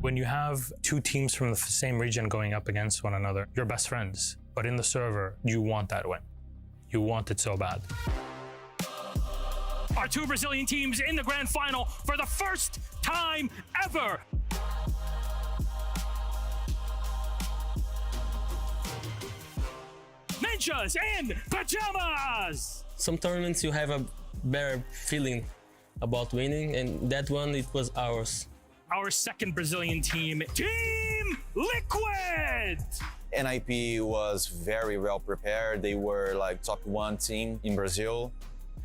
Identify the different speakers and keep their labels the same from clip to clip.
Speaker 1: When you have two teams from the same region going up against one another, you're best friends. But in the server, you want that win. You want it so bad.
Speaker 2: Our two Brazilian teams in the grand final for the first time ever. Ninjas in pajamas!
Speaker 3: Some tournaments you have a better feeling about winning, and that one, it was ours.
Speaker 2: Our second Brazilian team, Team Liquid!
Speaker 4: NIP was very well prepared. They were like top 1 team in Brazil.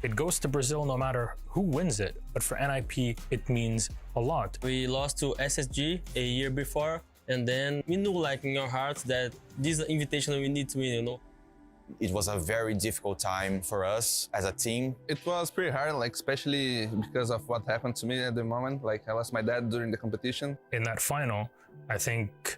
Speaker 1: It goes to Brazil no matter who wins it, but for NIP, it means a lot.
Speaker 3: We lost to SSG a year before, and then we knew like in our hearts that this is an invitation we need to win, you know.
Speaker 4: It was a very difficult time for us as a team.
Speaker 5: It was pretty hard, like especially because of what happened to me at the moment. Like I lost my dad during the competition.
Speaker 1: In that final, I think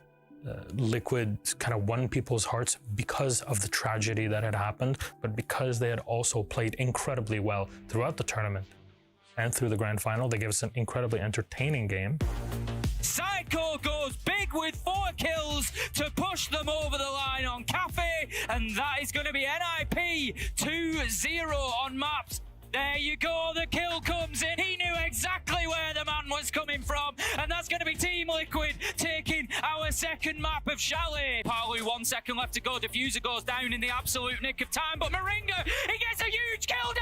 Speaker 1: Liquid kind of won people's hearts because of the tragedy that had happened, but because they had also played incredibly well throughout the tournament and through the grand final. They gave us an incredibly entertaining game.
Speaker 2: Psycho goes big with 4 kills to push them over the line on Cafe, and that is going to be NIP 2-0 on maps. There you go, the kill comes in. He knew exactly where the man was coming from, and that's going to be Team Liquid taking our second map of Chalet. Palu, 1 second left to go. Diffuser goes down in the absolute nick of time, but Moringa, he gets a huge kill,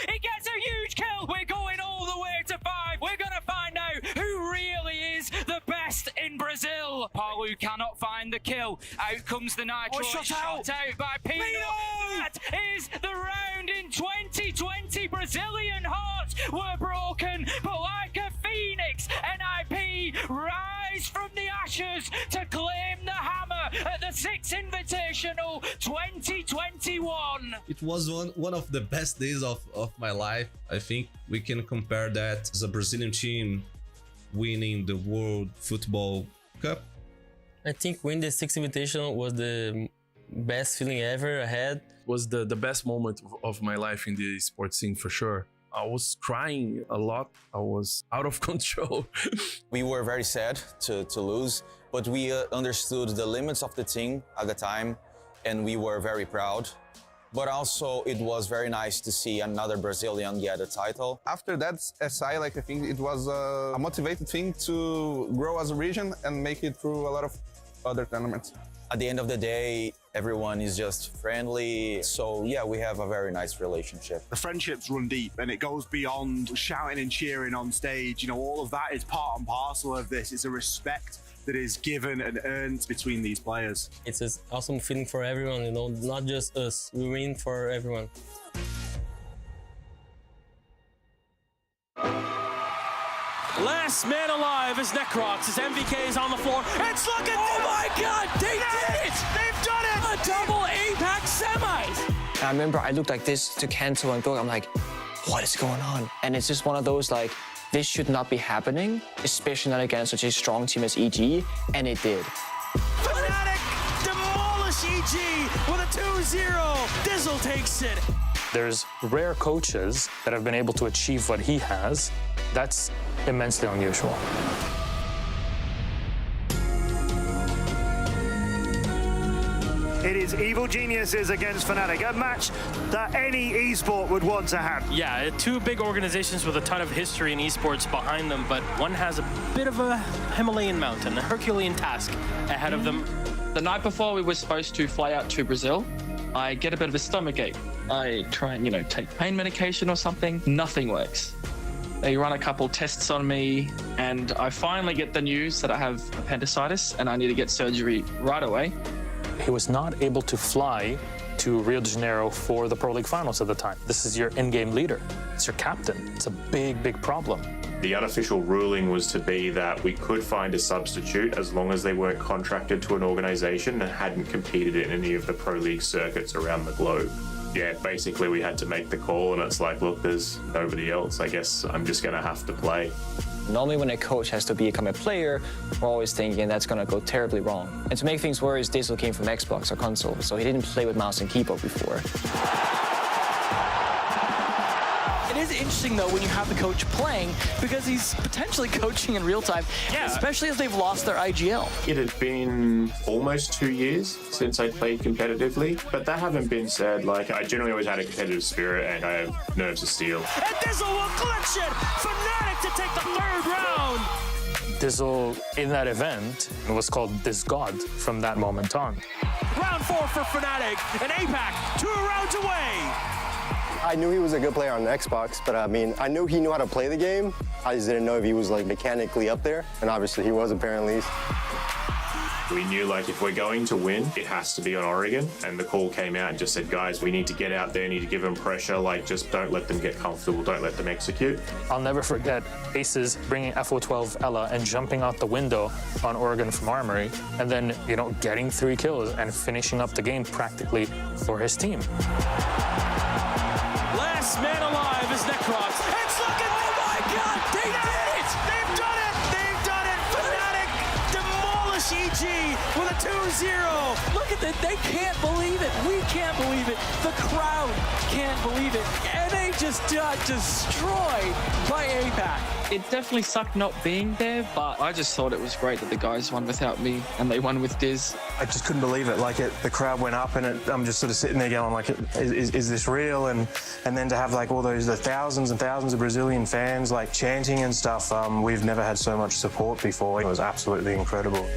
Speaker 2: He gets a huge kill. We're going all the way to 5. We're going to find out who really is the best in Brazil. Palu cannot find the kill. Out comes the Nitro. Shot out by Pino. That is the round in 2020. Brazilian hearts were broken, but like a phoenix, NIP rise from the ashes to claim the hammer at the 6th Invitational 2021.
Speaker 6: It was one of the best days of my life. I think we can compare that as a Brazilian team winning the World Football Cup.
Speaker 3: I think winning the 6th Invitational was the best feeling ever I had.
Speaker 7: Was the best moment of my life in the sports scene for sure. I was crying a lot. I was out of control.
Speaker 4: We were very sad to lose, but we understood the limits of the team at the time, and we were very proud. But also it was very nice to see another Brazilian get a title.
Speaker 5: After that SI, like I think it was a motivated thing to grow as a region and make it through a lot of other tournaments.
Speaker 4: At the end of the day, everyone is just friendly. So yeah, we have a very nice relationship.
Speaker 8: The friendships run deep and it goes beyond shouting and cheering on stage. You know, all of that is part and parcel of this. It's a respect that is given and earned between these players.
Speaker 3: It's an awesome feeling for everyone, you know, not just us. We win for everyone.
Speaker 2: Last man alive is Necrox as MVK is on the floor. It's looking. Oh my God! They did it! They've done it! A double APAC semis.
Speaker 9: I remember I looked like this to Cancel and go. I'm like, what is going on? And it's just one of those like, this should not be happening, especially not against such a strong team as EG, and it did.
Speaker 2: Fnatic demolish EG with a 2-0. Dizzle takes it.
Speaker 1: There's rare coaches that have been able to achieve what he has. That's immensely unusual.
Speaker 10: It is Evil Geniuses against Fnatic, a match that any esport would want to have.
Speaker 2: Yeah, 2 big organizations with a ton of history in esports behind them, but one has a bit of a Himalayan mountain, a Herculean task ahead of them.
Speaker 11: The night before we were supposed to fly out to Brazil, I get a bit of a stomachache. I try and, take pain medication or something. Nothing works. They run a couple tests on me, and I finally get the news that I have appendicitis and I need to get surgery right away.
Speaker 1: He was not able to fly to Rio de Janeiro for the Pro League finals at the time. This is your in-game leader. It's your captain. It's a big, big problem.
Speaker 12: The unofficial ruling was to be that we could find a substitute as long as they weren't contracted to an organization and hadn't competed in any of the Pro League circuits around the globe. Yeah, basically we had to make the call, and it's like, look, there's nobody else. I guess I'm just gonna have to play.
Speaker 9: Normally when a coach has to become a player, we're always thinking that's going to go terribly wrong. And to make things worse, Dizzle came from Xbox or console, so he didn't play with mouse and keyboard before.
Speaker 13: It is interesting, though, when you have the coach playing, because he's potentially coaching in real time, especially as they've lost their IGL.
Speaker 12: It had been almost 2 years since I played competitively, but that having been said, like, I generally always had a competitive spirit and I have nerves of steel.
Speaker 10: And Dizzle will glitch it! Fnatic to take the 3rd round!
Speaker 1: Dizzle in that event was called Disgod from that moment on.
Speaker 10: Round 4 for Fnatic, and APAC 2 rounds away!
Speaker 14: I knew he was a good player on Xbox, but I mean, I knew he knew how to play the game. I just didn't know if he was like mechanically up there, and obviously he was apparently.
Speaker 12: We knew, like, if we're going to win, it has to be on Oregon. And the call came out and just said, guys, we need to get out there, need to give them pressure. Like, just don't let them get comfortable, don't let them execute.
Speaker 1: I'll never forget Aces bringing FO12 Ella and jumping out the window on Oregon from Armory, and then, you know, getting 3 kills and finishing up the game practically for his team.
Speaker 10: Last man alive is Necrox. It's looking, oh my God, they did it! They've done it! They've done it! Fnatic demolish EG with a 2-0.
Speaker 13: Look at that. They can't believe it. We can't believe it. The crowd can't believe it. And they just got destroyed by APAC.
Speaker 11: It definitely sucked not being there, but I just thought it was great that the guys won without me and they won with Diz.
Speaker 15: I just couldn't believe it. Like, the crowd went up, and I'm just sort of sitting there going, like, is this real? And then to have like all the thousands and thousands of Brazilian fans like chanting and stuff. We've never had so much support before. It was absolutely incredible.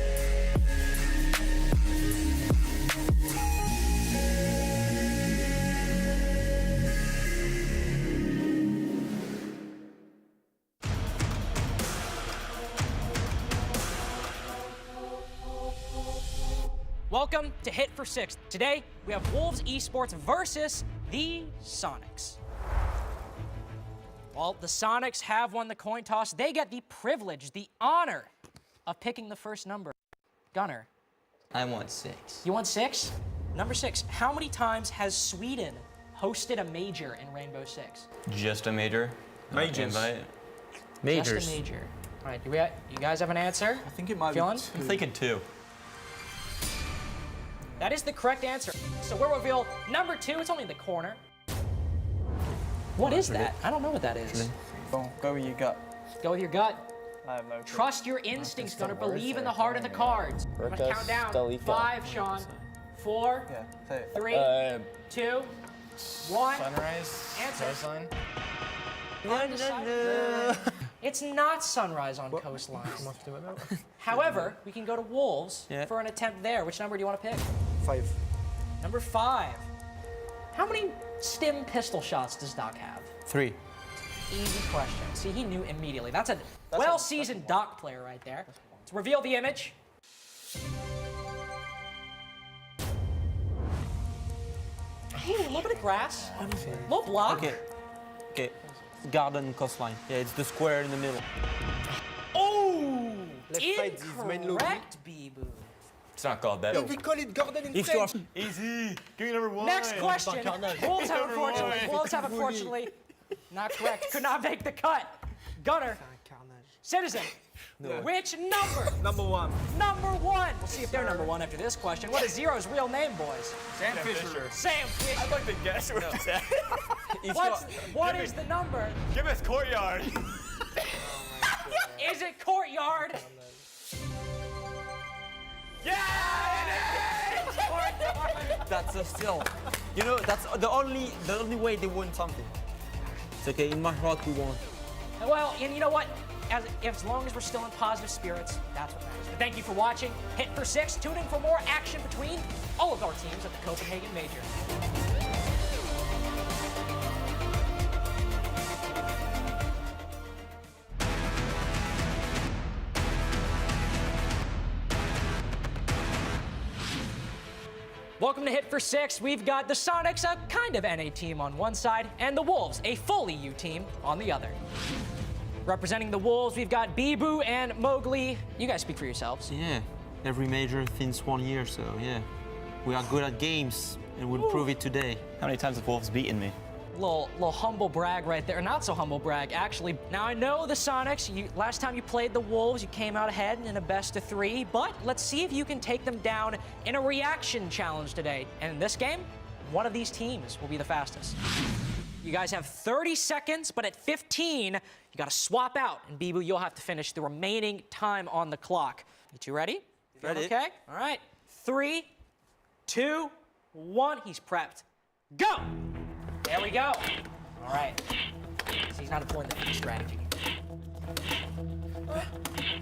Speaker 16: Welcome to Hit for 6. Today, we have Wolves Esports versus the Soniqs. Well, the Soniqs have won the coin toss. They get the privilege, the honor of picking the first number. Gunnar.
Speaker 17: I want 6.
Speaker 16: You want 6? Number 6. How many times has Sweden hosted a major in Rainbow Six?
Speaker 17: Just a major?
Speaker 16: Majors.
Speaker 17: Majors.
Speaker 16: Just a major. All right, you guys have an answer? I
Speaker 17: think it might
Speaker 16: be 2.
Speaker 17: I'm thinking 2.
Speaker 16: That is the correct answer. So we'll reveal number 2. It's only in the corner. What is that? I don't know what that is.
Speaker 17: Go with your gut.
Speaker 16: Go with your gut.
Speaker 17: I have no clue.
Speaker 16: Trust your instincts, Gunnar. Believe in the heart of the cards. I'm gonna count down. 5, Sean. 4, 3, 2, 1.
Speaker 17: Sunrise.
Speaker 16: Answer.
Speaker 17: Coastline.
Speaker 16: It's not sunrise on coastline. However, we can go to Wolves for an attempt there. Which number do you want to pick?
Speaker 17: 5.
Speaker 16: Number 5. How many stim pistol shots does Doc have?
Speaker 17: 3.
Speaker 16: Easy question. See, he knew immediately. That's a well-seasoned Doc player right there. Let's reveal the image. Ooh, a little bit of grass. Little block.
Speaker 17: Okay. Garden coastline. Yeah, it's the square in the middle.
Speaker 16: Oh! Incorrect, Bibu.
Speaker 17: It's not called that.
Speaker 10: We call it garden instead.
Speaker 17: Easy. Give me number 1.
Speaker 16: Next question. Wolves have unfortunately not correct. Could not make the cut. Gunnar. Citizen.
Speaker 17: No.
Speaker 16: Which number?
Speaker 17: Number 1.
Speaker 16: Number 1. We'll see if they're number 1 after this question. What is Zero's real name, boys?
Speaker 17: Sam Fisher.
Speaker 16: Sam Fisher.
Speaker 17: I'd like to guess what it's at.
Speaker 16: What is the number?
Speaker 17: Give us courtyard.
Speaker 16: Is it courtyard?
Speaker 17: That's a steal. You know, that's the only way they won something. It's okay. In my heart, we won.
Speaker 16: Well, and you know what? As long as we're still in positive spirits, that's what matters. But thank you for watching Hit for 6. Tune in for more action between all of our teams at the Copenhagen Major. Welcome to Hit for 6. We've got the Soniqs, a kind of NA team on one side, and the Wolves, a full EU team, on the other. Representing the Wolves, we've got Bibu and Mowgli. You guys speak for yourselves.
Speaker 17: Yeah, every major since 1 year, so yeah. We are good at games, and we'll prove it today. How many times have Wolves beaten me?
Speaker 16: Little humble brag right there. Not so humble brag, actually. Now, I know the Soniqs, last time you played the Wolves, you came out ahead in a best-of-3, but let's see if you can take them down in a reaction challenge today. And in this game, one of these teams will be the fastest. You guys have 30 seconds, but at 15, you gotta swap out. And Bibu, you'll have to finish the remaining time on the clock. You two ready?
Speaker 17: Ready.
Speaker 16: Okay, all right. 3, 2, 1, he's prepped. Go! There we go. All right. So he's not employing the feed strategy.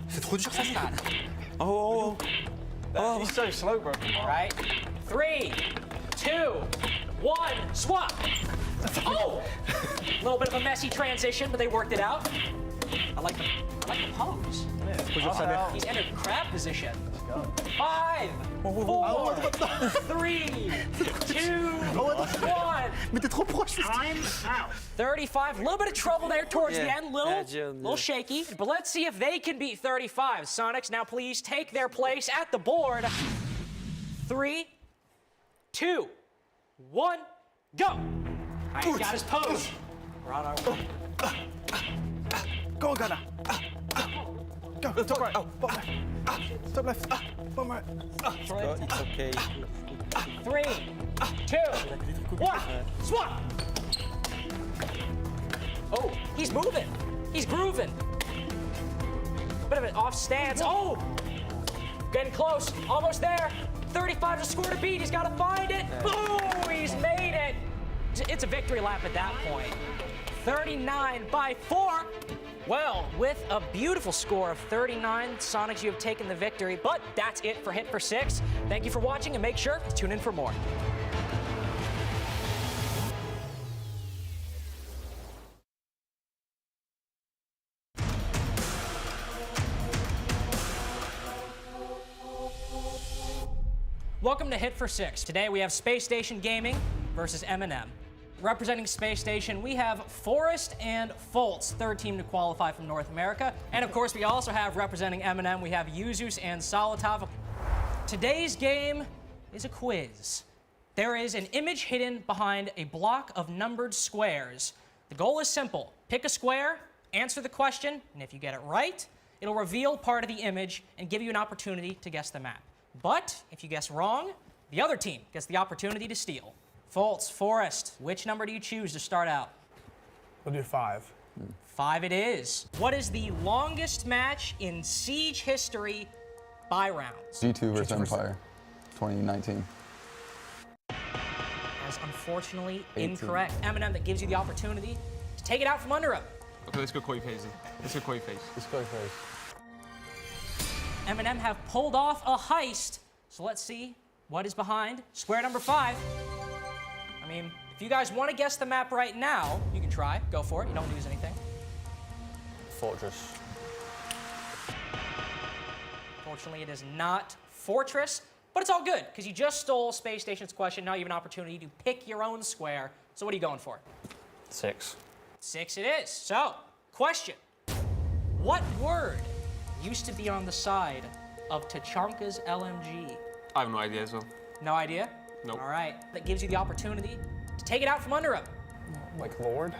Speaker 17: C'est trop dur, ça.
Speaker 16: Oh. He's so slow, bro. All right. 3, 2, 1, swap. Oh! A little bit of a messy transition, but they worked it out. I like the pose. Yeah, he's entered crab position. 5, 4, 3, 2, 1.
Speaker 17: Mais t'es trop proche.
Speaker 16: Time out. 35. A little bit of trouble there towards the end. Little shaky. But let's see if they can beat 35. Soniqs, now please take their place at the board. 3, 2, 1, go. All right, he's got his pose. We're on our way.
Speaker 17: Go, Ghana. Go, top right. Bottom left. Top left. Bottom right. It's okay.
Speaker 16: 3, 2, 1, swap. Oh, he's moving. He's grooving. Bit of an off stance. Oh, getting close. Almost there. 35 to score to beat. He's got to find it. Boom, he's made it. It's a victory lap at that point. 39 by 4. Well, with a beautiful score of 39, Soniqs, you have taken the victory, but that's it for Hit for 6. Thank you for watching, and make sure to tune in for more. Welcome to Hit for 6. Today we have Space Station Gaming versus M&M. Representing Space Station, we have Forest and Foltz, third team to qualify from North America. And of course, we also have representing M&M, we have Yuzus and Salatov. Today's game is a quiz. There is an image hidden behind a block of numbered squares. The goal is simple. Pick a square, answer the question, and if you get it right, it'll reveal part of the image and give you an opportunity to guess the map. But if you guess wrong, the other team gets the opportunity to steal. Foltz, Forest, which number do you choose to start out?
Speaker 18: We'll do 5.
Speaker 16: 5 it is. What is the longest match in Siege history by rounds?
Speaker 19: G2 versus Empire, 2019.
Speaker 16: That's unfortunately
Speaker 19: 18.
Speaker 16: incorrect. M&M that gives you the opportunity to take it out from under him.
Speaker 17: Okay, let's go koi phase. Let's go koi phase.
Speaker 19: Let's go first.
Speaker 16: M&M have pulled off a heist, so let's see what is behind square number 5. I mean, if you guys want to guess the map right now, you can try. Go for it. You don't lose anything.
Speaker 19: Fortress.
Speaker 16: Fortunately, it is not Fortress, but it's all good, because you just stole Space Station's question. Now you have an opportunity to pick your own square. So what are you going for?
Speaker 19: 6.
Speaker 16: 6 it is. So, question. What word used to be on the side of Tachanka's LMG?
Speaker 17: I have no idea as well.
Speaker 16: No idea?
Speaker 17: Nope.
Speaker 16: All right. That gives you the opportunity to take it out from under him.
Speaker 18: Like Lord?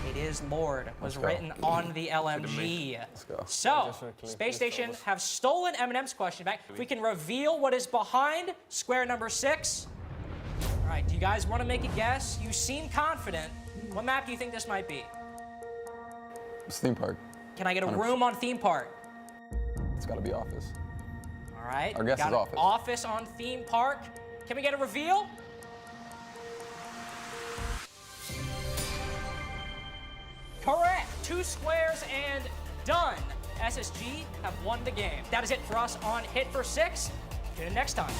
Speaker 16: It is Lord, was written on the LMG.
Speaker 19: Let's go.
Speaker 16: So, Space Station have stolen M&M's question back. If we can reveal what is behind square number 6. All right, do you guys want to make a guess? You seem confident. What map do you think this might be?
Speaker 19: It's theme park.
Speaker 16: Can I get a
Speaker 19: 100%.
Speaker 16: room on theme park?
Speaker 19: It's got to be office.
Speaker 16: All right.
Speaker 19: Our guess
Speaker 16: got
Speaker 19: is
Speaker 16: an
Speaker 19: office.
Speaker 16: Office on theme park. Can we get a reveal? Correct. 2 squares and done. SSG have won the game. That is it for us on Hit for 6. Tune in next time.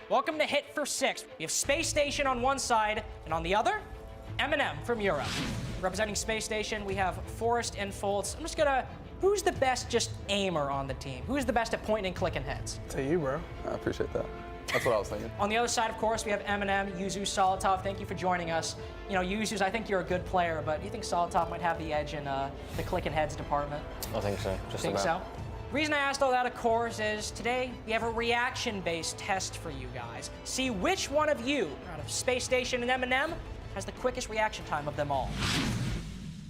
Speaker 16: Welcome to Hit for 6. We have Space Station on one side, and on the other, M&M from Europe. Representing Space Station, we have Forest and Foltz. I'm just gonna, who's the best just aimer on the team? Who's the best at pointing and clicking heads?
Speaker 18: To you, bro.
Speaker 19: I appreciate that. That's what I was thinking.
Speaker 16: On the other side, of course, we have M&M, Yuzus, Salatov. Thank you for joining us. You know, Yuzus, I think you're a good player, but do you think Salatov might have the edge in the clicking heads department?
Speaker 14: I think so. Just
Speaker 16: Think
Speaker 14: about.
Speaker 16: so? Reason I asked all that, of course, is today we have a reaction-based test for you guys. See which one of you, out of Space Station and M&M, has the quickest reaction time of them all.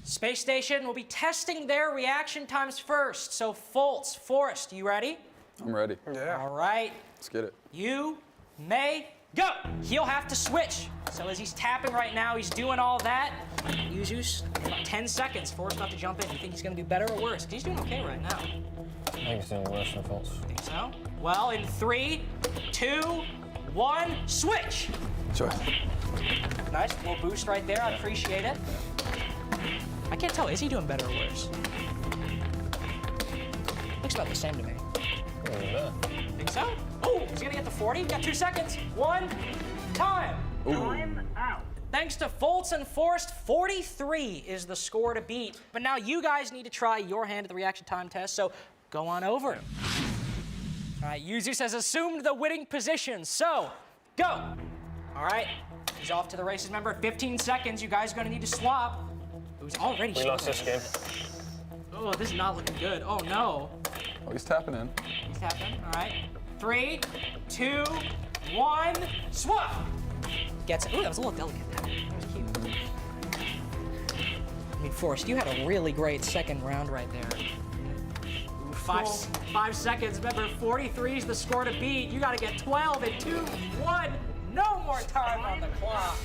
Speaker 16: Space Station will be testing their reaction times first. So Fultz, Forrest, you ready?
Speaker 19: I'm ready.
Speaker 18: Yeah.
Speaker 16: All right.
Speaker 19: Let's get it.
Speaker 16: You may go. He'll have to switch. So as he's tapping right now, he's doing all that. Yuzu's about 10 seconds. Forrest about to jump in. You think he's gonna do better or worse? 'Cause he's doing okay right now.
Speaker 18: I think he's doing worse than Fultz.
Speaker 16: Think so? Well, in 3, 2, 1, switch.
Speaker 19: Sure.
Speaker 16: Nice, little boost right there. I appreciate it. I can't tell. Is he doing better or worse? Looks about the same to me. Think so? Oh, he's gonna get to 40. Got 2 seconds. 1, time. Time out. Thanks to Fultz and Forrest, 43 is the score to beat. But now you guys need to try your hand at the reaction time test, so go on over. All right, Yuzus has assumed the winning position, so go. All right, he's off to the races. Remember, 15 seconds. You guys are gonna need to swap. Who's already
Speaker 18: We lost this game.
Speaker 16: Oh, this is not looking good. Oh no.
Speaker 19: Oh, he's tapping in.
Speaker 16: He's tapping. All right. 3, 2, 1, swap. Gets it. Ooh, that was a little delicate. That was cute. I mean, Forrest, you had a really great second round right there. Ooh, 5 seconds. Remember, 43 is the score to beat. You got to get 12 in 2, 1. No more time on the clock.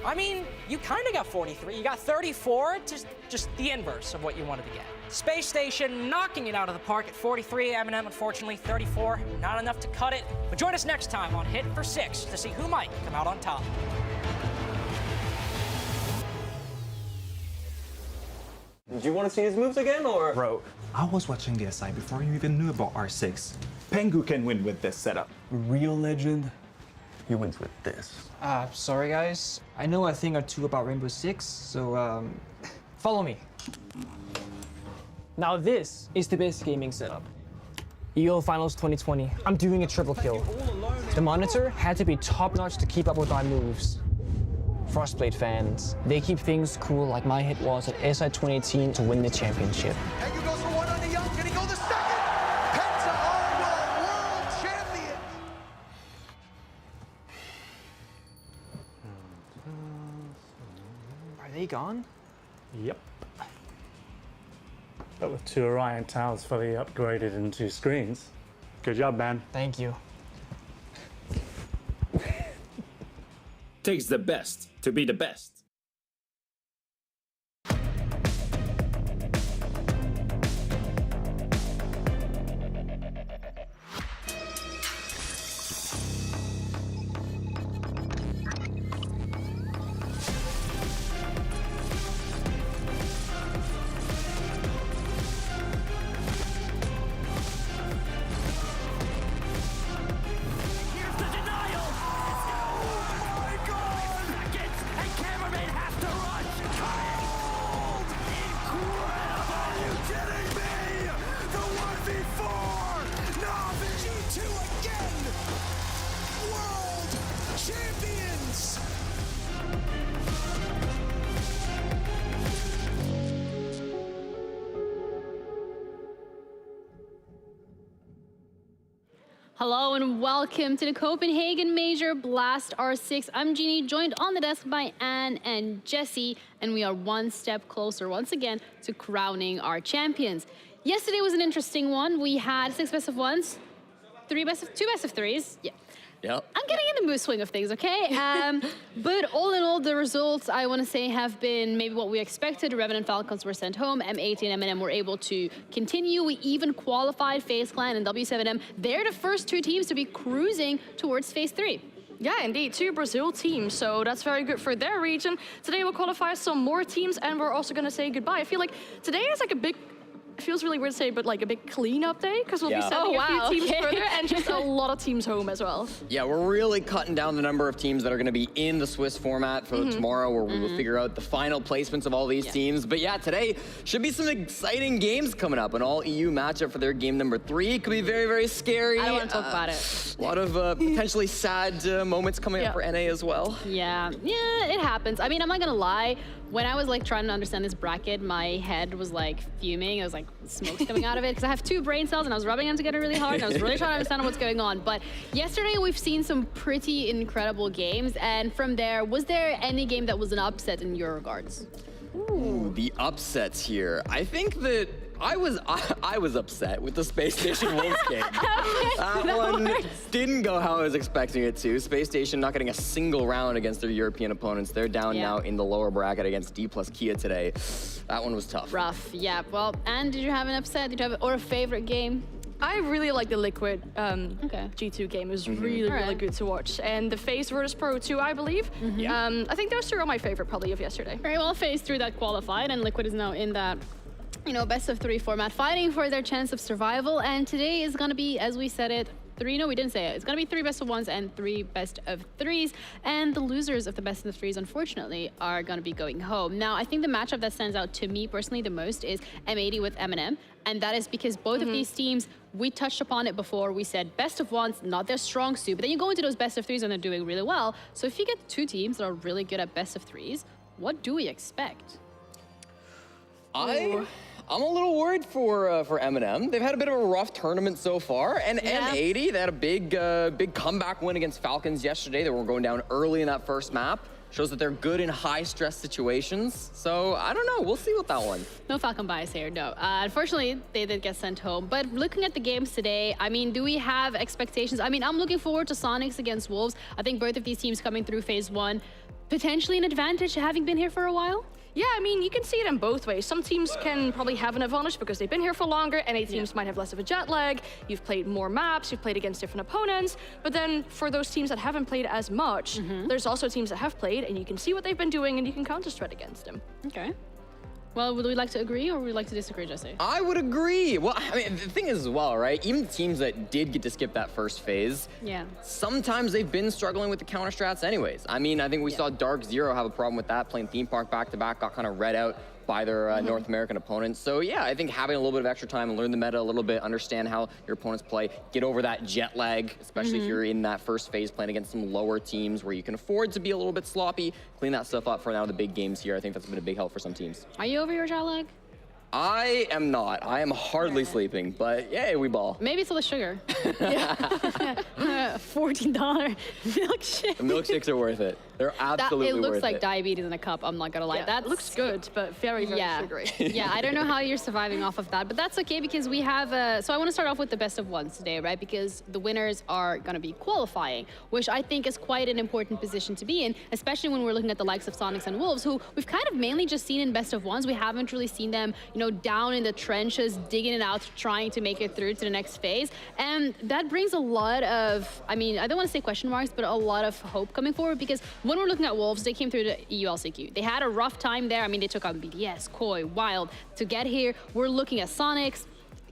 Speaker 16: I mean, you kind of got 43. You got 34, just the inverse of what you wanted to get. Space Station knocking it out of the park at 43. Eminem, unfortunately, 34. Not enough to cut it. But join us next time on Hit for 6 to see who might come out on top.
Speaker 20: Do you want to see his moves again, or?
Speaker 21: Bro, I was watching the SI before you even knew about R6. Pengu can win with this setup.
Speaker 20: Real legend, he wins with this.
Speaker 9: Sorry guys. I know a thing or two about Rainbow Six, so follow me. Now this is the best gaming setup. EO Finals 2020. I'm doing a triple kill. The monitor had to be top-notch to keep up with our moves. Frostblade fans, they keep things cool like my hit was at SI 2018 to win the championship.
Speaker 10: Pengu goes for one on the young. Can he go the second? Penta Arnold, world champion.
Speaker 9: Are they gone?
Speaker 22: Yep. But with 2 Orion towers fully upgraded and 2 screens. Good job, man.
Speaker 9: Thank you.
Speaker 23: Takes the best to be the best.
Speaker 24: Hello and welcome to the Copenhagen Major Blast R6. I'm Jeannie, joined on the desk by Anne and Jesse, and we are one step closer once again to crowning our champions. Yesterday was an interesting one. We had 6 best of 1s, 2 best of 3s. Yeah.
Speaker 17: Yep.
Speaker 24: I'm getting in the mood swing of things, okay? But all in all, the results, I want to say, have been maybe what we expected. Revenant Falcons were sent home. M80 and M&M were able to continue. We even qualified FaZe Clan and W7M. They're the first 2 teams to be cruising towards Phase 3.
Speaker 25: Yeah, indeed, 2 Brazil teams, so that's very good for their region. Today we'll qualify some more teams, and we're also going to say goodbye. I feel like today is like a big... It feels really weird to say, but like a big cleanup day, because we'll be sending a few teams further and just a lot of teams home as well.
Speaker 17: Yeah, we're really cutting down the number of teams that are going to be in the Swiss format for tomorrow, where we will figure out the final placements of all these teams. But yeah, today should be some exciting games coming up. An all-EU matchup for their game number 3. Could be very, very scary.
Speaker 25: I don't want to talk about it.
Speaker 17: A lot of potentially sad moments coming up for NA as well.
Speaker 25: Yeah, it happens. I mean, I'm not going to lie. When I was like trying to understand this bracket, my head was like fuming. I was like,
Speaker 24: smoke's coming out of it because I have 2 brain cells and I was rubbing them together really hard and I was really trying to understand what's going on. But yesterday we've seen some pretty incredible games, and from there, was there any game that was an upset in your regards?
Speaker 17: Ooh, the upsets here. I think that I was upset with the Space Station Wolves game. That one didn't go how I was expecting it to. Space Station not getting a single round against their European opponents. They're down now in the lower bracket against Dplus Kia today. That one was tough.
Speaker 24: Rough, yeah. Well, and did you have an upset? Did you have or a favorite game?
Speaker 25: I really like the Liquid G2 game. It was really good to watch. And the FaZe VirtusPro too, I believe. I think those 2 are my favorite probably of yesterday.
Speaker 24: Very well, FaZe through that qualified, and Liquid is now in that, you know, best of 3 format, fighting for their chance of survival. And today is gonna be, as we said it, 3, no, we didn't say it. It's gonna be 3 best of 1s and 3 best of 3s. And the losers of the best of the 3s, unfortunately, are gonna be going home. Now, I think the matchup that stands out to me personally the most is M80 with M&M. And that is because both of these teams, we touched upon it before. We said best of 1s, not their strong suit, but then you go into those best of 3s and they're doing really well. So if you get 2 teams that are really good at best of 3s, what do we expect?
Speaker 17: I'm a little worried for M&M. They've had a bit of a rough tournament so far, and M80, they had a big comeback win against Falcons yesterday. They were going down early in that first map. Shows that they're good in high-stress situations. So, I don't know. We'll see with that one.
Speaker 24: No Falcon bias here, no. Unfortunately, they did get sent home. But looking at the games today, I mean, do we have expectations? I mean, I'm looking forward to Soniqs against Wolves. I think both of these teams coming through phase 1, potentially an advantage having been here for a while.
Speaker 25: Yeah, I mean, you can see it in both ways. Some teams can probably have an advantage because they've been here for longer, and teams might have less of a jet lag. You've played more maps, you've played against different opponents. But then for those teams that haven't played as much, there's also teams that have played, and you can see what they've been doing, and you can counter-strat against them.
Speaker 24: Okay. Well, would we like to agree or would we like to disagree, Jesse?
Speaker 17: I would agree. Well, I mean, the thing is as well, right? Even teams that did get to skip that first phase, sometimes they've been struggling with the counter strats anyways. I mean, I think we saw DarkZero have a problem with that, playing Theme Park back-to-back, got kind of read out by their North American opponents. So yeah, I think having a little bit of extra time and learn the meta a little bit, understand how your opponents play, get over that jet lag, especially if you're in that first phase playing against some lower teams where you can afford to be a little bit sloppy, clean that stuff up for now the big games here. I think that's been a big help for some teams.
Speaker 24: Are you over your jet lag?
Speaker 17: I am not. I am hardly sleeping, but yay, we ball.
Speaker 24: Maybe it's all the sugar. $14 milkshake.
Speaker 17: The milkshakes are worth it. They're absolutely worth it.
Speaker 24: It looks like diabetes in a cup, I'm not gonna lie.
Speaker 25: That looks good, but very sugary.
Speaker 24: Yeah, I don't know how you're surviving off of that, but that's okay because we have, so I wanna start off with the best of 1s today, right? Because the winners are gonna be qualifying, which I think is quite an important position to be in, especially when we're looking at the likes of Soniqs and Wolves, who we've kind of mainly just seen in best of 1s. We haven't really seen them, you know, down in the trenches, digging it out, trying to make it through to the next phase. And that brings a lot of, I mean, I don't want to say question marks, but a lot of hope coming forward because when we're looking at Wolves, they came through the EU LCQ. They had a rough time there. I mean, they took on BDS, Koi, Wild to get here. We're looking at Soniqs.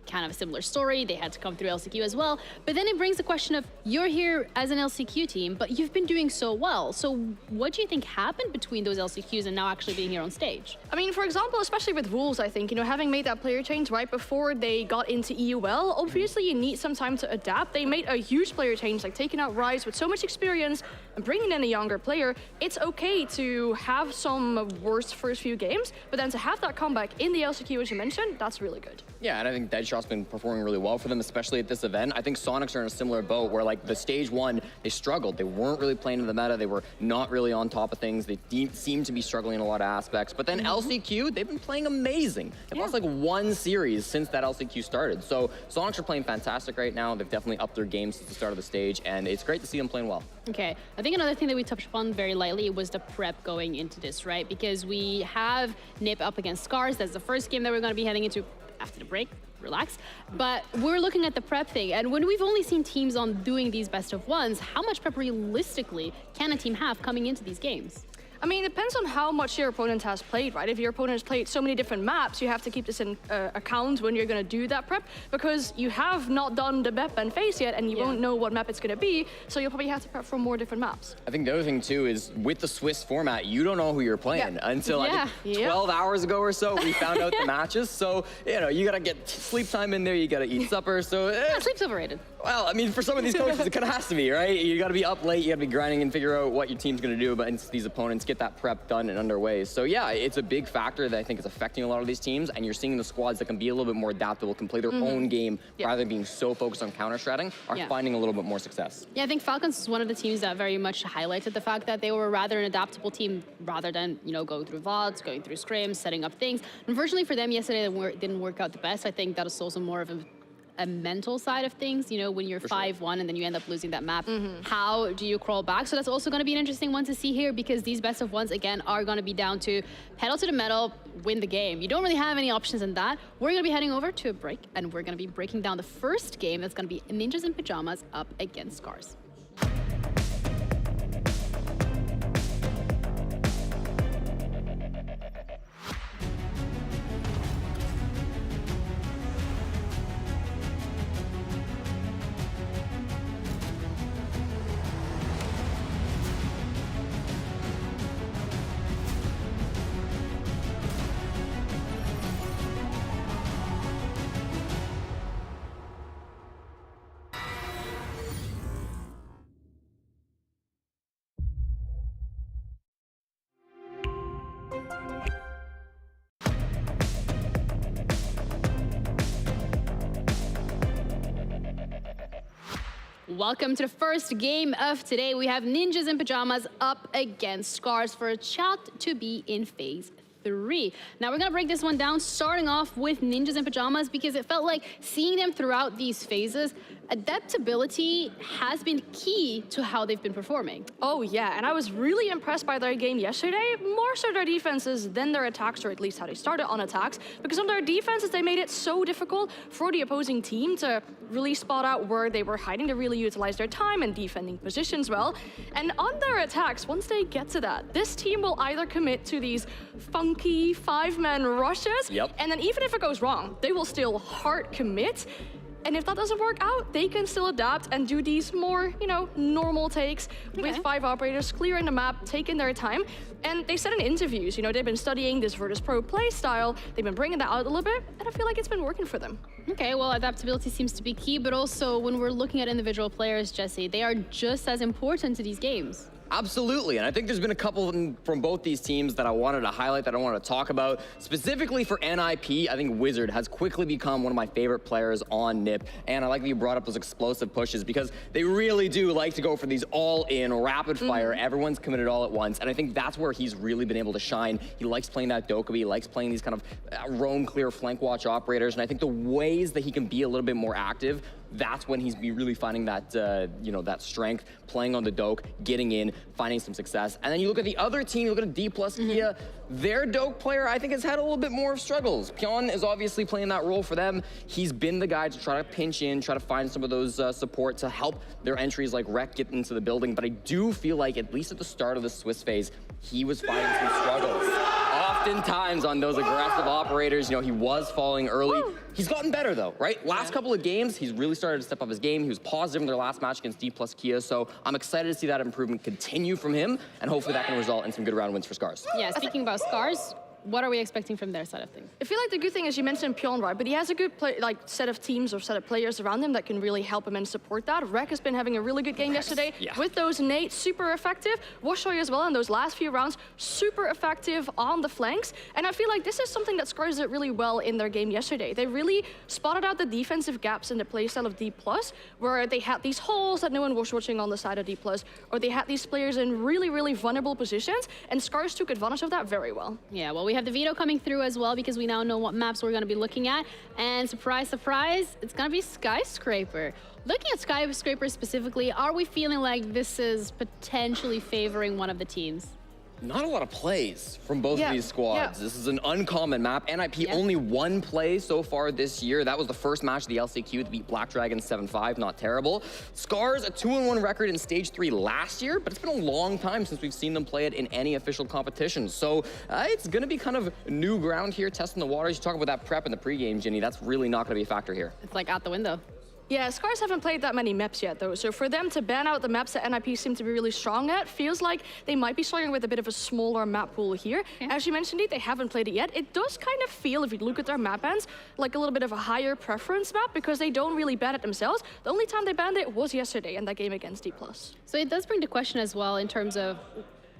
Speaker 24: Kind of a similar story. They had to come through LCQ as well. But then it brings the question of, you're here as an LCQ team, but you've been doing so well. So what do you think happened between those LCQs and now actually being here on stage?
Speaker 25: I mean, for example, especially with Wolves, I think, you know, having made that player change right before they got into EUL, obviously you need some time to adapt. They made a huge player change, like taking out Rise with so much experience and bringing in a younger player. It's okay to have some worst first few games, but then to have that comeback in the LCQ, as you mentioned, that's really good.
Speaker 17: Yeah, and I think Deadshot's been performing really well for them, especially at this event. I think Soniqs are in a similar boat where, like, the stage 1, they struggled. They weren't really playing in the meta. They were not really on top of things. They seemed to be struggling in a lot of aspects. But then LCQ, they've been playing amazing. They've lost like 1 series since that LCQ started. So Soniqs are playing fantastic right now. They've definitely upped their game since the start of the stage, and it's great to see them playing well.
Speaker 24: Okay, I think another thing that we touched upon very lightly was the prep going into this, right? Because we have NiP up against Scarz. That's the first game that we're going to be heading into after the break. Relax. But we're looking at the prep thing, and when we've only seen teams on doing these best of 1s, how much prep realistically can a team have coming into these games?
Speaker 25: I mean, it depends on how much your opponent has played, right? If your opponent has played so many different maps, you have to keep this in account when you're going to do that prep, because you have not done the map and phase yet, and you won't know what map it's going to be, so you'll probably have to prep for more different maps.
Speaker 17: I think the other thing, too, is with the Swiss format, you don't know who you're playing until I think 12 hours ago or so, we found out the matches. So, you know, you got to get sleep time in there, you got to eat supper, so...
Speaker 24: sleep's overrated.
Speaker 17: Well, I mean, for some of these coaches, it kind of has to be, right? You got to be up late, you got to be grinding and figure out what your team's going to do against these opponents, get that prep done and underway. So yeah, it's a big factor that I think is affecting a lot of these teams, and you're seeing the squads that can be a little bit more adaptable, can play their own game rather than being so focused on counter-stratting, are finding a little bit more success.
Speaker 24: Yeah, I think Falcons is one of the teams that very much highlighted the fact that they were rather an adaptable team rather than, you know, going through VODs, going through scrims, setting up things. Unfortunately for them yesterday, it didn't work out the best. I think that was also more of a mental side of things, you know, when you're 5-1 and then you end up losing that map, how do you crawl back? So that's also going to be an interesting one to see here, because these best of ones, again, are going to be down to pedal to the metal, win the game. You don't really have any options in that. We're going to be heading over to a break, and we're going to be breaking down the first game. That's going to be Ninjas in Pajamas up against Scarz. Welcome to the first game of today. We have Ninjas in Pajamas up against Scarz for a chat to be in phase 3. Now we're gonna break this one down, starting off with Ninjas in Pajamas, because it felt like seeing them throughout these phases, adaptability has been key to how they've been performing.
Speaker 25: Oh yeah, and I was really impressed by their game yesterday, more so their defenses than their attacks, or at least how they started on attacks, because on their defenses they made it so difficult for the opposing team to really spot out where they were hiding, to really utilize their time and defending positions well. And on their attacks, once they get to that, this team will either commit to these funky 5-man rushes, and then even if it goes wrong, they will still hard commit. And if that doesn't work out, they can still adapt and do these more, you know, normal takes with 5 operators, clearing the map, taking their time. And they said in interviews, you know, they've been studying this VirtusPro play style, they've been bringing that out a little bit, and I feel like it's been working for them.
Speaker 24: Okay, well, adaptability seems to be key, but also when we're looking at individual players, Jesse, they are just as important to these games.
Speaker 17: Absolutely, and I think there's been a couple from both these teams that I wanted to highlight, that I wanted to talk about. Specifically for NIP, I think Wizard has quickly become one of my favorite players on NIP, and I like that you brought up those explosive pushes, because they really do like to go for these all-in, rapid fire, everyone's committed all at once, and I think that's where he's really been able to shine. He likes playing that Dokkaebi, he likes playing these kind of roam clear flank watch operators, and I think the ways that he can be a little bit more active, that's when he's really finding that, you know, that strength, playing on the Doke, getting in, finding some success. And then you look at the other team, you look at Dplus Kia, their Doke player, I think, has had a little bit more of struggles. Pyeon is obviously playing that role for them. He's been the guy to try to pinch in, try to find some of those support to help their entries like Rek get into the building. But I do feel like, at least at the start of the Swiss phase, he was finding some struggles. Oftentimes on those aggressive operators, you know, he was falling early. He's gotten better though, right? Last couple of games, he's really started to step up his game. He was positive in their last match against Dplus Kia, so I'm excited to see that improvement continue from him, and hopefully that can result in some good round wins for Scarz.
Speaker 24: Yeah, speaking about Scarz, what are we expecting from their side of things?
Speaker 25: I feel like the good thing is you mentioned Pyeon, right? But he has a good set of teams or set of players around him that can really help him and support that. Rek has been having a really good game yesterday with those nades, super effective. Washoy as well in those last few rounds, super effective on the flanks. And I feel like this is something that Scarz did really well in their game yesterday. They really spotted out the defensive gaps in the playstyle of Dplus, where they had these holes that no one was watching on the side of Dplus, or they had these players in really, really vulnerable positions, and Scarz took advantage of that very well.
Speaker 24: Yeah, well, we have the veto coming through as well, because we now know what maps we're going to be looking at. And surprise, surprise, it's going to be Skyscraper. Looking at Skyscraper specifically, are we feeling like this is potentially favoring one of the teams?
Speaker 17: Not a lot of plays from both of these squads. This is an uncommon map. NIP only 1 play so far this year. That was the first match of the LCQ to beat Black Dragon 7-5, not terrible. Scarz, a 2-1 record in Stage 3 last year, but it's been a long time since we've seen them play it in any official competition. So it's gonna be kind of new ground here, testing the waters. You talk about that prep in the pregame, Ginny, that's really not gonna be a factor here.
Speaker 24: It's like out the window.
Speaker 25: Yeah, Scarz haven't played that many maps yet, though. So for them to ban out the maps that NIP seem to be really strong at, feels like they might be starting with a bit of a smaller map pool here. Okay. As you mentioned, they haven't played it yet. It does kind of feel, if you look at their map bans, like a little bit of a higher preference map because they don't really ban it themselves. The only time they banned it was yesterday in that game against Dplus.
Speaker 24: So it does bring to question as well in terms of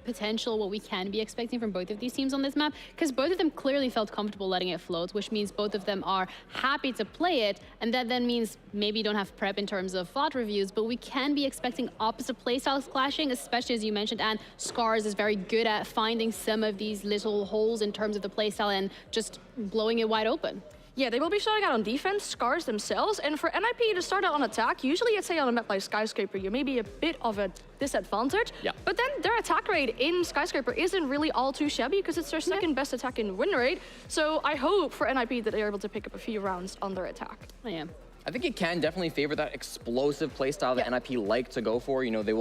Speaker 24: potential, what we can be expecting from both of these teams on this map, because both of them clearly felt comfortable letting it float, which means both of them are happy to play it, and that then means maybe you don't have prep in terms of FOD reviews, but we can be expecting opposite playstyles clashing, especially as you mentioned, and Scarz is very good at finding some of these little holes in terms of the playstyle and just blowing it wide open.
Speaker 25: Yeah, they will be starting out on defense, Scarz themselves, and for NIP to start out on attack, usually I'd say on a map like Skyscraper, you may be a bit of a disadvantage, but then their attack rate in Skyscraper isn't really all too shabby because it's their second best attack in win rate, so I hope for NIP that they're able to pick up a few rounds on their attack.
Speaker 24: Oh, yeah.
Speaker 17: I think it can definitely favor that explosive playstyle that NIP like to go for. You know, they're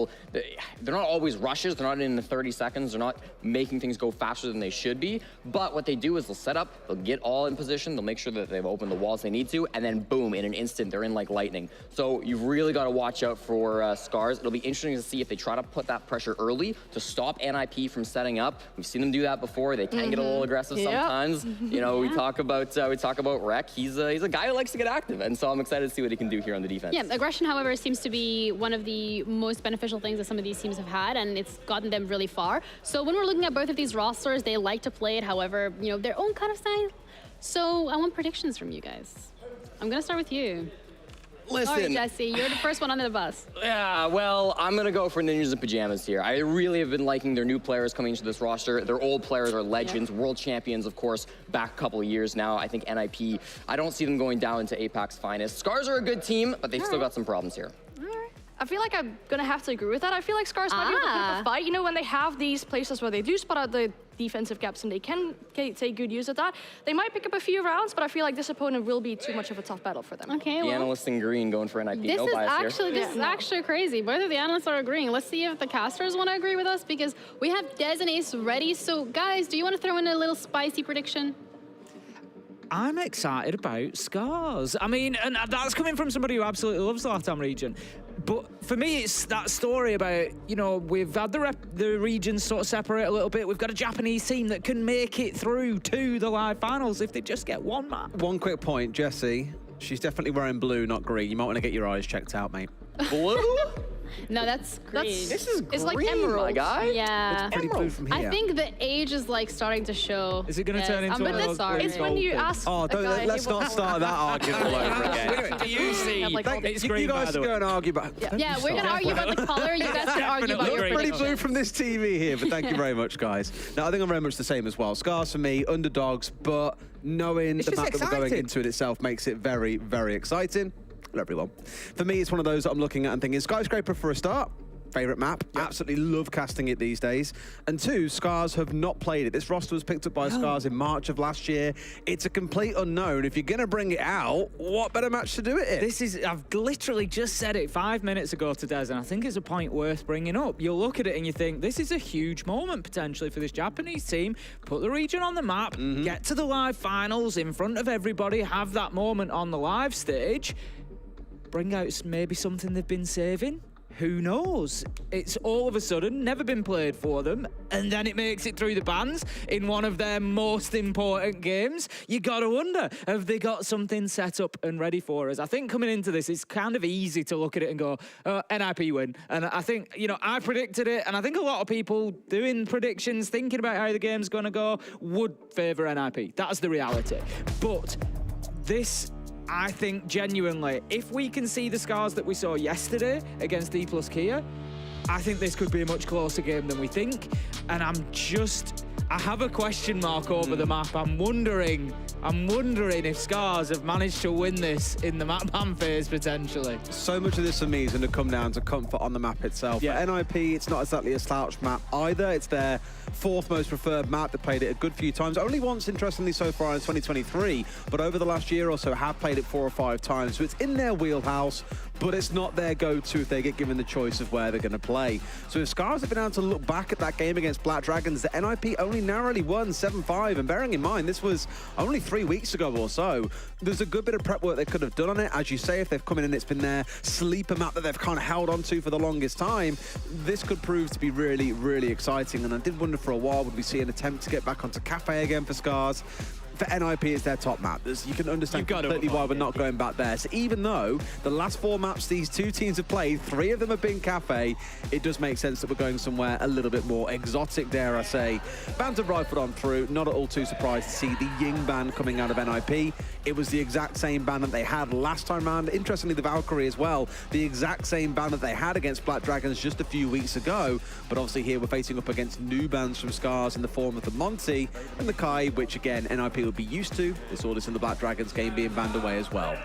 Speaker 17: not always rushes. They're not in the 30 seconds. They're not making things go faster than they should be. But what they do is they'll set up, they'll get all in position, they'll make sure that they've opened the walls they need to, and then boom, in an instant, they're in like lightning. So you've really got to watch out for Scarz. It'll be interesting to see if they try to put that pressure early to stop NIP from setting up. We've seen them do that before. They can get a little aggressive sometimes. You know, we talk about Rek. He's a guy who likes to get active, and so I'm excited to see what he can do here on the defense.
Speaker 24: Yeah, aggression, however, seems to be one of the most beneficial things that some of these teams have had, and it's gotten them really far. So when we're looking at both of these rosters, they like to play it, however, you know, their own kind of style. So I want predictions from you guys. I'm gonna start with you.
Speaker 17: Listen.
Speaker 24: Sorry, Jesse, you're the first one under the bus.
Speaker 17: Yeah, well, I'm going to go for Ninjas in Pajamas here. I really have been liking their new players coming into this roster. Their old players are legends, world champions, of course, back a couple of years now. I think NIP, I don't see them going down into APAC's finest. Scarz are a good team, but they've still got some problems here.
Speaker 25: I feel like I'm gonna have to agree with that. I feel like Scarz might be able to pick up a fight. You know, when they have these places where they do spot out the defensive gaps and they can take good use of that, they might pick up a few rounds, but I feel like this opponent will be too much of a tough battle for them.
Speaker 24: Okay,
Speaker 17: the analysts in green going for NIP.
Speaker 24: This is actually crazy. Both of the analysts are agreeing. Let's see if the casters want to agree with us, because we have Dez and Ace ready. So guys, do you want to throw in a little spicy prediction?
Speaker 2: I'm excited about Scarz. I mean, and that's coming from somebody who absolutely loves the LATAM region. But for me, it's that story about, you know, we've had the regions sort of separate a little bit. We've got a Japanese team that can make it through to the live finals if they just get one map.
Speaker 4: One quick point, Jesse. She's definitely wearing blue, not green. You might want to get your eyes checked out, mate.
Speaker 17: Blue?
Speaker 24: No, that's green.
Speaker 17: This is green,
Speaker 25: it's like emerald,
Speaker 17: my guy.
Speaker 24: Yeah.
Speaker 4: It's pretty blue from here.
Speaker 24: I think the age is like starting to show.
Speaker 2: Is it going to turn into one of those green
Speaker 25: It's when you ask
Speaker 4: let's not start that argument all over again.
Speaker 2: Do you see? It's green,
Speaker 4: You guys can go and argue about
Speaker 24: Yeah, we're going to argue about the color. You guys can argue about your
Speaker 4: pretty
Speaker 24: predictions.
Speaker 4: blue from this TV here, but thank you very much, guys. No, I think I'm very much the same as well. Scarz for me, underdogs, but knowing the map that we're going into it itself makes it very, very exciting. Hello, everyone. For me, it's one of those that I'm looking at and thinking, Skyscraper for a start. Favorite map. Absolutely love casting it these days. And two, Scarz have not played it. This roster was picked up by Scarz in March of last year. It's a complete unknown. If you're going to bring it out, what better match to do it in?
Speaker 2: I've literally just said it 5 minutes ago to Des, and I think it's a point worth bringing up. You'll look at it and you think, this is a huge moment potentially for this Japanese team. Put the region on the map, get to the live finals in front of everybody, have that moment on the live stage, bring out maybe something they've been saving. Who knows? It's all of a sudden never been played for them, and then it makes it through the bans in one of their most important games. You gotta wonder, have they got something set up and ready for us? I think coming into this, it's kind of easy to look at it and go, NIP win. And I think, you know, I predicted it, and I think a lot of people doing predictions, thinking about how the game's gonna go, would favour NIP. That's the reality. But this, I think genuinely, if we can see the Scarz that we saw yesterday against Dplus Kia, I think this could be a much closer game than we think. And I have a question mark over the map. I'm wondering if Scarz have managed to win this in the map ban phase potentially.
Speaker 4: So much of this for me is going to come down to comfort on the map itself. Yeah. For NIP, it's not exactly a slouch map either. It's their fourth most preferred map. They played it a good few times. Only once, interestingly, so far in 2023. But over the last year or so, have played it 4 or 5 times. So it's in their wheelhouse. but it's not their go-to if they get given the choice of where they're going to play. So if Scarz have been able to look back at that game against Black Dragons, the NIP only narrowly won 7-5, and bearing in mind, this was only 3 weeks ago or so, there's a good bit of prep work they could have done on it. As you say, if they've come in and it's been their sleeper map that they've kind of held on to for the longest time, this could prove to be really, really exciting. And I did wonder for a while, would we see an attempt to get back onto Cafe again for Scarz? For NIP, it's their top map. You can understand completely why we're not going back there. So even though the last 4 maps these two teams have played, 3 of them have been Cafe, it does make sense that we're going somewhere a little bit more exotic, dare I say. Bands have rifled on through, not at all too surprised to see the Ying ban coming out of NIP. It was the exact same ban that they had last time round. Interestingly, the Valkyrie as well, the exact same ban that they had against Black Dragons just a few weeks ago. But obviously here we're facing up against new bans from Scarz in the form of the Monty and the Kai, which again, NIP will be used to. They saw this in the Black Dragons game being banned away as well.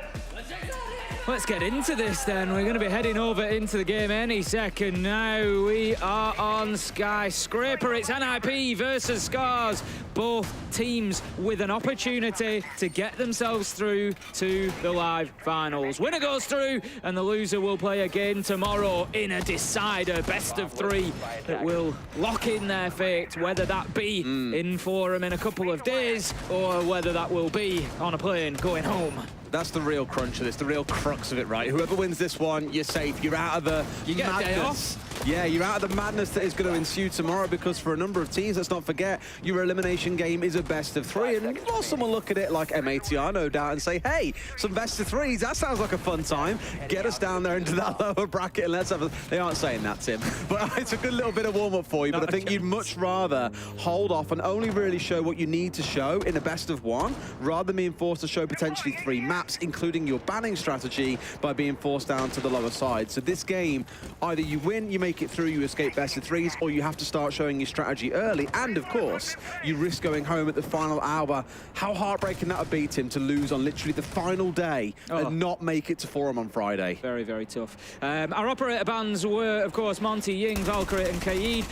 Speaker 2: Let's get into this then. We're going to be heading over into the game any second now. We are on Skyscraper. It's NIP versus Scarz. Both teams with an opportunity to get themselves through to the live finals. Winner goes through and the loser will play again tomorrow in a decider, best of 3 that will lock in their fate, whether that be in Forum in a couple of days or whether that will be on a plane going home.
Speaker 4: That's the real crunch of this, the real crux of it, right? Whoever wins this one, you're safe. You're out of the madness.
Speaker 2: A day off.
Speaker 4: Yeah, you're out of the madness that is going to ensue tomorrow, because for a number of teams, let's not forget, your elimination game is a best of 3. And while someone look at it like MATR, no doubt, and say, hey, some best of 3s, that sounds like a fun time. Get us down there into that lower bracket and let's have a... They aren't saying that, Tim. But it's a good little bit of warm-up for you. But I think you'd much rather hold off and only really show what you need to show in a best of 1, rather than being forced to show potentially 3 maps, including your banning strategy, by being forced down to the lower side. So this game, either you win, you make it through, you escape best of 3s, or you have to start showing your strategy early. And of course, you risk going home at the final hour. How heartbreaking that would be, Tim, to lose on literally the final day and not make it to Forum on Friday.
Speaker 2: Very, very tough. Our operator bans were, of course, Monty, Ying, Valkyrie and Kaid.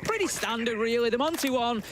Speaker 2: Pretty standard, really. The Monty one,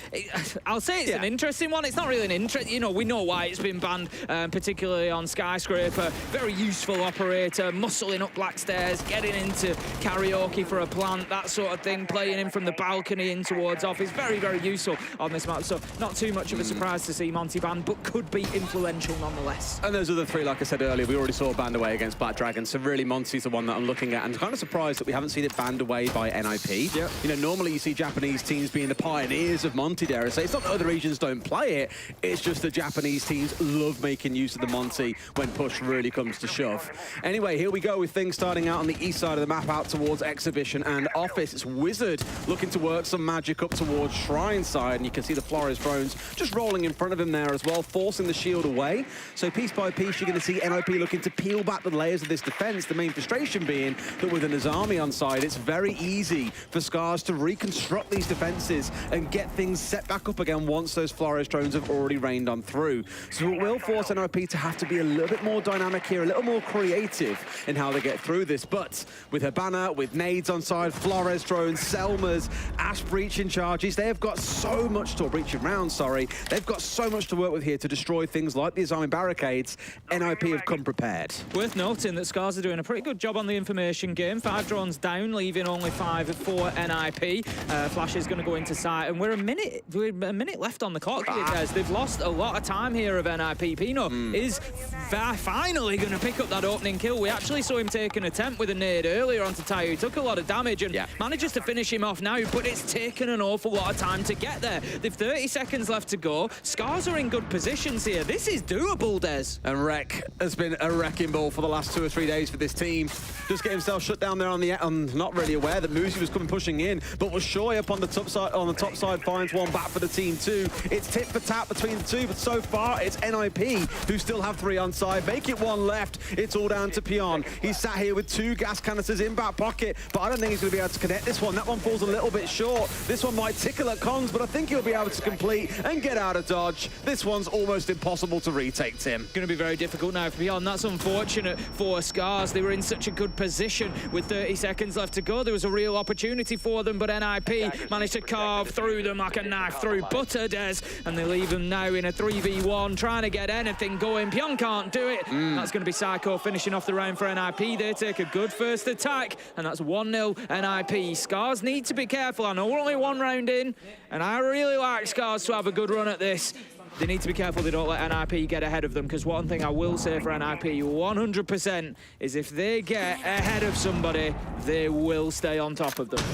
Speaker 2: I'll say it's an interesting one. It's not really an interest, you know, we know why it's been banned, particularly on Skyscraper. Very useful operator, muscling up black stairs, getting into karaoke for a plant, that sort of thing, playing in from the balcony in towards office. Very, very useful on this map. So not too much of a surprise to see Monty banned, but could be influential nonetheless.
Speaker 4: And those other 3, like I said earlier, we already saw banned away against Black Dragons. So really, Monty's the one that I'm looking at, and kind of surprised that we haven't seen it banned away by NIP. Yep. You know, normally you see Japanese teams being the pioneers of Monty, dare I say. It's not that other regions don't play it, it's just the Japanese teams love making use of the Monty when push really comes to shove. Anyway, here we go with things starting out on the east side of the map, out towards Exhibition and Office. It's Wizard looking to work some magic up towards Shrine side, and you can see the Flores drones just rolling in front of him there as well, forcing the shield away. So piece by piece, you're going to see NIP looking to peel back the layers of this defense. The main frustration being that with an Azami on side, it's very easy for Scarz to reconstruct these defenses and get things set back up again once those Flores drones have already rained on through. So it will force NIP to have to be a little bit more dynamic here, a little more creative in how they get through this. But with Habana, with nades on side, Flores drones, Selmas, Ash breaching charges, they have got so much to, breaching rounds, sorry, they've got so much to work with here to destroy things like the Azami barricades. NIP have come prepared.
Speaker 2: Worth noting that Scarz are doing a pretty good job on the information game. 5 drones down, leaving only 5 for NIP. Flash is going to go into sight, and we're a minute left on the clock. They've lost a lot of time here of NIP. Pino is finally going to pick up that opening kill. We actually saw him take an attempt with a nade earlier onto Tayu. He took a lot of damage and manages to finish him off now, but it's taken an awful lot of time to get there. They've 30 seconds left to go. Scarz are in good positions here. This is doable, Des.
Speaker 4: And Rek has been a wrecking ball for the last 2 or 3 days for this team. Just get himself shut down there on the not really aware that Muzi was coming pushing in, but was Shoy up on the top side, finds one back for the team too. It's tit for tat between the two, but so far it's NIP who still have 3 on side. Make it 1 left. It's all down to Pion. He's sat here with 2 gas canisters in back pocket, but I don't think he's going to be able to connect this one. That one falls a little bit short. This one might tickle at Cons, but I think he'll be able to complete and get out of dodge. This one's almost impossible to retake, Tim.
Speaker 2: Going to be very difficult now for Beyond. That's unfortunate for Scarz. They were in such a good position with 30 seconds left to go. There was a real opportunity for them, but NIP managed to carve through them like a knife through butter, Des, and they leave them now in a 3v1, trying to get anything going. Pyong can't do it. That's going to be Psycho finishing off the round for NIP. They take a good first attack, and that's 1-0 NIP. Scarz need to be careful. I know we're only one round in, and I really like Scarz to have a good run at this. They need to be careful they don't let NIP get ahead of them, because one thing I will say for NIP 100% is if they get ahead of somebody, they will stay on top of them.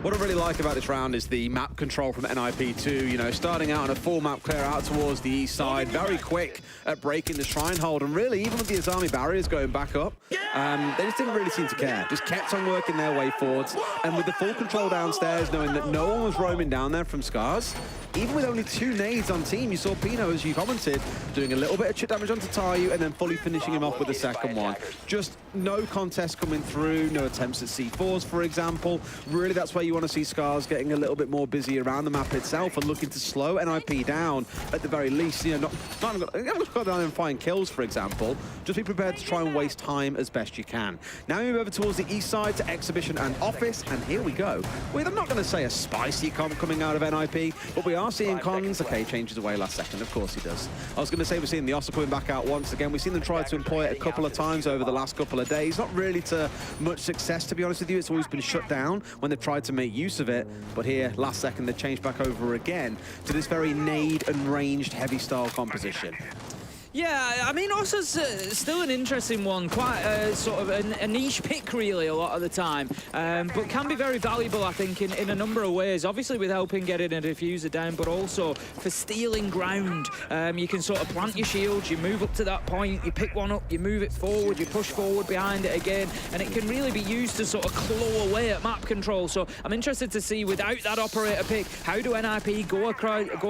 Speaker 4: What I really like about this round is the map control from NIP2, you know, starting out on a full map clear out towards the east side, very quick at breaking the shrine hold, and really, even with the Azami barriers going back up, they just didn't really seem to care. Just kept on working their way forwards, and with the full control downstairs, knowing that no one was roaming down there from Scarz, even with only 2 nades on team, you saw Pino, as you commented, doing a little bit of chip damage onto Tayu and then fully finishing him off with the second one. Just no contest coming through, no attempts at C4s, for example. Really, that's where you want to see Scarz getting a little bit more busy around the map itself and looking to slow NIP down at the very least. You know, not go down and find kills, for example. Just be prepared to try and waste time as best you can. Now we move over towards the east side to Exhibition and Office, and here we go. Well, I'm not going to say a spicy comp coming out of NIP, but we are seeing Cons. Okay, changes away last second. Of course he does. I was going to say we're seeing the Ossa coming back out once again. We've seen them try to employ it a couple of times over the last couple of days. Not really to much success, to be honest with you. It's always been shut down when they've tried to make use of it. But here, last second, they changed back over again to this very nade and ranged heavy style composition.
Speaker 2: Yeah, I mean, Ossa's still an interesting one, quite sort of a niche pick, really, a lot of the time, but can be very valuable, I think, in a number of ways. Obviously, with helping getting a diffuser down, but also for stealing ground. You can sort of plant your shields, you move up to that point, you pick one up, you move it forward, you push forward behind it again, and it can really be used to sort of claw away at map control. So I'm interested to see, without that operator pick, how do NIP go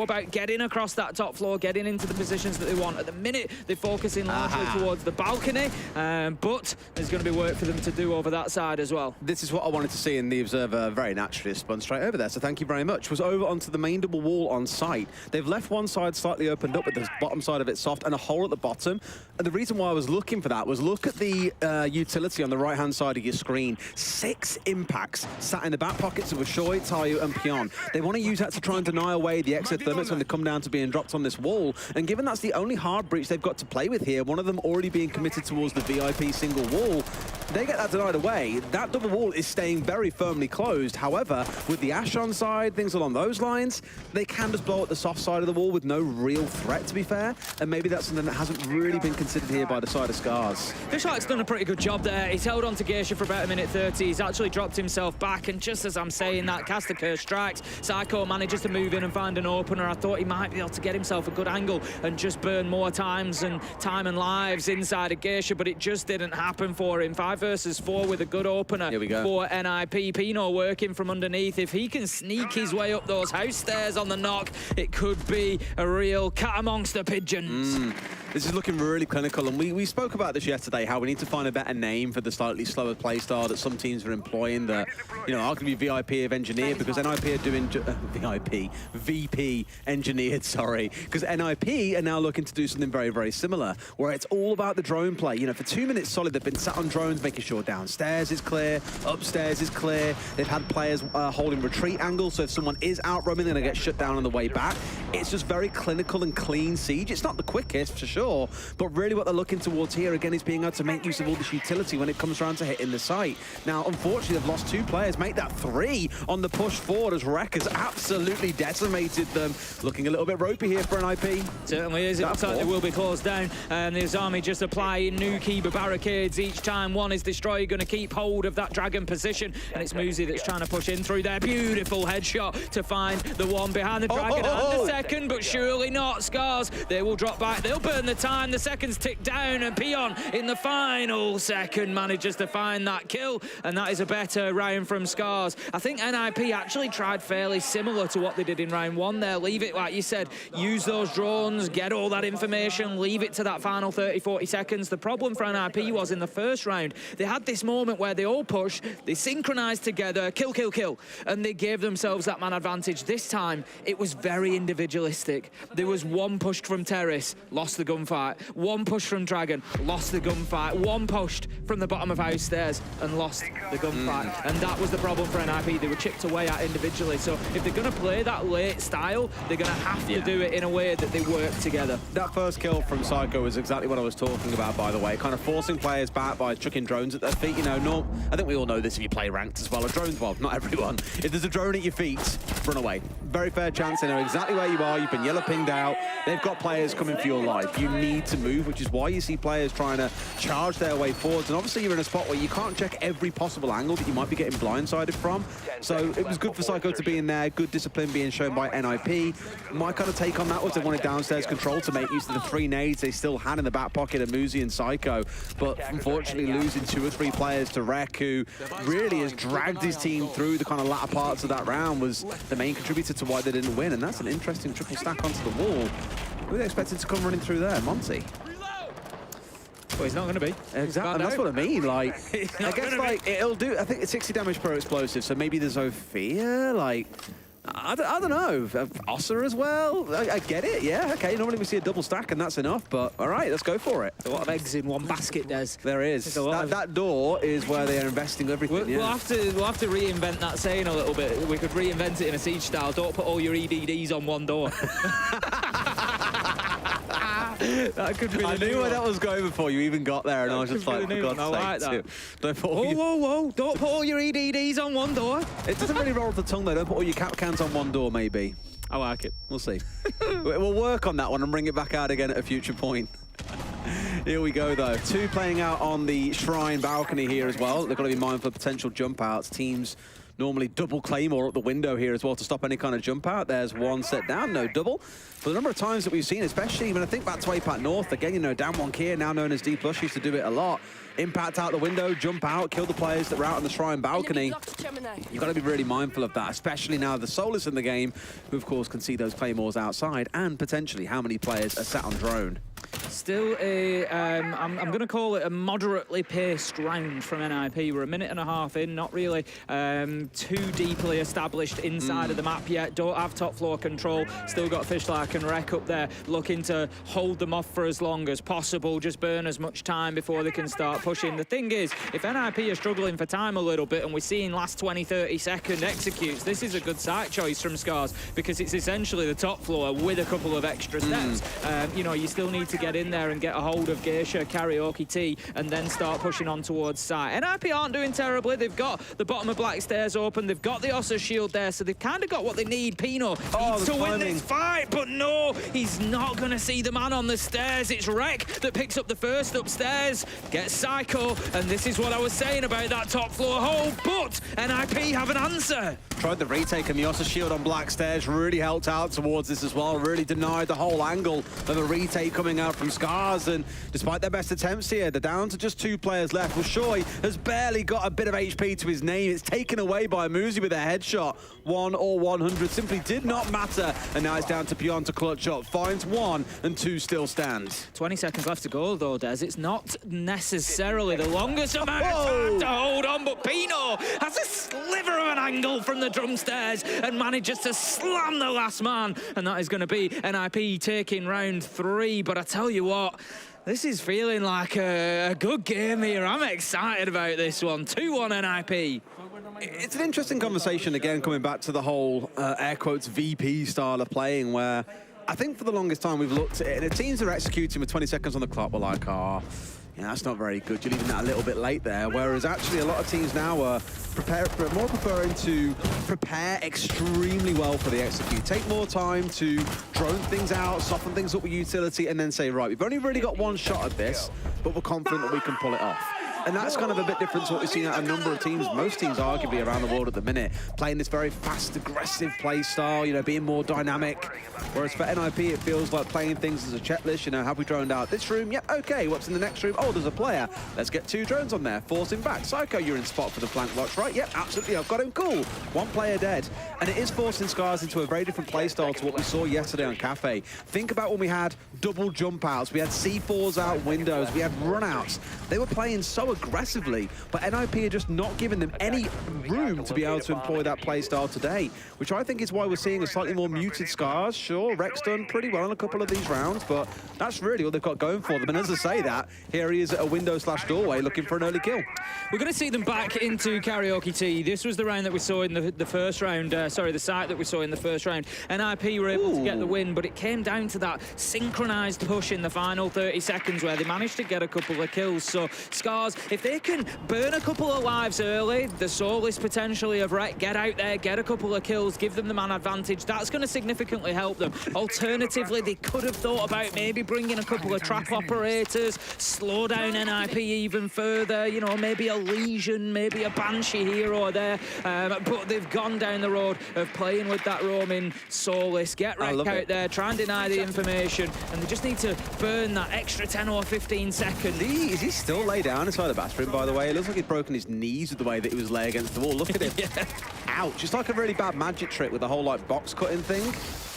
Speaker 2: about getting across that top floor, getting into the positions that they want. At the minute, they're focusing largely towards the balcony, but there's going to be work for them to do over that side as well.
Speaker 4: This is what I wanted to see in the Observer. Very naturally spun straight over there, so thank you very much. Was over onto the main double wall on site. They've left one side slightly opened up with the bottom side of it soft and a hole at the bottom. And the reason why I was looking for that was look at the utility on the right-hand side of your screen. 6 impacts sat in the back pockets of Ashoy, Tayu, and Pion. They want to use that to try and deny away the exothermics when they come down to being dropped on this wall. And given that's the only hard breach they've got to play with here, one of them already being committed towards the VIP single wall, they get that denied away. That double wall is staying very firmly closed. However, with the Ash on side, things along those lines, they can just blow at the soft side of the wall with no real threat, to be fair. And maybe that's something that hasn't really been considered here by the side of Scarz.
Speaker 2: Fishlight's done a pretty good job there. He's held on to Geisha for about 1:30. He's actually dropped himself back, and just as I'm saying that, cast the curse strikes. Psycho manages to move in and find an opener. I thought he might be able to get himself a good angle and just burn more time and lives inside of Geisha, but it just didn't happen for him. 5 versus 4 with a good opener for NIP. Pino working from underneath. If he can sneak his way up those house stairs on the knock, it could be a real cat amongst the pigeons.
Speaker 4: This is looking really clinical, and we spoke about this yesterday, how we need to find a better name for the slightly slower playstyle that some teams are employing, that, you know, arguably VIP of engineered, because NIP are doing VP engineered, sorry, because NIP are now looking to do something very, very similar, where it's all about the drone play. You know, for 2 minutes solid, they've been sat on drones, making sure downstairs is clear, upstairs is clear. They've had players holding retreat angles, so if someone is out roaming, they're going to get shut down on the way back. It's just very clinical and clean siege. It's not the quickest, for sure, but really what they're looking towards here, again, is being able to make use of all this utility when it comes around to hitting the site. Now, unfortunately, they've lost 2 players. Make that 3 on the push forward as Wreck has absolutely decimated them. Looking a little bit ropey here for NIP.
Speaker 2: Certainly is. It looks like they will be closed down. And the Azami just applying new Kiba barricades each time one is destroyed, going to keep hold of that dragon position. And it's Muzi that's trying to push in through there. Beautiful headshot to find the one behind the dragon and the second, but surely not. Scarz, they will drop back. They'll burn the time. The seconds tick down, and Peon in the final second manages to find that kill, and that is a better round from Scarz. I think NIP actually tried fairly similar to what they did in round 1 there. Leave it, like you said, use those drones, get all that information, leave it to that final 30-40 seconds. The problem for NIP was in the first round, they had this moment where they all pushed, they synchronized together, kill, kill, kill, and they gave themselves that man advantage. This time, it was very individualistic. There was one pushed from Terrace, lost the gunfight. One push from Dragon, lost the gunfight. One pushed from the bottom of house stairs and lost the gunfight. And that was the problem for NIP. They were chipped away at individually. So if they're going to play that late style, they're going to have to do it in a way that they work together.
Speaker 4: That first kill from Psycho was exactly what I was talking about, by the way. Kind of forcing players back by chucking drones at their feet. You know, I think we all know this if you play ranked as well. A drone's, well, not everyone. If there's a drone at your feet, run away. Very fair chance. They know exactly where you are. You've been yellow pinged out. They've got players coming for your life. You need to move, which is why you see players trying to charge their way forwards. And obviously you're in a spot where you can't check every possible angle that you might be getting blindsided from. So it was good for Psycho to be in there. Good discipline being shown by NIP. My kind of take on that was they wanted downstairs control to make use of the 3 nades they still had in the back pocket of Muzi and Psycho. But unfortunately losing 2 or 3 players to Rek, who really has dragged his team through the kind of latter parts of that round, was the main contributor to why they didn't win. And that's an interesting triple stack onto the wall. Who were they expected to come running through there? Monty?
Speaker 2: Well, he's not going to be.
Speaker 4: Exactly, and that's what I mean. Like, I guess like it'll do. I think it's 60 damage per explosive, so maybe there's Ophia. Like, I don't know. Ossa as well. I get it. Yeah. Okay. Normally we see a double stack and that's enough. But all right, let's go for it.
Speaker 2: A lot of eggs in one basket, Des.
Speaker 4: There is. That door is where they are investing everything.
Speaker 2: We'll have to reinvent that saying a little bit. We could reinvent it in a siege style. Don't put all your EDDs on one door. That could be.
Speaker 4: I knew where that was going before you even got there, and I was just like, for God's sake, don't put all
Speaker 2: whoa! Don't put all your EDDs on one door.
Speaker 4: It doesn't really roll off the tongue though. Don't put all your cap cans on one door, maybe.
Speaker 2: I like it.
Speaker 4: We'll see. We'll work on that one and bring it back out again at a future point. Here we go, though. 2 playing out on the Shrine balcony here as well. They've got to be mindful of potential jump outs. Teams normally double Claymore up the window here as well to stop any kind of jump out. There's one set down, no double. For the number of times that we've seen, especially when I think back to APAC North, again, you know, down 1 Kia, now known as Dplus, used to do it a lot. Impact out the window, jump out, kill the players that were out on the Shrine balcony. You've got to be really mindful of that, especially now the Solus in the game, who of course can see those Claymores outside, and potentially how many players are sat on drone.
Speaker 2: Still I'm going to call it a moderately paced round from NIP. We're a minute and a half in, not really too deeply established inside of the map yet. Don't have top floor control. Still got Fishlark and Rek up there looking to hold them off for as long as possible. Just burn as much time before they can start pushing. The thing is, if NIP are struggling for time a little bit and we're seeing last 20-30 second executes, this is a good site choice from Scarz because it's essentially the top floor with a couple of extra steps. You know, you still need to get in there and get a hold of Geisha, Karaoke T, and then start pushing on towards site. NIP aren't doing terribly. They've got the bottom of Black Stairs open. They've got the Ossa shield there, so they've kind of got what they need. Pino needs to win this fight, but no, he's not going to see the man on the stairs. It's Rek that picks up the first upstairs, gets Psycho, and this is what I was saying about that top floor hold, but NIP have an answer.
Speaker 4: Tried the retake and the Ossa shield on Black Stairs, really helped out towards this as well, really denied the whole angle of a retake coming out from Scarz, and despite their best attempts here, they're down to just 2 players left. Shoy has barely got a bit of HP to his name. It's taken away by Muzi with a headshot. 1 or 100 simply did not matter, and now it's down to Pion to clutch up. Finds 1 and 2 still stands.
Speaker 2: 20 seconds left to go though, Des. It's not necessarily the longest amount of time to hold on, but Pino has a sliver of an angle from the drum stairs and manages to slam the last man, and that is going to be NIP taking round 3. But I tell you what, this is feeling like a good game here. I'm excited about this one. 2-1 NIP.
Speaker 4: It's an interesting conversation, again, coming back to the whole, air quotes, VP style of playing, where I think for the longest time we've looked at it, and the teams are executing with 20 seconds on the clock. We're like, yeah, that's not very good. You're leaving that a little bit late there. Whereas actually a lot of teams now are more preferring to prepare extremely well for the execute. Take more time to drone things out, soften things up with utility, and then say, right, we've only really got 1 shot at this, but we're confident that we can pull it off. And that's kind of a bit different to what we've seen at a number of teams, most teams arguably around the world at the minute, playing this very fast, aggressive play style, you know, being more dynamic. Whereas for NIP, it feels like playing things as a checklist, you know, have we droned out this room? Yep, okay, what's in the next room? Oh, there's a player. Let's get 2 drones on there, force him back. Psycho, you're in spot for the flank watch, right? Yep, absolutely, I've got him, cool. 1 player dead. And it is forcing Scarz into a very different play style to what we saw yesterday on Cafe. Think about when we had double jump outs, we had C4s out windows, we had run outs. They were playing so aggressively, but NIP are just not giving them any room to be able to employ that play style today, which I think is why we're seeing a slightly more muted Scarz. Sure, Rek's done pretty well in a couple of these rounds, but that's really all they've got going for them. And as I say that, here he is at a window/doorway looking for an early kill.
Speaker 2: We're going to see them back into Karaoke Tea. This was the round that we saw in the first round, the site that we saw in the first round. NIP were able to get the win, but it came down to that synchronized push in the final 30 seconds where they managed to get a couple of kills. So Scarz, if they can burn a couple of lives early, the soulless potentially of Rek, get out there, get a couple of kills, give them the man advantage, that's going to significantly help them. Alternatively, they could have thought about maybe bringing a couple of trap operators, slow down NIP even further, you know, maybe a Legion, maybe a Banshee here or there, but they've gone down the road of playing with that roaming soulless, get Rek out there, try and deny the information, and they just need to burn that extra 10 or 15 seconds.
Speaker 4: Is he still laid down inside the bathroom, by the way? It looks like he's broken his knees with the way that he was laying against the wall. Look at him.
Speaker 2: Yeah.
Speaker 4: Ouch. It's like a really bad magic trick with the whole, like, box cutting thing.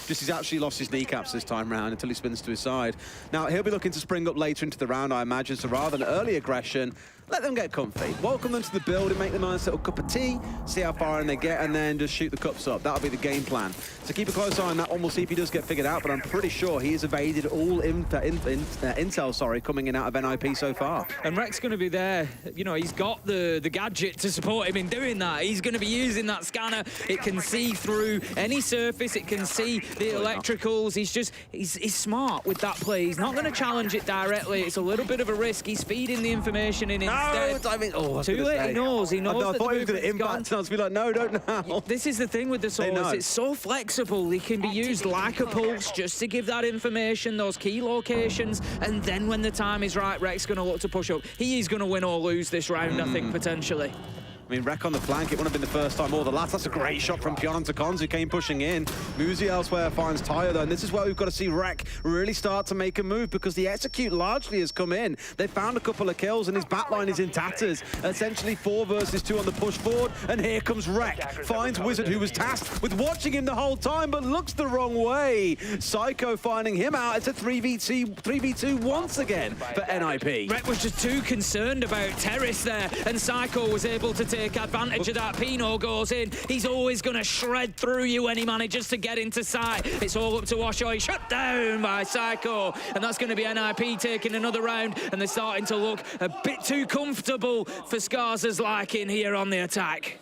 Speaker 4: Just he's actually lost his kneecaps this time round until he spins to his side. Now, he'll be looking to spring up later into the round, I imagine, so rather than early aggression, let them get comfy. Welcome them to the build and make them a nice little cup of tea, see how far in they get, and then just shoot the cups up. That'll be the game plan. So keep a close eye on that one. We'll see if he does get figured out, but I'm pretty sure he has evaded all intel, coming in out of NIP so far.
Speaker 2: And Rek's going to be there. You know, he's got the gadget to support him in doing that. He's going to be using that scanner. It can see through any surface. It can see the electricals. He's smart with that play. He's not going to challenge it directly. It's a little bit of a risk. He's feeding the information in instead.
Speaker 4: I mean,
Speaker 2: Too late, he knows. He knows
Speaker 4: I
Speaker 2: that
Speaker 4: thought he was going to impact us. Be like, no, don't now.
Speaker 2: This is the thing with the Soulless. It's so flexible. It can be used like a pulse just to give that information, those key locations, and then when the time is right, Rek's going to look to push up. He is going to win or lose this round, I think, potentially.
Speaker 4: I mean, Rek on the flank, it wouldn't have been the first time or the last. That's a great shot from Pion onto Cons, who came pushing in. Muzi elsewhere finds Tyre, though, and this is where we've got to see Rek really start to make a move, because the execute largely has come in. They found a couple of kills, and his backline is in tatters. Essentially 4 versus 2 on the push forward, and here comes Rek. Finds Wizard, who was tasked with watching him the whole time, but looks the wrong way. Psycho finding him out. It's a 3v2 once again for NIP.
Speaker 2: Rek was just too concerned about Terrace there, and Psycho was able to take advantage of that. Pino goes in. He's always going to shred through you when he manages to get into sight. It's all up to Washoy. Shut down by Psycho. And that's going to be NIP taking another round, and they're starting to look a bit too comfortable for Scarz's liking here on the attack.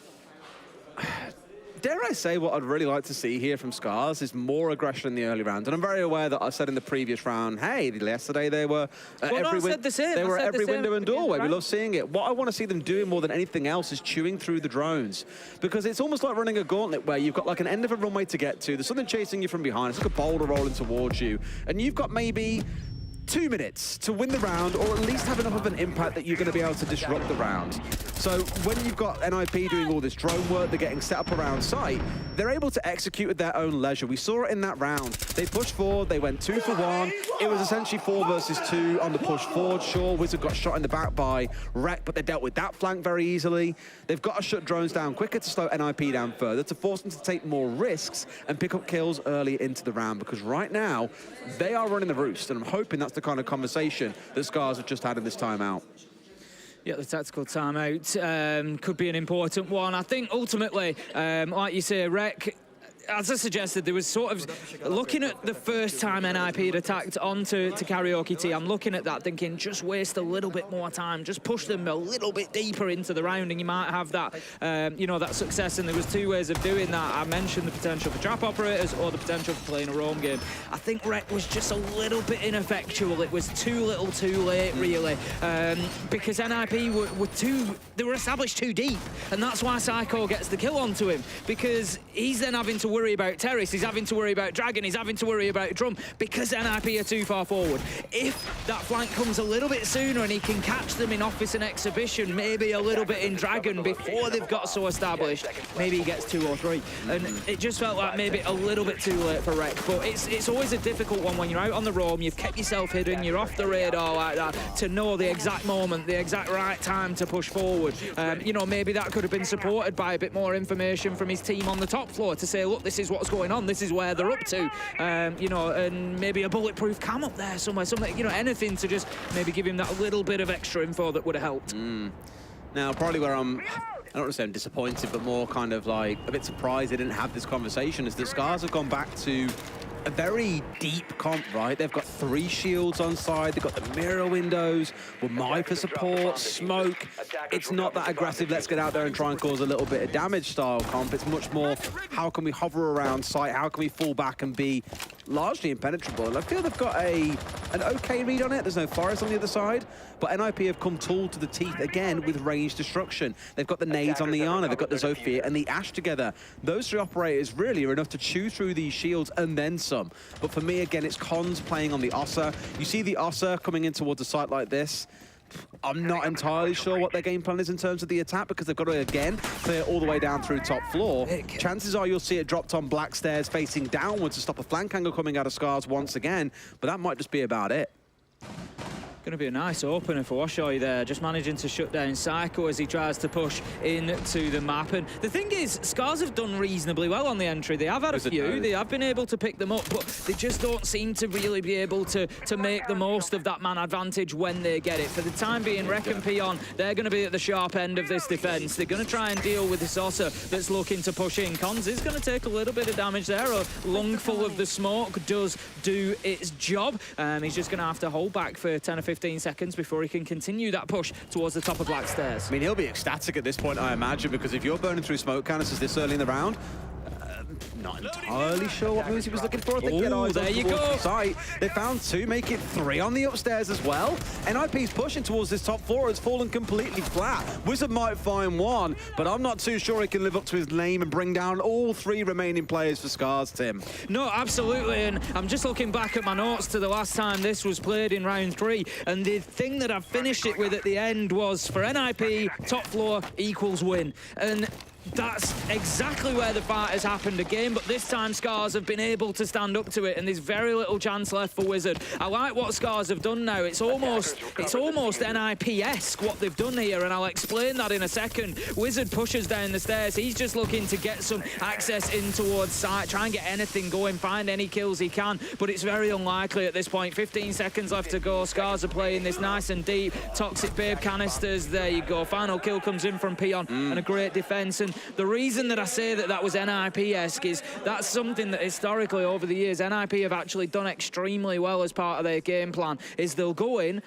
Speaker 4: Dare I say, what I'd really like to see here from Scarz is more aggression in the early rounds. And I'm very aware that I said in the previous round, hey, yesterday they were every window and doorway. We love seeing it. What I want to see them doing more than anything else is chewing through the drones, because it's almost like running a gauntlet where you've got like an end of a runway to get to. There's something chasing you from behind. It's like a boulder rolling towards you, and you've got maybe 2 minutes to win the round, or at least have enough of an impact that you're going to be able to disrupt the round. So when you've got NIP doing all this drone work, they're getting set up around site, they're able to execute at their own leisure. We saw it in that round. They pushed forward, they went 2 for 1. It was essentially 4 versus 2 on the push forward. Sure, Wizard got shot in the back by Rek, but they dealt with that flank very easily. They've got to shut drones down quicker to slow NIP down further, to force them to take more risks and pick up kills early into the round, because right now, they are running the roost, and I'm hoping that's the kind of conversation that Scarz have just had in this timeout.
Speaker 2: Yeah, the tactical timeout could be an important one. I think ultimately, like you say, Rek, as I suggested, there was sort of looking at the first time NIP had attacked onto Karaoke Tea. I'm looking at that thinking, just waste a little bit more time, just push them a little bit deeper into the round, and you might have that, you know, that success. And there was 2 ways of doing that. I mentioned the potential for trap operators or the potential for playing a roam game. I think Rek was just a little bit ineffectual. It was too little, too late, really, because NIP were established too deep, and that's why Psycho gets the kill onto him, because he's then having to worry about Terrace, he's having to worry about Dragon, he's having to worry about Drum, because NIP are too far forward. If that flank comes a little bit sooner and he can catch them in Office and Exhibition, maybe a little bit in Dragon before they've got so established, maybe he gets 2 or 3. And it just felt like maybe a little bit too late for Rec, but it's always a difficult one when you're out on the roam, you've kept yourself hidden, you're off the radar like that, to know the exact moment, the exact right time to push forward. You know, maybe that could have been supported by a bit more information from his team on the top floor to say, look, this is what's going on, this is where they're up to. You know, and maybe a bulletproof cam up there somewhere, something, you know, anything to just maybe give him that little bit of extra info that would have helped.
Speaker 4: Now, probably where I don't want to say I'm disappointed, but more kind of like a bit surprised they didn't have this conversation, is that Scarz have gone back to a very deep comp, right? They've got 3 shields on side, they've got the mirror windows, with Mai for support, smoke. It's not that aggressive, let's get out there and try and cause a little bit of damage style comp. It's much more, how can we hover around site, how can we fall back and be largely impenetrable? And I feel they've got an okay read on it. There's no forest on the other side, but NIP have come tool to the teeth again with range destruction. They've got the nades on the Iana, they've got the Zofia and the Ashe together. Those 3 operators really are enough to chew through these shields and then some. But for me, again, it's Cons playing on the Ossa. You see the Ossa coming in towards a site like this. I'm not entirely sure what their game plan is in terms of the attack, because they've got to, again, clear all the way down through top floor. Chances are you'll see it dropped on black stairs facing downwards to stop a flank angle coming out of Scarz once again, but that might just be about it.
Speaker 2: Going to be a nice opener for Washoy there, just managing to shut down Psycho as he tries to push into the map. And the thing is, Scarz have done reasonably well on the entry. They have had a few, they have been able to pick them up, but they just don't seem to really be able to make the most of that man advantage when they get it. For the time being, Rec and Peon, they're going to be at the sharp end of this defense. They're going to try and deal with this Ossa that's looking to push in. Cons is going to take a little bit of damage there. A lungful of the smoke does do its job. He's just going to have to hold back for 10 or 15 seconds before he can continue that push towards the top of black stairs.
Speaker 4: I mean, he'll be ecstatic at this point, I imagine, because if you're burning through smoke canisters this early in the round, not entirely sure what moves he was looking for. I think
Speaker 2: there you go.
Speaker 4: Site. They found 2, make it 3 on the upstairs as well. NIP's pushing towards this top floor. It's fallen completely flat. Wizard might find 1, but I'm not too sure he can live up to his name and bring down all 3 remaining players for Scarz, Tim.
Speaker 2: No, absolutely, and I'm just looking back at my notes to the last time this was played in round 3, and the thing that I finished it with at the end was, for NIP, top floor equals win. And that's exactly where the fight has happened again, but this time Scarz have been able to stand up to it, and there's very little chance left for Wizard. I like what Scarz have done now. It's almost NIP-esque what they've done here, and I'll explain that in a second. Wizard pushes down the stairs. He's just looking to get some access in towards site, try and get anything going, find any kills he can, but it's very unlikely at this point. 15 seconds left to go. Scarz are playing this nice and deep. Toxic Babe canisters, there you go. Final kill comes in from Peon, and a great defense. And the reason that I say that that was NIP-esque is that's something that historically over the years NIP have actually done extremely well as part of their game plan, is they'll go in,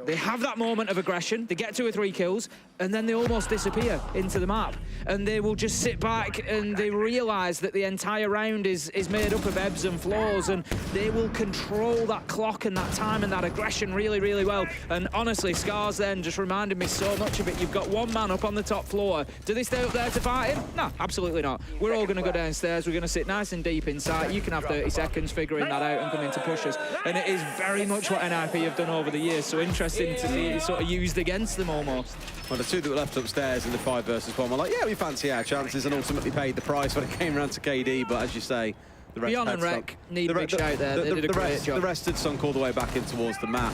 Speaker 2: they have that moment of aggression, they get 2 or 3 kills, and then they almost disappear into the map. And they will just sit back and they realise that the entire round is made up of ebbs and flows, and they will control that clock and that time and that aggression really, really well. And honestly, Scarz then just reminded me so much of it. You've got 1 man up on the top floor. Do they stay up there to fight him? No, absolutely not. We're all going to go downstairs. We're going to sit nice and deep inside. You can have 30 seconds figuring that out and come in to push us. And it is very much what NIP have done over the years, so interesting to see it sort of used against them almost.
Speaker 4: Well, the 2 that were left upstairs in the 5 versus 1 were like, yeah, we fancy our chances, and ultimately paid the price when it came around to KD, but as you say, the rest
Speaker 2: Beyond and Rec need a big shout there. They did a great job.
Speaker 4: The rest had sunk all the way back in towards the map.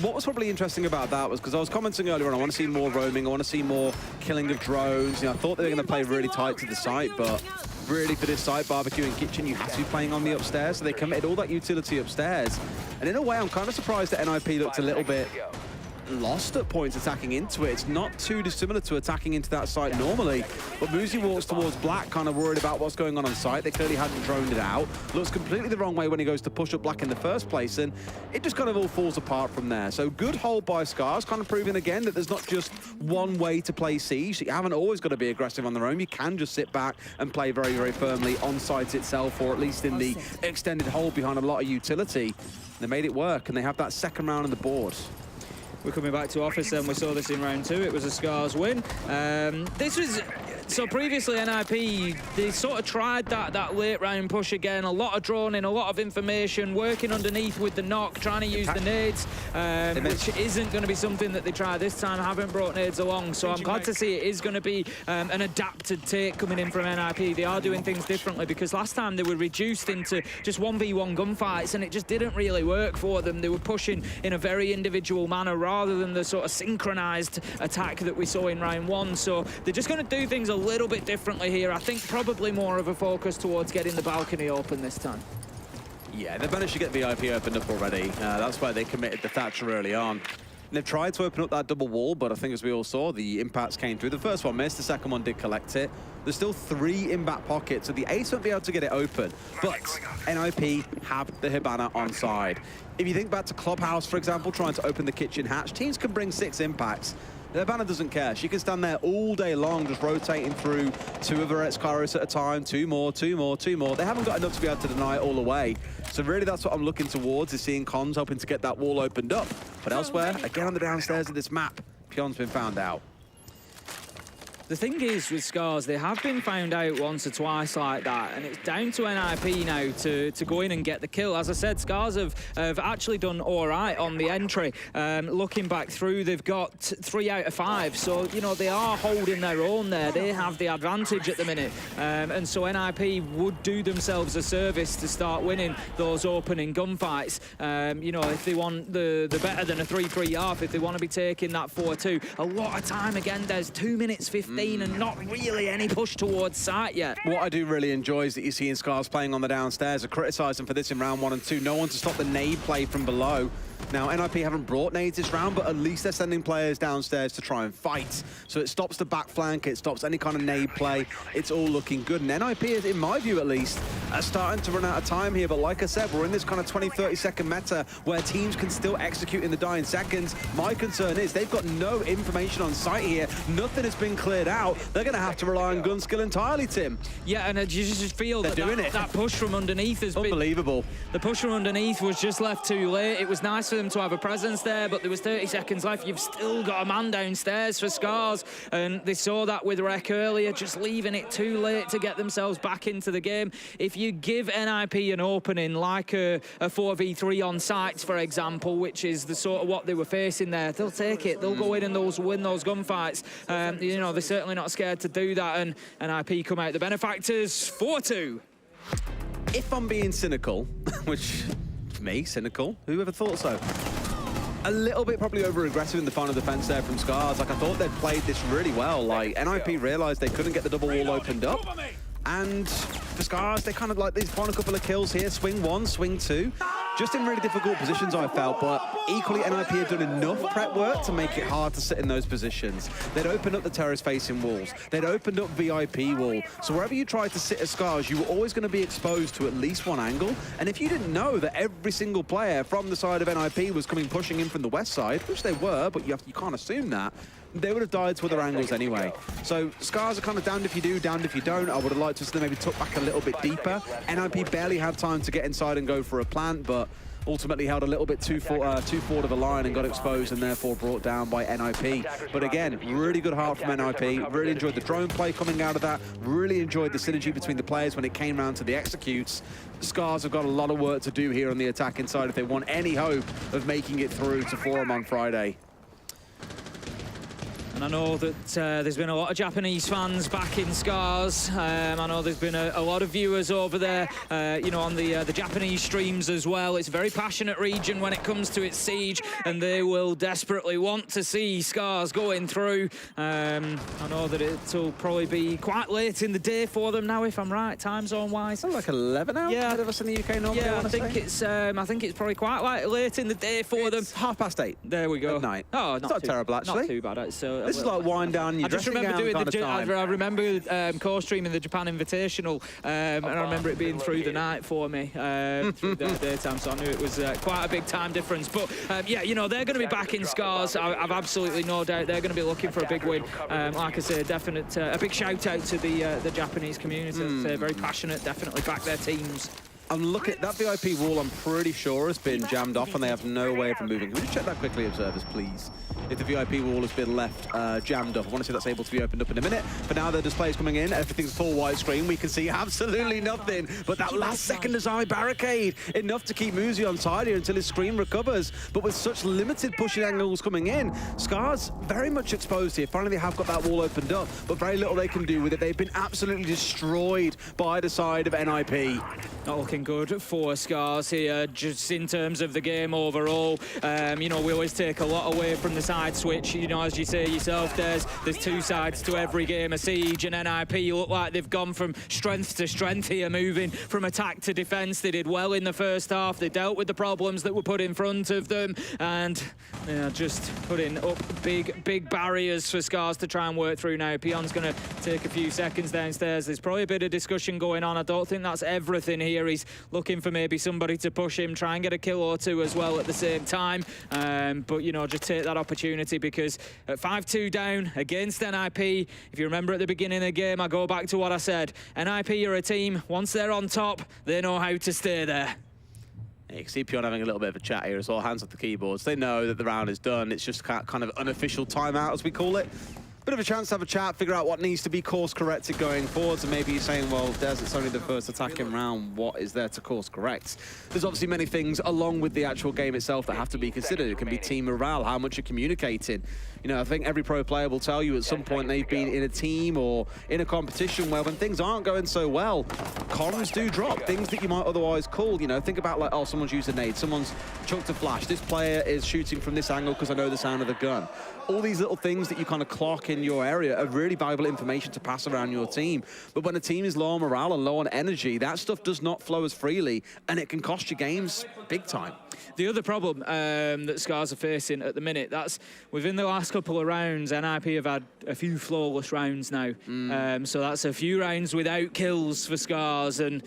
Speaker 4: What was probably interesting about that was, because I was commenting earlier on, I want to see more roaming, I want to see more killing of drones. You know, I thought they were going to play really tight to the site, but really for this site, barbecue and kitchen, you have to be playing on the upstairs, so they committed all that utility upstairs. And in a way, I'm kind of surprised that NIP looked a little bit lost at points attacking into it. It's not too dissimilar to attacking into that site normally, but Muzi walks towards Black, kind of worried about what's going on site. They clearly hadn't droned it out. Looks completely the wrong way when he goes to push up Black in the first place, and it just kind of all falls apart from there. So good hold by Scarz, kind of proving again that there's not just one way to play Siege. You haven't always got to be aggressive on their own. You can just sit back and play very, very firmly on site itself, or at least in the extended hold behind a lot of utility. They made it work, and they have that second round on the board.
Speaker 2: We're coming back to Office then. We saw this in round 2. It was a Scarz win. This was So previously NIP, they sort of tried that late round push again, a lot of droning, a lot of information, working underneath with the knock, trying to use the nades, which isn't going to be something that they try this time. I haven't brought nades along, so I'm glad to see it is going to be an adapted take coming in from NIP. They are doing things differently because last time they were reduced into just 1v1 gunfights and it just didn't really work for them. They were pushing in a very individual manner rather than the sort of synchronized attack that we saw in round one. So they're just going to do things a little bit differently here. I think probably more of a focus towards getting the balcony open this time.
Speaker 4: Yeah, they've managed to get VIP opened up already. That's why they committed the Thatcher early on. And they've tried to open up that double wall, but I think as we all saw, the impacts came through. The first one missed, the second one did collect it. There's still 3 in back pockets, so the Ace won't be able to get it open. But NIP have the Hibana on side. If you think back to Clubhouse, for example, trying to open the kitchen hatch, teams can bring 6 impacts. The Hibana doesn't care. She can stand there all day long, just rotating through 2 of her Scarz at a time, 2 more, 2 more, 2 more. They haven't got enough to be able to deny it all away. So really that's what I'm looking towards, is seeing Cons hoping to get that wall opened up. But elsewhere, again on the downstairs of this map, Pion's been found out.
Speaker 2: The thing is with Scarz, they have been found out once or twice like that, and it's down to NIP now to go in and get the kill. As I said, Scarz have actually done all right on the entry. Looking back through, they've got 3 out of 5, so, you know, they are holding their own there. They have the advantage at the minute, and so NIP would do themselves a service to start winning those opening gunfights. You know, if they want the better than a 3-3 half, if they want to be taking that 4-2. A lot of time, again, there's 2 minutes 15 and not really any push towards site yet.
Speaker 4: What I do really enjoy is that you see in Scarz playing on the downstairs. I criticise them for this in round 1 and 2. No one to stop the nade play from below. Now, NIP haven't brought nades this round, but at least they're sending players downstairs to try and fight. So it stops the back flank, it stops any kind of nade play. It's all looking good. And NIP is, in my view at least, starting to run out of time here. But like I said, we're in this kind of 20, 30-second meta where teams can still execute in the dying seconds. My concern is they've got no information on site here. Nothing has been cleared out. They're going to have to rely on gun skill entirely, Tim.
Speaker 2: Yeah, and you just feel that that push from underneath has been
Speaker 4: unbelievable.
Speaker 2: The push from underneath was just left too late. It was nice for them to have a presence there, but there was 30 seconds left. You've still got a man downstairs for Scarz, and they saw that with Rek earlier, just leaving it too late to get themselves back into the game. If you give NIP an opening like a 4v3 on sites, for example, which is the sort of what they were facing there, they'll take it. They'll go in and win those gunfights. You know, they're certainly not scared to do that, and NIP come out the benefactors 4-2.
Speaker 4: If I'm being cynical, which me, cynical, whoever thought so? A little bit probably over-aggressive in the final defense there from Scarz. Like, I thought they'd played this really well. Like, NIP realized they couldn't get the double wall opened up. And for Scarz, they kind of like, they've won a couple of kills here. Swing 1, swing 2. Just in really difficult positions, I felt, but equally NIP had done enough prep work to make it hard to sit in those positions. They'd opened up the terrace-facing walls. They'd opened up VIP wall. So wherever you tried to sit as Scarz, you were always going to be exposed to at least one angle. And if you didn't know that every single player from the side of NIP was coming pushing in from the west side, which they were, but you can't assume that, they would have died to other angles anyway. So Scarz are kind of damned if you do, damned if you don't. I would have liked to see them maybe tuck back a little bit deeper. NIP barely had time to get inside and go for a plant, but ultimately held a little bit too forward of a line and got exposed and therefore brought down by NIP. But again, really good heart from NIP. Really enjoyed the drone play coming out of that. Really enjoyed the synergy between the players when it came round to the executes. Scarz have got a lot of work to do here on the attacking side if they want any hope of making it through to Forum on Friday.
Speaker 2: And I know that there's been a lot of Japanese fans back in Scarz. I know there's been a lot of viewers over there, you know, on the Japanese streams as well. It's a very passionate region when it comes to its siege, and they will desperately want to see Scarz going through. I know that it'll probably be quite late in the day for them now, if I'm right, time zone wise.
Speaker 4: It's like 11 hours.
Speaker 2: Yeah,
Speaker 4: of us in the UK normally.
Speaker 2: Yeah, I think it's probably quite late in the day for them.
Speaker 4: 8:30.
Speaker 2: There we go.
Speaker 4: At night.
Speaker 2: Oh,
Speaker 4: it's not terrible actually.
Speaker 2: Not too bad.
Speaker 4: This is like wind down.
Speaker 2: I just remember doing I remember co-streaming the Japan Invitational, and I remember it being through the night for me, through the daytime, so I knew it was quite a big time difference. But yeah, you know, they're going to be back in Scarz. I've absolutely no doubt they're going to be looking for a big win. Like I say, a big shout out to the Japanese community. They're very passionate, definitely back their teams.
Speaker 4: I'm looking at that VIP wall. I'm pretty sure has been jammed off, and they have no way of removing. Can we just check that quickly, observers, please? If the VIP wall has been left jammed up, I want to see that's able to be opened up in a minute. For now, the display's coming in. Everything's full widescreen. We can see absolutely nothing. But that last second design barricade, enough to keep Muzi on side here until his screen recovers. But with such limited pushing angles coming in, Scarz very much exposed here. Finally, they have got that wall opened up, but very little they can do with it. They've been absolutely destroyed by the side of NIP.
Speaker 2: Not looking good for Scarz here, just in terms of the game overall. You know, we always take a lot away from the side switch. You know, as you say yourself, there's two sides to every game of Siege, and NIP look like they've gone from strength to strength here, moving from attack to defense. They did well in the first half. They dealt with the problems that were put in front of them, and just putting up big barriers for Scarz to try and work through now. Pion's going to take a few seconds downstairs. There's probably a bit of discussion going on. I don't think that's everything here. He's looking for maybe somebody to push him, try and get a kill or two as well at the same time. But, you know, just take that opportunity, because at 5-2 down against NIP, if you remember at the beginning of the game, I go back to what I said. NIP are a team, once they're on top, they know how to stay there.
Speaker 4: You can see Pion having a little bit of a chat here as well, hands off the keyboards. They know that the round is done. It's just kind of unofficial timeout, as we call it. Bit of a chance to have a chat, figure out what needs to be course corrected going forwards, and maybe you're saying, well, Des, it's only the first attacking round. What is there to course correct? There's obviously many things along with the actual game itself that have to be considered. It can be team morale, how much you're communicating. You know, I think every pro player will tell you at some point they've been in a team or in a competition where when things aren't going so well, comms do drop. Things that you might otherwise call, you know, think about like, oh, someone's used a nade, someone's chucked a flash, this player is shooting from this angle because I know the sound of the gun. All these little things that you kind of clock in your area are really valuable information to pass around your team. But when a team is low on morale and low on energy, that stuff does not flow as freely, and it can cost you games big time.
Speaker 2: The other problem that Scarz are facing at the minute, that's within the last couple of rounds, NIP have had a few flawless rounds now. So that's a few rounds without kills for Scarz, and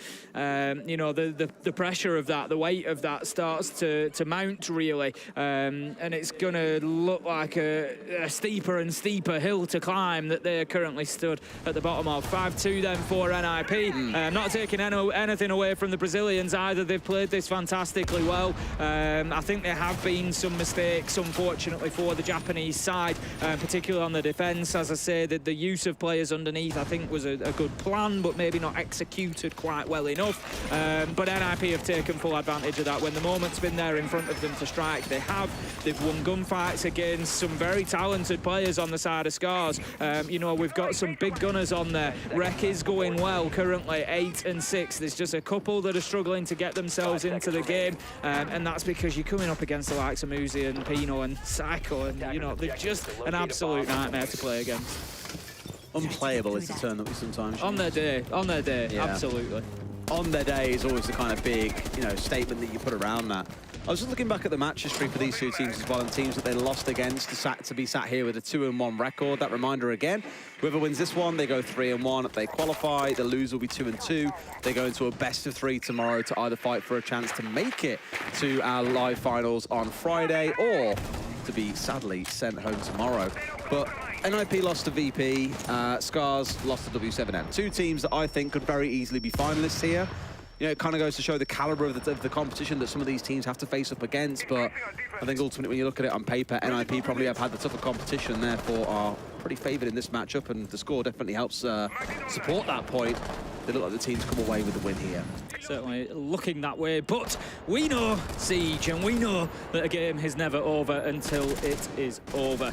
Speaker 2: you know, the pressure of that, the weight of that starts to mount really, and it's gonna look like a steeper and steeper hill to climb that they're currently stood at the bottom of. 5-2 then for NIP. Not taking anything away from the Brazilians either. They've played this fantastically well. I think there have been some mistakes, unfortunately, for the Japanese side, particularly on the defence. As I say, the use of players underneath, I think, was a good plan, but maybe not executed quite well enough. But NIP have taken full advantage of that. When the moment's been there in front of them to strike, they have. They've won gunfights against some very talented players on the side of Scarz. You know, we've got some big gunners on there. Rec is going well currently, 8 and 6. There's just a couple that are struggling to get themselves into the game, and that's because you're coming up against the likes of Muzi and Pino and Psycho, and you know, they're just an absolute nightmare to play against.
Speaker 4: Unplayable is the term that we sometimes use.
Speaker 2: On their day, yeah. Absolutely.
Speaker 4: On their day is always the kind of big, you know, statement that you put around that. I was just looking back at the match history for these two teams as well, and teams that they lost against to be sat here with a 2-1 record. That reminder again, whoever wins this one, they go 3-1. They qualify, the loser will be 2-2. They go into a best of 3 tomorrow to either fight for a chance to make it to our live finals on Friday, or to be sadly sent home tomorrow. But NIP lost to VP, Scarz lost to W7M. Two teams that I think could very easily be finalists here. You know, it kind of goes to show the caliber of the competition that some of these teams have to face up against, but I think ultimately when you look at it on paper, NIP probably have had the tougher competition, therefore are pretty favoured in this matchup, and the score definitely helps support that point. They look like the teams come away with the win here.
Speaker 2: Certainly looking that way, but we know Siege, and we know that a game is never over until it is over.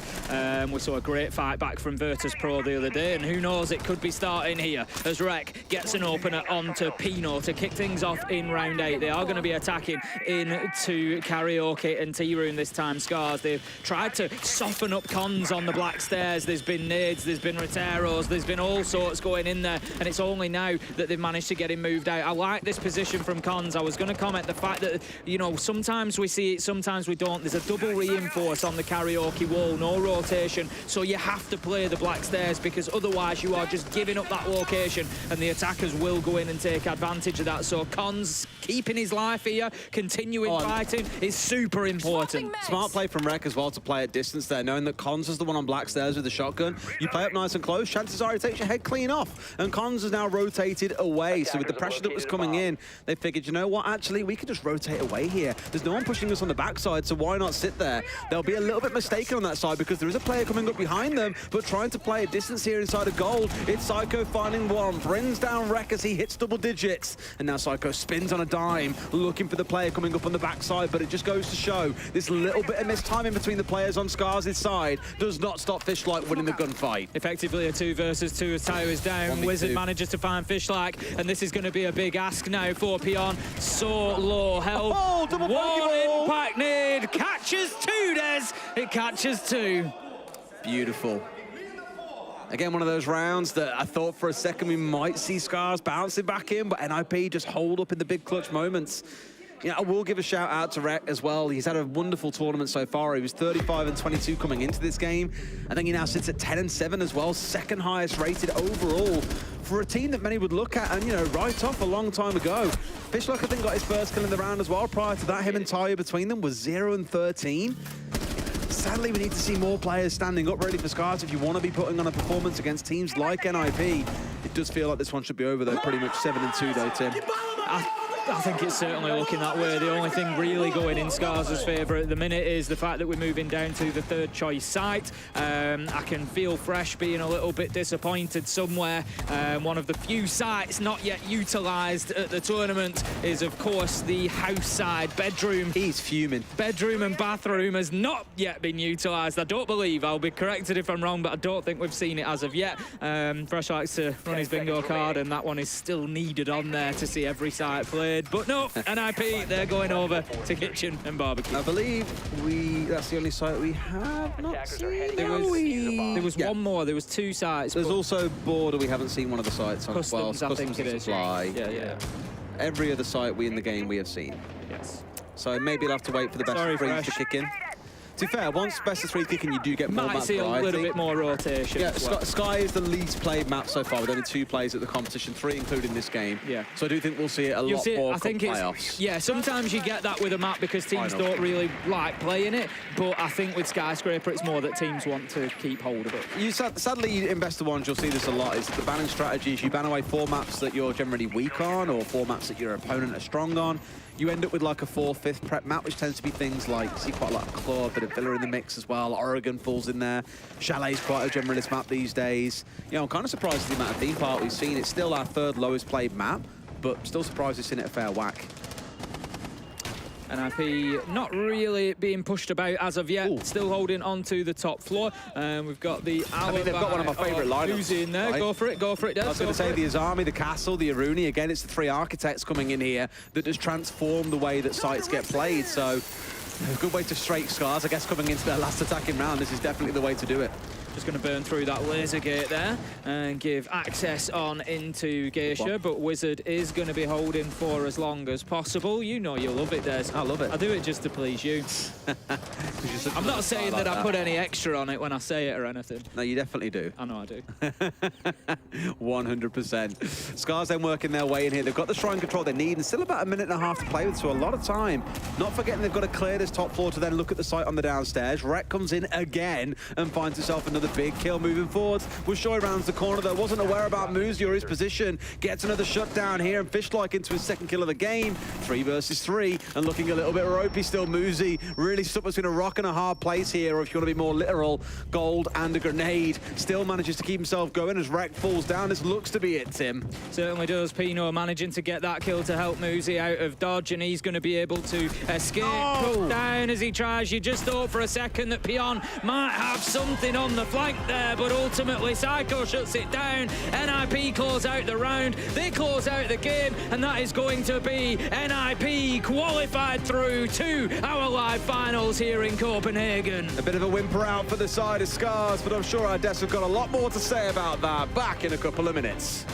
Speaker 2: We saw a great fight back from VirtusPro the other day, and who knows, it could be starting here as Rec gets an opener onto Pino to kick things off in round 8. They are going to be attacking into Karaoke and T-Room this time. Scarz, they've tried to soften up cons on the black stairs. There's been nades, there's been Roteros, there's been all sorts going in there, and it's only now that they've managed to get him moved out. I like this position from cons. I was going to comment the fact that, you know, sometimes we see it, sometimes we don't. There's a double reinforce on the Karaoke wall, no rotation, so you have to play the black stairs, because otherwise you are just giving up that location, and the attackers will go in and take advantage of that. So cons keeping his life here, continuing fighting is super important.
Speaker 4: Smart play from Rec as well to play at distance there, knowing that cons is the one on black stairs with the shotgun. You play up nice and close, chances are he takes your head clean off, and cons is now rotating rotated away. So with the pressure that was coming in, they figured, you know what, actually, we could just rotate away here. There's no one pushing us on the backside, so why not sit there? They'll be a little bit mistaken on that side because there is a player coming up behind them, but trying to play a distance here inside of gold. It's Psycho finding one, brings down Rek as he hits double digits. And now Psycho spins on a dime, looking for the player coming up on the backside, but it just goes to show this little bit of mistiming between the players on Scarz' side does not stop Fishlike winning the gunfight.
Speaker 2: Effectively a 2 versus 2 as Tayo is down. Wizard manages to find Fishlike, and this is going to be a big ask now for Pion. So low health.
Speaker 4: Oh, double
Speaker 2: one impact nade. Catches 2, Des. It catches 2.
Speaker 4: Beautiful. Again, one of those rounds that I thought for a second we might see Scarz bouncing back in, but NIP just hold up in the big clutch moments. You know, I will give a shout out to Rek as well. He's had a wonderful tournament so far. He was 35 and 22 coming into this game. I think he now sits at 10 and 7 as well, second highest rated overall for a team that many would look at and, you know, write off a long time ago. Fishlike, I think, got his first kill in the round as well. Prior to that, him and Tayo between them was 0 and 13. Sadly, we need to see more players standing up ready for Scarz if you want to be putting on a performance against teams like NIP. It does feel like this one should be over, though, pretty much 7 and 2, though, Tim.
Speaker 2: I think it's certainly looking that way. The only thing really going in Scarz' favour at the minute is the fact that we're moving down to the 3rd choice site. I can feel Fresh being a little bit disappointed somewhere. One of the few sites not yet utilised at the tournament is, of course, the house side. Bedroom.
Speaker 4: He's fuming.
Speaker 2: Bedroom and bathroom has not yet been utilised. I don't believe. I'll be corrected if I'm wrong, but I don't think we've seen it as of yet. Fresh likes to run his bingo card, and that one is still needed on there to see every site played. But no, NIP, they're going over to kitchen and barbecue.
Speaker 4: I believe that's the only site we have not seen.
Speaker 2: There was one more. There was 2 sites.
Speaker 4: There's also Border. We haven't seen one of the sites on
Speaker 2: Customs, I think it is.
Speaker 4: Supply.
Speaker 2: Yeah.
Speaker 4: Every other site in the game we have seen.
Speaker 2: Yes.
Speaker 4: So maybe you'll have to wait for the best of 3 to kick in. To be fair, once best of 3 kicking, you do get more map variety.
Speaker 2: Might see a little bit more rotation.
Speaker 4: Yeah, Sky is the least played map so far, with only 2 plays at the competition, 3 including this game.
Speaker 2: Yeah.
Speaker 4: So I do think we'll see it a lot more come playoffs.
Speaker 2: Yeah, sometimes you get that with a map because teams don't really like playing it, but I think with Skyscraper it's more that teams want to keep hold of it.
Speaker 4: Sadly, in Best of Ones, you'll see this a lot, is the banning strategy is you ban away 4 maps that you're generally weak on, or 4 maps that your opponent are strong on. You end up with like a 4th, 5th prep map, which tends to be things like, you see quite a lot of Claw, a bit of Villa in the mix as well. Oregon falls in there. Chalet's quite a generalist map these days. You know, I'm kind of surprised at the amount of theme park we've seen. It's still our 3rd lowest played map, but still surprised we've seen it a fair whack.
Speaker 2: NIP not really being pushed about as of yet. Ooh. Still holding on to the top floor. We've got the
Speaker 4: I mean, they've got one of my favourite lineups.
Speaker 2: In there. Right? Go for it, Des.
Speaker 4: I was going to say the Azami, the Castle, the Aruni. Again, it's the 3 architects coming in here that just transform the way that sites get played. So a good way to straight Scarz, I guess, coming into their last attacking round. This is definitely the way to do it.
Speaker 2: Just going to burn through that laser gate there and give access on into Geisha, but Wizard is going to be holding for as long as possible. You know you love it, Des.
Speaker 4: I love it.
Speaker 2: I do it just to please you. I'm not saying that I put any extra on it when I say it or anything.
Speaker 4: No, you definitely do.
Speaker 2: I know I do.
Speaker 4: 100%. Scarz then working their way in here. They've got the shrine control they need and still about 1.5 minutes to play with, so a lot of time. Not forgetting they've got to clear this top floor to then look at the site on the downstairs. Rek comes in again and finds himself another big kill moving forwards. Bushoi rounds the corner though, wasn't aware about Muzi or his position. Gets another shutdown here, and Fishlike into his 2nd kill of the game. 3 versus 3, and looking a little bit ropey still. Muzi really stuck between a rock and a hard place here, or if you want to be more literal, gold and a grenade. Still manages to keep himself going as Rek falls down. This looks to be it, Tim.
Speaker 2: Certainly does. Pino managing to get that kill to help Muzi out of dodge, and he's going to be able to escape. Put down as he tries. You just thought for a second that Pion might have something on the flank there, but ultimately Psycho shuts it down. NIP close out the round, they close out the game, and that is going to be NIP qualified through to our live finals here in Copenhagen.
Speaker 4: A bit of a whimper out for the side of Scarz, but I'm sure our Des have got a lot more to say about that. Back in a couple of minutes.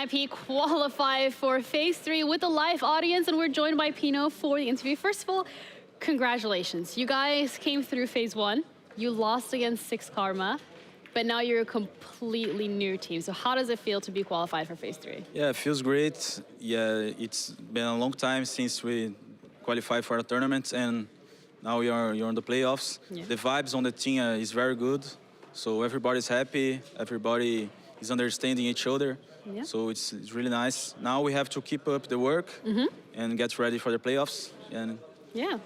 Speaker 24: NIP qualify for phase 3 with a live audience, and we're joined by Pino for the interview. First of all, congratulations. You guys came through phase 1. You lost against 6 Karma, but now you're a completely new team. So how does it feel to be qualified for phase 3?
Speaker 3: Yeah, it feels great. Yeah, it's been a long time since we qualified for a tournament, and now you're in the playoffs.
Speaker 24: Yeah.
Speaker 3: The vibes on the team is very good. So everybody's happy. Everybody is understanding each other.
Speaker 24: Yeah.
Speaker 3: So it's really nice. Now we have to keep up the work and get ready for the playoffs and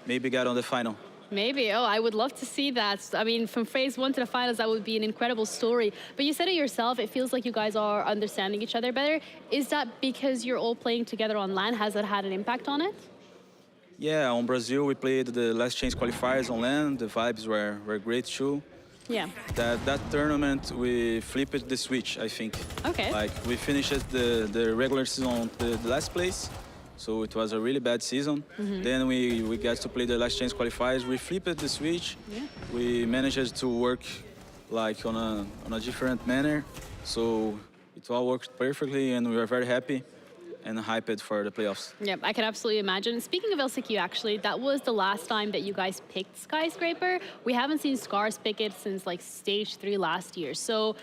Speaker 3: maybe get on the final.
Speaker 24: Maybe. Oh, I would love to see that. I mean, from phase 1 to the finals, that would be an incredible story. But you said it yourself, it feels like you guys are understanding each other better. Is that because you're all playing together on LAN? Has that had an impact on it?
Speaker 3: Yeah, on Brazil, we played the last chance qualifiers on LAN. The vibes were great too.
Speaker 24: Yeah.
Speaker 3: That tournament, we flipped the switch, I think.
Speaker 24: Okay.
Speaker 3: Like, we finished the regular season on the last place, so it was a really bad season. Then we got to play the last chance qualifiers. We flipped the switch.
Speaker 24: Yeah.
Speaker 3: We managed to work like on a different manner, so it all worked perfectly, and we were very happy and hyped for the playoffs.
Speaker 24: Yep, I can absolutely imagine. Speaking of LCQ, actually, that was the last time that you guys picked Skyscraper. We haven't seen Scarz pick it since like stage 3 last year. So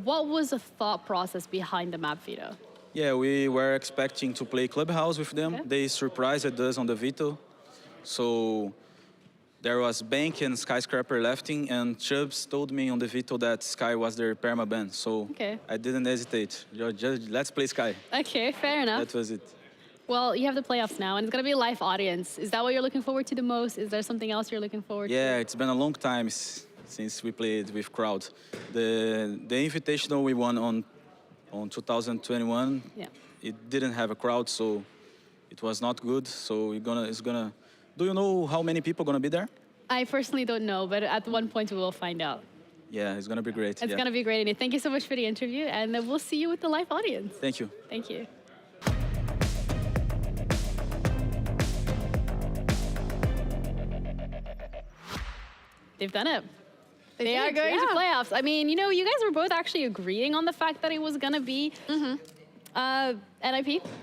Speaker 24: what was the thought process behind the map veto?
Speaker 3: Yeah, we were expecting to play Clubhouse with them.
Speaker 24: Okay.
Speaker 3: They surprised us on the veto. So there was Bank and Skyscraper lefting, and Chubbs told me on the veto that Sky was their permaban. So I didn't hesitate. Just let's play Sky.
Speaker 24: Okay, fair enough.
Speaker 3: That was it.
Speaker 24: Well, you have the playoffs now, and it's going to be a live audience. Is that what you're looking forward to the most? Is there something else you're looking forward to?
Speaker 3: Yeah, it's been a long time since we played with crowd. The Invitational we won on 2021, it didn't have a crowd, so it was not good. So it's gonna. Do you know how many people are gonna be there?
Speaker 24: I personally don't know, but at one point we will find out.
Speaker 3: Yeah, it's gonna be great.
Speaker 24: It's gonna be great, and thank you so much for the interview, and we'll see you with the live audience.
Speaker 3: Thank you.
Speaker 24: Thank you. They've done it. They are going to playoffs. I mean, you know, you guys were both actually agreeing on the fact that it was going to be NIP that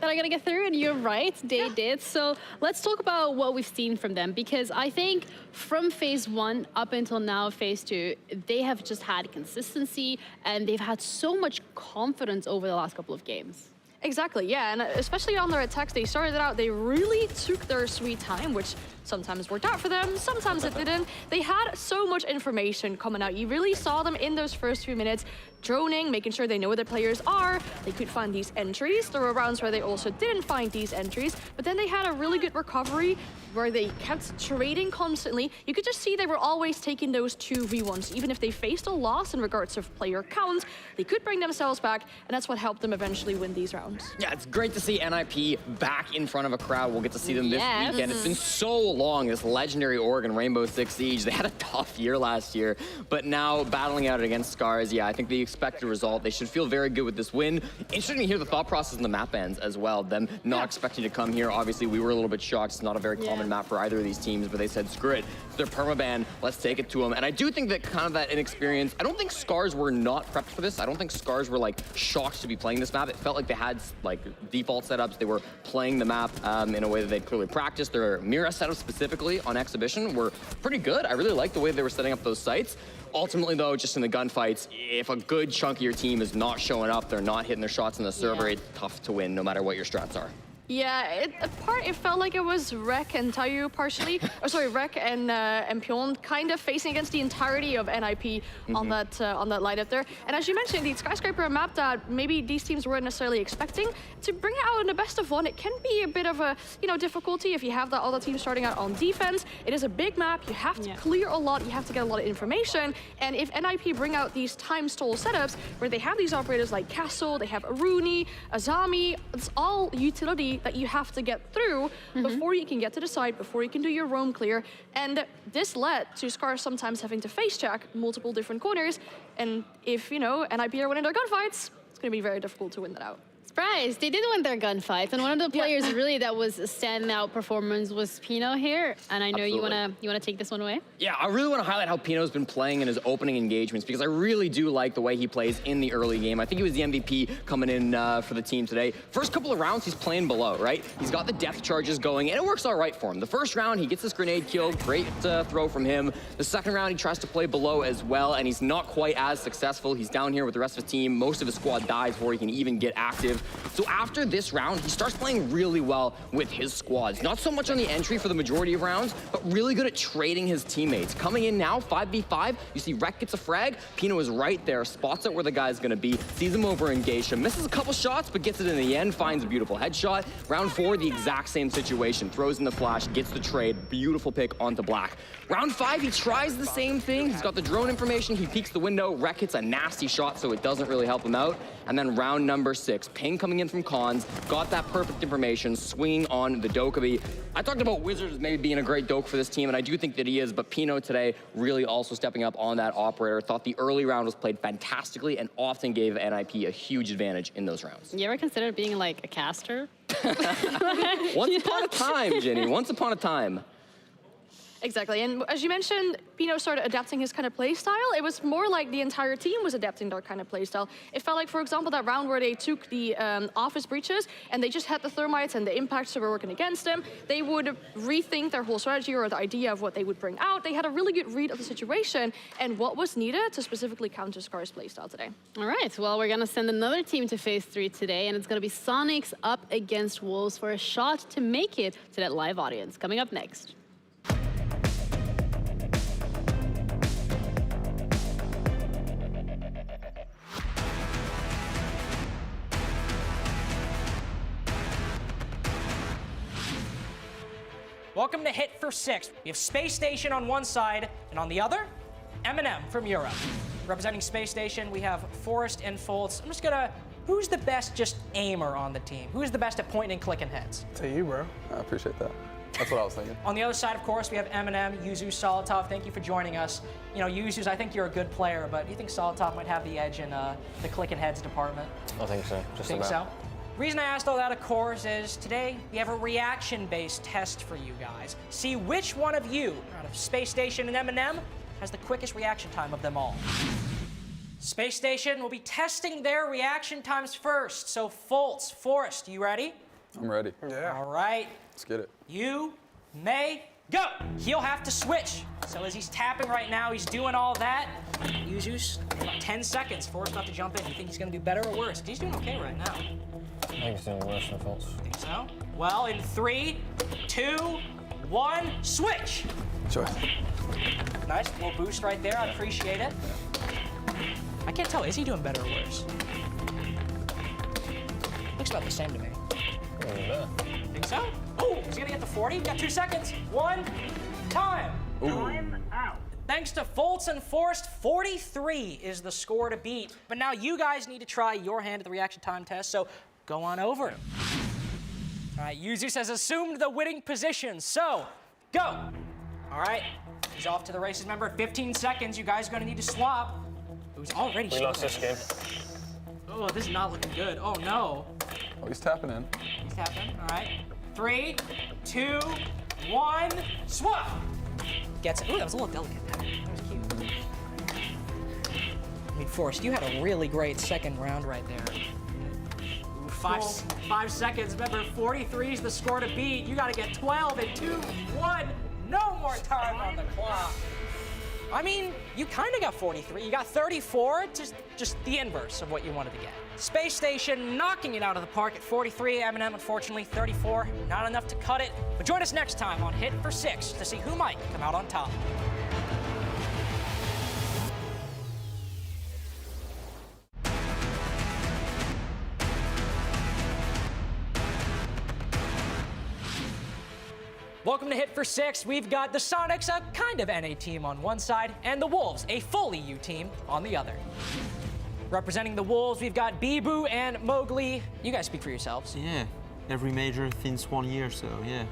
Speaker 24: are going to get through, and you're right, they did. So let's talk about what we've seen from them, because I think from phase 1 up until now, phase 2, they have just had consistency, and they've had so much confidence over the last couple of games.
Speaker 25: Exactly, yeah, and especially on their attacks, they started out, they really took their sweet time, which sometimes worked out for them, sometimes it didn't. They had so much information coming out. You really saw them in those first few minutes droning, making sure they know where the players are. They could find these entries. There were rounds where they also didn't find these entries, but then they had a really good recovery where they kept trading constantly. You could just see they were always taking those 2v1s. Even if they faced a loss in regards of player count, they could bring themselves back, and that's what helped them eventually win these rounds.
Speaker 17: Yeah, it's great to see NIP back in front of a crowd. We'll get to see them this weekend. It's been so long, this legendary org in Rainbow Six Siege. They had a tough year last year, but now battling out against Scarz, yeah, I think the expected result, they should feel very good with this win. Interesting to hear the thought process in the map ends as well. Them not expecting to come here. Obviously, we were a little bit shocked. It's not a very common map for either of these teams, but they said, screw it. It's their permaban. Let's take it to them. And I do think that kind of that inexperience, I don't think Scarz were not prepped for this. I don't think Scarz were like shocked to be playing this map. It felt like they had like default setups. They were playing the map in a way that they'd clearly practiced. Their Mira setups specifically on Exhibition were pretty good. I really liked the way they were setting up those sites. Ultimately, though, just in the gunfights, if a good chunk of your team is not showing up, they're not hitting their shots in the server, it's tough to win no matter what your strats are.
Speaker 25: Yeah, it felt like it was Rek and Tayu partially, or sorry, Rek and Pyeon kind of facing against the entirety of NIP on that light up there. And as you mentioned, the Skyscraper map that maybe these teams weren't necessarily expecting, to bring it out in the best of one, it can be a bit of a difficulty if you have that other team starting out on defense. It is a big map, you have to clear a lot, you have to get a lot of information, and if NIP bring out these time stall setups where they have these operators like Castle, they have Aruni, Azami, it's all utility that you have to get through before you can get to the site, before you can do your roam clear. And this led to Scarz sometimes having to face check multiple different corners. And if, NIP are winning their gunfights, it's going to be very difficult to win that out.
Speaker 24: surprised. They did win their gunfight, and one of the players really that was a standout performance was Pino here. And I know you wanna take this one away.
Speaker 17: Yeah, I really want to highlight how Pino's been playing in his opening engagements because I really do like the way he plays in the early game. I think he was the MVP coming in for the team today. First couple of rounds, he's playing below, right? He's got the depth charges going, and it works all right for him. The first round, he gets this grenade kill, great throw from him. The second round, he tries to play below as well, and he's not quite as successful. He's down here with the rest of his team. Most of his squad dies before he can even get active. So after this round, he starts playing really well with his squads. Not so much on the entry for the majority of rounds, but really good at trading his teammates. Coming in now, 5v5, you see Rek gets a frag. Pino is right there, spots out where the guy's gonna be, sees him over in Geisha, misses a couple shots, but gets it in the end, finds a beautiful headshot. Round 4, the exact same situation. Throws in the flash, gets the trade, beautiful pick onto Black. Round 5, he tries the same thing. He's got the drone information, he peeks the window, Rek hits a nasty shot, so it doesn't really help him out. And then round number 6, Ping coming in from Cons, got that perfect information, swinging on the Dokkaebi. I talked about Wizards maybe being a great Doke for this team, and I do think that he is, but Pino today really also stepping up on that operator. Thought the early round was played fantastically and often gave NIP a huge advantage in those rounds.
Speaker 24: You ever consider being like a caster?
Speaker 17: Once upon a time, Jenny, once upon a time.
Speaker 25: Exactly, and as you mentioned, Pino started adapting his kind of play style. It was more like the entire team was adapting their kind of play style. It felt like, for example, that round where they took the office breaches and they just had the thermites and the impacts were working against them. They would rethink their whole strategy or the idea of what they would bring out. They had a really good read of the situation and what was needed to specifically counter Scar's play style today.
Speaker 24: All right, well, we're gonna send another team to phase 3 today, and it's gonna be Soniqs up against Wolves for a shot to make it to that live audience. Coming up next.
Speaker 16: Welcome to Hit for 6. We have Space Station on one side, and on the other, M&M from Europe. Representing Space Station, we have Forrest and Fultz. I'm just gonna, who's the best just aimer on the team? Who's the best at pointing and clicking heads?
Speaker 19: To you, bro. I appreciate that. That's what I was thinking.
Speaker 16: On the other side, of course, we have M&M, Yuzu, Solotov. Thank you for joining us. You know, Yuzu, I think you're a good player, but do you think Solotov might have the edge in the clicking heads department?
Speaker 18: I think so, just
Speaker 16: think
Speaker 18: about.
Speaker 16: So? Reason I asked all that, of course, is today we have a reaction-based test for you guys. See which one of you, out of Space Station and M&M, has the quickest reaction time of them all. Space Station will be testing their reaction times first. So Fultz, Forrest, you ready?
Speaker 19: I'm ready.
Speaker 16: Yeah. All right.
Speaker 19: Let's get it.
Speaker 16: You may go. He'll have to switch. So as he's tapping right now, he's doing all that. Yuzu's about 10 seconds. Forrest about to jump in. You think he's gonna do better or worse? He's doing okay right now.
Speaker 18: I think he's doing worse than Fultz.
Speaker 16: Think so? Well, in 3, 2, 1, switch.
Speaker 19: Sure.
Speaker 16: Nice little boost right there. I appreciate it. I can't tell. Is he doing better or worse? Looks about the same to me. Think so? Oh, he's gonna get to 40. We've got 2 seconds. 1, time. Time out. Thanks to Fultz and Forrest, 43 is the score to beat. But now you guys need to try your hand at the reaction time test, so go on over. All right, Yuzus has assumed the winning position, so go. All right, he's off to the races. Remember, 15 seconds, you guys are gonna need to swap. Who's already
Speaker 18: We lost this game.
Speaker 16: Oh, this is not looking good. Oh, no.
Speaker 19: Oh, he's tapping in.
Speaker 16: He's tapping, all right. 3, 2, 1, swap. Gets it. Ooh, that was a little delicate. That was cute. I mean, Forrest, you had a really great second round right there. Ooh, 5 seconds. Remember, 43 is the score to beat. You got to get 12 in 2, 1. No more time on the clock. I mean, you kind of got 43. You got 34, just the inverse of what you wanted to get. Space Station knocking it out of the park at 43. M&M, unfortunately, 34. Not enough to cut it. But join us next time on Hit for 6 to see who might come out on top. Welcome to Hit for 6. We've got the Soniqs, a kind of NA team on one side, and the Wolves, a full EU team, on the other. Representing the Wolves, we've got Bibu and Mowgli. You guys speak for yourselves.
Speaker 5: Yeah, every major since 1 year, so yeah.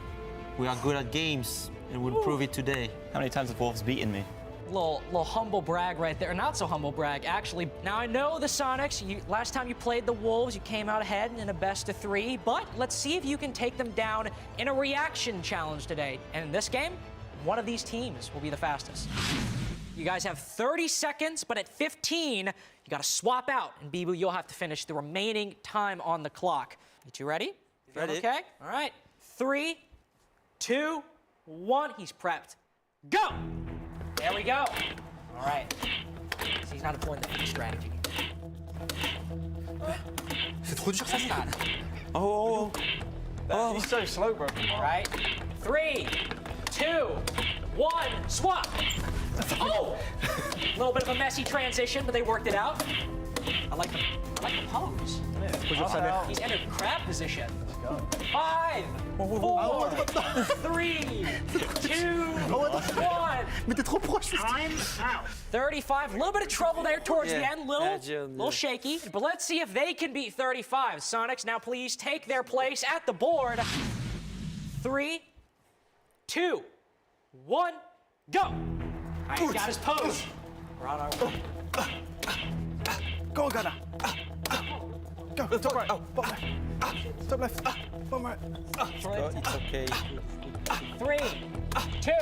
Speaker 5: We are good at games, and we'll prove it today.
Speaker 6: How many times have Wolves beaten me?
Speaker 16: Little humble brag right there. Not so humble brag, actually. Now, I know the Sonics, last time you played the Wolves, you came out ahead in a best-of-3, but let's see if you can take them down in a reaction challenge today. And in this game, one of these teams will be the fastest. You guys have 30 seconds, but at 15, you gotta swap out. And Bibu, you'll have to finish the remaining time on the clock. You two ready?
Speaker 5: Ready.
Speaker 16: Okay, all right. 3, 2, 1, he's prepped. Go! There we go. All right. So he's not employing the feed strategy.
Speaker 5: C'est trop dur, ça.
Speaker 16: Oh.
Speaker 5: He's so slow, bro.
Speaker 16: All right. 3, 2, 1, swap. Oh! A little bit of a messy transition, but they worked it out. I like the pose. He's entered crab position. 5, 4, 3, 2, 1.
Speaker 5: Mais t'es trop proche.
Speaker 16: Time out. 35. A little bit of trouble there towards the end. Little shaky. But let's see if they can beat 35. Sonics, now please take their place at the board. 3, 2, 1, go. All right, he's got his pose. We're on our way.
Speaker 5: Go, Ghana. Go, top right. Bottom right. Top left. Bottom right.
Speaker 16: It's okay. 3, 2,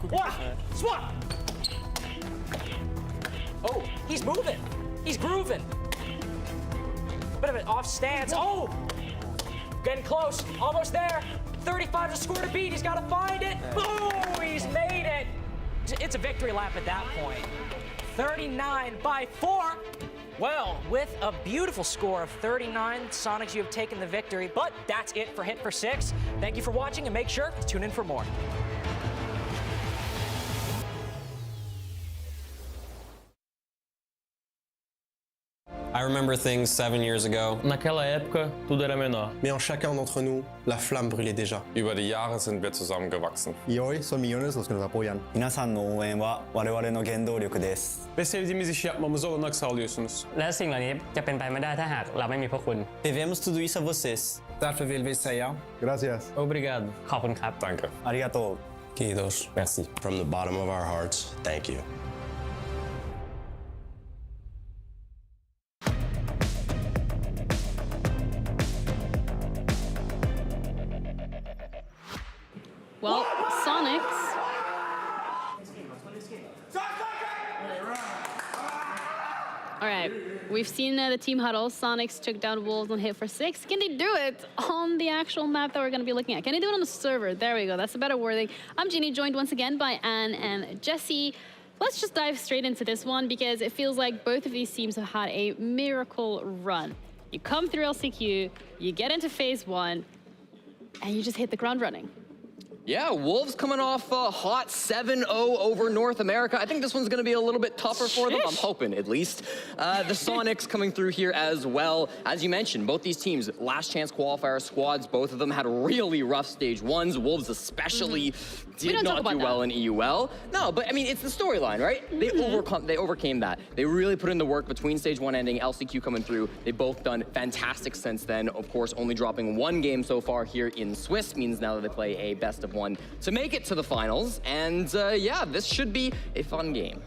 Speaker 16: 1, swap. Oh, he's moving. He's grooving. Bit of an off stance. Oh, getting close. Almost there. 35 to score to beat. He's got to find it. Boom, he's made it. It's a victory lap at that point. 39 by 4. Well, with a beautiful score of 39, Sonics, you have taken the victory. But that's it for Hit for 6. Thank you for watching, and make sure to tune in for more.
Speaker 1: I remember things 7 years ago.
Speaker 6: Naquela época, tudo era menor.
Speaker 15: Mais en chacun d'entre nous, la flamme brûlait déjà.
Speaker 1: Über die Jahre sind wir zusammengewachsen.
Speaker 15: Y hoy son millones los que nos apoyan.
Speaker 7: 皆さんの応援は我々の原動力です。
Speaker 8: Ve sevdiğimiz işi yapmamıza olanak sağlıyorsunuz.
Speaker 6: และสิ่งเหล่านี้จะเป็นไปไม่ได้ถ้าหากเราไม่มีพวกคุณ
Speaker 7: Devemos tudo isso a vocês.
Speaker 1: Därför vill vi säga
Speaker 15: Gracias.
Speaker 6: Obrigado ขอบคุณครับ
Speaker 1: danke.
Speaker 7: ありがとう。
Speaker 1: Kiitos. Merci.
Speaker 12: From the bottom of our hearts, thank you.
Speaker 24: Well, Sonics. All right, we've seen the team huddle. Sonics took down Wolves on Hit for 6. Can they do it on the actual map that we're going to be looking at? Can they do it on the server? There we go. That's a better wording. I'm Jeannie, joined once again by Anne and Jesse. Let's just dive straight into this one because it feels like both of these teams have had a miracle run. You come through LCQ, you get into phase 1, and you just hit the ground running.
Speaker 17: Yeah, Wolves coming off a hot 7-0 over North America. I think this one's going to be a little bit tougher for them. I'm hoping, at least. The Sonics coming through here as well. As you mentioned, both these teams, last chance qualifier squads, both of them had really rough stage 1s. Wolves especially did not do well in EUL. No, but I mean, it's the storyline, right? They overcame that. They really put in the work between stage 1 ending, LCQ coming through. They've both done fantastic since then. Of course, only dropping 1 game so far here in Swiss means now that they play a best of 1 to make it to the finals. And yeah, this should be a fun game.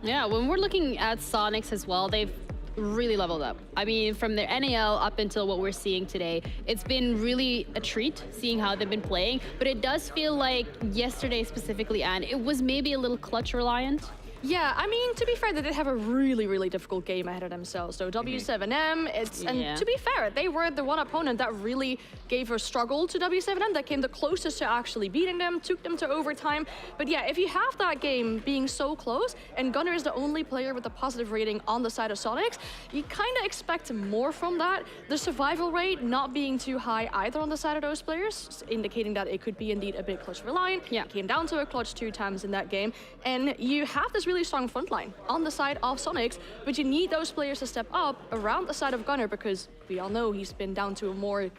Speaker 24: Yeah, when we're looking at Sonics as well, they've really leveled up. I mean, from their NAL up until what we're seeing today, it's been really a treat seeing how they've been playing. But it does feel like yesterday specifically, and it was maybe a little clutch reliant.
Speaker 25: Yeah, I mean, to be fair, they did have a really, really difficult game ahead of themselves. So W7M, and to be fair, they were the one opponent that really gave a struggle to W7M, that came the closest to actually beating them, took them to overtime. But yeah, if you have that game being so close, and Gunnar is the only player with a positive rating on the side of Sonics, you kind of expect more from that. The survival rate not being too high either on the side of those players, indicating that it could be indeed a bit clutch reliant. Yeah, it came down to a clutch 2 times in that game. And you have this really strong front line on the side of Sonics, but you need those players to step up around the side of Gunnar because we all know he's been down to a more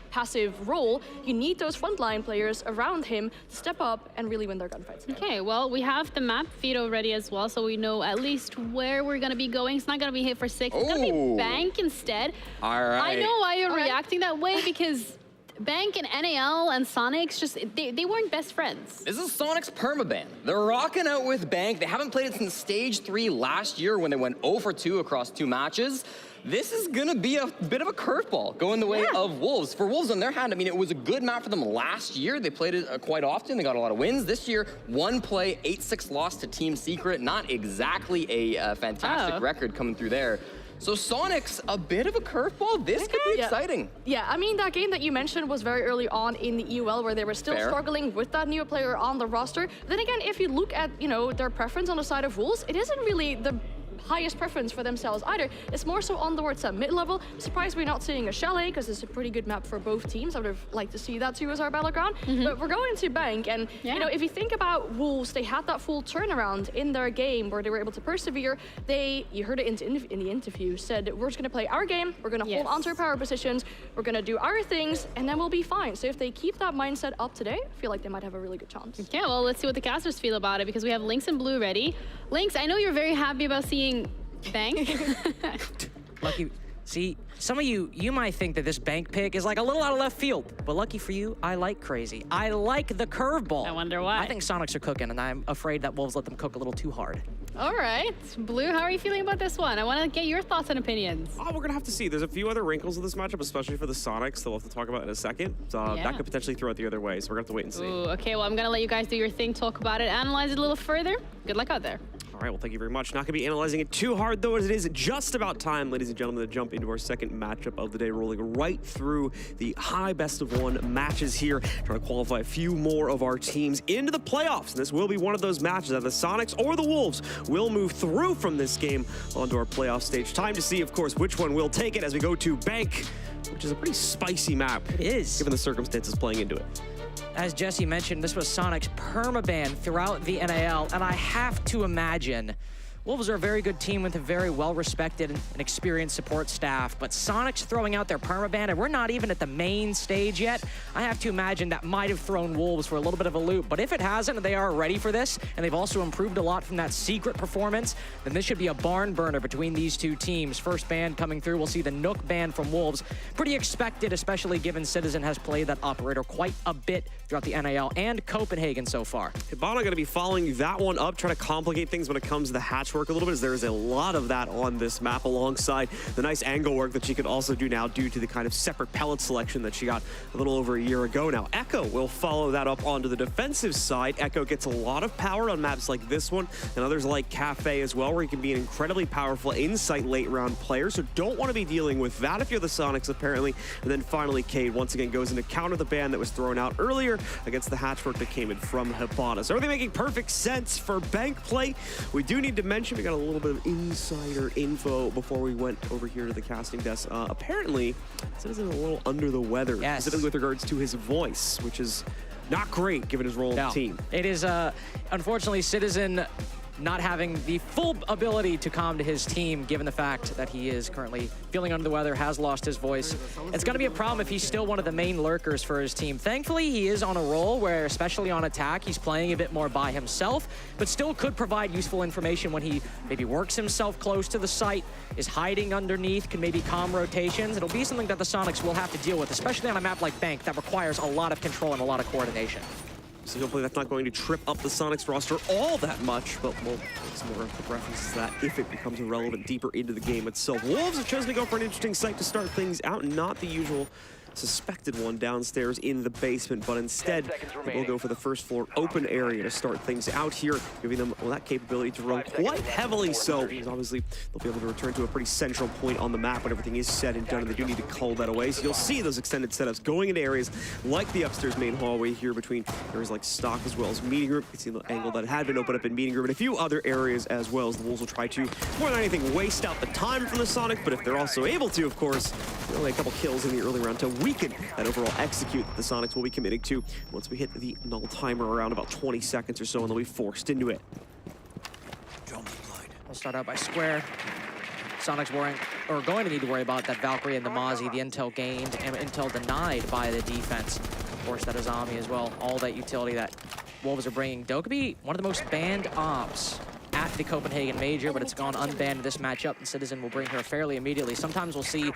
Speaker 25: passive role. You need those frontline players around him to step up and really win their gunfights.
Speaker 24: Okay, well, we have the map feed already as well, so we know at least where we're gonna be going. It's not gonna be Hit for 6, it's gonna be Bank instead.
Speaker 17: All right.
Speaker 24: I know why you're reacting that way because Bank and NAL and Soniqs, just they weren't best friends.
Speaker 17: This is Soniqs permaban. They're rocking out with Bank. They haven't played it since Stage 3 last year when they went 0 for 2 across 2 matches. This is gonna be a bit of a curveball going the way of Wolves. For Wolves on their hand, I mean, it was a good map for them last year. They played it quite often. They got a lot of wins. This year, 1 play, 8-6 loss to Team Secret. Not exactly a fantastic record coming through there. So Soniqs, a bit of a curveball. This could be exciting.
Speaker 25: Yeah, I mean, that game that you mentioned was very early on in the EUL where they were still struggling with that new player on the roster. Then again, if you look at, you know, their preference on the side of Wolves, it isn't really the highest preference for themselves either. It's more so on towards that mid-level. Surprised we're not seeing a Chalet because it's a pretty good map for both teams. I would have liked to see that too as our battleground. But we're going to Bank, and you know, if you think about Wolves, they had that full turnaround in their game where they were able to persevere. You heard it in the interview, said we're just going to play our game, we're going to hold onto our power positions, we're going to do our things, and then we'll be fine. So if they keep that mindset up today, I feel like they might have a really good chance.
Speaker 24: Okay, well, let's see what the casters feel about it because we have Lynx and Blue ready. Lynx, I know you're very happy about seeing Bank.
Speaker 16: Lucky, see, some of you might think that this Bank pick is like a little out of left field, but lucky for you, I like crazy. I like the curveball.
Speaker 24: I wonder why.
Speaker 16: I think Soniqs are cooking, and I'm afraid that Wolves let them cook a little too hard.
Speaker 24: All right, Blue, how are you feeling about this one? I want to get your thoughts and opinions.
Speaker 11: Oh, we're gonna have to see. There's a few other wrinkles of this matchup, especially for the Soniqs that we'll have to talk about in a second. That could potentially throw it the other way, so we're gonna have to wait and see.
Speaker 24: Ooh, okay, well, I'm gonna let you guys do your thing, talk about it, analyze it a little further. Good luck out there.
Speaker 11: All right, well, thank you very much. Not going to be analyzing it too hard, though, as it is just about time, ladies and gentlemen, to jump into our second matchup of the day, rolling right through the high best-of-1 matches here, trying to qualify a few more of our teams into the playoffs. And this will be one of those matches that the Soniqs or the Wolves will move through from this game onto our playoff stage. Time to see, of course, which one will take it as we go to Bank, which is a pretty spicy map.
Speaker 16: It is.
Speaker 11: Given the circumstances playing into it.
Speaker 16: As Jesse mentioned, this was Soniqs permaban throughout the NAL, and I have to imagine Wolves are a very good team with a very well-respected and experienced support staff, but Soniqs throwing out their permaban, and we're not even at the main stage yet. I have to imagine that might have thrown Wolves for a little bit of a loop, but if it hasn't, and they are ready for this, and they've also improved a lot from that secret performance, then this should be a barn burner between these two teams. First ban coming through, we'll see the Nook ban from Wolves. Pretty expected, especially given Citizen has played that operator quite a bit throughout the NAL and Copenhagen so far.
Speaker 11: Hibana going to be following that one up, trying to complicate things when it comes to the hatch work a little bit, as there is a lot of that on this map, alongside the nice angle work that she could also do now due to the kind of separate pellet selection that she got a little over a year ago now. Echo will follow that up onto the defensive side. Echo gets a lot of power on maps like this one and others like Cafe as well, where he can be an incredibly powerful insight late round player, so don't want to be dealing with that if you're the Soniqs, apparently. And then finally, Cade once again goes in to counter the ban that was thrown out earlier against the hatch work that came in from Hibana. So everything making perfect sense for Bank play. We do need to mention, we got a little bit of insider info before we went over here to the casting desk. Apparently, Citizen is a little under the weather, specifically with regards to his voice, which is not great given his role in the team.
Speaker 16: It is, unfortunately, Citizen not having the full ability to calm to his team, given the fact that he is currently feeling under the weather, has lost his voice. It's going to be a problem if he's still one of the main lurkers for his team. Thankfully, he is on a roll where, especially on attack, he's playing a bit more by himself, but still could provide useful information when he maybe works himself close to the site, is hiding underneath, can maybe calm rotations. It'll be something that the Soniqs will have to deal with, especially on a map like Bank that requires a lot of control and a lot of coordination.
Speaker 11: So hopefully that's not going to trip up the Soniqs roster all that much, but we'll take some more references to that if it becomes irrelevant deeper into the game itself. Wolves have chosen to go for an interesting site to start things out, not the usual suspected one downstairs in the basement, but instead we'll go for the first floor open area to start things out here, giving them that capability to run quite heavily so, because obviously they'll be able to return to a pretty central point on the map when everything is said and done, and they do need to cull that away. So you'll see those extended setups going into areas like the upstairs main hallway here between areas like stock as well as meeting room. You can see the angle that had been opened up in meeting room and a few other areas as well, as the Wolves will try to, more than anything, waste out the time from the Sonic, but if they're also able to, of course, only a couple kills in the early round to weaken that overall execute that the Soniqs will be committing to once we hit the null timer around about 20 seconds or so, and they'll be forced into it.
Speaker 16: We'll start out by Square. Soniqs going to need to worry about that Valkyrie and the Mozzie, the intel gained and intel denied by the defense. Of course, that is Ami as well. All that utility that Wolves are bringing. Dokkaebi, one of the most banned ops at left the Copenhagen Major, but it's gone unbanned this matchup, and Citizen will bring her fairly immediately. Sometimes we'll see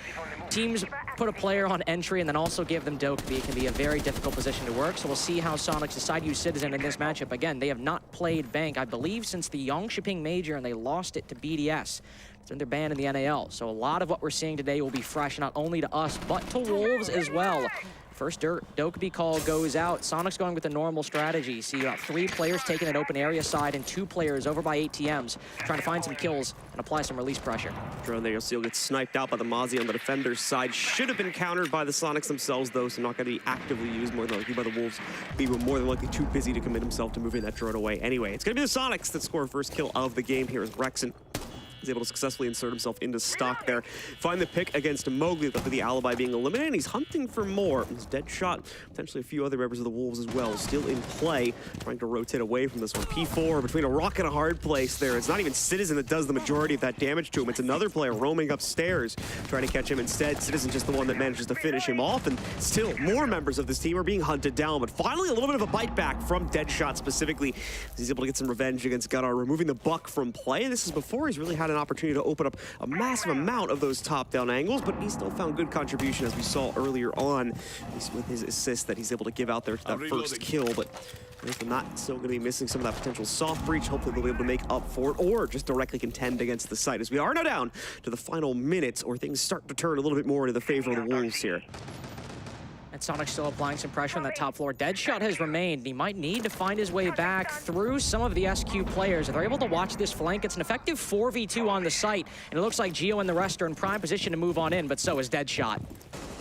Speaker 16: teams put a player on entry and then also give them Dokkaebi. It can be a very difficult position to work, so we'll see how Soniqs decide to use Citizen in this matchup. Again, they have not played Bank, I believe, since the Yongshiping Major, and they lost it to BDS. They're banned in the NAL, so a lot of what we're seeing today will be fresh, not only to us, but to Wolves as well. First Dokkaebi call goes out. Soniqs going with a normal strategy. See, you got 3 players taking an open area side and 2 players over by ATMs, trying to find some kills and apply some release pressure.
Speaker 11: Drone there, you'll see he'll get sniped out by the Mozzie on the defender's side. Should have been countered by the Soniqs themselves, though, so not going to be actively used more than likely by the Wolves. Bebo more than likely too busy to commit himself to moving that drone away. Anyway, it's going to be the Soniqs that score first kill of the game here as Rexon is able to successfully insert himself into stock there. Find the pick against Mowgli, with the alibi being eliminated. He's hunting for more. He's dead shot. Potentially a few other members of the Wolves as well. Still in play, trying to rotate away from this one. P4 between a rock and a hard place there. It's not even Citizen that does the majority of that damage to him. It's another player roaming upstairs, trying to catch him instead. Citizen just the one that manages to finish him off, and still more members of this team are being hunted down. But finally, a little bit of a bite back from Deadshot specifically. He's able to get some revenge against Gunnar, removing the buck from play. And this is before he's really had an opportunity to open up a massive amount of those top-down angles, but he still found good contribution, as we saw earlier on, at least with his assist that he's able to give out there to that first kill. But if they're not still going to be missing some of that potential soft breach, hopefully they'll be able to make up for it, or just directly contend against the site, as we are now down to the final minutes, or things start to turn a little bit more into the favor of the Wolves here.
Speaker 16: And Soniqs still applying some pressure on that top floor. Deadshot has remained. He might need to find his way back through some of the SQ players. If they're able to watch this flank, it's an effective 4v2 on the site. And it looks like Geo and the rest are in prime position to move on in, but so is Deadshot.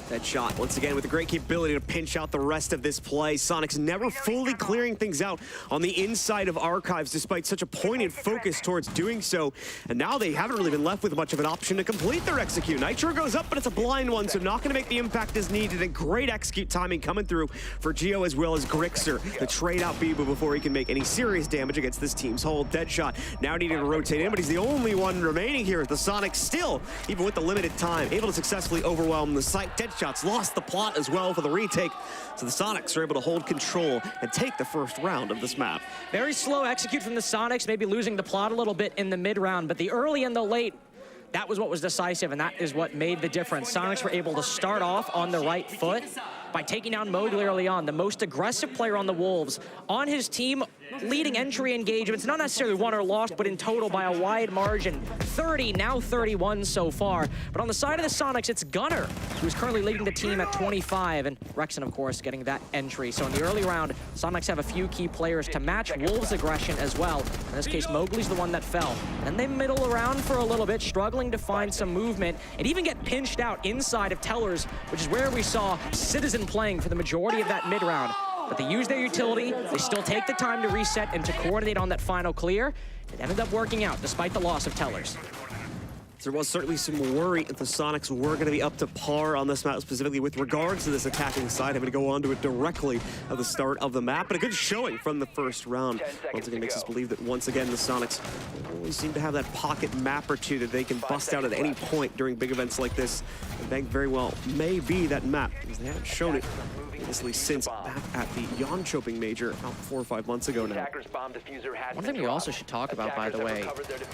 Speaker 11: Deadshot, once again, with a great capability to pinch out the rest of this play. Soniqs never fully clearing things out on the inside of Archives, despite such a pointed focus towards doing so. And now they haven't really been left with much of an option to complete their execute. Nitro goes up, but it's a blind one, so not going to make the impact as needed. And great execute timing coming through for Geo as well as Grixer to trade out Bebo before he can make any serious damage against this team's hold. Deadshot now needing to rotate in, but he's the only one remaining here. The Soniqs still, even with the limited time, able to successfully overwhelm the site. Deadshot's lost the plot as well for the retake, so the Soniqs are able to hold control and take the first round of this map.
Speaker 16: Very slow execute from the Soniqs, maybe losing the plot a little bit in the mid-round, but the early and the late, that was what was decisive, and that is what made the difference. Soniqs were able to start off on the right foot by taking down Mowgli early on, the most aggressive player on the Wolves. On his team, leading entry engagements, not necessarily won or lost, but in total by a wide margin. 30, now 31 so far. But on the side of the Soniqs, it's Gunnar, who's currently leading the team at 25, and Rexon, of course, getting that entry. So in the early round, Soniqs have a few key players to match Wolves' aggression as well. In this case, Mowgli's the one that fell. And they middle around for a little bit, struggling to find some movement, and even get pinched out inside of Tellers, which is where we saw Citizen playing for the majority of that mid-round. But they use their utility, they still take the time to reset and to coordinate on that final clear. It ended up working out, despite the loss of Tellers.
Speaker 11: There was certainly some worry if the Soniqs were going to be up to par on this map, specifically with regards to this attacking side, having to go onto it directly at the start of the map. But a good showing from the first round. Once again, makes us believe that once again, the Soniqs always seem to have that pocket map or two that they can bust out at any point during big events like this. And Bank very well may be that map, because they haven't shown it previously since back at the Yongshiping Major about 4 or 5 months ago now.
Speaker 16: One thing we also should talk about, by the way,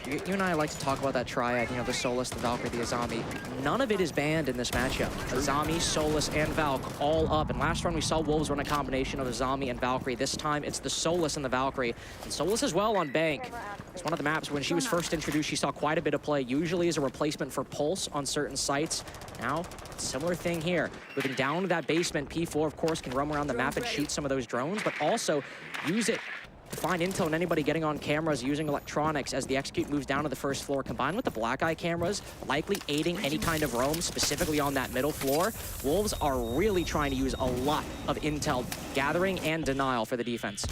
Speaker 16: you and I like to talk about that triad, you know, the Solus, the Valkyrie, the Azami. None of it is banned in this matchup. Azami, Solus, and Valk all up. And last round we saw Wolves run a combination of Azami and Valkyrie. This time it's the Solus and the Valkyrie. And Solus as well on Bank. It's one of the maps when she was first introduced, she saw quite a bit of play, usually as a replacement for Pulse on certain sites. Now, similar thing here. Moving down to that basement, P4, of course, can roam around the map and shoot some of those drones, but also use it to find intel and anybody getting on cameras using electronics as the execute moves down to the first floor. Combined with the black eye cameras, likely aiding any kind of roam, specifically on that middle floor, Wolves are really trying to use a lot of intel gathering and denial for the defense.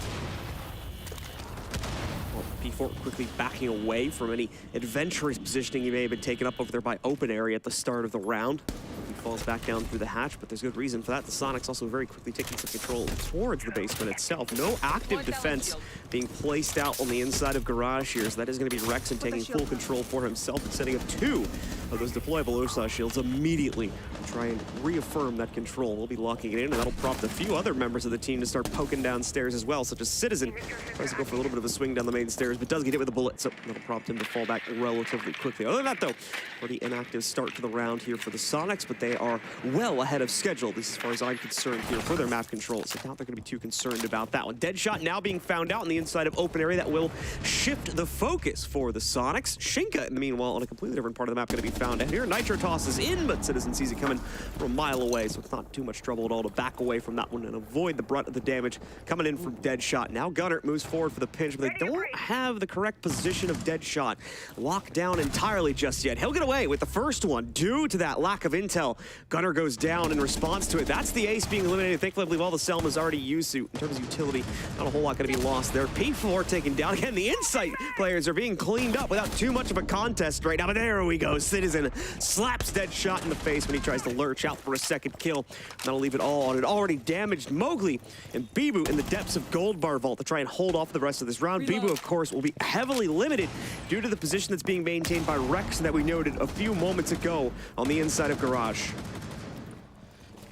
Speaker 11: P4 quickly backing away from any adventurous positioning he may have been taken up over there by open area at the start of the round. He falls back down through the hatch, but there's good reason for that. The Soniqs also very quickly taking some control towards the basement itself. No active defense being placed out on the inside of Garage here. So that is going to be Rexen taking full control for himself and setting up 2 of those deployable Ursa shields immediately to try and reaffirm that control. We'll be locking it in, and that'll prompt a few other members of the team to start poking downstairs as well, such as Citizen. Tries to go for a little bit of a swing down the main stairs, but does get hit with a bullet, so that'll prompt him to fall back relatively quickly. Other than that, though, pretty inactive start to the round here for the Soniqs, but they are well ahead of schedule, at least as far as I'm concerned here, for their map control. So I doubt they're going to be too concerned about that one. Deadshot now being found out on the inside of open area. That will shift the focus for the Soniqs. Shinka, in the meanwhile, on a completely different part of the map, going to be found out here. Nitro tosses in, but Citizen sees it coming from a mile away, so it's not too much trouble at all to back away from that one and avoid the brunt of the damage coming in from Deadshot. Now Gunner moves forward for the pinch, but they don't have the correct position of Deadshot locked down entirely just yet. He'll get away with the first one due to that lack of intel. Gunner goes down in response to it. That's the ace being eliminated. Thankfully, I believe all the Selma's already used to. In terms of utility, not a whole lot going to be lost there. P4 taken down. Again, the Insight players are being cleaned up without too much of a contest right now. But there we go. Citizen slaps Deadshot in the face when he tries to lurch out for a second kill. That'll leave it all on an already damaged Mowgli and Bibu in the depths of Gold Bar Vault to try and hold off the rest of this round. Bibu, of course, will be heavily limited due to the position that's being maintained by Rex that we noted a few moments ago on the inside of Garage.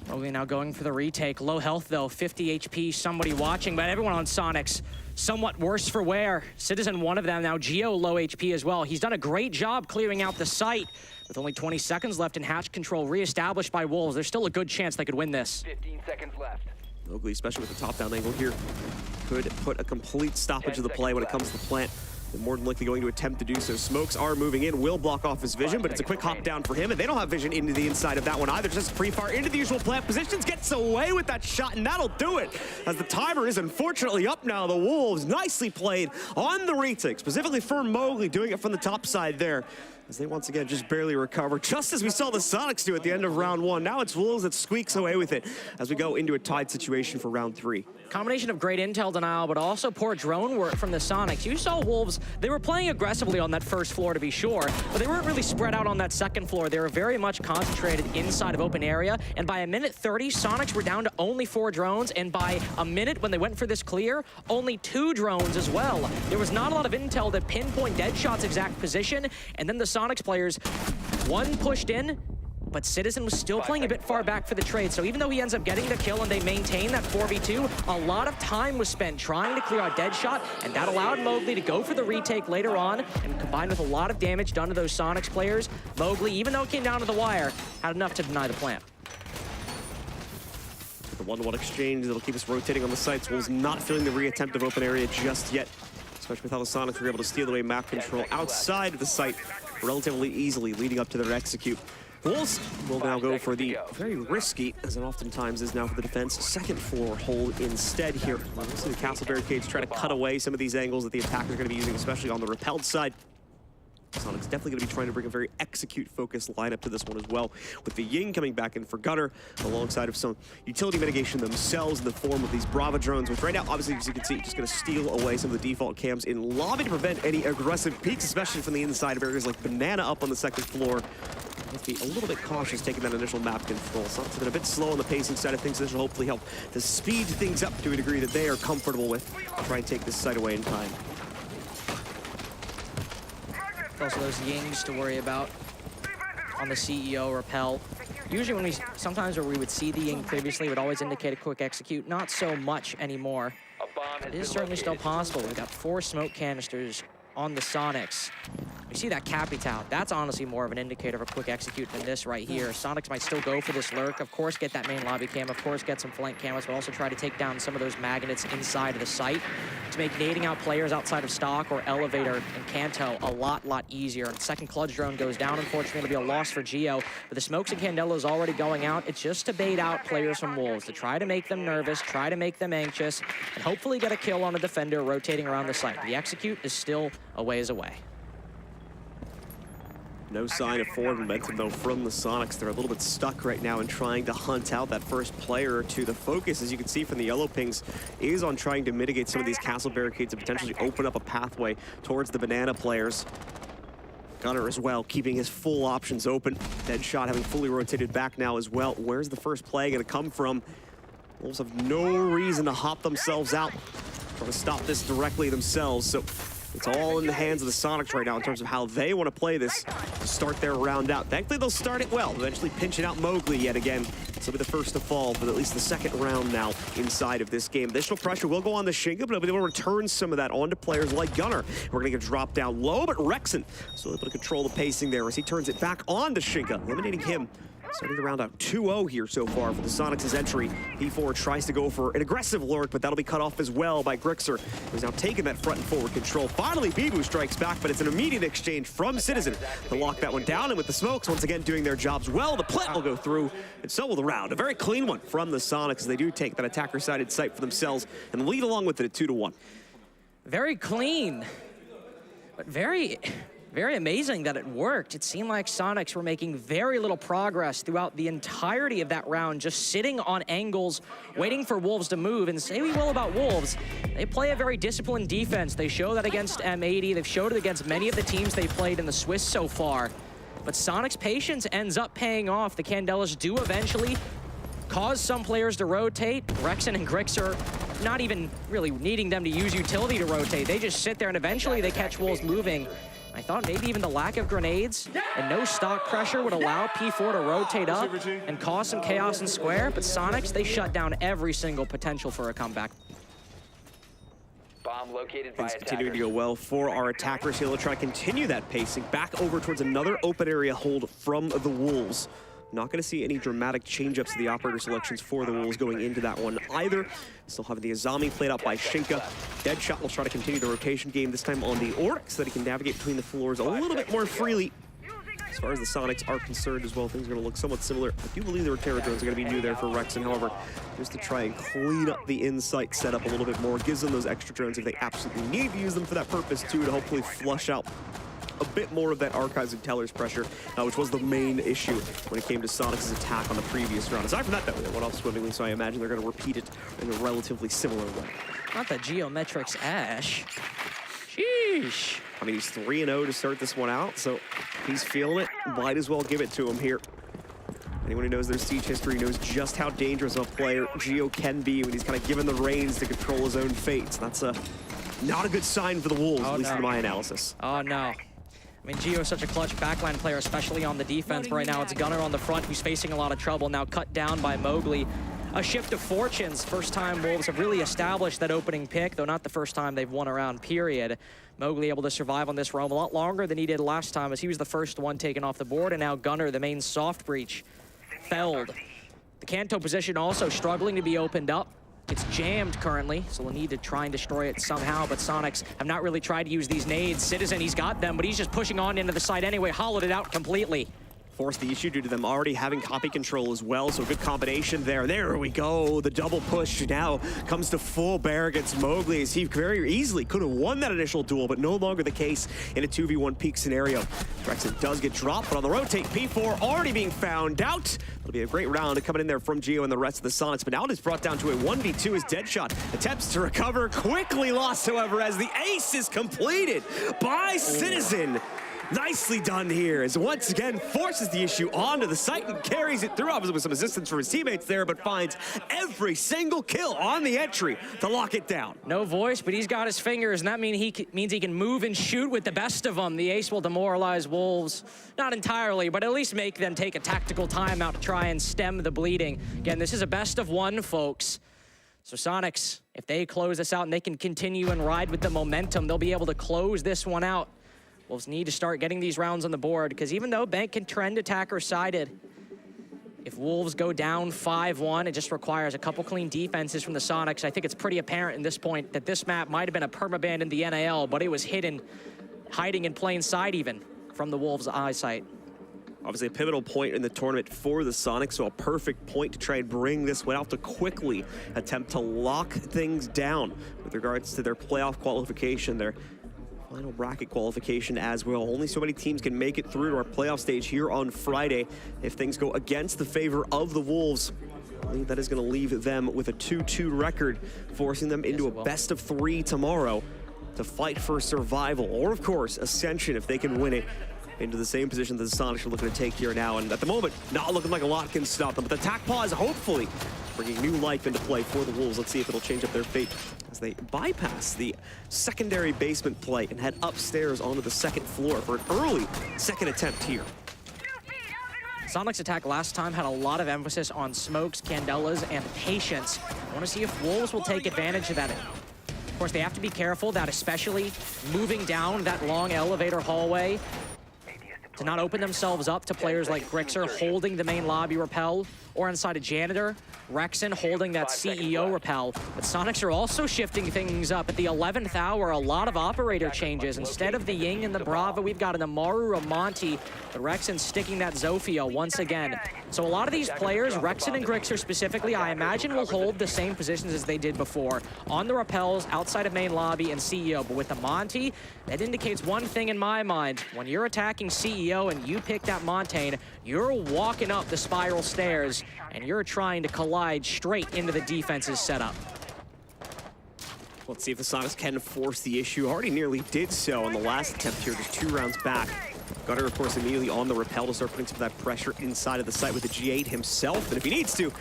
Speaker 16: Mowgli now going for the retake. Low health, though. 50 HP, somebody watching, but everyone on Soniqs somewhat worse for wear. Citizen, one of them. Now Geo, low HP as well. He's done a great job clearing out the site. With only 20 seconds left and hatch control reestablished by Wolves, there's still a good chance they could win this.
Speaker 10: 15 seconds left.
Speaker 11: Mowgli, especially with the top-down angle here, could put a complete stoppage of the play when it comes to the plant. They're more than likely going to attempt to do so. Smokes are moving in, will block off his vision, but it's a quick hop down for him, and they don't have vision into the inside of that one either. Just pre-fire into the usual plant positions, gets away with that shot, and that'll do it. As the timer is unfortunately up now, the Wolves nicely played on the retake, specifically for Mowgli, doing it from the top side there, as they once again just barely recover, just as we saw the Soniqs do at the end of round 1. Now it's Wolves that squeaks away with it as we go into a tied situation for round 3.
Speaker 16: Combination of great intel denial, but also poor drone work from the Soniqs. You saw Wolves, they were playing aggressively on that first floor to be sure, but they weren't really spread out on that second floor. They were very much concentrated inside of open area, and by a minute 30, Soniqs were down to only 4 drones, and by a minute when they went for this clear, only 2 drones as well. There was not a lot of intel to pinpoint Deadshot's exact position, and then the Soniqs players, one pushed in, but Citizen was still playing a bit far back for the trade, so even though he ends up getting the kill and they maintain that 4v2, a lot of time was spent trying to clear out Deadshot, and that allowed Mowgli to go for the retake later on, and combined with a lot of damage done to those Soniqs players, Mowgli, even though it came down to the wire, had enough to deny the plant.
Speaker 11: The 1-to-1 exchange that'll keep us rotating on the sites. Wolves not feeling the reattempt of open area just yet, especially with how the Soniqs were able to steal away map control outside of the site relatively easily, leading up to their execute. Wolves will now go for the very risky, as it oftentimes is now for the defense, second floor hold instead here. We'll see the castle barricades try to cut away some of these angles that the attackers are going to be using, especially on the repelled side. Soniqs definitely going to be trying to bring a very execute-focused lineup to this one as well, with the Ying coming back in for Gunner, alongside of some utility mitigation themselves in the form of these Brava drones, which right now, obviously, as you can see, just going to steal away some of the default cams in lobby to prevent any aggressive peeks, especially from the inside of areas like Banana up on the second floor. Let's be a little bit cautious taking that initial map control. Soniqs have been a bit slow on the pacing side of things. This will hopefully help to speed things up to a degree that they are comfortable with. Try and take this site away in time.
Speaker 16: Also those Yings to worry about on the CEO repel. Usually when sometimes where we would see the Ying previously, it would always indicate a quick execute. Not so much anymore. It is certainly still possible. We've got 4 smoke canisters on the Soniqs. We see that Capital. That's honestly more of an indicator of a quick execute than this right here. Soniqs might still go for this lurk. Of course, get that main lobby cam. Of course, get some flank cameras, but also try to take down some of those magnets inside of the site to make nading out players outside of stock or elevator and Kanto a lot easier. And second clutch drone goes down. Unfortunately, it'll be a loss for Geo. But the smokes and Candelas already going out. It's just to bait out players from Wolves, to try to make them nervous, try to make them anxious, and hopefully get a kill on a defender rotating around the site. The execute is still a ways away.
Speaker 11: No sign of forward momentum, though, from the Soniqs. They're a little bit stuck right now in trying to hunt out that first player or two. The focus, as you can see from the yellow pings, is on trying to mitigate some of these castle barricades and potentially open up a pathway towards the Banana players. Gunner as well, keeping his full options open. Deadshot having fully rotated back now as well. Where's the first play going to come from? Wolves have no reason to hop themselves out trying to stop this directly themselves. So it's all in the hands of the Soniqs right now in terms of how they want to play this to start their round out. Thankfully, they'll start it well, eventually pinching out Mowgli yet again. This will be the first to fall for at least the second round now inside of this game. Additional pressure will go on the Shinka, but they'll return some of that onto players like Gunnar. We're going to get dropped down low, but Rexon still able to control the pacing there as he turns it back onto Shinka, eliminating him. Starting the round out 2-0 here so far for the Soniqs' entry. P4 tries to go for an aggressive lurk, but that'll be cut off as well by Grixer, who's now taken that front and forward control. Finally, Bibu strikes back, but it's an immediate exchange from Citizen to lock that one down. And with the smokes once again doing their jobs well, the plant will go through, and so will the round. A very clean one from the Soniqs as they do take that attacker-sided site for themselves and lead along with it at 2-1.
Speaker 16: Very clean, but very amazing that it worked. It seemed like Soniqs were making very little progress throughout the entirety of that round, just sitting on angles, waiting for Wolves to move. And say we will about Wolves, they play a very disciplined defense. They show that against M80. They've showed it against many of the teams they've played in the Swiss so far. But Soniqs' patience ends up paying off. The Candelas do eventually cause some players to rotate. Rexon and Grixer not even really needing them to use utility to rotate. They just sit there and eventually they catch Wolves moving. I thought maybe even the lack of grenades and no stock pressure would allow P4 to rotate up and cause some chaos in square, but Soniqs, they shut down every single potential for a comeback.
Speaker 10: Bomb located by attacker.
Speaker 11: Continuing to go well for our attackers here. They'll try to continue that pacing back over towards another open area hold from the Wolves. Not going to see any dramatic change-ups to the operator selections for the Wolves going into that one either. Still having the Azami played out by Shinka. Deadshot will try to continue the rotation game, this time on the Oryx, so that he can navigate between the floors a little bit more freely. As far as the Soniqs are concerned as well, things are going to look somewhat similar. I do believe the Rotera drones are going to be new there for Rexon, however, just to try and clean up the insight setup a little bit more. Gives them those extra drones if they absolutely need to use them for that purpose too, to hopefully flush out a bit more of that Archives and Tellers pressure, which was the main issue when it came to Soniqs' attack on the previous round. Aside from that, though, they went off swimmingly, so I imagine they're going to repeat it in a relatively similar way.
Speaker 16: Not the Geometrics Ash. Sheesh.
Speaker 11: I mean, he's 3-0 to start this one out, so he's feeling it. Might as well give it to him here. Anyone who knows their Siege history knows just how dangerous of a player Geo can be when he's kind of given the reins to control his own fate. So that's not a good sign for the Wolves, at least in my analysis.
Speaker 16: Oh, no. I mean, Gio is such a clutch backline player, especially on the defense. But right now, it's Gunnar on the front who's facing a lot of trouble, now cut down by Mowgli. A shift of fortunes. First time Wolves have really established that opening pick, though not the first time they've won a round, period. Mowgli able to survive on this roam a lot longer than he did last time, as he was the first one taken off the board, and now Gunnar, the main soft breach, felled. The Kanto position also struggling to be opened up. It's jammed currently, so we'll need to try and destroy it somehow, but Soniqs have not really tried to use these nades. Citizen, he's got them, but he's just pushing on into the side anyway, hollowed it out completely.
Speaker 11: Forced the issue due to them already having copy control as well, so a good combination there. There we go, the double push now comes to full bear against Mowgli, as he very easily could have won that initial duel, but no longer the case in a 2v1 peak scenario. Rexon does get dropped, but on the rotate, P4 already being found out. It'll be a great round coming in there from Geo and the rest of the Soniqs, but now it is brought down to a 1v2 as Deadshot attempts to recover, quickly lost, however, as the ace is completed by Citizen. Nicely done here, as once again forces the issue onto the site and carries it through, obviously with some assistance from his teammates there, but finds every single kill on the entry to lock it down.
Speaker 16: No voice, but he's got his fingers, and that means he can move and shoot with the best of them. The ace will demoralize Wolves, not entirely, but at least make them take a tactical timeout to try and stem the bleeding. Again, this is a best of one, folks. So Soniqs, if they close this out and they can continue and ride with the momentum, they'll be able to close this one out. Wolves need to start getting these rounds on the board, because even though Bank can trend attacker-sided, if Wolves go down 5-1, it just requires a couple clean defenses from the Soniqs. I think it's pretty apparent in this point that this map might have been a permaban in the NAL, but it was hidden, hiding in plain sight even, from the Wolves' eyesight.
Speaker 11: Obviously a pivotal point in the tournament for the Soniqs, so a perfect point to try and bring this one out to quickly attempt to lock things down with regards to their playoff qualification, their final bracket qualification as well. Only so many teams can make it through to our playoff stage here on Friday. If things go against the favor of the Wolves, I believe that is going to leave them with a 2-2 record, forcing them into a best of 3 tomorrow to fight for survival, or of course, Ascension if they can win it, into the same position that the Soniqs are looking to take here now. And at the moment, not looking like a lot can stop them, but the attack pause hopefully bringing new life into play for the Wolves. Let's see if it'll change up their fate as they bypass the secondary basement play and head upstairs onto the second floor for an early second attempt here.
Speaker 16: Soniqs' attack last time had a lot of emphasis on smokes, candelas, and patience. I want to see if Wolves will take advantage of that. Of course, they have to be careful that especially moving down that long elevator hallway to not open themselves up to players like Grixer holding the main lobby rappel, or inside a janitor, Rexon holding that CEO rappel. But Soniqs are also shifting things up. At the 11th hour, a lot of operator changes. Instead of the Ying and the Brava, we've got an Amaru, a Monty, but Rexon sticking that Zofia once again. So a lot of these players, Rexon and Grixer specifically, I imagine will hold the same positions as they did before, on the rappels, outside of main lobby and CEO. But with the Monty, that indicates one thing in my mind. When you're attacking CEO and you pick that Montaigne, you're walking up the spiral stairs and you're trying to collide straight into the defense's setup.
Speaker 11: Let's see if the Sonics can force the issue. Already nearly did so on the last attempt here, just 2 rounds back. Gunner, of course, immediately on the rappel to start putting some of that pressure inside of the site with the G8 himself. And if he needs to,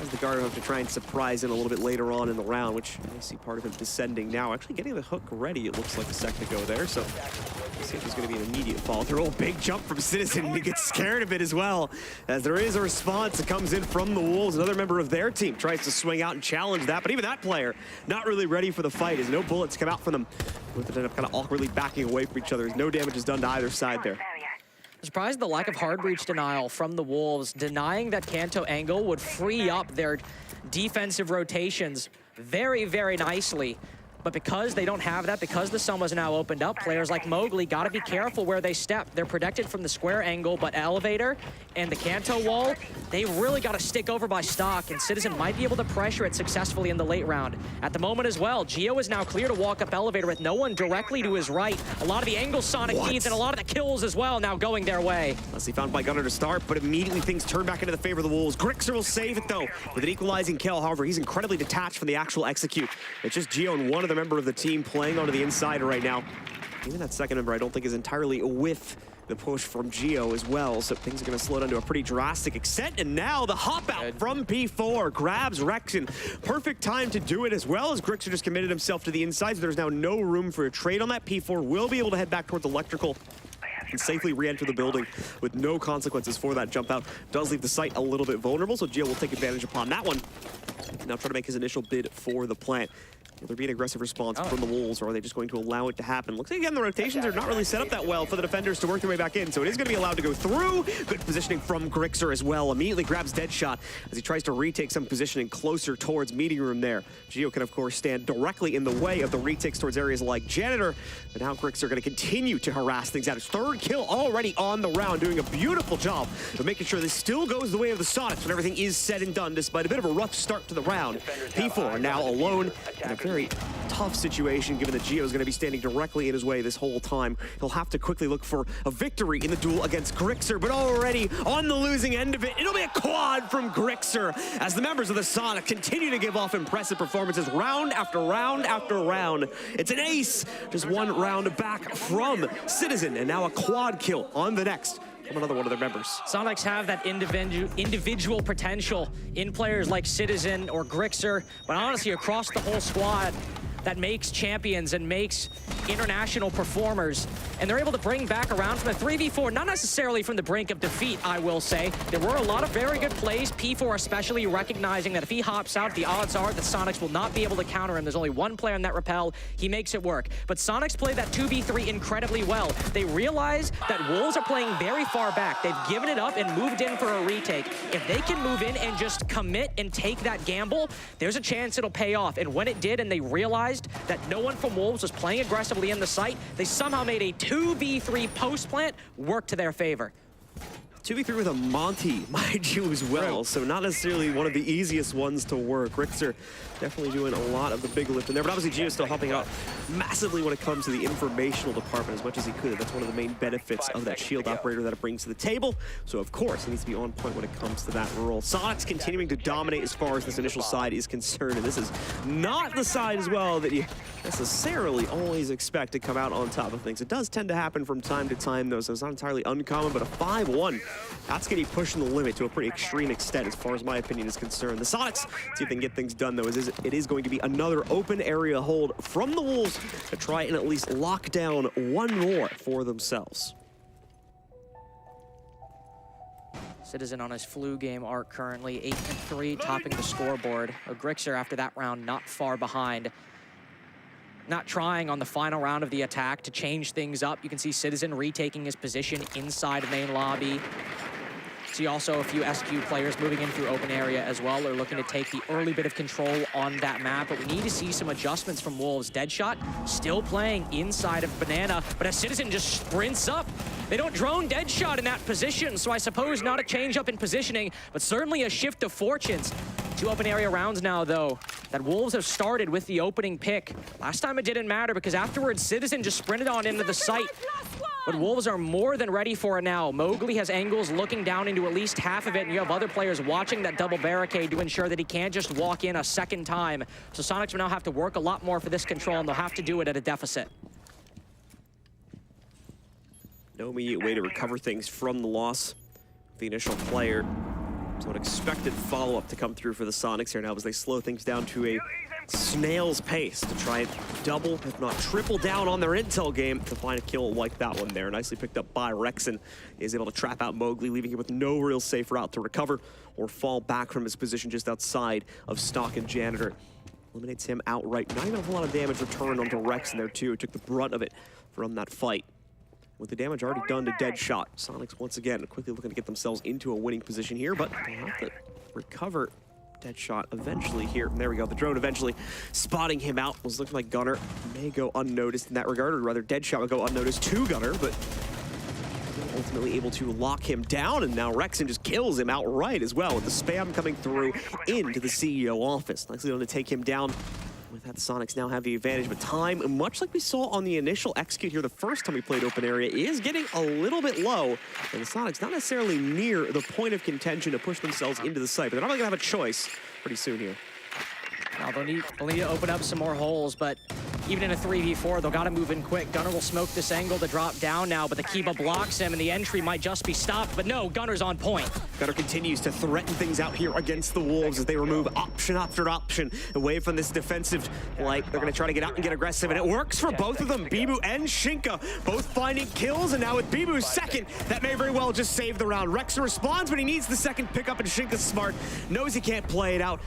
Speaker 11: as the guard have to try and surprise him a little bit later on in the round, which I see part of him descending now. Actually getting the hook ready, it looks like a second ago there. So let's see if there's going to be an immediate fall through. Oh, big jump from Citizen. He gets scared of it as well, as there is a response that comes in from the Wolves. Another member of their team tries to swing out and challenge that, but even that player not really ready for the fight as no bullets come out from them. With it end up kind of awkwardly backing away from each other as no damage is done to either side there.
Speaker 16: Surprised the lack of hard breach denial from the Wolves, denying that Kanto angle would free up their defensive rotations very, very nicely. But because they don't have that, because the sun was now opened up, players like Mowgli got to be careful where they step. They're protected from the square angle, but elevator and the Kanto wall, they really got to stick over by stock, and Citizen might be able to pressure it successfully in the late round. At the moment as well, Geo is now clear to walk up elevator with no one directly to his right. A lot of the angles Sonic needs and a lot of the kills as well now going their way.
Speaker 11: Leslie found by Gunner to start, but immediately things turn back into the favor of the Wolves. Grixer will save it though with an equalizing kill. However, he's incredibly detached from the actual execute. It's just Geo and one other member of the team playing onto the inside right now. Even that second member I don't think is entirely with the push from Geo as well, so things are going to slow down to a pretty drastic extent. And now the hop out from P4 grabs Rexon. Perfect time to do it, as well as Grixer just committed himself to the inside, so there's now no room for a trade on that. P4 will be able to head back towards electrical and safely re-enter the building with no consequences for that jump out. Does leave the site a little bit vulnerable, so Geo will take advantage upon that one. Now try to make his initial bid for the plant. Will there be an aggressive response from the Wolves, or are they just going to allow it to happen? Looks like, again, the rotations are not really set up that well for the defenders to work their way back in, so it is going to be allowed to go through. Good positioning from Grixer as well. Immediately grabs Deadshot as he tries to retake some positioning closer towards meeting room there. Geo can, of course, stand directly in the way of the retakes towards areas like Janitor, but now Grixer going to continue to harass things out. His third kill already on the round, doing a beautiful job of making sure this still goes the way of the Sonics when everything is said and done, despite a bit of a rough start to the round. P4 now alone in a very tough situation, given that Geo is going to be standing directly in his way this whole time. He'll have to quickly look for a victory in the duel against Grixer, but already on the losing end of it, it'll be a quad from Grixer as the members of the Sonic continue to give off impressive performances round after round after round. It's an ace, just one round back from Citizen, and now a quad kill on the next from another one of their members.
Speaker 16: Sonics have that individual potential in players like Citizen or Grixer, but honestly across the whole squad that makes champions and makes international performers. And they're able to bring back around from a 3v4, not necessarily from the brink of defeat, I will say. There were a lot of very good plays, P4 especially recognizing that if he hops out, the odds are that Sonics will not be able to counter him. There's only one player in that rappel. He makes it work. But Sonics played that 2v3 incredibly well. They realize that Wolves are playing very far back. They've given it up and moved in for a retake. If they can move in and just commit and take that gamble, there's a chance it'll pay off. And when it did, and they realized that no one from Wolves was playing aggressively in the site, they somehow made a 2v3 post plant work to their favor.
Speaker 11: 2v3 with a Monty, mind you, as well, so not necessarily one of the easiest ones to work. Grixer definitely doing a lot of the big lift in there, but obviously Geo still helping out massively when it comes to the informational department as much as he could. That's one of the main benefits of that shield operator that it brings to the table, so of course it needs to be on point when it comes to that role. Sonics continuing to dominate as far as this initial side is concerned, and this is not the side as well that you necessarily always expect to come out on top of things. It does tend to happen from time to time, though, so it's not entirely uncommon, but a 5-1, that's going to be pushing the limit to a pretty extreme extent as far as my opinion is concerned. The Sonics, see if they can get things done, though, as it is going to be another open area hold from the Wolves to try and at least lock down one more for themselves.
Speaker 16: Citizen on his flu game arc currently, 8-3, topping the scoreboard. Grixer after that round not far behind. Not trying on the final round of the attack to change things up. You can see Citizen retaking his position inside the main lobby. See also a few SQ players moving in through open area as well. They're looking to take the early bit of control on that map, but we need to see some adjustments from Wolves. Deadshot still playing inside of Banana, but as Citizen just sprints up, they don't drone Deadshot in that position, so I suppose not a change up in positioning, but certainly a shift of fortunes. 2 open area rounds now, though, that Wolves have started with the opening pick. Last time it didn't matter because afterwards, Citizen just sprinted on into the site. But Wolves are more than ready for it now. Mowgli has angles looking down into at least half of it, and you have other players watching that double barricade to ensure that he can't just walk in a second time. So Sonics will now have to work a lot more for this control, and they'll have to do it at a deficit.
Speaker 11: No immediate way to recover things from the loss of the initial player. So an expected follow-up to come through for the Sonics here now as they slow things down to a snail's pace to try and double, if not triple down on their intel game to find a kill like that one there. Nicely picked up by Rexon. He is able to trap out Mowgli, leaving him with no real safe route to recover or fall back from his position just outside of Stock and Janitor. Eliminates him outright. Not even a whole lot of damage returned onto Rexon there too. Took the brunt of it from that fight. With the damage already done to Deadshot, Sonics once again quickly looking to get themselves into a winning position here, but they'll have to recover Deadshot eventually here. There we go, the drone eventually spotting him out. Was looking like Gunner may go unnoticed in that regard, or rather Deadshot would go unnoticed to Gunner, but ultimately able to lock him down, and now Rexon just kills him outright as well with the spam coming through into the CEO office. Nicely able to take him down. With that, Sonics now have the advantage, but time, much like we saw on the initial execute here the first time we played open area, is getting a little bit low, and the Sonics not necessarily near the point of contention to push themselves into the site, but they're not really gonna have a choice pretty soon here.
Speaker 16: Now they'll need to open up some more holes, but even in a 3v4, they'll gotta move in quick. Gunner will smoke this angle to drop down now, but the Kiba blocks him, and the entry might just be stopped, but no, Gunner's on point.
Speaker 11: Gunner continues to threaten things out here against the Wolves as they remove option after option away from this defensive light. They're gonna try to get out and get aggressive, and it works for both of them. Bibu and Shinka both finding kills, and now with Bibu's second, that may very well just save the round. Rexon responds, but he needs the second pickup, and Shinka's smart, knows he can't play it out.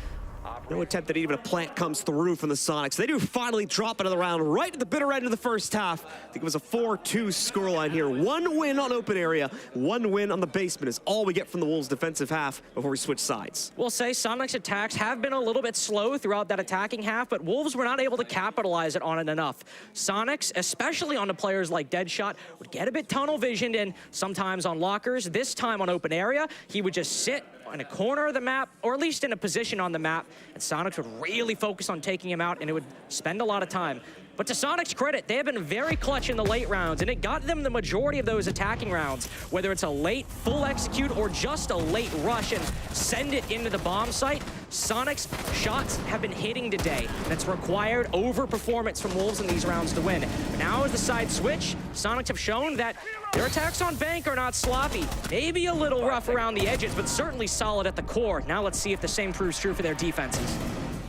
Speaker 11: No attempt that even a plant comes through from the Sonics. They do finally drop another round right at the bitter end of the first half. I think it was a 4-2 scoreline here. 1 win on open area, 1 win on the basement is all we get from the Wolves' defensive half before we switch sides.
Speaker 16: We'll say Sonics attacks have been a little bit slow throughout that attacking half, but Wolves were not able to capitalize on it enough. Sonics, especially on the players like Deadshot, would get a bit tunnel visioned and sometimes on lockers. This time on open area, he would just sit in a corner of the map, or at least in a position on the map, and Sonics would really focus on taking him out, and it would spend a lot of time. But to Sonics' credit, they have been very clutch in the late rounds, and it got them the majority of those attacking rounds, whether it's a late full execute or just a late rush and send it into the bomb site. Sonics' shots have been hitting today, and it's required over-performance from Wolves in these rounds to win. But now as the side switch, Sonics have shown that their attacks on Bank are not sloppy. Maybe a little rough around the edges, but certainly solid at the core. Now let's see if the same proves true for their defenses.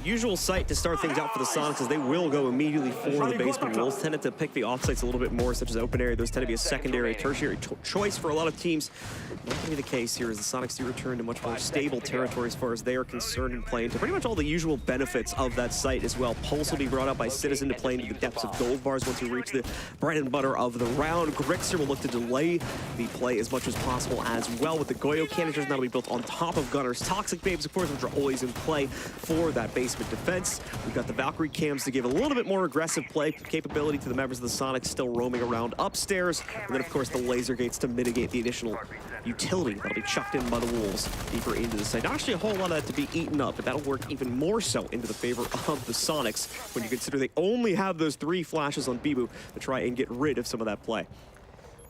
Speaker 11: Usual site to start things out for the Sonics as they will go immediately for the basement. Wolves tended to pick the offsites a little bit more, such as open area. Those tend to be a secondary, tertiary choice for a lot of teams. Not going to be the case here as the Sonics do return to much more stable territory as far as they are concerned and play into pretty much all the usual benefits of that site as well. Pulse will be brought out by Citizen to play into the depths of gold bars once we reach the bread and butter of the round. Grixer will look to delay the play as much as possible as well with the Goyo canisters that'll be built on top of Gunner's Toxic Babes, of course, which are always in play for that basement defense. We've got the Valkyrie cams to give a little bit more aggressive play capability to the members of the Sonics still roaming around upstairs. And then, of course, the laser gates to mitigate the additional utility that'll be chucked in by the Wolves deeper into the site. Not actually a whole lot of that to be eaten up, but that'll work even more so into the favor of the Sonics when you consider they only have those 3 flashes on Bibu to try and get rid of some of that play.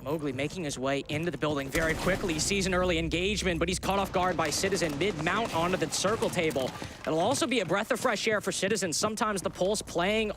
Speaker 16: Mowgli making his way into the building very quickly. He sees an early engagement, but he's caught off guard by Citizen mid-mount onto the circle table. It'll also be a breath of fresh air for Citizen. Sometimes the Pulse playing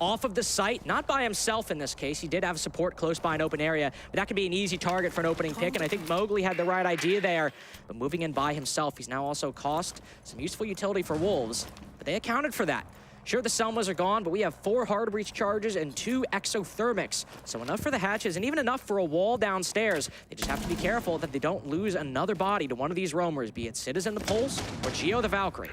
Speaker 16: off of the site, not by himself in this case. He did have support close by an open area, but that could be an easy target for an opening pick, and I think Mowgli had the right idea there. But moving in by himself, he's now also cost some useful utility for Wolves, but they accounted for that. Sure, the Selmas are gone, but we have 4 hard breach charges and 2 exothermics. So enough for the hatches and even enough for a wall downstairs. They just have to be careful that they don't lose another body to one of these roamers, be it Citizen the Pulse or Geo the Valkyrie.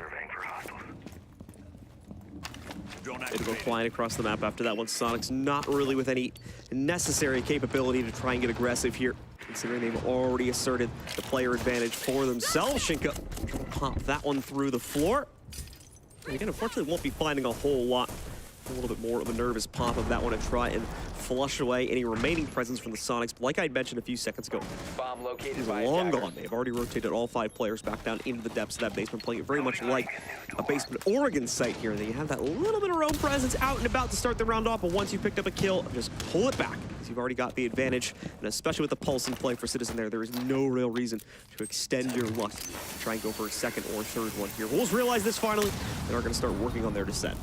Speaker 11: It'll go flying across the map after that one. Soniqs not really with any necessary capability to try and get aggressive here, considering they've already asserted the player advantage for themselves. Shinka will pop that one through the floor. Again, unfortunately, won't be finding a whole lot. A little bit more of a nervous pop of that one to try and flush away any remaining presence from the Soniqs. But like I mentioned a few seconds ago,
Speaker 10: bomb located
Speaker 11: he's
Speaker 10: by
Speaker 11: long
Speaker 10: attackers.
Speaker 11: gone. They've already rotated all 5 players back down into the depths of that basement, playing it very much like a basement Oregon site here. They have that little bit of roam presence out and about to start the round off, but once you picked up a kill, just pull it back, because you've already got the advantage. And especially with the pulse in play for Citizen there is no real reason to extend your luck to try and go for a second or third one here. Wolves realize this finally, and are going to start working on their descent.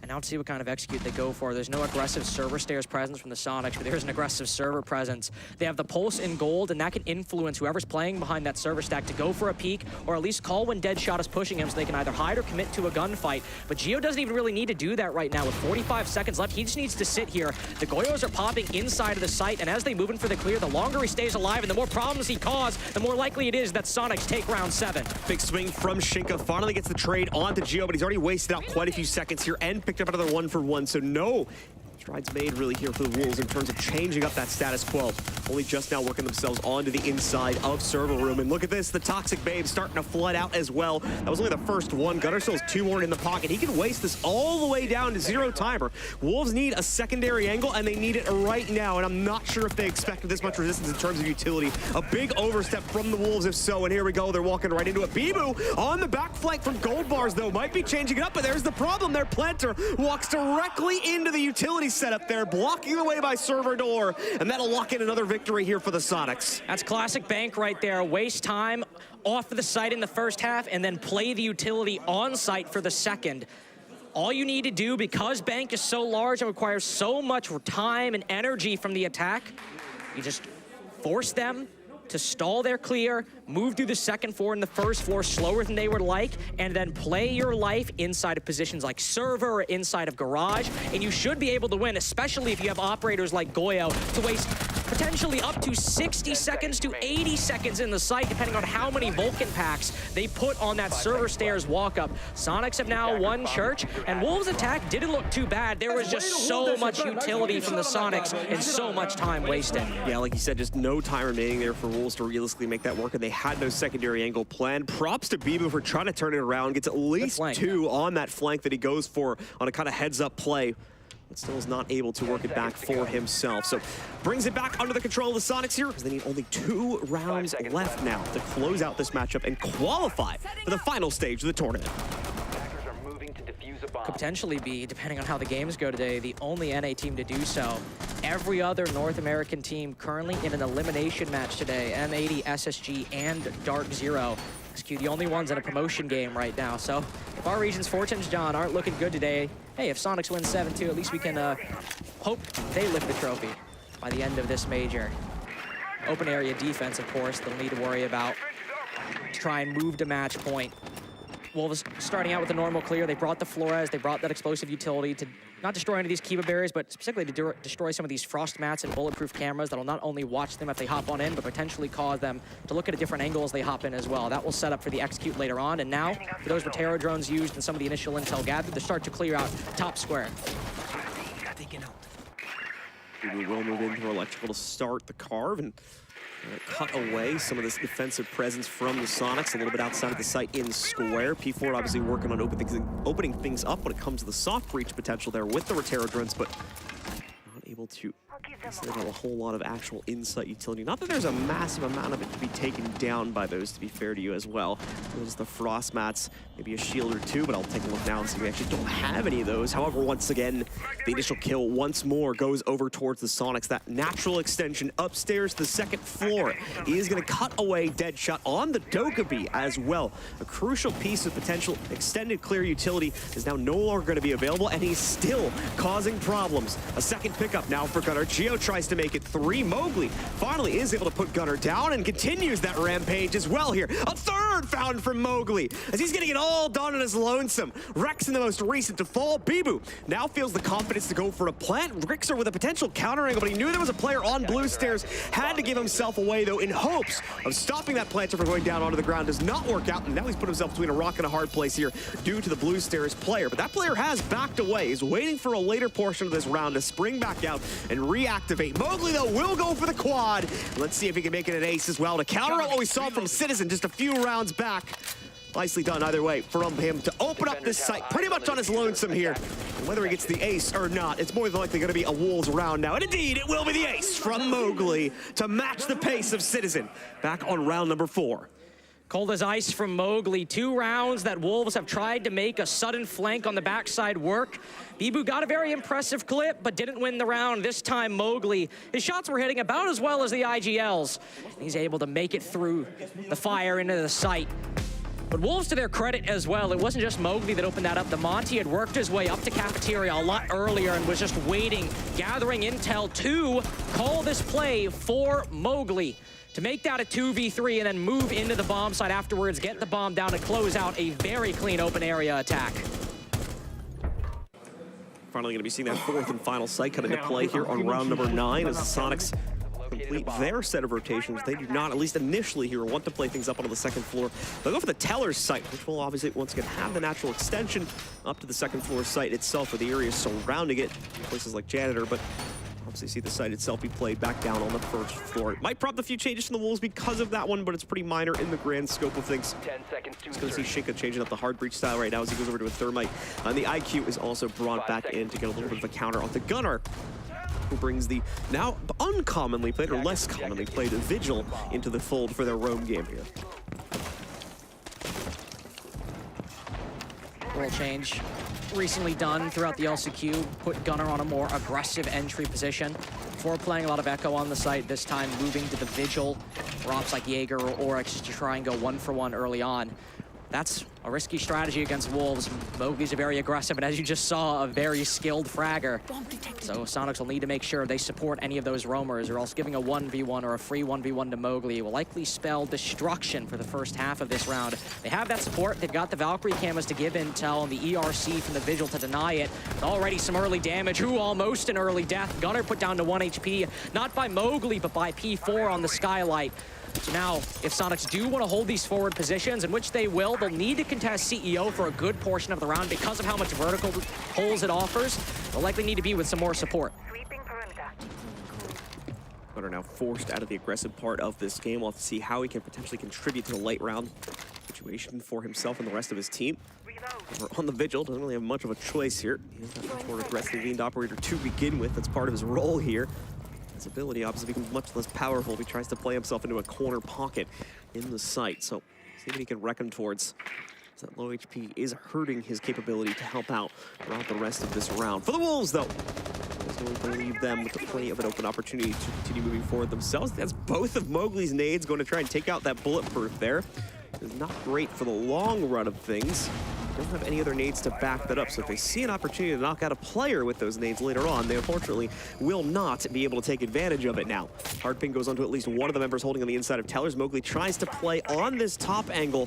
Speaker 16: And now to see what kind of execute they go for. There's no aggressive server stairs presence from the Soniqs, but there's an aggressive server presence. They have the pulse in gold, and that can influence whoever's playing behind that server stack to go for a peek, or at least call when Deadshot is pushing him so they can either hide or commit to a gunfight. But Geo doesn't even really need to do that right now. With 45 seconds left, he just needs to sit here. The Goyos are popping inside of the site, and as they move in for the clear, the longer he stays alive and the more problems he causes, the more likely it is that Soniqs take round 7.
Speaker 11: Big swing from Shinka, finally gets the trade onto Geo, but he's already wasted out quite a few seconds here and picked up another 1-for-1, so no strides made really here for the Wolves in terms of changing up that status quo. Only just now working themselves onto the inside of server room. And look at this, the Toxic Babe starting to flood out as well. That was only the first one. Gunnar still has 2 more in the pocket. He can waste this all the way down to 0 timer. Wolves need a secondary angle, and they need it right now. And I'm not sure if they expected this much resistance in terms of utility. A big overstep from the Wolves, if so. And here we go, they're walking right into it. Bibu on the back flank from Gold Bars, though. Might be changing it up, but there's the problem. Their planter walks directly into the utility setup there, blocking the way by server door, and that'll lock in another victory here for the Soniqs.
Speaker 16: That's classic Bank right there. Waste time off of the site in the first half and then play the utility on site for the second. All you need to do, because Bank is so large and requires so much time and energy from the attack, you just force them to stall their clear, move through the second floor and the first floor slower than they would like, and then play your life inside of positions like server or inside of garage, and you should be able to win, especially if you have operators like Goyo to waste potentially up to 60 seconds to 80 seconds in the site, depending on how many Vulcan packs they put on that server stairs walk-up. Soniqs have now won Church, and Wolves' attack didn't look too bad. There was just so much utility from the Soniqs and so much time wasted.
Speaker 11: Yeah, like you said, just no time remaining there for Wolves to realistically make that work, and they had no secondary angle planned. Props to Bibu for trying to turn it around. Gets at least 2 on that flank that he goes for on a kind of heads-up play, but still is not able to work it back for himself. So brings it back under the control of the Soniqs here, because they need only 2 rounds left now to close out this matchup and qualify for the final stage of the tournament.
Speaker 16: Could potentially be, depending on how the games go today, the only NA team to do so. Every other North American team currently in an elimination match today, M80, SSG, and DarkZero. SQ the only ones in a promotion game right now. So if our region's fortunes, John, aren't looking good today, hey, if Soniqs win 7-2, at least we can hope they lift the trophy by the end of this major. Open area defense, of course, they'll need to worry about to try and move to match point. Wolves starting out with a normal clear. They brought the Flores, they brought that explosive utility to not destroy any of these Kiva barriers, but specifically to destroy some of these frost mats and bulletproof cameras that'll not only watch them if they hop on in, but potentially cause them to look at a different angle as they hop in as well. That will set up for the execute later on. And now, for those Rotero drones used and some of the initial intel gathered, they start to clear out top square.
Speaker 11: We will move into electrical to start the carve and cut away some of this defensive presence from the Soniqs a little bit outside of the site in square. P4 obviously working on opening things up when it comes to the soft breach potential there with the Rotero drones, but not able to So they don't have a whole lot of actual insight utility. Not that there's a massive amount of it to be taken down by those, to be fair to you as well. There's the frost mats, maybe a shield or two, but I'll take a look now and see we actually don't have any of those. However, once again, the initial kill once more goes over towards the Soniqs. That natural extension upstairs to the second floor is going to cut away Deadshot on the Dokkaebi as well. A crucial piece of potential extended clear utility is now no longer going to be available, and he's still causing problems. A second pickup now for Gunnar. Geo tries to make it 3. Mowgli finally is able to put Gunnar down and continues that rampage as well here. A third found from Mowgli as he's getting it all done on his lonesome. Rex in the most recent to fall. Bibu now feels the confidence to go for a plant. Rixer with a potential counter angle, but he knew there was a player on blue stairs. Had to give himself away though in hopes of stopping that planter from going down onto the ground. Does not work out, and now he's put himself between a rock and a hard place here due to the blue stairs player. But that player has backed away. He's waiting for a later portion of this round to spring back out and reactivate. Mowgli though will go for the quad. Let's see if he can make it an ace as well to counter what we saw from Citizen just a few rounds back. Nicely done either way from him to open up this site pretty much on his lonesome here. And whether he gets the ace or not, it's more than likely going to be a Wolves round now. And indeed, it will be the ace from Mowgli to match the pace of Citizen. Back on round number 4.
Speaker 16: Cold as ice from Mowgli. 2 rounds that Wolves have tried to make a sudden flank on the backside work. Bibu got a very impressive clip, but didn't win the round. This time, Mowgli, his shots were hitting about as well as the IGLs. He's able to make it through the fire into the site. But Wolves, to their credit as well, it wasn't just Mowgli that opened that up. The Monty had worked his way up to cafeteria a lot earlier and was just waiting, gathering intel to call this play for Mowgli to make that a 2v3 and then move into the bomb site afterwards, get the bomb down to close out a very clean open area attack.
Speaker 11: Finally going to be seeing that 4th and final site come into play here on round number 9 as the Soniqs complete their set of rotations. They do not, at least initially here, want to play things up onto the second floor. They'll go for the Teller's site, which will obviously once again have the natural extension up to the second floor site itself with the area surrounding it, places like Janitor, but obviously see the site itself be played back down on the first floor. It might prompt a few changes from the Wolves because of that one, but it's pretty minor in the grand scope of things.
Speaker 10: 10 seconds to
Speaker 11: Just going to see Shinka changing up the hard breach style right now as he goes over to a Thermite. And the IQ is also brought back in to get a little bit of a counter on the Gunnar, who brings the now uncommonly played, or less commonly played, Vigil into the fold for their roam game here.
Speaker 16: Role change recently done throughout the LCQ, put Gunnar on a more aggressive entry position. Before playing a lot of Echo on the site, this time moving to the Vigil, or ops like Jaeger or Oryx to try and go 1-for-1 early on. That's a risky strategy against Wolves. Mowgli's a very aggressive, and as you just saw, a very skilled fragger. So Soniqs will need to make sure they support any of those roamers, or else giving a 1v1 or a free 1v1 to Mowgli will likely spell destruction for the first half of this round. They have that support. They've got the Valkyrie cameras to give intel, and the ERC from the Vigil to deny it. Already some early damage. Who almost an early death. Gunnar put down to 1 HP, not by Mowgli, but by P4 on the Skylight. So now, if Soniqs do want to hold these forward positions, in which they will, they'll need to contest CEO for a good portion of the round because of how much vertical holes it offers. They'll likely need to be with some more support.
Speaker 11: Gunnar now forced out of the aggressive part of this game. We'll have to see how he can potentially contribute to the late round situation for himself and the rest of his team. On the Vigil, doesn't really have much of a choice here. He has that much more aggressively leaned operator to begin with. That's part of his role here. His ability obviously becomes much less powerful if he tries to play himself into a corner pocket in the site. So see what he can reckon towards. That low HP is hurting his capability to help out throughout the rest of this round. For the Wolves, though, there's no way to leave them with plenty of an open opportunity to continue moving forward themselves. That's both of Mowgli's nades going to try and take out that bulletproof there. It's not great for the long run of things. They don't have any other nades to back that up, so if they see an opportunity to knock out a player with those nades later on, they unfortunately will not be able to take advantage of it now. Hard ping goes on to at least one of the members holding on the inside of Tellers. Mowgli tries to play on this top angle,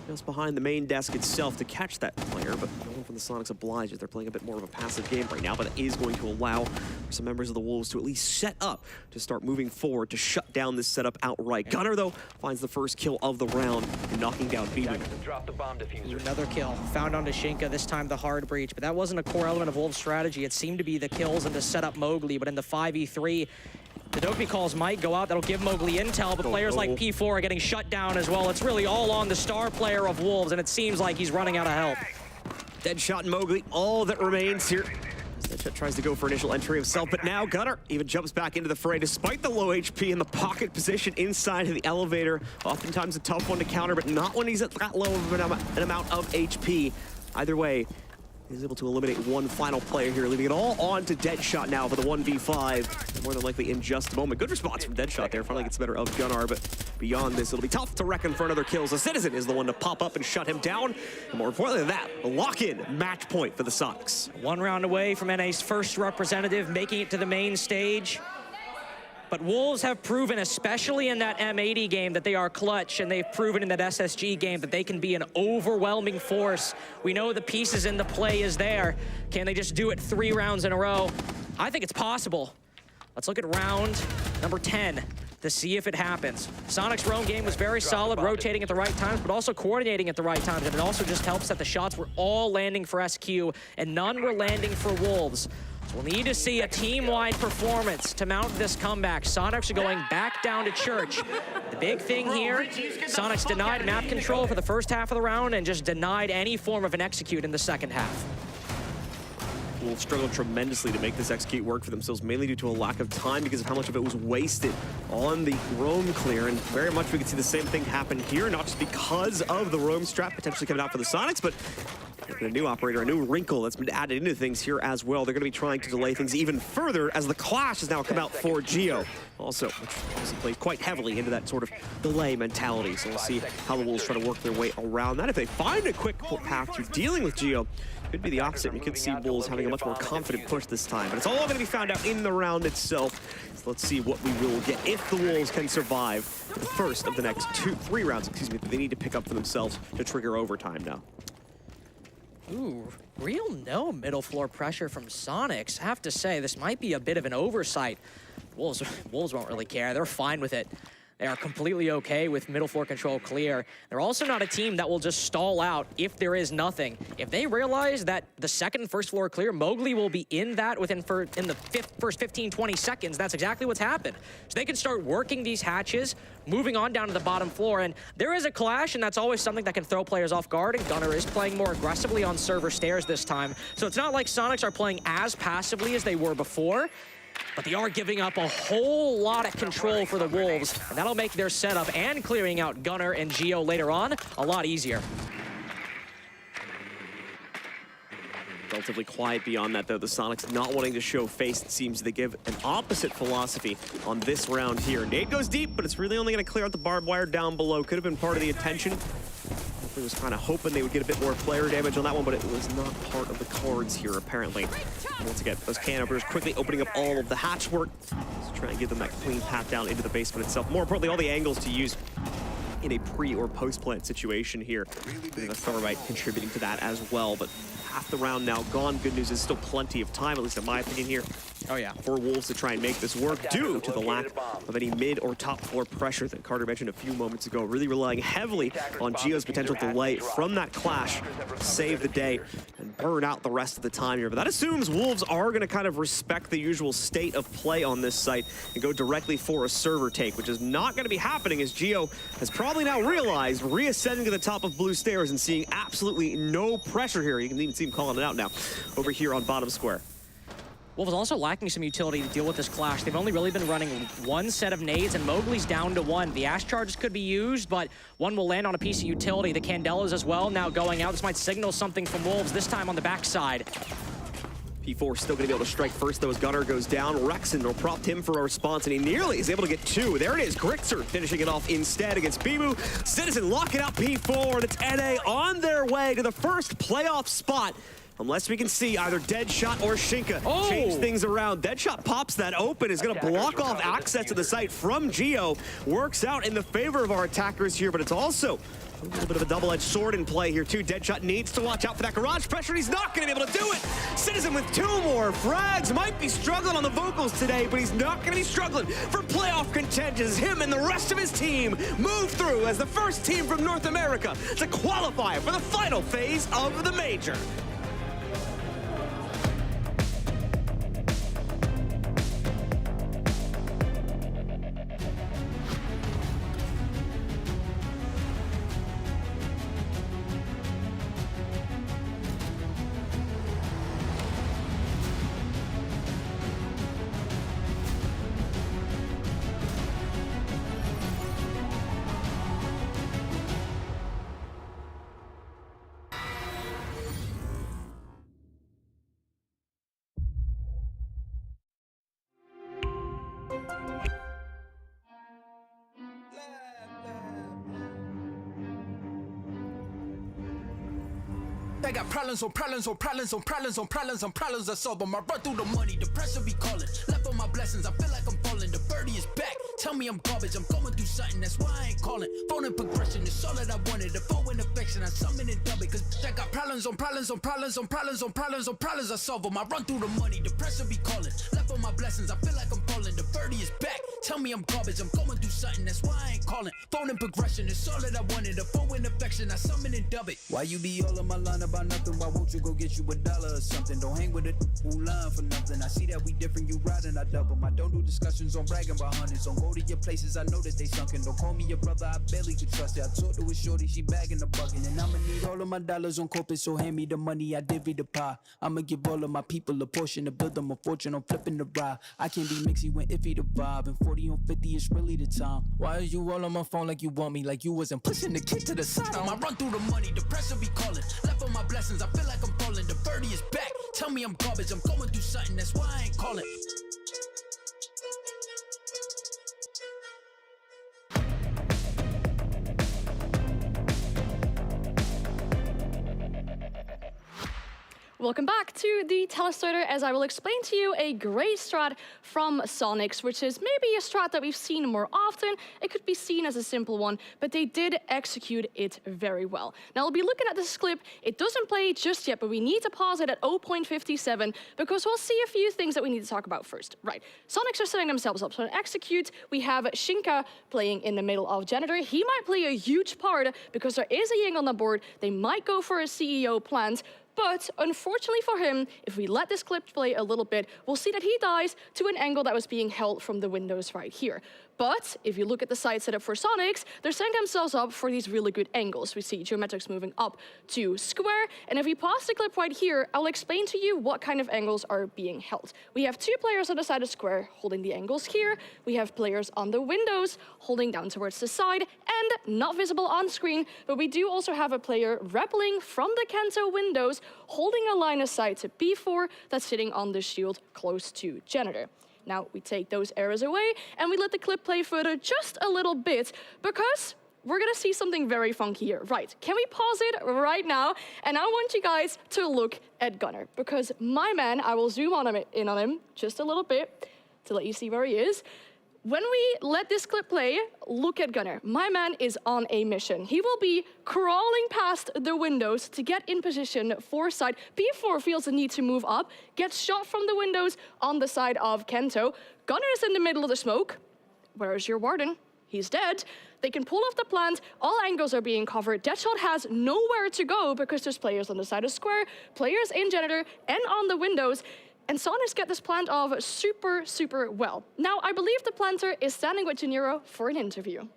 Speaker 11: just behind the main desk itself to catch that player, but no one from the Soniqs obliges. They're playing a bit more of a passive game right now, but it is going to allow some members of the Wolves to at least set up to start moving forward to shut down this setup outright. Gunnar, though, finds the first kill of the round and knocking down Bibu.
Speaker 16: Another kill found onto Shinka, this time the hard breach, but that wasn't a core element of Wolves' strategy. It seemed to be the kills and to set up Mowgli, but in the 5v3, the Dokkaebi calls might go out. That'll give Mowgli intel, but players like P4 are getting shut down as well. It's really all on the star player of Wolves, and it seems like he's running out of help.
Speaker 11: Deadshot and Mowgli, all that remains here. The Deadshot tries to go for initial entry himself, but now Gunnar even jumps back into the fray despite the low HP in the pocket position inside of the elevator. Oftentimes a tough one to counter, but not when he's at that low of an amount of HP. Either way, he's able to eliminate one final player here, leaving it all on to Deadshot now for the 1v5. More than likely in just a moment. Good response from Deadshot there. Finally gets the better of Gunnar, but beyond this, it'll be tough to reckon for another kills. The Citizen is the one to pop up and shut him down. And more importantly than that, a lock-in match point for the Soniqs.
Speaker 16: 1 round away from NA's first representative making it to the main stage. But Wolves have proven, especially in that M80 game, that they are clutch, and they've proven in that SSG game that they can be an overwhelming force. We know the pieces in the play is there. Can they just do it 3 rounds in a row? I think it's possible. Let's look at round number 10 to see if it happens. Soniqs' roam game was very solid, rotating at the right times, but also coordinating at the right times. And it also just helps that the shots were all landing for SQ and none were landing for Wolves. So we'll need to see a team-wide performance to mount this comeback. Soniqs are going back down to church. The big thing here, Soniqs denied map control for the first half of the round and just denied any form of an execute in the second half.
Speaker 11: Wolves struggled tremendously to make this execute work for themselves, mainly due to a lack of time because of how much of it was wasted on the roam clear. And very much we could see the same thing happen here, not just because of the roam strap potentially coming out for the Soniqs, but a new operator, a new wrinkle that's been added into things here as well. They're going to be trying to delay things even further as the clash has now come out for Geo. Also, which also plays quite heavily into that sort of delay mentality. So we'll see how the Wolves try to work their way around that. If they find a quick path to dealing with Geo, could be the opposite. We could see Wolves having a much more confident push this time. But it's all going to be found out in the round itself. So let's see what we will get if the Wolves can survive the first of the next 3 rounds, that they need to pick up for themselves to trigger overtime now.
Speaker 16: Ooh, real no middle floor pressure from Soniqs. I have to say, this might be a bit of an oversight. Wolves won't really care. They're fine with it. They are completely okay with middle floor control clear. They're also not a team that will just stall out if there is nothing. If they realize that the second and first floor clear, Mowgli will be in that in the first 15, 20 seconds. That's exactly what's happened. So they can start working these hatches, moving on down to the bottom floor. And there is a clash, and that's always something that can throw players off guard. And Gunnar is playing more aggressively on server stairs this time. So it's not like Soniqs are playing as passively as they were before. But they are giving up a whole lot of control for the Wolves, and that'll make their setup and clearing out Gunnar and Geo later on a lot easier.
Speaker 11: Relatively quiet beyond that, though. The Soniqs not wanting to show face. It seems they give an opposite philosophy on this round here. Nade goes deep, but it's really only going to clear out the barbed wire down below. Could have been part of the attention. He was kind of hoping they would get a bit more player damage on that one, but it was not part of the cards here, apparently. Once again, those can openers quickly opening up all of the hatch work to try and give them that clean path down into the basement itself. More importantly, all the angles to use in a pre- or post-plant situation here. The Thermite contributing to that as well, but half the round now gone. Good news is still plenty of time, at least in my opinion here. Oh yeah, for Wolves to try and make this work due to the lack of any mid or top floor pressure that Carter mentioned a few moments ago. Really relying heavily on Geo's potential delay from that clash to save the day and burn out the rest of the time here. But that assumes Wolves are going to kind of respect the usual state of play on this site and go directly for a server take, which is not going to be happening as Geo has probably now realized reascending to the top of blue stairs and seeing absolutely no pressure here. You can even see him calling it out now over here on bottom square.
Speaker 16: Wolves also lacking some utility to deal with this clash. They've only really been running one set of nades, and Mowgli's down to 1. The Ash charges could be used, but one will land on a piece of utility. The Candelas as well now going out. This might signal something from Wolves, this time on the backside.
Speaker 11: P4 still going to be able to strike first, though, as Gunnar goes down. Rexen will prompt him for a response, and he nearly is able to get 2. There it is. Grixer finishing it off instead against Bimu. Citizen locking out P4, and it's NA on their way to the first playoff spot. Unless we can see either Deadshot or Shinka change things around. Deadshot pops that open, is going to block off access to the site from Geo. Works out in the favor of our attackers here, but it's also a little bit of a double-edged sword in play here, too. Deadshot needs to watch out for that garage pressure. He's not going to be able to do it. Citizen with 2 more frags. Might be struggling on the vocals today, but he's not going to be struggling for playoff contention as him and the rest of his team move through as the first team from North America to qualify for the final phase of the Major.
Speaker 10: They got problems on problems on problems on problems on problems on problems. I solve them. I run through the money. The pressure be calling. Left on my blessings. I feel like I'm falling. The birdie is back. Tell me I'm garbage. I'm going through something. That's why I ain't calling. Phone and progression is all that I wanted. The phone and affection. I summon and dub it. Cause I got problems on problems on problems on problems on problems on problems. I solve them. I run through the money. The pressure be calling. Left on my blessings. I feel like I'm falling. The birdie is back. Tell me I'm garbage. I'm going through something. That's why I ain't calling. Phone and progression is all that I wanted. The phone and affection. I summon and dub it. Why you be all on my line about nothing? Why won't you go get you $1 or something? Don't hang with it who line for nothing. I see that we different. You riding, I double. I don't do discussions on bragging about hundreds. Don't go to your places. I know that they sunken. Don't call me your brother. I barely could trust it. I talked to a shorty. She bagging the bucket. And I'ma need all of my dollars on corporate. So hand me the money. I divvy the pie. I'ma give all of my people a portion to build them a fortune. I'm flipping the ride. I can't be mixy when iffy the vibe. And 40 on 50 is really the time. Why are you all on my phone like you want me? Like you wasn't pushing the kid to the side. I run through the money. The pressure be calling. Left on my blessings. I feel like I'm falling. The birdie is back. Tell me I'm garbage. I'm going through something. That's why I ain't calling.
Speaker 25: Welcome back to the Telestarter, as I will explain to you a great strat from Soniqs, which is maybe a strat that we've seen more often. It could be seen as a simple one, but they did execute it very well. Now, we'll be looking at this clip. It doesn't play just yet, but we need to pause it at 0.57 because we'll see a few things that we need to talk about first. Right, Soniqs are setting themselves up. So in execute, we have Shinka playing in the middle of Janitor. He might play a huge part because there is a Ying on the board. They might go for a CEO plant. But unfortunately for him, if we let this clip play a little bit, we'll see that he dies to an angle that was being held from the windows right here. But if you look at the side setup for Soniqs, they're setting themselves up for these really good angles. We see geometrics moving up to square. And if we pause the clip right here, I'll explain to you what kind of angles are being held. We have two players on the side of square holding the angles here. We have players on the windows holding down towards the side and not visible on screen. But we do also have a player rappelling from the Kanto windows holding a line of sight to B4 that's sitting on the shield close to Janitor. Now we take those arrows away and we let the clip play further just a little bit because we're gonna see something very funky here. Right, can we pause it right now? And I want you guys to look at Gunnar because my man, I will zoom in on him just a little bit to let you see where he is. When we let this clip play, look at Gunnar. My man is on a mission. He will be crawling past the windows to get in position for side. B4 feels the need to move up, gets shot from the windows on the side of Kento. Gunnar is in the middle of the smoke. Where is your warden? He's dead. They can pull off the plant. All angles are being covered. Deadshot has nowhere to go because there's players on the side of square, players in Janitor, and on the windows. And Soniqs get this plant off super, super well. Now, I believe the planter is standing with Janiro for an interview.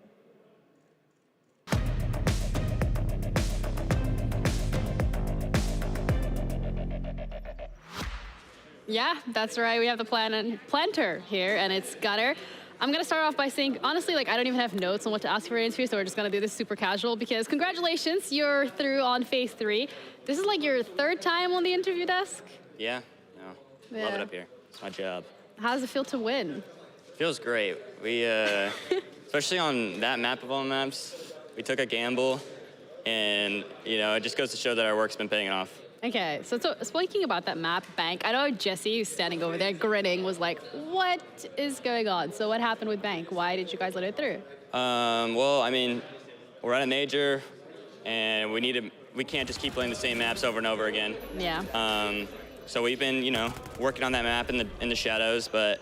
Speaker 24: Yeah, that's right. We have the planter here, and it's Gunnar. I'm gonna start off by saying, honestly, like I don't even have notes on what to ask for an interview, so we're just gonna do this super casual because congratulations, you're through on phase 3. This is like your 3rd time on the interview desk?
Speaker 13: Yeah. Love it up here. It's my job.
Speaker 24: How does it feel to win?
Speaker 13: Feels great. We, especially on that map of all maps, we took a gamble, and it just goes to show that our work's been paying off.
Speaker 24: Okay, so speaking about that map, Bank, I know Jesse, who's standing over there grinning, was like, what is going on? So what happened with Bank? Why did you guys let it through?
Speaker 13: Well, I mean, we're at a major, and we can't just keep playing the same maps over and over again.
Speaker 24: Yeah.
Speaker 13: So we've been, working on that map in the shadows, but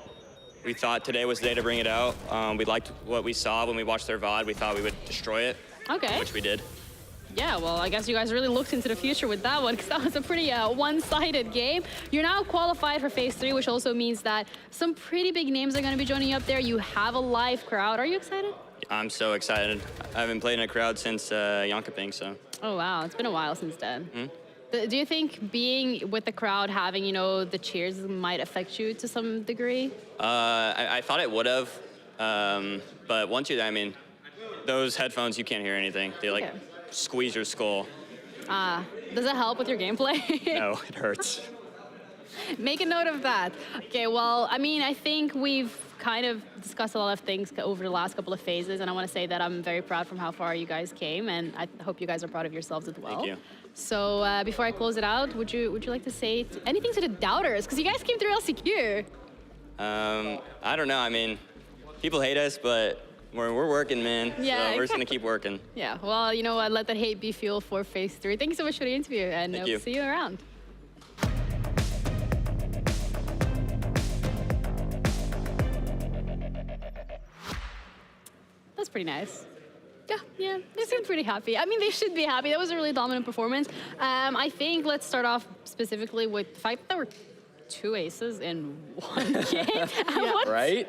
Speaker 13: we thought today was the day to bring it out. We liked what we saw when we watched their VOD. We thought we would destroy it.
Speaker 24: Okay.
Speaker 13: Which we did.
Speaker 24: Yeah, well, I guess you guys really looked into the future with that one because that was a pretty one-sided game. You're now qualified for phase 3, which also means that some pretty big names are going to be joining you up there. You have a live crowd. Are you excited?
Speaker 13: I'm so excited. I haven't played in a crowd since Yonkaping, so.
Speaker 24: Oh, wow. It's been a while since then. Do you think being with the crowd, having, the cheers might affect you to some degree?
Speaker 13: I thought it would have, but once you're there, I mean, those headphones, you can't hear anything. They squeeze your skull.
Speaker 24: Does it help with your gameplay?
Speaker 13: No, it hurts.
Speaker 24: Make a note of that. Okay, well, I mean, I think we've kind of discussed a lot of things over the last couple of phases, and I want to say that I'm very proud from how far you guys came, and I hope you guys are proud of yourselves as well.
Speaker 13: Thank you.
Speaker 24: So before I close it out, would you like to say anything to the doubters? Because you guys came through LCQ.
Speaker 13: I don't know. I mean, people hate us, but we're working, man.
Speaker 24: Yeah,
Speaker 13: so we're just gonna keep working.
Speaker 24: Yeah, well, you know what? Let that hate be fuel for phase 3. Thank you so much for the interview, and
Speaker 13: Thank
Speaker 24: we'll
Speaker 13: you.
Speaker 24: see you around. That's pretty nice. Yeah, they seem pretty happy. I mean, they should be happy. That was a really dominant performance. I think let's start off specifically with the fact that there were 2 aces in 1 game.
Speaker 17: Yeah, right?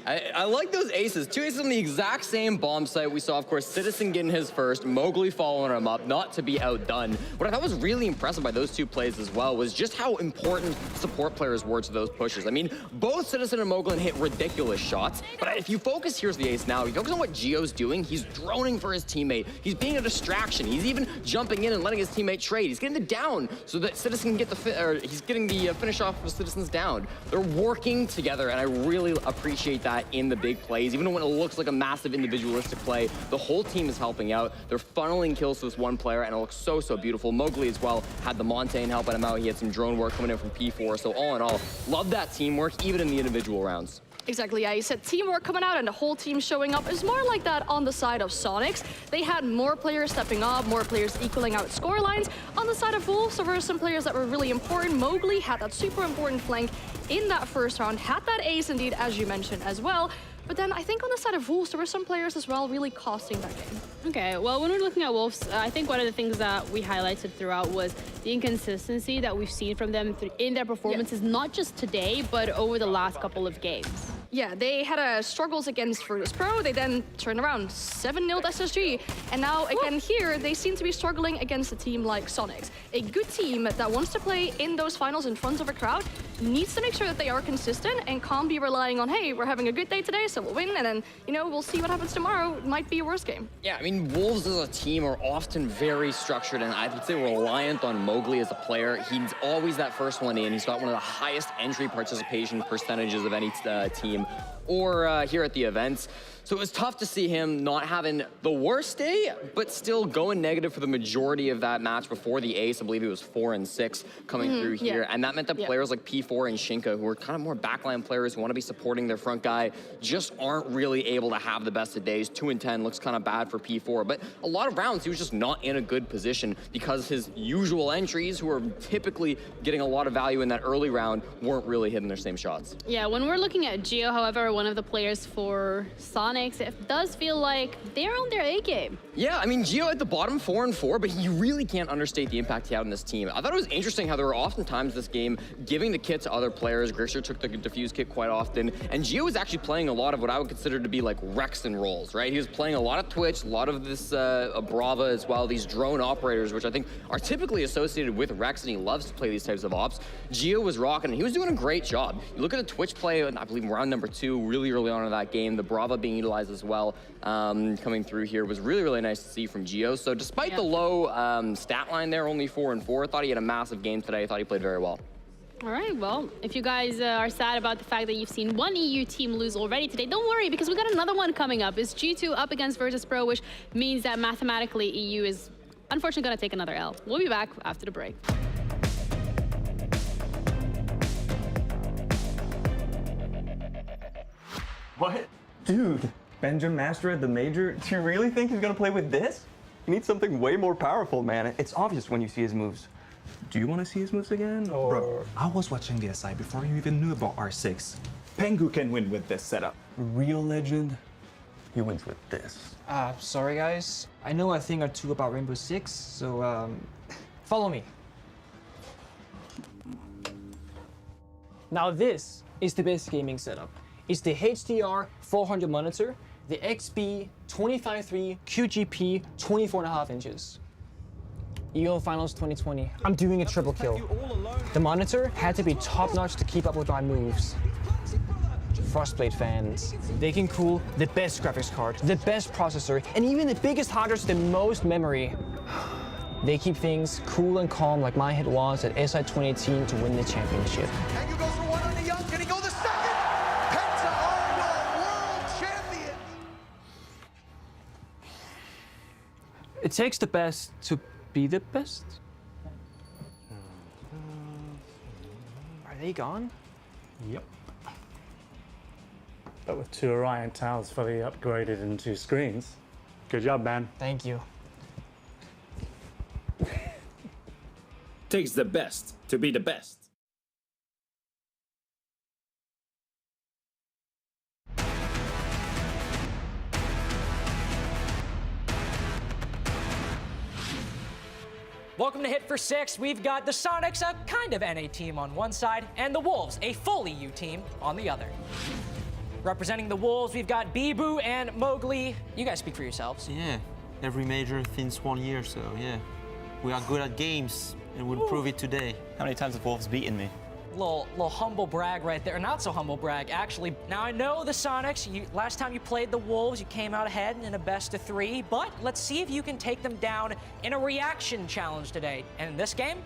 Speaker 17: I like those aces. 2 aces on the exact same bomb site. We saw, of course, Citizen getting his first, Mowgli following him up, not to be outdone. What I thought was really impressive by those 2 plays as well was just how important support players were to those pushes. I mean, both Citizen and Mowgli hit ridiculous shots, but if you focus, here's the ace now, you focus on what Gio's doing, he's droning for his teammate. He's being a distraction. He's even jumping in and letting his teammate trade. He's getting the down so that Citizen can get he's getting the finish off of Citizen's down. They're working together, and I really appreciate that in the big plays. Even when it looks like a massive individualistic play, the whole team is helping out. They're funneling kills to this one player, and it looks so, so beautiful. Mowgli as well had the Montaigne helping him out. He had some drone work coming in from P4. So all in all, love that teamwork, even in the individual rounds.
Speaker 25: Exactly, yeah. You said teamwork coming out and the whole team showing up. It's more like that on the side of Soniqs. They had more players stepping up, more players equaling out score lines. On the side of Wolves, there were some players that were really important. Mowgli had that super important flank in that first round, had that ace indeed, as you mentioned as well. But then I think on the side of Wolves, there were some players as well really costing that game.
Speaker 24: Okay, well, when we're looking at Wolves, I think one of the things that we highlighted throughout was the inconsistency that we've seen from them in their performances, not just today, but over the last couple of games.
Speaker 25: Yeah, they had struggles against VirtusPro. They then turned around 7-0 SSG. And now, again, here, they seem to be struggling against a team like Soniqs. A good team that wants to play in those finals in front of a crowd needs to make sure that they are consistent and can't be relying on, hey, we're having a good day today, so we'll win. And then, you know, we'll see what happens tomorrow. It might be a worse game.
Speaker 17: Yeah, I mean, Wolves as a team are often very structured, and I would say reliant on Mowgli as a player. He's always that first one in. He's got one of the highest entry participation percentages of any team, or here at the events. So it was tough to see him not having the worst day, but still going negative for the majority of that match before the ace. I believe he was 4 and 6 coming through here. And that meant that players like P4 and Shinka, who are kind of more backline players who want to be supporting their front guy, just aren't really able to have the best of days. 2 and 10 looks kind of bad for P4, but a lot of rounds he was just not in a good position because his usual entries, who are typically getting a lot of value in that early round, weren't really hitting their same shots.
Speaker 24: Yeah, when we're looking at Gio, however, one of the players for Soniqs, it does feel like they're on their A game.
Speaker 17: Yeah, I mean, Gio at the bottom 4 and 4, but you really can't understate the impact he had on this team. I thought it was interesting how there were oftentimes this game giving the kit to other players. Grisher took the defuse kit quite often, and Gio was actually playing a lot of what I would consider to be like Rexton roles, right? He was playing a lot of Twitch, a lot of this Brava as well, these drone operators, which I think are typically associated with Rex, and he loves to play these types of ops. Gio was rocking, and he was doing a great job. You look at the Twitch play, I believe round number 2, really early on in that game, the Brava being utilized as well, coming through here was really, really nice to see from Gio. So despite the low stat line there, only 4 and 4, I thought he had a massive game today. I thought he played very well.
Speaker 24: All right, well, if you guys are sad about the fact that you've seen one EU team lose already today, don't worry, because we got another one coming up. It's G2 up against VirtusPro, which means that mathematically EU is unfortunately going to take another L. We'll be back after the break.
Speaker 9: What? Dude, Benjamin Master at the Major? Do you really think he's gonna play with this? He needs something way more powerful, man. It's obvious when you see his moves. Do you want to see his moves again, or...?
Speaker 14: Bro, I was watching the SI before you even knew about R6. Pengu can win with this setup. Real legend, he wins with this.
Speaker 20: Sorry guys. I know a thing or two about Rainbow Six, so follow me. Now this is the best gaming setup. It's the HDR 400 monitor, the XB 25.3 QGP 24.5 inches. EO Finals 2020. I'm doing a triple kill. The monitor had to be top-notch to keep up with my moves. Frostblade fans, they can cool the best graphics card, the best processor, and even the biggest hard drive with the most memory. They keep things cool and calm like my hit was at SI 2018 to win the championship.
Speaker 10: Pengu goes for one on the young. Can he go the second? Penta, oh
Speaker 20: It takes the best to be the best. Are they gone?
Speaker 2: Yep. But with 2 Orion tiles fully upgraded and 2 screens. Good job, man.
Speaker 20: Thank you.
Speaker 4: Takes the best to be the best.
Speaker 16: Welcome to Hit for Six. We've got the Soniqs, a kind of NA team on one side, and the Wolves, a full EU team on the other. Representing the Wolves, we've got Bibu and Mowgli. You guys speak for yourselves.
Speaker 21: Yeah, every major since 1 year, so yeah. We are good at games, and we'll prove it today.
Speaker 7: How many times have Wolves beaten me?
Speaker 16: Little humble brag right there. Not so humble brag, actually. Now, I know the Soniqs, last time you played the Wolves, you came out ahead in a best-of-3, but let's see if you can take them down in a reaction challenge today. And in this game,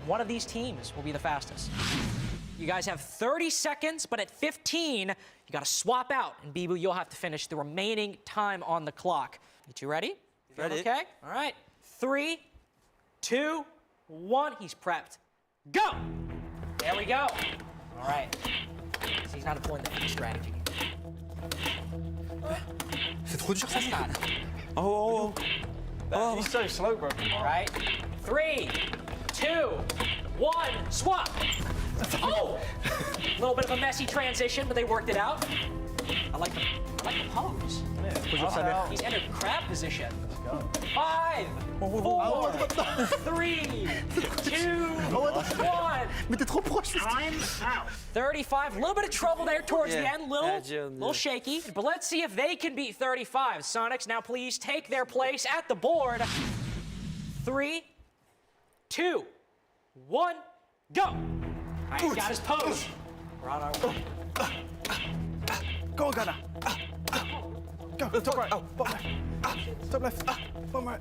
Speaker 16: one of these teams will be the fastest. You guys have 30 seconds, but at 15, you gotta swap out. And Bibu, you'll have to finish the remaining time on the clock. You two ready?
Speaker 21: Ready.
Speaker 16: Okay, all right. 3, 2, 1, he's prepped. Go! There we go. All right. So he's not employing the fake strategy.
Speaker 21: C'est trop dur, ça.
Speaker 20: Oh. He's so slow, bro.
Speaker 16: All right. 3, 2, 1, swap. Oh! A little bit of a messy transition, but they worked it out. I like the pose. He's entered crab position. 5, 4, 3, 2, 1.
Speaker 5: Mais t'es trop proche.
Speaker 16: Time out. 35. A little bit of trouble there towards the end. Little shaky. But let's see if they can beat 35. Soniqs, now please take their place at the board. 3, 2, 1, go. All right, he's got his pose. We're on our way.
Speaker 5: Go, Ghana. Go, top right. Bottom left. Top left. Bottom right.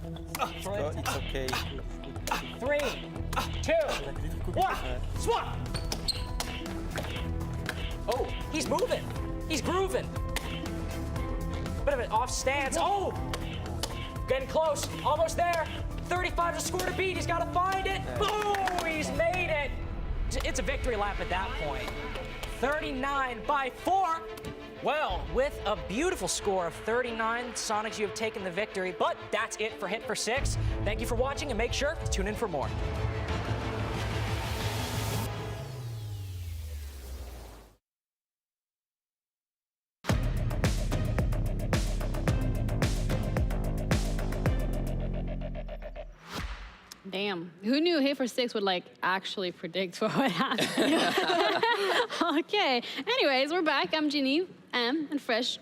Speaker 21: It's okay.
Speaker 16: 3, 2, 1, swap. Oh, he's moving. He's grooving. Bit of an off stance. Oh, getting close. Almost there. 35 to score to beat. He's got to find it. Boom, he's made it. It's a victory lap at that point. 39 by 4. Well, with a beautiful score of 39, Soniqs, you have taken the victory. But that's it for Hit for Six. Thank you for watching, and make sure to tune in for more.
Speaker 24: Damn. Who knew Hit for Six would actually predict what would happen? Okay. Anyways, we're back. I'm Jeannie, and fresh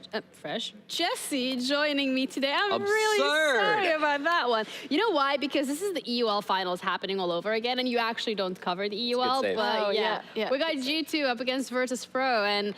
Speaker 24: Jesse joining me today. I'm really sorry about that one. You know why? Because this is the EUL finals happening all over again, and you actually don't cover the EUL, but yeah. We got G2 up against VirtusPro, and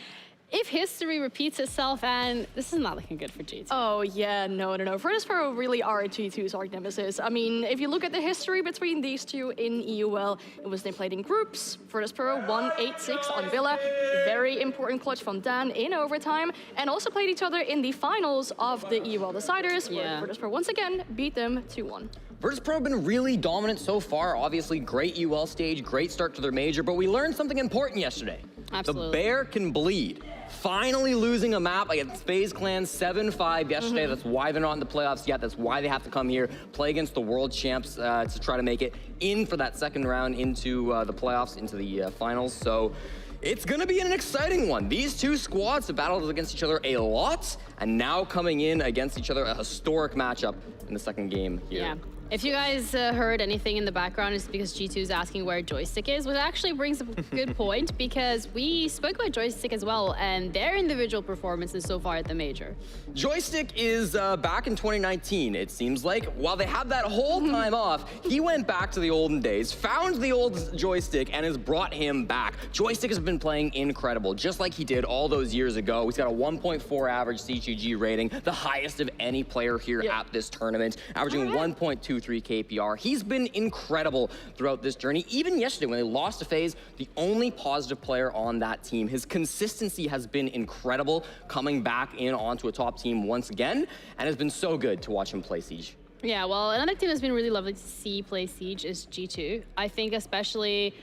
Speaker 24: if history repeats itself, and this is not looking good for G2.
Speaker 25: Oh, yeah, no. VirtusPro really are G2's arch nemesis. I mean, if you look at the history between these two in EUL, it was they played in groups. VirtusPro won 8-6 on Villa. Very important clutch from Dan in overtime. And also played each other in the finals of the EUL deciders, where VirtusPro once again beat them 2-1.
Speaker 17: VirtusPro have been really dominant so far. Obviously, great UL stage, great start to their major, but we learned something important yesterday.
Speaker 24: Absolutely.
Speaker 17: The bear can bleed. Finally losing a map against FaZe Clan 7-5 yesterday. That's why they're not in the playoffs yet. That's why they have to come here, play against the world champs to try to make it in for that second round into the playoffs, into the finals. So it's gonna be an exciting one. These two squads have battled against each other a lot, and now coming in against each other, a historic matchup in the second game here.
Speaker 24: Yeah. If you guys heard anything in the background, it's because G2 is asking where Joystick is, which actually brings up a good point, because we spoke about Joystick as well and their individual performances so far at the major.
Speaker 17: Joystick is back in 2019, it seems like. While they had that whole time off, he went back to the olden days, found the old Joystick, and has brought him back. Joystick has been playing incredible, just like he did all those years ago. He's got a 1.4 average CGG rating, the highest of any player here at this tournament, averaging 1.23 KPR. He's been incredible throughout this journey. Even yesterday when they lost to FaZe, the only positive player on that team. His consistency has been incredible, coming back in onto a top team once again, and has been so good to watch him play Siege.
Speaker 24: Yeah, well, another team that's been really lovely to see play Siege is G2. I think especially,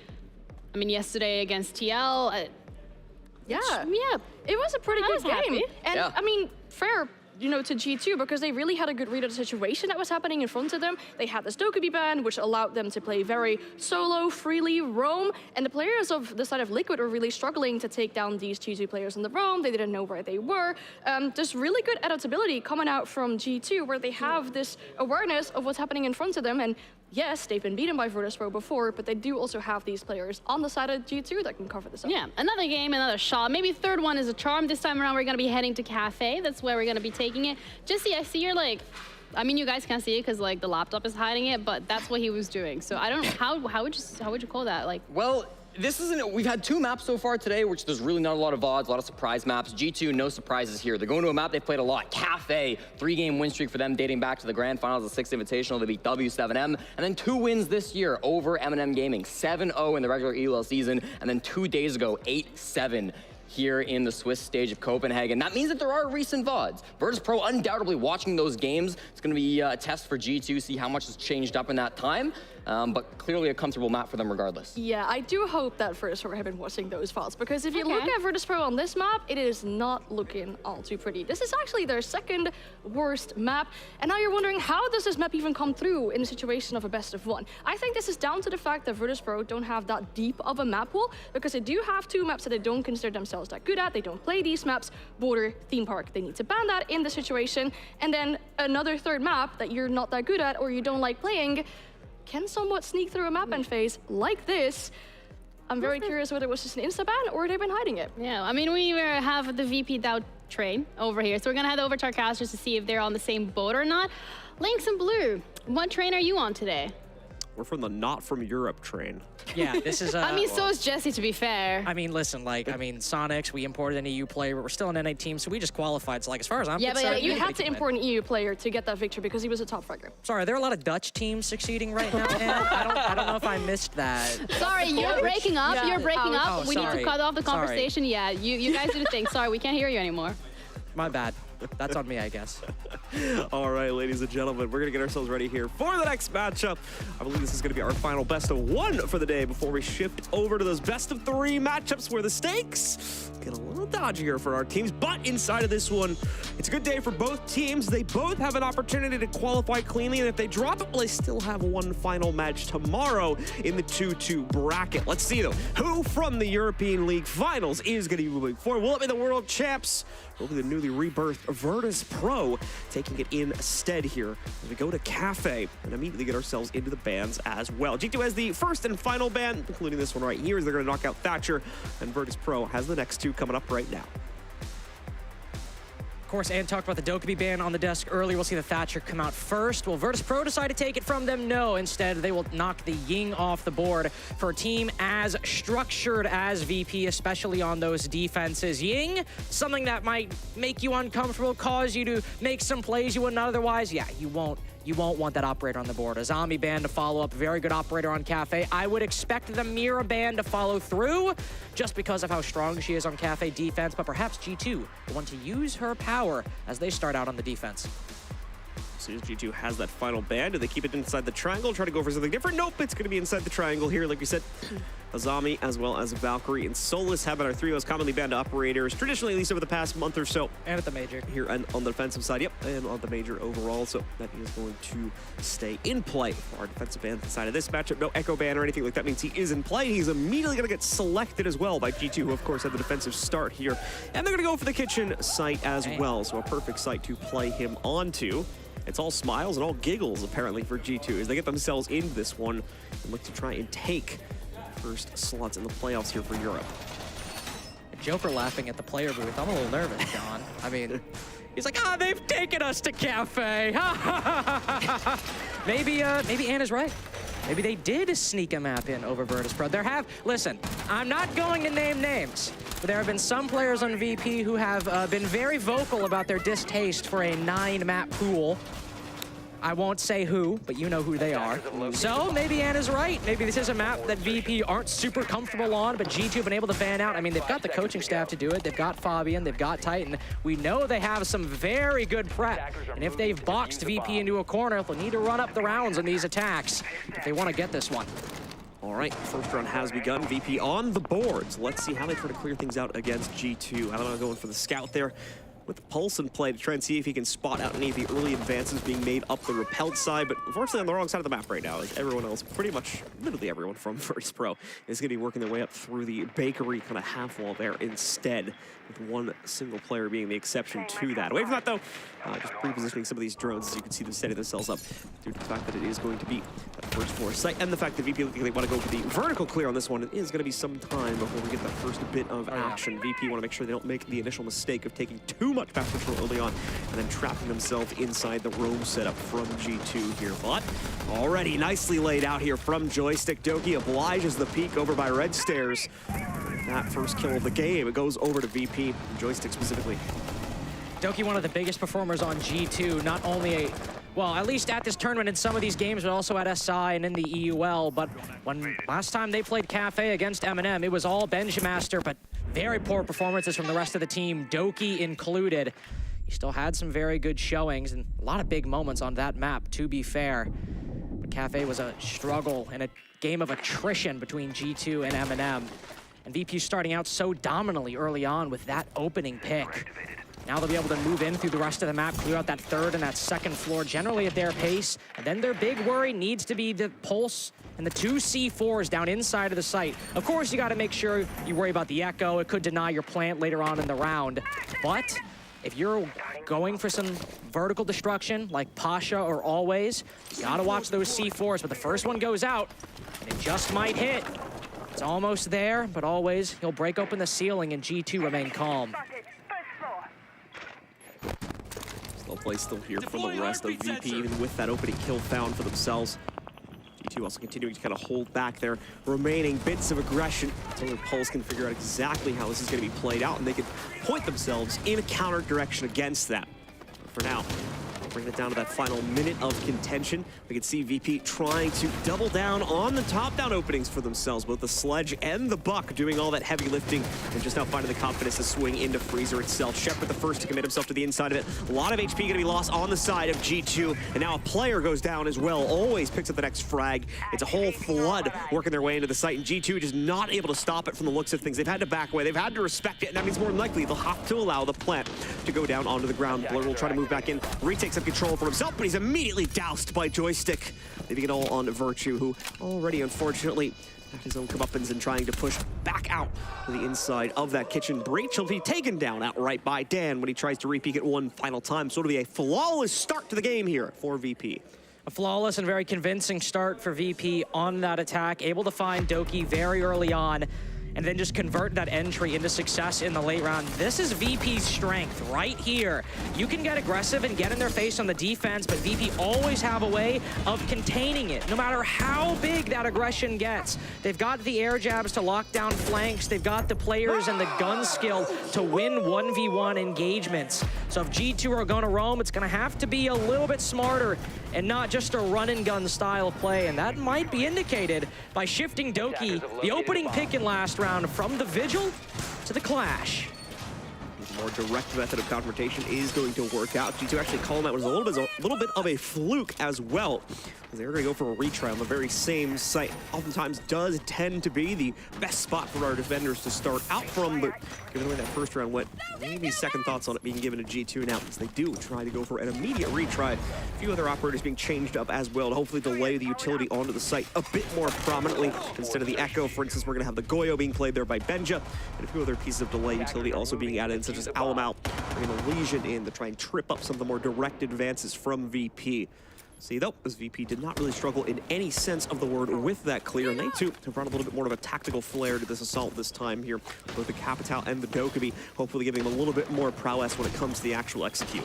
Speaker 24: I mean, yesterday against TL.
Speaker 25: Yeah,
Speaker 24: yeah,
Speaker 25: it was a pretty good game.
Speaker 24: happy.
Speaker 25: And
Speaker 24: Yeah.
Speaker 25: I mean, fair, you know, to G2 because they really had a good read of the situation that was happening in front of them. They had this Dokkaebi ban, which allowed them to play very solo, freely, roam, and the players of the side of Liquid were really struggling to take down these G2 players on the roam. They didn't know where they were. There's really good adaptability coming out from G2 where they have this awareness of what's happening in front of them. And yes, they've been beaten by VirtusPro before, but they do also have these players on the side of G2 that can cover this up.
Speaker 24: Yeah, another game, another shot. Maybe third one is a charm. This time around, we're going to be heading to Cafe. That's where we're going to be taking it. Jesse, I see you're like, I mean, you guys can't see it because like the laptop is hiding it, but that's what he was doing. So I don't know, how would you call that? Like,
Speaker 17: well, this isn't, we've had 2 maps so far today, which there's really not a lot of VODs, a lot of surprise maps. G2, no surprises here. They're going to a map they've played a lot. Cafe, 3-game win streak for them dating back to the grand finals of the 6th Invitational. They beat W7M, and then 2 wins this year over M&M Gaming. 7-0 in the regular EUL season, and then 2 days ago, 8-7 here in the Swiss stage of Copenhagen. That means that there are recent VODs. VirtusPro undoubtedly watching those games. It's going to be a test for G2, see how much has changed up in that time. But clearly a comfortable map for them regardless.
Speaker 25: Yeah, I do hope that VirtusPro have been watching those VODs because if you look at VirtusPro on this map, it is not looking all too pretty. This is actually their 2nd worst map, and now you're wondering how does this map even come through in a situation of a best of 1? I think this is down to the fact that VirtusPro don't have that deep of a map pool because they do have 2 maps that they don't consider themselves that good at. They don't play these maps, Border, Theme Park. They need to ban that in the situation, and then another 3rd map that you're not that good at or you don't like playing can somewhat sneak through a map ban phase like this. I'm very curious whether it was just an insta-ban or they've been hiding it.
Speaker 24: yeah, I mean, we have the VP Dow train over here, so we're gonna head over to our casters to see if they're on the same boat or not. Lynx and Blue, what train are you on today?
Speaker 11: We're from the Not From Europe train.
Speaker 16: Yeah, this is.
Speaker 24: I mean, so is Jesse, to be fair.
Speaker 16: I mean, listen, like, Soniqs, we imported an EU player, but we're still an NA team, so we just qualified. So, like, as far as I'm concerned,
Speaker 25: but you had to import an EU player to get that victory because he was a top fragger.
Speaker 16: Sorry, there are a lot of Dutch teams succeeding right now, man. I don't know if I missed that.
Speaker 24: Sorry, you're breaking up.
Speaker 25: Yeah.
Speaker 24: You're breaking up.
Speaker 16: Oh,
Speaker 24: We need to cut off the
Speaker 16: Sorry.
Speaker 24: conversation. Yeah, you guys do the thing. Sorry, we can't hear you anymore.
Speaker 16: My bad. That's on me, I guess.
Speaker 11: All right, ladies and gentlemen, we're going to get ourselves ready here for the next matchup. I believe this is going to be our final best of 1 for the day before we shift over to those best of 3 matchups where the stakes get a little dodgier for our teams. But inside of this one, it's a good day for both teams. They both have an opportunity to qualify cleanly, and if they drop it, well, they still have one final match tomorrow in the 2-2 bracket. Let's see, though, who from the European League Finals is going to be moving forward. Will it be the world champs? Will it be the newly rebirthed VirtusPro taking it instead here as we go to Cafe and immediately get ourselves into the bans as well. G2 has the first and final ban, including this one right here, as they're going to knock out Thatcher, and VirtusPro has the next 2 coming up right now.
Speaker 16: Of course, Ann talked about the Dokkaebi ban on the desk earlier. We'll see the Thatcher come out first. Will VirtusPro decide to take it from them? No. Instead, they will knock the Ying off the board for a team as structured as VP, especially on those defenses. Ying, something that might make you uncomfortable, cause you to make some plays you wouldn't otherwise. Yeah, you won't want that operator on the board. A zombie ban to follow up, very good operator on Cafe. I would expect the Mira ban to follow through just because of how strong she is on Cafe defense, but perhaps G2 will want to use her power as they start out on the defense.
Speaker 11: See as G2 has that final ban. Do they keep it inside the triangle? Try to go for something different? Nope, it's going to be inside the triangle here. Like we said, Azami as well as Valkyrie and Solus have been our 3 most commonly banned operators, traditionally at least over the past month or so.
Speaker 16: And at the Major.
Speaker 11: Here on the defensive side, yep, and on the Major overall. So that is going to stay in play for our defensive ban side of this matchup. No echo ban or anything like that means he is in play. He's immediately going to get selected as well by G2, who of course had the defensive start here. And they're going to go for the kitchen site as well. So a perfect site to play him onto. It's all smiles and all giggles, apparently, for G2 as they get themselves into this one and look to try and take first slots in the playoffs here for Europe.
Speaker 16: Joker laughing at the player booth. I'm a little nervous, John. I mean, he's like, they've taken us to Cafe. Maybe Anna's right. Maybe they did sneak a map in over VirtusPro. Listen, I'm not going to name names, but there have been some players on VP who have been very vocal about their distaste for a 9-map pool. I won't say who, but you know who they are. So maybe Anna's right. Maybe this is a map that VP aren't super comfortable on, but G2 have been able to fan out. I mean, they've got the coaching staff to do it. They've got Fabian, they've got Titan. We know they have some very good prep. And if they've boxed VP into a corner, they'll need to run up the rounds on these attacks if they want to get this one.
Speaker 11: All right, first round has begun. VP on the boards. Let's see how they try to clear things out against G2. I don't know, going for the scout there with the pulse in play to try and see if he can spot out any of the early advances being made up the repelled side, but unfortunately on the wrong side of the map right now, as everyone else, pretty much, literally everyone from VirtusPro is going to be working their way up through the bakery kind of half wall there instead, with one single player being the exception to that. Away from that though, just pre-positioning some of these drones as you can see them setting themselves up due to the fact that it is going to be that first floor site, and the fact that VP looking like they want to go for the vertical clear on this one. It is going to be some time before we get that first bit of action. VP want to make sure they don't make the initial mistake of taking too much back control early on and then trapping themselves inside the roam setup from G2 here. But already nicely laid out here from Joystick. Doki obliges the peek over by Red Stairs. That first kill of the game, it goes over to VP, Joystick specifically.
Speaker 16: Doki, one of the biggest performers on G2, not only well, at least at this tournament in some of these games, but also at SI and in the EUL. But when last time they played Cafe against M&M, it was all Benjamaster, but very poor performances from the rest of the team, Doki included. He still had some very good showings and a lot of big moments on that map, to be fair. But Cafe was a struggle and a game of attrition between G2 and M&M. And VP starting out so dominantly early on with that opening pick. Now they'll be able to move in through the rest of the map, clear out that third and that second floor, generally at their pace. And then their big worry needs to be the Pulse and the two C4s down inside of the site. Of course, you got to make sure you worry about the Echo. It could deny your plant later on in the round. But if you're going for some vertical destruction, like Pasha or Always, you got to watch those C4s. But the first one goes out, and it just might hit. It's almost there, but Always, he'll break open the ceiling, and G2 remain calm.
Speaker 11: Slow play still here from the rest of VP, even with that opening kill found for themselves. G2 also continuing to kind of hold back their remaining bits of aggression until the Pulse can figure out exactly how this is going to be played out, and they can point themselves in a counter direction against that. But for now, bring it down to that final minute of contention. We can see VP trying to double down on the top-down openings for themselves, both the Sledge and the Buck doing all that heavy lifting and just now finding the confidence to swing into Freezer itself. Shepard the first to commit himself to the inside of it. A lot of HP going to be lost on the side of G2, and now a player goes down as well. Always picks up the next frag. It's a whole flood working their way into the site, and G2 just not able to stop it from the looks of things. They've had to back away. They've had to respect it, and that means more than likely they'll have to allow the plant to go down onto the ground. Blur will try to move back in, retake some control for himself, but he's immediately doused by Joystick, leaving it all on Virtue, who already, unfortunately, had his own comeuppance and trying to push back out to the inside of that kitchen breach. He'll be taken down outright by Dan when he tries to repeat it one final time. So it'll be a flawless start to the game here for VP.
Speaker 16: A flawless and very convincing start for VP on that attack, able to find Doki very early on, and then just convert that entry into success in the late round. This is VP's strength right here. You can get aggressive and get in their face on the defense, but VP always have a way of containing it, no matter how big that aggression gets. They've got the air jabs to lock down flanks. They've got the players and the gun skill to win 1v1 engagements. So if G2 are going to roam, it's going to have to be a little bit smarter and not just a run-and-gun style of play, and that might be indicated by shifting Doki, the opening pick in last round, from the Vigil to the Clash.
Speaker 11: The more direct method of confrontation is going to work out. G2 actually calling that was a little bit of a fluke as well, as they're going to go for a retry on the very same site. Oftentimes does tend to be the best spot for our defenders to start out from, but given the way that first round went, maybe second thoughts on it being given to G2 now, as they do try to go for an immediate retry. A few other operators being changed up as well to hopefully delay the utility onto the site a bit more prominently. Instead of the Echo, for instance, we're going to have the Goyo being played there by Benja, and a few other pieces of delay utility also being added in, such as Alamau, bringing a Legion in to try and trip up some of the more direct advances from VP. See, though, as VP did not really struggle in any sense of the word with that clear, and they too have brought a little bit more of a tactical flair to this assault this time here, both the Capital and the Dokkaebi, hopefully giving them a little bit more prowess when it comes to the actual execute.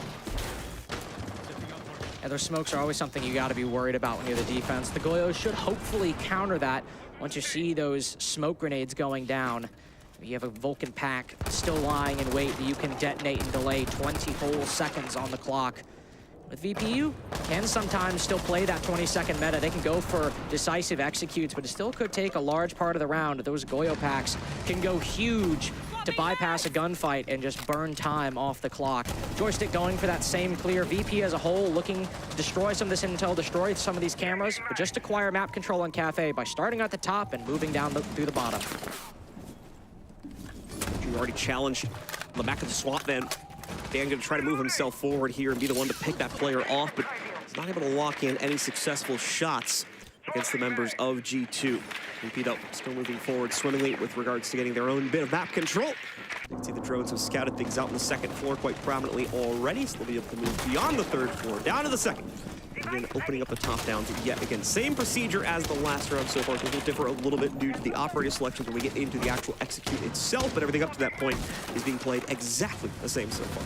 Speaker 16: And their smokes are always something you got to be worried about when you're the defense. The Goyos should hopefully counter that once you see those smoke grenades going down. You have a Vulcan pack still lying in wait that you can detonate and delay 20 whole seconds on the clock. with VPU can sometimes still play that 20-second meta. They can go for decisive executes, but it still could take a large part of the round. Those Goyo packs can go huge to bypass a gunfight and just burn time off the clock. Joystick going for that same clear. VP as a whole looking to destroy some of this intel, destroy some of these cameras, but just acquire map control on Cafe by starting at the top and moving down through the bottom.
Speaker 11: You already challenged on the back of the swap van. Dan gonna try to move himself forward here and be the one to pick that player off, but he's not able to lock in any successful shots against the members of G2. VP though, still moving forward swimmingly with regards to getting their own bit of map control. You can see the drones have scouted things out on the second floor quite prominently already, so they'll be able to move beyond the third floor, down to the second. Again, opening up the top downs yet again. Same procedure as the last round so far. It will differ a little bit due to the operator selection when we get into the actual execute itself, but everything up to that point is being played exactly the same so far.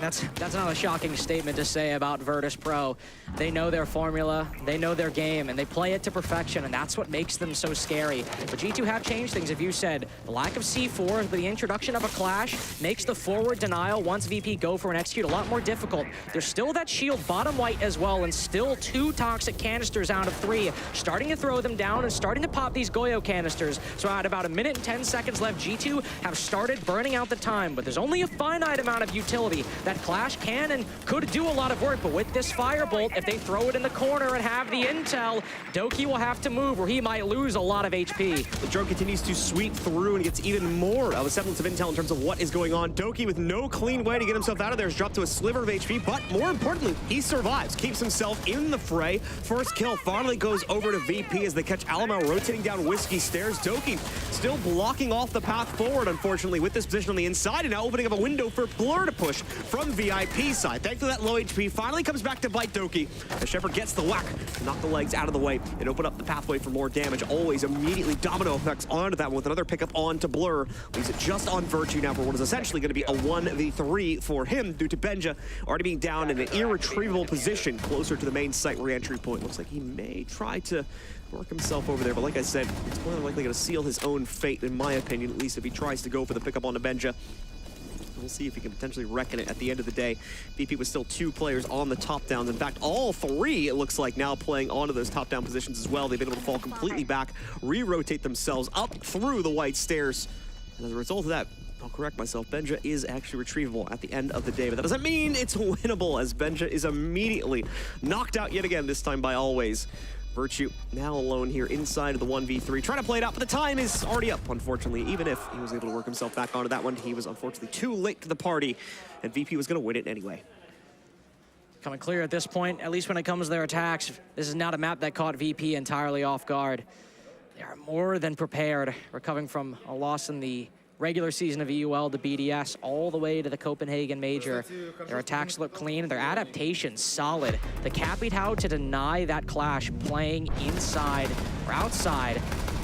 Speaker 16: That's not a shocking statement to say about VirtusPro. They know their formula, they know their game, and they play it to perfection, and that's what makes them so scary. But G2 have changed things, if you said. The lack of C4, the introduction of a clash, makes the forward denial once VP go for an execute a lot more difficult. There's still that shield bottom white as well, and still 2 toxic canisters out of 3, starting to throw them down and starting to pop these Goyo canisters. So at about 1 minute and 10 seconds left, G2 have started burning out the time, but there's only a finite amount of utility. That clash can and could do a lot of work, but with this firebolt, if they throw it in the corner and have the intel, Doki will have to move or he might lose a lot of HP.
Speaker 11: The drone continues to sweep through and gets even more of a semblance of intel in terms of what is going on. Doki with no clean way to get himself out of there is dropped to a sliver of HP, but more importantly, he survives, keeps himself in the fray. First kill finally goes over to VP as they catch Alamo rotating down Whiskey Stairs. Doki still blocking off the path forward, unfortunately, with this position on the inside, and now opening up a window for Blur to push from VIP side. Thankfully, that low HP finally comes back to bite Doki. As Shepard gets the whack, knock the legs out of the way, and open up the pathway for more damage. Always immediately domino effects onto that one with another pickup onto Blur. Leaves it just on Virtue now for what is essentially going to be a 1v3 for him due to Benja already being down in an irretrievable position closer to the main site re-entry point. Looks like he may try to work himself over there, but like I said, it's more than likely going to seal his own fate, in my opinion, at least if he tries to go for the pickup onto Benja. We'll see if he can potentially reckon it at the end of the day. BP with still 2 players on the top downs. In fact, all 3, it looks like, now playing onto those top down positions as well. They've been able to fall completely back, re-rotate themselves up through the white stairs. And as a result of that, I'll correct myself, Benja is actually retrievable at the end of the day, but that doesn't mean it's winnable, as Benja is immediately knocked out yet again, this time by Always. Virtue now alone here inside of the 1v3, trying to play it out, but the time is already up, unfortunately. Even if he was able to work himself back onto that one, he was unfortunately too late to the party, and VP was going to win it anyway.
Speaker 16: Coming clear at this point, at least when it comes to their attacks. This is not a map that caught VP entirely off guard. They are more than prepared, recovering from a loss in the regular season of EUL to BDS all the way to the Copenhagen Major. Their attacks look clean, their adaptation's solid. The Cappied how to deny that clash playing inside or outside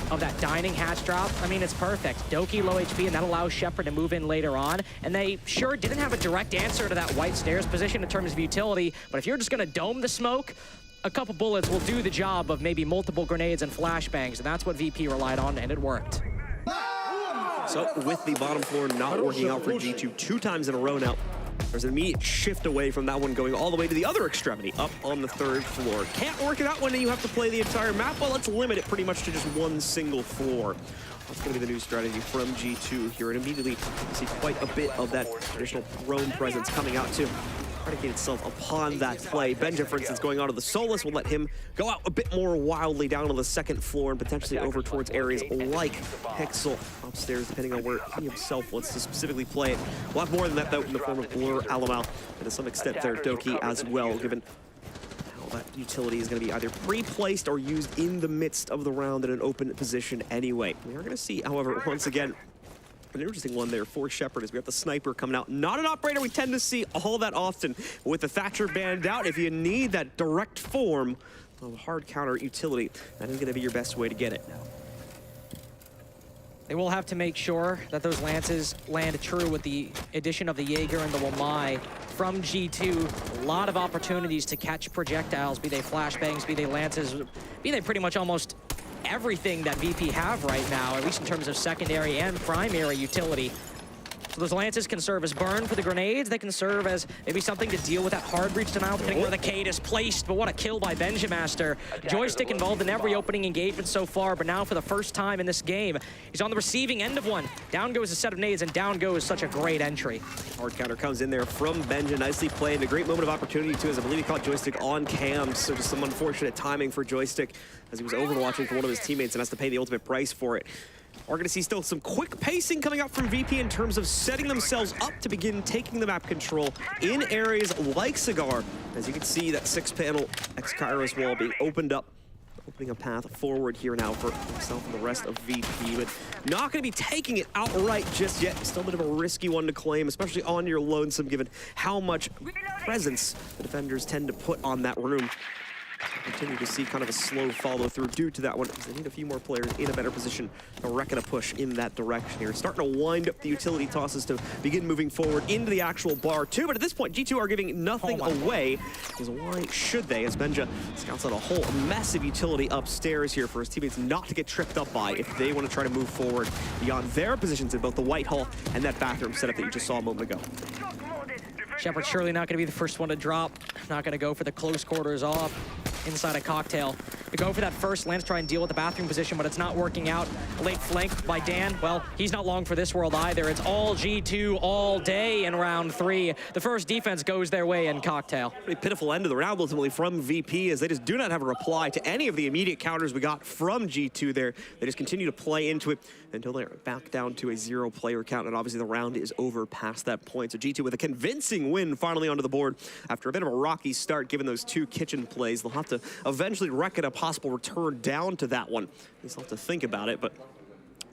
Speaker 16: of that dining hatch drop, I mean, it's perfect. Doki low HP, and that allows Shepard to move in later on. And they sure didn't have a direct answer to that white stairs position in terms of utility, but if you're just gonna dome the smoke, a couple bullets will do the job of maybe multiple grenades and flashbangs, and that's what VP relied on, and it worked.
Speaker 11: So with the bottom floor not working out for G2 2 times in a row now, there's an immediate shift away from that one going all the way to the other extremity, up on the 3rd floor. Can't work it out when you have to play the entire map. Well, let's limit it pretty much to just one single floor. That's going to be the new strategy from G2 here, and immediately you see quite a bit of that traditional drone presence coming out too. Predicate itself upon that play. Benja, for instance, going onto the Solus will let him go out a bit more wildly down on the 2nd floor and potentially over towards areas like Pixel upstairs, depending on where he himself wants to specifically play it. We'll have more than that, though, in the form of Blur, Alamo, and to some extent there, Doki as well, given how that utility is going to be either pre-placed or used in the midst of the round in an open position anyway. We are going to see, however, once again, an interesting one there for Shepard is we got the sniper coming out. Not an operator we tend to see all that often. With the Thatcher banned out, if you need that direct form of hard counter utility, that is going to be your best way to get it.
Speaker 16: They will have to make sure that those lances land true with the addition of the Jaeger and the Wamai from G2. A lot of opportunities to catch projectiles, be they flashbangs, be they lances, be they pretty much almost everything that VP have right now, at least in terms of secondary and primary utility. So those lances can serve as burn for the grenades. They can serve as maybe something to deal with that hard breach denial, depending where the Cade is placed. But what a kill by Benjamaster. Joystick involved in every opening engagement so far, but now for the first time in this game, he's on the receiving end of one. Down goes a set of nades, and down goes such a great entry.
Speaker 11: Hard counter comes in there from Benja, nicely played. A great moment of opportunity too, as I believe he caught Joystick on cam, so just some unfortunate timing for Joystick as he was overwatching for one of his teammates and has to pay the ultimate price for it. We're going to see still some quick pacing coming up from VP in terms of setting themselves up to begin taking the map control in areas like Cigar. As you can see, that 6-panel X-Kairos wall being opened up, opening a path forward here now for himself and the rest of VP, but not going to be taking it outright just yet. Still a bit of a risky one to claim, especially on your lonesome, given how much presence the defenders tend to put on that room. Continue to see kind of a slow follow through due to that one, because they need a few more players in a better position to reckon a push in that direction here. Starting to wind up the utility tosses to begin moving forward into the actual bar too, but at this point G2 are giving nothing away, because why should they, as Benja scouts out a whole massive utility upstairs here for his teammates not to get tripped up by if they want to try to move forward beyond their positions in both the White Hall and that bathroom setup that you just saw a moment ago.
Speaker 16: Shepard's surely not going to be the first one to drop. Not going to go for the close quarters off inside a cocktail. To go for that first lance, try and deal with the bathroom position, but it's not working out. Late flank by Dan. Well, he's not long for this world either. It's all G2 all day in round 3. The first defense goes their way in cocktail.
Speaker 11: Pretty pitiful end of the round ultimately from VP, as they just do not have a reply to any of the immediate counters we got from G2 there. They just continue to play into it until they're back down to a 0-player count, and obviously the round is over past that point. So G2 with a convincing win finally onto the board after a bit of a rocky start given those 2 kitchen plays. They'll have to eventually reckon a possible return down to that one. They still have to think about it, but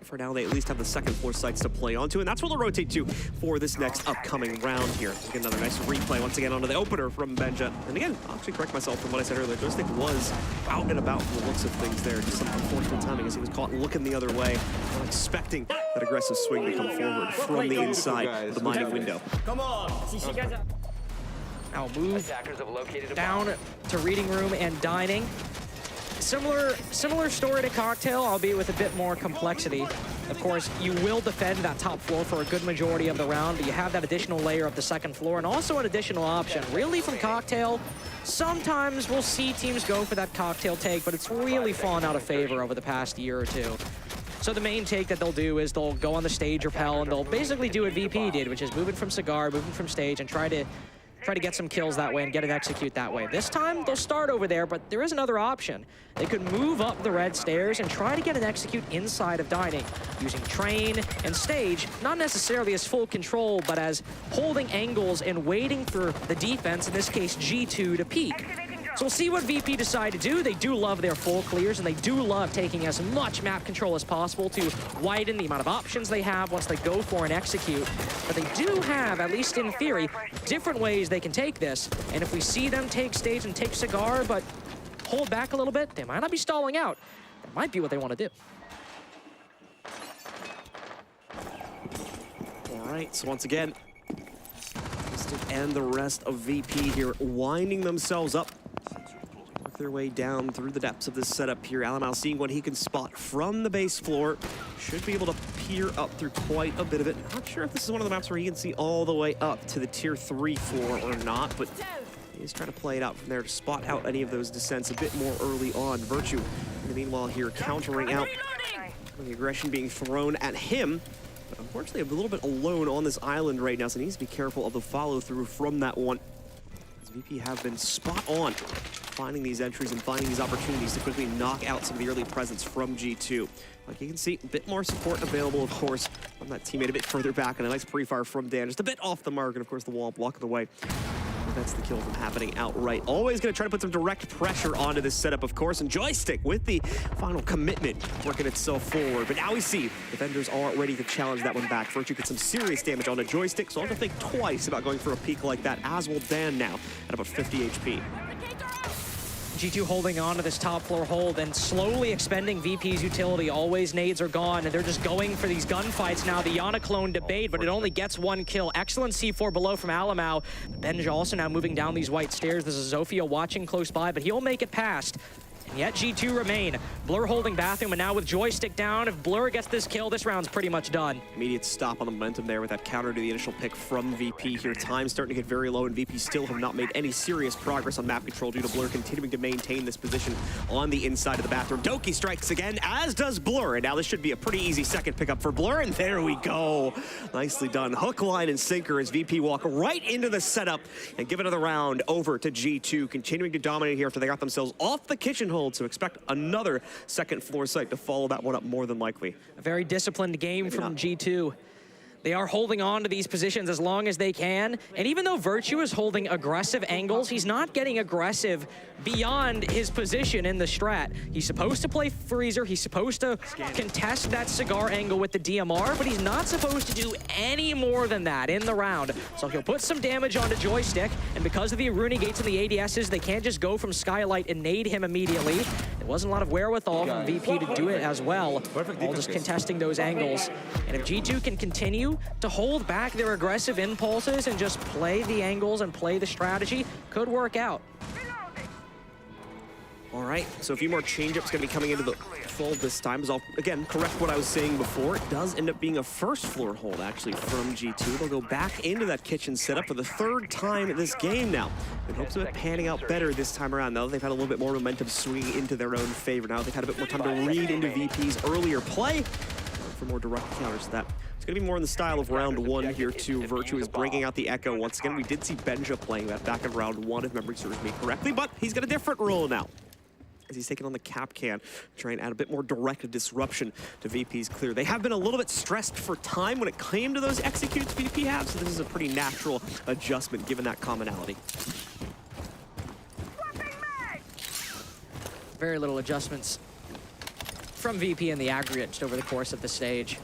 Speaker 11: for now they at least have the second floor sites to play onto, and that's where they'll rotate to for this next upcoming round here. Let's get another nice replay once again onto the opener from Benja. And again, I'll actually correct myself from what I said earlier. Joystick was out and about from the looks of things there. Just some unfortunate timing as he was caught looking the other way, not expecting that aggressive swing to come forward from the inside of the mining window.
Speaker 16: Come on! Now move down to reading room and dining. Similar story to cocktail, albeit with a bit more complexity. Of course, you will defend that top floor for a good majority of the round, but you have that additional layer of the second floor and also an additional option. Really from cocktail, sometimes we'll see teams go for that cocktail take, but it's really fallen out of favor over the past year or two. So the main take that they'll do is they'll go on the stage rappel and they'll basically do what VP did, which is moving from Cigar, moving from stage, and try to get some kills that way and get an execute that way. This time, they'll start over there, but there is another option. They could move up the red stairs and try to get an execute inside of dining, using train and stage, not necessarily as full control, but as holding angles and waiting for the defense, in this case G2, to peek. So we'll see what VP decide to do. They do love their full clears, and they do love taking as much map control as possible to widen the amount of options they have once they go for an execute. But they do have, at least in theory, different ways they can take this. And if we see them take stage and take Cigar, but hold back a little bit, they might not be stalling out. That might be what they want to do.
Speaker 11: All right, so once again, and the rest of VP here winding themselves up. Work their way down through the depths of this setup here. Alamau seeing what he can spot from the base floor. Should be able to peer up through quite a bit of it. Not sure if this is one of the maps where he can see all the way up to the tier 3 floor or not, but he's trying to play it out from there to spot out any of those descents a bit more early on. Virtue, in the meanwhile here, countering out the aggression being thrown at him. But unfortunately, a little bit alone on this island right now, so he needs to be careful of the follow-through from that one. As VP have been spot on finding these entries and finding these opportunities to quickly knock out some of the early presence from G2. Like you can see, a bit more support available, of course, from that teammate a bit further back, and a nice pre-fire from Dan, just a bit off the mark, and of course the wall blocking the way. That's the kill from happening outright. Always going to try to put some direct pressure onto this setup, of course, and Joystick with the final commitment working itself forward. But now we see defenders are ready to challenge that one back. Virtue gets some serious damage on the Joystick, so I'll have to think twice about going for a peek like that, as will Dan now at about 50 HP.
Speaker 16: G2 holding on to this top floor hold and slowly expending VP's utility. Always nades are gone, and they're just going for these gunfights now. The Yana clone debate, but it only gets one kill. Excellent C4 below from Alamau. Benja also now moving down these white stairs. This is Zofia watching close by, but he'll make it past. and yet G2 remain. Blur holding bathroom, and now with joystick down, if Blur gets this kill, this round's pretty much done.
Speaker 11: Immediate stop on the momentum there with that counter to the initial pick from VP here. Time starting to get very low, and VP still have not made any serious progress on map control due to Blur continuing to maintain this position on the inside of the bathroom. Doki strikes again, as does Blur, and now this should be a pretty easy second pickup for Blur, and there we go. Nicely done. Hook, line, and sinker as VP walk right into the setup and give another round over to G2, continuing to dominate here after they got themselves off the kitchen hold, so expect another second floor site to follow that one up more than likely.
Speaker 16: A very disciplined game from G2. They are holding on to these positions as long as they can, and even though Virtue is holding aggressive angles, he's not getting aggressive beyond his position in the strat. He's supposed to play Freezer, he's supposed to contest that cigar angle with the DMR, but he's not supposed to do any more than that in the round. So he'll put some damage onto Joystick, and because of the Aruni gates and the ADSs, they can't just go from Skylight and nade him immediately. There wasn't a lot of wherewithal from VP to do it as well, all just contesting those angles. And if G2 can continue to hold back their aggressive impulses and just play the angles and play the strategy, could work out.
Speaker 11: All right, so a few more change-ups going to be coming into the fold this time. As I'll, again, correct what I was saying before. It does end up being a first floor hold, actually, from G2. They'll go back into that kitchen setup for the third time this game now, in hopes of it panning out better this time around. Now that they've had a little bit more momentum swinging into their own favor. Now they've had a bit more time to read into VP's earlier play for more direct counters to that. It's going to be more in the style of round one here, too. Virtue is bringing out the Echo. Once again, we did see Benja playing that back in round one, if memory serves me correctly, but he's got a different role now, as he's taking on the cap can, trying to add a bit more direct disruption to VP's clear. They have been a little bit stressed for time when it came to those executes VP have, so this is a pretty natural adjustment given that commonality.
Speaker 16: Very little adjustments from VP in the aggregate just over the course of the stage.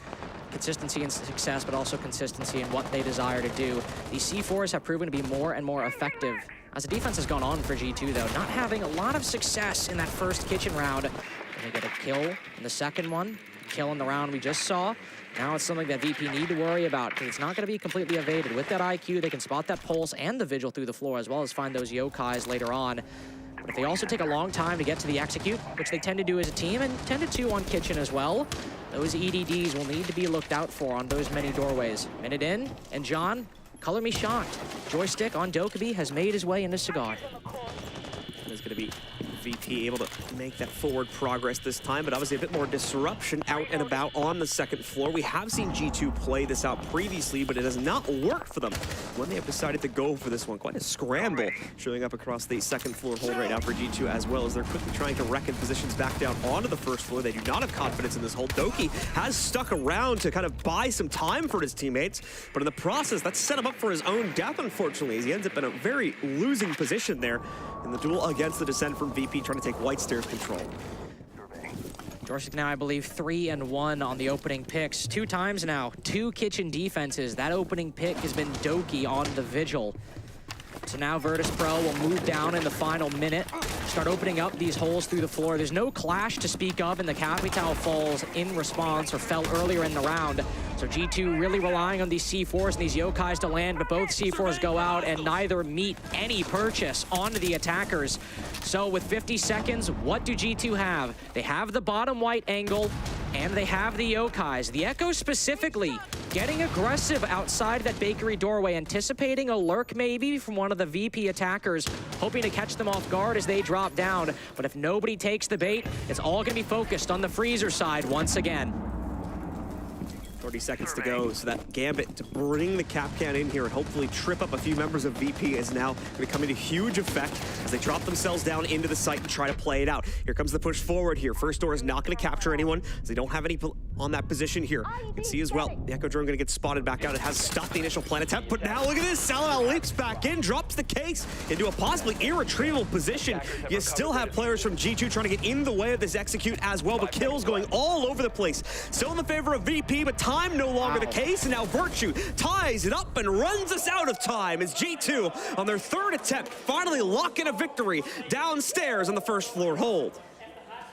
Speaker 16: Consistency and success, but also consistency in what they desire to do. These C4s have proven to be more and more effective as the defense has gone on for G2, though, not having a lot of success in that first kitchen round. And they get a kill in the second one, kill in the round we just saw. Now it's something that VP need to worry about, because it's not going to be completely evaded. With that IQ, they can spot that pulse and the vigil through the floor, as well as find those yokais later on. But if they also take a long time to get to the execute, which they tend to do as a team, and tend to on kitchen as well, those EDDs will need to be looked out for on those many doorways. Minute in, and John, color me shocked. Joystick on Dokkaebi has made his way into Cigar.
Speaker 11: There's going to be VP able to make that forward progress this time, but obviously a bit more disruption out and about on the second floor. We have seen G2 play this out previously, but it has not worked for them when they have decided to go for this one. Quite a scramble showing up across the second floor hold right now for G2, as well as they're quickly trying to reckon positions back down onto the first floor. They do not have confidence in this hold. Doki has stuck around to kind of buy some time for his teammates, but in the process, that's set him up for his own death, unfortunately, as he ends up in a very losing position there in the duel against the Descent from VP, trying to take White Stairs control.
Speaker 16: Joystick now, I believe, 3-1 on the opening picks. 2 times now, 2 kitchen defenses. That opening pick has been Doki on the Vigil. So now VirtusPro will move down in the final minute, start opening up these holes through the floor. There's no clash to speak of, and the Capital falls in response, or fell earlier in the round. So G2 really relying on these C4s and these yokais to land, but both C4s go out and neither meet any purchase onto the attackers. So with 50 seconds, what do G2 have? They have the bottom white angle, and they have the yokais. The Echo specifically getting aggressive outside that bakery doorway, anticipating a lurk maybe from one of the VP attackers, hoping to catch them off guard as they drop down. But if nobody takes the bait, it's all gonna be focused on the Freezer side once again.
Speaker 11: 30 seconds to go, so that gambit to bring the cap can in here and hopefully trip up a few members of VP is now going to come into huge effect as they drop themselves down into the site and try to play it out. Here comes the push forward here. First door is not going to capture anyone, as they don't have any on that position here. You can see as well, the Echo Drone going to get spotted back out. It has stopped the initial plant attempt, but now look at this. Salamao leaps back in, drops the case into a possibly irretrievable position. You still have players from G2 trying to get in the way of this execute as well, but kills going all over the place. Still in the favor of VP, but time no longer the case, and now Virtue ties it up and runs us out of time as G2 on their third attempt finally lock in a victory downstairs on the first floor hold.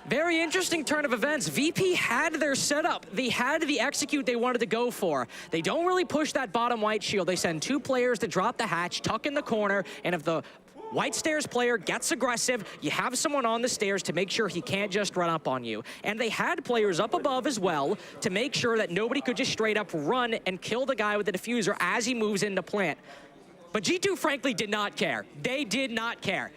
Speaker 16: Very interesting turn of events. VP had their setup. They had the execute they wanted to go for. They don't really push that bottom white shield. They send 2 players to drop the hatch, tuck in the corner, and if the White stairs player gets aggressive, you have someone on the stairs to make sure he can't just run up on you. And they had players up above as well to make sure that nobody could just straight up run and kill the guy with the diffuser as he moves into plant. But G2 frankly did not care. They did not care.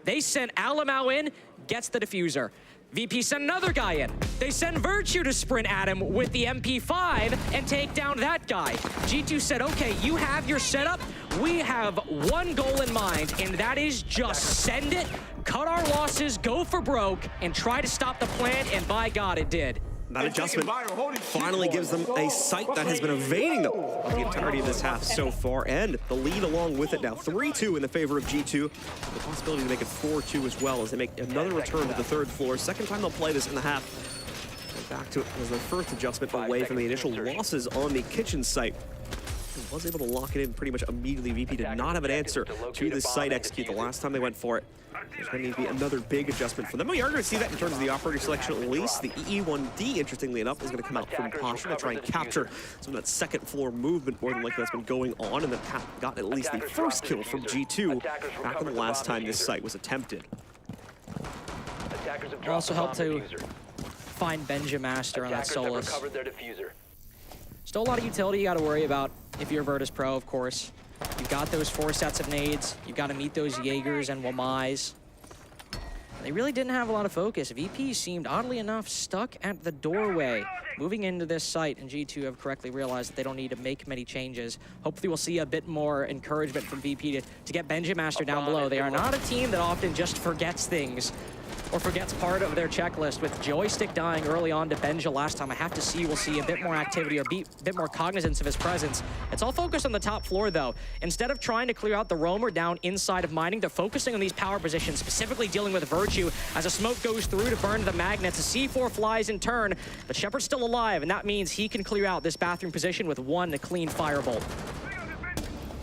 Speaker 16: They sent Alamau in, gets the diffuser. VP sent another guy in. They send Virtue to sprint at him with the MP5 and take down that guy. G2 said, okay, you have your setup. We have one goal in mind, and that is just send it, cut our losses, go for broke, and try to stop the plant, and by God, it did.
Speaker 11: That adjustment finally gives them a sight that has been evading them of the entirety of this half so far, and the lead along with it now. 3-2 in the favor of G2. The possibility to make it 4-2 as well as they make another return to the third floor. Second time they'll play this in the half. And back to it as their first adjustment away from the initial losses on the kitchen site. He was able to lock it in pretty much immediately. VP did not have an answer to this site execute the last time they went for it. There's going to need to be another big adjustment for them. We are going to see that in terms of the operator selection at least. The EE1D, interestingly enough, is going to come out from Pasha to try and capture some of that second floor movement more than likely that's been going on, and that got at least the first kill from G2 back in the last time this site was attempted.
Speaker 16: It also helped to find Benjamaster on that Solus. Still a lot of utility you got to worry about if you're VirtusPro, of course. You've got those 4 sets of nades. You've got to meet those Jaegers and Wamais. They really didn't have a lot of focus. VP seemed, oddly enough, stuck at the doorway moving into this site, and G2 have correctly realized that they don't need to make many changes. Hopefully we'll see a bit more encouragement from VP to get Benjamaster down below. They are not a team that often just forgets things or forgets part of their checklist. With Joystick dying early on to Benja last time, I have to see we'll see a bit more activity or be a bit more cognizance of his presence. It's all focused on the top floor, though. Instead of trying to clear out the roamer down inside of mining, they're focusing on these power positions, specifically dealing with Virtue as a smoke goes through to burn the magnets. A C4 flies in turn, but Shepard's still alive, and that means he can clear out this bathroom position with one clean firebolt.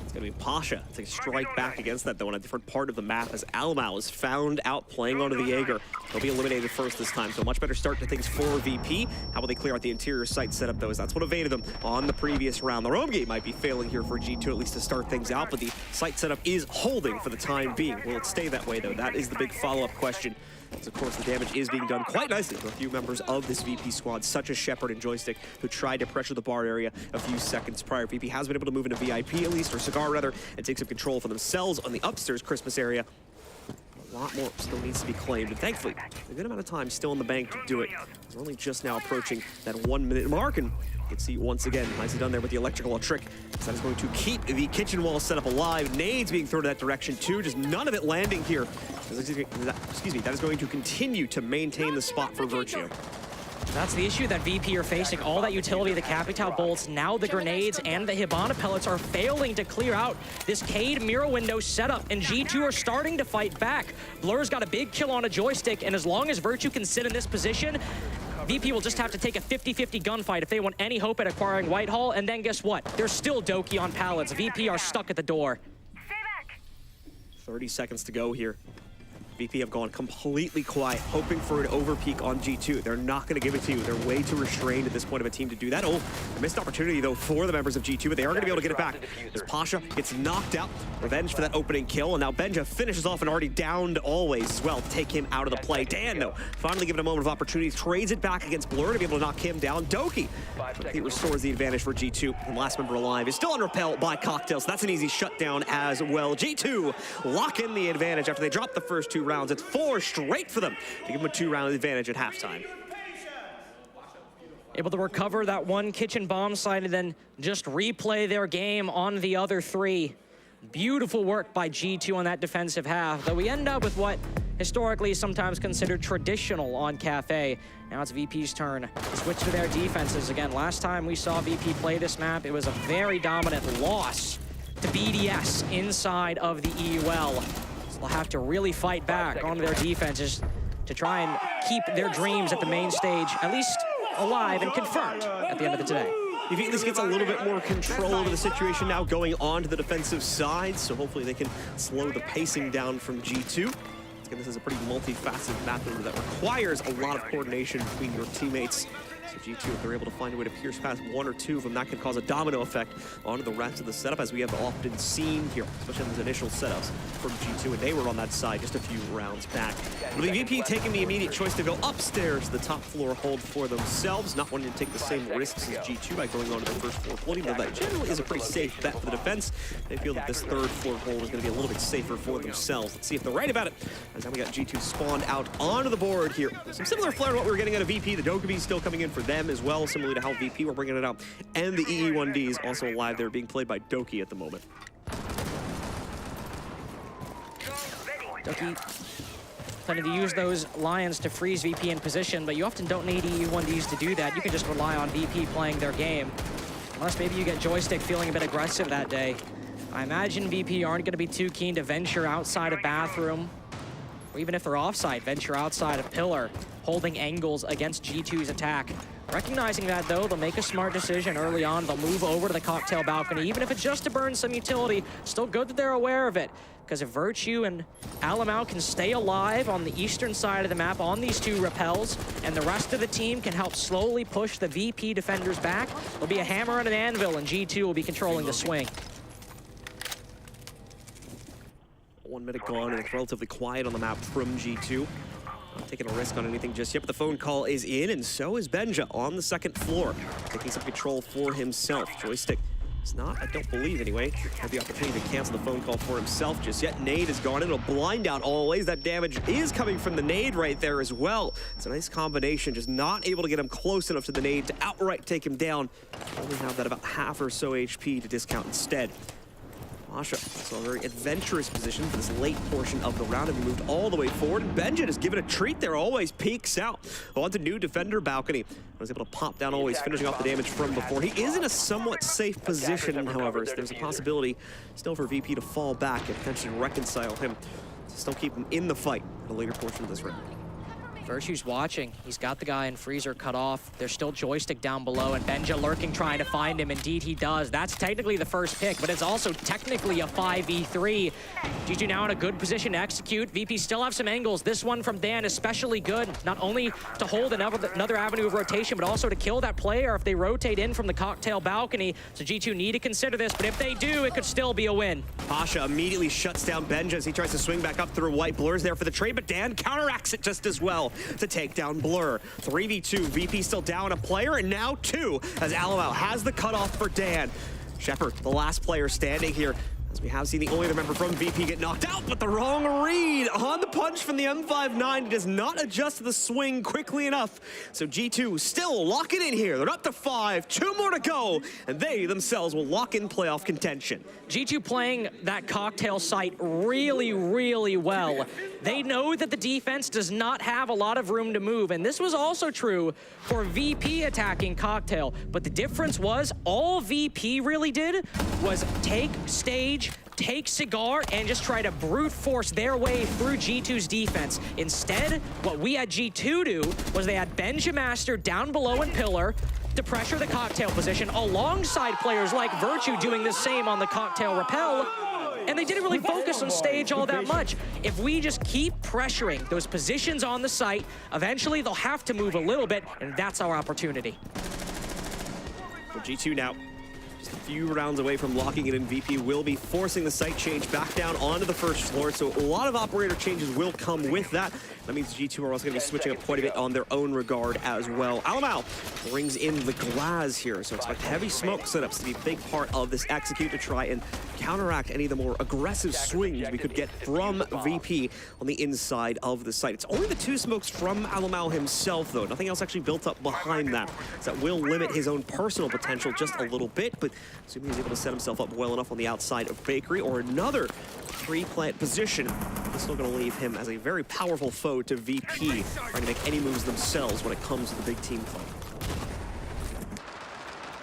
Speaker 11: It's going to be Pasha to strike back against that, though, on a different part of the map as Alamau is found out playing onto the Jaeger. He'll be eliminated first this time, so a much better start to things for VP. How will they clear out the interior site setup, though, as that's what evaded them on the previous round. The roam gate might be failing here for G2, at least to start things out, but the site setup is holding for the time being. Will it stay that way, though? That is the big follow-up question. As of course, the damage is being done quite nicely to a few members of this VP squad, such as Shepard and Joystick, who tried to pressure the bar area a few seconds prior. VP has been able to move into VIP at least, or Cigar rather, and take some control for themselves on the upstairs Christmas area. A lot more still needs to be claimed, and thankfully, a good amount of time still in the bank to do it. We're only just now approaching that 1 minute mark, and you can see once again, nicely done there with the electrical trick. That is going to keep the kitchen wall set up alive. Nades being thrown in that direction too, just none of it landing here. Excuse me, that is going to continue to maintain the spot for Virtue.
Speaker 16: That's the issue that VP are facing. All that utility, the Capital bolts, now the grenades and the Hibana pellets are failing to clear out this Cade mirror window setup, and G2 are starting to fight back. Blur's got a big kill on a Joystick, and as long as Virtue can sit in this position, VP will just have to take a 50-50 gunfight if they want any hope at acquiring Whitehall, and then guess what? There's still Doki on pallets. VP are stuck at the door.
Speaker 11: 30 seconds to go here. VP have gone completely quiet, hoping for an overpeak on G2. They're not going to give it to you. They're way too restrained at this point of a team to do that. Oh, a missed opportunity, though, for the members of G2, but they are going to be able to get it back. As Pasha gets knocked out, revenge for that opening kill, and now Benja finishes off an already downed Always as well. Take him out of the play. Dan, though, finally given a moment of opportunity, trades it back against Blur to be able to knock him down. Doki, he restores the advantage for G2. And last member alive is still on repel by Cocktail, so that's an easy shutdown as well. G2 lock in the advantage after they drop the first 2 rounds. It's 4 straight for them to give them a 2-round advantage at halftime.
Speaker 16: Able to recover that one kitchen bomb site and then just replay their game on the other 3. Beautiful work by G2 on that defensive half, though we end up with what historically is sometimes considered traditional on Cafe. Now it's VP's turn to switch to their defenses. Again, last time we saw VP play this map, it was a very dominant loss to BDS inside of the EUL. They'll have to really fight back on their defenses to try and keep their dreams at the main stage at least alive and confirmed at the end of the day.
Speaker 11: VP at least gets a little bit more control over the situation now going on to the defensive side, so hopefully they can slow the pacing down from G2. Again, this is a pretty multifaceted map that requires a lot of coordination between your teammates. So G2, if they're able to find a way to pierce past one or two of them, that could cause a domino effect onto the rest of the setup, as we have often seen here, especially in those initial setups from G2, and they were on that side just a few rounds back. But the VP taking the immediate choice to go upstairs to the top floor hold for themselves, not wanting to take the same risks as G2 by going on to the first floor hold, even though that generally is a pretty safe bet for the defense. They feel that this third floor hold is going to be a little bit safer for themselves. Let's see if they're right about it. As now we got G2 spawned out onto the board here. Some similar flair to what we were getting out of VP. The Dokkaebi still coming in for them as well, similarly to how VP were bringing it out. And the EE1Ds also alive. They're being played by Doki at the moment.
Speaker 16: Doki planning to use those Lions to freeze VP in position, but you often don't need EE1Ds to do that. You can just rely on VP playing their game. Unless maybe you get Joystick feeling a bit aggressive that day. I imagine VP aren't going to be too keen to venture outside of bathroom, or even if they're offside, venture outside of pillar, holding angles against G2's attack. Recognizing that, though, they'll make a smart decision early on. They'll move over to the cocktail balcony, even if it's just to burn some utility. Still good that they're aware of it, because if Virtue and Alamau can stay alive on the eastern side of the map on these two rappels, and the rest of the team can help slowly push the VP defenders back, there'll be a hammer and an anvil, and G2 will be controlling the swing.
Speaker 11: 1 minute gone, and it's relatively quiet on the map from G2. Not taking a risk on anything just yet, but the phone call is in, and so is Benja on the second floor, taking some control for himself. Joystick is not, I don't believe anyway, had the opportunity to cancel the phone call for himself just yet. Nade is gone, it'll blind out always. That damage is coming from the nade right there as well. It's a nice combination, just not able to get him close enough to the nade to outright take him down. Only have that about half or so HP to discount instead. Pasha, so a very adventurous position for this late portion of the round, and moved all the way forward. Benja just given a treat there, always peeks out onto new defender balcony. Was able to pop down, always finishing off the damage from before. He is in a somewhat safe position, however, so there's a possibility still for VP to fall back and potentially reconcile him to still keep him in the fight in the later portion of this round.
Speaker 16: Virtue's watching. He's got the guy in freezer cut off. There's still Joystick down below, and Benja lurking, trying to find him. Indeed, he does. That's technically the first pick, but it's also technically a 5v3. G2 now in a good position to execute. VP still have some angles. This one from Dan especially good, not only to hold another avenue of rotation, but also to kill that player if they rotate in from the cocktail balcony. So G2 need to consider this, but if they do, it could still be a win.
Speaker 11: Pasha immediately shuts down Benja as he tries to swing back up through white. Blur's there for the trade, but Dan counteracts it just as well to take down Blur. 3v2, VP still down a player, and now two, as Alamau has the cutoff for Dan. Shepard, the last player standing here, as we have seen the only other member from VP get knocked out, but the wrong read on the punch from the M59. He does not adjust to the swing quickly enough. So G2 still locking in here. They're up to 5, 2 more to go, and they themselves will lock in playoff contention.
Speaker 16: G2 playing that cocktail site really, really well. They know that the defense does not have a lot of room to move, and this was also true for VP attacking cocktail. But the difference was all VP really did was take stage, take cigar, and just try to brute force their way through G2's defense. Instead, what we had G2 do was they had Benja Master down below in pillar to pressure the cocktail position alongside players like Virtue doing the same on the cocktail rappel. And they didn't really focus on stage all that much. If we just keep pressuring those positions on the site, eventually they'll have to move a little bit, and that's our opportunity.
Speaker 11: So G2 now just a few rounds away from locking it in. VP will be forcing the site change back down onto the first floor, so a lot of operator changes will come with that. That means G2 are also going to be switching up quite a bit on their own regard as well. Alamau brings in the glass here, so expect heavy smoke setups to be a big part of this execute to try and counteract any of the more aggressive swings we could get from VP on the inside of the site. It's only the 2 smokes from Alamau himself, though. Nothing else actually built up behind that. So that will limit his own personal potential just a little bit, but assuming he's able to set himself up well enough on the outside of Bakery or another 3-plant position, it's still going to leave him as a very powerful foe to VP, trying to make any moves themselves when it comes to the big team fight.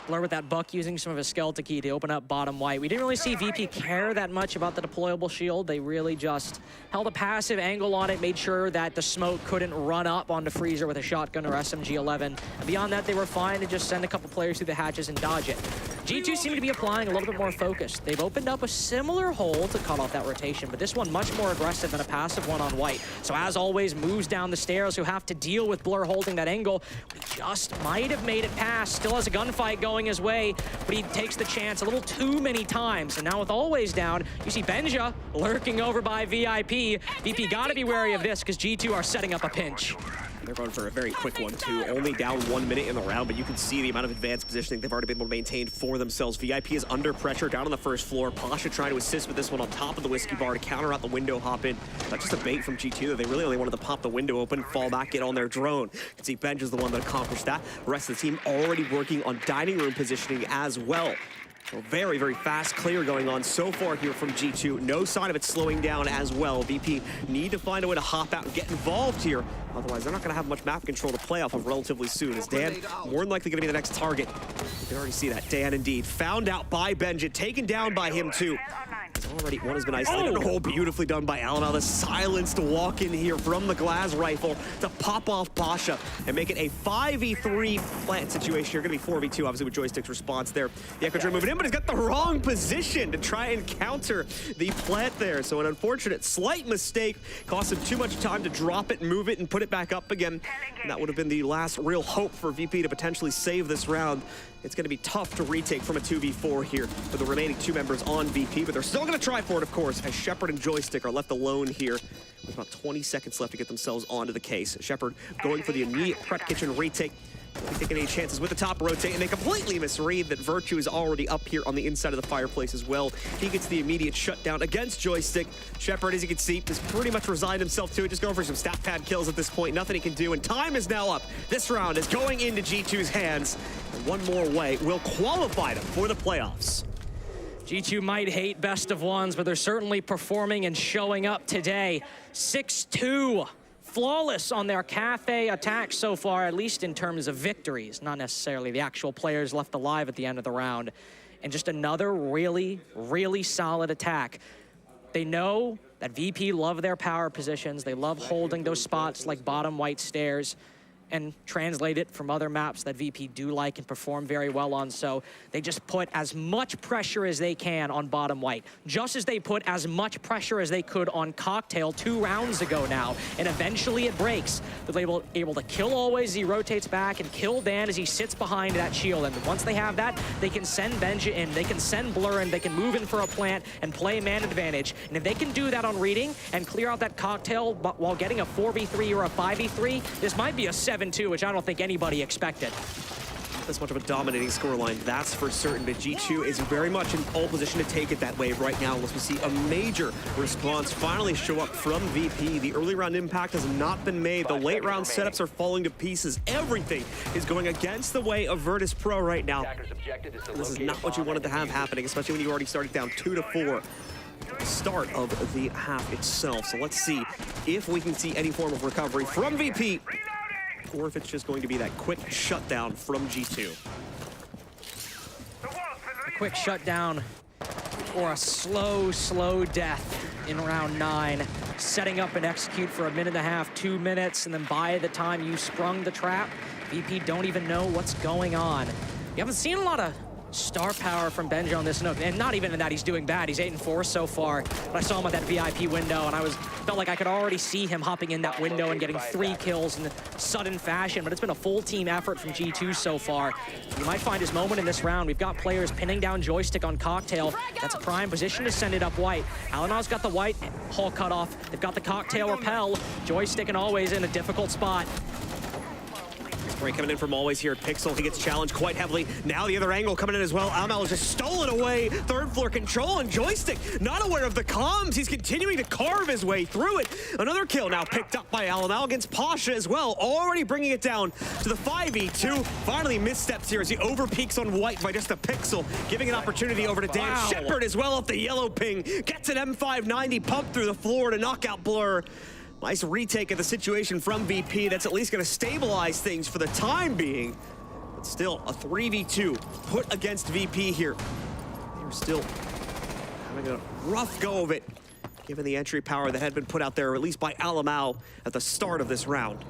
Speaker 16: Blur with that buck using some of his skeleton key to open up bottom white. We didn't really see VP care that much about the deployable shield. They really just held a passive angle on it, made sure that the smoke couldn't run up onto Freezer with a shotgun or SMG-11. And beyond that, they were fine to just send a couple players through the hatches and dodge it. G2 seem to be applying a little bit more focus. They've opened up a similar hole to cut off that rotation, but this one much more aggressive than a passive one on white. So as always, moves down the stairs, who have to deal with Blur holding that angle. He just might have made it past, still has a gunfight going his way, but he takes the chance a little too many times. And now with always down, you see Benja lurking over by VIP. VP gotta be wary of this because G2 are setting up a pinch.
Speaker 11: They're going for a very quick one, too. Only down 1 minute in the round, but you can see the amount of advanced positioning they've already been able to maintain for themselves. VIP is under pressure down on the first floor. Pasha trying to assist with this one on top of the whiskey bar to counter out the window hop in. Not just a bait from G2, though. They really only wanted to pop the window open, fall back, get on their drone. You can see Benj is the one that accomplished that. The rest of the team already working on dining room positioning as well. So very, very fast clear going on so far here from G2. No sign of it slowing down as well. VP need to find a way to hop out and get involved here. Otherwise, they're not going to have much map control to play off of relatively soon. As Dan, more than likely going to be the next target. You can already see that. Dan, indeed, found out by Benja, taken down by him, too. Already one has been isolated. Oh, beautifully done by Alan. Now the silenced walk in here from the glass rifle to pop off Pasha and make it a 5v3 plant situation. You're going to be 4v2, obviously, with Joystick's response there. The Echo Dream moving in, but he's got the wrong position to try and counter the plant there. So an unfortunate slight mistake cost him too much time to drop it, move it, and put it back up again. And that would have been the last real hope for VP to potentially save this round. It's going to be tough to retake from a 2v4 here for the remaining two members on VP, but they're still going to try for it, of course, as Shepard and Joystick are left alone here with about 20 seconds left to get themselves onto the case. Shepard going for the immediate prep kitchen retake. Don't be taking any chances with the top rotate, and they completely misread that Virtue is already up here on the inside of the fireplace as well. He gets the immediate shutdown against Joystick. Shepard, as you can see, has pretty much resigned himself to it, just going for some stat pad kills at this point. Nothing he can do, and time is now up. This round is going into G2's hands, and one more way will qualify them for the playoffs.
Speaker 16: G2 might hate best of ones, but they're certainly performing and showing up today. 6-2. Flawless on their cafe attack so far, at least in terms of victories, not necessarily the actual players left alive at the end of the round. And just another really, really solid attack. They know that VP love their power positions. They love holding those spots like bottom white stairs, and translate it from other maps that VP do like and perform very well on. So they just put as much pressure as they can on bottom white, just as they put as much pressure as they could on Cocktail 2 rounds ago now. And eventually it breaks. They're able to kill Always as he rotates back and kill Dan as he sits behind that shield. And once they have that, they can send Benja in, they can send Blur in, they can move in for a plant and play man advantage. And if they can do that on reading and clear out that Cocktail while getting a 4v3 or a 5v3, this might be a 7-2, which I don't think anybody expected.
Speaker 11: This much of a dominating scoreline, that's for certain, but G2 is very much in pole position to take it that way right now unless we see a major response finally show up from VP. The early round impact has not been made. The late round setups are falling to pieces. Everything is going against the way of VirtusPro right now. This is not what you wanted to have happening, especially when you already started down 2-4. At the start of the half itself. So let's see if we can see any form of recovery from VP, or if it's just going to be that quick shutdown from G2.
Speaker 16: A quick shutdown or a slow death in round 9. Setting up and execute for 1.5 minutes, 2 minutes, and then by the time you sprung the trap, VP don't even know what's going on. You haven't seen a lot of star power from Benja on this note, and not even in that he's doing bad. He's 8-4 so far, but I saw him at that VIP window, and felt like I could already see him hopping in that window and getting 3 kills in sudden fashion, but it's been a full team effort from G2 so far. You might find his moment in this round. We've got players pinning down Joystick on Cocktail. That's a prime position to send it up white. Alanar's got the white hull cut off. They've got the Cocktail repel. Joystick and Always in a difficult spot.
Speaker 11: Spray coming in from Always here at Pixel. He gets challenged quite heavily. Now the other angle coming in as well. Almal is just stolen away. Third floor control, and Joystick not aware of the comms. He's continuing to carve his way through it. Another kill now picked up by Almal against Pasha as well. Already bringing it down to the 5v2. Finally missteps here as he overpeaks on white by just a pixel, giving an opportunity over to Dan.
Speaker 16: Wow.
Speaker 11: Shepard as well off the yellow ping. Gets an M590 pumped through the floor to knock out Blur. Nice retake of the situation from VP. That's at least going to stabilize things for the time being. But still, a 3v2 put against VP here. They're still having a rough go of it, given the entry power that had been put out there, at least by Alamau at the start of this round.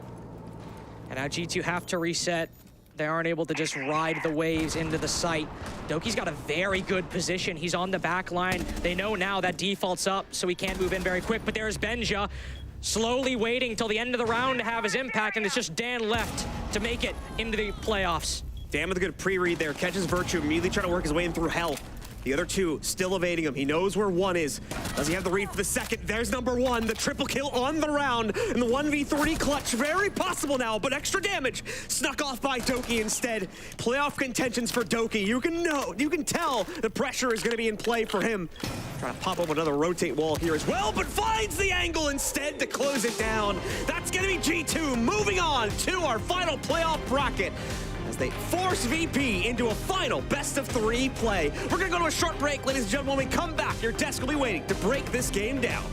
Speaker 16: And now G2 have to reset. They aren't able to just ride the waves into the site. Doki's got a very good position. He's on the back line. They know now that default's up, so he can't move in very quick, but there's Benja slowly waiting till the end of the round to have his impact, and it's just Dan left to make it into the playoffs.
Speaker 11: Dan with a good pre-read there, catches Virtue, immediately trying to work his way in through hell. The other two still evading him. He knows where one is. Does he have the read for the second? There's number one, the triple kill on the round, and the 1v3 clutch, very possible now, but extra damage snuck off by Doki instead. Playoff contentions for Doki. You can tell the pressure is gonna be in play for him. Trying to pop up another rotate wall here as well, but finds the angle instead to close it down. That's gonna be G2 moving on to our final playoff bracket, as they force VP into a final best-of-3 play. We're gonna go to a short break, ladies and gentlemen. When we come back, your desk will be waiting to break this game down.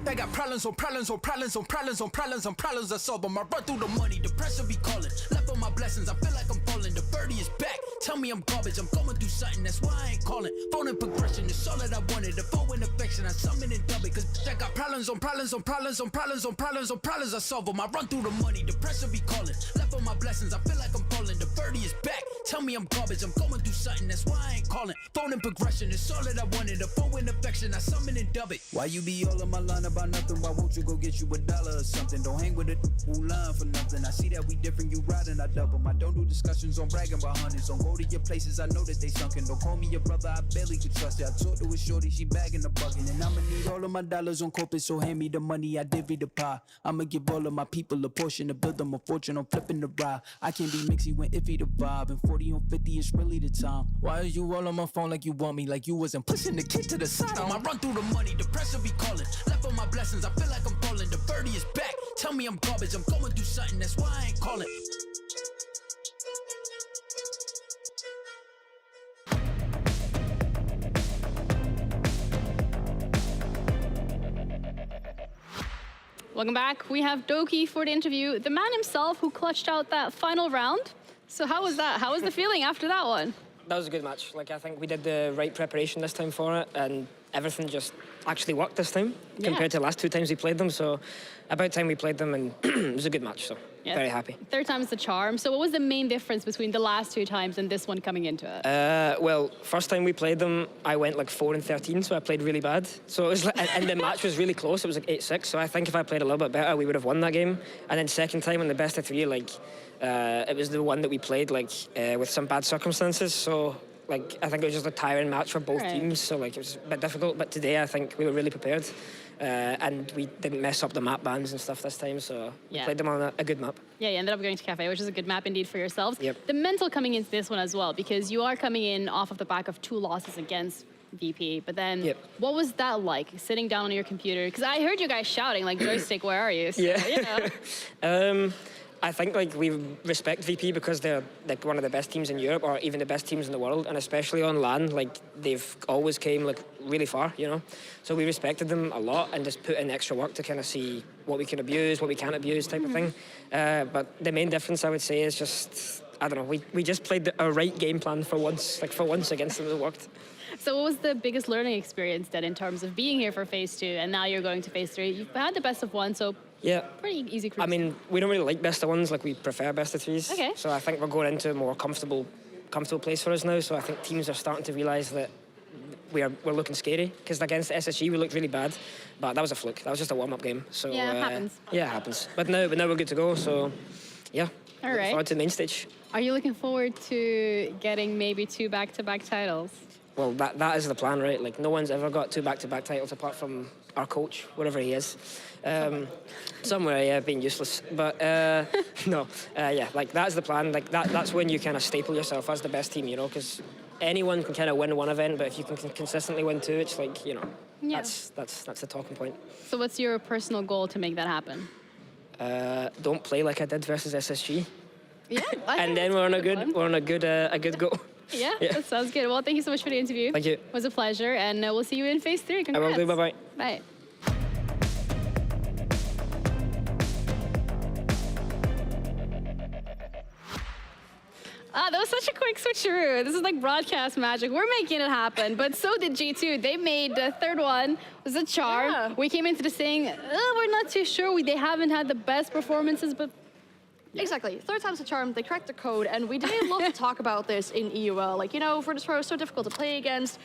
Speaker 10: I got problems on problems on problems on problems on problems on problems I solve them. I run through the money, the pressure be calling. Left on my blessings, I feel like I'm falling. The birdie is back. Tell me I'm garbage, I'm going through something, that's why I ain't calling. Phone and progression is all that I wanted. The phone and affection, I summon and dub it. Cause I got problems on problems on problems on problems on problems on problems I solve them. I run through the money, the pressure be calling. Left on my blessings, I feel like I'm falling. The birdie is back. Tell me I'm garbage, I'm going through something, that's why I ain't calling. Phone and progression is all that I wanted. The phone and affection, I summon and dub it. Why you be all on my line about nothing? Why won't you go get you $1 or something? Don't hang with it who line for nothing. I see that we different, you riding, I double. I don't do discussions on bragging about hundreds. Don't go to your places, I know that they sunken. Don't call me your brother, I barely could trust it. I talked to a shorty, she bagging the bucket. And I'ma need all of my dollars on corporate, so hand me the money, I divvy the pie. I'ma give all of my people a portion to build them a fortune on flipping the ride. I can't be mixy when iffy the vibe, and 40 on 50 is really the time. Why are you all on my phone like you want me, like you wasn't pushing the kid to the side? I run through the money, the pressure be calling. Left on my blessings, I feel like I'm falling. The birdie is back. Tell me I'm garbage, I'm going through something, that's why I ain't calling.
Speaker 24: Welcome back. We have Doki for the interview, the man himself who clutched out that final round. So how was that? How was the feeling after that one?
Speaker 3: That was a good match. Like, I think we did the right preparation this time for it, and everything just actually worked this time compared to the last two times we played them. So about time we played them, and it was a good match, so very happy.
Speaker 24: Third time's the charm. So what was the main difference between the last two times and this one coming into it?
Speaker 3: Well, first time we played them, I went like 4-13, so I played really bad. So it was like, and the match was really close. It was like 8-6. So I think if I played a little bit better, we would have won that game. And then second time in the best of three, like it was the one that we played like with some bad circumstances. So like I think it was just a tiring match for both teams. So like it was a bit difficult. But today I think we were really prepared. And we didn't mess up the map bans and stuff this time, so we played them on a good map.
Speaker 24: Yeah, you ended up going to Cafe, which is a good map indeed for yourselves.
Speaker 3: Yep.
Speaker 24: The mental coming into this one as well, because you are coming in off of the back of 2 losses against VP, but then what was that like, sitting down on your computer? Because I heard you guys shouting, like, joystick, where are you? So, you know.
Speaker 3: I think like we respect VP because they're like one of the best teams in Europe, or even the best teams in the world, and especially on LAN, like they've always came like really far, you know. So we respected them a lot and just put in extra work to kind of see what we can abuse, what we can't abuse, type of thing. But the main difference I would say is just, I don't know, we just played a right game plan for once, like for once against them, it worked.
Speaker 24: So what was the biggest learning experience then in terms of being here for phase 2 and now you're going to phase 3? You've had the best of 1, so pretty easy cruise.
Speaker 3: I mean, we don't really like best of 1s, like we prefer best of 3s.
Speaker 24: Okay.
Speaker 3: So I think we're going into a more comfortable place for us now. So I think teams are starting to realise that we're looking scary, because against SSG we looked really bad, but that was a fluke. That was just a warm-up game. So
Speaker 24: yeah, it happens.
Speaker 3: Yeah, it happens. But now we're good to go. So yeah.
Speaker 24: All right.
Speaker 3: Forward to the main stage.
Speaker 24: Are you looking forward to getting maybe 2 back-to-back titles?
Speaker 3: Well, that is the plan, right? Like no one's ever got 2 back-to-back titles apart from our coach, whatever he is. Somewhere, yeah, being useless. But no, yeah, like that's the plan. Like that's when you kind of staple yourself as the best team, you know, because anyone can kind of win one event, but if you can consistently win two, it's like, you know, that's the talking point.
Speaker 24: So what's your personal goal to make that happen?
Speaker 3: Don't play like I did versus SSG.
Speaker 24: Yeah,
Speaker 3: and then we're on a good go.
Speaker 24: Yeah, that sounds good. Well, thank you so much for the interview.
Speaker 3: Thank you.
Speaker 24: It was a pleasure, and we'll see you in phase 3. Congrats.
Speaker 3: I will do. Bye-bye.
Speaker 24: Bye. That was such a quick switcheroo. This is like broadcast magic. We're making it happen, but so did G2. They made the third one. It was a charm.
Speaker 25: Yeah.
Speaker 24: We came into the saying, we're not too sure. They haven't had the best performances, but
Speaker 25: Exactly. Third time's a charm. They cracked the code, and we didn't love to talk about this in EUL. Like, you know, VirtusPro is so difficult to play against.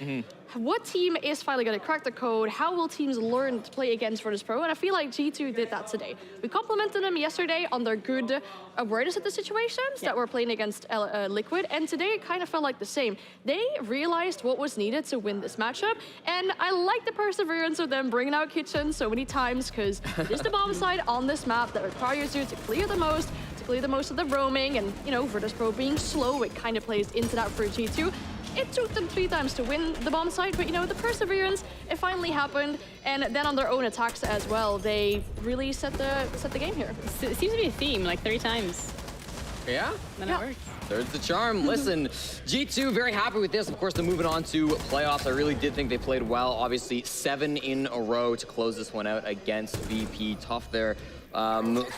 Speaker 25: What team is finally going to crack the code? How will teams learn to play against VirtusPro? And I feel like G2 did that today. We complimented them yesterday on their good awareness of the situations that we're playing against Liquid, and today it kind of felt like the same. They realized what was needed to win this matchup, and I like the perseverance of them bringing out Kitchen so many times, because it is the bomb side on this map that requires you to clear the most of the roaming, and, you know, VirtusPro being slow, it kind of plays into that for G2. It took them 3 times to win the bomb site, but, you know, the perseverance, it finally happened, and then on their own attacks as well, they really set the game here.
Speaker 24: It seems to be a theme, like 3 times.
Speaker 17: Yeah?
Speaker 24: Then it works.
Speaker 17: There's the charm. Listen, G2 very happy with this. Of course, they're moving on to playoffs. I really did think they played well. Obviously, 7 in a row to close this one out against VP. Tough there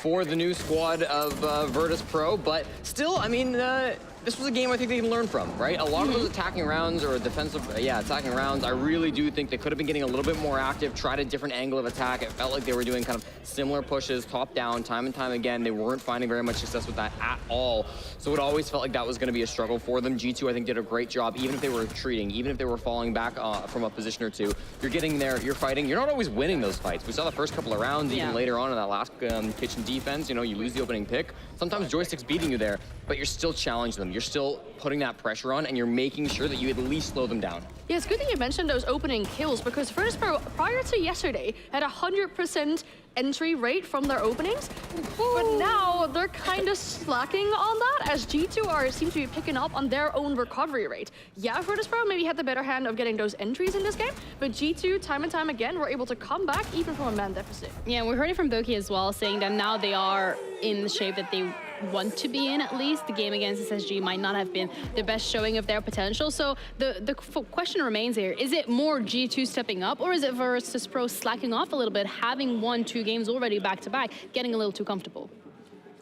Speaker 17: for the new squad of VirtusPro, but still, I mean, this was a game I think they can learn from, right? A lot of those attacking rounds or defensive, attacking rounds, I really do think they could have been getting a little bit more active, tried a different angle of attack. It felt like they were doing kind of similar pushes, top down, time and time again. They weren't finding very much success with that at all. So it always felt like that was going to be a struggle for them. G2, I think, did a great job, even if they were retreating, even if they were falling back from a position or two. You're getting there, you're fighting. You're not always winning those fights. We saw the first couple of rounds, even later on in that last kitchen defense, you know, you lose the opening pick. Sometimes joystick's beating you there, but you're still challenging them. You're still putting that pressure on, and you're making sure that you at least slow them down.
Speaker 25: Yeah, it's good that you mentioned those opening kills, because VirtusPro, prior to yesterday, had 100% entry rate from their openings, but now they're kind of slacking on that, as G2 seem to be picking up on their own recovery rate. Yeah, VirtusPro maybe had the better hand of getting those entries in this game, but G2, time and time again, were able to come back even from a man deficit.
Speaker 24: Yeah, we heard it from Doki as well, saying that now they are in the shape that they want to be in, at least. The game against SSG might not have been the best showing of their potential. So the question remains here, is it more G2 stepping up, or is it VirtusPro slacking off a little bit, having won 2 games already back-to-back, getting a little too comfortable?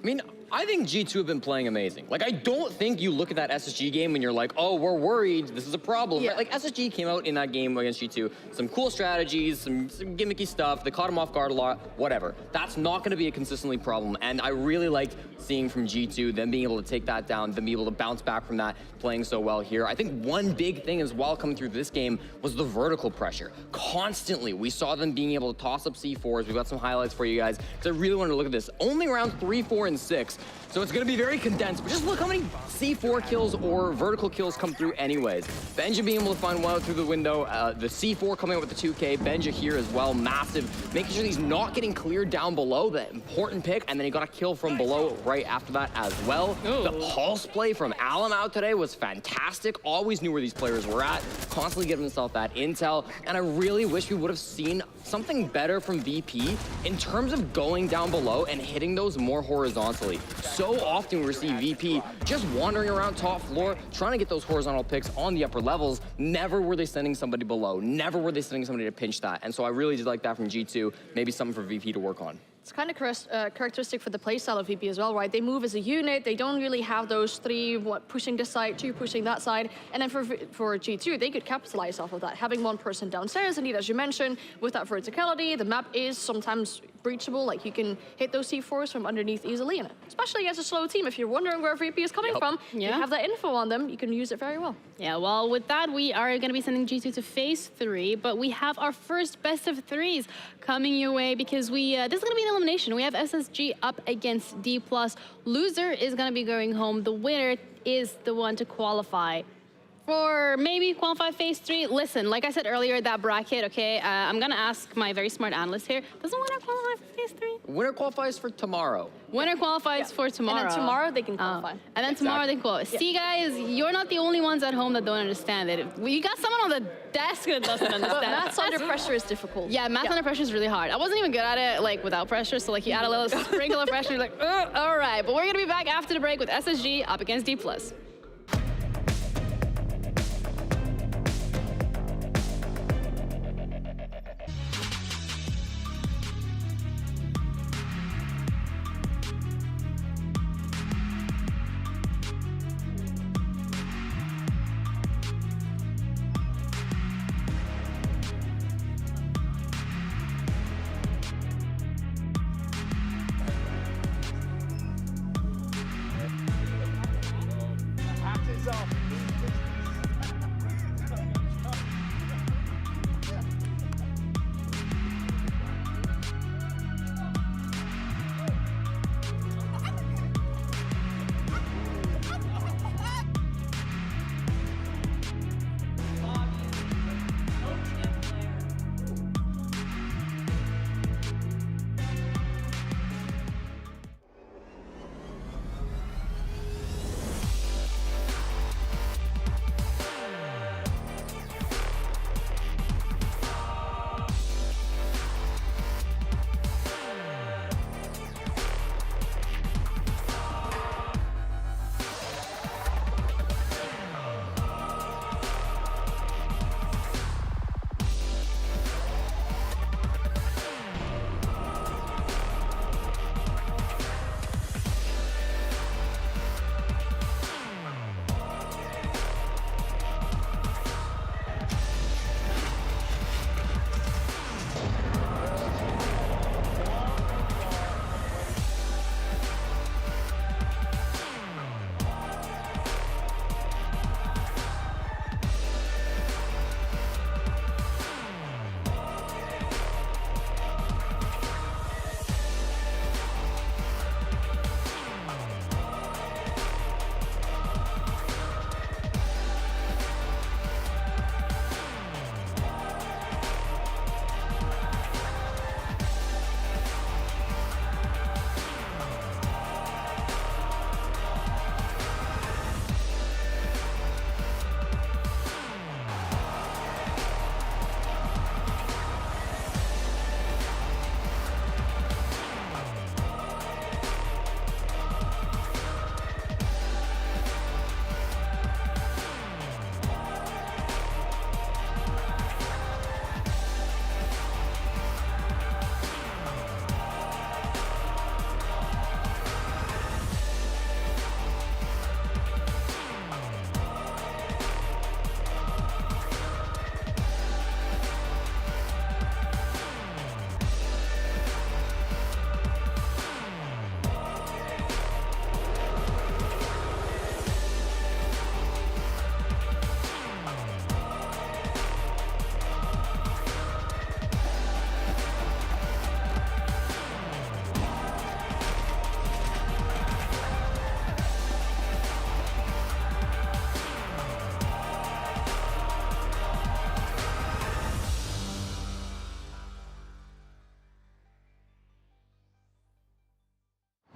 Speaker 17: I mean, I think G2 have been playing amazing. Like, I don't think you look at that SSG game and you're like, oh, we're worried, this is a problem. Right? Like, SSG came out in that game against G2, some cool strategies, some gimmicky stuff, they caught him off guard a lot, whatever. That's not gonna be a consistently problem, and I really liked seeing from G2, them being able to take that down, them being able to bounce back from that, playing so well here. I think one big thing as well coming through this game was the vertical pressure. Constantly, we saw them being able to toss up C4s. We've got some highlights for you guys, because I really wanted to look at this. Only rounds 3, 4, and 6, so it's gonna be very condensed, but just look how many C4 kills or vertical kills come through anyways. Benja being able to find one out through the window, the C4 coming out with the 2K, Benja here as well, massive, making sure he's not getting cleared down below, the important pick, and then he got a kill from below right after that as well. The pulse play from Alum out today was fantastic, always knew where these players were at, constantly giving himself that intel, and I really wish we would have seen something better from VP in terms of going down below and hitting those more horizontally. So often we see VP just wandering around top floor, trying to get those horizontal picks on the upper levels. Never were they sending somebody below. Never were they sending somebody to pinch that. And so I really did like that from G2. Maybe something for VP to work on.
Speaker 25: It's kind of characteristic for the playstyle of VP as well, right? They move as a unit. They don't really have those 3, pushing this side, 2 pushing that side. And then for G2, they could capitalize off of that. Having one person downstairs, indeed, as you mentioned, with that verticality, the map is sometimes breachable. Like, you can hit those C4s from underneath easily, and especially against a slow team. If you're wondering where VP is coming from, you have that info on them. You can use it very well.
Speaker 24: Yeah, well, with that, we are going to be sending G2 to phase 3, but we have our first best of 3s coming your way, because this is going to be an elimination. We have SSG up against Dplus. Loser is going to be going home. The winner is the one to qualify for maybe qualify phase 3. Listen, like I said earlier, that bracket, okay, I'm gonna ask my very smart analyst here. Doesn't winner qualify for phase 3?
Speaker 17: Winner qualifies for tomorrow.
Speaker 24: Winner qualifies for tomorrow.
Speaker 25: And then tomorrow they can qualify.
Speaker 24: And then tomorrow they qualify.
Speaker 25: Yeah.
Speaker 24: See, guys, you're not the only ones at home that don't understand it. You got someone on the desk that doesn't understand.
Speaker 25: Maths under pressure is difficult.
Speaker 24: Yeah, math under pressure is really hard. I wasn't even good at it, like, without pressure, so, like, you add a little sprinkle of pressure, you're like, all right. But we're gonna be back after the break with SSG up against Dplus.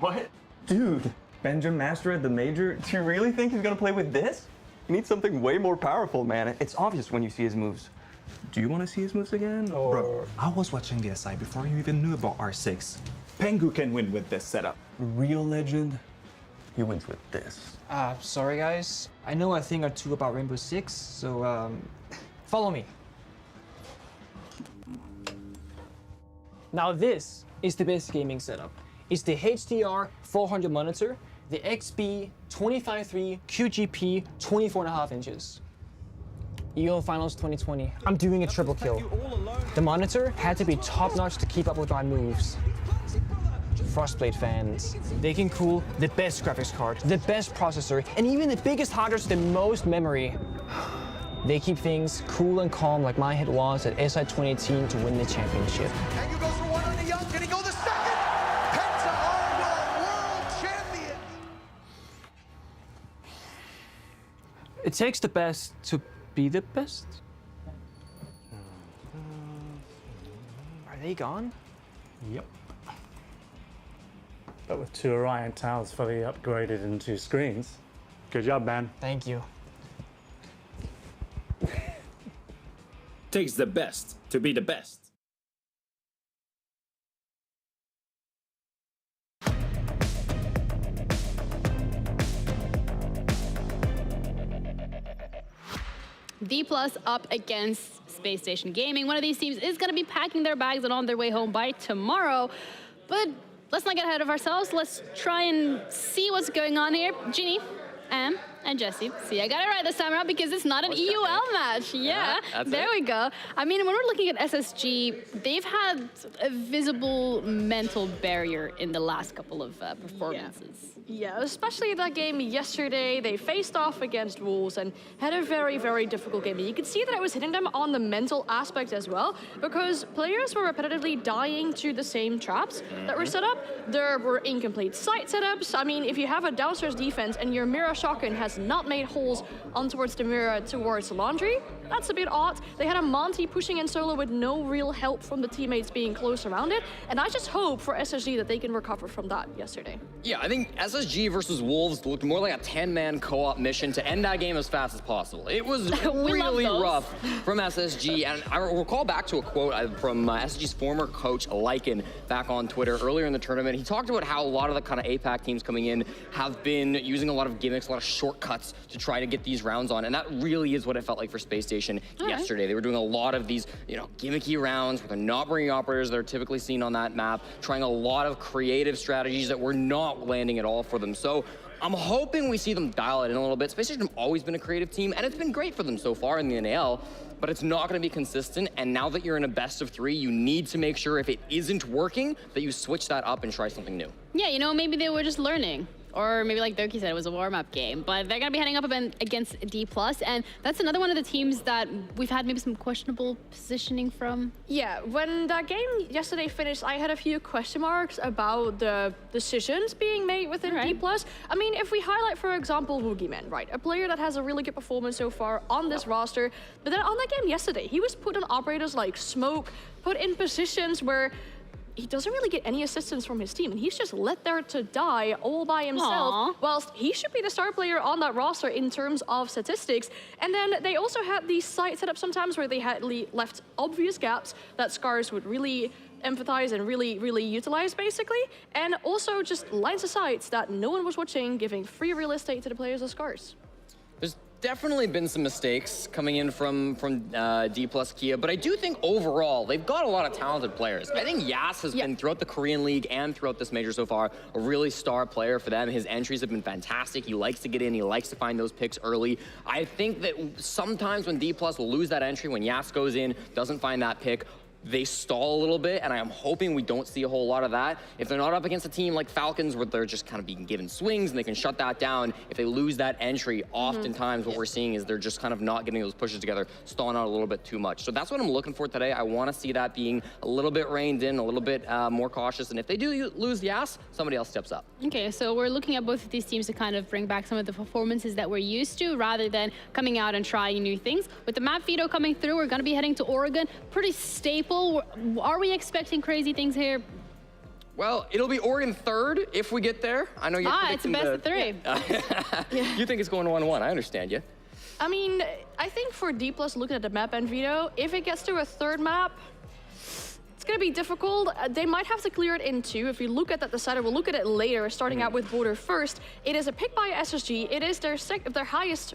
Speaker 9: What? Dude, Benjamin Master at the Major? Do you really think he's gonna play with this? He needs something way more powerful, man. It's obvious when you see his moves. Do you want to see his moves again?
Speaker 14: Bro, I was watching the SI before you even knew about R6. Pengu can win with this setup.
Speaker 9: Real legend, he wins with this.
Speaker 20: Sorry guys. I know a thing or two about Rainbow Six, so follow me. Now this is the best gaming setup. It's the HDR 400 monitor, the XB 25.3 QGP 24.5 inches. EO Finals 2020. I'm doing a triple kill. The monitor had to be top-notch to keep up with my moves. Frostblade fans, they can cool the best graphics card, the best processor, and even the biggest hard drive with the most memory. They keep things cool and calm like my hit was at SI 2018 to win the championship.
Speaker 10: Pengu goes for one on the young. Can he go the second? Penta are world champions.
Speaker 20: It takes the best to be the best. Are they gone?
Speaker 2: Yep. But with 2 Orion towers fully upgraded into screens. Good job, man.
Speaker 20: Thank you.
Speaker 4: Takes the best to be the best.
Speaker 24: Dplus up against Space Station Gaming. One of these teams is going to be packing their bags and on their way home by tomorrow. But let's not get ahead of ourselves. Let's try and see what's going on here. Ginny, Am, and Jesse. See, I got it right this time around because it's not an EUL match. Yeah, there we go. I mean, when we're looking at SSG, they've had a visible mental barrier in the last couple of performances.
Speaker 25: Yeah, especially that game yesterday. They faced off against Wolves and had a very, very difficult game. You could see that it was hitting them on the mental aspect as well, because players were repetitively dying to the same traps that were set up. There were incomplete site setups. I mean, if you have a downstairs defense and your mirror shotgun has not made holes on towards the mirror towards Laundry, that's a bit odd. They had a Monty pushing in solo with no real help from the teammates being close around it, and I just hope for SSG that they can recover from that yesterday.
Speaker 17: Yeah, I think SSG versus Wolves looked more like a 10-man co-op mission to end that game as fast as possible. It was really rough from SSG, and I recall back to a quote from SSG's former coach, Lycan, back on Twitter earlier in the tournament. He talked about how a lot of the kind of APAC teams coming in have been using a lot of gimmicks, a lot of shortcuts to try to get these rounds on, and that really is what it felt like for Space Station yesterday. They were doing a lot of these, gimmicky rounds where they're not bringing operators that are typically seen on that map, trying a lot of creative strategies that were not landing at all for them. So I'm hoping we see them dial it in a little bit. Space Station have always been a creative team, and it's been great for them so far in the NAL, but it's not going to be consistent. And now that you're in a best of 3, you need to make sure if it isn't working, that you switch that up and try something new.
Speaker 24: Yeah, maybe they were just learning. Or maybe like Doki said, it was a warm-up game. But they're going to be heading up against Dplus, and that's another one of the teams that we've had maybe some questionable positioning from.
Speaker 25: Yeah, when that game yesterday finished, I had a few question marks about the decisions being made within Dplus. I mean, if we highlight, for example, Woogieman, right? A player that has a really good performance so far on this roster. But then on that game yesterday, he was put on operators like Smoke, put in positions where he doesn't really get any assistance from his team, and he's just let there to die all by himself, whilst he should be the star player on that roster in terms of statistics. And then they also had these site setups sometimes where they had left obvious gaps that Scarz would really empathize and really utilize, basically. And also just lines of sights that no one was watching, giving free real estate to the players of Scarz.
Speaker 17: There's definitely been some mistakes coming in from Dplus Kia, but I do think overall they've got a lot of talented players. I think Yas has been, throughout the Korean League and throughout this major so far, a really star player for them. His entries have been fantastic. He likes to get in. He likes to find those picks early. I think that sometimes when Dplus will lose that entry, when Yas goes in, doesn't find that pick, they stall a little bit, and I'm hoping we don't see a whole lot of that. If they're not up against a team like Falcons where they're just kind of being given swings and they can shut that down, if they lose that entry, oftentimes what we're seeing is they're just kind of not getting those pushes together, stalling out a little bit too much. So that's what I'm looking for today. I want to see that being a little bit reined in, a little bit more cautious, and if they do lose the ass, somebody else steps up.
Speaker 24: Okay, so we're looking at both of these teams to kind of bring back some of the performances that we're used to rather than coming out and trying new things. With the map veto coming through, we're going to be heading to Oregon. Pretty staple. Are we expecting crazy things here?
Speaker 17: Well, it'll be Oregon 3rd if we get there. I know you're
Speaker 24: it's a best of 3.
Speaker 17: You think it's going 1-1. I understand you.
Speaker 25: I mean, I think for Dplus, looking at the map and veto, if it gets to a 3rd map, it's going to be difficult. They might have to clear it in 2. If we look at that decider, we'll look at it later, starting out with Border first. It is a pick by SSG. It is their highest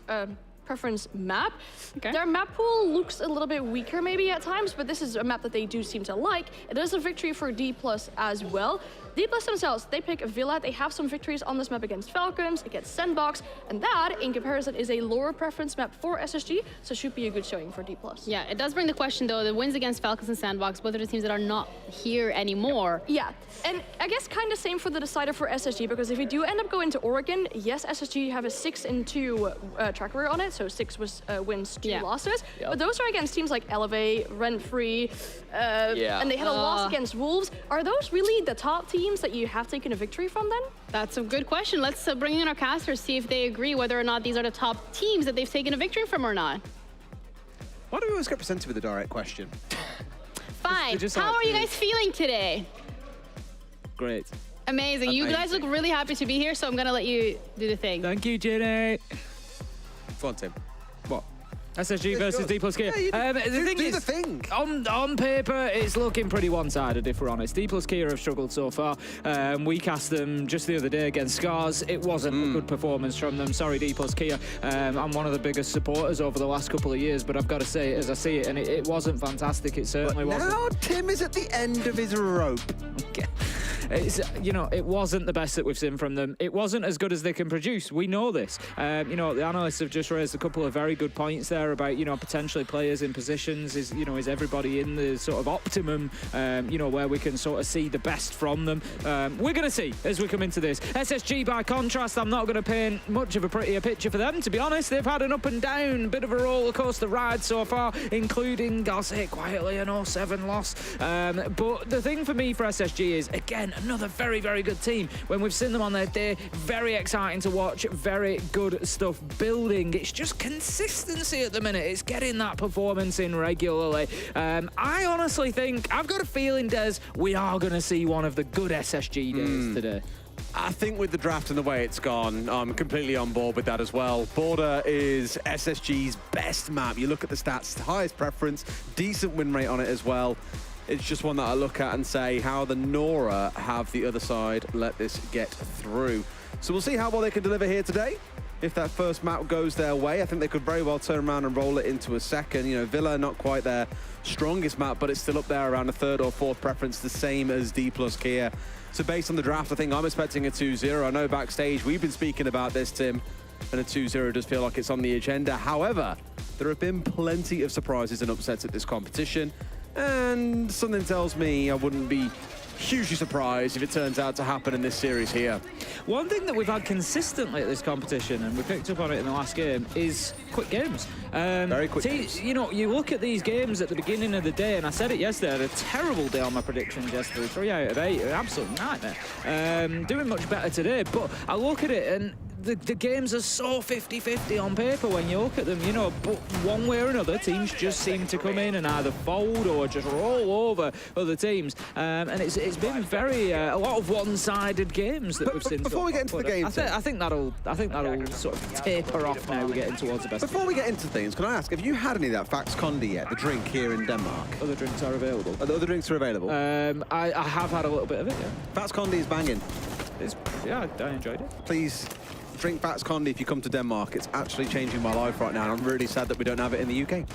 Speaker 25: preference map. Their map pool looks a little bit weaker maybe at times, but this is a map that they do seem to like. It is a victory for Dplus as well. Dplus themselves, they pick Villa. They have some victories on this map against Falcons, against Sandbox, and that, in comparison, is a lower preference map for SSG, so should be a good showing for Dplus.
Speaker 24: Yeah, it does bring the question, though, the wins against Falcons and Sandbox, both are the teams that are not here anymore.
Speaker 25: Yeah, and I guess kind of same for the decider for SSG, because if you do end up going to Oregon, yes, SSG have a 6-2 track record on it, so 6 wins, 2 losses, but those are against teams like Elevate, Rent Free, and they had a loss against Wolves. Are those really the top teams teams that you have taken a victory from then?
Speaker 24: That's a good question. Let's bring in our casters, see if they agree whether or not these are the top teams that they've taken a victory from or not.
Speaker 8: Why do we always get presented with a direct question?
Speaker 24: Fine. How are you guys feeling today?
Speaker 8: Great.
Speaker 24: Amazing. You guys look really happy to be here, so I'm going to let you do the thing.
Speaker 16: Thank you, Jenny.
Speaker 8: Go on, Tim. What?
Speaker 16: SSG versus Dplus Kia. The thing is, on paper, it's looking pretty one-sided, if we're honest. Dplus Kia have struggled so far. We cast them just the other day against Scarz. It wasn't a good performance from them. Sorry, Dplus Kia. I'm one of the biggest supporters over the last couple of years, but I've got to say it as I see it, and it wasn't fantastic. It certainly wasn't.
Speaker 8: Now Tim is at the end of his rope.
Speaker 16: Okay. It's, you know, it wasn't the best that we've seen from them. It wasn't as good as they can produce. We know this. You know, the analysts have just raised a couple of very good points there about, you know, potentially players in positions. Is everybody in the sort of optimum, you know, where we can sort of see the best from them? We're going to see as we come into this. SSG, by contrast, I'm not going to paint much of a prettier picture for them, to be honest. They've had an up and down, bit of a roller coaster ride so far, including, I'll say it quietly, an 0-7 loss. But the thing for me for SSG is, again, another very, very good team. When we've seen them on their day, very exciting to watch, very good stuff building. It's just consistency at the minute. It's getting that performance in regularly. I honestly think, I've got a feeling, Des, we are going to see one of the good SSG days today.
Speaker 8: I think with the draft and the way it's gone, I'm completely on board with that as well. Border is SSG's best map. You look at the stats, highest preference, decent win rate on it as well. It's just one that I look at and say, how the Nora have the other side let this get through. So we'll see how well they can deliver here today. If that first map goes their way, I think they could very well turn around and roll it into a second. You know, Villa, not quite their strongest map, but it's still up there around a third or fourth preference, the same as Dplus Kia. So based on the draft, I think I'm expecting a 2-0. I know backstage we've been speaking about this, Tim, and a 2-0 does feel like it's on the agenda. However, there have been plenty of surprises and upsets at this competition. And something tells me I wouldn't be hugely surprised if it turns out to happen in this series here.
Speaker 16: One thing that we've had consistently at this competition, and we picked up on it in the last game, is quick games.
Speaker 8: Very quick games.
Speaker 16: You know, you look at these games at the beginning of the day, and I said it yesterday, I had a terrible day on my predictions yesterday, 3 out of 8, an absolute nightmare. Doing much better today, but I look at it and the games are so 50-50 on paper when you look at them, you know, but one way or another, teams just seem to come in and either fold or just roll over other teams. And it's been very, a lot of one-sided games that we've seen.
Speaker 8: Before we get into the game,
Speaker 16: I think that'll sort of taper off now we're getting towards the best.
Speaker 8: Before we get into things, can I ask, have you had any of that Fax Condi yet, the drink here in Denmark?
Speaker 16: Other drinks are available.
Speaker 8: The other drinks are available?
Speaker 16: I have had a little bit of it, yeah.
Speaker 8: Fax Condi is banging.
Speaker 16: Yeah, I enjoyed it.
Speaker 8: Please drink Fax Condi if you come to Denmark. It's actually changing my life right now, and I'm really sad that we don't have it in the UK.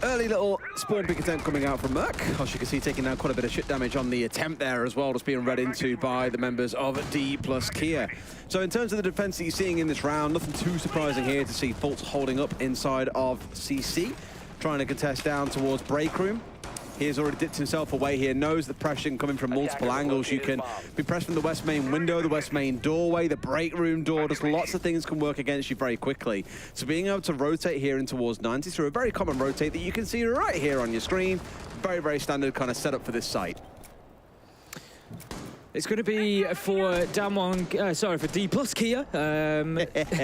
Speaker 8: Early little spawn pick attempt coming out from Merc. As you can see, taking down quite a bit of shit damage on the attempt there as well, just being read into by the members of Dplus Kia. So in terms of the defense that you're seeing in this round, nothing too surprising here to see Fultz holding up inside of CC, trying to contest down towards Break Room. He has already dipped himself away here, knows the pressure coming from multiple angles. You can be pressed from the west main window, the west main doorway, the break room door. Just lots of things can work against you very quickly. So being able to rotate here in towards 90 through a very common rotate that you can see right here on your screen. Very, very standard kind of setup for this site.
Speaker 16: It's going to be for for Dplus Kia.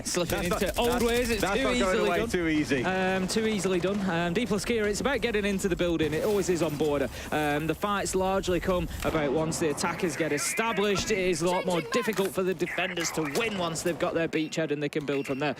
Speaker 16: Slipping into old ways. It's
Speaker 8: too easily done. Too easy.
Speaker 16: Too easily done. Dplus Kia, it's about getting into the building. It always is on border. The fights largely come about once the attackers get established. It is a lot more difficult for the defenders to win once they've got their beachhead and they can build from there.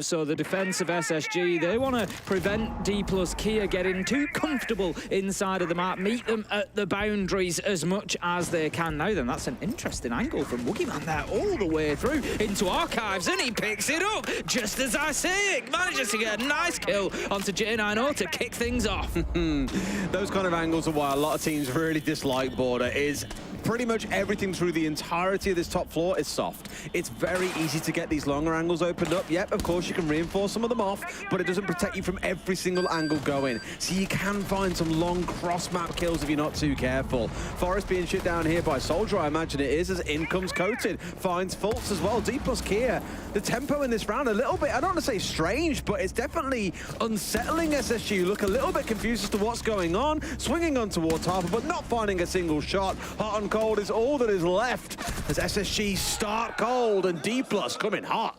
Speaker 16: So the defense of SSG, they want to prevent Dplus Kia getting too comfortable inside of the map, meet them at the boundaries as much as they can. Now then, that's an interesting angle from Woogieman there, all the way through into Archives, and he picks it up just as I say it. Manages to get a nice kill onto J90 to kick things off.
Speaker 8: Those kind of angles are why a lot of teams really dislike Border. Is pretty much everything through the entirety of this top floor is soft. It's very easy to get these longer angles opened up. Yep, of course you can reinforce some of them off, but it doesn't protect you from every single angle going. So you can find some long cross-map kills if you're not too careful. Forest being shit down here by Soldier, I imagine it is, as in comes Coated. Finds Fultz as well. Dplus Kia, the tempo in this round a little bit, I don't want to say strange, but it's definitely unsettling. SSG look a little bit confused as to what's going on. Swinging on towards Harper, but not finding a single shot. Hot on cold is all that is left as SSG start cold and Dplus coming hot.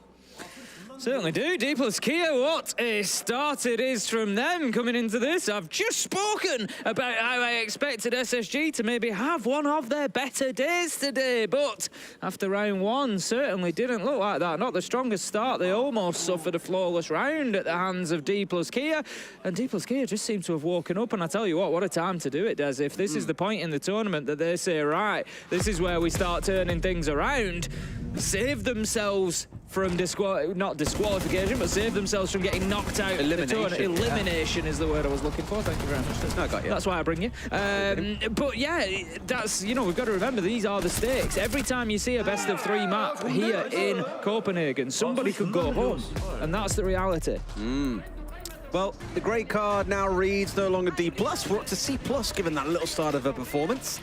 Speaker 15: Certainly do. Dplus Kia, what a start it is from them coming into this. I've just spoken about how I expected SSG to maybe have one of their better days today, but after round one, certainly didn't look like that. Not the strongest start. They almost suffered a flawless round at the hands of Dplus Kia, and Dplus Kia just seemed to have woken up, and I tell you what a time to do it, Des. If this is the point in the tournament that they say, right, this is where we start turning things around, save themselves from not disqualification, but save themselves from getting knocked out. Elimination is the word I was looking for. Thank you very much. I got you. That's why I bring you. But yeah, that's, you know, we've got to remember these are the stakes. Every time you see a best of 3 map here in Copenhagen, somebody could go home, and that's the reality.
Speaker 8: Well, the grey card now reads no longer D+. We're up to C+, given that little start of her performance.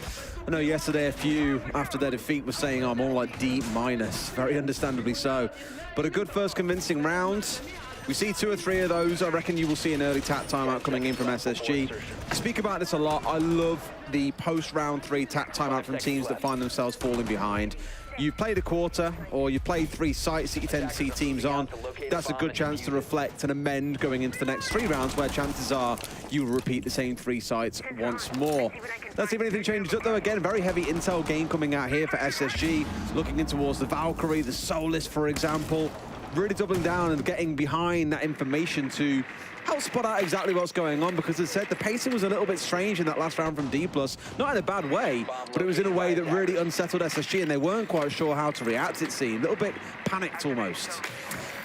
Speaker 8: I know yesterday a few, after their defeat, were saying, I'm more like D-. Very understandably so. But a good first convincing round. We see 2 or 3 of those. I reckon you will see an early TAC timeout coming in from SSG. I speak about this a lot. I love the post-round 3 TAC timeout from teams that find themselves falling behind. You've played a quarter, or you've played 3 sites that you tend to see teams on. That's a good chance to reflect and amend going into the next 3 rounds, where chances are you will repeat the same 3 sites once more. Let's see if anything changes up, though. Again, very heavy intel game coming out here for SSG, looking in towards the Valkyrie, the Solis, for example. Really doubling down and getting behind that information to help spot out exactly what's going on, because as I said, the pacing was a little bit strange in that last round from D+, not in a bad way, but it was in a way that really unsettled SSG, and they weren't quite sure how to react, it seemed. A little bit panicked almost.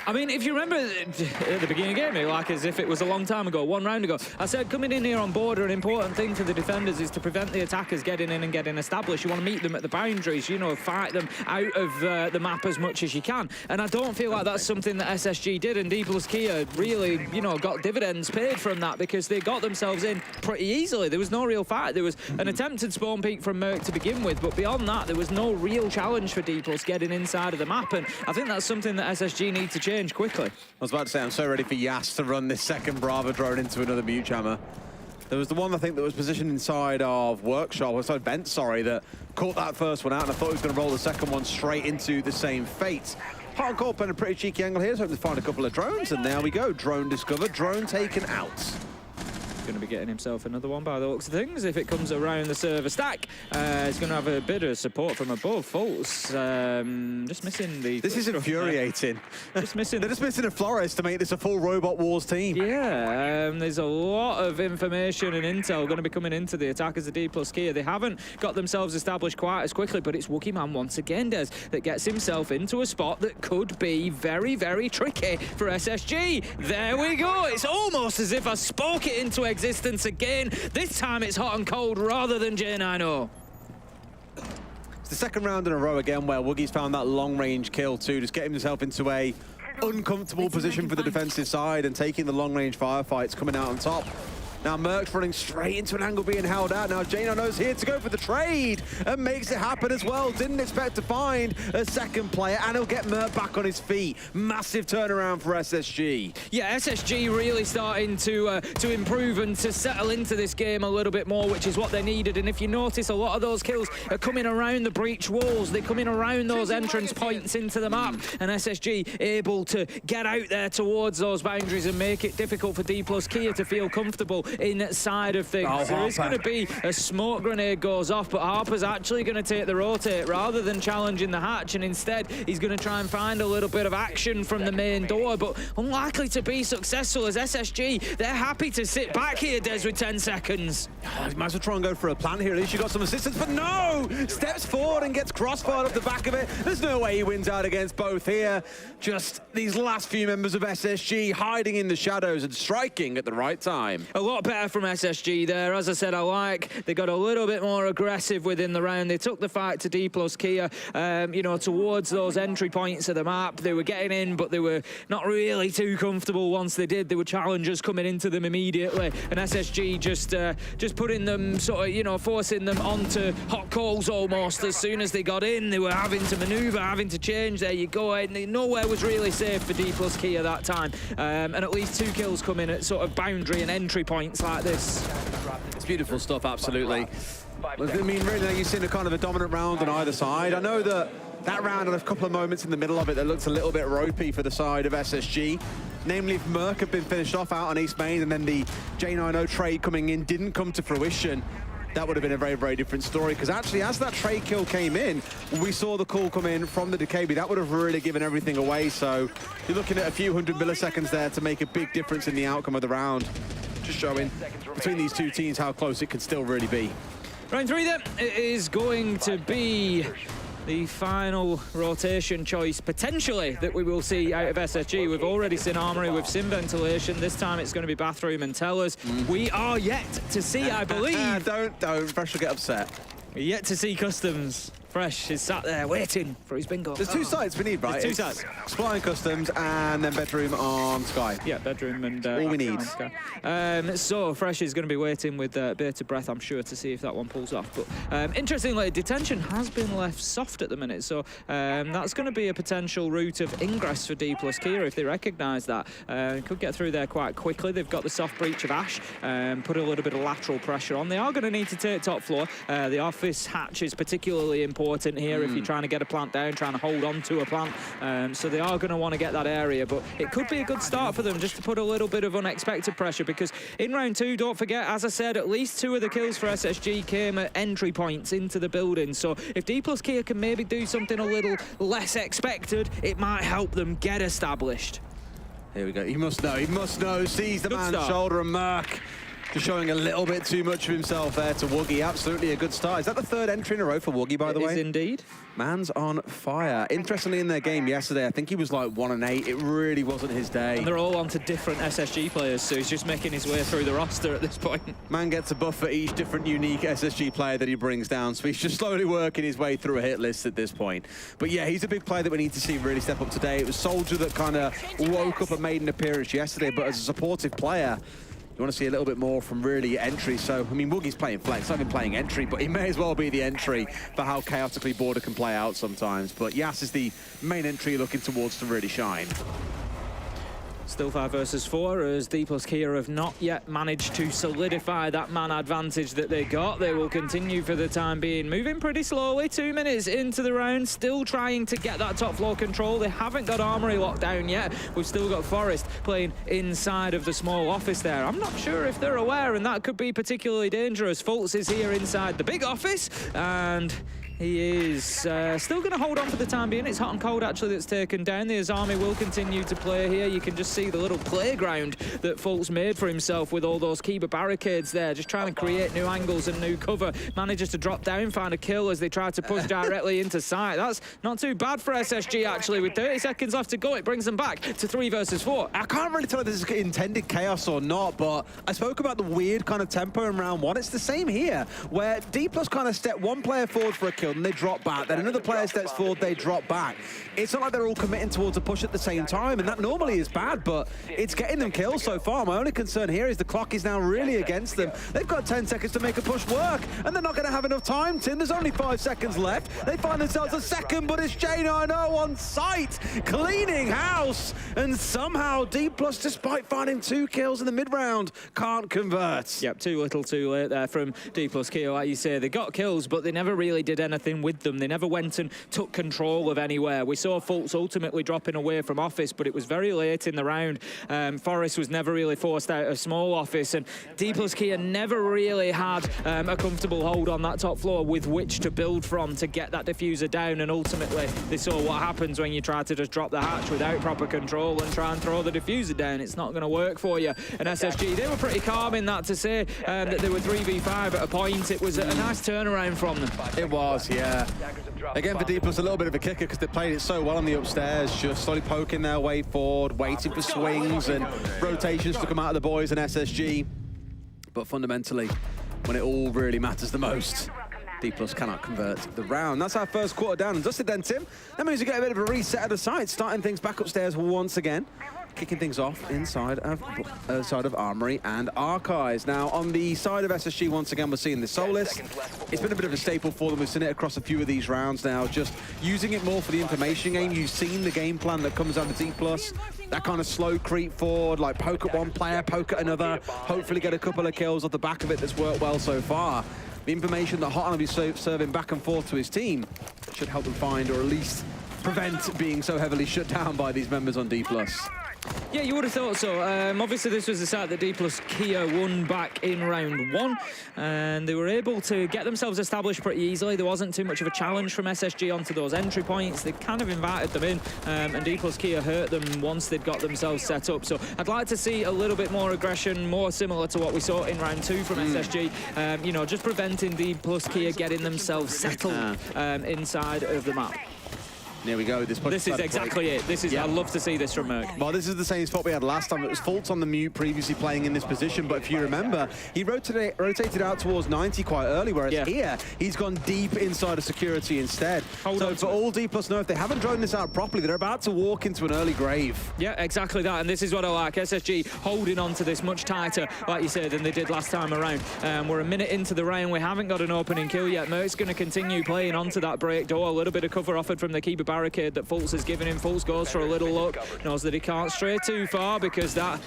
Speaker 15: I mean, if you remember at the beginning of the game, like as if it was a long time ago, 1 round ago, I said coming in here on border, an important thing for the defenders is to prevent the attackers getting in and getting established. You want to meet them at the boundaries, you know, fight them out of the map as much as you can. And I don't feel like that's something that SSG did, and Dplus Kia really, you know, got dividends paid from that, because they got themselves in pretty easily. There was no real fight. There was an attempted spawn peek from Merc to begin with, but beyond that, there was no real challenge for Dplus getting inside of the map, and I think that's something that SSG need to change quickly.
Speaker 8: I was about to say, I'm so ready for Yas to run this second Bravo drone into another mute jammer. There was the one, I think, that was positioned inside of Workshop, or inside Vent, sorry, that caught that first one out, and I thought he was going to roll the second one straight into the same fate. Hot and cold playing a pretty cheeky angle here, so hoping to find a couple of drones, and there we go. Drone discovered, drone taken out.
Speaker 15: Going to be getting himself another one by the looks of things. If it comes around the server stack, he's going to have a bit of support from above. Fultz just missing the...
Speaker 8: This is infuriating.
Speaker 15: Just missing...
Speaker 8: They're just missing a Flores to make this a full Robot Wars team.
Speaker 15: Yeah, there's a lot of information and intel going to be coming into the attackers of Dplus Kia. They haven't got themselves established quite as quickly, but it's Wookie Man once again, Des, that gets himself into a spot that could be very, very tricky for SSG. There we go. It's almost as if I spoke it into existence again. This time it's hot and cold rather than J90.
Speaker 8: It's the second round in a row again where Woogie's found that long-range kill too, just getting himself into a uncomfortable position for the defensive side and taking the long-range firefights, coming out on top. Now Merc's running straight into an angle being held out. Now J90's here to go for the trade and makes it happen as well. Didn't expect to find a second player, and he'll get Merc back on his feet. Massive turnaround for SSG.
Speaker 15: Yeah, SSG really starting to improve and to settle into this game a little bit more, which is what they needed. And if you notice, a lot of those kills are coming around the breach walls. They're coming around those entrance points into the map, and SSG able to get out there towards those boundaries and make it difficult for Dplus Kia to feel comfortable inside of things. There is going to be a smoke grenade goes off, but Harper's actually going to take the rotate rather than challenging the hatch, and instead he's going to try and find a little bit of action from the main door, but unlikely to be successful as SSG, they're happy to sit back here, Des, with 10 seconds.
Speaker 8: Might as well try and go for a plant here. At least you got some assistance, but no! Steps forward and gets crossfired off the back of it. There's no way he wins out against both here. Just these last few members of SSG hiding in the shadows and striking at the right time.
Speaker 15: A lot better from SSG there. As I said, they got a little bit more aggressive within the round. They took the fight to Dplus Kia, you know, towards those entry points of the map. They were getting in, but they were not really too comfortable once they did. There were challengers coming into them immediately, and SSG just putting them sort of, you know, forcing them onto hot coals almost. As soon as they got in, they were having to maneuver, having to change. There you go. And nowhere was really safe for Dplus Kia that time. And at least 2 kills come in at sort of boundary and entry points like this.
Speaker 8: It's beautiful stuff, absolutely. I mean, really, now you've seen a kind of a dominant round on either side. I know that round had a couple of moments in the middle of it that looked a little bit ropey for the side of SSG. Namely, if Merc had been finished off out on East Main and then the J90 trade coming in didn't come to fruition, that would have been a very, very different story. Because actually, as that trade kill came in, we saw the call come in from the DKB. That would have really given everything away. So you're looking at a few hundred milliseconds there to make a big difference in the outcome of the round. Just showing between these two teams how close it can still really be.
Speaker 15: Round 3 then, it is going to be the final rotation choice, potentially, that we will see out of SSG. We've already seen Armory, we've seen Ventilation. This time it's going to be Bathroom and Tellers. We are yet to see, I believe...
Speaker 8: Don't. Fresh will get upset.
Speaker 15: We're yet to see Customs. Fresh is sat there waiting for his bingo.
Speaker 8: There's two sites we need, right?
Speaker 15: There's 2 sites.
Speaker 8: Supply and Customs, and then Bedroom on Sky.
Speaker 15: Yeah, Bedroom and...
Speaker 8: all we need.
Speaker 15: So Fresh is going to be waiting with bated breath, I'm sure, to see if that one pulls off. But interestingly, detention has been left soft at the minute, so that's going to be a potential route of ingress for Dplus Kia if they recognise that. Could get through there quite quickly. They've got the soft breach of Ash, put a little bit of lateral pressure on. They are going to need to take top floor. The office hatch is particularly important here if you're trying to get a plant down, trying to hold on to a plant. So they are going to want to get that area, but it could be a good start for them just to put a little bit of unexpected pressure, because in round 2, don't forget, as I said, at least 2 of the kills for SSG came at entry points into the building. So if Dplus Kia can maybe do something a little less expected, it might help them get established.
Speaker 8: Here we go. He must know. Sees the man's shoulder, and Merc just showing a little bit too much of himself there to Woogie. Absolutely a good start. Is that the 3rd entry in a row for Woogie, by the way?
Speaker 15: It is indeed.
Speaker 8: Man's on fire. Interestingly, in their game yesterday, I think he was like 1 and 8. It really wasn't his day.
Speaker 15: And they're all onto different SSG players, so he's just making his way through the roster at this point.
Speaker 8: Man gets a buff for each different unique SSG player that he brings down, so he's just slowly working his way through a hit list at this point. But yeah, he's a big player that we need to see really step up today. It was Soldier that kind of woke up and made an appearance yesterday, but as a supportive player, you want to see a little bit more from really entry. So, I mean, Woogie's playing flex, not even playing entry, but he may as well be the entry for how chaotically Border can play out sometimes. But Yas is the main entry looking towards to really shine.
Speaker 15: Still 5 versus 4, as Dplus Kia have not yet managed to solidify that man advantage that they got. They will continue for the time being, moving pretty slowly. 2 minutes into the round, still trying to get that top floor control. They haven't got Armory locked down yet. We've still got Forest playing inside of the small office there. I'm not sure if they're aware, and that could be particularly dangerous. Fultz is here inside the big office, and he is still going to hold on for the time being. It's Hot and Cold, actually, that's taken down. The Azami will continue to play here. You can just see the little playground that Fultz made for himself with all those Kiba barricades there, just trying to create new angles and new cover. Manages to drop down, find a kill as they try to push directly into sight. That's not too bad for SSG, actually. With 30 seconds left to go, it brings them back to 3 versus 4.
Speaker 8: I can't really tell if this is intended chaos or not, but I spoke about the weird kind of tempo in round 1. It's the same here, where Dplus kind of step one player forward for a kill, and they drop back. Then another player steps forward, they drop back. It's not like they're all committing towards a push at the same time, and that normally is bad, but it's getting them kills so far. My only concern here is the clock is now really against them. They've got 10 seconds to make a push work, and they're not going to have enough time, Tim. There's only 5 seconds left. They find themselves a second, but it's J90 on site, cleaning house, and somehow Dplus, despite finding 2 kills in the mid-round, can't convert.
Speaker 15: Yep, too little too late there from Dplus Kia. Like you say, they got kills, but they never really did anything with them. They never went and took control of anywhere. We saw Fultz ultimately dropping away from office, but it was very late in the round. Forest was never really forced out of small office, and Dplus Kia never really had a comfortable hold on that top floor with which to build from to get that diffuser down, and ultimately they saw what happens when you try to just drop the hatch without proper control and try and throw the diffuser down. It's not going to work for you. And SSG, they were pretty calm in that to say that they were 3v5 at a point. It was a nice turnaround from them.
Speaker 8: It was, yeah. Again, for Dplus, a little bit of a kicker because they played it so well on the upstairs, just slowly poking their way forward, waiting for swings and rotations to come out of the boys and SSG. But fundamentally, when it all really matters the most, Dplus cannot convert the round. That's our first quarter down and dusted then, Tim. That means we get a bit of a reset of the side, starting things back upstairs once again. Kicking things off inside of Armory and Archives. Now, on the side of SSG, once again, we're seeing the Solist. It's been a bit of a staple for them. We've seen it across a few of these rounds now, just using it more for the information game. You've seen the game plan that comes out of Dplus. That kind of slow creep forward, like poke at one player, poke at another, hopefully get a couple of kills off the back of it that's worked well so far. the information that Hot will be serving back and forth to his team should help them find, or at least prevent being so heavily shut down by these members on Dplus.
Speaker 15: Yeah, you would have thought so. Obviously, this was the site that Dplus Kia won back in round 1, and they were able to get themselves established pretty easily. There wasn't too much of a challenge from SSG onto those entry points. They kind of invited them in, and Dplus Kia hurt them once they'd got themselves set up. So I'd like to see a little bit more aggression, more similar to what we saw in round 2 from SSG. You know, just preventing Dplus Kia getting themselves settled inside of the map.
Speaker 8: There we go. This
Speaker 15: is exactly it. This is. I'd love to see this from Merc.
Speaker 8: Well, this is the same spot we had last time. It was Fultz on the mute previously playing in this position, but if you remember, he rotated out towards 90 quite early, whereas here, he's gone deep inside of security instead. So for all Dplus know, if they haven't drawn this out properly, they're about to walk into an early grave.
Speaker 15: Yeah, exactly that, and this is what I like. SSG holding on to this much tighter, like you said, than they did last time around. We're a minute into the round. We haven't got an opening kill yet. Merc's going to continue playing onto that break door. A little bit of cover offered from the keeper barricade that Fultz has given him. Fultz goes for a little look, knows that he can't stray too far because that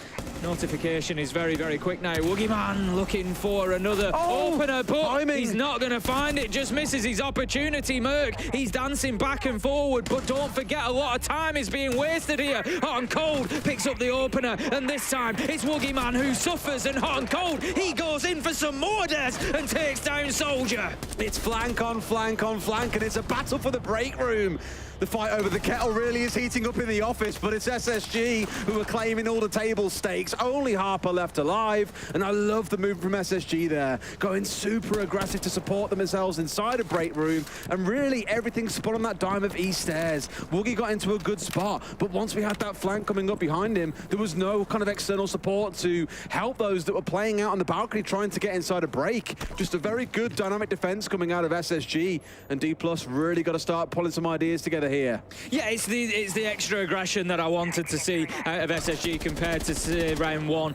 Speaker 15: notification is very, very quick now. Woogieman looking for another opener, but he's not going to find it. Just misses his opportunity. Merc, he's dancing back and forward, but don't forget, a lot of time is being wasted here. Hot and Cold picks up the opener, and this time it's Woogieman who suffers, and Hot and Cold, he goes in for some more Des and takes down Soldier.
Speaker 8: It's flank on flank on flank, and it's a battle for the break room. The fight over the kettle really is heating up in the office, but it's SSG who are claiming all the table stakes. Only Harper left alive, and I love the move from SSG there. Going super aggressive to support themselves inside a break room, and really everything's spot on that dime of East stairs. Woogie got into a good spot, but once we had that flank coming up behind him, there was no kind of external support to help those that were playing out on the balcony trying to get inside a break. Just a very good dynamic defense coming out of SSG, and Dplus really got to start pulling some ideas together here.
Speaker 15: Yeah, it's the extra aggression that I wanted to see out of SSG compared to, say, round 1,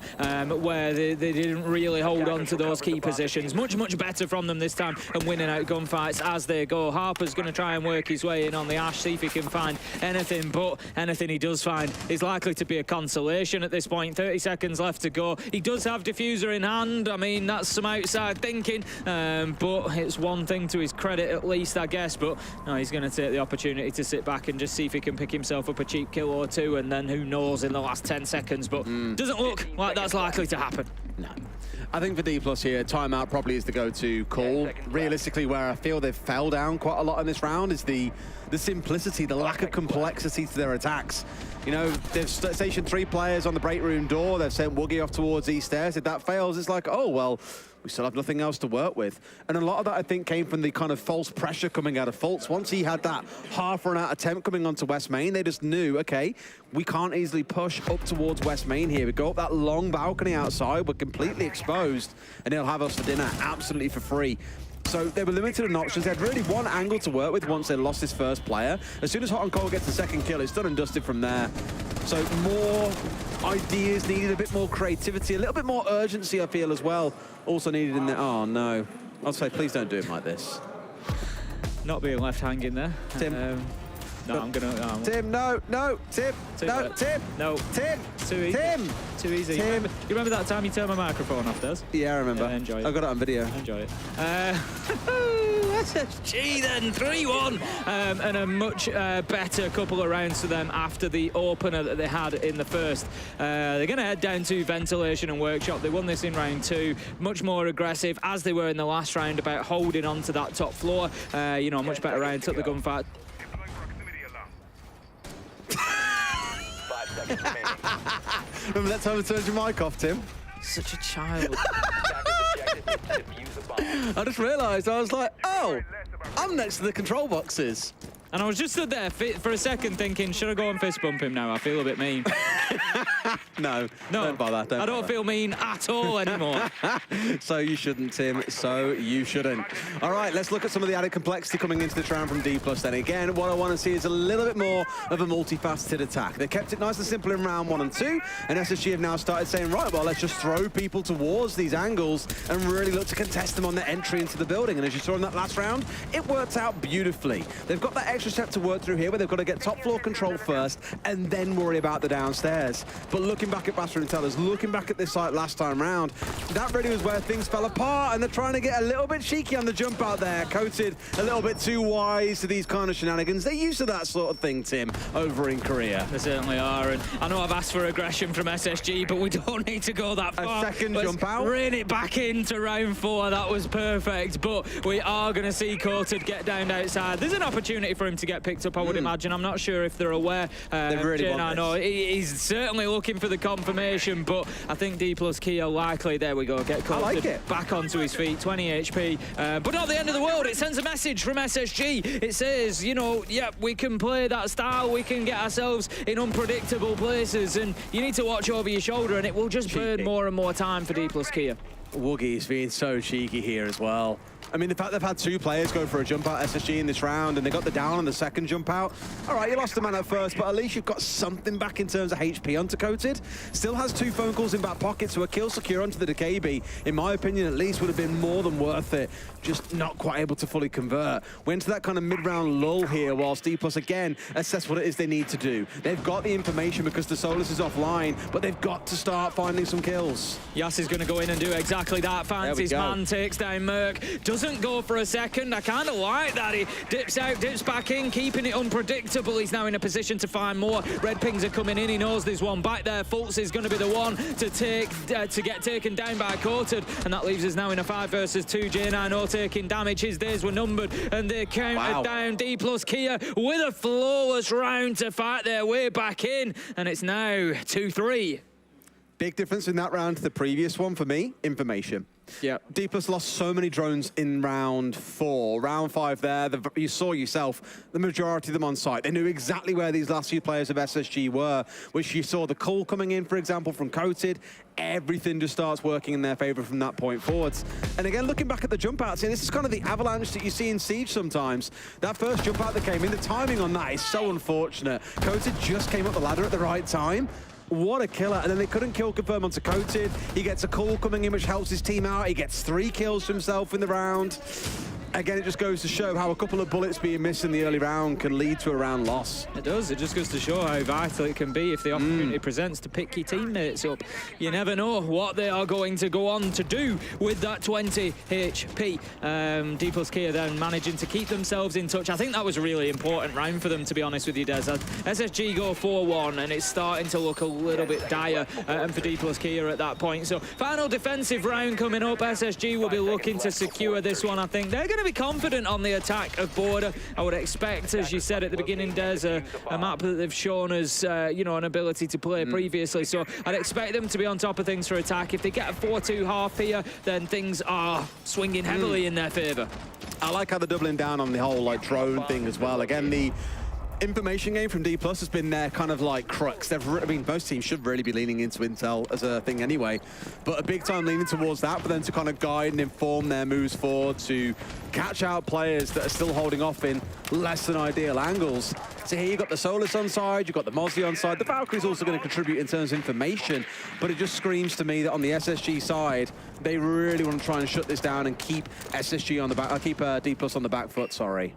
Speaker 15: where they didn't really hold on to those key positions. Much better from them this time and winning out gunfights as they go. Harper's going to try and work his way in on the Ash, see if he can find anything, but anything he does find is likely to be a consolation at this point. 30 seconds left to go. He does have diffuser in hand. I mean, that's some outside thinking, but it's one thing to his credit at least, I guess, but no, he's going to take the opportunity to sit back and just see if he can pick himself up a cheap kill or two, and then who knows in the last 10 seconds, but doesn't look like that's likely to happen.
Speaker 8: No. I think for Dplus here, timeout probably is the go-to call. Realistically, where I feel they've fell down quite a lot in this round is the simplicity, the lack of complexity to their attacks. You know, they've stationed 3 players on the break room door. They've sent Woogie off towards East stairs. If that fails, it's like, oh, well, we still have nothing else to work with. And a lot of that, I think, came from the kind of false pressure coming out of Fultz. Once he had that half-run-out attempt coming onto West Main, they just knew, okay, we can't easily push up towards West Main here. We go up that long balcony outside, we're completely exposed, and he'll have us for dinner absolutely for free. So they were limited in options. They had really one angle to work with once they lost this first player. As soon as Hot and Cold gets the second kill, it's done and dusted from there. So more ideas needed, a bit more creativity, a little bit more urgency, I feel, as well. Also needed in there. Oh, no. I'll say, please don't do it like this.
Speaker 15: Not being left hanging there.
Speaker 8: Tim.
Speaker 15: No, I'm gonna.
Speaker 8: Tim, no, Tim, no, Tim,
Speaker 15: no,
Speaker 8: Tim,
Speaker 15: too easy.
Speaker 8: Tim,
Speaker 15: too easy.
Speaker 8: Tim.
Speaker 15: You remember that time you turned my microphone off, Des?
Speaker 8: Yeah, I remember.
Speaker 15: Yeah, enjoy it.
Speaker 8: I got it on video.
Speaker 15: Enjoy it. SSG then 3-1, and a much better couple of rounds for them after the opener that they had in the first. They're going to head down to Ventilation and Workshop. They won this in round 2, much more aggressive as they were in the last round about holding on to that top floor. You know, much better round, took the gunfight.
Speaker 8: Remember that time I turned your mic off, Tim?
Speaker 15: Such a child.
Speaker 8: I just realised, I was like, oh, I'm next to the control boxes.
Speaker 15: And I was just stood there for a second thinking, should I go and fist bump him now? I feel a bit mean.
Speaker 8: No, don't bother.
Speaker 15: I don't feel mean at all anymore.
Speaker 8: So you shouldn't, Tim. So you shouldn't. All right, let's look at some of the added complexity coming into this round from Dplus then. Again, what I want to see is a little bit more of a multifaceted attack. They kept it nice and simple in round 1 and 2, and SSG have now started saying, right, well, let's just throw people towards these angles and really look to contest them on their entry into the building. And as you saw in that last round, it worked out beautifully. They've got that extra step to work through here where they've got to get top floor control first and then worry about the downstairs. But looking back at Bastard and Tellers, looking back at this site last time round, that really was where things fell apart, and they're trying to get a little bit cheeky on the jump out there. Coated a little bit too wise to these kind of shenanigans. They're used to that sort of thing, Tim, over in Korea.
Speaker 15: They certainly are, and I know I've asked for aggression from SSG, but we don't need to go that far.
Speaker 8: A second
Speaker 15: Let's
Speaker 8: jump out.
Speaker 15: rein it back into round 4. That was perfect, but we are going to see Coated get down outside. There's an opportunity for him to get picked up, I would imagine. I'm not sure if they're aware.
Speaker 8: They really want
Speaker 15: I know he's certainly looking for the confirmation, but I think Dplus Kia likely, there we go, get Coated back onto his feet, 20 HP. But not the end of the world. It sends a message from SSG. It says, you know, yeah, we can play that style, we can get ourselves in unpredictable places, and you need to watch over your shoulder, and it will just burn more and more time for Dplus Kia.
Speaker 8: Woogie's being so cheeky here as well. I mean, the fact they've had 2 players go for a jump out SSG in this round, and they got the down on the second jump out. All right, you lost a man at first, but at least you've got something back in terms of HP onto Coated. Still has 2 phone calls in back pocket, so a kill secure onto the Decay B, in my opinion, at least would have been more than worth it. Just not quite able to fully convert. Went to that kind of mid-round lull here, whilst Dplus again assess what it is they need to do. They've got the information because the Solus is offline, but they've got to start finding some kills.
Speaker 15: Yas is going to go in and do exactly that. Finds his man, takes down Merc. Doesn't go for a second. I kind of like that. He dips out, dips back in, keeping it unpredictable. He's now in a position to find more. Red pings are coming in. He knows there's one back there. Fultz is going to be the one to get taken down by Coated, and that leaves us now in a 5 versus 2. J9O taking damage. His days were numbered, and they counted down. Dplus Kia with a flawless round to fight their way back in, and it's now 2-3.
Speaker 8: Big difference in that round to the previous one for me, information.
Speaker 15: Yeah.
Speaker 8: Dplus lost so many drones in round 4. Round 5 there, you saw yourself, the majority of them on site. They knew exactly where these last few players of SSG were, which you saw the call coming in, for example, from Coated. Everything just starts working in their favor from that point forwards. And again, looking back at the jump outs, this is kind of the avalanche that you see in Siege sometimes. That first jump out that came in, the timing on that is so unfortunate. Coated just came up the ladder at the right time. What a killer. And then they couldn't kill confirm onto Coated. He gets a call coming in, which helps his team out. He gets 3 kills for himself in the round. Again, it just goes to show how a couple of bullets being missed in the early round can lead to a round loss.
Speaker 15: It does. It just goes to show how vital it can be if the opportunity presents to pick your teammates up. You never know what they are going to go on to do with that 20 HP. Dplus Kia then managing to keep themselves in touch. I think that was a really important round for them, to be honest with you, Des. SSG go 4-1, and it's starting to look a little bit dire for Dplus Kia at that point. So final defensive round coming up. SSG will be looking to secure this one, I think. They're going to be confident on the attack of Border. I would expect, as you said at the beginning, Des, a map that they've shown us, you know, an ability to play previously. So I'd expect them to be on top of things for attack. If they get a 4-2 half here, then things are swinging heavily in their favor.
Speaker 8: I like how they're doubling down on the whole like drone thing as well. Again, the information game from Dplus has been their kind of like crux. I mean, most teams should really be leaning into intel as a thing anyway, but a big time leaning towards that for them to kind of guide and inform their moves forward, to catch out players that are still holding off in less than ideal angles. So here you've got the Solus on side, you've got the Mosley on side. The Valkyrie's also going to contribute in terms of information, but it just screams to me that on the SSG side, they really want to try and shut this down and keep SSG on the back, keep Dplus on the back foot, sorry.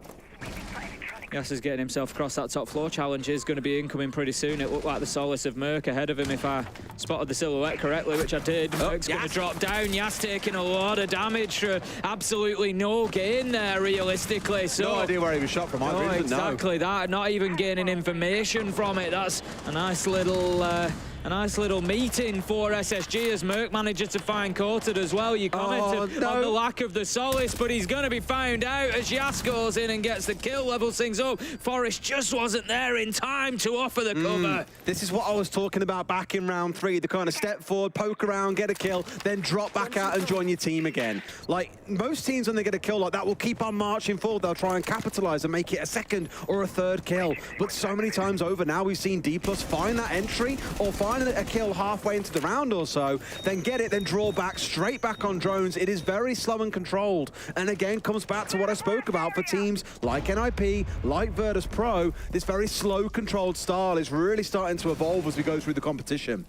Speaker 15: Yas is getting himself across that top floor. Challenge is going to be incoming pretty soon. It looked like the Solace of Merc ahead of him, if I spotted the silhouette correctly, which I did. Merc's going to drop down. Yas taking a lot of damage for absolutely no gain there, realistically. So,
Speaker 8: no idea where he was shot from either.
Speaker 15: No, exactly that. Not even gaining information from it. That's a nice little meeting for SSG as Merc manages to find Coated as well. You commented on the lack of the Solace, but he's going to be found out as Yas goes in and gets the kill, levels things up. Forrest just wasn't there in time to offer the cover.
Speaker 8: This is what I was talking about back in round 3. The kind of step forward, poke around, get a kill, then drop back out and join your team again. Like, most teams when they get a kill like that will keep on marching forward. They'll try and capitalize and make it a second or a third kill. But so many times over now, we've seen Dplus find that entry or find a kill halfway into the round or so, then get it, then draw back, straight back on drones. It is very slow and controlled. And again, comes back to what I spoke about for teams like NIP, like VirtusPro. This very slow, controlled style is really starting to evolve as we go through the competition.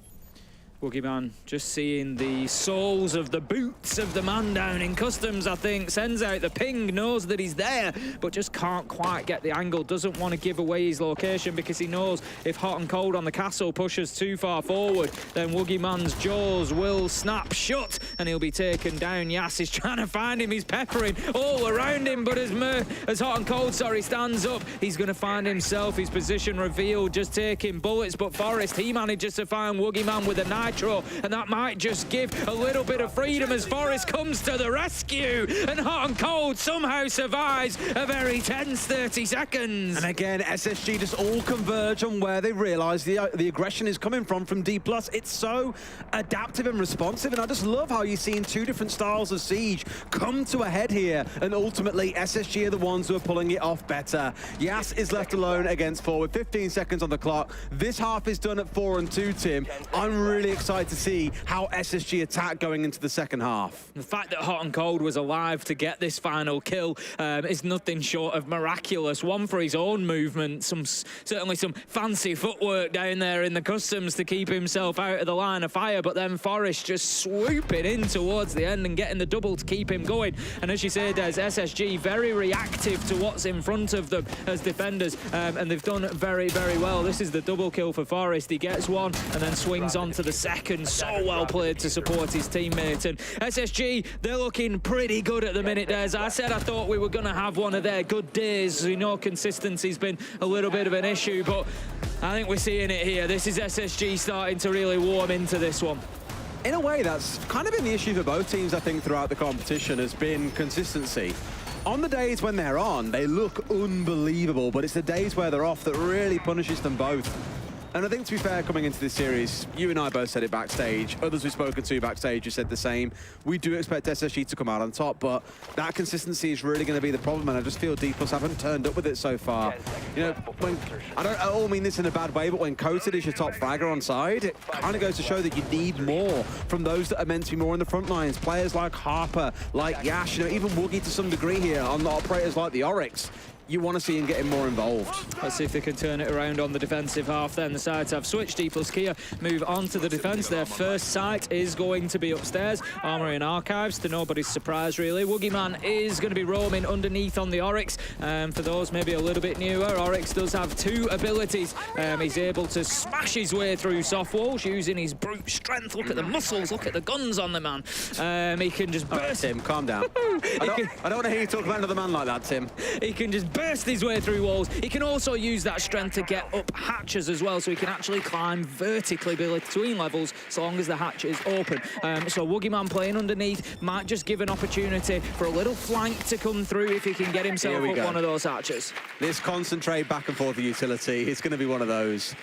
Speaker 15: Woogieman just seeing the soles of the boots of the man down in customs, I think. Sends out the ping, knows that he's there, but just can't quite get the angle. Doesn't want to give away his location because he knows if hot and cold on the castle pushes too far forward, then Woogieman's jaws will snap shut and he'll be taken down. Yas is trying to find him. He's peppering all around him, but as hot and cold, stands up, he's going to find himself his position revealed, just taking bullets. But Forest, he manages to find Woogieman with a nitro, and that might just give a little bit of freedom as Forest comes to the rescue, and hot and cold somehow survives a very tense 30 seconds.
Speaker 8: And again, SSG just all converge on where they realise the aggression is coming from Dplus. It's so adaptive and responsive, and I just love how you're seeing two different styles of Siege come to a head here, and ultimately SSG are the ones who are pulling it off better. Yas is left alone against 4 with 15 seconds on the clock. This half is done at 4-2, Tim. I'm really excited to see how SSG attack going into the second half.
Speaker 15: The fact that hot and cold was alive to get this final kill is nothing short of miraculous. One for his own movement, certainly some fancy footwork down there in the customs to keep himself out of the line of fire, but then Forest just swooping in towards the end and getting the double to keep him going. And as you say, there's SSG very reactive to what's in front of them as defenders, and they've done very, very well. This is the double kill for Forest. He gets one and then swings on to the second. So well played to support his teammate. And SSG, they're looking pretty good at the minute, Des. I said I thought we were going to have one of their good days. You know, consistency's been a little bit of an issue, but I think we're seeing it here. This is SSG starting to really warm into this one.
Speaker 8: In a way, that's kind of been the issue for both teams, I think, throughout the competition, has been consistency. On the days when they're on, they look unbelievable, but it's the days where they're off that really punishes them both. And I think, to be fair, coming into this series, you and I both said it backstage. Others we've spoken to backstage have said the same. We do expect SSG to come out on top, but that consistency is really going to be the problem, and I just feel Dplus haven't turned up with it so far. You know, I don't at all mean this in a bad way, but when Coated is your top fragger on side, it kind of goes to show that you need more from those that are meant to be more in the front lines. Players like Harper, like Yash, you know, even Woogie to some degree here on the operators like the Oryx. You want to see him getting more involved.
Speaker 15: Let's see if they can turn it around on the defensive half then. The sides have switched. Dplus Kia move on to the defense. Their first site is going to be upstairs. Armory and Archives, to nobody's surprise, really. Woogieman is going to be roaming underneath on the Oryx. For those maybe a little bit newer, Oryx does have two abilities. He's able to smash his way through soft walls using his brute strength. Look at the muscles, look at the guns on the man. He can just burst.
Speaker 8: Tim, calm down. I don't want to hear you talk about another man like that, Tim.
Speaker 15: He can just burst his way through walls. He can also use that strength to get up hatches as well, so he can actually climb vertically between levels so long as the hatch is open. So Woogieman playing underneath might just give an opportunity for a little flank to come through if he can get himself up one of those hatches.
Speaker 8: This concentrate back and forth utility is going to be one of those.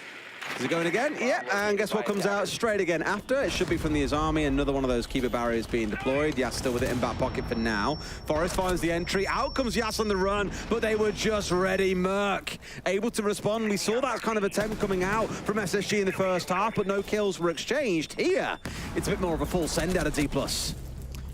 Speaker 8: Is it going again? Yep, and guess what comes out straight again after? It should be from the Azami, another one of those keeper barriers being deployed. Yas still with it in back pocket for now. Forest finds the entry. Out comes Yas on the run, but they were just ready. Merc able to respond. We saw that kind of attempt coming out from SSG in the first half, but no kills were exchanged. Here, it's a bit more of a full send out of Dplus.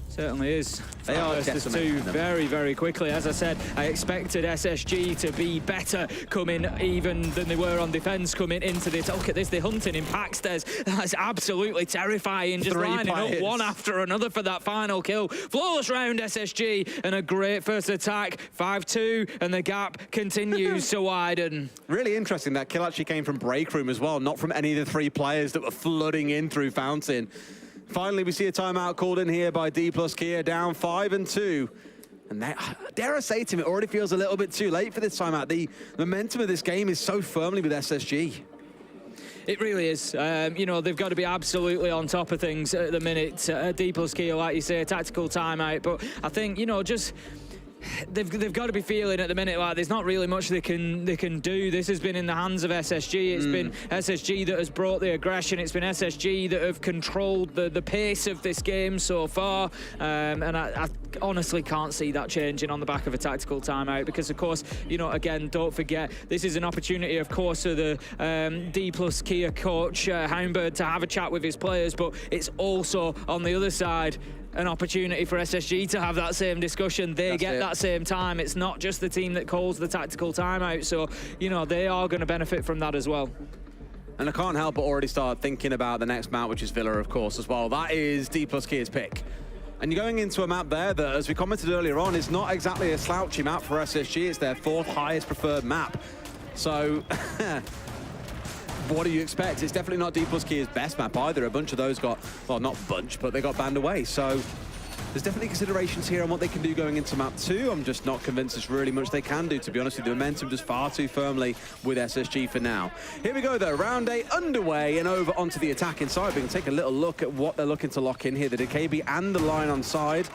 Speaker 15: Certainly is.
Speaker 8: They are
Speaker 15: two very, very quickly. As I said, I expected SSG to be better coming even than they were on defense coming into this. Look at this, they're hunting in packs. That's absolutely terrifying. Just lining up one after another for that final kill. Flawless round, SSG, and a great first attack. 5-2, and the gap continues to widen.
Speaker 8: Really interesting, that kill actually came from Break Room as well, not from any of the three players that were flooding in through Fountain. Finally, we see a timeout called in here by Dplus Kia, down 5-2. And that, dare I say, Tim, it already feels a little bit too late for this timeout. The momentum of this game is so firmly with SSG.
Speaker 15: It really is. You know, they've got to be absolutely on top of things at the minute. Dplus Kia, like you say, a tactical timeout. But I think, you know, just... They've got to be feeling at the minute like there's not really much they can do. This has been in the hands of SSG. It's been SSG that has brought the aggression. It's been SSG that have controlled the pace of this game so far. And I honestly can't see that changing on the back of a tactical timeout because, of course, you know, again, don't forget, this is an opportunity, of course, for the Dplus Kia coach, Houndbird, to have a chat with his players, but it's also, on the other side, an opportunity for SSG to have that same discussion. They get that same time. It's not just the team that calls the tactical timeout. So, you know, they are going to benefit from that as well.
Speaker 8: And I can't help but already start thinking about the next map, which is Villa, of course, as well. That is Dplus Kia's pick. And you're going into a map there that, as we commented earlier on, is not exactly a slouchy map for SSG. It's their 4th highest preferred map. So, what do you expect? It's definitely not Dplus Kia's best map either. A bunch of those got, well, not a bunch, but they got banned away. So, there's definitely considerations here on what they can do going into map 2. I'm just not convinced there's really much they can do, to be honest with you. The momentum just far too firmly with SSG for now. Here we go, though. Round 8 underway and over onto the attacking side. We can take a little look at what they're looking to lock in here. The DKB and the line on side.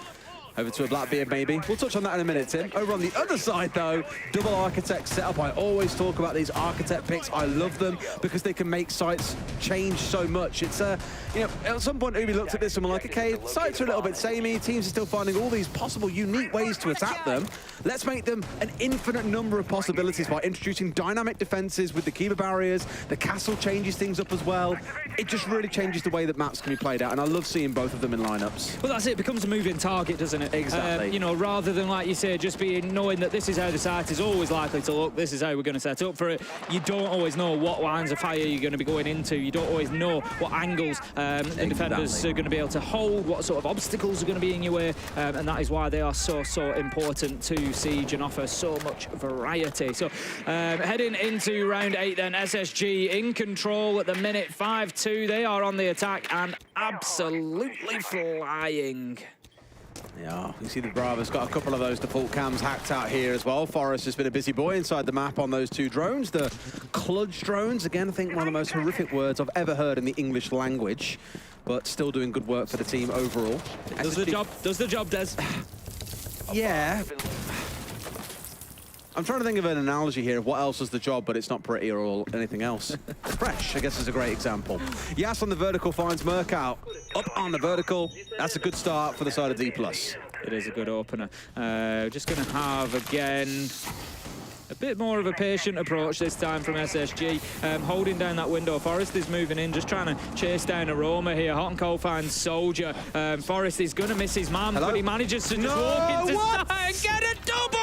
Speaker 8: Over to a Blackbeard, maybe. We'll touch on that in a minute, Tim. Over on the other side, though, double architect setup. I always talk about these architect picks. I love them because they can make sites change so much. It's, you know, at some point, Ubi looked at this and were like, okay, sites are a little bit samey. Teams are still finding all these possible unique ways to attack them. Let's make them an infinite number of possibilities by introducing dynamic defenses with the Kiba barriers. The castle changes things up as well. It just really changes the way that maps can be played out, and I love seeing both of them in lineups.
Speaker 15: Well, that's it. It becomes a moving target, doesn't it?
Speaker 8: Exactly.
Speaker 15: You know, rather than, like you say, just being knowing that this is how the site is always likely to look, this is how we're going to set up for it. You don't always know what lines of fire you're going to be going into. You don't always know what angles the defenders are going to be able to hold, what sort of obstacles are going to be in your way, and that is why they are so important to Siege and offer so much variety. So, heading into round 8 then, SSG in control at the minute, 5-2. They are on the attack and absolutely flying.
Speaker 8: Yeah, you see the Bravo's got a couple of those default cams hacked out here as well. Forrest has been a busy boy inside the map on those 2 drones. The Kludge drones, again, I think one of the most horrific words I've ever heard in the English language, but still doing good work for the team overall.
Speaker 15: Does the job, Des.
Speaker 8: Yeah. I'm trying to think of an analogy here of what else is the job, but it's not pretty or anything else. Fresh, I guess, is a great example. Yas on the vertical finds Merc out. Up on the vertical. That's a good start for the side of Dplus.
Speaker 15: It is a good opener. Just going to have, again, a bit more of a patient approach this time from SSG. Holding down that window. Forrest is moving in, just trying to chase down Aroma here. Hot and Cold finds Soldier. Forrest is going to miss his man, but he manages to just walk into side and get a double!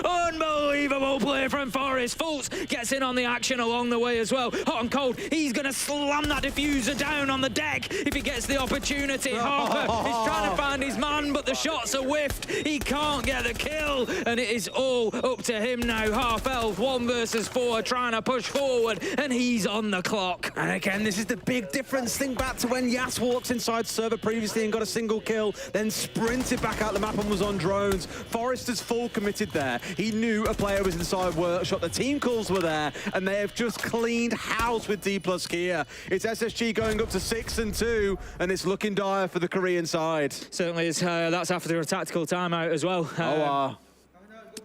Speaker 15: Unbelievable play from Forrest. Fultz gets in on the action along the way as well. Hot and Cold, he's going to slam that diffuser down on the deck if he gets the opportunity. Harper is trying to find his man, but the shots are whiffed. He can't get the kill, and it is all up to him now. Half Elf, 1 versus 4, trying to push forward, and he's on the clock.
Speaker 8: And again, this is the big difference. Think back to when Yas walked inside server previously and got a single kill, then sprinted back out the map and was on drones. Forrest is full committed there. He knew a player was inside Workshop. The team calls were there, and they have just cleaned house with Dplus Kia. It's SSG going up to 6-2, and it's looking dire for the Korean side.
Speaker 15: Certainly is. That's after a tactical timeout as well.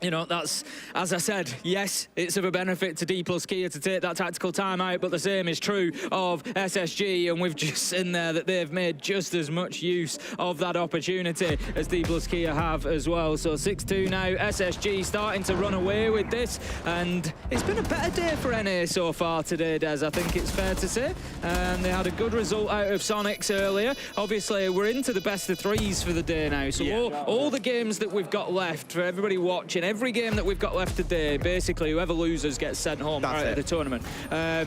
Speaker 15: You know, that's, as I said, yes, it's of a benefit to Dplus Kia to take that tactical timeout, but the same is true of SSG, and we've just seen there that they've made just as much use of that opportunity as Dplus Kia have as well. So 6-2 now, SSG starting to run away with this, and it's been a better day for NA so far today, Des, I think it's fair to say. They had a good result out of Soniqs earlier. Obviously, we're into the best of 3s for the day now, so all the games that we've got left, for everybody watching, every game that we've got left today, basically whoever loses gets sent home out of the tournament.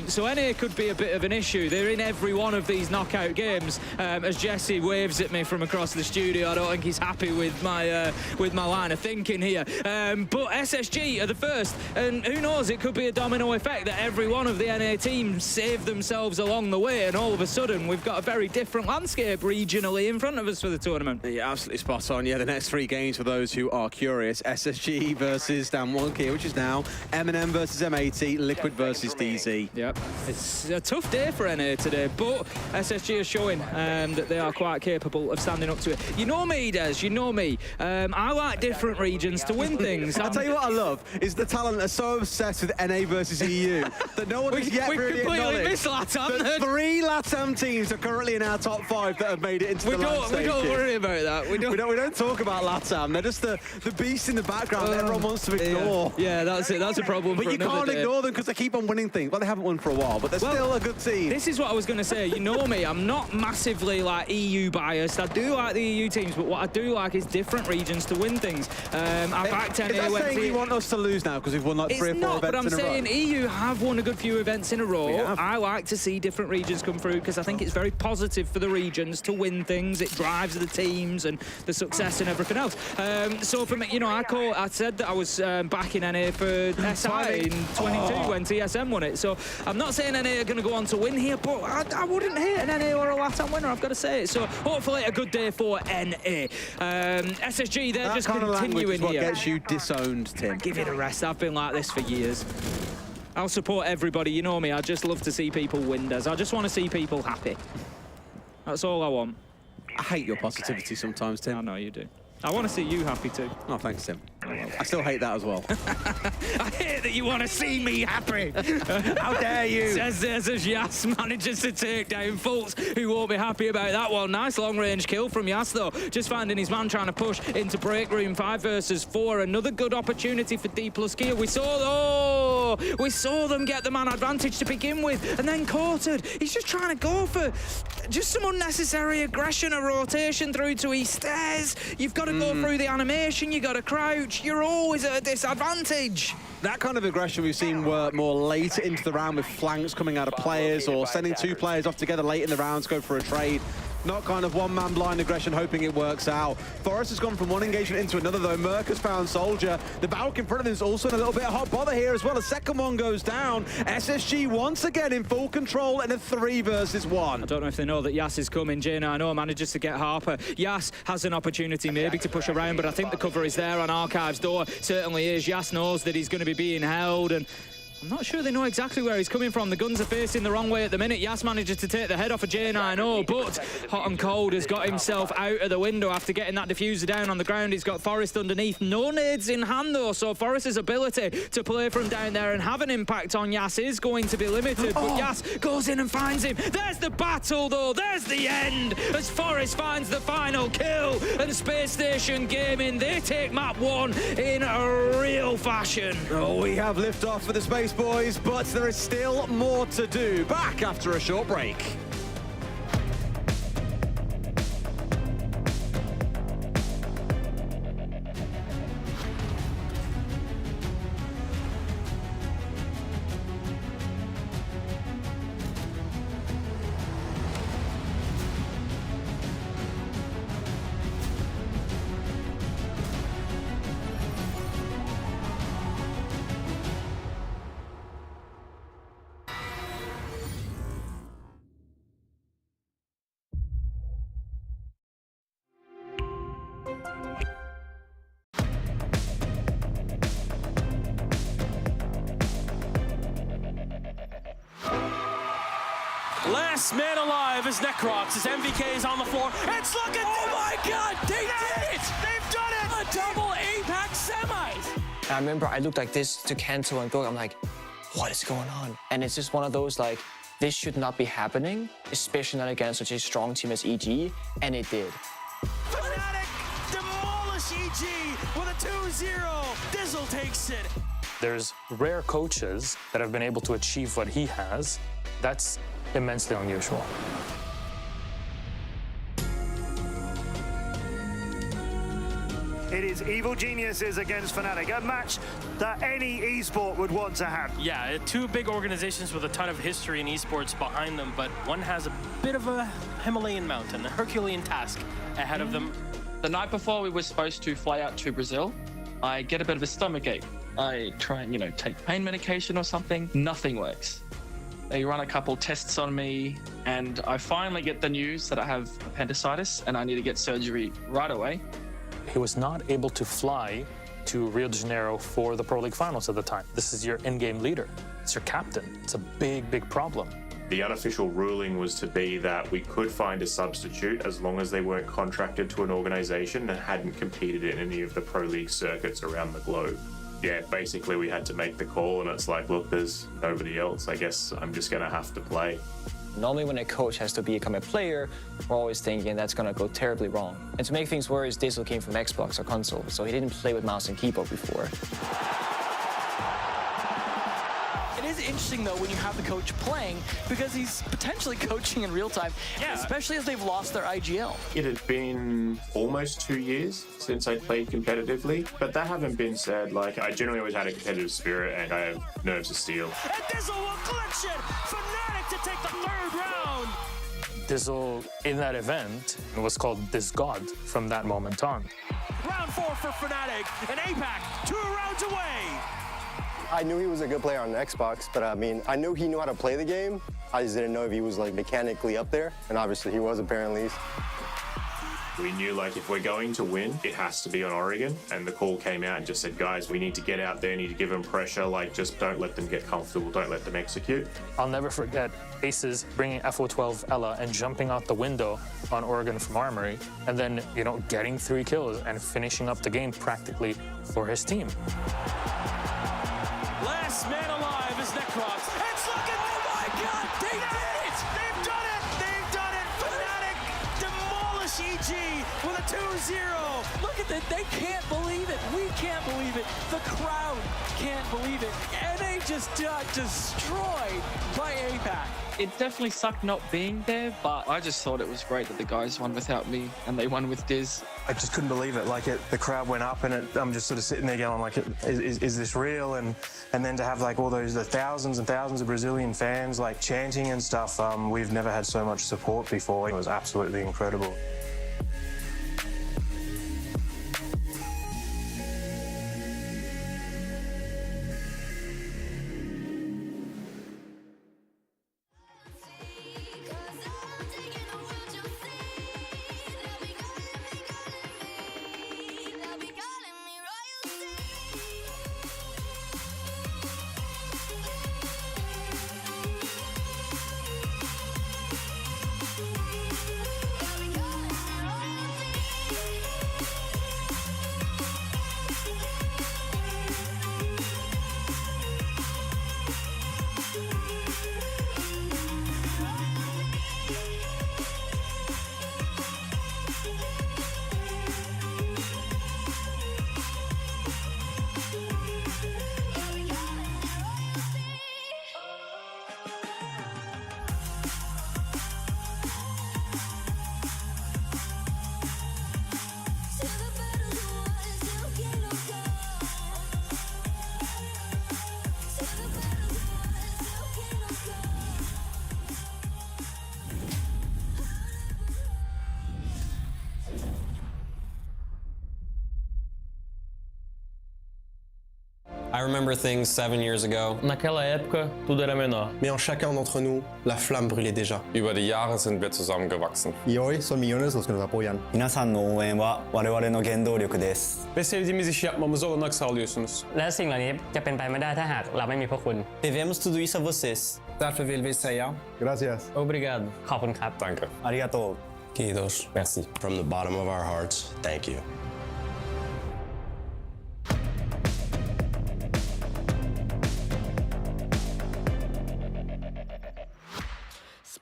Speaker 15: So NA could be a bit of an issue. They're in every one of these knockout games. As Jesse waves at me from across the studio, I don't think he's happy with my line of thinking here. But SSG are the first, and who knows, it could be a domino effect that every one of the NA teams save themselves along the way, and all of a sudden we've got a very different landscape regionally in front of us for the tournament.
Speaker 8: Yeah, absolutely spot on. Yeah, the next 3 games for those who are curious: SSG versus Dan1 Kia, which is now M&M versus M80, Liquid versus DZ.
Speaker 15: Yep, it's a tough day for NA today, but SSG is showing that they are quite capable of standing up to it. You know me, Des, you know me. I like different regions to win things.
Speaker 8: I'll tell you what I love, is the talent are so obsessed with NA versus EU that no one has yet really acknowledged that 3 LATAM teams are currently in our top 5 that have made it into the land stages.
Speaker 15: We don't worry about that. We don't
Speaker 8: talk about LATAM. They're just the beast in the background. everyone wants to ignore.
Speaker 15: Yeah, that's it. That's a problem.
Speaker 8: But
Speaker 15: for
Speaker 8: you can't
Speaker 15: day.
Speaker 8: ignore them because they keep on winning things. Well, they haven't won for a while, but they're still a good team.
Speaker 15: This is what I was going to say. You know me, I'm not massively like EU biased. I do like the EU teams, but what I do like is different regions to win things. I backed NA.
Speaker 8: Is that saying you want us to lose now because we've won like 3 or 4 events in a row?
Speaker 15: But I'm saying EU have won a good few events in a row. I like to see different regions come through because I think it's very positive for the regions to win things. It drives the teams and the success and everything else. So for me, you know, I said that I was back in NA for SI in 22 when TSM won it. So I'm not saying NA are going to go on to win here, but I wouldn't hate an NA or a LATAM winner, I've got to say it. So hopefully a good day for NA. SSG, they're just continuing
Speaker 8: what
Speaker 15: here.
Speaker 8: Gets you disowned, Tim.
Speaker 15: Give it a rest. I've been like this for years. I'll support everybody. You know me. I just love to see people win, Des. I just want to see people happy. That's all I want.
Speaker 8: I hate your positivity sometimes, Tim.
Speaker 15: I know you do. I want to see you happy too.
Speaker 8: Oh, thanks, Tim. I still hate that as well.
Speaker 15: I hate that you want to see me happy.
Speaker 8: How dare you?
Speaker 15: Says as Yas manages to take down Fultz, who won't be happy about that one. Nice long-range kill from Yas, though. Just finding his man trying to push into break room. 5 versus 4. Another good opportunity for Dplus Kia. We saw them get the man advantage to begin with, and then quartered. He's just trying to go for just some unnecessary aggression, a rotation through to his stairs. You've got to go through the animation. You got to crouch. You're always at a disadvantage.
Speaker 8: That kind of aggression we've seen were more later into the round with flanks coming out of players or sending 2 players off together late in the rounds, go for a trade. Not kind of one-man blind aggression, hoping it works out. Forest has gone from one engagement into another, though. Merc has found Soldier. The Balk in front of him is also in a little bit of hot bother here as well. A second one goes down. SSG once again in full control in a 3 versus 1.
Speaker 15: I don't know if they know that Yas is coming. J9 manages to get Harper. Yas has an opportunity maybe to push around, but I think the cover is there on Archive's door. Certainly is. Yas knows that he's going to be being held, and I'm not sure they know exactly where he's coming from. The guns are facing the wrong way at the minute. Yas manages to take the head off of J9, but Hot and Cold has got himself out of the window after getting that diffuser down on the ground. He's got Forest underneath. No nades in hand, though, so Forest's ability to play from down there and have an impact on Yas is going to be limited, but Yas goes in and finds him. There's the battle, though. There's the end as Forest finds the final kill, and Space Station Gaming, they take map 1 in a real fashion.
Speaker 8: Oh, we have liftoff for the Space Boys, but there is still more to do. Back after a short break.
Speaker 6: Last man alive is Necrox as MVK is on the floor. It's looking. Oh my God! They did it! They've done it! A double APAC semis.
Speaker 18: I remember I looked like this to cancel and go. I'm like, what is going on? And it's just one of those like, this should not be happening, especially not against such a strong team as EG, and it did.
Speaker 6: Fnatic demolish EG with a 2-0. Dizzle takes it.
Speaker 19: There's rare coaches that have been able to achieve what he has. That's immensely unusual.
Speaker 22: It is Evil Geniuses against Fnatic, a match that any esport would want to have.
Speaker 6: Yeah, 2 big organizations with a ton of history in esports behind them, but one has a bit of a Himalayan mountain, a Herculean task ahead of them.
Speaker 23: The night before we were supposed to fly out to Brazil, I get a bit of a stomachache. I try and, take pain medication or something. Nothing works. They run a couple tests on me, and I finally get the news that I have appendicitis and I need to get surgery right away.
Speaker 19: He was not able to fly to Rio de Janeiro for the Pro League Finals at the time. This is your in-game leader. It's your captain. It's a big, big problem.
Speaker 26: The unofficial ruling was to be that we could find a substitute as long as they weren't contracted to an organization and hadn't competed in any of the Pro League circuits around the globe. Yeah, basically we had to make the call, and it's like, look, there's nobody else. I guess I'm just going to have to play.
Speaker 18: Normally when a coach has to become a player, we're always thinking that's gonna go terribly wrong. And to make things worse, Dizzle came from Xbox or console, so he didn't play with mouse and keyboard before.
Speaker 6: It is interesting, though, when you have the coach playing, because he's potentially coaching in real time, especially as they've lost their IGL.
Speaker 26: It had been almost 2 years since I played competitively, but that having been said, like, I generally always had a competitive spirit and I have nerves of steel.
Speaker 6: And Dizzle will clutch it! Fnatic to take the third round!
Speaker 19: Dizzle, in that event, was called Diz God from that moment on.
Speaker 6: Round 4 for Fnatic, and APAC 2 rounds away!
Speaker 1: I knew he was a good player on Xbox, but I mean, I knew he knew how to play the game. I just didn't know if he was like mechanically up there, and obviously he was apparently.
Speaker 26: We knew, like, if we're going to win, it has to be on Oregon. And the call came out and just said, guys, we need to get out there, need to give them pressure. Like, just don't let them get comfortable, don't let them execute.
Speaker 19: I'll never forget Aces bringing FO12 Ella and jumping out the window on Oregon from Armory, and then, you know, getting 3 kills and finishing up the game practically for his team.
Speaker 6: Last man alive is Necrox. It's looking, oh my God, they did it! They've done it! They've done it! Fnatic demolish EG with a 2-0. Look at that, they can't believe it. We can't believe it. The crowd can't believe it. And they just got destroyed by APAC.
Speaker 23: It definitely sucked not being there, but I just thought it was great that the guys won without me and they won with Diz.
Speaker 5: I just couldn't believe it. Like, the crowd went up, and I'm just sort of sitting there going, like, is this real? And then to have like all the thousands and thousands of Brazilian fans like chanting and stuff. We've never had so much support before. It was absolutely incredible.
Speaker 7: I remember things 7 years ago.
Speaker 12: Naquela época, tudo era menor.
Speaker 1: Mais en chacun d'entre nous, la flamme brûlait déjà.
Speaker 7: Über die Jahre sind wir zusammengewachsen.
Speaker 1: Y hoy son millones los que nos apoyan.
Speaker 13: 皆さんの応援は我々の原動力です
Speaker 12: Ve sevdiğimiz işi yapmamıza olanak sağlıyorsunuz.
Speaker 21: และสิ่งเหล่านี้จะเป็นไปไม่ได้ถ้าหากเราไม่มีพวกคุณ
Speaker 13: Devemos tudo isso a vocês.
Speaker 1: Därför vill vi säga gracias.
Speaker 21: Obrigado ขอบคุณครับ
Speaker 7: Danke.
Speaker 13: Arigato.
Speaker 7: Kiitos. Merci.
Speaker 13: From the bottom of our hearts, thank you.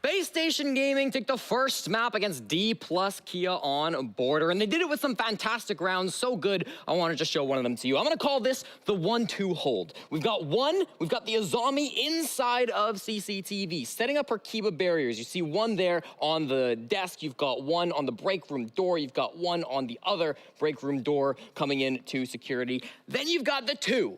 Speaker 17: Space Station Gaming took the first map against Dplus Kia on Border, and they did it with some fantastic rounds, so good, I want to just show one of them to you. I'm going to call this the 1-2 hold. We've got the Azami inside of CCTV, setting up her Kiba barriers. You see one there on the desk, you've got one on the break room door, you've got one on the other break room door coming in to security. Then you've got the 2.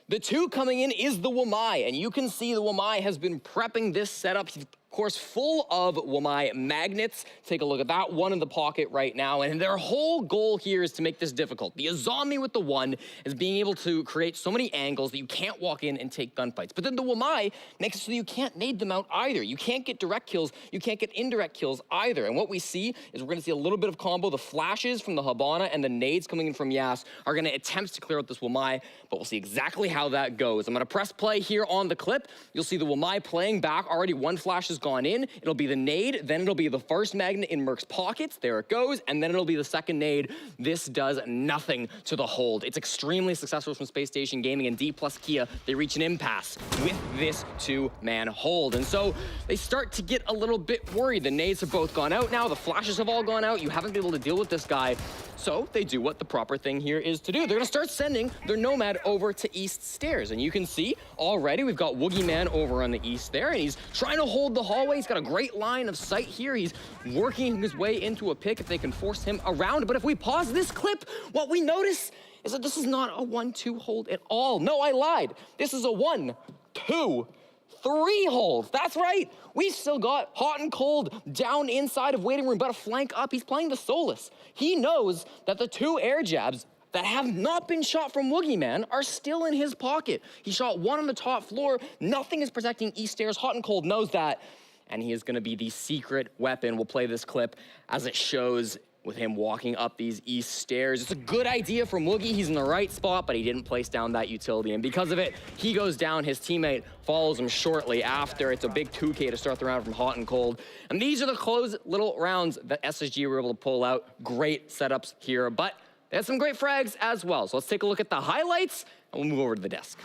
Speaker 17: The 2 coming in is the Wamai, and you can see the Wamai has been prepping this setup. He's, of course, full of Wamai magnets. Take a look at that one in the pocket right now, and their whole goal here is to make this difficult. The Azami with the 1 is being able to create so many angles that you can't walk in and take gunfights. But then the Wamai makes it so you can't nade them out either. You can't get direct kills, you can't get indirect kills either. And what we see is we're gonna see a little bit of combo. The flashes from the Habana and the nades coming in from Yas are gonna attempt to clear out this Wamai, but we'll see exactly how that goes. I'm gonna press play here on the clip. You'll see the Wamai playing back. Already one flash is has gone in, it'll be the nade, then it'll be the first magnet in Merc's pockets, there it goes, and then it'll be the second nade. This does nothing to the hold. It's extremely successful from Space Station Gaming, and Dplus Kia, they reach an impasse with this two-man hold. And so they start to get a little bit worried. The nades have both gone out now, the flashes have all gone out, you haven't been able to deal with this guy. So they do what the proper thing here is to do. They're gonna start sending their Nomad over to East Stairs. And you can see already we've got Woogie Man over on the East there, and he's trying to hold the hallway. He's got a great line of sight here. He's working his way into a pick if they can force him around. But if we pause this clip, what we notice is that this is not a 1-2 hold at all. No, I lied. This is a 1, 2, 3 hold. That's right. We've still got Hot and Cold down inside of waiting room, but a flank up. He's playing the Solus. He knows that the 2 air jabs that have not been shot from Woogie Man are still in his pocket. He shot 1 on the top floor. Nothing is protecting East Stairs. Hot and Cold knows that, and he is going to be the secret weapon. We'll play this clip as it shows with him walking up these East Stairs. It's a good idea from Woogie. He's in the right spot, but he didn't place down that utility. And because of it, he goes down. His teammate follows him shortly after. It's a big 2K to start the round from Hot and Cold. And these are the close little rounds that SSG were able to pull out. Great setups here, but they had some great frags as well. So let's take a look at the highlights, and we'll move over to the desk.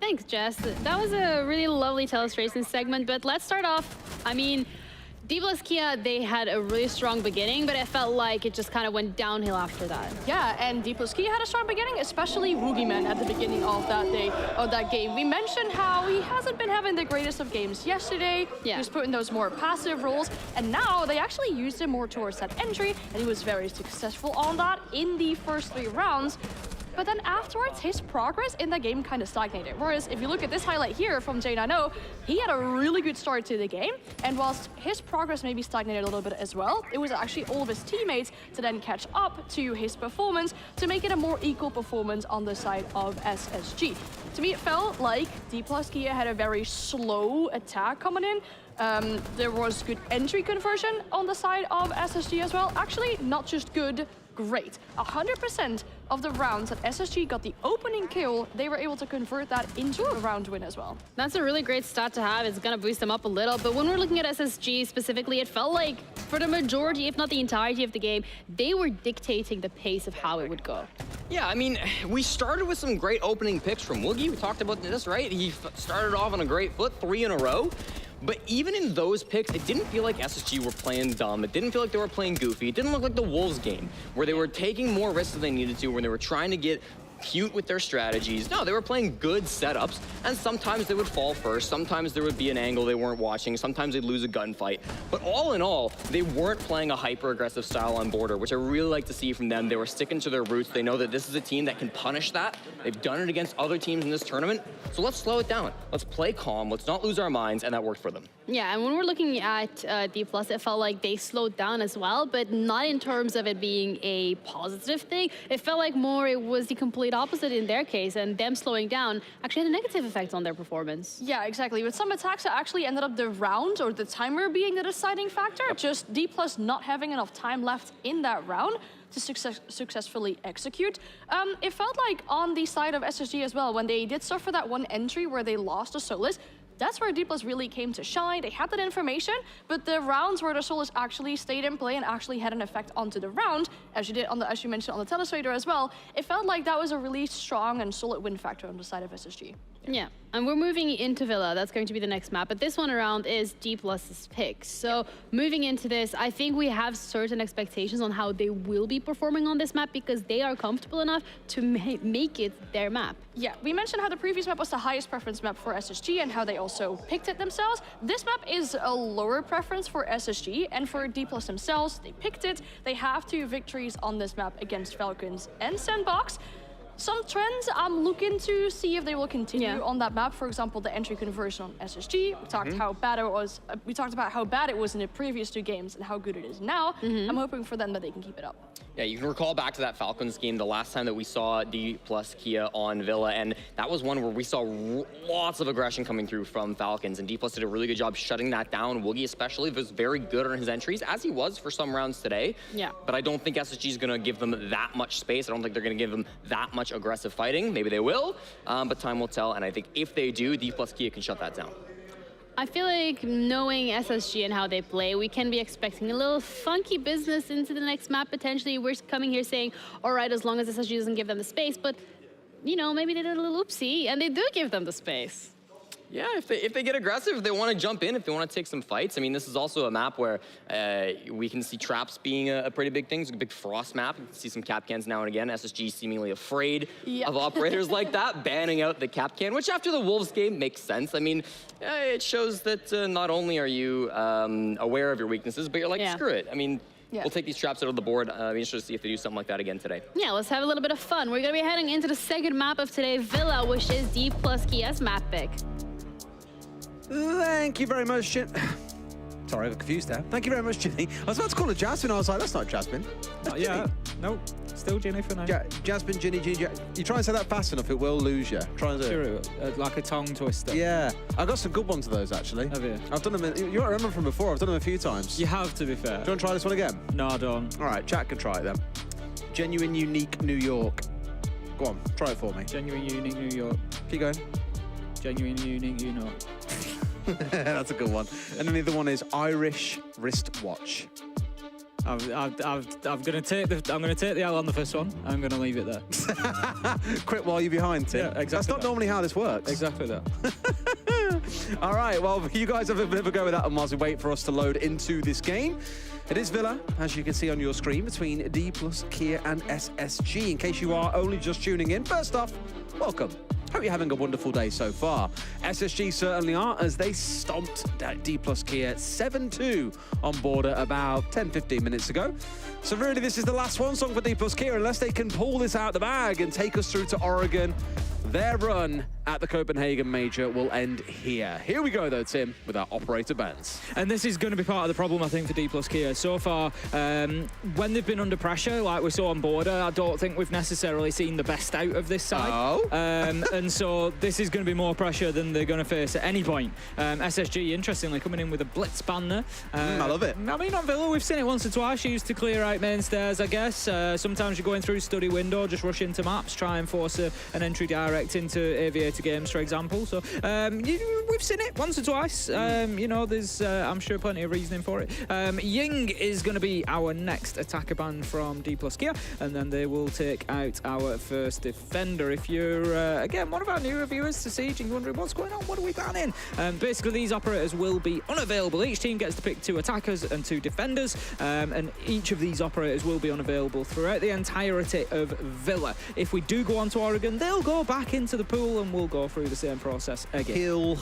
Speaker 24: Thanks, Jess. That was a really lovely illustration segment, but let's start off. I mean, Dplus Kia, they had a really strong beginning, but it felt like it just kind of went downhill after that.
Speaker 25: Yeah, and Dplus Kia had a strong beginning, especially Woogie Man at the beginning of that game. We mentioned how he hasn't been having the greatest of games yesterday. Yeah. He was put in those more passive roles, and now they actually used him more towards that entry, and he was very successful on that in the first 3 rounds. But then afterwards, his progress in the game kind of stagnated. Whereas if you look at this highlight here from J90, he had a really good start to the game. And whilst his progress maybe stagnated a little bit as well, it was actually all of his teammates to then catch up to his performance to make it a more equal performance on the side of SSG. To me, it felt like Dplus Kia had a very slow attack coming in. There was good entry conversion on the side of SSG as well. Actually, not just good, great. 100% of the rounds that SSG got the opening kill, they were able to convert that into a round win as well.
Speaker 24: That's a really great stat to have. It's going to boost them up a little. But when we're looking at SSG specifically, it felt like for the majority, if not the entirety of the game, they were dictating the pace of how it would go.
Speaker 17: Yeah, I mean, we started with some great opening picks from Woogie. We talked about this, right? He started off on a great foot, 3 in a row. But even in those picks, it didn't feel like SSG were playing dumb. It didn't feel like they were playing goofy. It didn't look like the Wolves game, where they were taking more risks than they needed to, where they were trying to get cute with their strategies. No, they were playing good setups, and sometimes they would fall first. Sometimes there would be an angle they weren't watching. Sometimes they'd lose a gunfight. But all in all, they weren't playing a hyper-aggressive style on border, which I really like to see from them. They were sticking to their roots. They know that this is a team that can punish that. They've done it against other teams in this tournament. So let's slow it down. Let's play calm. Let's not lose our minds, and that worked for them.
Speaker 24: Yeah, and when we're looking at Dplus, it felt like they slowed down as well, but not in terms of it being a positive thing. It felt like more it was the complete opposite in their case, and them slowing down actually had a negative effect on their performance.
Speaker 25: Yeah, exactly. With some attacks that actually ended up the round or the timer being the deciding factor, just Dplus not having enough time left in that round to successfully execute. It felt like on the side of SSG as well, when they did suffer that one entry where they lost a Solus, that's where Dplus really came to shine. They had that information, but the rounds where the Solus actually stayed in play and actually had an effect onto the round, as you mentioned on the Telestrator as well, it felt like that was a really strong and solid win factor on the side of SSG.
Speaker 24: Yeah, and we're moving into Villa. That's going to be the next map. But this one around is Dplus's pick. So moving into this, I think we have certain expectations on how they will be performing on this map because they are comfortable enough to make it their map.
Speaker 25: Yeah, we mentioned how the previous map was the highest preference map for SSG and how they also picked it themselves. This map is a lower preference for SSG, and for Dplus themselves, they picked it. They have 2 victories on this map against Falcons and Sandbox. Some trends I'm looking to see if they will continue on that map. For example, the entry conversion on SSG. We talked how bad it was. We talked about how bad it was in the previous 2 games and how good it is now. I'm hoping for them that they can keep it up.
Speaker 17: Yeah, you can recall back to that Falcons game, the last time that we saw Dplus Kia on Villa, and that was one where we saw lots of aggression coming through from Falcons, and Dplus did a really good job shutting that down. Woogie especially was very good on his entries, as he was for some rounds today.
Speaker 24: Yeah.
Speaker 17: But I don't think SSG is going to give them that much space. I don't think they're going to give them that much much aggressive fighting. Maybe they will, but time will tell. And I think if they do, Dplus Kia can shut that down.
Speaker 24: I feel like knowing SSG and how they play, we can be expecting a little funky business into the next map potentially. We're coming here saying, all right, as long as SSG doesn't give them the space, but you know, maybe they did a little oopsie and they do give them the space.
Speaker 17: Yeah, if they get aggressive, if they want to jump in, if they want to take some fights. I mean, this is also a map where we can see traps being a pretty big thing. It's a big frost map. You can see some cap cans now and again. SSG seemingly afraid of operators like that, banning out the cap can, which after the Wolves game makes sense. I mean, it shows that not only are you aware of your weaknesses, but you're like, screw it. I mean, we'll take these traps out of the board. Be interested to see if they do something like that again today.
Speaker 24: Yeah, let's have a little bit of fun. We're going to be heading into the second map of today, Villa, which is Dplus Kia's map pick.
Speaker 8: Thank you very much, Jin. Sorry, I got confused there. Thank you very much, Ginny. I was about to call her Jasmine. I was like, that's not Jasmine. That's Ginny.
Speaker 15: No, still Ginny for now.
Speaker 8: Jasmine, Ginny. You try and say that fast enough, it will lose you. Try and do
Speaker 15: it. Sure, like a tongue twister.
Speaker 8: Yeah. I got some good ones of those, actually.
Speaker 15: Have you?
Speaker 8: I've done them, you won't remember from before. I've done them a few times.
Speaker 15: You have, to be fair.
Speaker 8: Do you want to try this one again?
Speaker 15: No, I don't.
Speaker 8: All right, chat can try it then. Genuine, unique New York. Go on, try it for me.
Speaker 15: Genuine, unique New York.
Speaker 8: Keep going.
Speaker 15: Genuine, unique, you know.
Speaker 8: That's a good one. And then the other one is Irish wristwatch.
Speaker 15: I'm gonna take the L on the first one. I'm gonna leave it there.
Speaker 8: Quit while you're behind, Tim.
Speaker 15: Yeah, exactly.
Speaker 8: That's not normally how this works.
Speaker 15: Exactly that.
Speaker 8: All right, well, you guys have a bit of a go with that one whilst we wait for us to load into this game. It is Villa, as you can see on your screen, between Dplus Kia and SSG. In case you are only just tuning in, first off, welcome. Hope you're having a wonderful day so far. SSG certainly are, as they stomped Dplus Kia 7-2 on border about 10-15 minutes ago. So really, this is the last one song for Dplus Kia, unless they can pull this out the bag and take us through to Oregon. Their run at the Copenhagen Major will end here. Here we go, though, Tim, with our operator bands.
Speaker 15: And this is going to be part of the problem, I think, for Dplus Kia. So far, when they've been under pressure, like we saw on border, I don't think we've necessarily seen the best out of this side.
Speaker 8: Oh.
Speaker 15: And so this is going to be more pressure than they're going to face at any point. SSG, interestingly, coming in with a blitz banner.
Speaker 8: I love it.
Speaker 15: I mean, on Villa, we've seen it once or twice. Used to clear out main stairs, I guess. Sometimes you're going through study window, just rush into maps, try and force an entry direct into Aviator games, for example. So we've seen it once or twice. You know, there's, I'm sure, plenty of reasoning for it. Ying is going to be our next attacker ban from Dplus Kia, and then they will take out our first defender. If you're, again, one of our newer viewers to Siege and you're wondering what's going on, what are we banning? Basically, these operators will be unavailable. Each team gets to pick 2 attackers and 2 defenders, and each of these operators will be unavailable throughout the entirety of Villa. If we do go on to Oregon, they'll go back into the pool and we'll go through the same process again.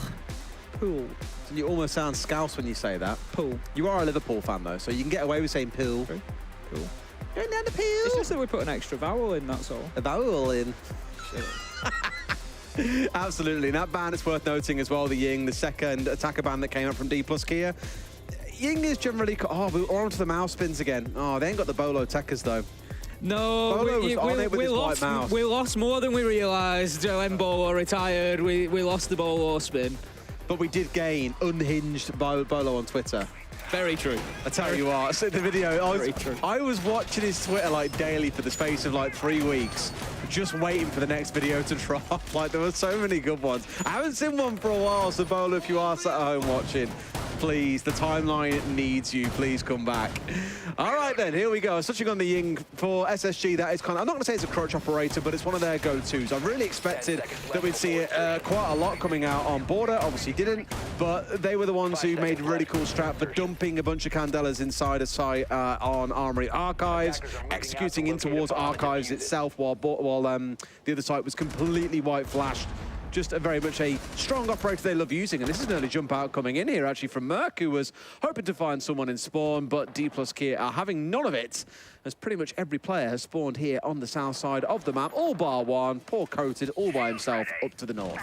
Speaker 15: Pool.
Speaker 8: You almost sound Scarz when you say that.
Speaker 15: Pool.
Speaker 8: You are a Liverpool fan, though, so you can get away with saying pool.
Speaker 15: Pool.
Speaker 8: Going down the pool.
Speaker 15: It's just that we put an extra vowel in, that's all.
Speaker 8: A vowel in. Absolutely. And that ban is worth noting as well, the Ying, the second attacker ban that came up from Dplus Kia. Ying is generally... Oh, we're onto the mouse spins again. Oh, they ain't got the Bolo techers, though.
Speaker 15: No, we lost more than we realised when Bolo retired. We lost the Bolo spin.
Speaker 8: But we did gain unhinged Bolo on Twitter.
Speaker 15: Very true.
Speaker 8: I tell you what, I said the video, I was watching his Twitter like daily for the space of like 3 weeks, just waiting for the next video to drop. Like, there were so many good ones. I haven't seen one for a while, so Bolo, if you are sat at home watching, please, the timeline needs you. Please come back. All right, then, here we go. Touching on the Ying for SSG, that is kind of, I'm not going to say it's a crutch operator, but it's one of their go-tos. I really expected that we'd see it quite a lot coming out on border. Obviously didn't, but they were the ones who made a really cool strat for dumping a bunch of Candelas inside a site on Armory Archives, executing in towards Archives itself while the other site was completely white flashed. Just very much a strong operator they love using, and this is an early jump out coming in here actually from Merc, who was hoping to find someone in spawn, but Dplus Kia are having none of it, as pretty much every player has spawned here on the south side of the map, all bar one, poor coated, all by himself up to the north.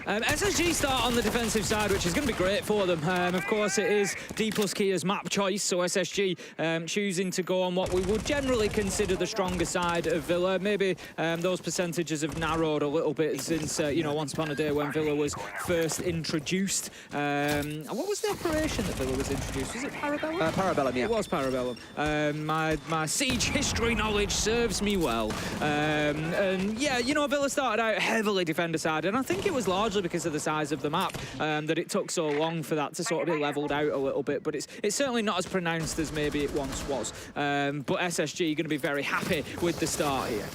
Speaker 15: SSG start on the defensive side, which is going to be great for them. Of course, it is Dplus Kia's map choice, so SSG choosing to go on what we would generally consider the stronger side of Villa. Maybe those percentages have narrowed a little bit since, you know, once upon a day when Villa was first introduced. What was the operation that Villa was introduced? Was it Parabellum?
Speaker 8: Parabellum, yeah.
Speaker 15: It was Parabellum. My Siege history knowledge serves me well. And yeah, you know, Villa started out heavily defender side, and I think it was largely because of the size of the map that it took so long for that to sort of be leveled out a little bit, but it's certainly not as pronounced as maybe it once was. But SSG are going to be very happy with the start here.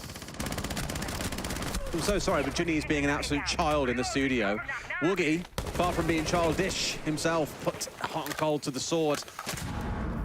Speaker 8: I'm so sorry, but Ginny is being an absolute child in the studio. Woogie, far from being childish himself, put hot and cold to the sword.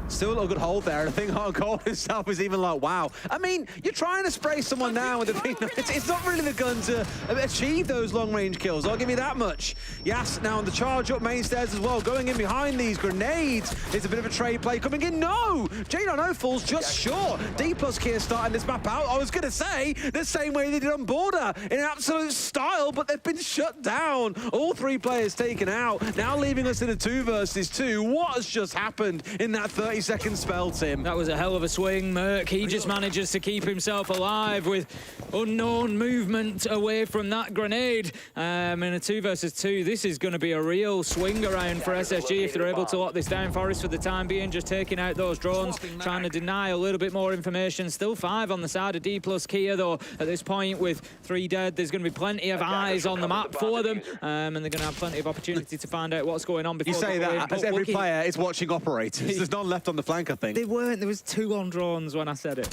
Speaker 8: Still a good hold there, and I think Hot and Cold himself is even like, wow. I mean, you're trying to spray someone down with a thing. It's not really the gun to achieve those long-range kills, I'll give you that much. Yas now on the charge up main stairs as well, going in behind these grenades. It's a bit of a trade play coming in. No! J9O falls just short. Dplus Kia starting this map out. I was going to say the same way they did on Border, in absolute style, but they've been shut down. All 3 players taken out, now leaving us in a 2 versus 2. What has just happened in that 30-second spell, Tim?
Speaker 15: That was a hell of a swing, Merc. He just manages to keep himself alive with unknown movement away from that grenade. In a 2 versus 2, this is going to be a real swing around for SSG if they're able to lock this down. Forest for the time being just taking out those drones, trying to deny a little bit more information. Still 5 on the side of Dplus Kia, though, at this point with 3 dead. There's going to be plenty of eyes on the map for them, and they're going to have plenty of opportunity to find out what's going on before.
Speaker 8: You say that as every player is watching operators. There's none left on the flank, I think.
Speaker 15: They weren't. There was 2 on drones when I said it.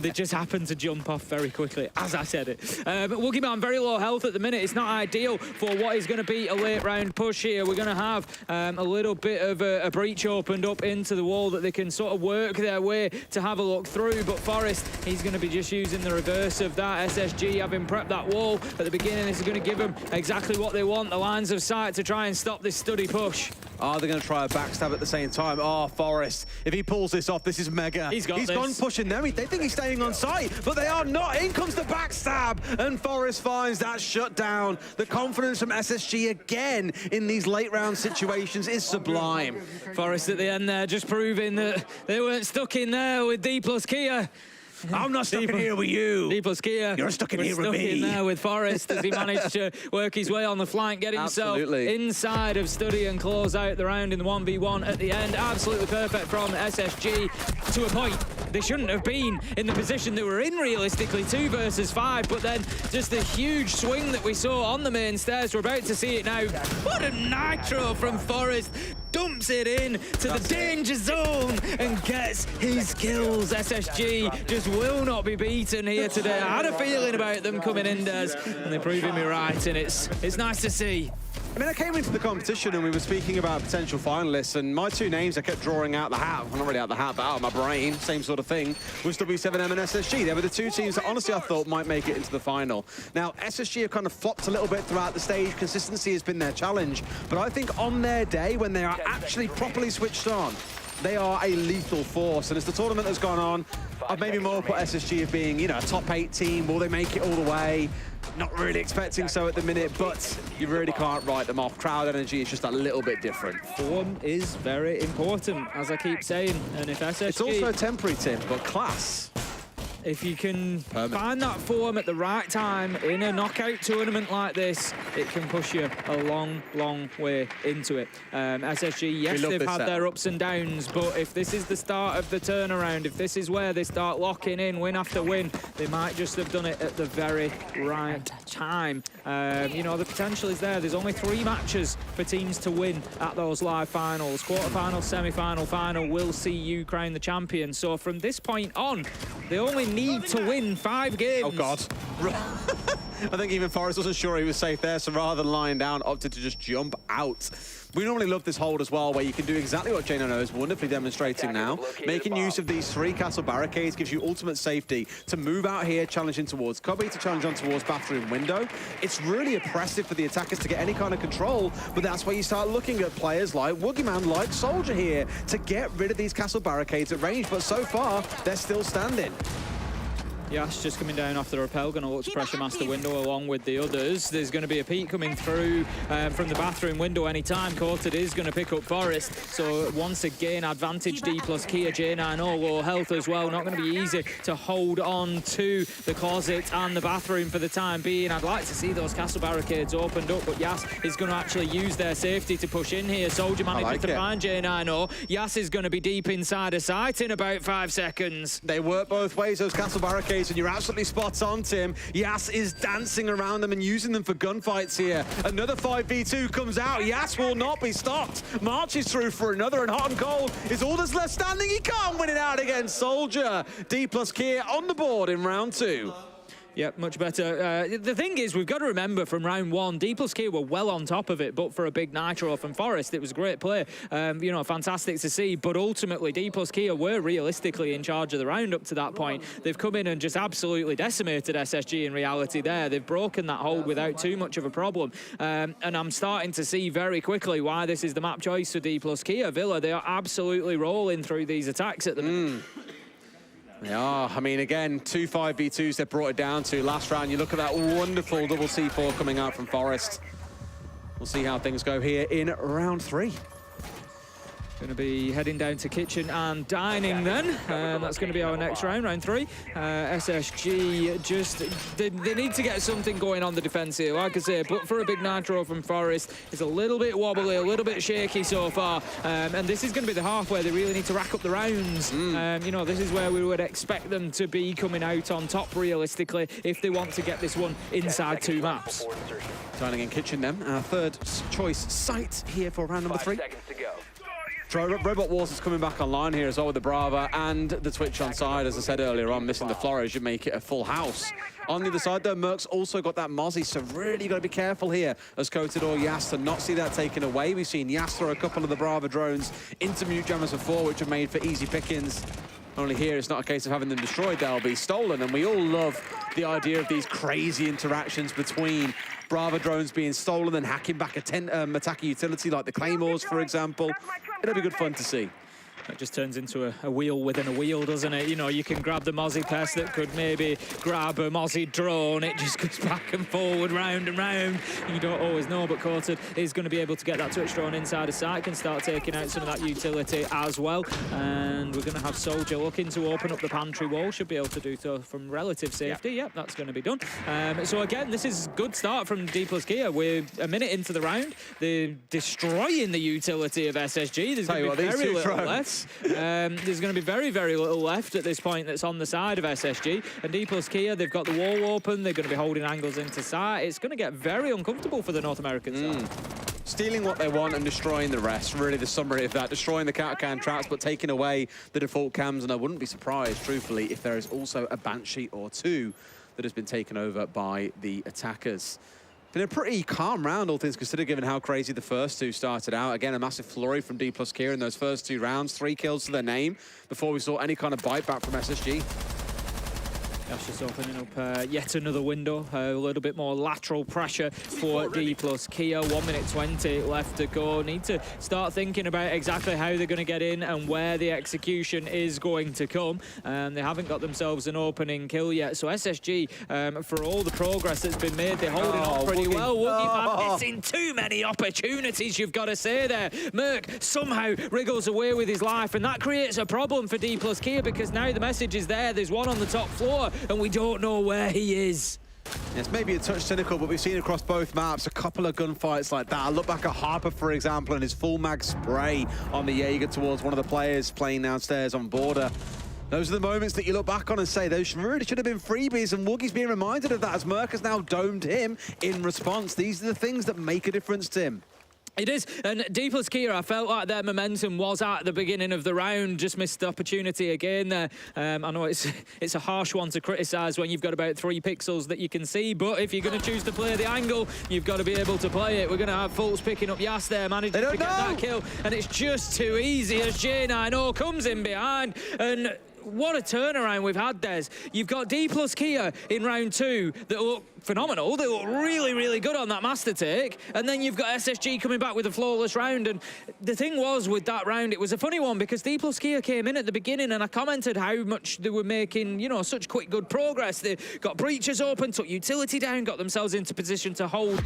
Speaker 15: They just happened to jump off very quickly as I said it. But Woogieman very low health at the minute. It's not ideal for what is going to be a late round push here. We're going to have a little bit of a breach opened up into the wall that they can sort of work their way to have a look through. But Forest, he's going to be just using the reverse of that. SSG having prepped that wall at the beginning. This is going to give them exactly what they want, the lines of sight to try and stop this study push.
Speaker 8: Are they going to try a backstab at the same time? Oh, Forest, if he pulls this off, this is mega.
Speaker 15: He's
Speaker 8: gone pushing them. They think he's staying on site, but they are not. In comes the backstab, and Forest finds that shut down. The confidence from SSG again in these late round situations is sublime.
Speaker 15: Forest at the end there just proving that they weren't stuck in there with Dplus Kia.
Speaker 8: I'm not stuck in here with you.
Speaker 15: Dplus Kia.
Speaker 8: You're stuck in here with me.
Speaker 15: Stuck in there with Forest as he managed to work his way on the flank, get himself inside of Study and close out the round in the 1v1 at the end. Absolutely perfect from SSG to a point. They shouldn't have been in the position they were in realistically, 2 versus 5, but then just the huge swing that we saw on the main stairs. We're about to see it now. What a nitro from Forest. Dumps it in to the danger zone and gets his kills. SSG just will not be beaten here today. I had a feeling about them coming in, Des, and they're proving me right, and it's nice to see.
Speaker 8: I mean, I came into the competition and we were speaking about potential finalists, and my 2 names I kept drawing out the hat, well, not really out the hat, but out of my brain, same sort of thing, was W7M and SSG. They were the 2 teams that honestly I thought might make it into the final. Now, SSG have kind of flopped a little bit throughout the stage. Consistency has been their challenge, but I think on their day, when they are actually properly switched on, they are a lethal force. And as the tournament has gone on, I've maybe more put SSG as being, you know, a top 8 team. Will they make it all the way? Not really expecting so at the minute, but you really can't write them off. Crowd energy is just a little bit different.
Speaker 15: Form is very important, as I keep saying, and if SSG...
Speaker 8: It's also temporary, Tim, but class.
Speaker 15: If you can find that form at the right time in a knockout tournament like this, it can push you a long, long way into it. SSG, yes, they've had their ups and downs, but if this is the start of the turnaround, if this is where they start locking in win after win, they might just have done it at the very right time. You know, the potential is there. There's only 3 matches for teams to win at those live finals. Quarterfinal, semi-final, final will see you crown the champion. So from this point on, they only need to win 5 games.
Speaker 8: Oh, God. I think even Forrest wasn't sure he was safe there, so rather than lying down, opted to just jump out. We normally love this hold as well, where you can do exactly what J9O is wonderfully demonstrating now. Making use of these 3 castle barricades gives you ultimate safety to move out here, challenging towards Cubby, to challenge on towards bathroom window. It's really oppressive for the attackers to get any kind of control, but that's where you start looking at players like Woogieman, like Soldier here, to get rid of these castle barricades at range, but so far, they're still standing.
Speaker 15: Yash just coming down off the rappel, going to look to pressure master window along with the others. There's going to be a peek coming through from the bathroom window anytime. Courted is going to pick up Forest. So once again, advantage Dplus Kia, J9 all low health as well. Not going to be easy to hold on to the closet and the bathroom for the time being. I'd like to see those castle barricades opened up, but Yas is going to actually use their safety to push in here. Soldier manages to find J9. Yas is going to be deep inside a site in about 5 seconds.
Speaker 8: They work both ways, those castle barricades, and you're absolutely spot on, Tim. Yas is dancing around them and using them for gunfights here. Another 5v2 comes out. Yas will not be stopped. Marches through for another, and hot and cold is all that's left standing. He can't win it out against Soldier. Dplus Kia on the board in round 2.
Speaker 15: Yep, much better. The thing is, we've got to remember from round 1, Dplus Kia were well on top of it, but for a big nitro from Forest, it was a great play. You know, fantastic to see, but ultimately, Dplus Kia were realistically in charge of the round up to that point. They've come in and just absolutely decimated SSG in reality there. They've broken that hold without too much of a problem. And I'm starting to see very quickly why this is the map choice for Dplus Kia. Villa, they are absolutely rolling through these attacks at the minute.
Speaker 8: They are. I mean, again, 2 5v2s they've brought it down to. Last round, you look at that wonderful double C4 coming out from Forest. We'll see how things go here in round 3.
Speaker 15: Going to be heading down to kitchen and dining then. That's going to be our next round, round 3. SSG just, they need to get something going on the defense here. Like I say, but for a big nitro from Forest, it's a little bit wobbly, a little bit shaky so far. And this is going to be the half where they really need to rack up the rounds. You know, this is where we would expect them to be coming out on top realistically if they want to get this one inside 2 maps.
Speaker 8: Dining in kitchen then, our third choice site here for round number 3. Robot Wars is coming back online here as well with the Brava and the Twitch on side. As I said earlier on, missing the Flores should make it a full house. On the other side though, Merc's also got that Mozzie, so really got to be careful here as Coated or Yas to not see that taken away. We've seen Yas throw a couple of the Brava drones into mute jammers before, which are made for easy pickings. Only here, it's not a case of having them destroyed, they'll be stolen. And we all love the idea of these crazy interactions between Brava drones being stolen and hacking back a attacking utility like the Claymores, for example. It'll be good fun to see.
Speaker 15: It just turns into a wheel within a wheel, doesn't it? You know, you can grab the Mozzie pest that could maybe grab a Mozzie drone. It just goes back and forward, round and round. You don't always know, but Coated is going to be able to get that Twitch drone inside a site, can start taking out some of that utility as well. And we're going to have Soldier looking to open up the pantry wall. Should be able to do so from relative safety. Yep, that's going to be done. So again, this is a good start from Dplus Kia. We're a minute into the round. They're destroying the utility of SSG. There's going to be very little left. There's going to be very, very little left at this point that's on the side of SSG. And Dplus Kia, they've got the wall open. They're going to be holding angles into sight. It's going to get very uncomfortable for the North American side.
Speaker 8: Stealing what they want and destroying the rest. Really the summary of that. Destroying the can traps, but taking away the default cams. And I wouldn't be surprised, truthfully, if there is also a Banshee or 2 that has been taken over by the attackers. Been a pretty calm round, all things considered, given how crazy the first 2 started out. Again, a massive flurry from Dplus Kia in those first 2 rounds. 3 kills to their name before we saw any kind of bite back from SSG.
Speaker 15: That's just opening up yet another window. A little bit more lateral pressure for Dplus Kia. 1 minute 20 left to go. Need to start thinking about exactly how they're going to get in and where the execution is going to come. They haven't got themselves an opening kill yet. So SSG, for all the progress that's been made, they're holding on pretty well. Woogie missing too many opportunities, you've got to say there. Merc somehow wriggles away with his life, and that creates a problem for Dplus Kia because now the message is there. There's one on the top floor, and we don't know where he is.
Speaker 8: It's maybe a touch cynical, but we've seen across both maps a couple of gunfights like that. I look back at Harper, for example, and his full mag spray on the Jaeger towards one of the players playing downstairs on border. Those are the moments that you look back on and say, those really should have been freebies, and Woogie's being reminded of that as Merc has now domed him in response. These are the things that make a difference, Tim.
Speaker 15: It is, and Dplus Kia, I felt like their momentum was at the beginning of the round, just missed the opportunity again there. I know it's a harsh one to criticise when you've got about 3 pixels that you can see, but if you're going to choose to play the angle, you've got to be able to play it. We're going to have Fultz picking up Yas there, managing to get that kill, and it's just too easy as J9 comes in behind, and what a turnaround we've had, Des. You've got Dplus Kia in round 2 that look phenomenal. They look really, really good on that master take. And then you've got SSG coming back with a flawless round. And the thing was with that round, it was a funny one because Dplus Kia came in at the beginning and I commented how much they were making, you know, such quick, good progress. They got breaches open, took utility down, got themselves into position to hold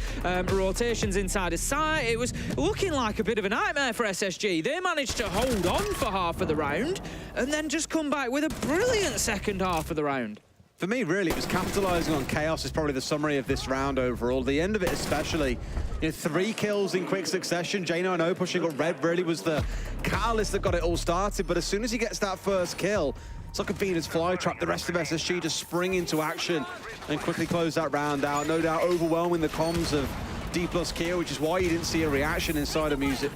Speaker 15: rotations inside a site. It was looking like a bit of a nightmare for SSG. They managed to hold on for half of the round and then just come back with a brilliant second half of the round.
Speaker 8: For me, really, it was capitalising on chaos is probably the summary of this round overall. The end of it especially, you know, 3 kills in quick succession. J9O pushing up red really was the catalyst that got it all started. But as soon as he gets that first kill, it's like a Venus flytrap. The rest of SSG just spring into action and quickly close that round out. No doubt overwhelming the comms of Dplus Kia, which is why you didn't see a reaction inside a museum.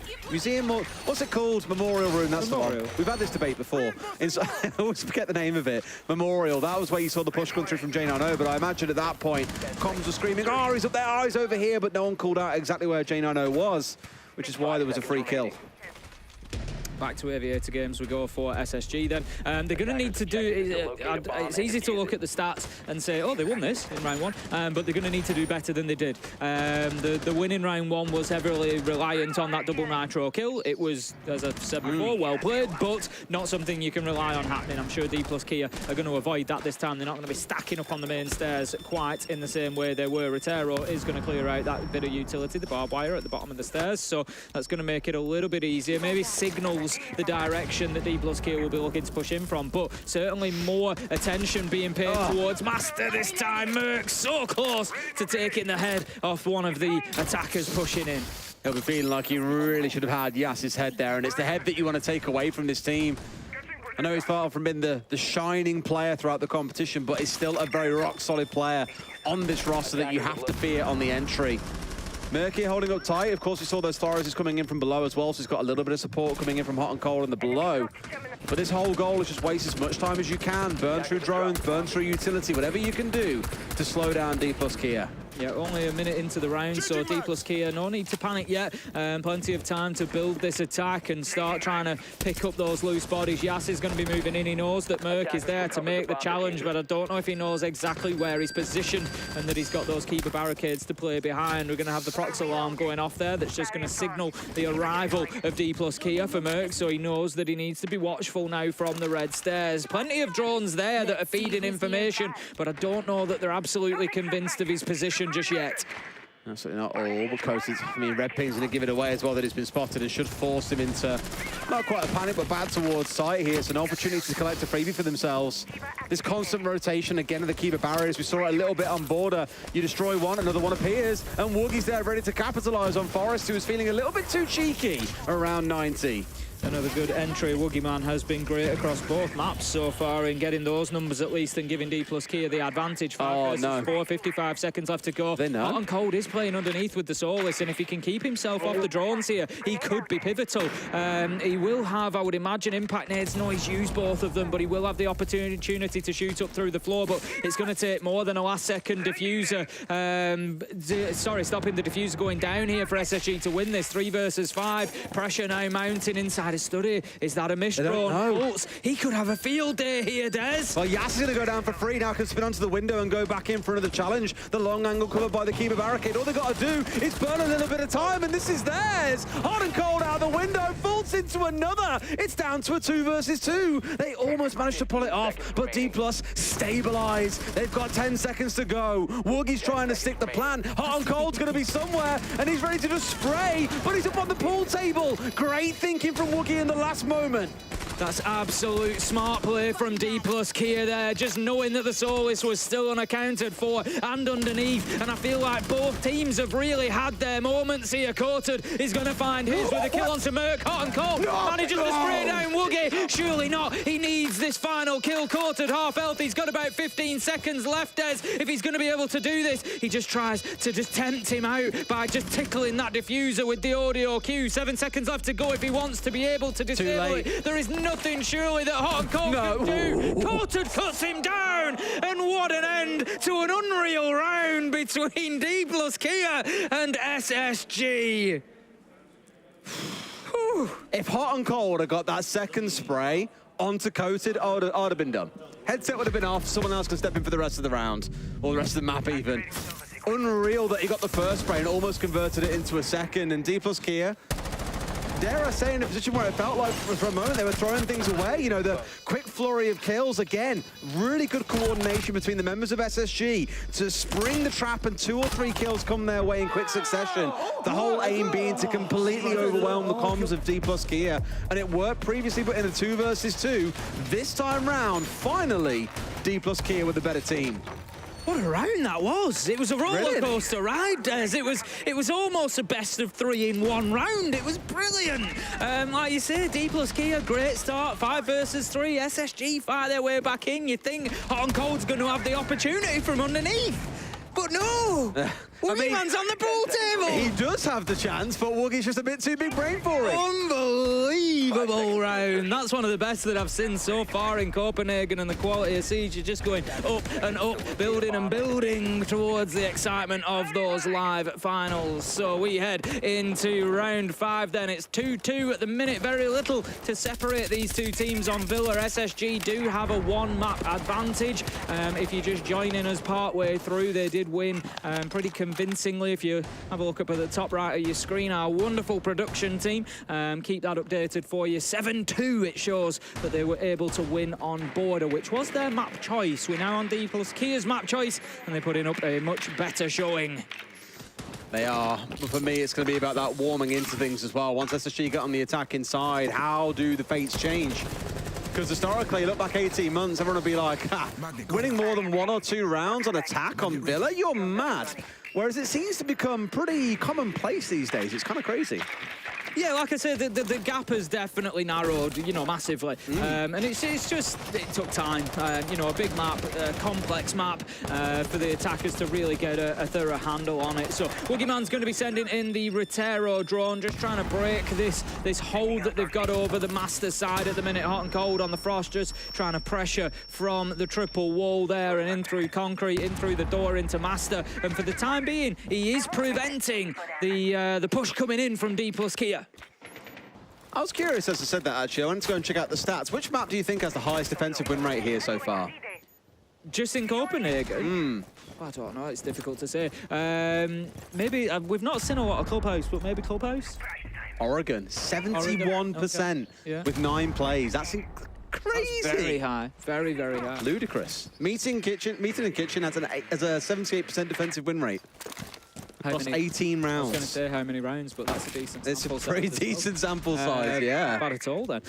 Speaker 8: What's it called? Memorial room. That's Memorial. The one. We've had this debate before. I always forget the name of it. Memorial. That was where you saw the push come through from J9O. But I imagine at that point, comms were screaming, "Oh, he's up there! Oh, he's over here!" But no one called out exactly where J9O was, which is why there was a free kill.
Speaker 15: Back to Aviator Games we go for SSG then. They're going to need to do... it's easy to look at the stats and say, oh, they won this in round 1, but they're going to need to do better than they did. The win in round 1 was heavily reliant on that double nitro kill. It was, as I've said before, well played, but not something you can rely on happening. I'm sure Dplus Kia are going to avoid that this time. They're not going to be stacking up on the main stairs quite in the same way they were. Rotero is going to clear out that bit of utility, the barbed wire at the bottom of the stairs, so that's going to make it a little bit easier. Maybe signals the direction that Dplus Kia will be looking to push in from, but certainly more attention being paid towards Master this time. Merc so close to taking the head off one of the attackers pushing in.
Speaker 8: He'll be feeling like he really should have had Yas's head there, and it's the head that you want to take away from this team. I know he's far from being the shining player throughout the competition, but he's still a very rock-solid player on this roster that you have to fear on the entry. Murky holding up tight. Of course, we saw those Thoruses coming in from below as well, so he's got a little bit of support coming in from hot and cold in the below. But this whole goal is just waste as much time as you can. Burn through drones, burn through utility, whatever you can do to slow down Dplus Kia.
Speaker 15: Yeah, only a minute into the round, so Dplus Kia, no need to panic yet. Plenty of time to build this attack and start trying to pick up those loose bodies. Yas is going to be moving in. He knows that Merc is there to make the challenge, but I don't know if he knows exactly where he's positioned and that he's got those keeper barricades to play behind. We're going to have the prox alarm going off there that's just going to signal the arrival of Dplus Kia for Merc, so he knows that he needs to be watchful now from the red stairs. Plenty of drones there that are feeding information, but I don't know that they're absolutely convinced of his position just yet.
Speaker 8: Absolutely not all, because I mean, Red Ping's going to give it away as well that he's been spotted and should force him into, not quite a panic, but bad towards sight here. It's an opportunity to collect a freebie for themselves. This constant rotation again of the keeper barriers, we saw it a little bit on border. You destroy one, another one appears, and Woogie's there ready to capitalize on Forrest, who was feeling a little bit too cheeky around 90.
Speaker 15: Another good entry. Woogie Man has been great across both maps so far in getting those numbers at least and giving Dplus Kia the advantage. 5 versus 4, 55 seconds left to go. Hot and Cold is playing underneath with the Solus, and if he can keep himself off the drones here, he could be pivotal. He will have, I would imagine, impact nades. No, he's used both of them, but he will have the opportunity to shoot up through the floor, but it's going to take more than a last-second diffuser. Stopping the diffuser going down here for SSG to win this. 3 versus 5. Pressure now mounting inside his study. Is that a miss drone? He could have a field day here, Des.
Speaker 8: Well, Yas is going to go down for free now, can spin onto the window and go back in for another challenge. The long angle covered by the keeper barricade. All they've got to do is burn a little bit of time, and this is theirs. Hot and Cold out the window, vaults into another. It's down to a 2 versus 2. They almost managed to pull it off, but Dplus stabilize. They've got 10 seconds to go. Woogie's trying to stick the plan. Hot and Cold's going to be somewhere, and he's ready to just spray, but he's up on the pool table. Great thinking from Woogie in the last moment.
Speaker 15: That's absolute smart play from Dplus Kia there, just knowing that the Solus was still unaccounted for and underneath, and I feel like both teams have really had their moments here. Coated is going to find his with a kill onto Merc. Hot and Cold manages to spray down Woogie. Surely not. He needs this final kill. Coated half health. He's got about 15 seconds left, Des. If he's going to be able to do this, he just tries to just tempt him out by just tickling that diffuser with the audio cue. 7 seconds left to go if he wants to be able to disable it. There is nothing surely that Hot and Cold can do. Coated cuts him down, and what an end to an unreal round between Dplus Kia and SSG.
Speaker 8: If Hot and Cold had got that second spray onto Coated, I'd have been done. Headset would have been off, someone else could step in for the rest of the round, or the rest of the map even. Unreal that he got the first spray and almost converted it into a second, and Dplus Kia, dare I say, in a position where it felt like for a moment they were throwing things away. You know, the quick flurry of kills, again, really good coordination between the members of SSG to spring the trap, and 2 or 3 kills come their way in quick succession. The whole aim being to completely overwhelm the comms of Dplus Kia, and it worked previously, but in a 2 versus 2, this time round, finally, Dplus Kia with the better team.
Speaker 15: What a round that was. It was a roller coaster ride, Des. It was almost a best of 3 in 1 round. It was brilliant. Like you say, Dplus Kia, great start. 5 versus 3. SSG fight their way back in. You think Hot and Cold's going to have the opportunity from underneath. But no! Woogieman's on the pool table!
Speaker 8: He does have the chance, but Woogie's just a bit too big brain for it.
Speaker 15: Unbelievable round. That's one of the best that I've seen so far in Copenhagen, and the quality of Siege is just going up and up, building and building towards the excitement of those live finals. So we head into round 5 then. It's 2-2 at the minute, very little to separate these two teams on Villa. SSG do have a 1-map advantage. If you just join in us partway through, they did win pretty convincingly. If you have a look up at the top right of your screen, our wonderful production team, keep that updated for you. 7-2 it shows that they were able to win on Border, which was their map choice. We're now on Dplus Kia's map choice, and they put in up a much better showing.
Speaker 8: They are, but for me, it's going to be about that warming into things as well. Once SSG get on the attack inside, how do the fates change? Because historically, look back 18 months, everyone will be like, ha, winning more than 1 or 2 rounds on attack on Villa? You're mad. Whereas it seems to become pretty commonplace these days. It's kind of crazy.
Speaker 15: Yeah, like I said, the gap has definitely narrowed, you know, massively. And it's just, it took time. You know, a big map, a complex map for the attackers to really get a thorough handle on it. So Woogieman's going to be sending in the Rotero drone, just trying to break this hold that they've got over the Master side at the minute. Hot and Cold on the Frost, just trying to pressure from the triple wall there and in through concrete, in through the door into Master. And for the time being, he is preventing the push coming in from Dplus Kia.
Speaker 8: I was curious as I said that, actually. I wanted to go and check out the stats. Which map do you think has the highest defensive win rate here so far?
Speaker 15: Just in Copenhagen? I don't know, it's difficult to say. Maybe, we've not seen a lot of Clubhouse, but maybe Clubhouse?
Speaker 8: Oregon, 71%
Speaker 15: okay.
Speaker 8: with 9 plays. That's crazy.
Speaker 15: That's very high, very, very high.
Speaker 8: Ludicrous. Meeting and Kitchen has a 78% defensive win rate. Across 18 rounds.
Speaker 15: I was going to say how many rounds, but that's a decent sample size.
Speaker 8: It's a pretty decent sample size, yeah.
Speaker 15: Not bad at all, then.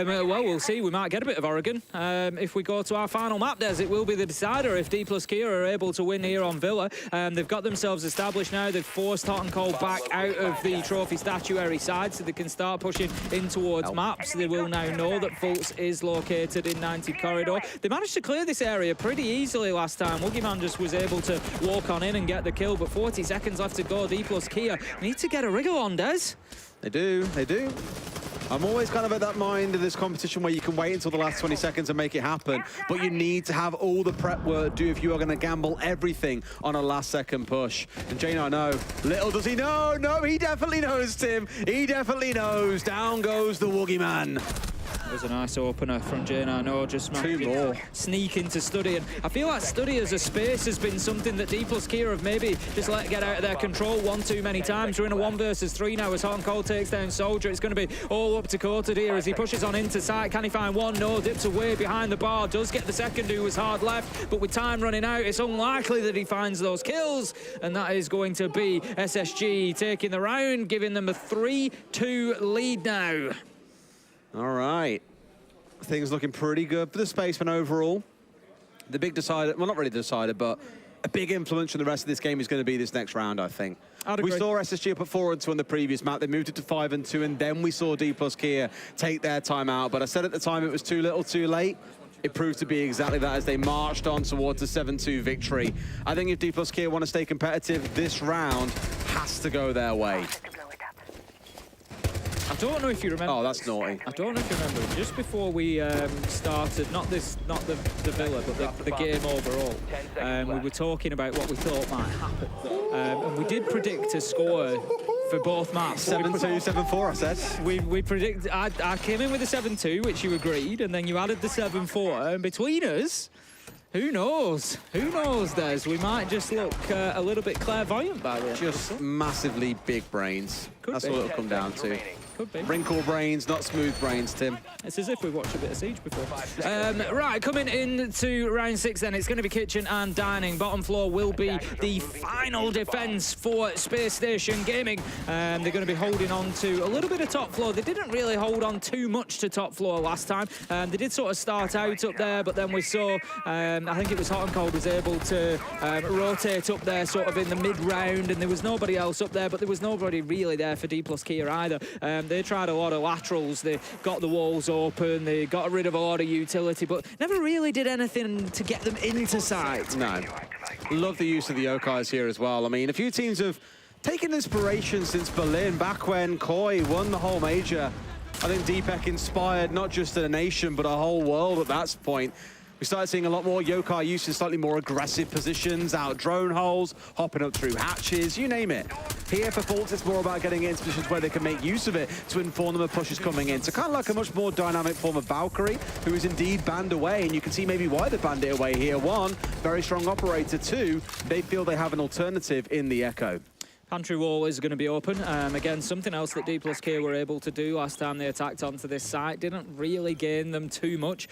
Speaker 15: Well, we'll see. We might get a bit of Oregon. If we go to our final map, Des, it will be the decider if Dplus Kia are able to win here on Villa. They've got themselves established now. They've forced Hot and Cold back out of the trophy statuary side, so they can start pushing in towards maps. They will now know that Fultz is located in 90 Corridor. They managed to clear this area pretty easily last time. Woogieman just was able to walk on in and get the kill, but 40 seconds left to go. Dplus Kia need to get a wriggle on, Des.
Speaker 8: They do. I'm always kind of at that mind in this competition where you can wait until the last 20 seconds and make it happen, but you need to have all the prep work due if you are going to gamble everything on a last-second push. And Jano, no, little does he know. No, he definitely knows, Tim. He definitely knows. Down goes the Woogieman.
Speaker 15: It was a nice opener from Jane. No, just sneak into Study. And I feel like Study as a space has been something that Dplus Kia have maybe just let get out of their control one too many times. We're in a 1 versus 3 now as Hot and Cold takes down Soldier. It's going to be all up to Coated here as he pushes on into sight. Can he find one? No, dips away behind the bar. Does get the second, who was hard left. But with time running out, it's unlikely that he finds those kills. And that is going to be SSG taking the round, giving them a 3-2 lead now.
Speaker 8: All right. Things looking pretty good for the Spaceman overall. The big decider, well, not really the decider, but a big influence in the rest of this game is going to be this next round, I think. We saw SSG up at 4-2 on the previous map. They moved it to 5-2, and then we saw Dplus Kia take their time out. But I said at the time it was too little, too late. It proved to be exactly that as they marched on towards a 7-2 victory. I think if Dplus Kia want to stay competitive, this round has to go their way.
Speaker 15: I don't know if you remember.
Speaker 8: Oh, that's naughty.
Speaker 15: I don't know if you remember. Just before we started, not the Villa, but the game overall, we were talking about what we thought might happen. And we did predict a score for both maps.
Speaker 8: 7-2, 7-4, I said.
Speaker 15: We predict. I came in with a 7-2, which you agreed, and then you added the 7-4. And between us, who knows? Who knows, Des? We might just look a little bit clairvoyant by the end.
Speaker 8: Just massively big brains. That's all it'll come down to.
Speaker 15: Could be.
Speaker 8: Wrinkle brains, not smooth brains, Tim.
Speaker 15: It's as if we watched a bit of Siege before. Right, coming into round 6 then, it's going to be kitchen and dining. Bottom floor will be the final defense for Space Station Gaming. They're going to be holding on to a little bit of top floor. They didn't really hold on too much to top floor last time. They did sort of start out up there, but then we saw, I think it was Hot and Cold was able to rotate up there sort of in the mid-round, and there was nobody else up there, but there was nobody really there for Dplus Kia either. They tried a lot of laterals, they got the walls open, they got rid of a lot of utility, but never really did anything to get them into sight.
Speaker 8: No. Love the use of the Yokais here as well. I mean, a few teams have taken inspiration since Berlin, back when Koi won the whole major. I think DPEC inspired not just a nation, but a whole world at that point. We started seeing a lot more Yokai use in slightly more aggressive positions, out drone holes, hopping up through hatches, you name it. Here for Faults, it's more about getting into positions where they can make use of it to inform them of pushes coming in. So kind of like a much more dynamic form of Valkyrie, who is indeed banned away, and you can see maybe why they banned it away here. 1, very strong operator. 2, they feel they have an alternative in the Echo.
Speaker 15: Pantry wall is going to be open. Again, something else that Dplus Kia were able to do last time they attacked onto this site. Didn't really gain them too much.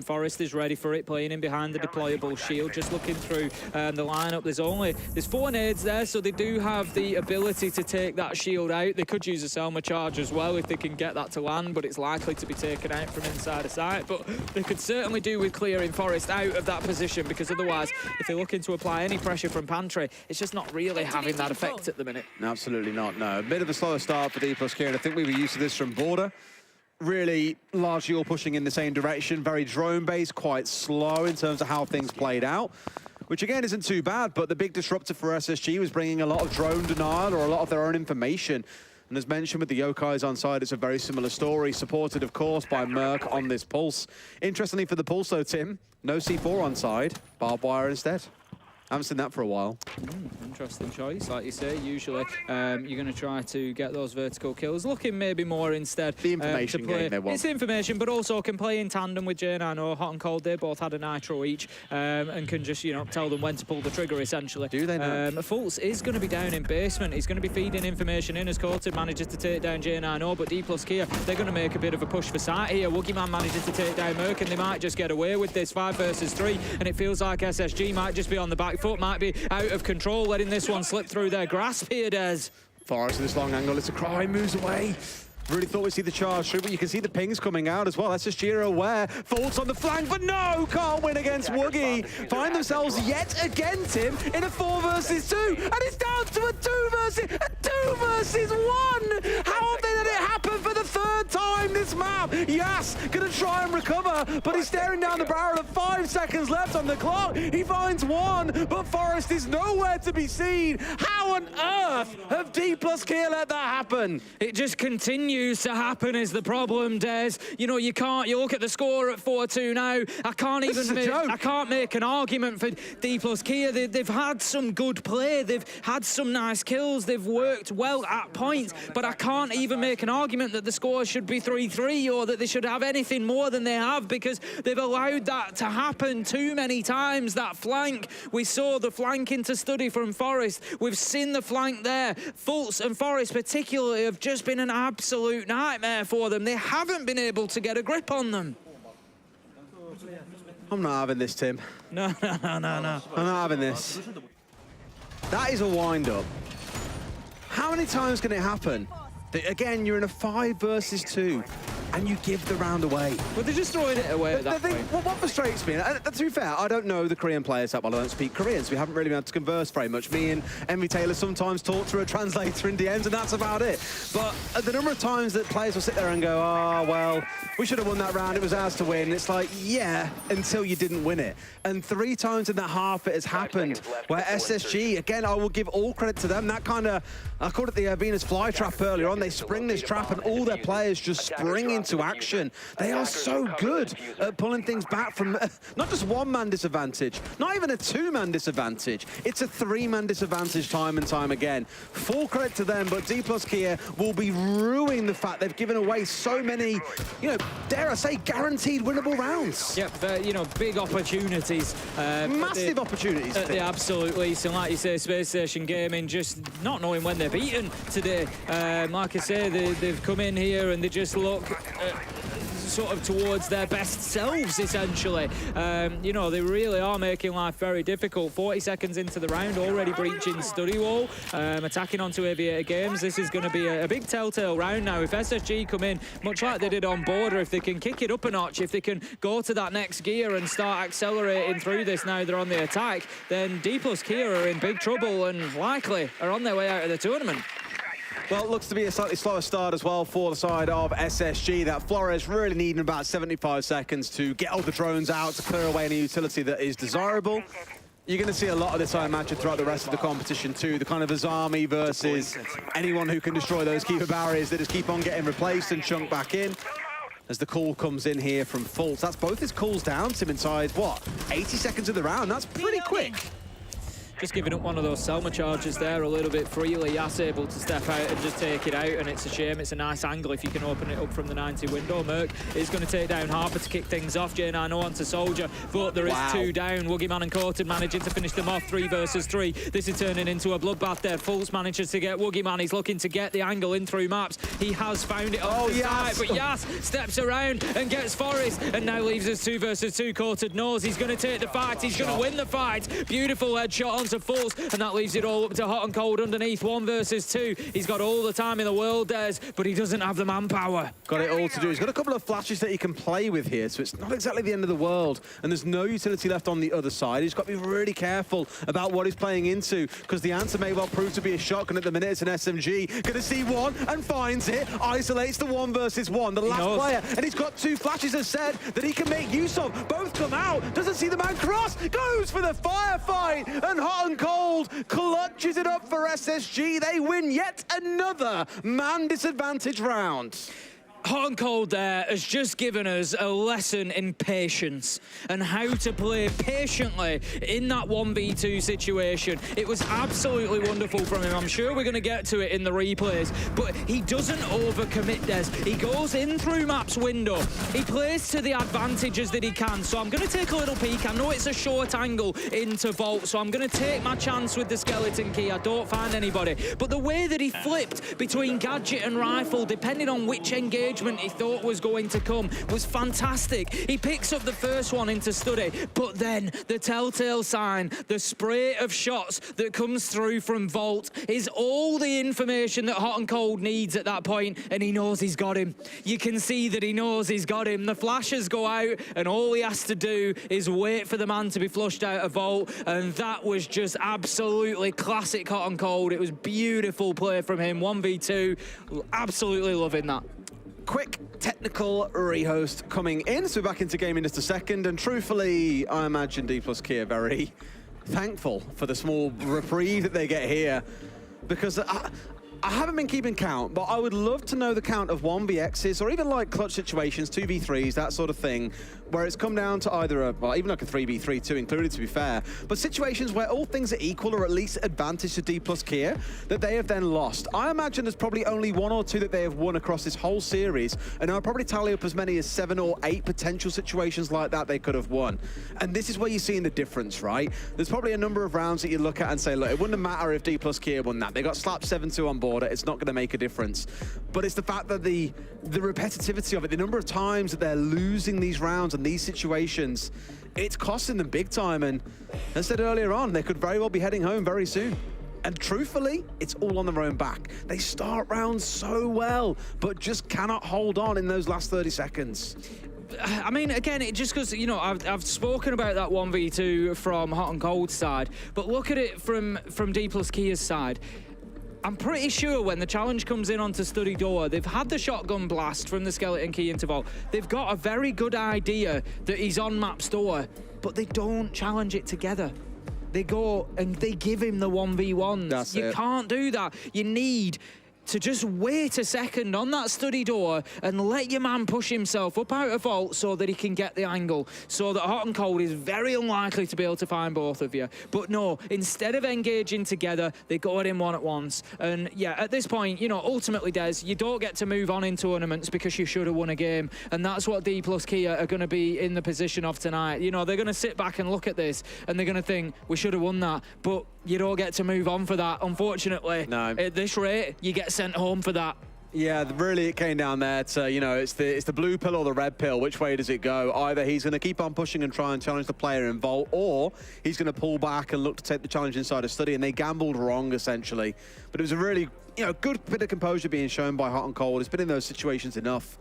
Speaker 15: Forest is ready for it, playing in behind the deployable shield. Just looking through the lineup, there's 4 nades there, so they do have the ability to take that shield out. They could use a Selma charge as well if they can get that to land, but it's likely to be taken out from inside the site. But they could certainly do with clearing Forest out of that position, because otherwise, if they're looking to apply any pressure from Pantry, it's just not really having that effect at the minute.
Speaker 8: Absolutely not, no. A bit of a slower start for Dplus Kia, and I think we were used to this from Border. Really, largely all pushing in the same direction, very drone-based, quite slow in terms of how things played out, which again isn't too bad, but the big disruptor for SSG was bringing a lot of drone denial or a lot of their own information. And as mentioned with the Yokais on side, it's a very similar story, supported, of course, by Merc on this Pulse. Interestingly for the Pulse, though, Tim, no C4 on side, barbed wire instead. I haven't seen that for a while.
Speaker 15: Interesting choice, like you say. Usually, you're going to try to get those vertical kills. Looking maybe more instead
Speaker 8: the information
Speaker 15: to play.
Speaker 8: Game they want.
Speaker 15: It's information, but also can play in tandem with J9 or Hot and Cold. They both had a nitro each, and can just tell them when to pull the trigger essentially.
Speaker 8: Do they know?
Speaker 15: Fultz is going to be down in basement. He's going to be feeding information in as Coulter manages to take down J9. But Dplus Kia, they're going to make a bit of a push for sight here. Woogieman manages to take down Merc, and they might just get away with this 5 versus 3. And it feels like SSG might just be on the back foot, might be out of control, letting this one slip through their grasp here, Des.
Speaker 8: Forest in this long angle, it's a cry, moves away. Really thought we'd see the charge through, but you can see the pings coming out as well. That's just SSG aware. Faults on the flank, but no! Can't win against Woogie. Find themselves yet again, Tim, in a 4 versus 2. And it's down to a 2 versus 1! How have they let it happen for the 3rd time this map? Yas gonna try and recover, but he's staring down the barrel of 5 seconds left on the clock. He finds 1, but Forest is nowhere to be seen. How on earth have Dplus Kia let that happen?
Speaker 15: It just continues to happen is the problem, Des. You look at the score at 4-2 now. I can't make an argument for Dplus Kia. They've had some good play. They've had some nice kills. They've worked well at points, but I can't even make an argument that the score should be 3-3 or that they should have anything more than they have, because they've allowed that to happen too many times. That flank, we saw the flank into study from Forest. We've seen the flank there. Fultz and Forest particularly have just been an absolute nightmare for them. They haven't been able to get a grip on them.
Speaker 8: I'm not having this, Tim.
Speaker 15: No.
Speaker 8: I'm not having this. That is a wind-up. How many times can it happen? Again, you're in a 5 versus 2, and you give the round away.
Speaker 15: But they're just throwing it away at that point.
Speaker 8: What frustrates me, and to be fair, I don't know the Korean players that well. I don't speak Korean, so we haven't really been able to converse very much. Me and Envy Taylor sometimes talk through a translator in DMs, and that's about it. But the number of times that players will sit there and go, oh, well, we should have won that round, it was ours to win. It's like, yeah, until you didn't win it. And 3 times in that half it has happened, where SSG, again, I will give all credit to them. That kind of, I called it the Venus flytrap earlier on. They spring this trap, and all their players just spring into action. They are so good at pulling things back from not just one-man disadvantage, not even a two-man disadvantage. It's a three-man disadvantage time and time again. Full credit to them, but Dplus Kia will be ruining the fact they've given away so many, you know, dare I say, guaranteed winnable rounds.
Speaker 15: Yep, you know, big opportunities.
Speaker 8: Massive opportunities.
Speaker 15: At the absolute least, and like you say, Space Station Gaming just not knowing when they're beaten today. Like I say, they've come in here and they just look sort of towards their best selves, essentially. You know, they really are making life very difficult. 40 seconds into the round, already breaching study wall, attacking onto Aviator Games. This is going to be a big telltale round now. If SSG come in, much like they did on Border, if they can kick it up a notch, if they can go to that next gear and start accelerating through this now they're on the attack, then Dplus Kia are in big trouble and likely are on their way out of the tournament.
Speaker 8: Well, it looks to be a slightly slower start as well for the side of SSG. That Flores really needing about 75 seconds to get all the drones out to clear away any utility that is desirable. You're going to see a lot of this, I imagine, throughout the rest of the competition too. The kind of Azami versus anyone who can destroy those keeper barriers that just keep on getting replaced and chunked back in. As the call comes in here from Fultz. That's both his calls down to him inside, what, 80 seconds of the round? That's pretty quick.
Speaker 15: Just giving up one of those Selma charges there a little bit freely. Yas able to step out and just take it out, and it's a shame. It's a nice angle if you can open it up from the 90 window. Merc is going to take down Harper to kick things off. J9 onto Soldier, but there is two down. Woogieman and Coated managing to finish them off 3 versus 3. This is turning into a bloodbath there. Fultz manages to get Woogieman. He's looking to get the angle in through maps. He has found it on the side, but Yas steps around and gets Forrest, and now leaves us 2 versus 2. Coated knows he's going to take the fight. He's going to win the fight. Beautiful headshot onto Fultz, and that leaves it all up to Hot and Cold underneath. 1 versus 2. He's got all the time in the world, Des, but he doesn't have the manpower.
Speaker 8: Got it all to do. He's got a couple of flashes that he can play with here, so it's not exactly the end of the world, and there's no utility left on the other side. He's got to be really careful about what he's playing into, because the answer may well prove to be a shotgun at the minute. It's an SMG. Gonna see one and finds it. Isolates the 1 versus 1. The last player, and he's got 2 flashes, as said, that he can make use of. Both come out. Doesn't see the man cross. Goes for the firefight, and Hot and Cold clutches it up for SSG. They win yet another man disadvantage round.
Speaker 15: Hot and Cold there has just given us a lesson in patience and how to play patiently in that 1v2 situation. It was absolutely wonderful from him. I'm sure we're going to get to it in the replays, but he doesn't overcommit, Des. He goes in through maps window. He plays to the advantages that he can. So I'm going to take a little peek. I know it's a short angle into Vault, so I'm going to take my chance with the skeleton key. I don't find anybody. But the way that he flipped between gadget and rifle, depending on which engagement he thought was going to come, was fantastic. He picks up the first one into study, but then the telltale sign, the spray of shots that comes through from Vault, is all the information that Hot and Cold needs at that point, and he knows he's got him. You can see that he knows he's got him. The flashes go out, and all he has to do is wait for the man to be flushed out of Vault, and that was just absolutely classic Hot and Cold. It was beautiful play from him. 1v2, absolutely loving that.
Speaker 8: Quick technical rehost coming in, so we're back into game in just a second, and truthfully, I imagine Dplus Kia very thankful for the small reprieve that they get here, because I haven't been keeping count, but I would love to know the count of 1vx's, or even like clutch situations, 2v3s, that sort of thing, where it's come down to either a, well, even like a 3v3 too included, to be fair, but situations where all things are equal, or at least advantage to Dplus Kia, that they have then lost. I imagine there's probably only 1 or 2 that they have won across this whole series, and I'll probably tally up as many as 7 or 8 potential situations like that they could have won. And this is where you're seeing the difference, right? There's probably a number of rounds that you look at and say, look, it wouldn't matter if Dplus Kia won that. They got slapped 7-2 on board. It's not going to make a difference. But it's the fact that the repetitivity of it, the number of times that they're losing these rounds and these situations, it's costing them big time. And as I said earlier on, they could very well be heading home very soon. And truthfully, it's all on their own back. They start rounds so well, but just cannot hold on in those last 30 seconds.
Speaker 15: I mean, again, it just goes, you know, I've spoken about that 1v2 from Hot and Cold's side, but look at it from Dplus Kia's side. I'm pretty sure when the challenge comes in onto Study Door, they've had the shotgun blast from the skeleton key into Vault. They've got a very good idea that he's on map store, but they don't challenge it together. They go and they give him the 1v1s.
Speaker 8: That's
Speaker 15: you
Speaker 8: it.
Speaker 15: can't do that. You need to just wait a second on that study door and let your man push himself up out of vault so that he can get the angle, so that Hot and Cold is very unlikely to be able to find both of you. But no, instead of engaging together, they go at him one at once. And yeah, at this point, you know, ultimately, Des, you don't get to move on in tournaments because you should have won a game. And that's what Dplus Kia are going to be in the position of tonight. You know, they're going to sit back and look at this and they're going to think, we should have won that. But you don't get to move on for that, unfortunately.
Speaker 8: No.
Speaker 15: At this rate, you get sent home for that.
Speaker 8: Yeah, really it came down there to, you know, it's the blue pill or the red pill. Which way does it go? Either he's going to keep on pushing and try and challenge the player in vault, or he's going to pull back and look to take the challenge inside a study, and they gambled wrong, essentially. But it was a really, you know, good bit of composure being shown by Hot and Cold. It's been in those situations enough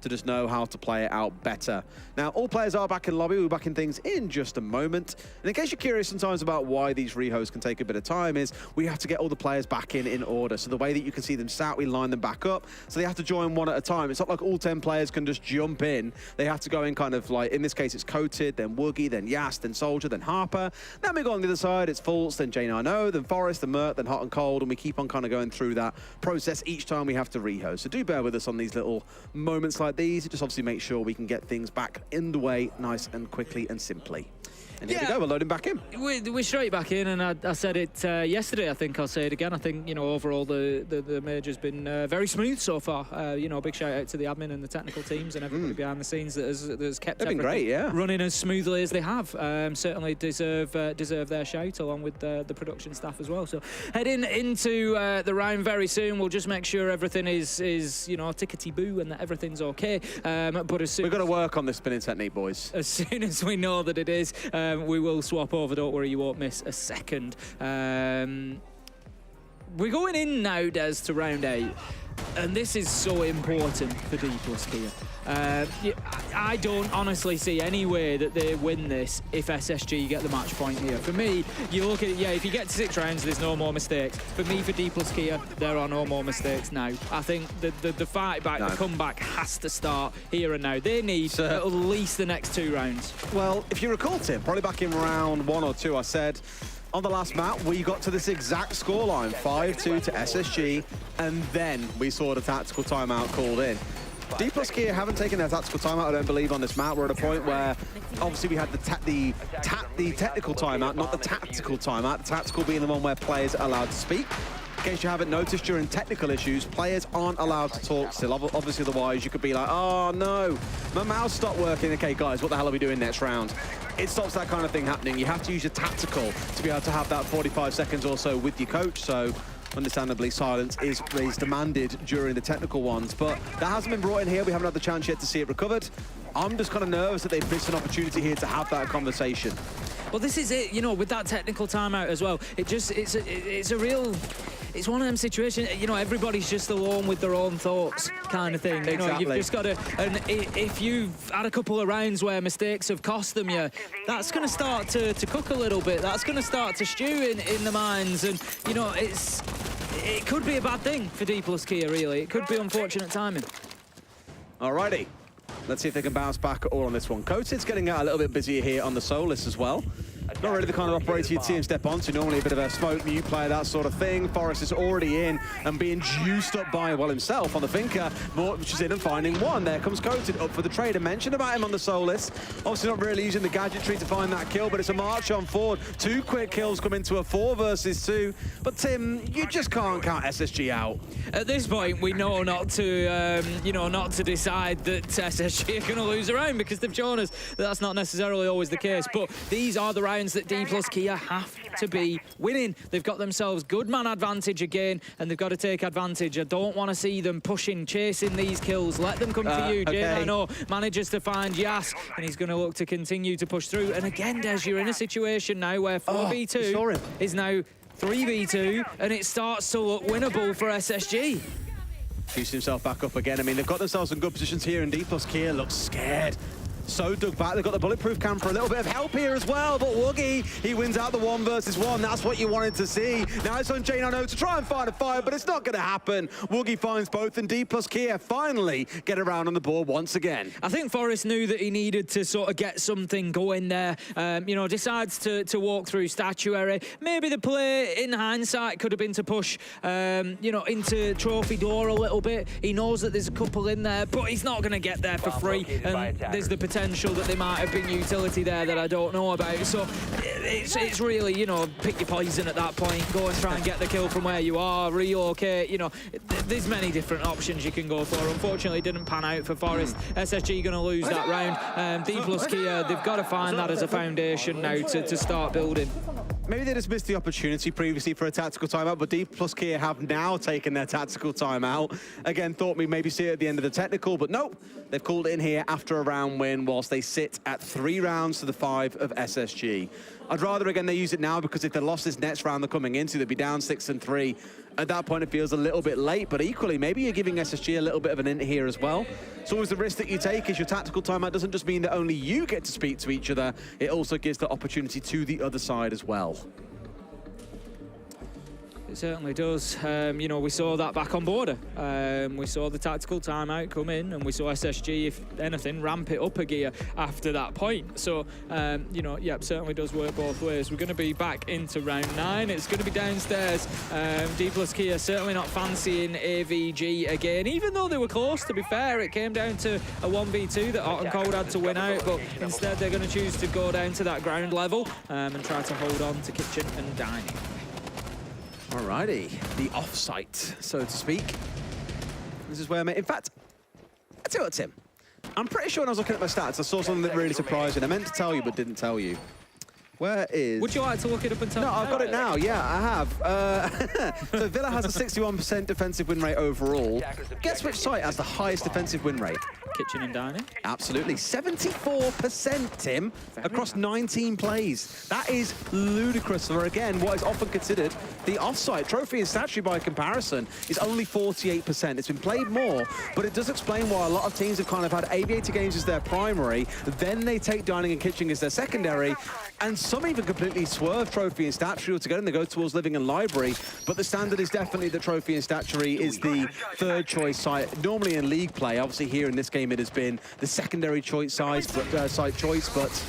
Speaker 8: to just know how to play it out better. Now, all players are back in lobby. We'll be back in things in just a moment. And in case you're curious sometimes about why these rehosts can take a bit of time, is we have to get all the players back in order. So the way that you can see them sat, we line them back up. So they have to join one at a time. It's not like all 10 players can just jump in. They have to go in kind of like, in this case, it's Coated, then Woogie, then Yas, then Soldier, then Harper. Then we go on the other side, it's Fultz, then J9O, then Forest, then Merc, then Hot and Cold, and we keep on kind of going through that process each time we have to rehost. So do bear with us on these little moments like these. It just obviously make sure we can get things back in the way nice and quickly and simply. And here we go, we're loading back in.
Speaker 15: We're straight back in, and I said it yesterday, I think I'll say it again. I think, you know, overall the major's been very smooth so far. You know, big shout out to the admin and the technical teams and everybody behind the scenes that has kept
Speaker 8: They've been great, yeah,
Speaker 15: running as smoothly as they have. Certainly deserve their shout, along with the production staff as well. So heading into the round very soon, we'll just make sure everything is you know, tickety-boo and that everything's okay. But as soon
Speaker 8: we've got to work on this spinning technique, boys.
Speaker 15: As soon as we know that it is, we will swap over. Don't worry, you won't miss a second. We're going in now, Des, to round 8. And this is so important for Dplus Kia. I don't honestly see any way that they win this if SSG get the match point here. For me, you look at it, yeah, if you get to 6 rounds, there's no more mistakes. For me, for Dplus Kia, there are no more mistakes now. I think the fight back, the comeback has to start here and now. They need at least the next 2 rounds.
Speaker 8: Well, if you recall, Tim, probably back in round 1 or 2, I said, on the last map, we got to this exact scoreline, 5-2 to SSG, and then we saw the tactical timeout called in. Dplus Kia haven't taken their tactical timeout, I don't believe, on this map. We're at a point where, obviously, we had the technical timeout, not the tactical timeout. The tactical being the one where players are allowed to speak. In case you haven't noticed, during technical issues, players aren't allowed to talk still. Obviously, otherwise, you could be like, oh, no, my mouse stopped working. Okay, guys, what the hell are we doing next round? It stops that kind of thing happening. You have to use your tactical to be able to have that 45 seconds or so with your coach. So, understandably, silence is demanded during the technical ones. But that hasn't been brought in here. We haven't had the chance yet to see it recovered. I'm just kind of nervous that they've missed an opportunity here to have that conversation.
Speaker 15: Well, this is it, you know, with that technical timeout as well. It's a real... It's one of them situations, you know, everybody's just alone with their own thoughts kind of thing. You know, you've just got to... And if you've had a couple of rounds where mistakes have cost them you, that's going to start to cook a little bit. That's going to start to stew in the minds. And, you know, it could be a bad thing for Dplus Kia, really. It could be unfortunate timing.
Speaker 8: Alrighty. Let's see if they can bounce back at all on this one. Coated's getting out a little bit busier here on the Solus as well. Not really the kind of operator you'd see him step onto. Normally a bit of a smoke, mute player, that sort of thing. Forrest is already in and being juiced up by, well, himself on the Finker, which is in and finding one. There comes Coated up for the trade. I mentioned about him on the Solus. Obviously not really using the gadgetry to find that kill, but it's a march on forward. 2 quick kills come into a 4 versus 2. But Tim, you just can't count SSG out.
Speaker 15: At this point, we know not to, not to decide that SSG are going to lose a round, because they've shown us that that's not necessarily always the case. But these are the rounds that Dplus Kia have to be winning. They've got themselves good man advantage again, and they've got to take advantage. I don't want to see them pushing, chasing these kills. Let them come to you.
Speaker 8: Okay.
Speaker 15: J9O manages to find Yas, and he's going to look to continue to push through. And again, Des, you're in a situation now where 4v2 is now 3v2, and it starts to look winnable for SSG.
Speaker 8: Juiced himself back up again. I mean, they've got themselves in good positions here, and Dplus Kia looks scared. so dug back. They've got the bulletproof camper, a little bit of help here as well, but Woogie, he wins out the 1 versus 1. That's what you wanted to see. Now it's on J9O to try and find a fight, but it's not going to happen. Woogie finds both, and Dplus Kia finally get around on the board once again.
Speaker 15: I think Forrest knew that he needed to sort of get something going there. You know, decides to walk through statuary. Maybe the play, in hindsight, could have been to push, you know, into trophy door a little bit. He knows that there's a couple in there, but he's not going to get there for free. And there's the potential that they might have been utility there that I don't know about. So it's really, you know, pick your poison at that point. Go and try and get the kill from where you are, relocate. You know, there's many different options you can go for. Unfortunately, it didn't pan out for Forrest. SSG going to lose that round. Dplus Kia, they've got to find that as a foundation now to start building.
Speaker 8: Maybe they just missed the opportunity previously for a tactical timeout, but Dplus Kia have now taken their tactical timeout. Again, thought we maybe see it at the end of the technical, but nope. They've called it in here after a round win, whilst they sit at 3 rounds to the 5 of SSG. I'd rather, again, they use it now, because if they lost this next round they're coming into, they'd be down 6-3. At that point, it feels a little bit late, but equally, maybe you're giving SSG a little bit of an int here as well. It's always the risk that you take is your tactical timeout doesn't just mean that only you get to speak to each other, it also gives the opportunity to the other side as well.
Speaker 15: It certainly does. You know, we saw that back on border. We saw the tactical timeout come in, and we saw SSG, if anything, ramp it up a gear after that point. So, you know, yeah, it certainly does work both ways. We're going to be back into round 9. It's going to be downstairs. Dplus Kia certainly not fancying AVG again, even though they were close, to be fair. It came down to a 1v2 that Hot and Cold had to win out, but instead they're going to choose to go down to that ground level and try to hold on to kitchen and dining.
Speaker 8: Alrighty, the off-site, so to speak. This is where in fact, I'll tell you what, Tim. I'm pretty sure when I was looking at my stats, I saw something that really surprised me. I meant to tell you, but didn't tell you. Where is...
Speaker 15: Would you like to look it up and tell me?
Speaker 8: No, I've got it now, yeah, I have. So Villa has a 61% defensive win rate overall. Guess which site has the highest defensive win rate?
Speaker 15: Kitchen and dining?
Speaker 8: Absolutely. 74%, Tim, across 19 plays. That is ludicrous for, again, what is often considered the off-site. Trophy and statue, by comparison, is only 48%. It's been played more, but it does explain why a lot of teams have kind of had aviator games as their primary, then they take dining and kitchen as their secondary, and some even completely swerve trophy and statuary altogether, and they go towards living and library. But the standard is definitely that trophy and statuary is the third choice site. Normally in league play, obviously here in this game it has been the secondary choice site choice, but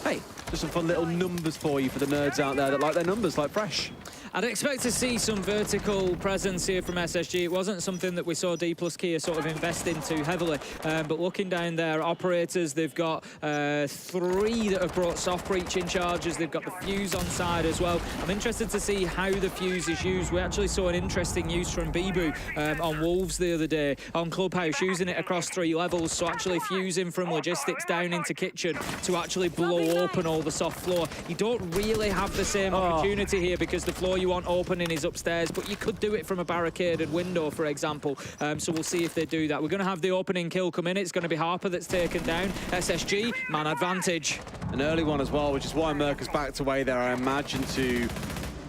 Speaker 8: hey, just some fun little numbers for you for the nerds out there that like their numbers like fresh.
Speaker 15: I'd expect to see some vertical presence here from SSG. It wasn't something that we saw Dplus Kia sort of invest into heavily. But looking down there, operators, they've got 3 that have brought soft breaching charges. They've got the fuse on side as well. I'm interested to see how the fuse is used. We actually saw an interesting use from Bibu on Wolves the other day on Clubhouse, using it across 3 levels. So actually fusing from logistics down into kitchen to actually blow open all the soft floor. You don't really have the same opportunity here because the floor you want opening is upstairs, but you could do it from a barricaded window, for example. So we'll see if they do that. We're going to have the opening kill come in. It's going to be Harper that's taken down. SSG, man advantage.
Speaker 8: An early one as well, which is why Merc has backed away there, I imagine, to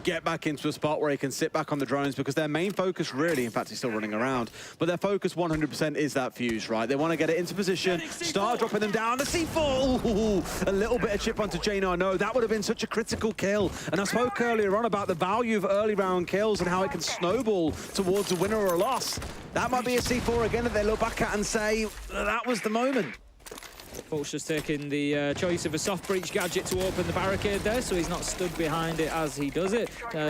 Speaker 8: get back into a spot where he can sit back on the drones, because their main focus really, in fact, he's still running around, but their focus 100% is that fuse, right? They want to get it into position, start dropping them down. The C4, ooh, a little bit of chip onto J9O. That would have been such a critical kill. And I spoke earlier on about the value of early round kills and how it can snowball towards a winner or a loss. That might be a C4 again that they look back at and say, that was the moment.
Speaker 15: Fulch just taking the choice of a soft breach gadget to open the barricade there, so he's not stood behind it as he does it.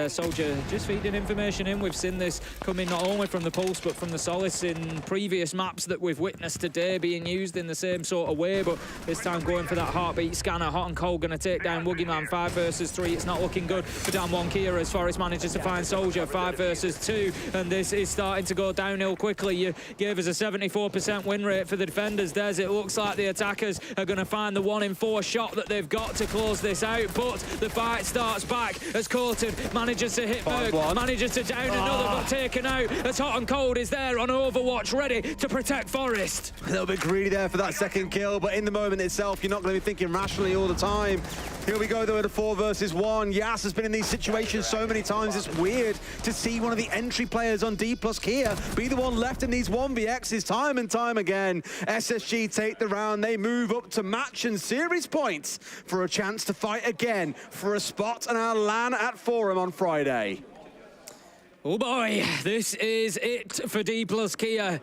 Speaker 15: Soldier just feeding information in. We've seen this coming not only from the Pulse, but from the Solace in previous maps that we've witnessed today being used in the same sort of way, but this time going for that heartbeat scanner. Hot and Cold going to take down Woogieman. 5 versus 3. It's not looking good for Dan 1 Kia as Forrest manages to find Soldier. 5 versus 2, and this is starting to go downhill quickly. You gave us a 74% win rate for the defenders. It looks like the attackers are going to find the 1 in 4 shot that they've got to close this out, but the fight starts back as Corton manages to hit Berg, manages to down another, but taken out as Hot and Cold is there on Overwatch, ready to protect Forrest.
Speaker 8: A little bit greedy there for that second kill, but in the moment itself, you're not going to be thinking rationally all the time. Here we go, though, at a 4 versus 1. Yas has been in these situations so many times, it's weird to see one of the entry players on Dplus Kia be the one left in these 1vx's time and time again. SSG take the round, they move move up to match and series points for a chance to fight again for a spot on our LAN at Forum on Friday.
Speaker 15: Oh boy, this is it for Dplus Kia.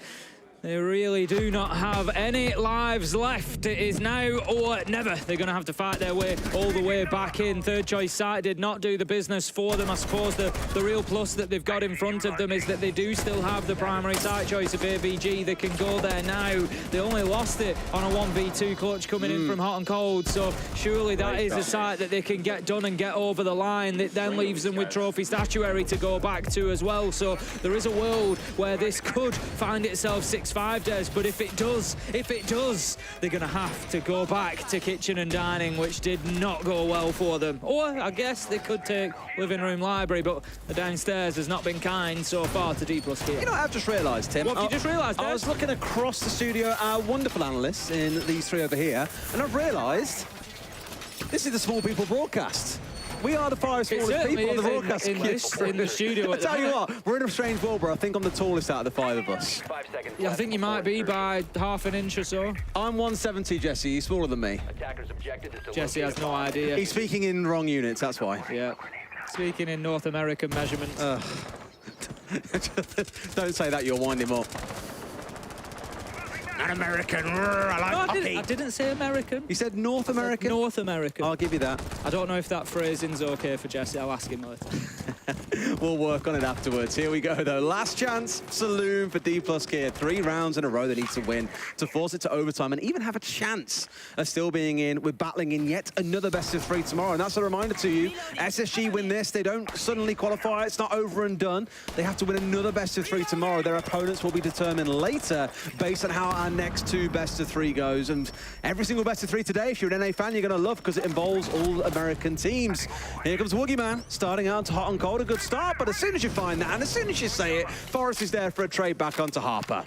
Speaker 15: They really do not have any lives left. It is now or never. They're going to have to fight their way all the way back in. Third choice site did not do the business for them. I suppose the real plus that they've got in front of them is that they do still have the primary site choice of AVG that can go there now. They only lost it on a 1v2 clutch coming in from hot and cold. So surely that is a site that they can get done and get over the line. That then leaves them with trophy statuary to go back to as well. So there is a world where this could find itself 6-5, Des, but if it does, they're going to have to go back to kitchen and dining, which did not go well for them. Or I guess they could take living room library, but the downstairs has not been kind so far to Dplus Kia.
Speaker 8: You know what I've just realised, Tim?
Speaker 15: What have you just realised, Des?
Speaker 8: I was looking across the studio, our wonderful analysts in these three over here, and I've realised this is the Small People broadcast. We are the five smallest people on the broadcast
Speaker 15: in the studio.
Speaker 8: I tell you what, we're in a strange world, bro. I think I'm the tallest out of the five of us.
Speaker 15: Yeah, I think you might be by half an inch or so.
Speaker 8: I'm 170, Jesse. He's smaller than me.
Speaker 15: Jesse has no idea.
Speaker 8: He's speaking in wrong units, that's why.
Speaker 15: Yeah. Speaking in North American measurements.
Speaker 8: Don't say that, you'll wind him up. An American, I like hockey.
Speaker 15: I didn't say American.
Speaker 8: You said North American?
Speaker 15: North American.
Speaker 8: I'll give you that.
Speaker 15: I don't know if that phrasing's okay for Jesse. I'll ask him later.
Speaker 8: We'll work on it afterwards. Here we go, though. Last chance saloon for Dplus Kia. 3 rounds in a row they need to win to force it to overtime and even have a chance of still being in. We're battling in yet another best of 3 tomorrow. And that's a reminder to you, SSG win this, they don't suddenly qualify. It's not over and done. They have to win another best of 3 tomorrow. Their opponents will be determined later based on how our next 2 best of 3 goes. And every single best of 3 today, if you're an NA fan, you're going to love because it involves all American teams. Here comes Woogie Man, starting out to hot and cold. A good start, but as soon as you find that and as soon as you say it, Forest is there for a trade back onto Harper.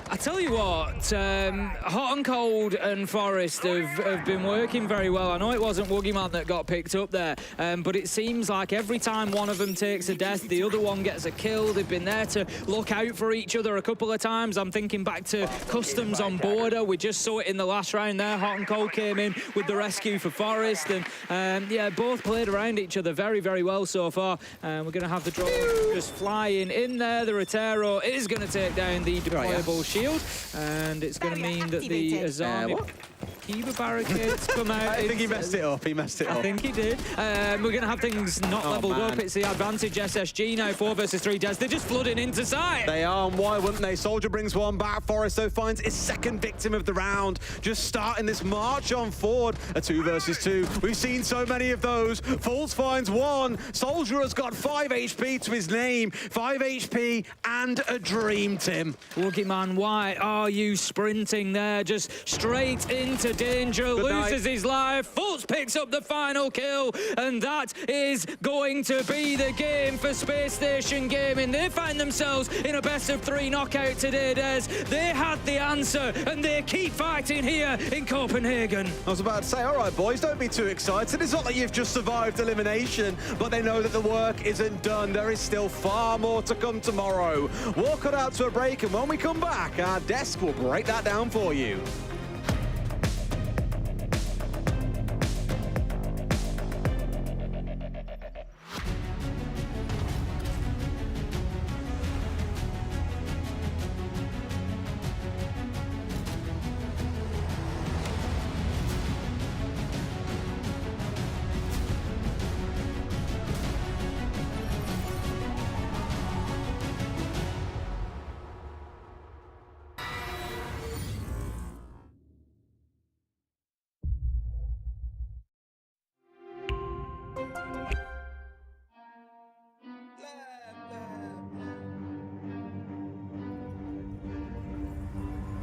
Speaker 15: I tell you what, Hot and Cold and Forest have been working very well. I know it wasn't Woogieman that got picked up there, but it seems like every time one of them takes a death, the other one gets a kill. They've been there to look out for each other a couple of times. I'm thinking back to Customs on Border. We just saw it in the last round there. Hot and Cold came in with the rescue for Forest, and yeah, both played around each other very, very well so far. We're going to have the drone just flying in there. The Rotero is going to take down the deployable shield, and it's going to mean that the Azami Kiba barricades come out.
Speaker 8: I think he messed it up.
Speaker 15: I think he did. We're going to have things not leveled up. It's the advantage SSG now, 4 versus 3 Des. They're just flooding into sight.
Speaker 8: They are, and why wouldn't they? Soldier brings one back. Forest, though, finds his second victim of the round. Just starting this march on forward. A 2 versus 2. We've seen so many of those. Falls finds one. Soldier has got 5 HP to his name. 5 HP and a dream, Tim.
Speaker 15: Woogieman, why are you sprinting there? Just straight into danger. Loses his life. Fultz picks up the final kill, and that is going to be the game for Space Station Gaming. They find themselves in a best of 3 knockout today, Des. They had the answer, and they keep fighting here in Copenhagen.
Speaker 8: I was about to say, all right, boys, don't be too excited. It's not that you've just survived elimination, but they know that the work isn't done. There is still far more to come tomorrow. We'll cut out to a break, and when we come back, our desk will break that down for you.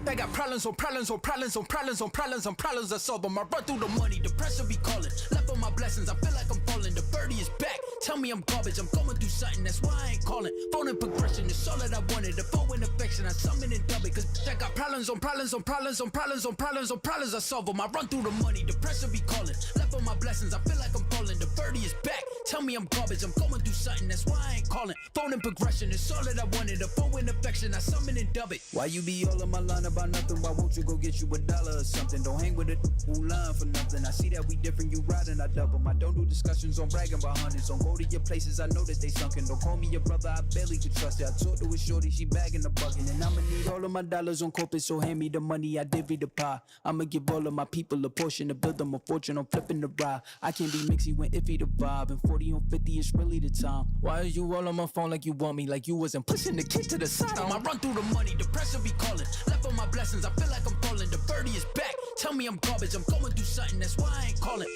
Speaker 6: I got problems on problems on problems on problems on problems on problems I solve them. I run through the money, the pressure be calling. Left on my blessings, I feel like I'm falling. The birdie is back.
Speaker 2: Tell me I'm garbage, I'm going through something, that's why I ain't calling. Phone and progression is all that I wanted. The phone and affection, I summon and dub it. Cause I got problems on problems on problems on problems on problems on problems, I solve them. I run through the money, the pressure be calling. Left on my blessings, I feel like I'm falling. The birdie is back, tell me I'm garbage, I'm going through something, that's why I ain't calling. Phone and progression is all that I wanted. The phone and affection, I summon and dub it. Why you be all on my line about nothing? Why won't you go get you $1 or something? Don't hang with a who line for nothing. I see that we different, you riding, I double. I don't do discussions on bragging about hundreds. Don't go to your places, I know that they sunken. Don't call me your brother, I barely could trust it. I talked to a shorty, she bagging the bucket. And I'ma need all of my dollars on corporate, so hand me the money, I divvy the pie. I'ma give all of my people a portion to build them a fortune on flipping the ride. I can't be mixy when iffy the vibe, and 40 on 50 is really the time. Why are you all on my phone like you want me, like you wasn't pushing the kid to the side? I run through the money, the pressure be calling. Left on my blessings, I feel like I'm falling. The birdie is back, tell me I'm garbage, I'm going through something, that's why I ain't calling.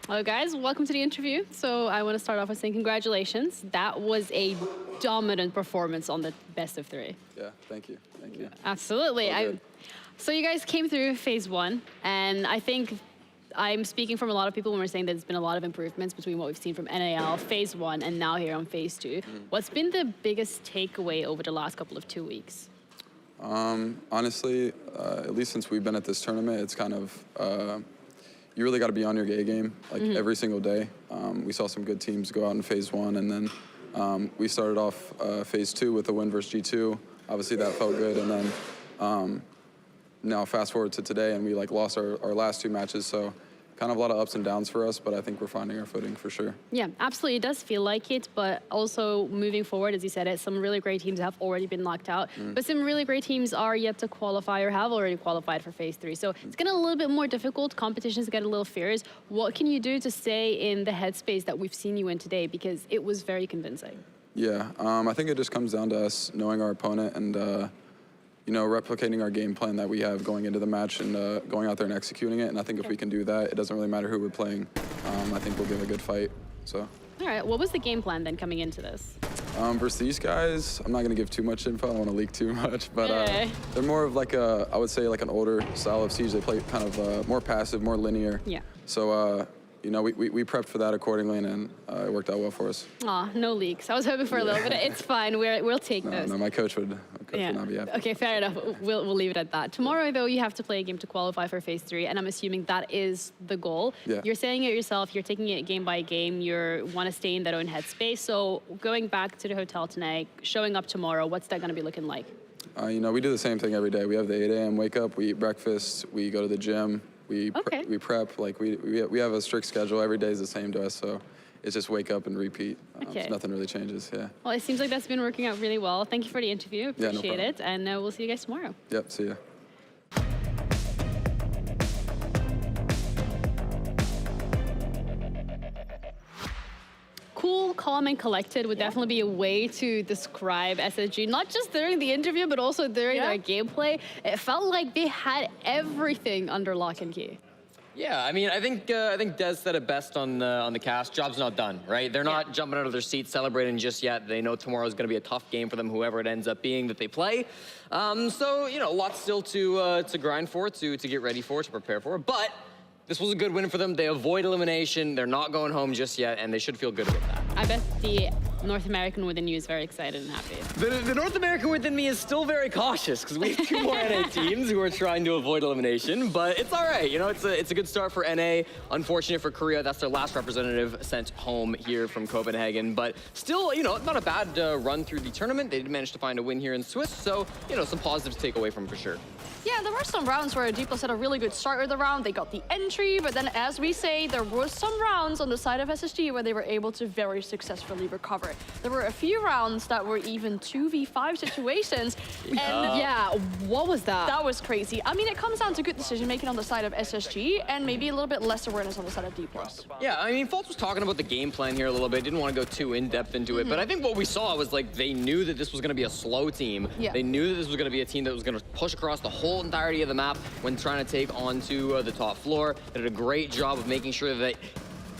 Speaker 24: Hello guys, welcome to the interview. So I want to start off with saying congratulations. That was a dominant performance on the best of 3.
Speaker 3: Yeah, thank you. Thank you.
Speaker 24: Absolutely. So you guys came through phase 1, and I think I'm speaking from a lot of people when we're saying that there's been a lot of improvements between what we've seen from NAL, phase 1, and now here on phase 2. What's been the biggest takeaway over the last couple of 2 weeks?
Speaker 3: Honestly, at least since we've been at this tournament, it's kind of, you really got to be on your A game, like every single day. We saw some good teams go out in phase 1, and then we started off phase 2 with a win versus G2. Obviously that felt good, and then now fast forward to today, and we lost our last 2 matches, so kind of a lot of ups and downs for us, but I think we're finding our footing for sure.
Speaker 24: Yeah, absolutely. It does feel like it, but also moving forward, as you said it, some really great teams have already been knocked out, but some really great teams are yet to qualify or have already qualified for phase 3. So it's getting a little bit more difficult. Competitions get a little fierce. What can you do to stay in the headspace that we've seen you in today? Because it was very convincing.
Speaker 3: Yeah, I think it just comes down to us knowing our opponent and you know, replicating our game plan that we have going into the match and going out there and executing it. And I think if we can do that, it doesn't really matter who we're playing. I think we'll give a good fight, so.
Speaker 24: All right, what was the game plan then coming into this?
Speaker 3: Versus these guys, I'm not gonna give too much info, I don't wanna leak too much, but they're more of like I would say like an older style of Siege. They play kind of more passive, more linear.
Speaker 24: Yeah.
Speaker 3: So, you know, we prepped for that accordingly, and it worked out well for us.
Speaker 24: Aw, no leaks. I was hoping for a little bit. It's fine. We'll take those.
Speaker 3: No, my coach would not be happy.
Speaker 24: Okay, fair enough. We'll leave it at that. Tomorrow, though, you have to play a game to qualify for phase 3, and I'm assuming that is the goal.
Speaker 3: Yeah.
Speaker 24: You're saying it yourself. You're taking it game by game. You want to stay in that own headspace. So going back to the hotel tonight, showing up tomorrow, what's that going to be looking like?
Speaker 3: You know, we do the same thing every day. We have the 8 a.m. wake up, we eat breakfast, we go to the gym. We prep, like we have a strict schedule. Every day is the same to us, so it's just wake up and repeat. So nothing really changes, yeah.
Speaker 24: Well, it seems like that's been working out really well. Thank you for the interview. Appreciate it. And we'll see you guys tomorrow.
Speaker 3: Yep, see ya.
Speaker 24: Cool, calm, and collected would definitely be a way to describe SSG, not just during the interview, but also during their gameplay. It felt like they had everything under lock and key.
Speaker 17: Yeah, I mean, I think Des said it best on the cast. Job's not done, right? They're not jumping out of their seats celebrating just yet. They know tomorrow's going to be a tough game for them, whoever it ends up being that they play. So you know, lots still to grind for, to get ready for, to prepare for. But this was a good win for them. They avoid elimination. They're not going home just yet, and they should feel good about that.
Speaker 24: I bet the North American within you is very excited and happy.
Speaker 17: The North American within me is still very cautious because we have 2 more NA teams who are trying to avoid elimination, but it's all right. You know, it's a good start for NA. Unfortunate for Korea, that's their last representative sent home here from Copenhagen, but still, you know, not a bad run through the tournament. They did manage to find a win here in Swiss, so, you know, some positives to take away from for sure.
Speaker 25: Yeah, there were some rounds where Dplus had a really good start of the round. They got the entry, but then as we say, there were some rounds on the side of SSG where they were able to very successfully recover. There were a few rounds that were even 2v5 situations. And
Speaker 24: yeah, what was that?
Speaker 25: That was crazy. I mean, it comes down to good decision making on the side of SSG and maybe a little bit less awareness on the side of Dplus.
Speaker 17: Yeah, I mean, Fultz was talking about the game plan here a little bit. Didn't want to go too in-depth into it, but I think what we saw was like they knew that this was going to be a slow team.
Speaker 25: Yeah.
Speaker 17: They knew that this was going to be a team that was going to push across the whole entirety of the map when trying to take onto the top floor. They did a great job of making sure that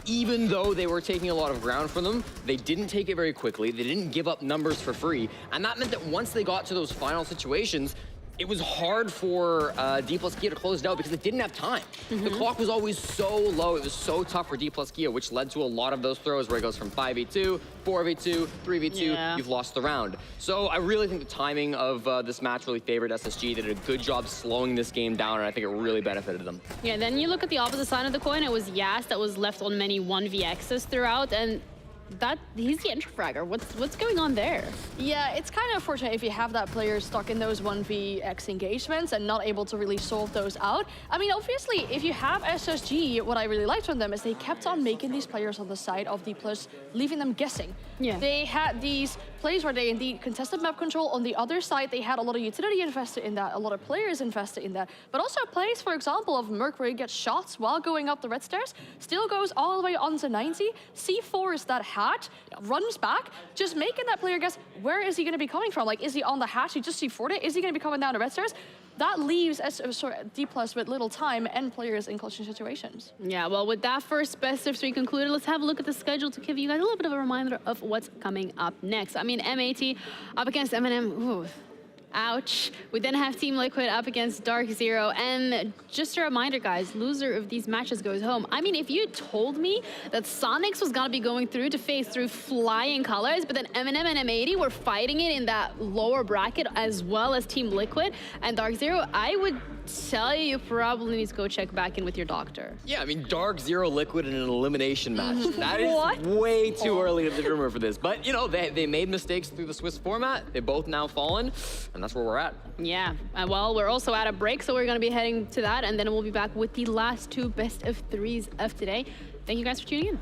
Speaker 17: even though they were taking a lot of ground from them, they didn't take it very quickly. They didn't give up numbers for free. And that meant that once they got to those final situations, it was hard for Dplus Kia to close it out because it didn't have time. The clock was always so low. It was so tough for Dplus Kia, which led to a lot of those throws where it goes from 5v2, 4v2, 3v2, you've lost the round. So I really think the timing of this match really favored SSG. They did a good job slowing this game down, and I think it really benefited them.
Speaker 24: Yeah, then you look at the opposite side of the coin, it was Yas that was left on many 1vx's throughout, and he's the entry fragger. What's going on there?
Speaker 25: Yeah, it's kind of unfortunate if you have that player stuck in those 1vx engagements and not able to really solve those out. I mean, obviously, if you have SSG, what I really liked from them is they kept on making these players on the side of Dplus, leaving them guessing.
Speaker 24: Yeah.
Speaker 25: They had these plays where they indeed contested map control. On the other side, they had a lot of utility invested in that, a lot of players invested in that. But also plays, for example, of Merc where he gets shots while going up the red stairs, still goes all the way onto 90, C4s that hatch, runs back, just making that player guess, where is he going to be coming from? Like, is he on the hatch? He just C4'd it? Is he going to be coming down the red stairs? That leaves Dplus with little time and players in clutching situations.
Speaker 24: Yeah, well, with that first best of 3 concluded, let's have a look at the schedule to give you guys a little bit of a reminder of what's coming up next. I mean, MAT up against M&M. Ooh. Ouch. We then have Team Liquid up against DarkZero. And just a reminder, guys, loser of these matches goes home. I mean, if you told me that Soniqs was going to be going through to phase through flying colors, but then M&M and M80 were fighting it in that lower bracket as well as Team Liquid and DarkZero, I would tell you probably need to go check back in with your doctor.
Speaker 17: Yeah, I mean, DarkZero Liquid in an elimination match. That is way too early to the rumor for this. But, you know, they made mistakes through the Swiss format. They've both now fallen, and that's where we're at.
Speaker 24: Yeah, well, we're also at a break, so we're going to be heading to that, and then we'll be back with the last 2 best of 3s of today. Thank you guys for tuning in.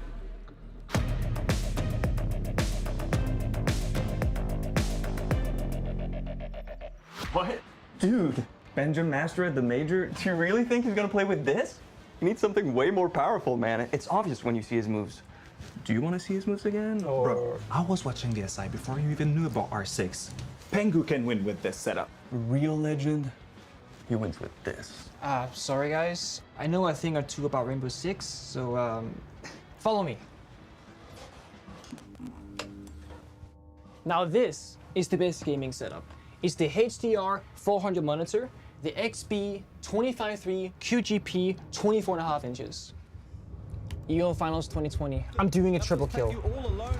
Speaker 4: What? Dude, Benjamin Master at the Major? Do you really think he's gonna play with this? He needs something way more powerful, man. It's obvious when you see his moves. Do you want to see his moves again, or...?
Speaker 9: Bro, I was watching the SI before you even knew about R6. Pengu can win with this setup.
Speaker 4: Real legend, he wins with this.
Speaker 18: Sorry guys. I know a thing or two about Rainbow Six, so follow me. Now this is the best gaming setup. It's the HDR 400 monitor, the XB 25.3 QGP 24.5 inches. EO Finals 2020. I'm doing a triple kill.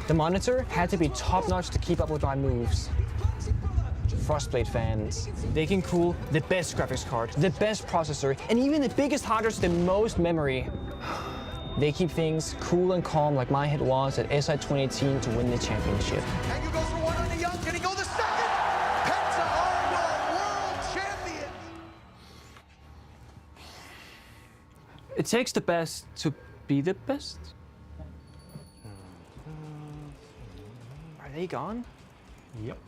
Speaker 18: The monitor had to be top-notch to keep up with my moves. Frostblade fans. They can cool the best graphics card, the best processor, and even the biggest hard disk, the most memory. They keep things cool and calm like my hit was at SI 2018 to win the championship.
Speaker 10: Pengu goes for one on the young. Can he go the second? Penta are world champions.
Speaker 18: It takes the best to be the best. Are they gone?
Speaker 11: Yep.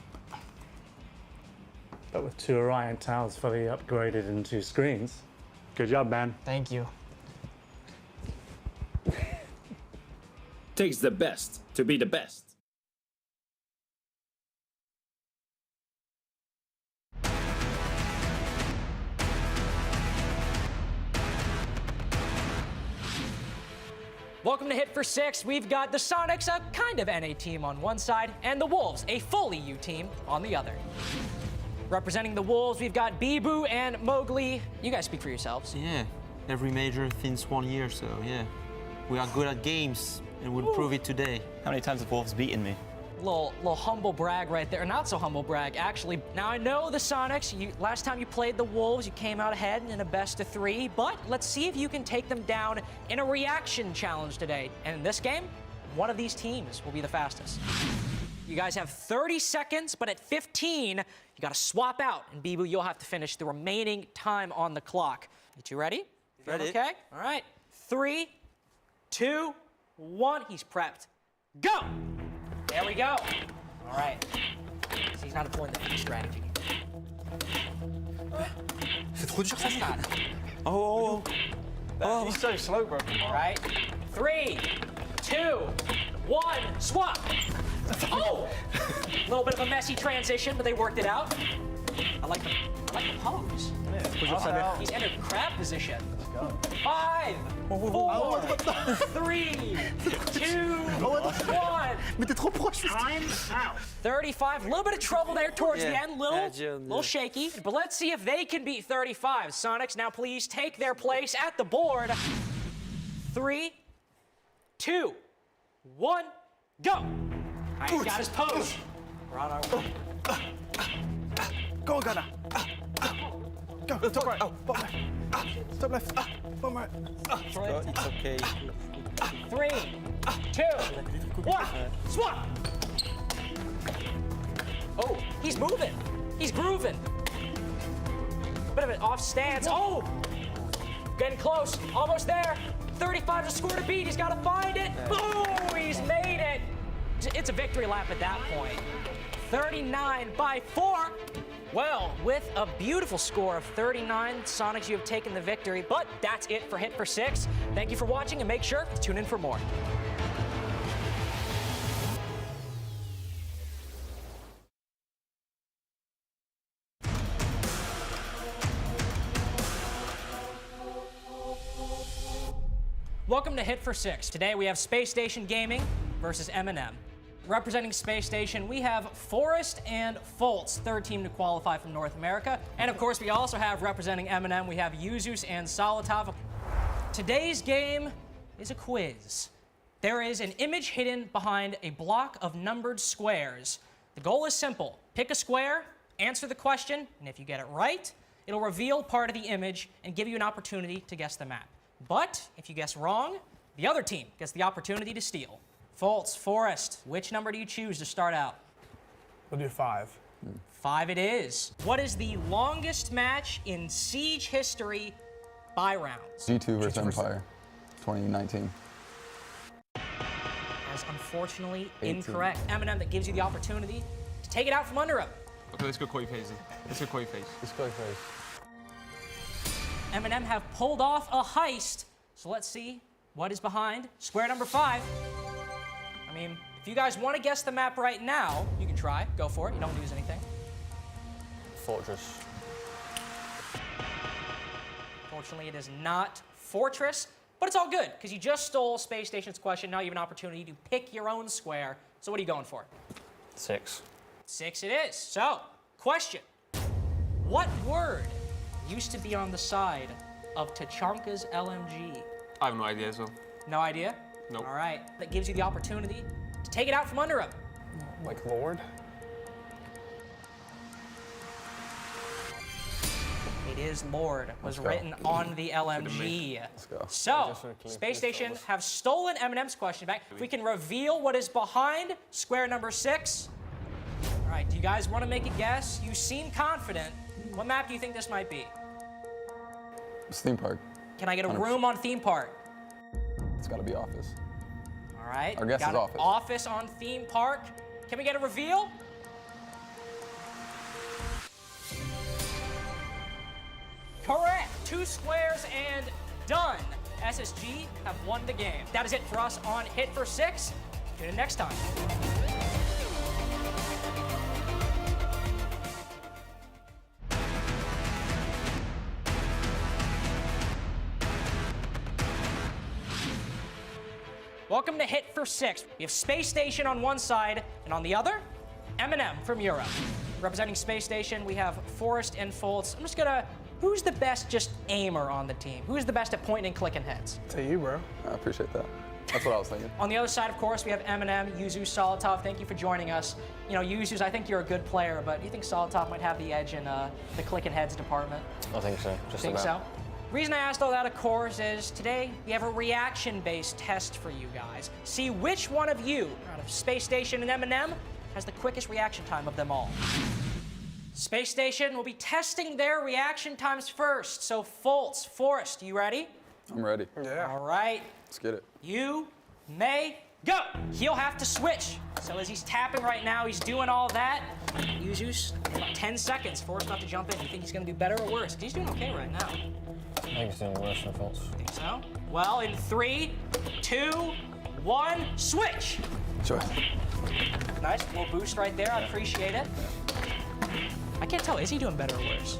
Speaker 11: But with 2 Orion towers fully upgraded and 2 screens. Good job, man.
Speaker 18: Thank you.
Speaker 14: Takes the best to be the best.
Speaker 16: Welcome to Hit for 6. We've got the Soniqs, a kind of NA team on one side, and the Wolves, a fully U team, on the other. Representing the Wolves, we've got Bibu and Mowgli. You guys speak for yourselves.
Speaker 20: Yeah, every major since 1 year, so yeah. We are good at games, and we'll prove it today.
Speaker 13: How many times have Wolves beaten me?
Speaker 16: Little humble brag right there. Not so humble brag, actually. Now, I know the Soniqs, last time you played the Wolves, you came out ahead in a best of 3, but let's see if you can take them down in a reaction challenge today. And in this game, one of these teams will be the fastest. You guys have 30 seconds, but at 15, you gotta swap out. And Bibu, you'll have to finish the remaining time on the clock. You two ready?
Speaker 20: Ready.
Speaker 16: Okay, all right. 3, 2, 1, he's prepped. Go! There we go. All right. So he's not employing the strategy.
Speaker 20: C'est trop dur ça.
Speaker 16: Oh. He's so slow, bro. All right. 3, 2, 1, swap. Oh! A little bit of a messy transition, but they worked it out. I like the pose. He's entered crab position. 5, 4, 3, 2, 1.
Speaker 10: Mais t'es trop proche.
Speaker 16: Time's out. 35. A little bit of trouble there towards the end. Little shaky. But let's see if they can beat 35. Soniqs, now please take their place at the board. 3, 2, 1, go. All right, he's got his pose. We're on our way.
Speaker 10: Go, Ghana. Go, top right. Oh, bottom left. Top left. Bottom right.
Speaker 20: It's okay.
Speaker 16: 3, 2, 1, swap. Oh, he's moving. He's grooving. Bit of an off stance. Oh, getting close. Almost there. 35 is a score to beat. He's got to find it. Boom, he's made it. It's a victory lap at that point. 39 by 4. Well, with a beautiful score of 39, Soniqs, you have taken the victory, but that's it for Hit for 6. Thank you for watching, and make sure to tune in for more. Welcome to Hit for 6. Today we have Space Station Gaming versus M&M. Representing Space Station, we have Forest and Fultz, third team to qualify from North America. And of course, we also have representing M&M, we have Yuzus and Solotov. Today's game is a quiz. There is an image hidden behind a block of numbered squares. The goal is simple. Pick a square, answer the question, and if you get it right, it'll reveal part of the image and give you an opportunity to guess the map. But if you guess wrong, the other team gets the opportunity to steal. Fultz, Forest, which number do you choose to start out?
Speaker 5: We'll do 5.
Speaker 16: 5 it is. What is the longest match in Siege history by rounds?
Speaker 3: G2 versus Empire, 2019.
Speaker 16: That's unfortunately
Speaker 3: 18.
Speaker 16: incorrect. M&M that gives you the opportunity to take it out from under him.
Speaker 5: Okay, let's go koi phase. Let's go koi phase.
Speaker 3: Let's go first.
Speaker 16: M&M have pulled off a heist, so let's see what is behind square number 5. I mean, if you guys want to guess the map right now, you can try. Go for it. You don't lose anything.
Speaker 21: Fortress.
Speaker 16: Fortunately, it is not Fortress, but it's all good, because you just stole Space Station's question. Now you have an opportunity to pick your own square. So what are you going for?
Speaker 21: 6.
Speaker 16: 6 it is. So, question. What word used to be on the side of Tachanka's LMG?
Speaker 5: I have no idea, so.
Speaker 16: No idea?
Speaker 5: Nope.
Speaker 16: All right. That gives you the opportunity to take it out from under him.
Speaker 21: Like Lord?
Speaker 16: It is Lord, was written on the LMG.
Speaker 3: Let's go.
Speaker 16: So, Space Station have stolen M&M's question back. If we can reveal what is behind square number 6. All right, do you guys want to make a guess? You seem confident. What map do you think this might be?
Speaker 3: It's theme park.
Speaker 16: Can I get a room on theme park?
Speaker 3: It's got to be office.
Speaker 16: All right.
Speaker 3: Our guess
Speaker 16: got
Speaker 3: is
Speaker 16: an
Speaker 3: office.
Speaker 16: Office on theme park. Can we get a reveal? Correct. 2 squares and done. SSG have won the game. That is it for us on Hit for 6. Tune in next time. Welcome to Hit for 6. We have Space Station on one side, and on the other, M&M from Europe. Representing Space Station, we have Forest and Fultz. I'm just gonna, who's the best just aimer on the team? Who's the best at pointing and clicking heads?
Speaker 5: To you, bro.
Speaker 3: I appreciate that. That's what I was thinking.
Speaker 16: On the other side, of course, we have M&M, Yuzu, Solotov. Thank you for joining us. You know, Yuzu, I think you're a good player, but do you think Solotov might have the edge in the clicking heads department?
Speaker 21: I think so. Just
Speaker 16: Think
Speaker 21: about.
Speaker 16: so? Reason I asked all that, of course, is today we have a reaction-based test for you guys. See which one of you, out of Space Station and M&M, has the quickest reaction time of them all. Space Station will be testing their reaction times first. So Fultz, Forest, you ready?
Speaker 3: I'm ready.
Speaker 5: Yeah.
Speaker 16: All right.
Speaker 3: Let's get it.
Speaker 16: You may go. He'll have to switch. So as he's tapping right now, he's doing all that. Yuzus, about 10 seconds. Forrest about to jump in. You think he's gonna do better or worse? 'Cause he's doing okay right now.
Speaker 21: I think he's doing worse than Fultz.
Speaker 16: Think so? Well, in 3, 2, 1, switch.
Speaker 3: Sure.
Speaker 16: Nice, little boost right there. I appreciate it. I can't tell. Is he doing better or worse?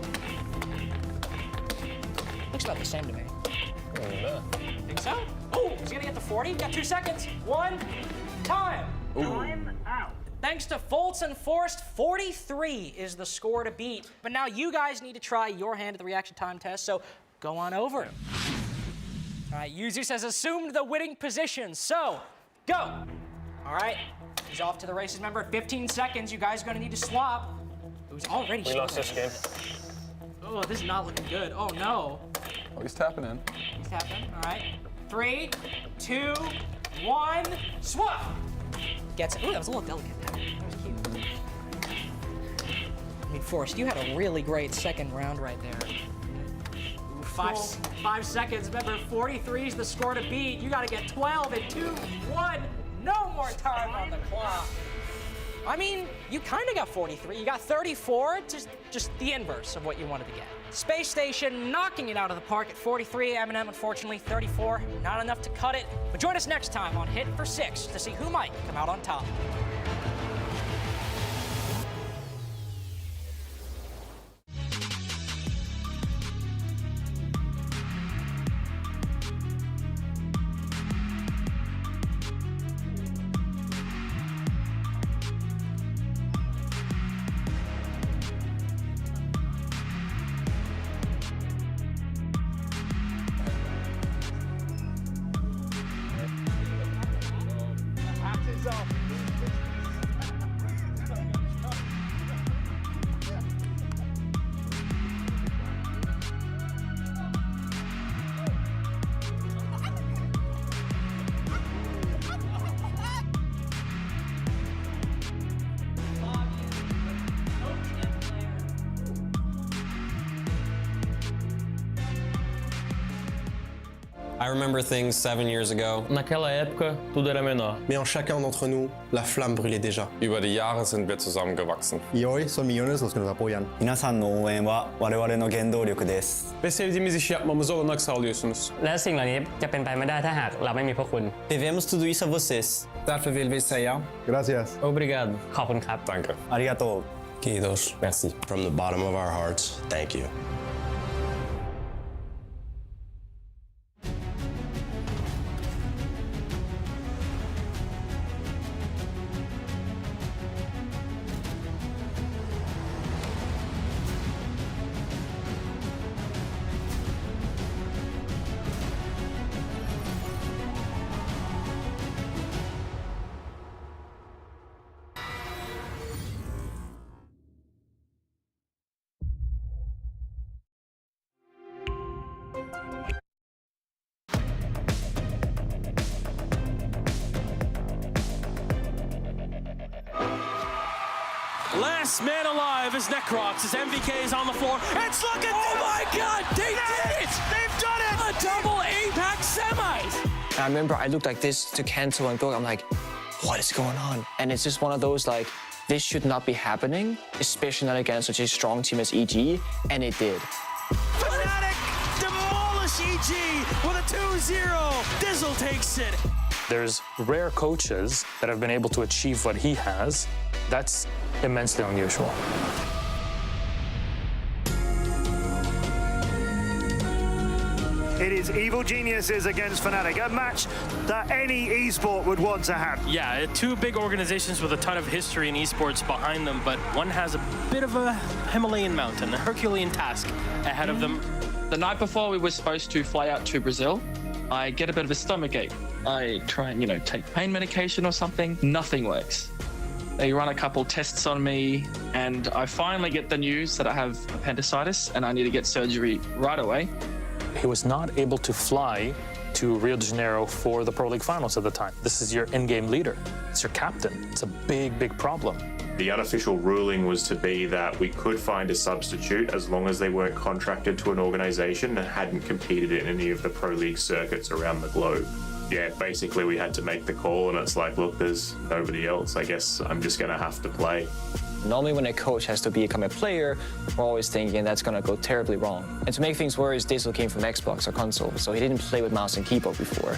Speaker 16: Looks about the same to me. Think so? Oh, he's gonna get to 40. Got 2 seconds. One, time. Time out. Thanks to Foltz and Forrest, 43 is the score to beat. But now you guys need to try your hand at the reaction time test, so go on over. All right, Yuzus has assumed the winning position, so go. All right, he's off to the races. Remember, 15 seconds, you guys are gonna need to swap. It was already
Speaker 21: We lost this game.
Speaker 16: Oh, this is not looking good. Oh, no.
Speaker 3: Oh, he's tapping in.
Speaker 16: He's tapping, all right. 3, 2, 1, swap. Gets it. Ooh, that was a little delicate. That was cute. I mean, Forrest, you had a really great second round right there. Ooh, five seconds. Remember, 43 is the score to beat. You got to get 12 in 2, 1. No more time on the clock. I mean, you kind of got 43. You got 34, just the inverse of what you wanted to get. Space Station knocking it out of the park at 43. Eminem, unfortunately, 34. Not enough to cut it. But join us next time on Hit for 6 to see who might come out on top.
Speaker 7: I remember things 7 years ago.
Speaker 1: Naquela época, tudo era menor.
Speaker 12: Mais en chacun d'entre nous, la flamme brûlait déjà.
Speaker 19: Über die Jahre sind wir zusammengewachsen.
Speaker 12: Y hoy son millones los que nos apoyan.
Speaker 13: 皆さんの応援は我々の原動力です
Speaker 1: Ve sevdiğimiz işi yapmamıza olanak sağlıyorsunuz.
Speaker 22: และสิ่งเหล่านี้จะเป็นไปไม่ได้ถ้าหากเราไม่มีพวกคุณ
Speaker 13: Devemos tudo isso a vocês.
Speaker 12: Därför vill vi säga gracias.
Speaker 1: Obrigado.
Speaker 22: ขอบคุณครับ
Speaker 19: Danke.
Speaker 13: Arigato. Kiitos.
Speaker 19: Merci.
Speaker 13: From the bottom of our hearts, thank you.
Speaker 6: Last man alive is Necrox as MVK is on the floor. It's looking. Oh my God! They did it! They've done it! A double APAC semis.
Speaker 18: I remember I looked like this to Kento and Bill. I'm like, what is going on? And it's just one of those like, this should not be happening, especially not against such a strong team as EG, and it did.
Speaker 6: Fnatic demolish EG with a 2-0. Dizzle takes it.
Speaker 11: There's rare coaches that have been able to achieve what he has. That's immensely unusual.
Speaker 23: It is Evil Geniuses against Fnatic, a match that any esport would want to have.
Speaker 6: Yeah, two big organizations with a ton of history in esports behind them, but one has a bit of a Himalayan mountain, a Herculean task ahead of them.
Speaker 26: The night before we were supposed to fly out to Brazil, I get a bit of a stomachache. I try and, take pain medication or something. Nothing works. They run a couple tests on me, and I finally get the news that I have appendicitis and I need to get surgery right away.
Speaker 11: He was not able to fly to Rio de Janeiro for the Pro League finals at the time. This is your in-game leader. It's your captain. It's a big, big problem.
Speaker 27: The unofficial ruling was to be that we could find a substitute as long as they weren't contracted to an organization and hadn't competed in any of the Pro League circuits around the globe. Yeah, basically we had to make the call, and it's like, look, there's nobody else. I guess I'm just going to have to play.
Speaker 18: Normally when a coach has to become a player, we're always thinking that's going to go terribly wrong. And to make things worse, Dizzle came from Xbox or console, so he didn't play with mouse and keyboard before.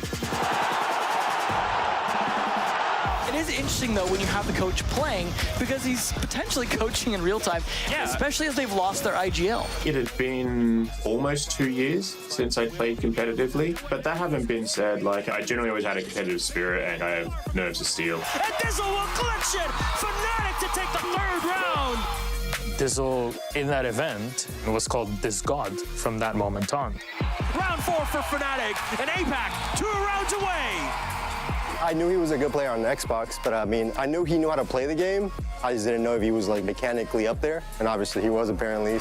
Speaker 6: It is interesting, though, when you have the coach playing, because he's potentially coaching in real time, especially as they've lost their IGL.
Speaker 27: It had been almost 2 years since I played competitively, but that having been said, like, I generally always had a competitive spirit and I have nerves of steel.
Speaker 6: And Dizzle will clutch it! Fnatic to take the third round!
Speaker 11: Dizzle, in that event, was called Diz God from that moment on.
Speaker 6: Round 4 for Fnatic, and APAC 2 rounds away!
Speaker 12: I knew he was a good player on Xbox, but I mean, I knew he knew how to play the game. I just didn't know if he was like mechanically up there, and obviously he was apparently.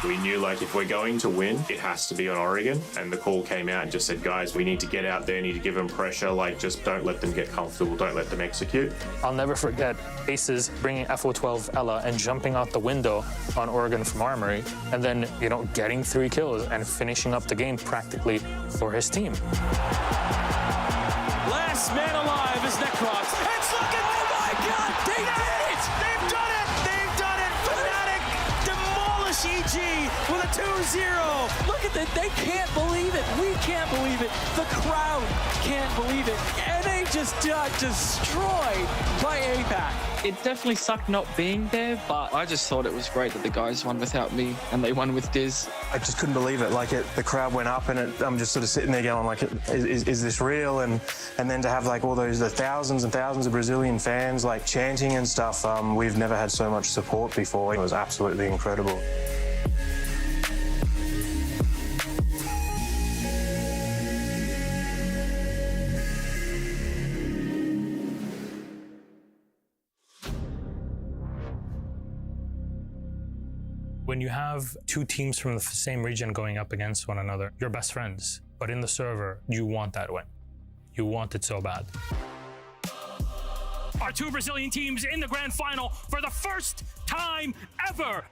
Speaker 27: We knew, like, if we're going to win, it has to be on Oregon. And the call came out and just said, guys, we need to get out there, need to give them pressure. Like, just don't let them get comfortable, don't let them execute.
Speaker 11: I'll never forget Aces bringing FO12 Ella and jumping out the window on Oregon from Armory, and then, you know, getting 3 kills and finishing up the game practically for his team.
Speaker 6: Last man alive is Necrox. It's looking, oh my God, they did it! They've done it! They've done it! Fnatic demolish EG with a 2-0. Look at that, they can't believe it. We can't believe it. The crowd can't believe it. And they just got destroyed by APAC.
Speaker 26: It definitely sucked not being there, but I just thought it was great that the guys won without me and they won with Diz.
Speaker 2: I just couldn't believe it. Like, the crowd went up, and I'm just sort of sitting there going, like, is this real? And then to have like all the thousands and thousands of Brazilian fans like chanting and stuff. We've never had so much support before. It was absolutely incredible.
Speaker 11: When you have 2 teams from the same region going up against one another, you're best friends. But in the server, you want that win. You want it so bad.
Speaker 8: Our 2 Brazilian teams in the grand final for the first time ever.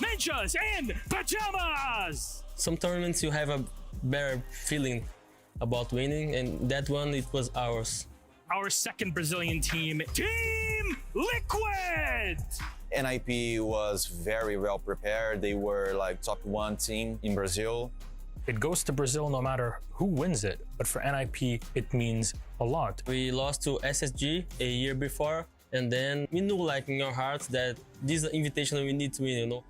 Speaker 8: Ninjas and Pajamas!
Speaker 1: Some tournaments you have a better feeling about winning, and that one, it was ours.
Speaker 8: Our second Brazilian team, Team Liquid!
Speaker 9: NIP was very well prepared. They were like top 1 team in Brazil.
Speaker 11: It goes to Brazil no matter who wins it, but for NIP, it means a lot.
Speaker 1: We lost to SSG a year before, and then we knew, like, in our hearts that this is an invitation we need to win, you know.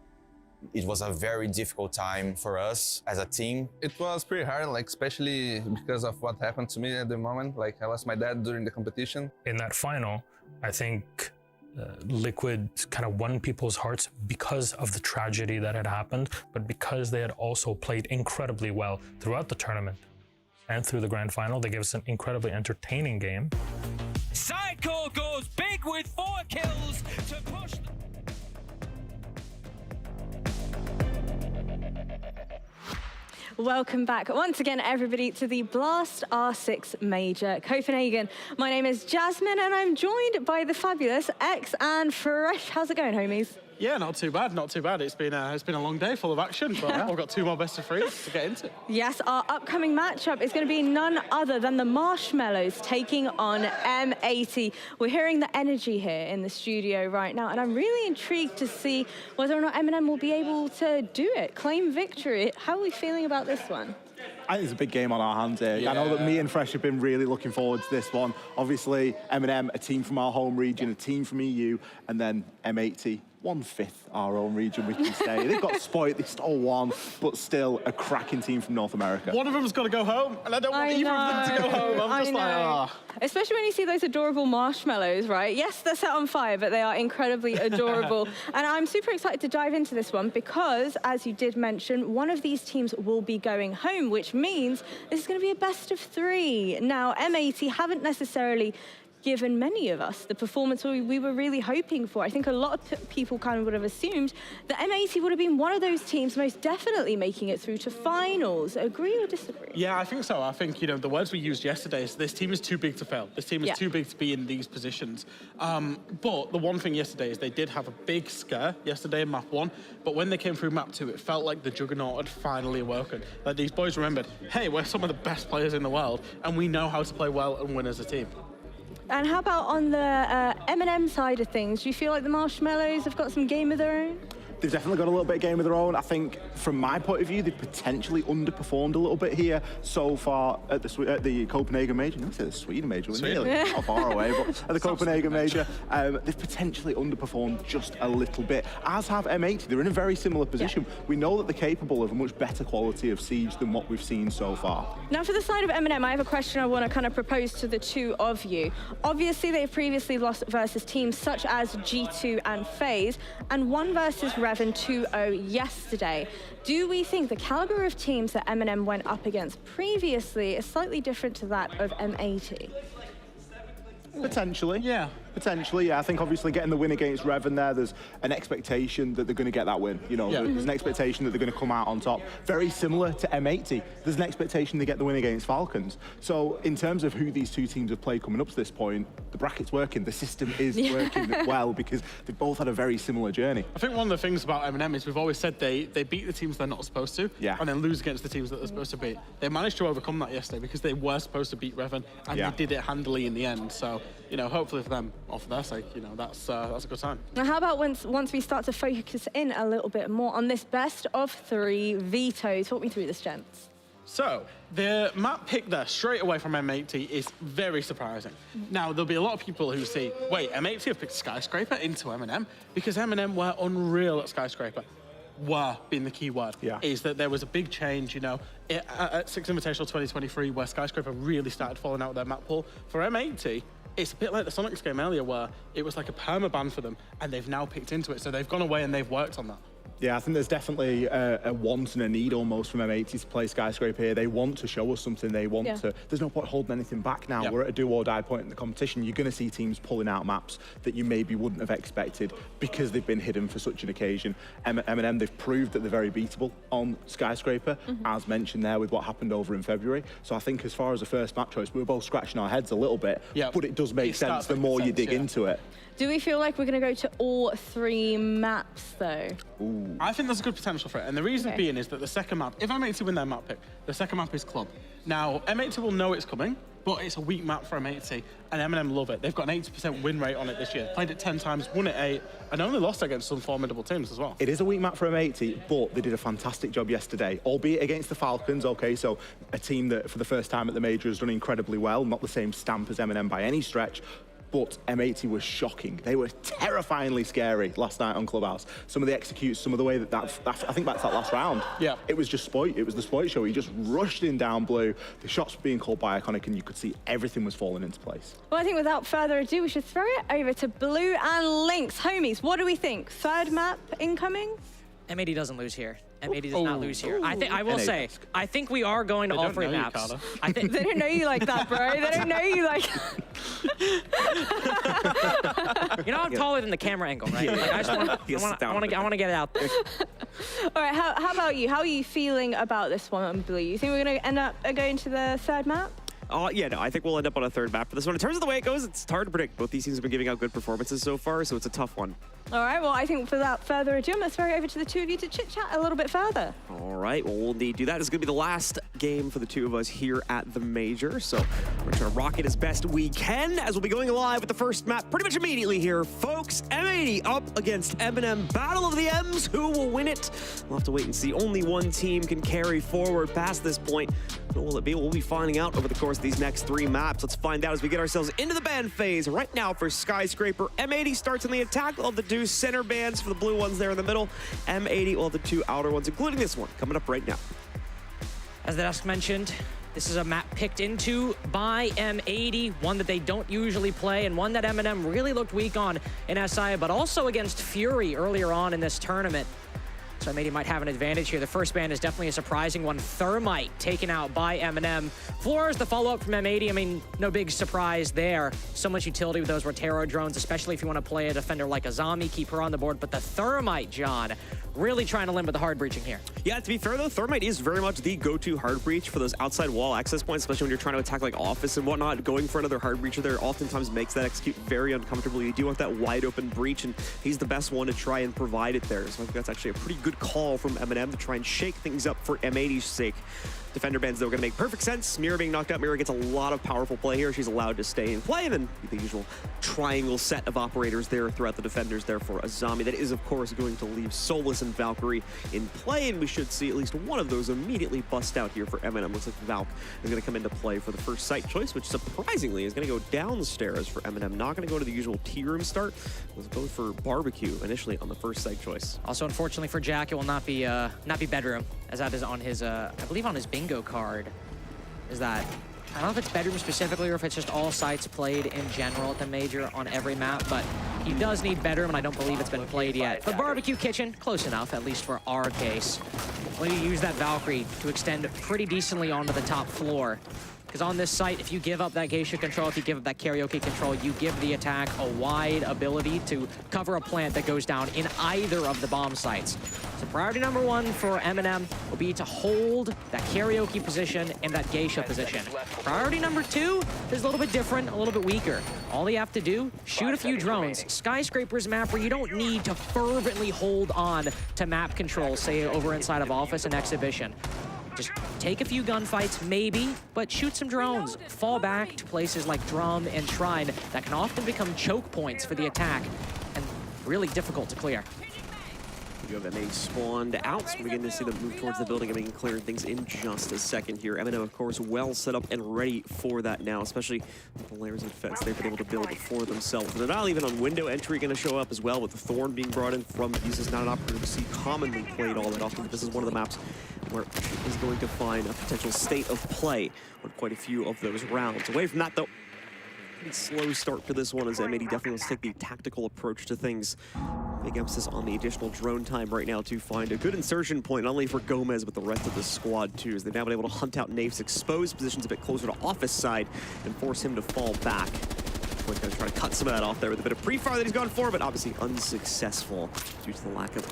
Speaker 9: It was a very difficult time for us as a team.
Speaker 15: It was pretty hard, like, especially because of what happened to me at the moment. Like, I lost my dad during the competition.
Speaker 11: In that final, I think Liquid kind of won people's hearts because of the tragedy that had happened, but because they had also played incredibly well throughout the tournament and through the grand final. They gave us an incredibly entertaining game.
Speaker 8: Sidecore goes big with 4 kills to push the...
Speaker 17: Welcome back once again, everybody, to the Blast R6 Major Copenhagen. My name is Jasmine, and I'm joined by the fabulous X and Fresh. How's it going, homies?
Speaker 5: Yeah, not too bad, not too bad. It's been a long day full of action, but I've got 2 more best of 3 to get into.
Speaker 17: Yes, our upcoming matchup is going to be none other than the Marshmallows taking on M80. We're hearing the energy here in the studio right now, and I'm really intrigued to see whether or not Eminem will be able to do it, claim victory. How are we feeling about this one?
Speaker 24: I think it's a big game on our hands here. Yeah. I know that me and Fresh have been really looking forward to this one. Obviously, M&M, a team from our home region, a team from EU, and then M80, 1/5 our own region, we can say. They've got spoiled, they stole 1, but still a cracking team from North America.
Speaker 5: One of them's got to go home, and I don't want either of them to go home. I'm just like, ah.
Speaker 17: Especially when you see those adorable marshmallows, right? Yes, they're set on fire, but they are incredibly adorable. And I'm super excited to dive into this one because, as you did mention, one of these teams will be going home, which means this is going to be a best of 3. Now, M80 haven't necessarily given many of us the performance we were really hoping for. I think a lot of people kind of would have assumed that M80 would have been one of those teams most definitely making it through to finals. Agree or disagree?
Speaker 5: Yeah, I think so. I think, you know, the words we used yesterday is this team is too big to fail. This team is too big to be in these positions. But the one thing yesterday is they did have a big scare yesterday in map 1, but when they came through map 2, it felt like the juggernaut had finally awoken. Like these boys remembered, hey, we're some of the best players in the world, and we know how to play well and win as a team.
Speaker 17: And how about on the M&M side of things? Do you feel like the Marshmallows have got some game of their own?
Speaker 24: They've definitely got a little bit of game of their own. I think, from my point of view, they've potentially underperformed a little bit here so far at the Copenhagen Major. I say the Sweden Major, we're nearly not far away, but at the Copenhagen Major, they've potentially underperformed just a little bit, as have M80. They're in a very similar position. Yeah. We know that they're capable of a much better quality of siege than what we've seen so far.
Speaker 17: Now, for the side of M&M, I have a question I want to kind of propose to the two of you. Obviously, they've previously lost versus teams such as G2 and FaZe, and won versus Revan 2-0 yesterday. Do we think the caliber of teams that M&M went up against previously is slightly different to that of M80?
Speaker 24: Potentially, yeah. Potentially, yeah. I think obviously getting the win against Revan there, there's an expectation that they're going to get that win. You know, there's an expectation that they're going to come out on top. Very similar to M80. There's an expectation they get the win against Falcons. So in terms of who these two teams have played coming up to this point, the bracket's working. The system is working well because they've both had a very similar journey.
Speaker 5: I think one of the things about M&M is we've always said they beat the teams they're not supposed to, and then lose against the teams that they're supposed to beat. They managed to overcome that yesterday because they were supposed to beat Revan, and they did it handily in the end. So, you know, hopefully for them, or for their sake, you know, that's a good sign.
Speaker 17: Now, how about once we start to focus in a little bit more on this best of 3 veto? Talk me through this, gents.
Speaker 5: So, the map pick there straight away from M80 is very surprising. Now, there'll be a lot of people who say, wait, M80 have picked Skyscraper into M&M because M&M were unreal at Skyscraper. Were being the key word, is that there was a big change, you know, at Six Invitational 2023 where Skyscraper really started falling out of their map pool. For M80, it's a bit like the Soniqs game earlier where it was like a permaban for them and they've now picked into it. So they've gone away and they've worked on that.
Speaker 24: Yeah, I think there's definitely a want and a need almost from M80 to play Skyscraper here. They want to show us something. They want to. There's no point holding anything back now. We're at a do-or-die point in the competition. You're going to see teams pulling out maps that you maybe wouldn't have expected because they've been hidden for such an occasion. M&M, they've proved that they're very beatable on Skyscraper, as mentioned there with what happened over in February. So I think as far as the first map choice, we were both scratching our heads a little bit, but it does make sense the more you dig into it.
Speaker 17: Do we feel like we're going to go to all 3 maps, though?
Speaker 5: Ooh. I think there's a good potential for it. And the reason being is that the second map, if M80 win their map pick, the second map is Club. Now, M80 will know it's coming, but it's a weak map for M80, and M&M love it. They've got an 80% win rate on it this year. Played it 10 times, won it 8, and only lost against some formidable teams as well.
Speaker 24: It is a weak map for M80, but they did a fantastic job yesterday, albeit against the Falcons, okay, so a team that for the first time at the Major has done incredibly well, not the same stamp as M&M by any stretch, but M80 was shocking. They were terrifyingly scary last night on Clubhouse. Some of the executes, some of the way that I think back to that last round. Yeah. It was just Spoit. It was the Spoit show. He just rushed in down blue. The shots were being called by Iconic, and you could see everything was falling into place.
Speaker 17: Well, I think without further ado, we should throw it over to Blue and Lynx. Homies, what do we think? Third map incoming?
Speaker 16: M80 doesn't lose here. M80 does not lose here. I will say, I think we are going to all 3 maps. I think
Speaker 17: they don't know you like that, bro. They don't know you like.
Speaker 16: You know, I'm taller than the camera angle, right? Like, I want to get it out there.
Speaker 17: All right, how about you? How are you feeling about this one, Blue? You think we're going to end up going to the 3rd map?
Speaker 3: Yeah, no, I think we'll end up on a 3rd map for this one. In terms of the way it goes, it's hard to predict. Both these teams have been giving out good performances so far, so it's a tough one.
Speaker 17: All right, well, I think without further ado, let's throw it over to the 2 of you to chit-chat a little bit further.
Speaker 3: All right, well, we'll indeed do that. It's going to be the last game for the 2 of us here at the Major, so we're trying to rock it as best we can as we'll be going live with the first map pretty much immediately here, folks. M80 up against M&M. Battle of the M's. Who will win it? We'll have to wait and see. Only one team can carry forward past this point. What will it be? We'll be finding out over the course of these next 3 maps. Let's find out as we get ourselves into the ban phase. Right now for Skyscraper, M80 starts in the attack. They'll have the 2 center bans for the blue ones there in the middle. M80 will have the 2 outer ones, including this one, coming up right now.
Speaker 16: As the desk mentioned, this is a map picked into by M80, one that they don't usually play, and one that M&M really looked weak on in SI, but also against Fury earlier on in this tournament. So M80 might have an advantage here. The first ban is definitely a surprising one. Thermite taken out by M&M. Floors, the follow-up from M80, I mean, no big surprise there. So much utility with those Rotero drones, especially if you want to play a defender like Azami, keep her on the board. But the Thermite, John, really trying to limit the hard breaching here.
Speaker 3: Yeah, to be fair though, Thermite is very much the go-to hard breach for those outside wall access points, especially when you're trying to attack like Office and whatnot. Going for another hard breacher there oftentimes makes that execute very uncomfortable. You do want that wide open breach, and he's the best one to try and provide it there. So I think that's actually a pretty good call from M&M to try and shake things up for M80's sake. defender bans, though, are going to make perfect sense. Mira being knocked out. Mira gets a lot of powerful play here. She's allowed to stay and play, and then the usual triangle set of operators there throughout the defenders there for Azami. That is, of course, going to leave Solus and Valkyrie in play, and we should see at least one of those immediately bust out here for Eminem. Looks like Valk is going to come into play for the first site choice, which surprisingly is going to go downstairs for Eminem. Not going to go to the usual tea room start. Let's go for barbecue initially on the first site choice.
Speaker 16: Also, unfortunately for Jack, it will not be bedroom, as that is on his, I believe on his bingo card. Is that, I don't know if it's bedroom specifically or if it's just all sites played in general at the Major on every map, but he does need bedroom, and I don't believe it's been played yet. But barbecue kitchen, close enough, at least for our case. Well, you use that Valkyrie to extend pretty decently onto the top floor. Because on this site, if you give up that geisha control, if you give up that karaoke control, you give the attack a wide ability to cover a plant that goes down in either of the bomb sites. So priority number one for Eminem will be to hold that karaoke position and that geisha position. Priority number two is a little bit different, a little bit weaker. All you have to do, shoot a few drones. Skyscraper's map where you don't need to fervently hold on to map control, say over inside of Office and Exhibition. Just take a few gunfights, maybe, but shoot some drones. Fall back to places like Drum and Shrine that can often become choke points for the attack and really difficult to clear.
Speaker 3: You have MA spawned out, so we're beginning to see them move towards the building and clearing things in just a second here. Eminem, of course, well set up and ready for that now, especially with the layers of defense they've been able to build for themselves. They're not even on window entry going to show up as well, with the Thorn being brought in from these is not an opportunity to see commonly played all that often, but this is one of the maps where is going to find a potential state of play on quite a few of those rounds. Away from that, though, pretty slow start for this one as M80 definitely wants to take the tactical approach to things. Big emphasis on the additional drone time right now to find a good insertion point, not only for Gomez, but the rest of the squad too, as they've now been able to hunt out Nafe's exposed positions a bit closer to Office side and force him to fall back. He's going to try to cut some of that off there with a bit of pre-fire that he's gone for, but obviously unsuccessful due to the lack of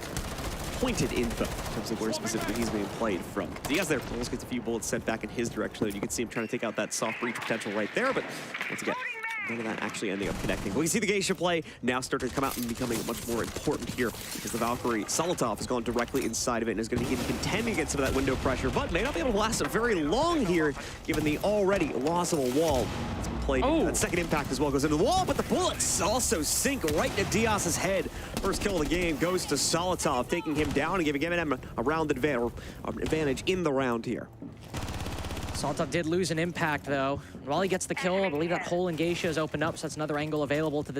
Speaker 3: pointed info in terms of where specifically he's being played from. Diaz there almost gets a few bullets sent back in his direction, though. You can see him trying to take out that soft breach potential right there, but once again, none of that actually ending up connecting. Well, you see the geisha play now start to come out and becoming much more important here because the Valkyrie Solotov has gone directly inside of it and is going to be contending against some of that window pressure, but may not be able to last very long here given the already loss of a wall. It's been played. That second impact as well goes into the wall, but the bullets also sink right into Diaz's head. First kill of the game goes to Solotov, taking him down and giving Eminem a round advantage in the round here.
Speaker 16: Solotov did lose an impact, though. While he gets the kill, I believe that hole in Geisha is opened up, so that's another angle available to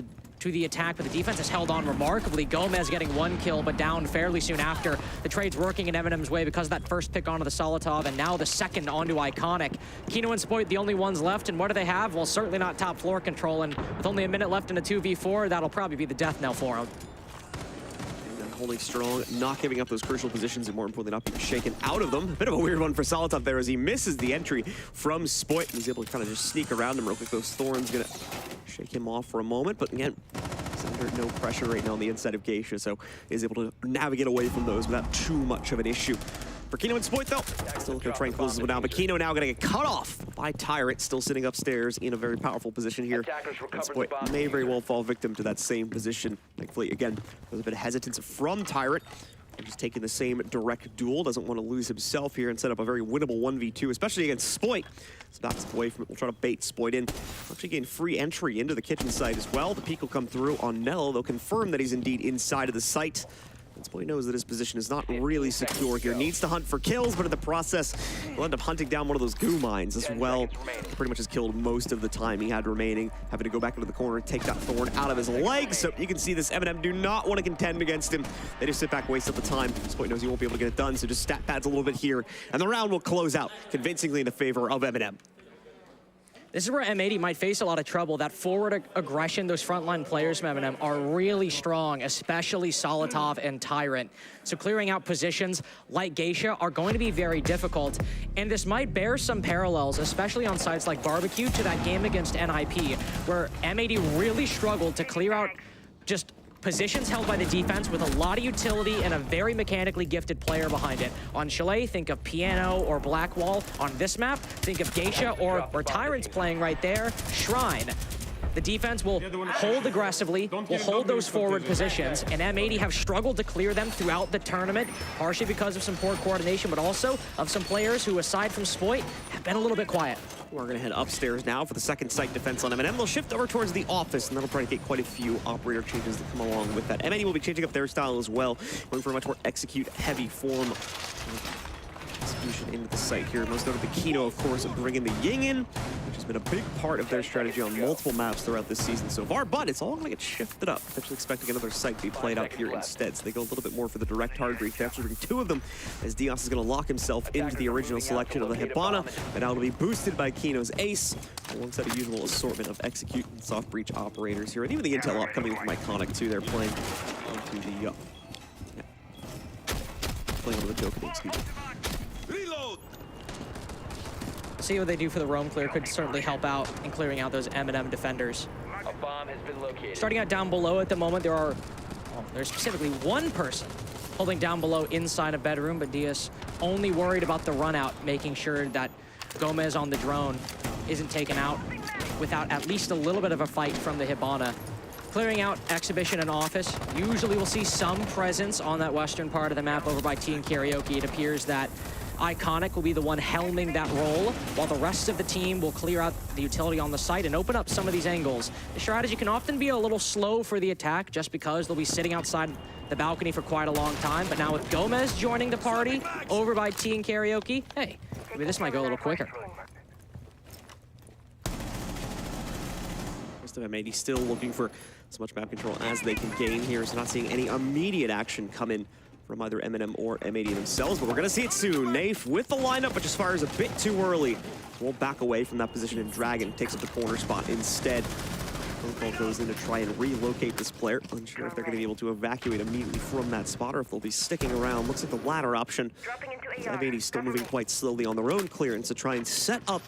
Speaker 16: the attack, but the defense has held on remarkably. Gomez getting one kill, but down fairly soon after. The trade's working in Eminem's way because of that first pick onto the Solotov, and now the second onto Iconic. Kino and Spoit, the only ones left, and what do they have? Well, certainly not top floor control, and with only a minute left in a 2v4, that'll probably be the death knell for him.
Speaker 3: Holding strong, not giving up those crucial positions, and more importantly, not being shaken out of them. A bit of a weird one for Solotov there as he misses the entry from Spoit, and he's able to kind of just sneak around him real quick. Those Thorns gonna shake him off for a moment, but again, he's under no pressure right now on the inside of Geisha, so he's able to navigate away from those without too much of an issue. For Kino and Spoit, though, still looking to try and close this one down, but Kino now going to get cut off by Tyrant, still sitting upstairs in a very powerful position here. And Spoit may very well fall victim to that same position. Thankfully, again, there's a bit of hesitance from Tyrant. Just taking the same direct duel, doesn't want to lose himself here and set up a very winnable 1v2, especially against Spoit. So backs away from it. We'll try to bait Spoit in. Actually gain free entry into the kitchen site as well. The peek will come through on Nello. They'll confirm that he's indeed inside of the site. Spoit knows that his position is not really secure here. Needs to hunt for kills, but in the process, he'll end up hunting down one of those goo mines as well. Pretty much has killed most of the time he had remaining, having to go back into the corner and take that Thorn out of his legs. So you can see this Eminem do not want to contend against him. They just sit back, waste up the time. Spoit knows he won't be able to get it done, so just stat pads a little bit here. And the round will close out convincingly in the favor of Eminem.
Speaker 16: This is where M80 might face a lot of trouble. That forward aggression, those frontline players from Eminem are really strong, especially Solotov and Tyrant. So clearing out positions like Geisha are going to be very difficult. And this might bear some parallels, especially on sites like Barbecue, to that game against NIP, where M80 really struggled to clear out just positions held by the defense with a lot of utility and a very mechanically gifted player behind it. On Chalet, think of Piano or Blackwall. On this map, think of Geisha or where Tyrant's playing right there, Shrine. The defense will hold aggressively, will hold those forward positions, and M80 have struggled to clear them throughout the tournament, partially because of some poor coordination, but also of some players who, aside from Spoit, have been a little bit quiet.
Speaker 3: We're going to head upstairs now for the second site defense on M&M. They'll shift over towards the office, and that'll predicate quite a few operator changes that come along with that. M80 will be changing up their style as well, going for a much more execute-heavy form execution into the site here. Most notably, Kino, of course, bringing the Ying in, which has been a big part of their strategy on multiple maps throughout this season so far, but it's all going to get shifted up. Potentially expecting another site to be played out here instead, so they go a little bit more for the direct hard brief. They actually bring two of them, as Diaz is going to lock himself into the original selection of the Hibana, and now it'll be boosted by Kino's ace, alongside a usual assortment of execute and soft breach operators here, and even the intel op coming from Iconic too. They're playing onto the playing onto the Joker, excuse me.
Speaker 16: See what they do for the roam clear could certainly help out in clearing out those M&M defenders.
Speaker 6: A bomb has been located.
Speaker 16: Starting out down below at the moment, there's specifically one person holding down below inside a bedroom, but Diaz only worried about the run out, making sure that Gomez on the drone isn't taken out without at least a little bit of a fight from the Hibana. Clearing out Exhibition and Office. Usually we'll see some presence on that western part of the map over by Teen Karaoke. It appears that Iconic will be the one helming that role, while the rest of the team will clear out the utility on the site and open up some of these angles. The strategy can often be a little slow for the attack just because they'll be sitting outside the balcony for quite a long time, but now with Gomez joining the party over by Teen Karaoke, hey, maybe this might go a little quicker.
Speaker 3: M80 still looking for as much map control as they can gain here, so not seeing any immediate action come in from either M&M or M80 themselves, but we're going to see it soon. Nafe with the lineup, but just fires a bit too early. We'll back away from that position, and Dragon takes up the corner spot instead. Protocol goes in to try and relocate this player. Unsure if they're going to be able to evacuate immediately from that spot or if they'll be sticking around. Looks like the latter option. M80 still moving quite slowly on their own clearance to try and set up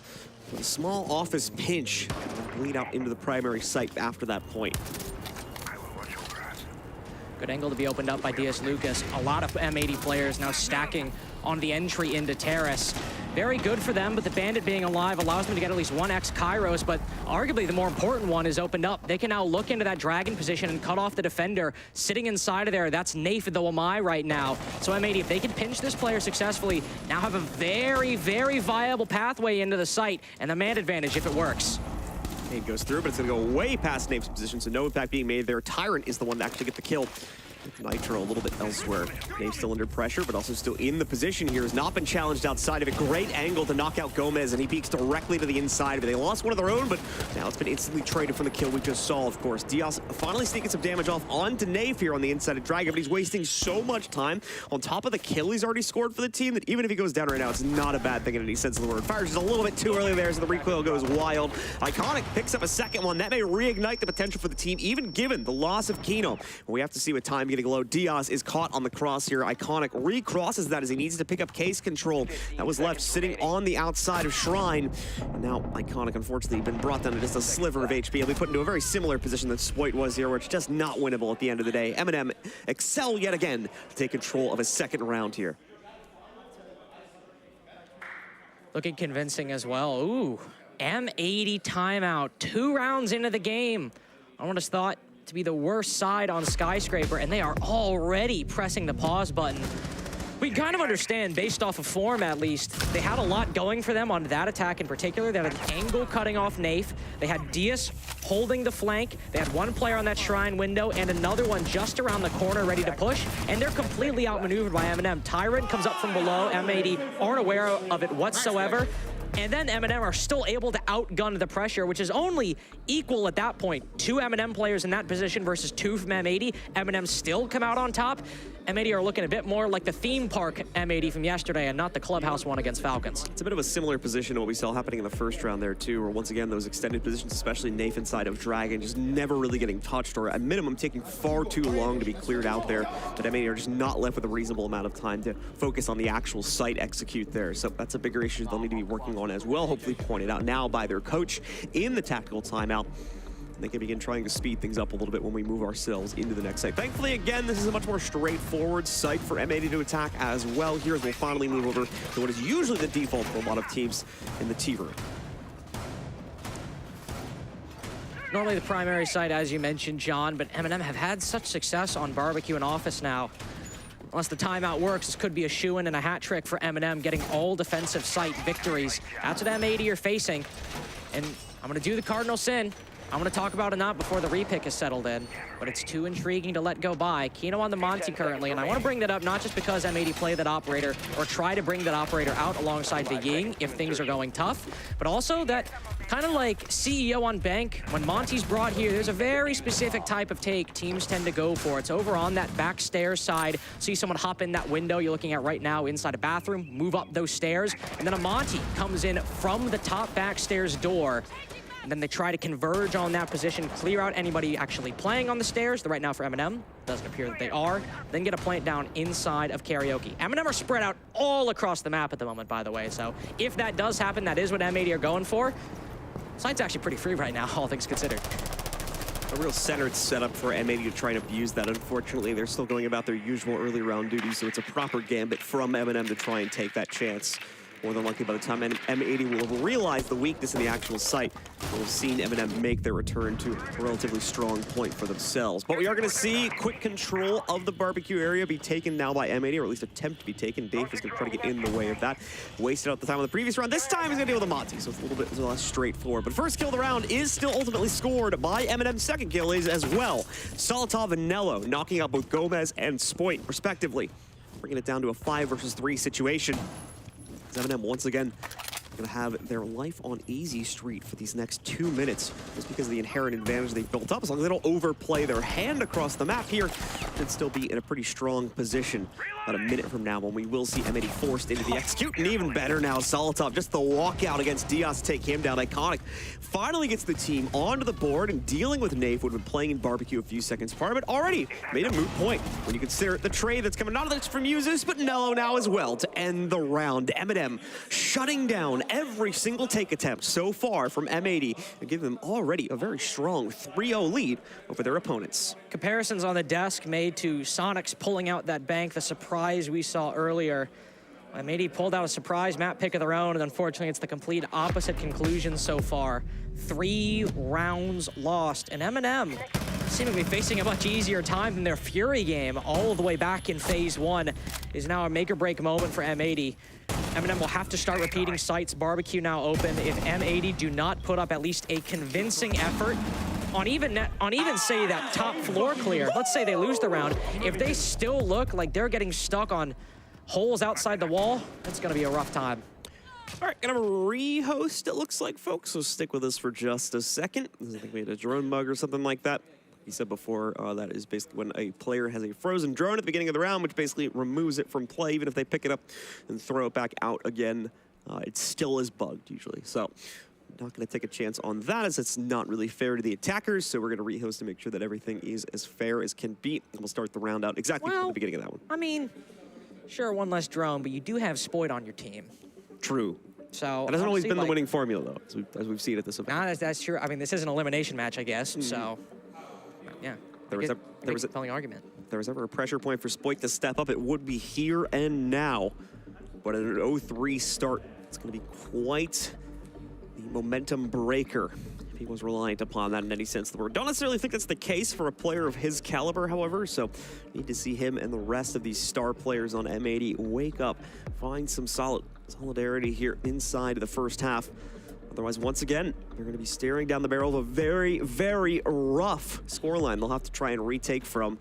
Speaker 3: with a small office pinch and bleed out into the primary site after that point.
Speaker 16: Good angle to be opened up by Diaz Lucas. A lot of M80 players now stacking on the entry into Terrace. Very good for them, but the Bandit being alive allows them to get at least one X-Kairos, but arguably the more important one is opened up. They can now look into that Dragon position and cut off the defender sitting inside of there. That's Nafe the Wamai right now. So M80, if they can pinch this player successfully, now have a very, very viable pathway into the site and the man advantage if it works.
Speaker 3: Nade goes through, but it's going to go way past Nave's position, so no impact being made there. Tyrant is the one to actually get the kill. Nitro a little bit elsewhere. Nave still under pressure, but also still in the position here. Has not been challenged outside of it. Great angle to knock out Gomez, and he peeks directly to the inside of it. They lost one of their own, but now it's been instantly traded from the kill we just saw, of course. Diaz finally sneaking some damage off onto Nave here on the inside of Dragon, but he's wasting so much time on top of the kill he's already scored for the team that even if he goes down right now, it's not a bad thing in any sense of the word. Fires just a little bit too early there, so the recoil goes wild. Iconic picks up a second one. That may reignite the potential for the team, even given the loss of Kino. We have to see with time getting low. Diaz is caught on the cross here. Iconic recrosses that as he needs to pick up case control. That was left sitting on the outside of Shrine. And now Iconic, unfortunately, been brought down to just a sliver of HP. He'll be put into a very similar position that Spoit was here, where it's just not winnable at the end of the day. M&M excel yet again to take control of a second round here.
Speaker 16: Looking convincing as well. Ooh, M80 timeout. 2 rounds into the game. I would have thought to be the worst side on Skyscraper, and they are already pressing the pause button. We kind of understand, based off of form at least, they had a lot going for them on that attack in particular. They had an angle cutting off Nafe. They had Diaz holding the flank. They had one player on that Shrine window and another one just around the corner ready to push, and they're completely outmaneuvered by M&M. Tyrant comes up from below. M80 aren't aware of it whatsoever. And then M&M are still able to outgun the pressure, which is only equal at that point. 2 M&M players in that position versus 2 from M80. M&M still come out on top. M80 are looking a bit more like the theme park M80 from yesterday and not the clubhouse one against Falcons.
Speaker 3: It's a bit of a similar position to what we saw happening in the first round there too, where once again those extended positions, especially Nafe inside of Dragon, just never really getting touched, or at minimum taking far too long to be cleared out there. But M80 are just not left with a reasonable amount of time to focus on the actual site execute there. So that's a bigger issue they'll need to be working on as well, hopefully pointed out now by their coach in the tactical timeout. They can begin trying to speed things up a little bit when we move ourselves into the next site. Thankfully, again, this is a much more straightforward site for M80 to attack as well. Here as we'll finally move over to what is usually the default for a lot of teams in the T room.
Speaker 16: normally the primary site, as you mentioned, John, but M&M have had such success on Barbecue and Office now. Unless the timeout works, this could be a shoo-in and a hat trick for M&M, getting all defensive site victories. That's what M80 are facing. And I'm gonna do the cardinal sin. I'm gonna talk about it not before the repick is settled in, but it's too intriguing to let go by. Kino on the Monty currently, and I wanna bring that up not just because M80 play that operator or try to bring that operator out alongside the Ying if things are going tough, but also that kind of like CEO on Bank, when Monty's brought here, there's a very specific type of take teams tend to go for. It's over on that back stairs side. See someone hop in that window you're looking at right now inside a bathroom, move up those stairs, and then a Monty comes in from the top back stairs door. And then they try to converge on that position, clear out anybody actually playing on the stairs. Right now for M&M, doesn't appear that they are. Then get a plant down inside of Karaoke. M&M are spread out all across the map at the moment, by the way. So if that does happen, that is what M80 are going for. Site's actually pretty free right now, all things considered.
Speaker 3: A real centered setup for M80 to try and abuse that. Unfortunately, they're still going about their usual early round duty, so it's a proper gambit from M&M to try and take that chance. More than likely, by the time M80 will have realized the weakness in the actual site, we'll have seen M&M make their return to a relatively strong point for themselves. But we are going to see quick control of the barbecue area be taken now by M80, or at least attempt to be taken. Dave is going to try to get in the way of that. Wasted out the time on the previous round. This time he's going to deal with a Monty, so it's a little bit less straightforward. But first kill of the round is still ultimately scored by M&M's second kill is as well. Solotov and Nello knocking out both Gomez and Spoit, respectively. Bringing it down to a 5 versus 3 situation. M&M once again going to have their life on easy street for these next 2 minutes, just because of the inherent advantage they've built up. As long as they don't overplay their hand across the map here, they'd still be in a pretty strong position. About a minute from now, when we will see M80 forced into the execute, and even better now, Solotov, just the walkout against Diaz to take him down. Iconic finally gets the team onto the board, and dealing with Nave, who had been playing in Barbecue a few seconds prior, but already made a moot point when you consider the trade that's coming not just from Usus, but Nello now as well to end the round. M&M shutting down every single take attempt so far from M80 and give them already a very strong 3-0 lead over their opponents.
Speaker 16: Comparisons on the desk made to Soniqs pulling out that bank, the surprise we saw earlier. M80 pulled out a surprise map pick of their own, and unfortunately it's the complete opposite conclusion so far. 3 rounds lost, and M&M seemingly facing a much easier time than their Fury game all the way back in phase 1 is now a make or break moment for M80. M&M will have to start repeating sites. Barbecue now open. If M80 do not put up at least a convincing effort on even say that top floor clear, let's say they lose the round, if they still look like they're getting stuck on holes outside the wall, it's gonna be a rough time.
Speaker 3: All right, gonna re-host, it looks like, folks, so stick with us for just a second. I think we had a drone bug or something like that. He said before, that is basically when a player has a frozen drone at the beginning of the round, which basically removes it from play. Even if they pick it up and throw it back out again, it still is bugged usually. So not going to take a chance on that, as it's not really fair to the attackers. So we're going to rehost to make sure that everything is as fair as can be. And we'll start the round out exactly from the beginning of that one.
Speaker 16: I mean, sure, one less drone, but you do have Spoit on your team.
Speaker 3: True.
Speaker 16: So
Speaker 3: that hasn't always been the winning formula, though, as we've seen at this event.
Speaker 16: Nah, that's true. I mean, this is an elimination match, I guess. So, yeah. There was a compelling argument.
Speaker 3: If there was ever a pressure point for Spoit to step up, it would be here and now. But at an 0-3 start, it's going to be quite the momentum breaker if he was reliant upon that in any sense of the word. Don't necessarily think that's the case for a player of his caliber, however, so need to see him and the rest of these star players on M80 wake up, find some solidarity here inside of the first half. Otherwise, once again, they're going to be staring down the barrel of a very, very rough scoreline they'll have to try and retake from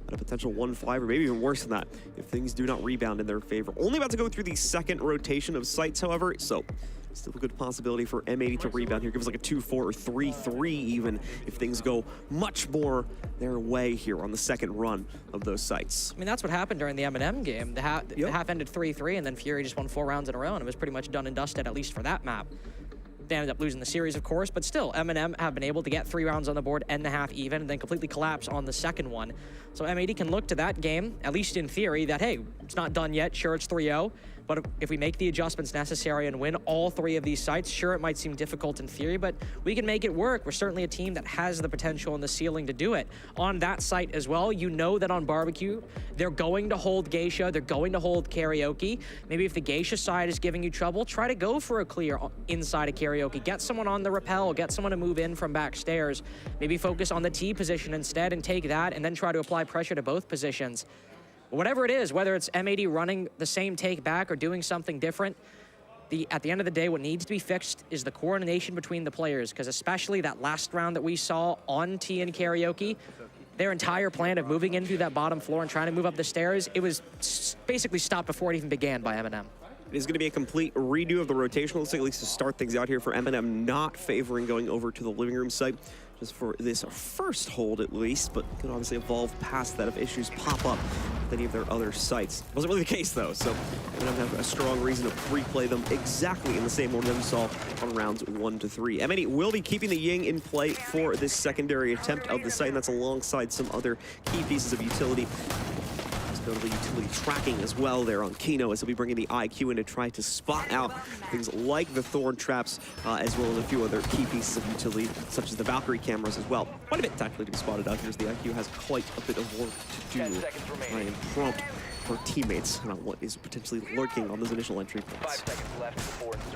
Speaker 3: at a potential 1-5, or maybe even worse than that, if things do not rebound in their favor. Only about to go through the second rotation of sites, however, so still a good possibility for M80 to rebound here. Give us like a 2-4 or 3-3 even if things go much more their way here on the second run of those sites.
Speaker 16: I mean, that's what happened during the M&M game. The half ended 3-3, and then Fury just won 4 rounds in a row, and it was pretty much done and dusted, at least for that map. They ended up losing the series, of course, but still, M&M have been able to get 3 rounds on the board, end the half even, and then completely collapse on the second one. So M80 can look to that game, at least in theory, that, hey, it's not done yet. Sure, it's 3-0, But if we make the adjustments necessary and win all 3 of these sites, sure, it might seem difficult in theory, but we can make it work. We're certainly a team that has the potential and the ceiling to do it. On that site as well, you know that on Barbecue, they're going to hold Geisha, they're going to hold Karaoke. Maybe if the Geisha side is giving you trouble, try to go for a clear inside of Karaoke. Get someone on the rappel, get someone to move in from backstairs. Maybe focus on the T position instead and take that, and then try to apply pressure to both positions. Whatever it is, whether it's M80 running the same take back or doing something different, at the end of the day, what needs to be fixed is the coordination between the players, because especially that last round that we saw on T and Karaoke, their entire plan of moving in through that bottom floor and trying to move up the stairs, it was basically stopped before it even began by M&M.
Speaker 3: It is going to be a complete redo of the rotational, at least to start things out here for M&M, not favoring going over to the living room site, just for this first hold at least, but could obviously evolve past that if issues pop up with any of their other sites. Wasn't really the case though, so M&M have a strong reason to replay them exactly in the same order that we saw on rounds 1 to 3. M80 will be keeping the Ying in play for this secondary attempt of the site, and that's alongside some other key pieces of utility. Notably utility tracking as well there on Kino, as he'll be bringing the IQ in to try to spot out things like the Thorn traps, as well as a few other key pieces of utility, such as the Valkyrie cameras as well. Quite a bit tactically to be spotted out here, as the IQ has quite a bit of work to do. Try and prompt our teammates about what is potentially lurking on those initial entry points.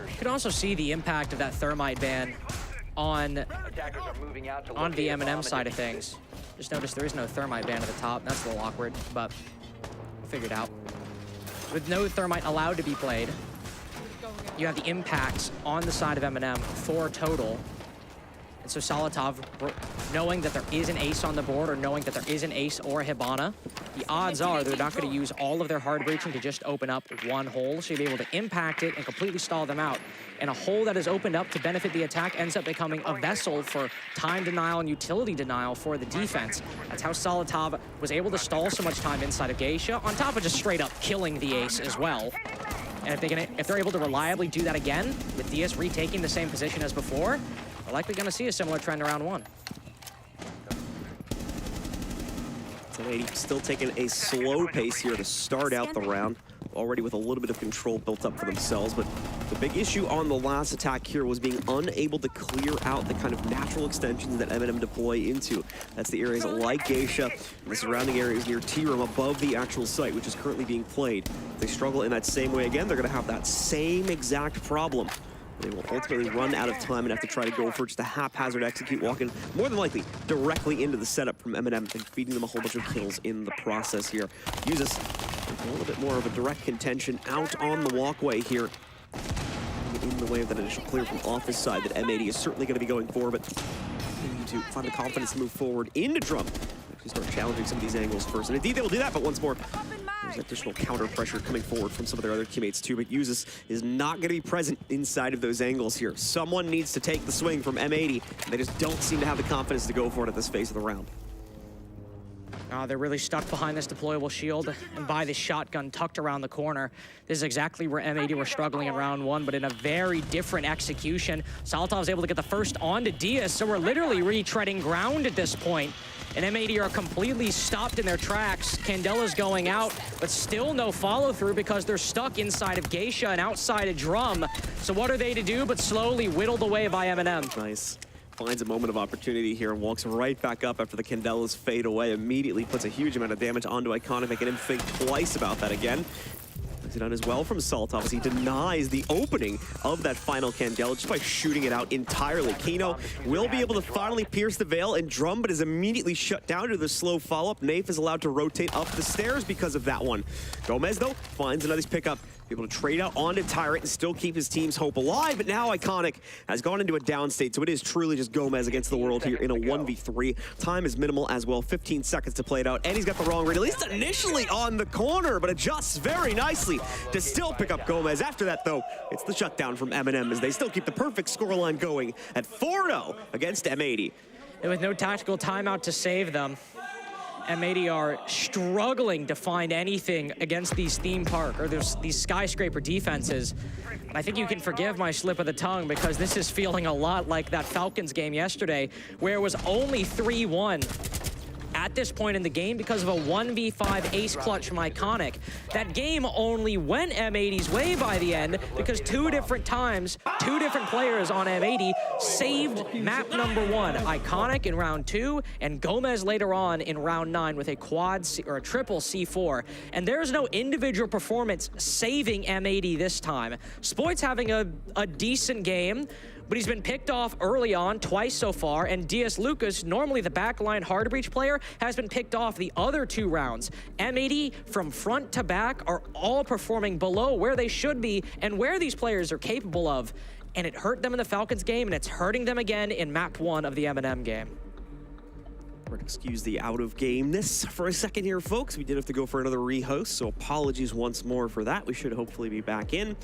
Speaker 16: You can also see the impact of that thermite ban on the M&M side of things. Just notice there is no thermite ban at the top. That's a little awkward, but figured out. With no thermite allowed to be played, you have the impacts on the side of M&M, 4 total. And so Solotov, knowing that there is an ace on the board, or knowing that there is an ace or a Hibana, the odds are they're not going to use all of their hard breaching to just open up one hole, so you'll be able to impact it and completely stall them out. And a hole that is opened up to benefit the attack ends up becoming a vessel for time denial and utility denial for the defense. That's how Solotov was able to stall so much time inside of Geisha, on top of just straight up killing the ace as well. And if they're able to reliably do that again, with DS retaking the same position as before, we're likely going to see a similar trend around 1.
Speaker 3: So 80 still taking a slow pace here to start out the round, already with a little bit of control built up for themselves, but the big issue on the last attack here was being unable to clear out the kind of natural extensions that M&M deploy into. That's the areas like Geisha and the surrounding areas near T-Room above the actual site, which is currently being played. If they struggle in that same way again, they're going to have that same exact problem. They will ultimately run out of time and have to try to go for just a haphazard execute, walking more than likely directly into the setup from M&M and feeding them a whole bunch of kills in the process here. Uses a little bit more of a direct contention out on the walkway here, in the way of that initial clear from office side that M80 is certainly going to be going for, but they need to find the confidence to move forward into Drum. Actually start challenging some of these angles first, and indeed they will do that, but once more, there's additional counter pressure coming forward from some of their other teammates too, but Usus is not going to be present inside of those angles here. Someone needs to take the swing from M80, and they just don't seem to have the confidence to go for it at this phase of the round.
Speaker 16: They're really stuck behind this deployable shield and by this shotgun tucked around the corner. This is exactly where M80 were struggling in round 1, but in a very different execution. Solotov was able to get the first onto Diaz, so we're literally retreading ground at this point. And M80 are completely stopped in their tracks. Candela's going out, but still no follow-through because they're stuck inside of Geisha and outside of Drum. So what are they to do but slowly whittled away by M&M?
Speaker 3: Nice. Finds a moment of opportunity here and walks right back up after the Candelas fade away. Immediately puts a huge amount of damage onto Iconic, making him think twice about that again. Nicely done as well from Solotov as he denies the opening of that final Candela just by shooting it out entirely. Kino will be able to finally pierce the veil, and Drum, but is immediately shut down to the slow follow-up. Nafe is allowed to rotate up the stairs because of that one. Gomez, though, finds another pickup. Able to trade out onto Tyrant and still keep his team's hope alive, but now Iconic has gone into a down state, so it is truly just Gomez against the world here in a 1v3. Time is minimal as well, 15 seconds to play it out, and he's got the wrong read, at least initially on the corner, but adjusts very nicely to still pick up Gomez. After that, though, it's the shutdown from M&M as they still keep the perfect scoreline going at 4-0 against M80.
Speaker 16: And with no tactical timeout to save them, M80 are struggling to find anything against these theme park or these skyscraper defenses. And I think you can forgive my slip of the tongue because this is feeling a lot like that Falcons game yesterday where it was only 3-1 at at this point in the game because of a 1v5 ace clutch from Iconic. That game only went M80's way by the end because two different times, two different players on M80 saved map number 1. Iconic in round 2 and Gomez later on in round 9 with a quad C, or a triple C4. And there's no individual performance saving M80 this time. Spoit's having a decent game, but he's been picked off early on twice so far, and DS Lucas, normally the backline hard breach player, has been picked off the other 2 rounds. M80 from front to back are all performing below where they should be and where these players are capable of, and it hurt them in the Falcons game, and it's hurting them again in map 1 of the M&M game.
Speaker 3: We're gonna excuse the out of gameness for a second here, folks. We did have to go for another rehost, so apologies once more for that. We should hopefully be back in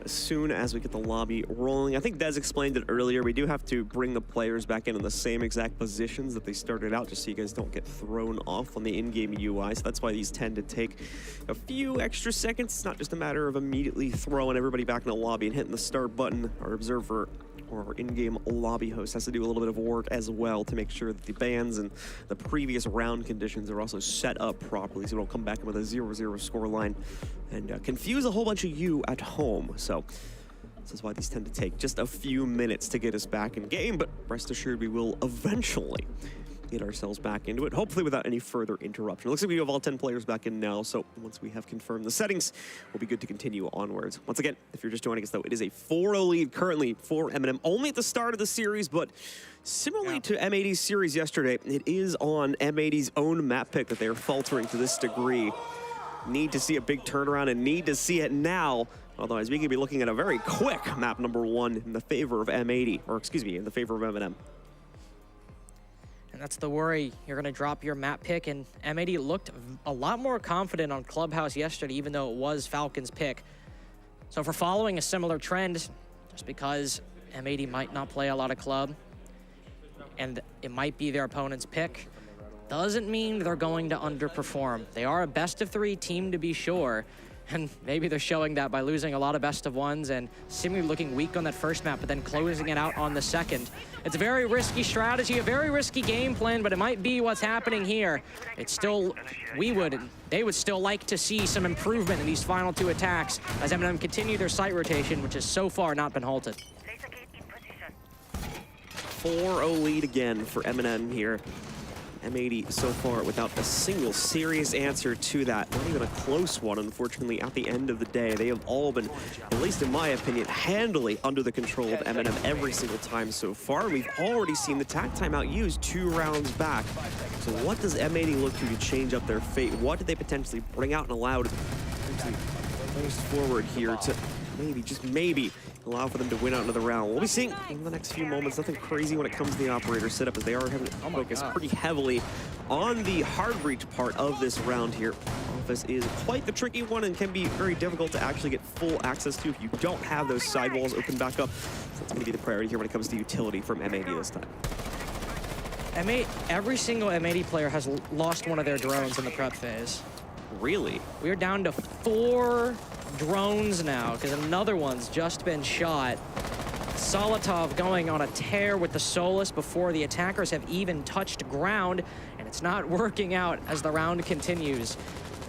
Speaker 3: as soon as we get the lobby rolling. I think Des explained it earlier. We do have to bring the players back in the same exact positions that they started out, just so you guys don't get thrown off on the in-game UI. So that's why these tend to take a few extra seconds. It's not just a matter of immediately throwing everybody back in the lobby and hitting the start button. Our observer or our in-game lobby host has to do a little bit of work as well to make sure that the bans and the previous round conditions are also set up properly, so we don't come back in with a 0-0 score line and confuse a whole bunch of you at home. So this is why these tend to take just a few minutes to get us back in game, but rest assured we will eventually get ourselves back into it, hopefully without any further interruption. It looks like we have all 10 players back in now, so once we have confirmed the settings, we'll be good to continue onwards. Once again, if you're just joining us though, it is a 4-0 lead currently for M&M, only at the start of the series, but similarly to M80's series yesterday, it is on M80's own map pick that they are faltering to this degree. Need to see a big turnaround and need to see it now. Otherwise, we could be looking at a very quick map number 1 in the favor of M80, or excuse me, in the favor of M&M.
Speaker 16: And that's the worry. You're going to drop your map pick, and M80 looked a lot more confident on Clubhouse yesterday, even though it was Falcons' pick. So if we're following a similar trend, just because M80 might not play a lot of club, and it might be their opponent's pick, doesn't mean they're going to underperform. They are a best-of-3 team, to be sure, and maybe they're showing that by losing a lot of best-of-1s and seemingly looking weak on that first map, but then closing it out on the second. It's a very risky strategy, a very risky game plan, but it might be what's happening here. It's still, they would still like to see some improvement in these final 2 attacks as M&M continue their site rotation, which has so far not been halted.
Speaker 3: 4-0 lead again for M&M here. M80 so far without a single serious answer to that. Not even a close one, unfortunately, at the end of the day. They have all been, at least in my opinion, handily under the control of M&M every single time so far. We've already seen the tac timeout used 2 rounds back. So what does M80 look to change up their fate? What did they potentially bring out and allow to post forward here to maybe, just maybe, allow for them to win out another round? We'll be seeing in the next few moments. Nothing crazy when it comes to the operator setup, as they are having to focus pretty heavily on the hard breach part of this round here. Office is quite the tricky one and can be very difficult to actually get full access to if you don't have those sidewalls open back up. So that's going to be the priority here when it comes to utility from M80 this time.
Speaker 16: Every single M80 player has lost one of their drones in the prep phase.
Speaker 3: Really?
Speaker 16: We're down to 4 drones now because another one's just been shot. Solotov going on a tear with the Solus before the attackers have even touched ground, and it's not working out as the round continues.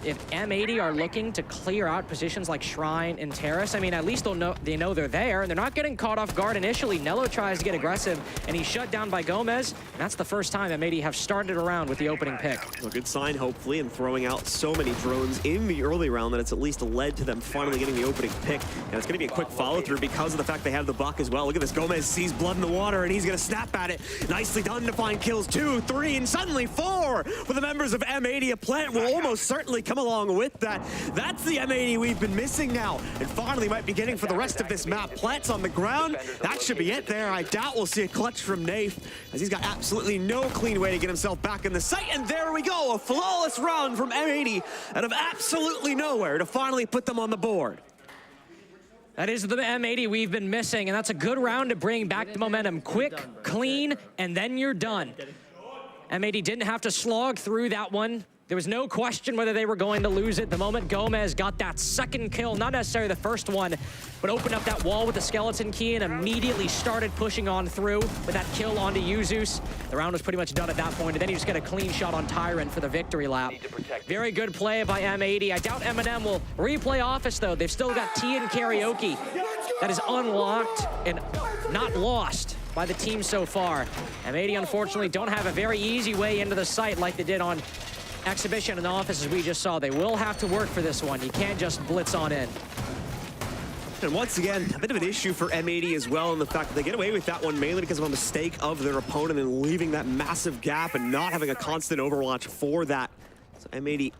Speaker 16: If M80 are looking to clear out positions like Shrine and Terrace, I mean, at least they know they're there, and they're not getting caught off guard initially. Nello tries to get aggressive, and he's shut down by Gomez, and that's the first time M80 have started around with the opening pick.
Speaker 3: A good sign, hopefully, and throwing out so many drones in the early round that it's at least led to them finally getting the opening pick. And it's going to be a quick follow-through because of the fact they have the buck as well. Look at this, Gomez sees blood in the water, and he's going to snap at it. Nicely done to find kills 2, 3, and suddenly 4 for the members of M80. A plant will almost certainly come along with that. That's the M80 we've been missing now, and finally might be getting for the rest of this map. Plants on the ground. That should be it there. I doubt we'll see a clutch from Nafe, as he's got absolutely no clean way to get himself back in the site. And there we go, a flawless round from M80 out of absolutely nowhere to finally put them on the board.
Speaker 16: That is the M80 we've been missing, and that's a good round to bring back the momentum. Quick, clean, and then you're done. M80 didn't have to slog through that one There was no question whether they were going to lose it. The moment Gomez got that second kill, not necessarily the first one, but opened up that wall with the skeleton key and immediately started pushing on through with that kill onto Yuzus. The round was pretty much done at that point, and then he just got a clean shot on Tyrant for the victory lap. Very good play by M80. I doubt M&M will replay Office, though. They've still got T and Karaoke. That is unlocked and not lost by the team so far. M80, unfortunately, don't have a very easy way into the site like they did on Exhibition and Office, as we just saw. They will have to work for this one. You can't just blitz on in.
Speaker 3: And once again, a bit of an issue for M80 as well, in the fact that they get away with that one mainly because of a mistake of their opponent and leaving that massive gap and not having a constant overwatch for that. So M80,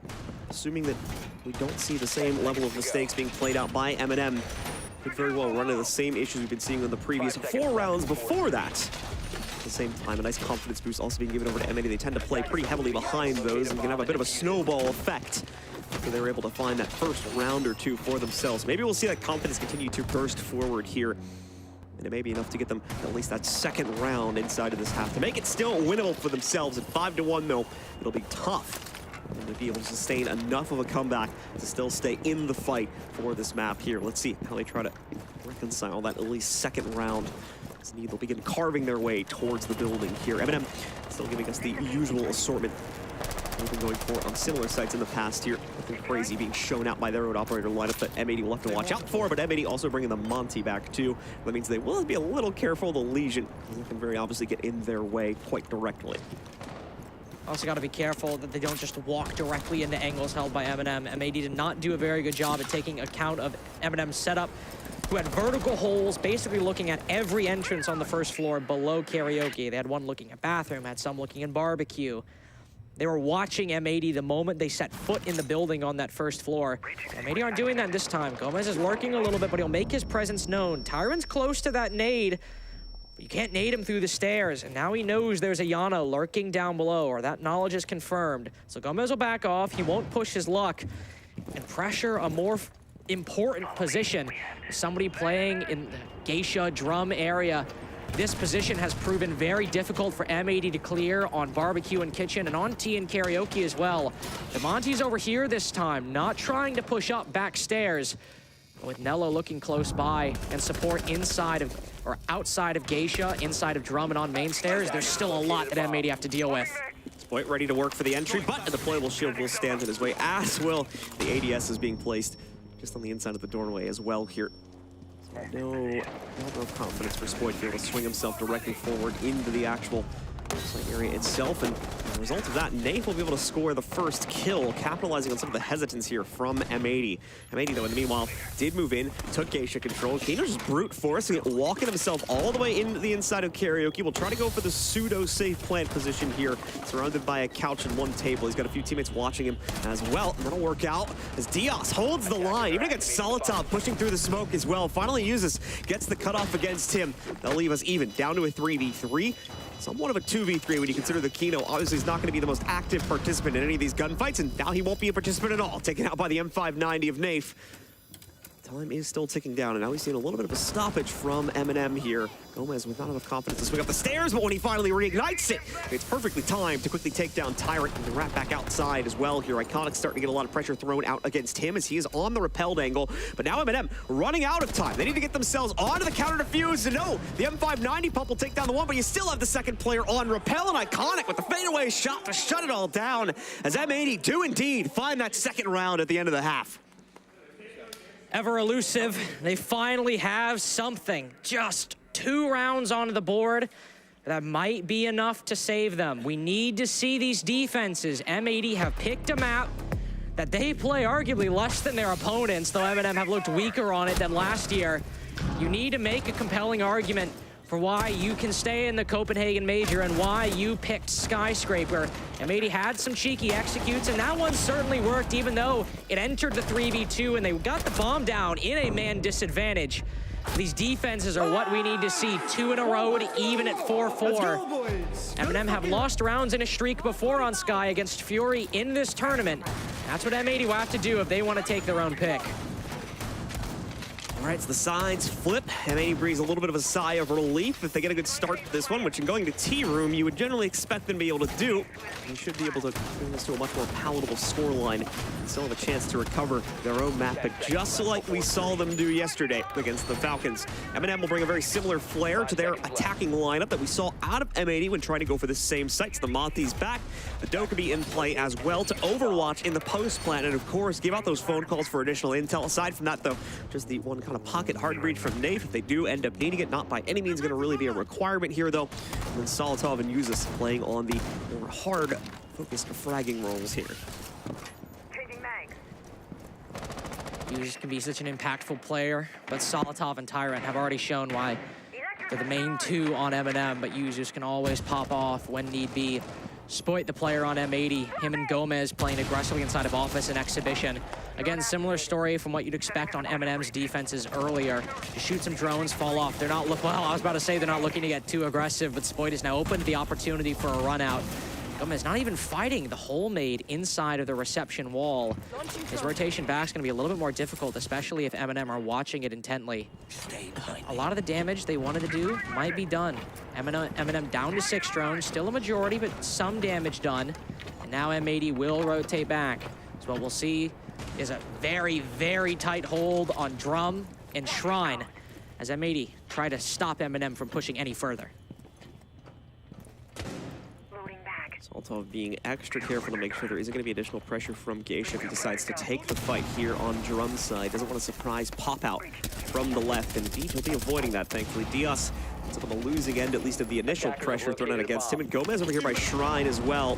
Speaker 3: assuming that we don't see the same level of mistakes being played out by M&M, could very well run into the same issues we've been seeing in the previous 4 rounds before that. At the same time, a nice confidence boost also being given over to M80. They tend to play pretty heavily behind those and can have a bit of a snowball effect. So they were able to find that first round or two for themselves. Maybe we'll see that confidence continue to burst forward here. And it may be enough to get them at least that second round inside of this half to make it still winnable for themselves. At 5-1, though, it'll be tough to be able to sustain enough of a comeback to still stay in the fight for this map here. Let's see how they try to reconcile that at least second round. They'll begin carving their way towards the building here. M&M still giving us the usual assortment we've been going for on similar sites in the past here. Nothing crazy being shown out by their own operator lineup that M80 will have to watch out for, but M80 also bringing the Monty back too. That means they will have to be a little careful of the Legion. They can very obviously get in their way quite directly.
Speaker 16: Also got to be careful that they don't just walk directly into angles held by M&M. M80 did not do a very good job at taking account of M&M's setup, who had vertical holes basically looking at every entrance on the first floor below Karaoke. They had one looking at bathroom, had some looking in barbecue. They were watching M80 the moment they set foot in the building on that first floor. M80 aren't doing that this time. Gomez is lurking a little bit, but he'll make his presence known. Tyrant's close to that nade. You can't nade him through the stairs, and now he knows there's a Yana lurking down below, or that knowledge is confirmed. So Gomez will back off. He won't push his luck and pressure a more important position. Somebody playing in the Geisha drum area. This position has proven very difficult for M80 to clear on Barbecue and Kitchen and on T and Karaoke as well. The Monty's over here this time, not trying to push up backstairs. With Nello looking close by and support inside of, or outside of Geisha, inside of Drum and on main stairs, there's still a lot that M80 have to deal with.
Speaker 3: Spoit ready to work for the entry, but a deployable shield will stand in his way, as will the ADS is being placed just on the inside of the doorway as well here. So no confidence for Spoit to be able to swing himself directly forward into the actual site area itself, and as a result of that, Nath will be able to score the first kill, capitalizing on some of the hesitance here from M80. M80, though, in the meanwhile, did move in, took Geisha control. Kino's just brute forcing it, walking himself all the way into the inside of Karaoke. Will try to go for the pseudo-safe plant position here, surrounded by a couch and one table. He's got a few teammates watching him as well, and that'll work out as Diaz holds the line, even against Solitop, pushing through the smoke as well. Finally uses, gets the cutoff against him. That'll leave us even, down to a 3v3. Somewhat of a 2v3 when you consider that Kino obviously is not going to be the most active participant in any of these gunfights, and now he won't be a participant at all, taken out by the M590 of Nath. Time is still ticking down, and now we've seen a little bit of a stoppage from M&M here. Gomez with not enough confidence to swing up the stairs, but when he finally reignites it, it's perfectly timed to quickly take down Tyrant and wrap back outside as well here. Iconic's starting to get a lot of pressure thrown out against him as he is on the repelled angle, but now M&M running out of time. They need to get themselves onto the counter defuse, and no, the M590 pump will take down the one, but you still have the second player on repel, and Iconic with the fadeaway shot to shut it all down as M80 do indeed find that second round at the end of the half.
Speaker 16: Ever elusive, they finally have something. Just 2 rounds onto the board. That might be enough to save them. We need to see these defenses. M80 have picked a map that they play arguably less than their opponents, though M&M have looked weaker on it than last year. You need to make a compelling argument for why you can stay in the Copenhagen Major and why you picked Skyscraper. M80 had some cheeky executes, and that one certainly worked, even though it entered the 3v2 and they got the bomb down in a man disadvantage. These defenses are what we need to see. 2 in a row to even at 4-4. M&M have lost rounds in a streak before on Sky against Fury in this tournament. That's what M80 will have to do if they want to take their own pick.
Speaker 3: All right, so the sides flip. M80 breathes a little bit of a sigh of relief if they get a good start to this one, which in going to T-Room, you would generally expect them to be able to do. They should be able to bring this to a much more palatable scoreline and still have a chance to recover their own map, but just like we saw them do yesterday against the Falcons. M&M will bring a very similar flair to their attacking lineup that we saw out of M80 when trying to go for the same sites. The Monty's back, the Dokkaebi in play as well to overwatch in the post plant, and of course, give out those phone calls for additional intel. Aside from that, though, just the one kind of pocket hard breach from Nate if they do end up needing it. Not by any means going to really be a requirement here, though. And then Solotov and Uzus playing on the more hard-focused fragging roles here.
Speaker 16: Uzus can be such an impactful player, but Solotov and Tyrant have already shown why they're the main two on M&M, but Uzus can always pop off when need be. Spoit, the player on M80, him and Gomez playing aggressively inside of Office and Exhibition. Again, similar story from what you'd expect on M&M's defenses earlier. Just shoot some drones, fall off. They're not, well, I was about to say they're not looking to get too aggressive, but Spoit is now open to the opportunity for a run out. Gomez not even fighting the hole made inside of the reception wall. His rotation back is going to be a little bit more difficult, especially if M&M are watching it intently. A lot of the damage they wanted to do might be done. M&M down to 6 drones, still a majority, but some damage done. And now M80 will rotate back. So what we'll see is a very, very tight hold on Drum and Shrine as M80 try to stop M&M from pushing any further.
Speaker 3: Solotov being extra careful to make sure there isn't going to be additional pressure from Geisha if he decides to take the fight here on Drum's side. Doesn't want a surprise pop out from the left, and Beach will be avoiding that, thankfully. Diaz ends up on the losing end, at least of the initial pressure thrown out against him. And Gomez over here by Shrine as well.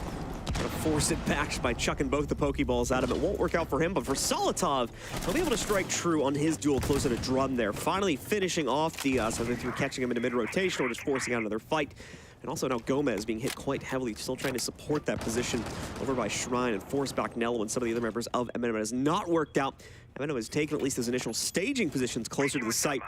Speaker 3: Gonna force it back by chucking both the Pokeballs at him. It won't work out for him, but for Solotov, he'll be able to strike true on his duel closer to Drum there. Finally finishing off Diaz, whether through catching him into mid-rotation or just forcing out another fight. And also now Gomez being hit quite heavily, still trying to support that position over by Shrine and force back Nello and some of the other members of M&M. It has not worked out. M&M has taken at least his initial staging positions closer to the site.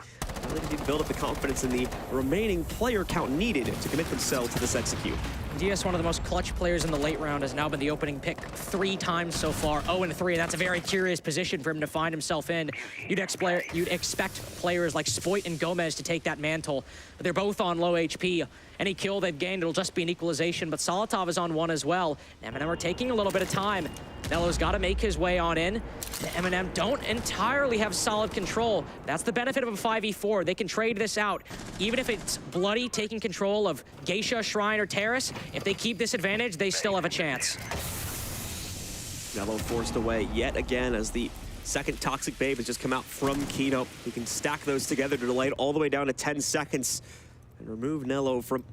Speaker 3: They need to build up the confidence in the remaining player count needed to commit themselves to this execute.
Speaker 16: Diaz, one of the most clutch players in the late round, has now been the opening pick 3 times so far, 0-3, and that's a very curious position for him to find himself in. You'd expect players like Spoit and Gomez to take that mantle, but they're both on low HP. Any kill they've gained, it'll just be an equalization, but Solotov is on 1 as well. M&M are taking a little bit of time. Nello's got to make his way on in. The M&M don't entirely have solid control. That's the benefit of a 5v4. They can trade this out. Even if it's bloody taking control of Geisha, Shrine, or Terrace, if they keep this advantage, they still have a chance.
Speaker 3: Nello forced away yet again as the second Toxic Babe has just come out from Keto. He can stack those together to delay it all the way down to 10 seconds and remove Nello from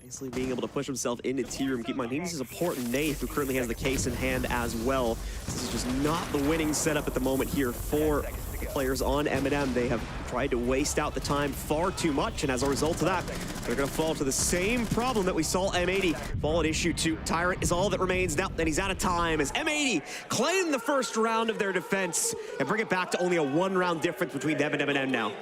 Speaker 3: basically being able to push himself into T-Room. Keep in mind, he needs to support Nath, who currently has the case in hand as well. This is just not the winning setup at the moment here for the players on M&M. They have tried to waste out the time far too much, and as a result of that, they're going to fall to the same problem that we saw M80 fall at issue 2. Tyrant is all that remains now, and he's out of time as M80 claim the first round of their defense and bring it back to only a 1-round difference between them and M&M now.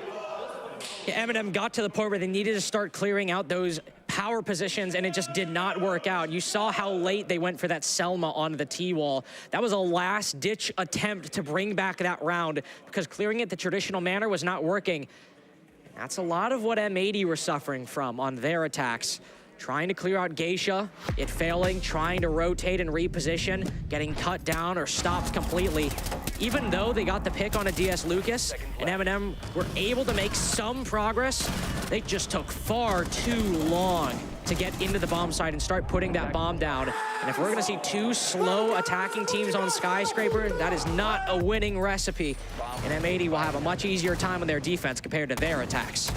Speaker 16: Yeah, M&M got to the point where they needed to start clearing out those power positions, and it just did not work out. You saw how late they went for that Selma onto the T-wall. That was a last-ditch attempt to bring back that round because clearing it the traditional manner was not working. That's a lot of what M80 were suffering from on their attacks. Trying to clear out Geisha, it failing, trying to rotate and reposition, getting cut down or stopped completely. Even though they got the pick on a DS Lucas and M&M were able to make some progress, they just took far too long to get into the bomb site and start putting that bomb down. And if we're gonna see 2 slow attacking teams on Skyscraper, that is not a winning recipe. And M80 will have a much easier time on their defense compared to their attacks.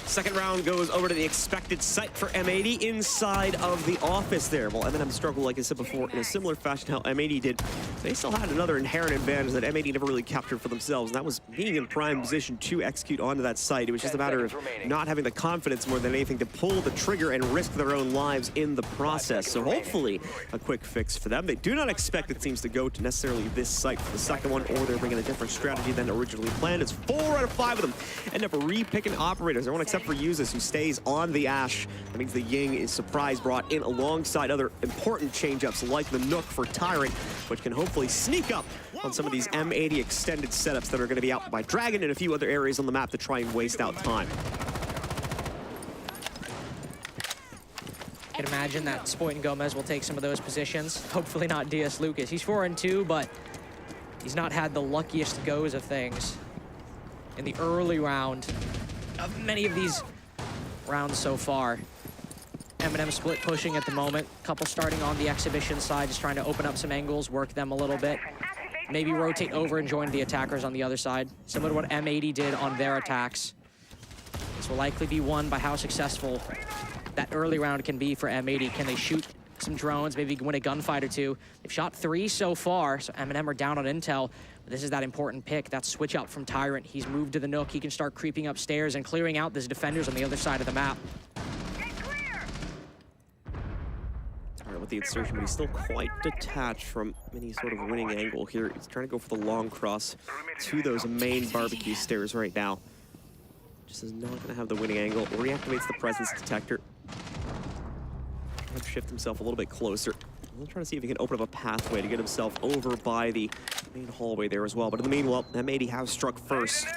Speaker 3: Second round goes over to the expected site for M80 inside of the office there. Well, M&M struggled, like I said before, in a similar fashion how M80 did. They still had another inherent advantage that M80 never really captured for themselves, and that was being in prime position to execute onto that site. It was just a matter of not having the confidence more than anything to pull the trigger and risk their own lives in the process. So hopefully a quick fix for them. They do not expect, it seems, to go to necessarily this site for the second one, or they're bringing a different strategy than originally planned. It's 4 out of 5 of them end up re-picking operators. Everyone except for Uzus, who stays on the Ash. That means the Ying is surprise brought in alongside other important change-ups like the Nook for Tyrant, which can hopefully sneak up on some of these M80 extended setups that are going to be out by Dragon and a few other areas on the map to try and waste out time.
Speaker 16: I can imagine that Spoit and Gomez will take some of those positions. Hopefully not DS Lucas. He's 4-2, but he's not had the luckiest goes of things in the early round of many of these rounds so far. M&M split pushing at the moment. Couple starting on the exhibition side, just trying to open up some angles, work them a little bit. Maybe rotate over and join the attackers on the other side, similar to what M80 did on their attacks. This will likely be won by how successful that early round can be for M80. Can they shoot some drones, maybe win a gunfight or two? They've shot 3 so far, so M&M are down on intel. But this is that important pick, that switch up from Tyrant. He's moved to the Nook. He can start creeping upstairs and clearing out these defenders on the other side of the map.
Speaker 3: Tyrant with the insertion, but he's still quite detached from any sort of winning angle here. He's trying to go for the long cross to those main barbecue stairs right now. Just is not going to have the winning angle. Reactivates the presence detector. Trying to shift himself a little bit closer. I'm trying to see if he can open up a pathway to get himself over by the main hallway there as well. But in the meanwhile, M80 has struck first,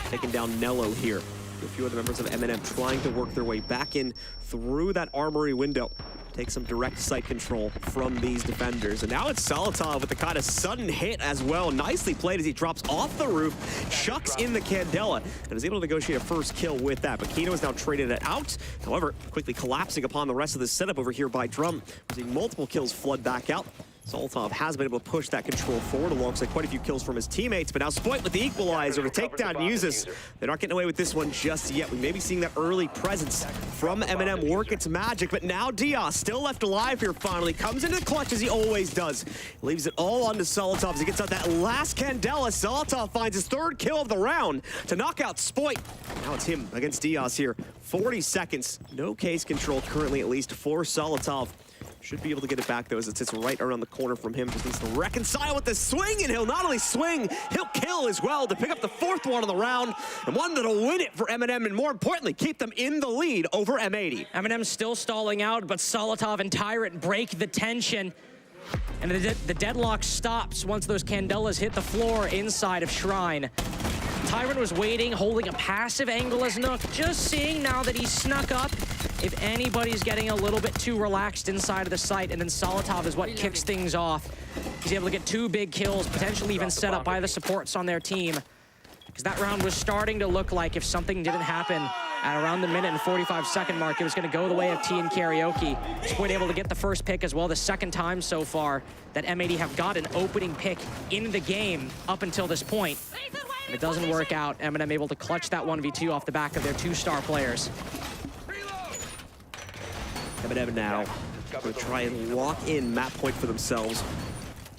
Speaker 3: taking down Nello here. A few other members of M&M trying to work their way back in through that armory window. Take some direct sight control from these defenders. And now it's Solotov with the kind of sudden hit as well. Nicely played as he drops off the roof, chucks in the Candela, and is able to negotiate a first kill with that. But Kino has now traded it out. However, quickly collapsing upon the rest of the setup over here by Drum. We're seeing multiple kills flood back out. Solotov has been able to push that control forward alongside quite a few kills from his teammates, but now Spoit with the equalizer to take down Uses. They're not getting away with this one just yet. We may be seeing that early presence from M&M work its magic, but now Diaz still left alive here finally. Comes into the clutch as he always does. Leaves it all onto Solotov as he gets out that last Candela. Solotov finds his 3rd kill of the round to knock out Spoit. Now it's him against Diaz here. 40 seconds. No case control currently, at least for Solotov. Should be able to get it back, though, as it sits right around the corner from him. Just needs to reconcile with the swing, and he'll not only swing, he'll kill as well to pick up the 4th one of the round, and one that'll win it for M&M, and more importantly, keep them in the lead over M80.
Speaker 16: M&M still stalling out, but Solotov and Tyrant break the tension. And the deadlock stops once those Candelas hit the floor inside of Shrine. Tyrant was waiting, holding a passive angle as Nook, just seeing now that he's snuck up if anybody's getting a little bit too relaxed inside of the site, and then Solotov is what kicks things off. He's able to get 2 big kills, potentially even set up by the supports on their team. Because that round was starting to look like if something didn't happen at around the minute and 45-second mark, it was going to go the way of T and Karaoke. Spoit able to get the first pick as well, the 2nd time so far that M80 have got an opening pick in the game up until this point. And it doesn't work out. M&M able to clutch that 1v2 off the back of their 2-star players.
Speaker 3: M&M now going to try and lock in map point for themselves.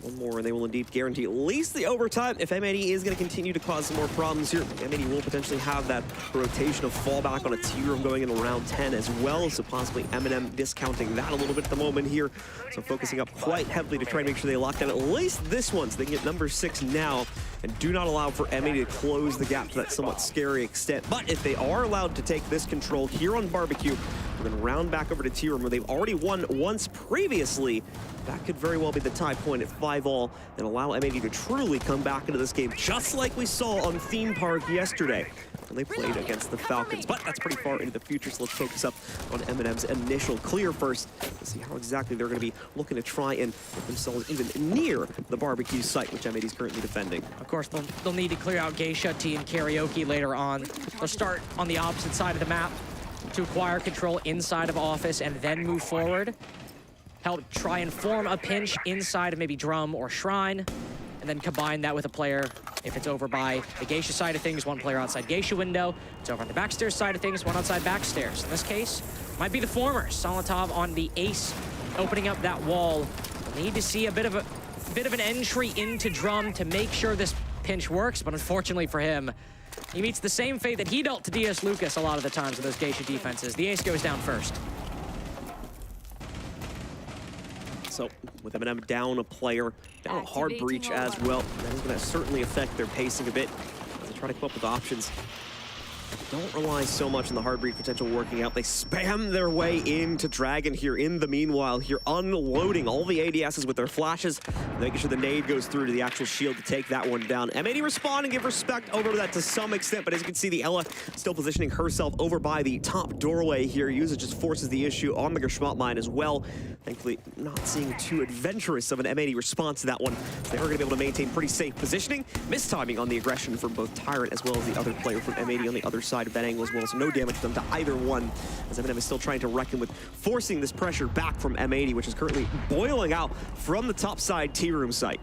Speaker 3: One more, and they will indeed guarantee at least the overtime. If M80 is going to continue to cause some more problems here, M80 will potentially have that rotation of fallback on a T-room going in round 10 as well, so possibly M&M discounting that a little bit at the moment here. So focusing up quite heavily to try and make sure they lock down at least this one so they can get number 6 now and do not allow for M80 to close the gap to that somewhat scary extent. But if they are allowed to take this control here on Barbecue, we're going to round back over to T-room where they've already won once previously. That could very well be the tie point at 5-all and allow M80 to truly come back into this game, just like we saw on Theme Park yesterday when they played against the Falcons. But that's pretty far into the future, so let's focus up on M&M's initial clear first to see how exactly they're going to be looking to try and get themselves even near the barbecue site, which M80 is currently defending.
Speaker 16: Of course, they'll need to clear out Geisha, T, and Karaoke later on. They'll start on the opposite side of the map to acquire control inside of Office and then move forward. Help try and form a pinch inside of maybe Drum or Shrine, and then combine that with a player. If it's over by the Geisha side of things, one player outside Geisha window. If it's over on the backstairs side of things, one outside backstairs. In this case, might be the former. Solotov on the ace, opening up that wall. We'll need to see a bit of an entry into Drum to make sure this pinch works, but unfortunately for him, he meets the same fate that he dealt to DS Lucas a lot of the times with those Geisha defenses. The ace goes down first.
Speaker 3: So with M&M down a player, down a hard breach as well, that is going to certainly affect their pacing a bit as they try to come up with options. don't rely so much on the Heartbreed potential working out. They spam their way into Dragon here in the meanwhile, here unloading all the ADSs with their flashes, making sure the nade goes through to the actual shield to take that one down. M80 respond and give respect over that to some extent, but as you can see, the Ella still positioning herself over by the top doorway here. Yuza just forces the issue on the Geschmack mine as well. Thankfully, not seeing too adventurous of an M80 response to that one. They are going to be able to maintain pretty safe positioning. Mistiming on the aggression from both Tyrant as well as the other player from M80 on the other side of that angle as well. So no damage done to either one, as M&M is still trying to reckon with forcing this pressure back from M80, which is currently boiling out from the top side T-room site.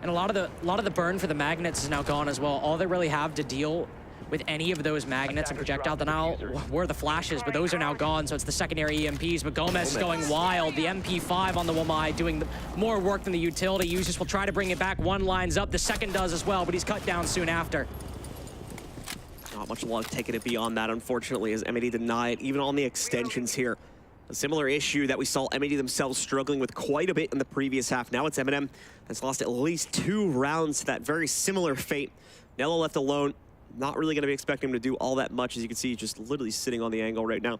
Speaker 16: And a lot of the burn for the magnets is now gone as well. All they really have to deal with any of those magnets and projectile denial were the flashes, but those are now gone, so it's the secondary EMPs. But Gomez going wild. The MP5 on the Wamai doing more work than the utility. Users will try to bring it back. One lines up, the second does as well, but he's cut down soon after.
Speaker 3: Not much luck taking it beyond that, unfortunately, as M80 deny it, even on the extensions here. A similar issue that we saw M80 themselves struggling with quite a bit in the previous half. Now it's M&M that's lost at least 2 rounds to that very similar fate. Nello left alone. Not really going to be expecting him to do all that much. As you can see, just literally sitting on the angle right now.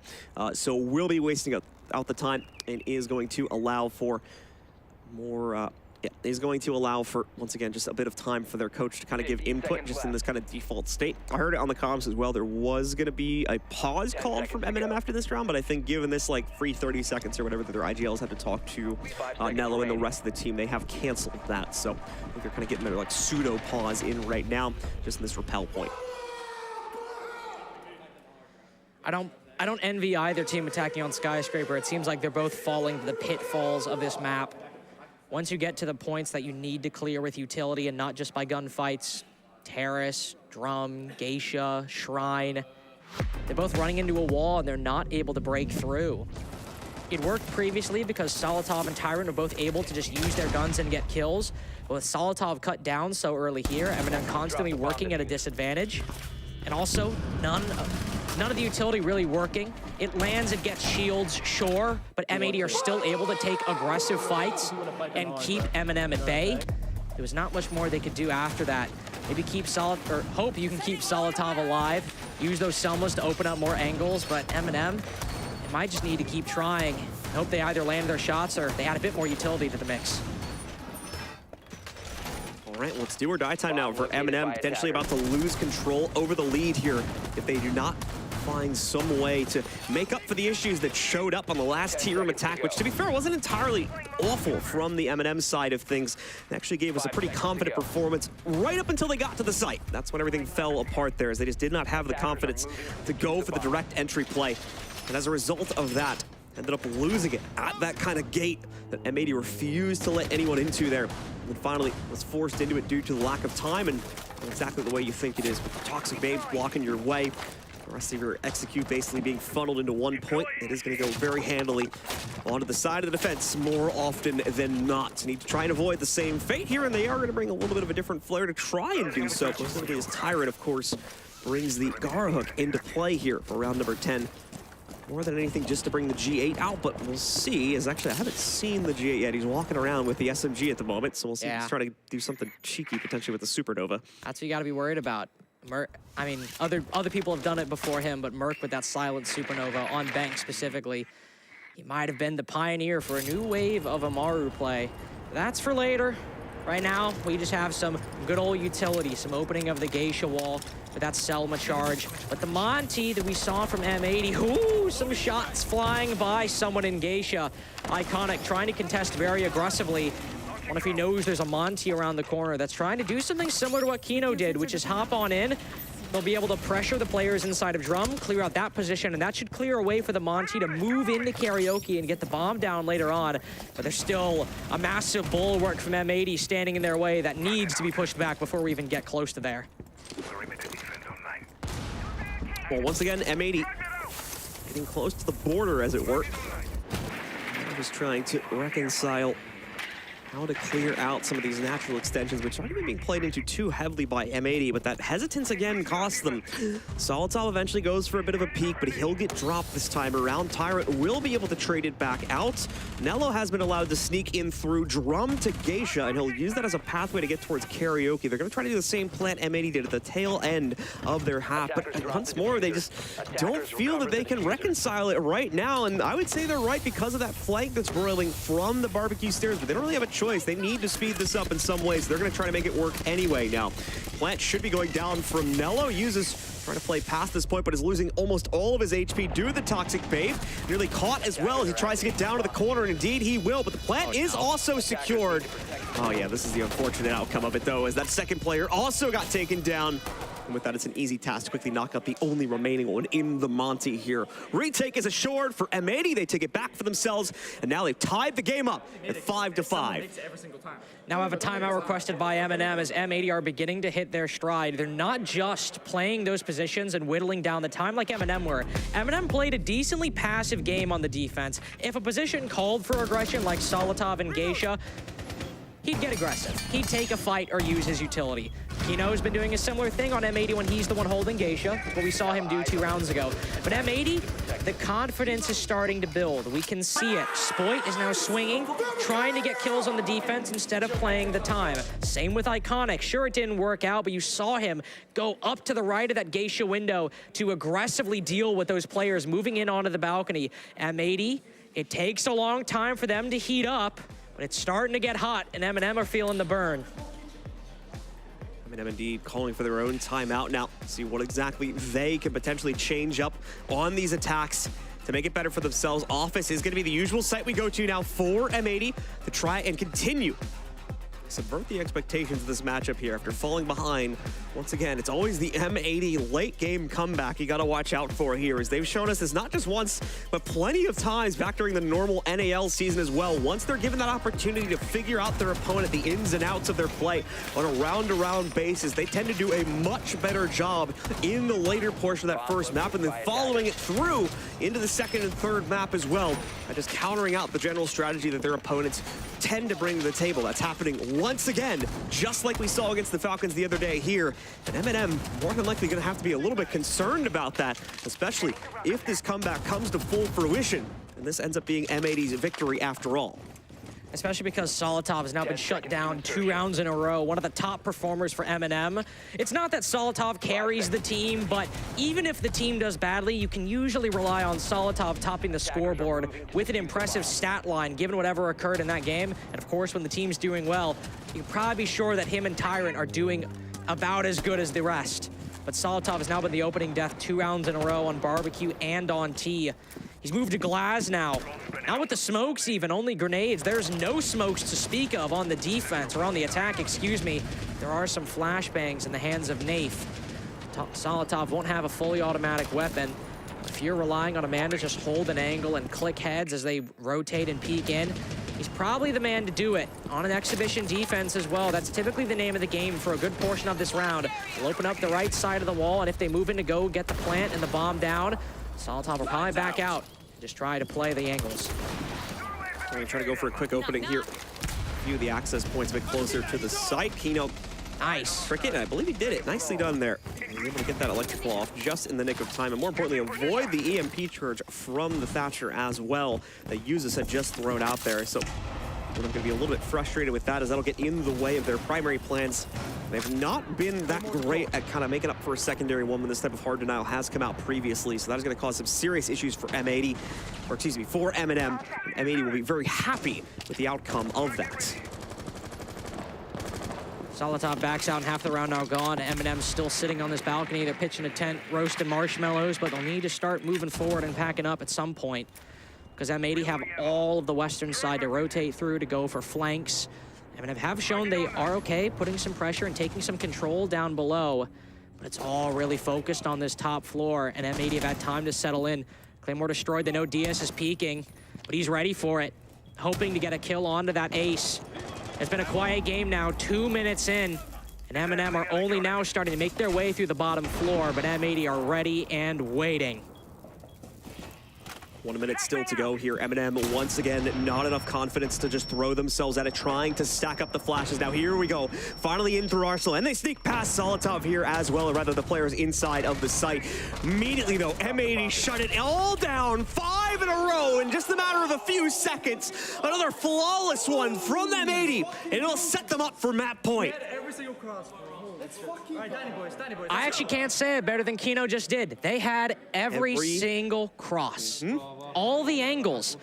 Speaker 3: So will be wasting out the time and is going to allow for more... is going to allow for, once again, just a bit of time for their coach to kind of give input just in this kind of default state. I heard it on the comms as well. There was going to be a pause called from M&M after this round, but I think given this like free 30 seconds or whatever that their IGLs had to talk to Nello and the rest of the team, they have canceled that. So I think they're kind of getting their like pseudo pause in right now, just in this rappel point.
Speaker 16: I don't envy either team attacking on Skyscraper. It seems like they're both falling to the pitfalls of this map. Once you get to the points that you need to clear with utility and not just by gunfights, Terrace, Drum, Geisha, Shrine, they're both running into a wall and they're not able to break through. It worked previously because Solotov and Tyrant were both able to just use their guns and get kills. But with Solotov cut down so early here, M&M constantly working at a disadvantage. And also, none of the utility really working. It lands and gets shields, sure, but M80 are still able to take aggressive fights and keep M&M at bay. There was not much more they could do after that. Maybe hope you can keep Solotov alive, use those Selmas to open up more angles, but M&M, they might just need to keep trying. I hope they either land their shots or they add a bit more utility to the mix.
Speaker 3: All right, well, it's do or die time now for M&M, potentially about to lose control over the lead here if they do not find some way to make up for the issues that showed up on the last T-room attack, which, to be fair, wasn't entirely awful from the M&M side of things. It actually gave us a pretty confident performance right up until they got to the site. That's when everything fell apart there, as they just did not have the confidence to go for the direct entry play. And as a result of that, ended up losing it at that kind of gate that M80 refused to let anyone into there. And finally was forced into it due to the lack of time, and exactly the way you think it is, with the Toxic Babes blocking your way. The rest of your execute basically being funneled into one point. It is going to go very handily onto the side of the defense more often than not. Need to try and avoid the same fate here, and they are going to bring a little bit of a different flair to try and do so. Specifically as Tyrant, of course, brings the Gara hook into play here for round number 10. More than anything, just to bring the G8 out, but we'll see. As actually, I haven't seen the G8 yet. He's walking around with the SMG at the moment, so we'll see. He's trying to do something cheeky, potentially with the Supernova.
Speaker 16: That's what you got to be worried about. I mean, other people have done it before him, but Merc with that silent Supernova on Bank specifically, he might have been the pioneer for a new wave of Amaru play. That's for later. Right now, we just have some good old utility, some opening of the Geisha wall with that Selma charge. But the Monty that we saw from M80, ooh, some shots flying by someone in Geisha. Iconic, trying to contest very aggressively. I wonder if he knows there's a Monty around the corner that's trying to do something similar to what Kino did, which is hop on in. They'll be able to pressure the players inside of Drum, clear out that position, and that should clear a way for the Monty to move into Karaoke and get the bomb down later on. But there's still a massive bulwark from M80 standing in their way that needs to be pushed back before we even get close to there.
Speaker 3: Well, once again, M80 getting close to the border, as it were. Just trying to reconcile how to clear out some of these natural extensions, which aren't even being played into too heavily by M80, but that hesitance again costs them. Solitav eventually goes for a bit of a peek, but he'll get dropped this time around. Tyrant will be able to trade it back out. Nello has been allowed to sneak in through Drum to Geisha, and he'll use that as a pathway to get towards Karaoke. They're going to try to do the same plan M80 did at the tail end of their half, but once more, they just don't feel that they can reconcile it right now, and I would say they're right because of that flank that's roiling from the barbecue stairs, but they don't really have a choice. They need to speed this up in some ways. They're going to try to make it work anyway now. Plant should be going down from Nello. Trying to play past this point, but is losing almost all of his HP due to the Toxic Babe. Nearly caught as well as he tries to get down to the corner, and indeed he will, but the plant is also secured. Oh yeah, this is the unfortunate outcome of it though, as that second player also got taken down. And with that, it's an easy task to quickly knock out the only remaining one in the Monty here. Retake is assured for M80. They take it back for themselves, and now they've tied the game up at 5-5.
Speaker 16: Now have a timeout requested by M&M as M80 are beginning to hit their stride. They're not just playing those positions and whittling down the time like M&M were. M&M played a decently passive game on the defense. If a position called for aggression like Solitav and Geisha, he'd get aggressive. He'd take a fight or use his utility. Kino has been doing a similar thing on M80 when he's the one holding Geisha. That's what we saw him do 2 rounds ago. But M80, the confidence is starting to build. We can see it. Spoit is now swinging, trying to get kills on the defense instead of playing the time. Same with Iconic. Sure, it didn't work out, but you saw him go up to the right of that Geisha window to aggressively deal with those players moving in onto the balcony. M80, it takes a long time for them to heat up, but it's starting to get hot, and M&M are feeling the burn.
Speaker 3: M&M indeed calling for their own timeout now. See what exactly they can potentially change up on these attacks to make it better for themselves. Office is going to be the usual site we go to now for M80 to try and continue subvert the expectations of this matchup here after falling behind. Once again, it's always the M80 late game comeback you got to watch out for here, as they've shown us this not just once, but plenty of times back during the normal NAL season as well. Once they're given that opportunity to figure out their opponent, the ins and outs of their play on a round-to-round basis, they tend to do a much better job in the later portion of that first map and then following it through into the second and third map as well, by just countering out the general strategy that their opponents tend to bring to the table. That's happening once again, just like we saw against the Falcons the other day here. And M&M more than likely going to have to be a little bit concerned about that, especially if this comeback comes to full fruition and this ends up being M80's victory after all.
Speaker 16: Especially because Solitav has now been shut down 2 rounds in a row, one of the top performers for M&M. It's not that Solitav carries the team, but even if the team does badly, you can usually rely on Solitav topping the scoreboard with an impressive stat line, given whatever occurred in that game. And of course, when the team's doing well, you can probably be sure that him and Tyrant are doing about as good as the rest. But Solitav has now been the opening death 2 rounds in a row on Barbecue and on T. He's moved to Glass now. Not with the smokes even, only grenades. There's no smokes to speak of on the defense, or on the attack, excuse me. There are some flashbangs in the hands of Nafe. Solitav won't have a fully automatic weapon. If you're relying on a man to just hold an angle and click heads as they rotate and peek in, he's probably the man to do it on an exhibition defense as well. That's typically the name of the game for a good portion of this round. They'll open up the right side of the wall, and if they move in to go get the plant and the bomb down, Solitav will probably back out and just try to play the angles.
Speaker 3: We're going to try to go for a quick opening here. A few of the access points a bit closer to the site. Kino,
Speaker 16: nice.
Speaker 3: Cricket, I believe he did it. Nicely done there. He was able to get that electrical off just in the nick of time, and more importantly, avoid the EMP charge from the Thatcher as well that Usus had just thrown out there. So I'm going to be a little bit frustrated with that, as that'll get in the way of their primary plans. They've not been that great at kind of making up for a secondary one when this type of hard denial has come out previously, so that is going to cause some serious issues for M80, or excuse me, for M&M. M80 will be very happy with the outcome of that.
Speaker 16: Solitav backs out and half the round now gone. M&M still sitting on this balcony. They're pitching a tent, roasting marshmallows, but they'll need to start moving forward and packing up at some point, because M80 have all of the western side to rotate through to go for flanks. M&M have shown they are okay putting some pressure and taking some control down below, but it's all really focused on this top floor, and M80 have had time to settle in. Claymore destroyed. They know Diaz is peeking, but he's ready for it, hoping to get a kill onto that ace. It's been a quiet game now, 2 minutes in, and M&M are only now starting to make their way through the bottom floor, but M80 are ready and waiting.
Speaker 3: 1 minute still to go here. M&M, once again, not enough confidence to just throw themselves at it, trying to stack up the flashes. Now here we go, finally in through Arsenal, and they sneak past Solotov here as well, or rather the players inside of the site. Immediately though, M80 shut it all down, 5 in a row in just a matter of a few seconds. Another flawless one from M80, and it'll set them up for map point.
Speaker 6: Every single cross, bro.
Speaker 16: I actually can't say it better than Kino just did. They had every single cross, all the angles,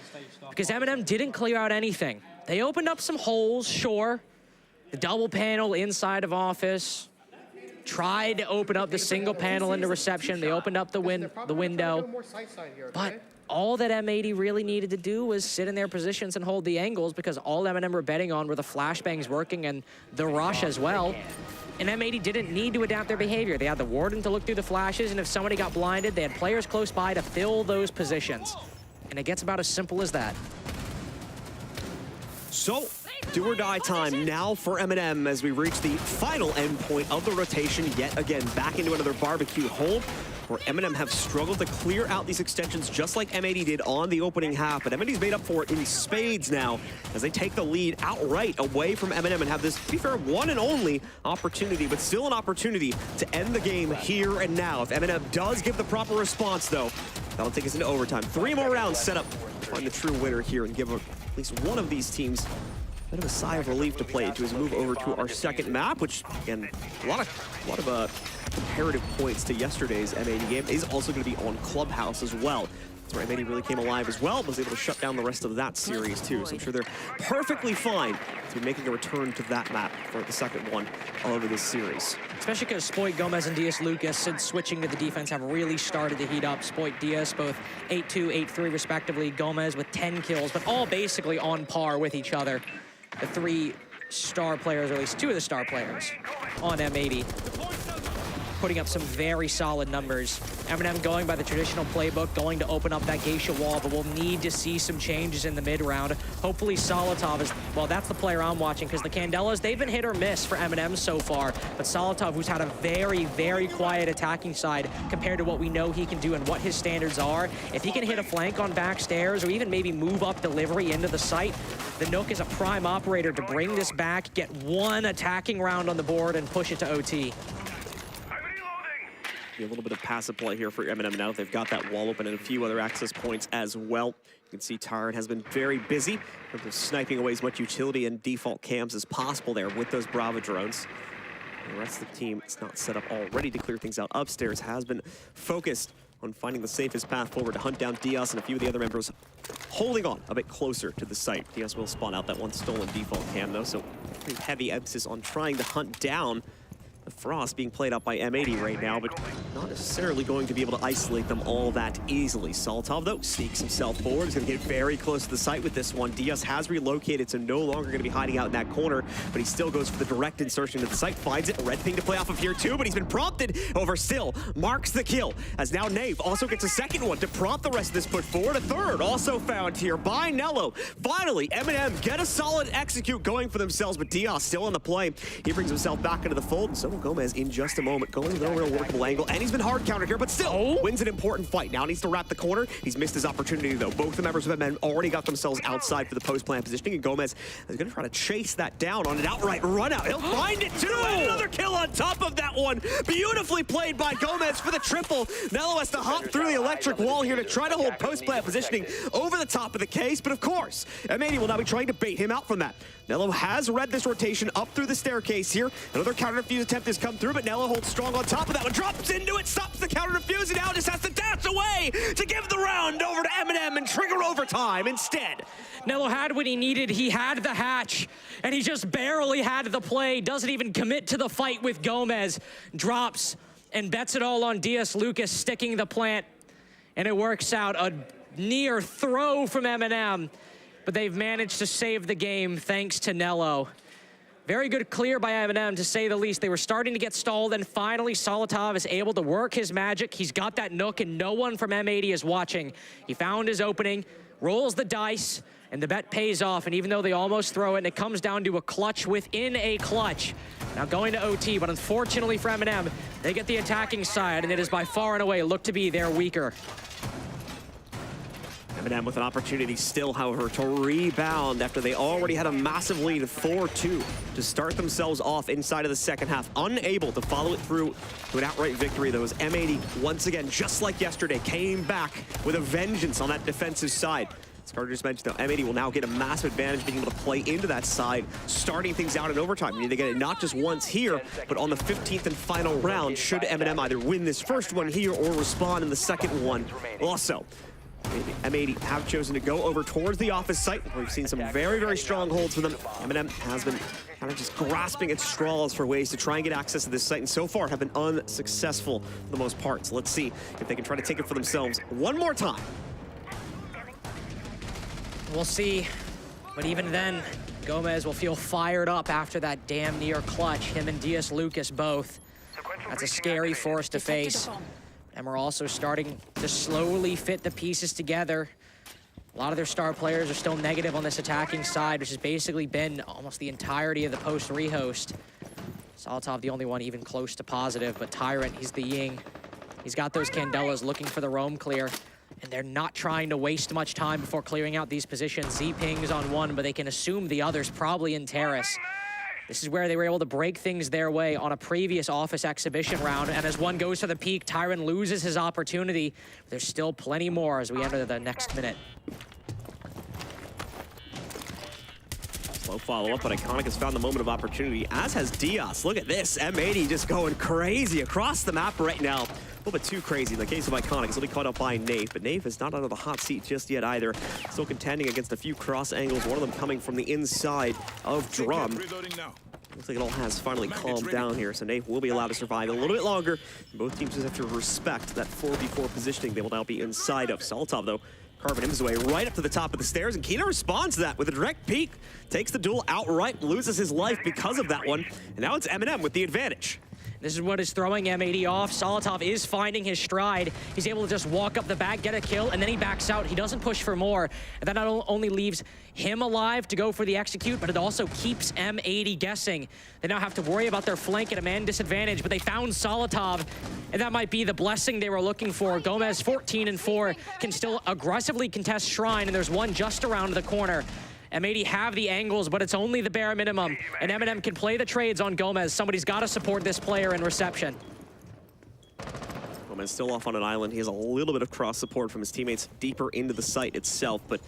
Speaker 16: because M&M didn't clear out anything. They opened up some holes, sure. The double panel inside of office, tried to open up the single panel into reception. They opened up the window, but all that M80 really needed to do was sit in their positions and hold the angles, because all M&M were betting on were the flashbangs working and the rush as well. And M80 didn't need to adapt their behavior. They had the Warden to look through the flashes, and if somebody got blinded, they had players close by to fill those positions. And it gets about as simple as that.
Speaker 3: So, do or die time now for M&M as we reach the final endpoint of the rotation, yet again back into another barbecue hold, where M&M have struggled to clear out these extensions just like M80 did on the opening half, but M80's made up for it in spades now as they take the lead outright away from M&M and have this, to be fair, one and only opportunity, but still an opportunity to end the game here and now. If M&M does give the proper response, though, that'll take us into overtime. 3 more rounds set up to find the true winner here and give at least one of these teams a bit of a sigh of relief to play into as we move over to our second map, which, again, a lot of comparative points to yesterday's M80 game, is also going to be on Clubhouse as well. That's where M80 really came alive as well, was able to shut down the rest of that series too. So I'm sure they're perfectly fine to be making a return to that map for the second one over this series.
Speaker 16: Especially because Spoit, Gomez, and Diaz Lucas, since switching to the defense, have really started to heat up. Spoit, Diaz, both 8-2, 8-3 respectively. Gomez with 10 kills, but all basically on par with each other. The 3 star players, or at least 2 of the star players on M80, putting up some very solid numbers. M&M going by the traditional playbook, going to open up that Geisha wall, but we'll need to see some changes in the mid-round. Hopefully Solotov is, well, that's the player I'm watching, because the Candelas, they've been hit or miss for M&M so far, but Solotov, who's had a very, very quiet attacking side compared to what we know he can do and what his standards are, if he can hit a flank on backstairs or even maybe move up delivery into the site, the Nook is a prime operator to bring this back, get one attacking round on the board, and push it to OT.
Speaker 3: A little bit of passive play here for M&M now. They've got that wall open and a few other access points as well. You can see Tyrant has been very busy in terms of sniping away as much utility and default cams as possible there with those Bravo drones. The rest of the team is not set up already to clear things out upstairs, has been focused on finding the safest path forward to hunt down Diaz and a few of the other members holding on a bit closer to the site. Diaz will spawn out that one stolen default cam though, so pretty heavy emphasis on trying to hunt down the Frost being played out by M80 right now, but not necessarily going to be able to isolate them all that easily. Solotov, though, sneaks himself forward. He's going to get very close to the site with this one. Diaz has relocated, so no longer going to be hiding out in that corner, but he still goes for the direct insertion to the site, finds it. A red thing to play off of here, too, but he's been prompted over still. Marks the kill, as now Nave also gets a second one to prompt the rest of this put forward. A third also found here by Nello. Finally, M&M get a solid execute going for themselves, but Diaz still on the play. He brings himself back into the fold, and so will Gomez in just a moment, going with no real workable angle, and he's been hard countered here, but still wins an important fight. Now needs to wrap the corner. He's missed his opportunity, though. Both the members of M&M already got themselves outside for the post-plant positioning, and Gomez is going to try to chase that down on an outright run-out. He'll find it, too, and another kill on top of that one. Beautifully played by Gomez for the triple. Nello has to hop through the electric wall here to try to hold post-plant positioning over the top of the case, but of course, M80 will now be trying to bait him out from that. Nello has read this rotation up through the staircase here. Another counter defuse attempt has come through, but Nello holds strong on top of that one. Drops into it, stops the counter defuse, and now just has to dash away to give the round over to M&M and trigger overtime instead.
Speaker 16: Nello had what he needed. He had the hatch, and he just barely had the play. Doesn't even commit to the fight with Gomez. Drops and bets it all on Diaz Lucas sticking the plant, and it works out. A near throw from M&M. But they've managed to save the game thanks to Nello. Very good clear by M&M, to say the least. They were starting to get stalled, and finally Solotov is able to work his magic. He's got that Nook, and no one from M80 is watching. He found his opening, rolls the dice, and the bet pays off. And even though they almost throw it, and it comes down to a clutch within a clutch. Now going to OT, but unfortunately for M&M, they get the attacking side, and it is by far and away looked to be their weaker.
Speaker 3: M&M with an opportunity still, however, to rebound after they already had a massive lead of 4-2 to start themselves off inside of the second half. Unable to follow it through to an outright victory, though, as M80, once again, just like yesterday, came back with a vengeance on that defensive side. As Carter just mentioned, though, M80 will now get a massive advantage being able to play into that side, starting things out in overtime. You need to get it not just once here, but on the 15th and final round, should M&M either win this first one here or respond in the second one. Also, M80 have chosen to go over towards the office site. We've seen some very, very strong holds for them. M&M has been kind of just grasping at straws for ways to try and get access to this site, and so far have been unsuccessful for the most part. So let's see if they can try to take it for themselves one more time.
Speaker 16: We'll see, but even then, Gomez will feel fired up after that damn near clutch. Him and Diaz Lucas both. That's a scary force to face. And we're also starting to slowly fit the pieces together. A lot of their star players are still negative on this attacking side, which has basically been almost the entirety of the post-rehost. Solotov the only one even close to positive, but Tyrant, he's the Ying. He's got those Candelas looking for the roam clear, and they're not trying to waste much time before clearing out these positions. Z-Ping's on one, but they can assume the other's probably in terrace. This is where they were able to break things their way on a previous office exhibition round, and as one goes for the peak, Tyron loses his opportunity. There's still plenty more as we enter the next minute.
Speaker 3: Slow follow-up, but Iconic has found the moment of opportunity, as has Diaz. Look at this, M80 just going crazy across the map right now. A little bit too crazy in the case of Iconic. He's only caught up by Nave, but Nave is not out of the hot seat just yet either. Still contending against a few cross angles, one of them coming from the inside of Drum. Looks like it all has finally calmed down here, so Nave will be allowed to survive a little bit longer. Both teams just have to respect that 4v4 positioning they will now be inside of. Solotov, though, carving his way right up to the top of the stairs, and Kina responds to that with a direct peek. Takes the duel outright, loses his life because of that one, and now it's M&M with the advantage.
Speaker 16: This is what is throwing M80 off. Solotov is finding his stride. He's able to just walk up the back, get a kill, and then he backs out. He doesn't push for more. And that not only leaves him alive to go for the execute, but it also keeps M80 guessing. They now have to worry about their flank at a man disadvantage, but they found Solotov, and that might be the blessing they were looking for. Gomez, 14-4, can still aggressively contest Shrine, and there's one just around the corner. M80 have the angles, but it's only the bare minimum. And M&M can play the trades on Gomez. Somebody's got to support this player in reception.
Speaker 3: Gomez still off on an island. He has a little bit of cross support from his teammates deeper into the site itself, but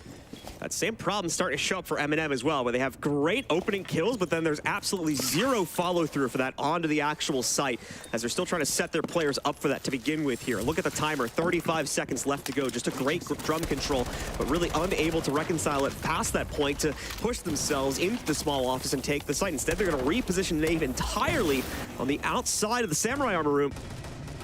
Speaker 3: that same problem starting to show up for M&M as well, where they have great opening kills, but then there's absolutely zero follow-through for that onto the actual site, as they're still trying to set their players up for that to begin with here. Look at the timer, 35 seconds left to go. Just a great drum control, but really unable to reconcile it past that point to push themselves into the small office and take the site. Instead, they're going to reposition Nave entirely on the outside of the Samurai Armor Room.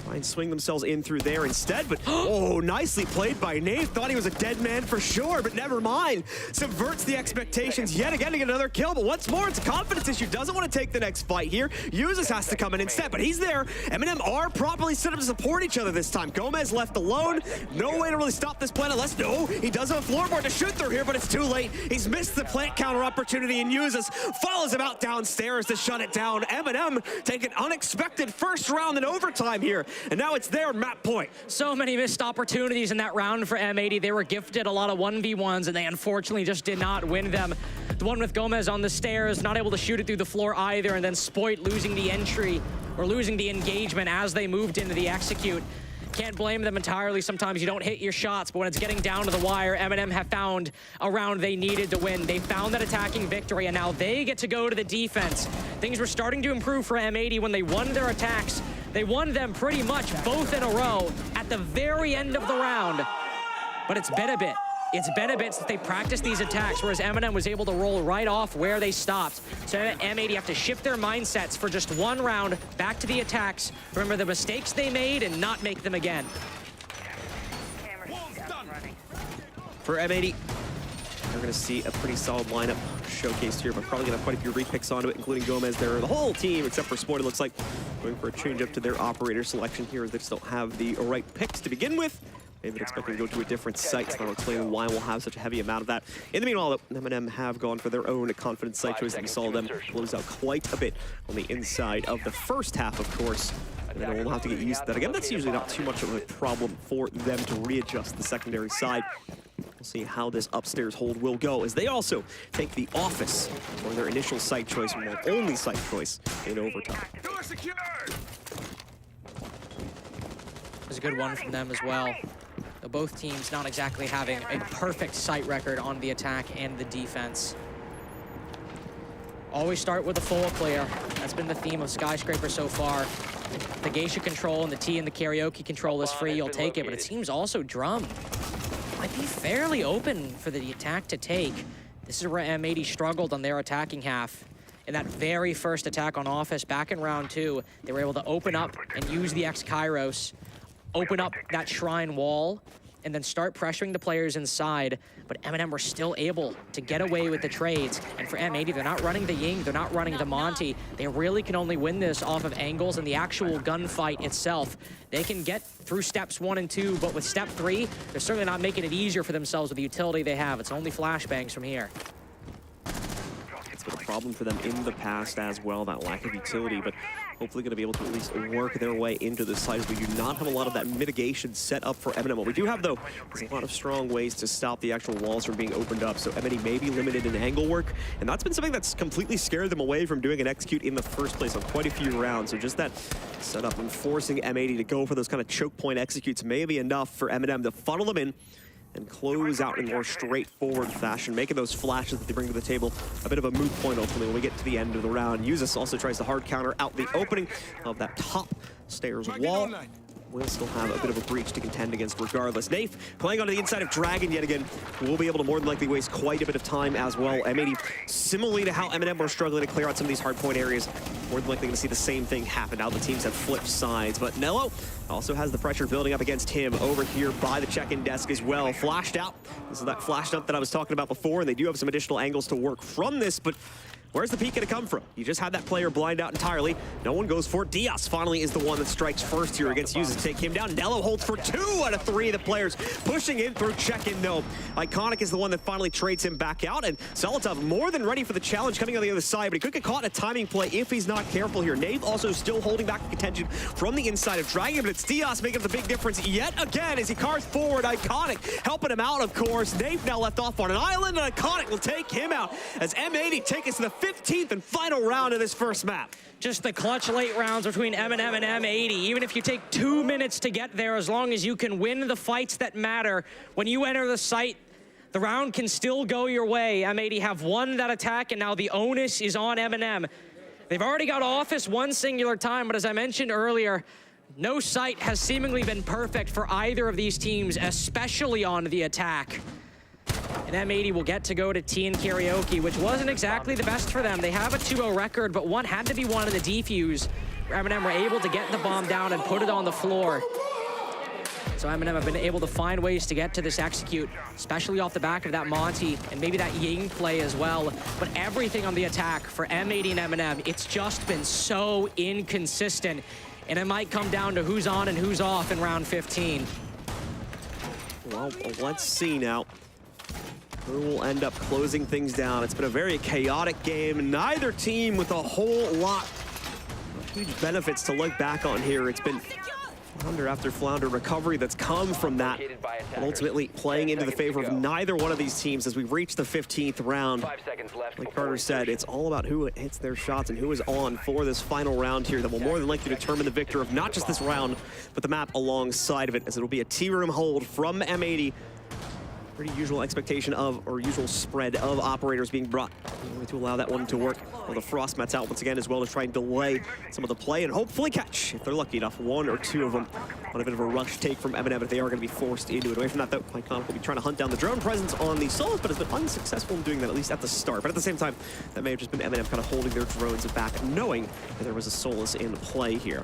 Speaker 3: Try and swing themselves in through there instead, but oh, nicely played by Nave. Thought he was a dead man for sure, but never mind. Subverts the expectations yet again to get another kill, but what's more, it's a confidence issue. Doesn't want to take the next fight here. Uses has to come in instead, but he's there. M&M are properly set up to support each other this time. Gomez left alone. No way to really stop this plant unless, no, he does have a floorboard to shoot through here, but it's too late. He's missed the plant counter opportunity, and uses follows him out downstairs to shut it down. M&M take an unexpected first round in overtime here. And now it's their map point.
Speaker 16: So many missed opportunities in that round for M80. They were gifted a lot of 1v1s, and they unfortunately just did not win them. The one with Gomez on the stairs, not able to shoot it through the floor either, and then Spoit losing the entry, or losing the engagement as they moved into the execute. Can't blame them entirely. Sometimes you don't hit your shots, but when it's getting down to the wire, M&M have found a round they needed to win. They found that attacking victory, and now they get to go to the defense. Things were starting to improve for M80 when they won their attacks. They won them pretty much both in a row at the very end of the round. But it's been a bit. It's been a bit since they practiced these attacks, whereas M&M was able to roll right off where they stopped. So M80 have to shift their mindsets for just one round, back to the attacks, remember the mistakes they made and not make them again.
Speaker 3: For M80, we're going to see a pretty solid lineup showcased here, but probably going to have quite a few repicks onto it, including Gomez there. The whole team, except for Sport, it looks like going for a change up to their operator selection here, as they just don't have the right picks to begin with. Maybe expecting to go to a different site, so I'll explain why we'll have such a heavy amount of that. In the meanwhile, M&M have gone for their own confident site choice, and we saw them close out quite a bit on the inside of the first half, of course. And then we'll have to get used to that. Again, that's usually not too much of a problem for them to readjust the secondary side. We'll see how this upstairs hold will go as they also take the office for their initial site choice and their only site choice in overtime.
Speaker 16: It was a good one from them as well. Though both teams not exactly having a perfect site record on the attack and the defense. Always start with a full clear. That's been the theme of Skyscraper so far. The Geisha control and the T and the karaoke control is free, you'll take it, but it seems also Drum might be fairly open for the attack to take. This is where M80 struggled on their attacking half. In that very first attack on Office back in round 2, they were able to open up and use the X-Kairos, open up that Shrine wall, and then start pressuring the players inside. But M&M were still able to get away with the trades. And for M80, they're not running the Ying, they're not running the Monty. They really can only win this off of angles and the actual gunfight itself. They can get through steps 1 and 2, but with step 3, they're certainly not making it easier for themselves with the utility they have. It's only flashbangs from here.
Speaker 3: It's been a problem for them in the past as well, that lack of utility, but hopefully going to be able to at least work their way into this site as we do not have a lot of that mitigation set up for M&M. What we do have, though, is a lot of strong ways to stop the actual walls from being opened up, so M&M may be limited in angle work, and that's been something that's completely scared them away from doing an execute in the first place on quite a few rounds. So just that setup and forcing M80 to go for those kind of choke point executes may be enough for M&M to funnel them in and close out in more straightforward fashion, making those flashes that they bring to the table a bit of a moot point ultimately when we get to the end of the round. Yuzus also tries to hard counter out the opening of that top stairs wall. We'll still have a bit of a breach to contend against regardless. Nafe playing onto the inside of Dragon yet again. We'll be able to more than likely waste quite a bit of time as well. M80, similarly to how M&M were struggling to clear out some of these hard point areas, more than likely going to see the same thing happen. Now the teams have flipped sides, but Nello also has the pressure building up against him over here by the check-in desk as well. Flashed out. This is that flash dump that I was talking about before, and they do have some additional angles to work from this, but where's the peek going to come from? You just had that player blind out entirely. No one goes for it. Diaz finally is the one that strikes first here against Yuzus to take him down. Nello holds for 2 out of 3 of the players pushing in through check-in though. Iconic is the one that finally trades him back out, and Solotov more than ready for the challenge coming on the other side, but he could get caught in a timing play if he's not careful here. Nave also still holding back the contention from the inside of Dragon, but it's Diaz making the big difference yet again as he cars forward. Iconic helping him out, of course. Nave now left off on an island, and Iconic will take him out as M80 take us to the 15th and final round of this first map.
Speaker 16: Just the clutch late rounds between M&M and M80. Even if you take 2 minutes to get there, as long as you can win the fights that matter, when you enter the site, the round can still go your way. M80 have won that attack, and now the onus is on M&M. They've already got Office one singular time, but as I mentioned earlier, no site has seemingly been perfect for either of these teams, especially on the attack. And M80 will get to go to T and Karaoke, which wasn't exactly the best for them. They have a 2-0 record, but one had to be one in the defuse. M&M were able to get the bomb down and put it on the floor. So M&M have been able to find ways to get to this execute, especially off the back of that Monty and maybe that Ying play as well. But everything on the attack for M80 and M&M, it's just been so inconsistent. And it might come down to who's on and who's off in round 15.
Speaker 3: Well, let's see now who will end up closing things down. It's been a very chaotic game. Neither team with a whole lot of huge benefits to look back on here. It's been flounder after flounder recovery that's come from that, but ultimately playing into the favor of neither one of these teams as we reach the 15th round. Like Carter said, it's all about who hits their shots and who is on for this final round here that will more than likely determine the victor of not just this round, but the map alongside of it, as it'll be a T-room hold from M80. Pretty usual expectation of, or usual spread of operators being brought to allow that one to work. Well, the Frost Mats out once again as well to try and delay some of the play and hopefully catch, if they're lucky enough, 1 or 2 of them on a bit of a rush take from M&M if they are going to be forced into it. Away from that, though, Iconic will be trying to hunt down the drone presence on the Solos, but has been unsuccessful in doing that, at least at the start. But at the same time, that may have just been M&M kind of holding their drones back, knowing that there was a Solus in play here.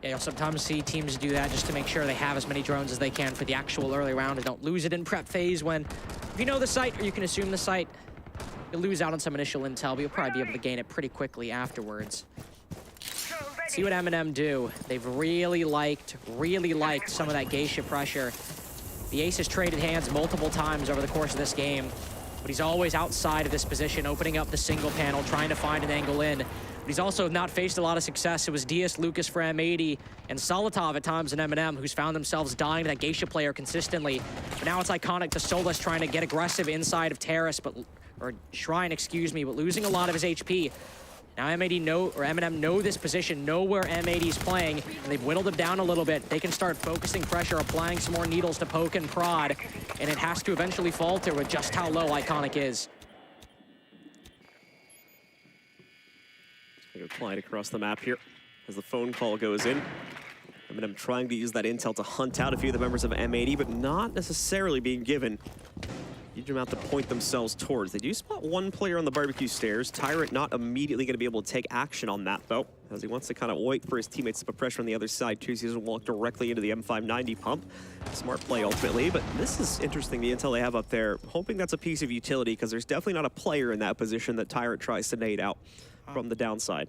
Speaker 16: Yeah, you'll sometimes see teams do that just to make sure they have as many drones as they can for the actual early round and don't lose it in prep phase when, if you know the site or you can assume the site, you'll lose out on some initial intel, but you'll probably be able to gain it pretty quickly afterwards. See what M&M do. They've really liked some of that Geisha pressure. The Ace has traded hands multiple times over the course of this game, but he's always outside of this position, opening up the single panel, trying to find an angle in. He's also not faced a lot of success. It was Diaz, Lucas for M80, and Solitov at times in M&M, who's found themselves dying to that Geisha player consistently. But now it's Iconic to Solus trying to get aggressive inside of Terrace, or Shrine, excuse me, but losing a lot of his HP. Now M&M know this position, know where M80's playing, and they've whittled him down a little bit. They can start focusing pressure, applying some more needles to poke and prod, and it has to eventually falter with just how low Iconic is.
Speaker 3: Applied across the map here as the phone call goes in. M&M trying to use that intel to hunt out a few of the members of M80, but not necessarily being given a huge amount to point themselves towards. They do spot one player on the barbecue stairs. Tyrant not immediately going to be able to take action on that, though, as he wants to kind of wait for his teammates to put pressure on the other side, too. So he doesn't walk directly into the M590 pump. Smart play, ultimately, but this is interesting, the intel they have up there. Hoping that's a piece of utility, because there's definitely not a player in that position that Tyrant tries to nade out from the downside.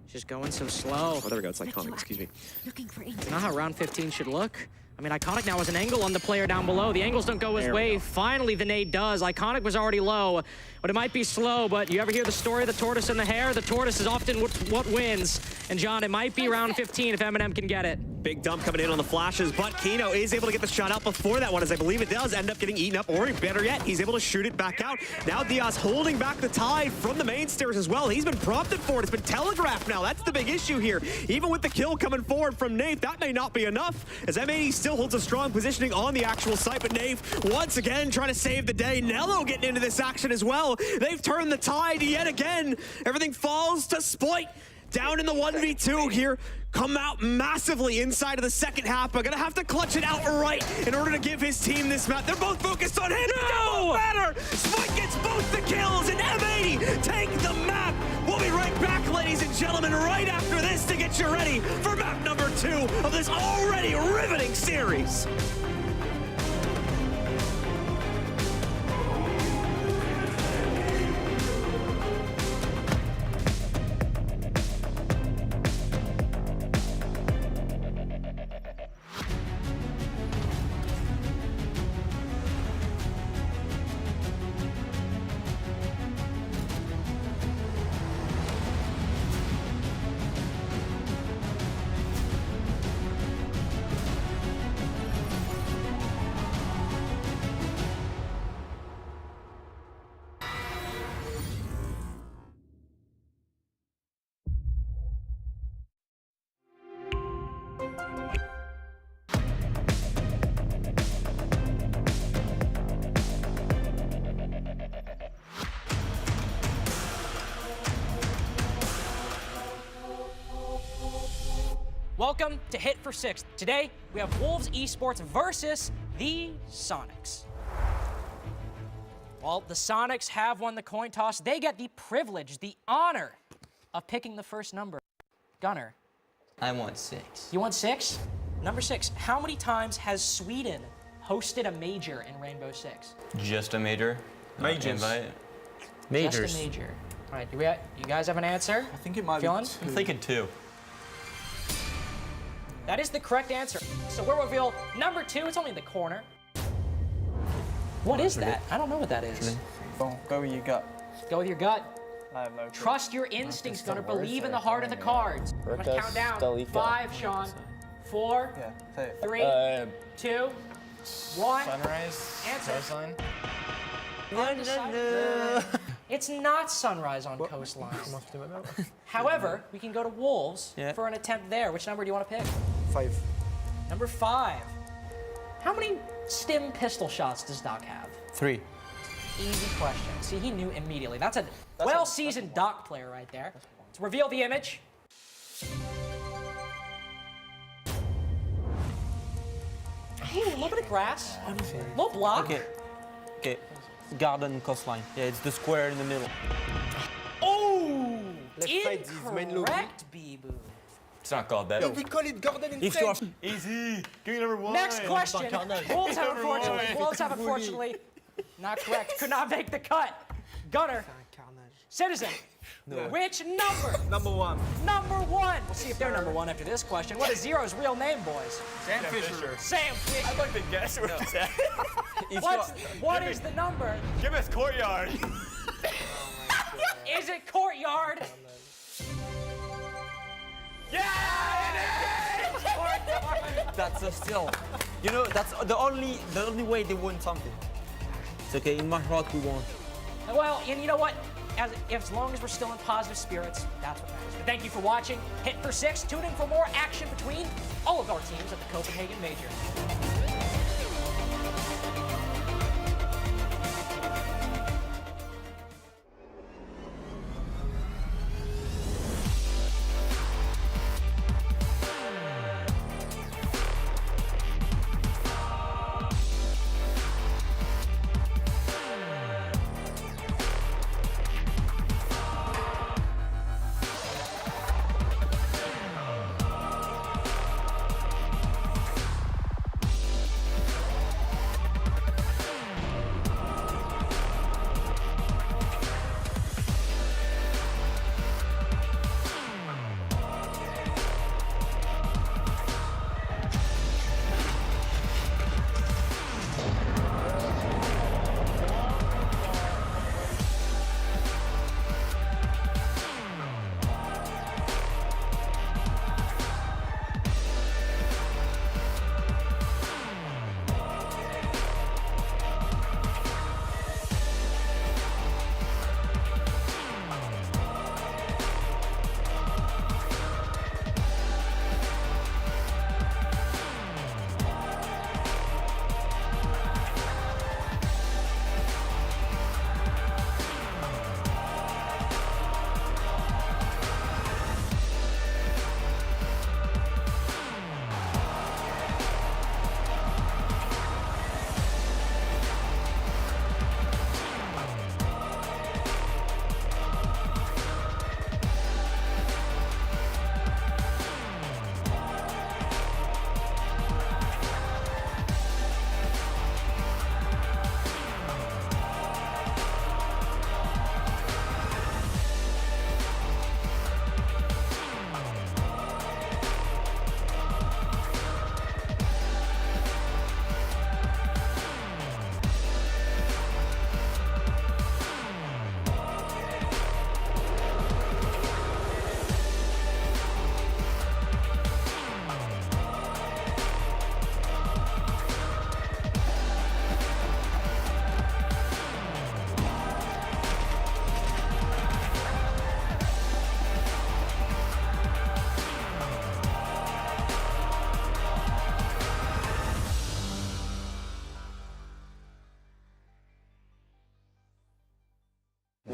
Speaker 16: Just going so slow.
Speaker 3: Oh, there we go. It's Iconic, excuse me.
Speaker 16: It's not how round 15 should look. I mean, Iconic now has an angle on the player down below. The angles don't go his way. Finally, the nade does. Iconic was already low, but it might be slow, but you ever hear the story of the tortoise and the hare? The tortoise is often what wins. And John, it might be round 15 if M&M can get it.
Speaker 3: Big dump coming in on the flashes, but Kino is able to get the shot out before that one, as I believe it does end up getting eaten up, or better yet, he's able to shoot it back out. Now Diaz holding back the tide from the main stairs as well. He's been prompted for it. It's been telegraphed now. That's the big issue here. Even with the kill coming forward from Nate, that may not be enough, as M80 still holds a strong positioning on the actual site, but Nate once again trying to save the day. Nello getting into this action as well. They've turned the tide yet again. Everything falls to Sploit. Down in the 1v2 here, come out massively inside of the second half, but gonna have to clutch it outright in order to give his team this map. They're both focused on him. No matter. Spike gets both the kills, and M80 take the map. We'll be right back, ladies and gentlemen, right after this to get you ready for map number 2 of this already riveting series.
Speaker 16: Welcome to Hit for 6. Today, we have Wolves Esports versus the Soniqs. Well, the Soniqs have won the coin toss. They get the privilege, the honor of picking the first number. Gunnar.
Speaker 4: I want 6.
Speaker 16: You want 6? Number 6. How many times has Sweden hosted a major in Rainbow Six?
Speaker 4: Just a major? Majors. Invite?
Speaker 16: Just a major. All right, you guys have an answer?
Speaker 4: I think it might be 2. I'm thinking 2.
Speaker 16: That is the correct answer. So we'll reveal number 2. It's only in the corner. What is that? I don't know what that is.
Speaker 4: Go with your gut.
Speaker 16: Go with your gut.
Speaker 4: I have no clue.
Speaker 16: Trust your instincts, Gunnar. Believe in the heart of the cards. I'm gonna count down. 5, Sean. 4, 3, 2, 1.
Speaker 4: Sunrise.
Speaker 16: Answer.
Speaker 4: Coastline.
Speaker 16: It's not sunrise on coastlines. However, we can go to Wolves for an attempt there. Which number do you want to pick?
Speaker 4: 5.
Speaker 16: Number 5. How many stim pistol shots does Doc have?
Speaker 4: 3.
Speaker 16: Easy question. See, he knew immediately. That's a well-seasoned Doc player right there. Let's reveal the image. Ooh, a little bit of grass. Little block.
Speaker 4: Okay. Garden coastline. Yeah, it's the square in the middle.
Speaker 16: Oh! Incorrect, Bibu.
Speaker 4: It's not called that.
Speaker 6: We call it garden in French. Easy. Give me number 1.
Speaker 16: Next question. Wolves have unfortunately not correct. Could not make the cut. Gunnar. Citizen.
Speaker 4: No.
Speaker 16: Which number?
Speaker 4: Number 1.
Speaker 16: Number 1. We'll see if they're number 1 after this question. What is Zero's real name, boys?
Speaker 4: Sam Fisher.
Speaker 16: Sam Fisher.
Speaker 4: I'd like to guess what it's at.
Speaker 16: What is the number?
Speaker 4: Give us courtyard.
Speaker 16: Is it courtyard?
Speaker 4: That's still, you know, that's the only way they won something. It's okay. In my heart, we won.
Speaker 16: Well, and you know what? As long as we're still in positive spirits, that's what matters. But thank you for watching Hit for 6. Tune in for more action between all of our teams at the Copenhagen Major.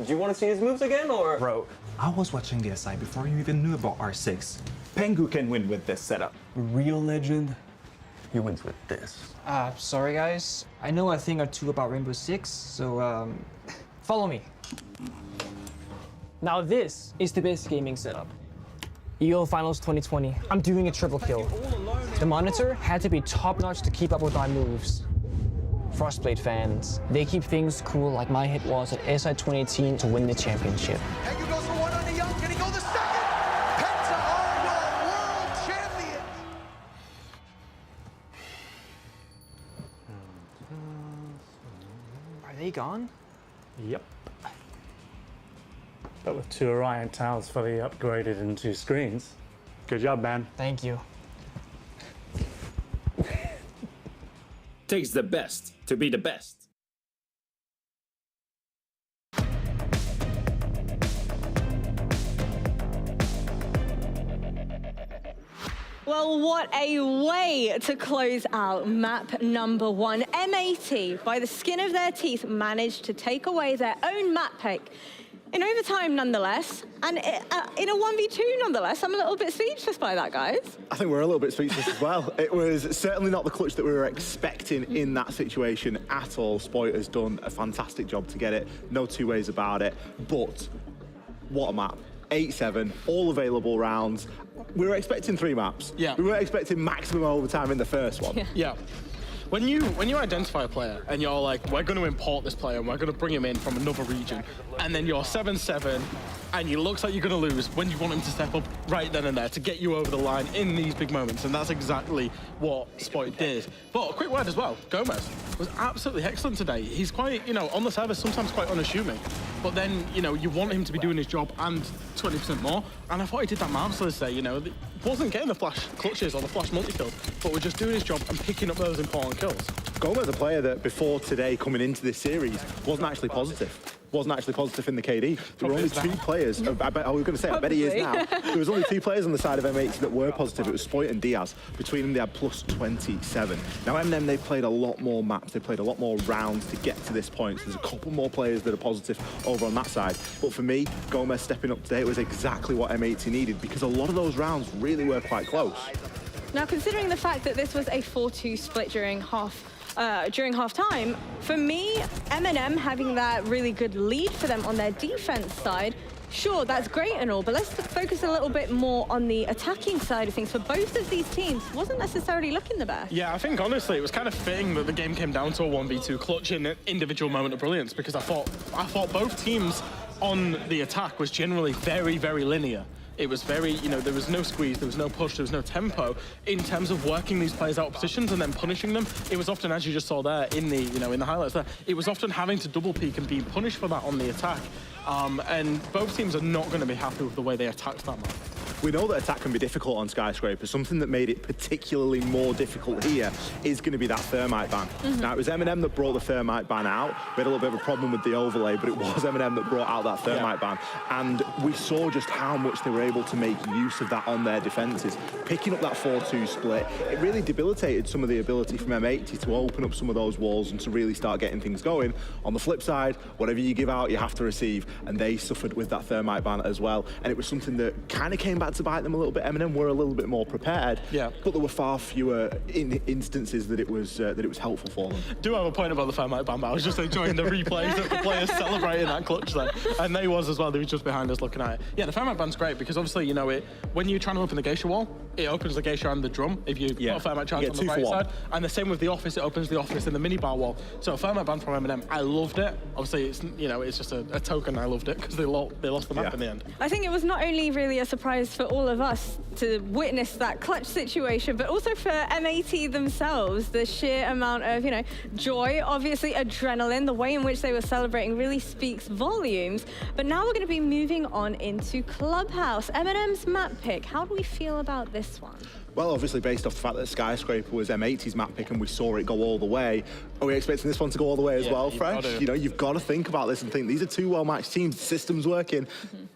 Speaker 4: Do you want to see his moves again, or?
Speaker 7: Bro, I was watching the SI before you even knew about R6. Pengu can win with this setup.
Speaker 4: Real legend, he wins with this.
Speaker 18: Sorry guys. I know a thing or two about Rainbow Six, so follow me. Now this is the best gaming setup. EO Finals 2020. I'm doing a triple kill. The monitor had to be top-notch to keep up with my moves. Frostblade fans, they keep things cool like my hit was at SI 2018 to win the championship.
Speaker 6: Pengu goes for one on the young. Can he go the second? Penta are your world champions.
Speaker 18: Are they gone?
Speaker 10: Yep. But with 2 Orion towers fully upgraded and 2 screens. Good job, man.
Speaker 18: Thank you.
Speaker 14: Takes the best to be the best.
Speaker 17: Well, what a way to close out map number 1. M80, by the skin of their teeth, managed to take away their own map pick in overtime nonetheless, and in a 1v2 nonetheless. I'm a little bit speechless by that, guys.
Speaker 24: I think we're a little bit speechless as well. It was certainly not the clutch that we were expecting in that situation at all. Spoit has done a fantastic job to get it, no two ways about it, but what a map. 8-7, all available rounds. We were expecting 3 maps.
Speaker 5: Yeah.
Speaker 24: We weren't expecting maximum overtime in the first one.
Speaker 5: Yeah. when you identify a player and you're like, we're going to import this player and we're going to bring him in from another region, and then you're 7-7 and it looks like you're going to lose when you want him to step up right then and there to get you over the line in these big moments, and that's exactly what Spoit did. But a quick word as well, Gomez was absolutely excellent today. He's quite, you know, on the service sometimes quite unassuming, but then, you know, you want him to be doing his job and 20% more, and I thought he did that marvellously today. You know, wasn't getting the flash clutches or the flash multi-kills, but we're just doing his job and picking up those important kills.
Speaker 24: Gomez, a player that before today coming into this series wasn't actually positive. Wasn't actually positive in the KD. There were only 2 players. I was going to say, I bet he is now. There was only 2 players on the side of M80 that were positive. It was Spoit and Diaz. Between them, they had plus 27. Now, M&M, they've played a lot more maps. They played a lot more rounds to get to this point. So there's a couple more players that are positive over on that side. But for me, Gomez stepping up today was exactly what M80 needed, because a lot of those rounds really were quite close.
Speaker 17: Now, considering the fact that this was a 4-2 split during half-time, for me, M&M having that really good lead for them on their defense side, sure, that's great and all, but let's focus a little bit more on the attacking side of things. For both of these teams, wasn't necessarily looking the best.
Speaker 5: Yeah, I think honestly it was kind of fitting that the game came down to a 1v2 clutch in an individual moment of brilliance, because I thought both teams on the attack was generally very, very linear. It was very, you know, there was no squeeze, there was no push, there was no tempo in terms of working these players out of positions and then punishing them. It was often, as you just saw there in the, you know, in the highlights there, it was often having to double peek and being punished for that on the attack. And both teams are not going to be happy with the way they attacked that map.
Speaker 24: We know that attack can be difficult on Skyscraper. Something that made it particularly more difficult here is going to be that thermite ban. Now, it was M&M that brought the thermite ban out. We had a little bit of a problem with the overlay, but it was M&M that brought out that thermite ban. And we saw just how much they were able to make use of that on their defences. Picking up that 4-2 split, it really debilitated some of the ability from M80 to open up some of those walls and to really start getting things going. On the flip side, whatever you give out, you have to receive. And they suffered with that thermite ban as well. And it was something that kind of came back to bite them a little bit. M&M were a little bit more prepared, but there were far fewer instances that it was helpful for them.
Speaker 5: Do have a point about the thermite ban, but I was just enjoying the replays of the players celebrating that clutch there, and they was as well. They were just behind us looking at it. Yeah, the thermite ban's great because obviously, you know, when you're trying to open the geisha wall, it opens the geisha and the drum if you put a thermite charge on the right side, and the same with the office. It opens the office and the minibar wall. So a thermite ban from M&M, I loved it. Obviously, it's, you know, it's just a token. I loved it because they lost the map in the end.
Speaker 17: I think it was not only really a surprise for all of us to witness that clutch situation, but also for M80 themselves. The sheer amount of, you know, joy, obviously adrenaline, the way in which they were celebrating really speaks volumes. But now we're going to be moving on into Clubhouse. M&M's map pick. How do we feel about this one?
Speaker 24: Well, obviously based off the fact that Skyscraper was M80's map pick and we saw it go all the way, are we expecting this one to go all the way as well, Fresh? You know, you've got to think about this and think these are 2 well-matched teams, the system's working.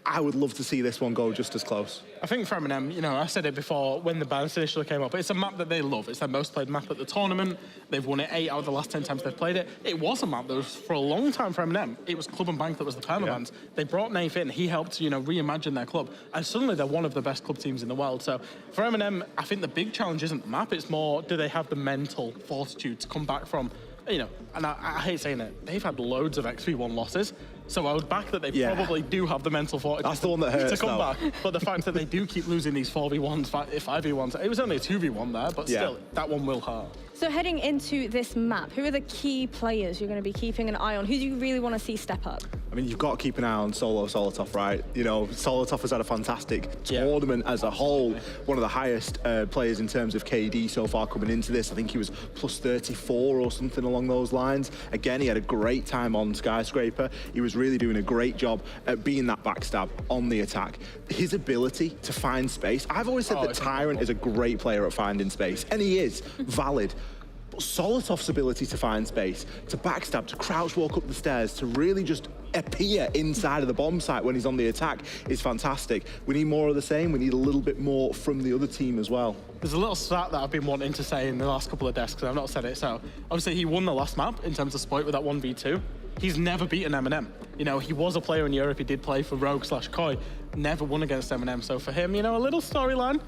Speaker 24: I would love to see this one go just as close.
Speaker 5: I think for M&M, you know, I said it before when the bans initially came up, it's a map that they love. It's their most played map at the tournament. They've won it 8 out of the last 10 times they've played it. It was a map that was, for a long time for M&M, it was Club and Bank that was the permabans. They brought Nath in, he helped, you know, reimagine their club, and suddenly they're one of the best club teams in the world. So for M&M, I think the big challenge isn't the map, it's more, do they have the mental fortitude to come back from, you know, and I hate saying it, they've had loads of XP1 losses, so I would back that they probably do have the mental fortitude.
Speaker 24: That's the one that hurts,
Speaker 5: to come back. But the fact that they do keep losing these 4v1s, 5v1s, it was only a 2v1 there, but still, that one will hurt.
Speaker 17: So heading into this map, who are the key players you're going to be keeping an eye on? Who do you really want to see step up?
Speaker 24: I mean, you've got to keep an eye on Solo Solotov, right? You know, Solotov has had a fantastic tournament as a whole. One of the highest players in terms of KD so far coming into this. I think he was plus 34 or something along those lines. Again, he had a great time on Skyscraper. He was really doing a great job at being that backstab on the attack. His ability to find space. I've always said that Tyrant is a great player at finding space, and he is valid. But Solotov's ability to find space, to backstab, to crouch walk up the stairs, to really just appear inside of the bomb site when he's on the attack is fantastic. We need more of the same. We need a little bit more from the other team as well.
Speaker 5: There's a little stat that I've been wanting to say in the last couple of desks, and I've not said it. So obviously he won the last map in terms of Spoit with that 1v2. He's never beaten M&M. You know, he was a player in Europe. He did play for Rogue/Koi. Never won against M&M. So for him, you know, a little storyline.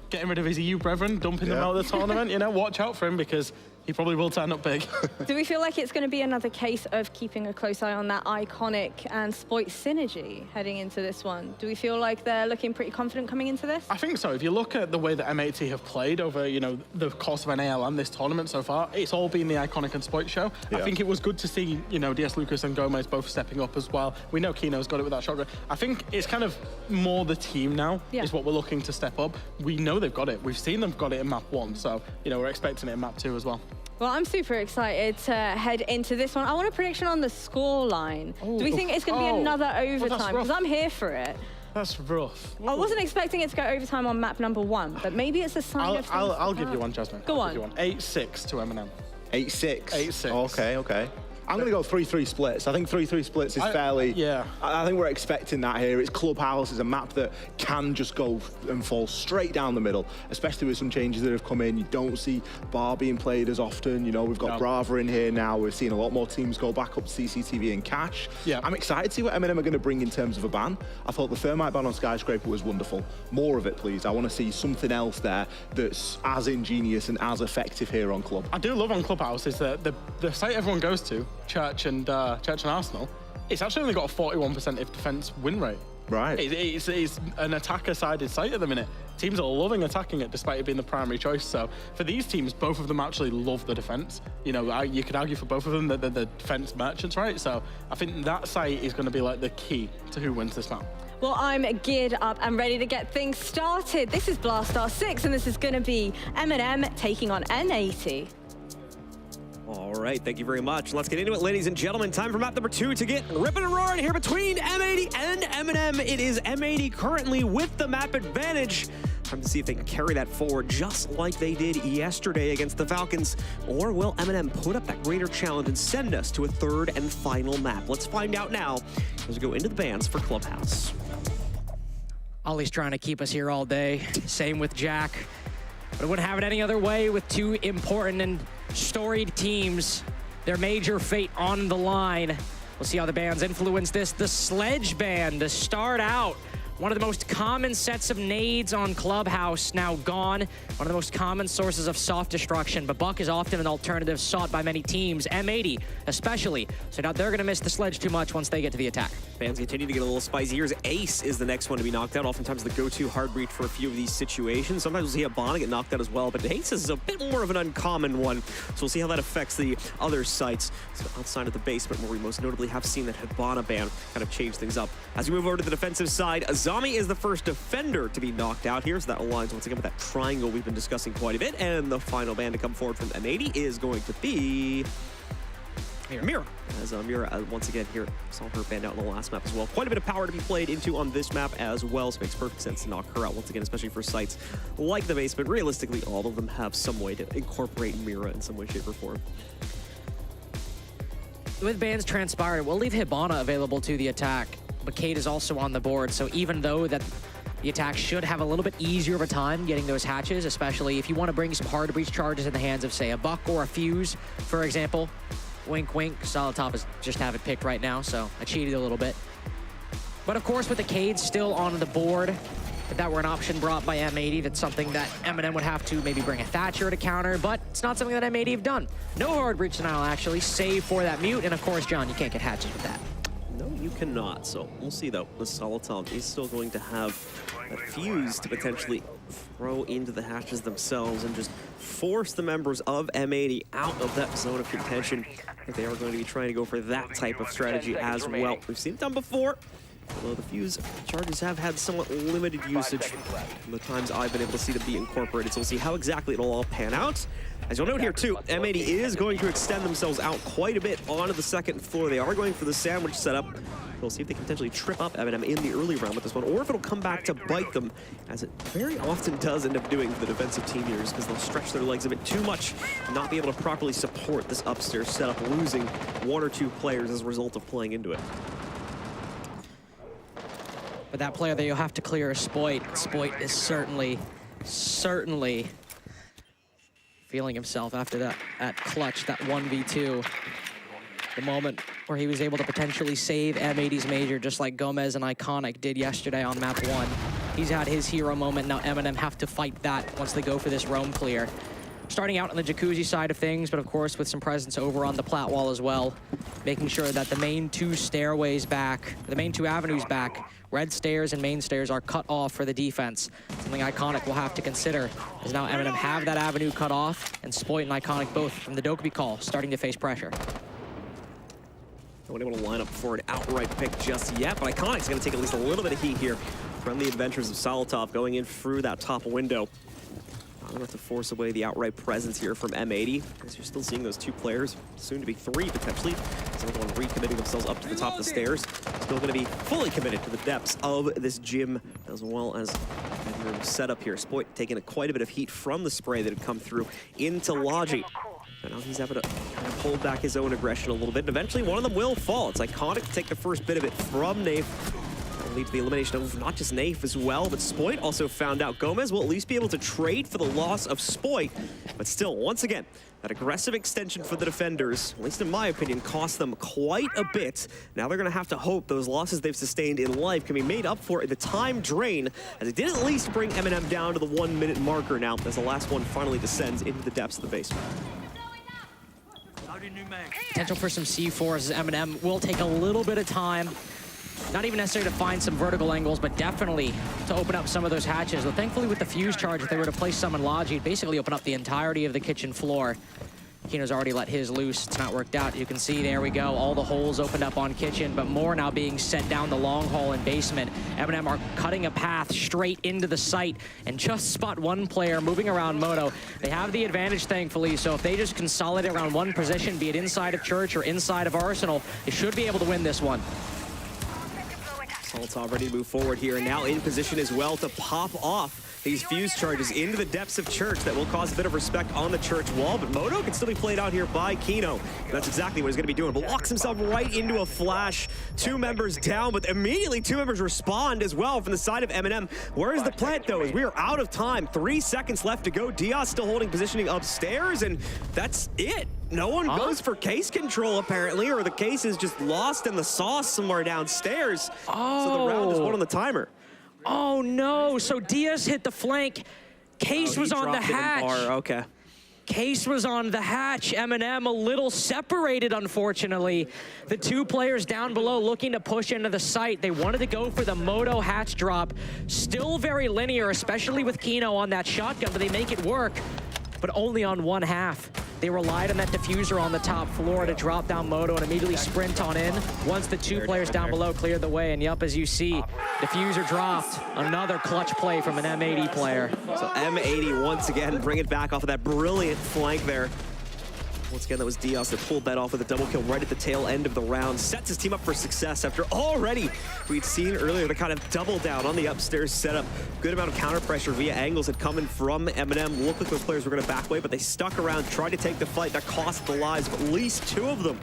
Speaker 5: Getting rid of his EU brethren, dumping them out of the tournament, you know, watch out for him because He probably will turn up big.
Speaker 17: Do we feel like it's going to be another case of keeping a close eye on that Iconic and Spoit synergy heading into this one? Do we feel like they're looking pretty confident coming into this?
Speaker 5: I think so. If you look at the way that M80 have played over, you know, the course of NAL and this tournament so far, it's all been the Iconic and Spoit show. I think it was good to see, you know, DS Lucas and Gomez both stepping up as well. We know Kino's got it with that shotgun. I think it's kind of more the team now is what we're looking to step up. We know they've got it. We've seen them got it in map 1, so, you know, we're expecting it in map 2 as well.
Speaker 17: Well, I'm super excited to head into this one. I want a prediction on the score line. Do we think it's going to be another overtime? Because I'm here for it.
Speaker 5: That's rough.
Speaker 17: I wasn't expecting it to go overtime on map number 1, but maybe it's a sign of...
Speaker 5: I'll give you one, Jasmine.
Speaker 17: Go on.
Speaker 5: 8-6 to M&M.
Speaker 24: 8-6?
Speaker 5: 8-6.
Speaker 24: Okay, okay. I'm going to go 3-3 splits. I think 3-3 splits is fairly...
Speaker 5: Yeah.
Speaker 24: I think we're expecting that here. It's Clubhouse. It's a map that can just go and fall straight down the middle, especially with some changes that have come in. You don't see Bar being played as often. You know, we've got Brava in here now. We're seeing a lot more teams go back up to CCTV and Cash.
Speaker 5: Yeah.
Speaker 24: I'm excited to see what M&M are going to bring in terms of a ban. I thought the Thermite ban on Skyscraper was wonderful. More of it, please. I want to see something else there that's as ingenious and as effective here on Club.
Speaker 5: I do love on Clubhouse is that the site everyone goes to, Church and Arsenal, it's actually only got a 41% if defense win rate.
Speaker 24: Right.
Speaker 5: It's an attacker-sided site at the minute. Teams are loving attacking it despite it being the primary choice. So for these teams, both of them actually love the defense. You know, you could argue for both of them that they're the defense merchants, right? So I think that site is going to be like the key to who wins this map.
Speaker 17: Well, I'm geared up and ready to get things started. This is Blast Star 6, and this is going to be M&M taking on N80.
Speaker 3: All right, thank you very much. Let's get into it, ladies and gentlemen. Time for map number 2 to get ripping and roaring here between M80 and M&M. It is M80 currently with the map advantage. Time to see if they can carry that forward just like they did yesterday against the Falcons. Or will M&M put up that greater challenge and send us to a third and final map? Let's find out now as we go into the bans for Clubhouse.
Speaker 16: Ollie's trying to keep us here all day. Same with Jack. But I wouldn't have it any other way with two important and storied teams. Their major fate on the line. We'll see how the bans influence this. The Sledge ban to start out. One of the most common sets of nades on Clubhouse now gone. One of the most common sources of soft destruction, but Buck is often an alternative sought by many teams, M80 especially. So now they're gonna miss the Sledge too much once they get to the attack.
Speaker 3: Fans continue to get a little spicy. Here's Ace is the next one to be knocked out. Oftentimes the go-to hard breach for a few of these situations. Sometimes we'll see a Bonnet get knocked out as well, but Ace is a bit more of an uncommon one. So we'll see how that affects the other sites. So outside of the basement, where we most notably have seen that Hibana ban kind of change things up. As we move over to the defensive side, Azami is the first defender to be knocked out here. So that aligns once again with that triangle we've been discussing quite a bit. And the final ban to come forward from M80 is going to be Mira. As Mira, once again, here, saw her banned out in the last map as well. Quite a bit of power to be played into on this map as well, so it makes perfect sense to knock her out once again, especially for sites like the basement. Realistically, all of them have some way to incorporate Mira in some way, shape, or form.
Speaker 16: With bans transpired, we'll leave Hibana available to the attack, but Cade is also on the board, so even though that the attack should have a little bit easier of a time getting those hatches, especially if you want to bring some hard to breach charges in the hands of, say, a Buck or a Fuse, for example. Wink, wink. Solid is just have it picked right now, so I cheated a little bit. But of course, with the Cade still on the board, if that were an option brought by M80, that's something that M&M would have to maybe bring a Thatcher to counter, but it's not something that M80 have done. No hard breach denial, actually, save for that mute, and of course, John, you can't get hatches with that.
Speaker 3: No, you cannot. So we'll see, though. The Soliton is still going to have a Fuse to potentially throw into the hatches themselves and just force the members of M80 out of that zone of contention. If they are going to be trying to go for that type of strategy as well. We've seen it done before, although the Fuse charges have had somewhat limited usage from the times I've been able to see them be incorporated. So we'll see how exactly it'll all pan out. As you'll note here too, M80 is going to extend themselves out quite a bit onto the second floor. They are going for the sandwich setup. We'll see if they can potentially trip up M&M in the early round with this one, or if it'll come back to bite them, as it very often does end up doing for the defensive team here, because they'll stretch their legs a bit too much and not be able to properly support this upstairs setup, losing one or two players as a result of playing into it.
Speaker 16: But that player that you'll have to clear is Spoit. Spoit is certainly feeling himself after that clutch, that 1v2. The moment where he was able to potentially save M80's Major, just like Gomez and Iconic did yesterday on map 1. He's had his hero moment. Now M&M have to fight that once they go for this roam clear. starting out on the Jacuzzi side of things, but of course with some presence over on the plat wall as well, making sure that the main two stairways back, the main two avenues back, red stairs and main stairs, are cut off for the defense. Something Iconic will have to consider, as now MNM have that avenue cut off, and Spoit and Iconic both from the Dokkaebi call starting to face pressure.
Speaker 3: No one able to line up for an outright pick just yet, but Iconic's going to take at least a little bit of heat here from the adventures of Solotov going in through that top window. Not enough to force away the outright presence here from M80, as you're still seeing those two players, soon to be three potentially. Some of them recommitting themselves up to the top of the stairs. Still going to be fully committed to the depths of this gym, as well as bedroom setup here. Spoit taking quite a bit of heat from the spray that had come through into Logi. And now he's having to kind of hold back his own aggression a little bit, and eventually one of them will fall. It's Iconic to take the first bit of it from Nafe. That'll lead to the elimination of not just Nafe as well, but Spoit also found out. Gomez will at least be able to trade for the loss of Spoit, but still, once again, that aggressive extension for the defenders, at least in my opinion, cost them quite a bit. Now they're going to have to hope those losses they've sustained in life can be made up for in the time drain, as it did at least bring MNM down to the 1 minute marker now, as the last one finally descends into the depths of the basement.
Speaker 16: Potential for some C4s as MNM will take a little bit of time. Not even necessarily to find some vertical angles, but definitely to open up some of those hatches. Though thankfully with the fuse charge, if they were to place some in Logi, it'd basically open up the entirety of the kitchen floor. Kino's already let his loose. It's not worked out. You can see, there we go, all the holes opened up on kitchen, but more now being set down the long hall and basement. MNM are cutting a path straight into the site and just spot one player moving around Moto. They have the advantage, thankfully, so if they just consolidate around one position, be it inside of Church or inside of Arsenal, they should be able to win this one.
Speaker 3: Solotov ready to move forward here, and now in position as well to pop off these fuse charges into the depths of Church that will cause a bit of respect on the Church wall, but Moto can still be played out here by Kino. And that's exactly what he's going to be doing, but walks himself right into a flash. Two members down, but immediately two members respond as well from the side of MNM. Where is the plant, though, as we are out of time? 3 seconds left to go. Diaz still holding positioning upstairs, and that's it. No one goes for case control, apparently, or the case is just lost in the sauce somewhere downstairs. So the round is one on the timer.
Speaker 16: Oh no, so Diaz hit the flank. Case was on the hatch.
Speaker 3: Okay.
Speaker 16: Case was on the hatch. MNM a little separated, unfortunately. The two players down below looking to push into the site. They wanted to go for the Moto hatch drop. Still very linear, especially with Kino on that shotgun, but they make it work, but only on one half. They relied on that diffuser on the top floor to drop down Moto and immediately sprint on in once the two players down below cleared the way. And yup, as you see, diffuser dropped. Another clutch play from an M80 player.
Speaker 3: So M80 once again bring it back off of that brilliant flank there. Once again, that was Diaz that pulled that off with a double kill right at the tail end of the round. Sets his team up for success after already we'd seen earlier the kind of double down on the upstairs setup. Good amount of counter pressure via angles had come in from MNM. Looked like those players were going to back away, but they stuck around, tried to take the fight. That cost the lives of at least two of them.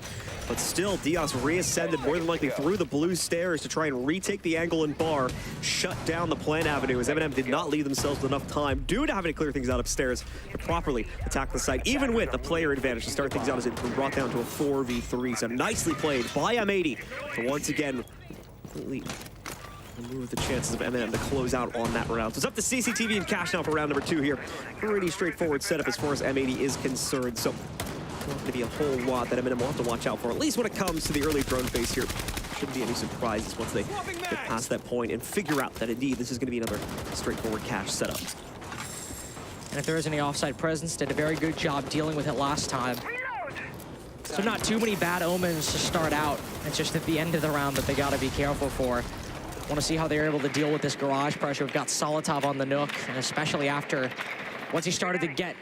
Speaker 3: But still, Diaz reascended more than likely through the blue stairs to try and retake the angle and bar, shut down the plant avenue, as MNM did not leave themselves with enough time due to having to clear things out upstairs to properly attack the site, even with the player advantage to start things out as it brought down to a 4v3. So nicely played by M80 to once again completely remove the chances of MNM to close out on that round. So it's up to CCTV and Cash now for round number 2 here. Pretty straightforward setup as far as M80 is concerned. So not going to be a whole lot that MNM will have to watch out for, at least when it comes to the early drone phase here. Shouldn't be any surprises once they get past that point and figure out that indeed this is going to be another straightforward Cash setup.
Speaker 16: And if there is any offside presence, did a very good job dealing with it last time. So not too many bad omens to start out. It's just at the end of the round that they got to be careful for. Want to see how they're able to deal with this garage pressure. We've got Solotov on the Nook, and especially after, once he started to get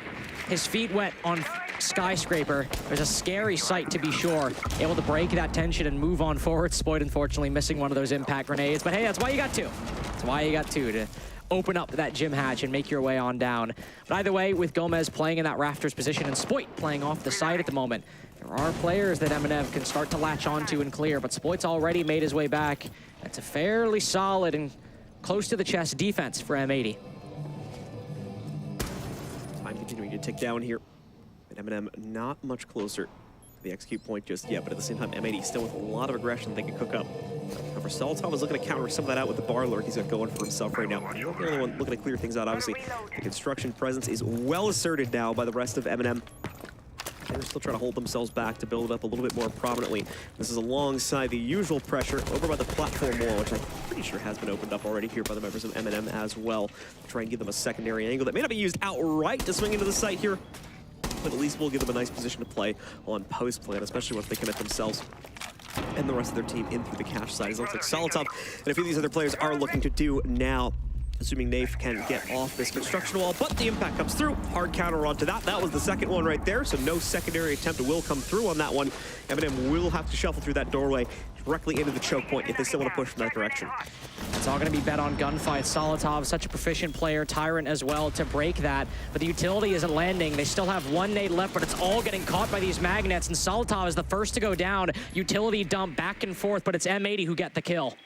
Speaker 16: his feet wet on Skyscraper, there's a scary sight to be sure. Able to break that tension and move on forward. Spoit unfortunately missing one of those impact grenades, but hey, that's why you got two. That's why you got two, to open up that gym hatch and make your way on down. But either way, with Gomez playing in that rafters position and Spoit playing off the side at the moment, there are players that MNM can start to latch onto and clear, but Spoit's already made his way back. That's a fairly solid and close to the chest defense for M80.
Speaker 3: Time continuing to tick down here. And MNM not much closer to the execute point just yet, but at the same time, M80 still with a lot of aggression they can cook up. However, Solitov is looking to counter some of that out with the bar lurk he's got going for himself right now. He's not the only one looking to clear things out, obviously. The construction presence is well asserted now by the rest of M&M. They're still trying to hold themselves back to build up a little bit more prominently. This is alongside the usual pressure over by the platform wall, which I'm pretty sure has been opened up already here by the members of M&M as well, to try and give them a secondary angle that may not be used outright to swing into the site here, but at least we'll give them a nice position to play on post plan, especially once they commit themselves and the rest of their team in through the cash side. It looks like Solitov and a few of these other players are looking to do now, assuming Nafe can get off this construction wall, but the impact comes through. Hard counter onto that. That was the second one right there, so no secondary attempt will come through on that one. M&M will have to shuffle through that doorway directly into the choke point if they still want to push from that direction.
Speaker 16: It's all going to be bet on gunfights. Solitov, such a proficient player, Tyrant as well, to break that. But the utility isn't landing. They still have one nade left, but it's all getting caught by these magnets, and Solitov is the first to go down. Utility dump back and forth, but it's M80 who get the kill.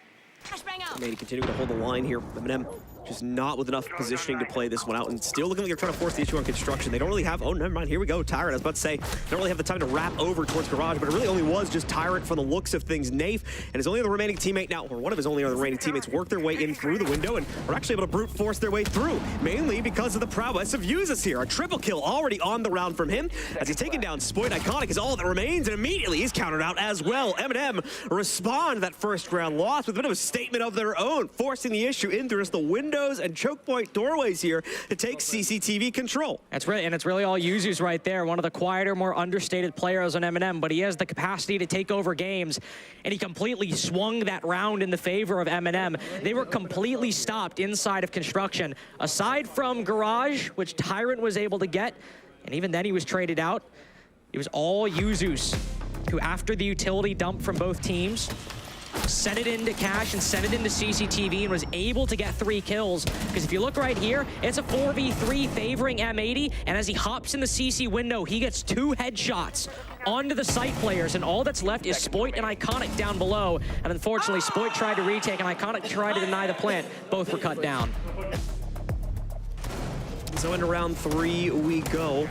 Speaker 3: M80 continuing to hold the line here. M&M just not with enough positioning to play this one out, and still looking like they're trying to force the issue on construction. They don't really have, oh, never mind, here we go, Tyrant. I was about to say, they don't really have the time to wrap over towards Garage, but it really only was just Tyrant from the looks of things. Nafe and his only other remaining teammate now, or one of his only other remaining teammates, worked their way in through the window and were actually able to brute force their way through, mainly because of the prowess of Yuzis here. A triple kill already on the round from him, as he's taken down Spoit. Iconic is all that remains, and immediately he's countered out as well. M&M respond that first round loss with a bit of a statement of their own, forcing the issue in through just the windows and choke point doorways here to take CCTV control.
Speaker 16: It's really all Yuzu's right there. One of the quieter, more understated players on M&M, but he has the capacity to take over games, and he completely swung that round in the favor of M&M. They were completely stopped inside of construction. Aside from Garage, which Tyrant was able to get, and even then he was traded out, it was all Yuzu's, who after the utility dump from both teams, sent it into cash and sent it into CCTV and was able to get 3 kills. Because if you look right here, it's a 4v3 favoring M80, and as he hops in the CC window, he gets 2 headshots onto the site players, and all that's left is Spoit and Iconic down below. And unfortunately, Spoit tried to retake, and Iconic tried to deny the plant. Both were cut down.
Speaker 3: So into round 3 we go.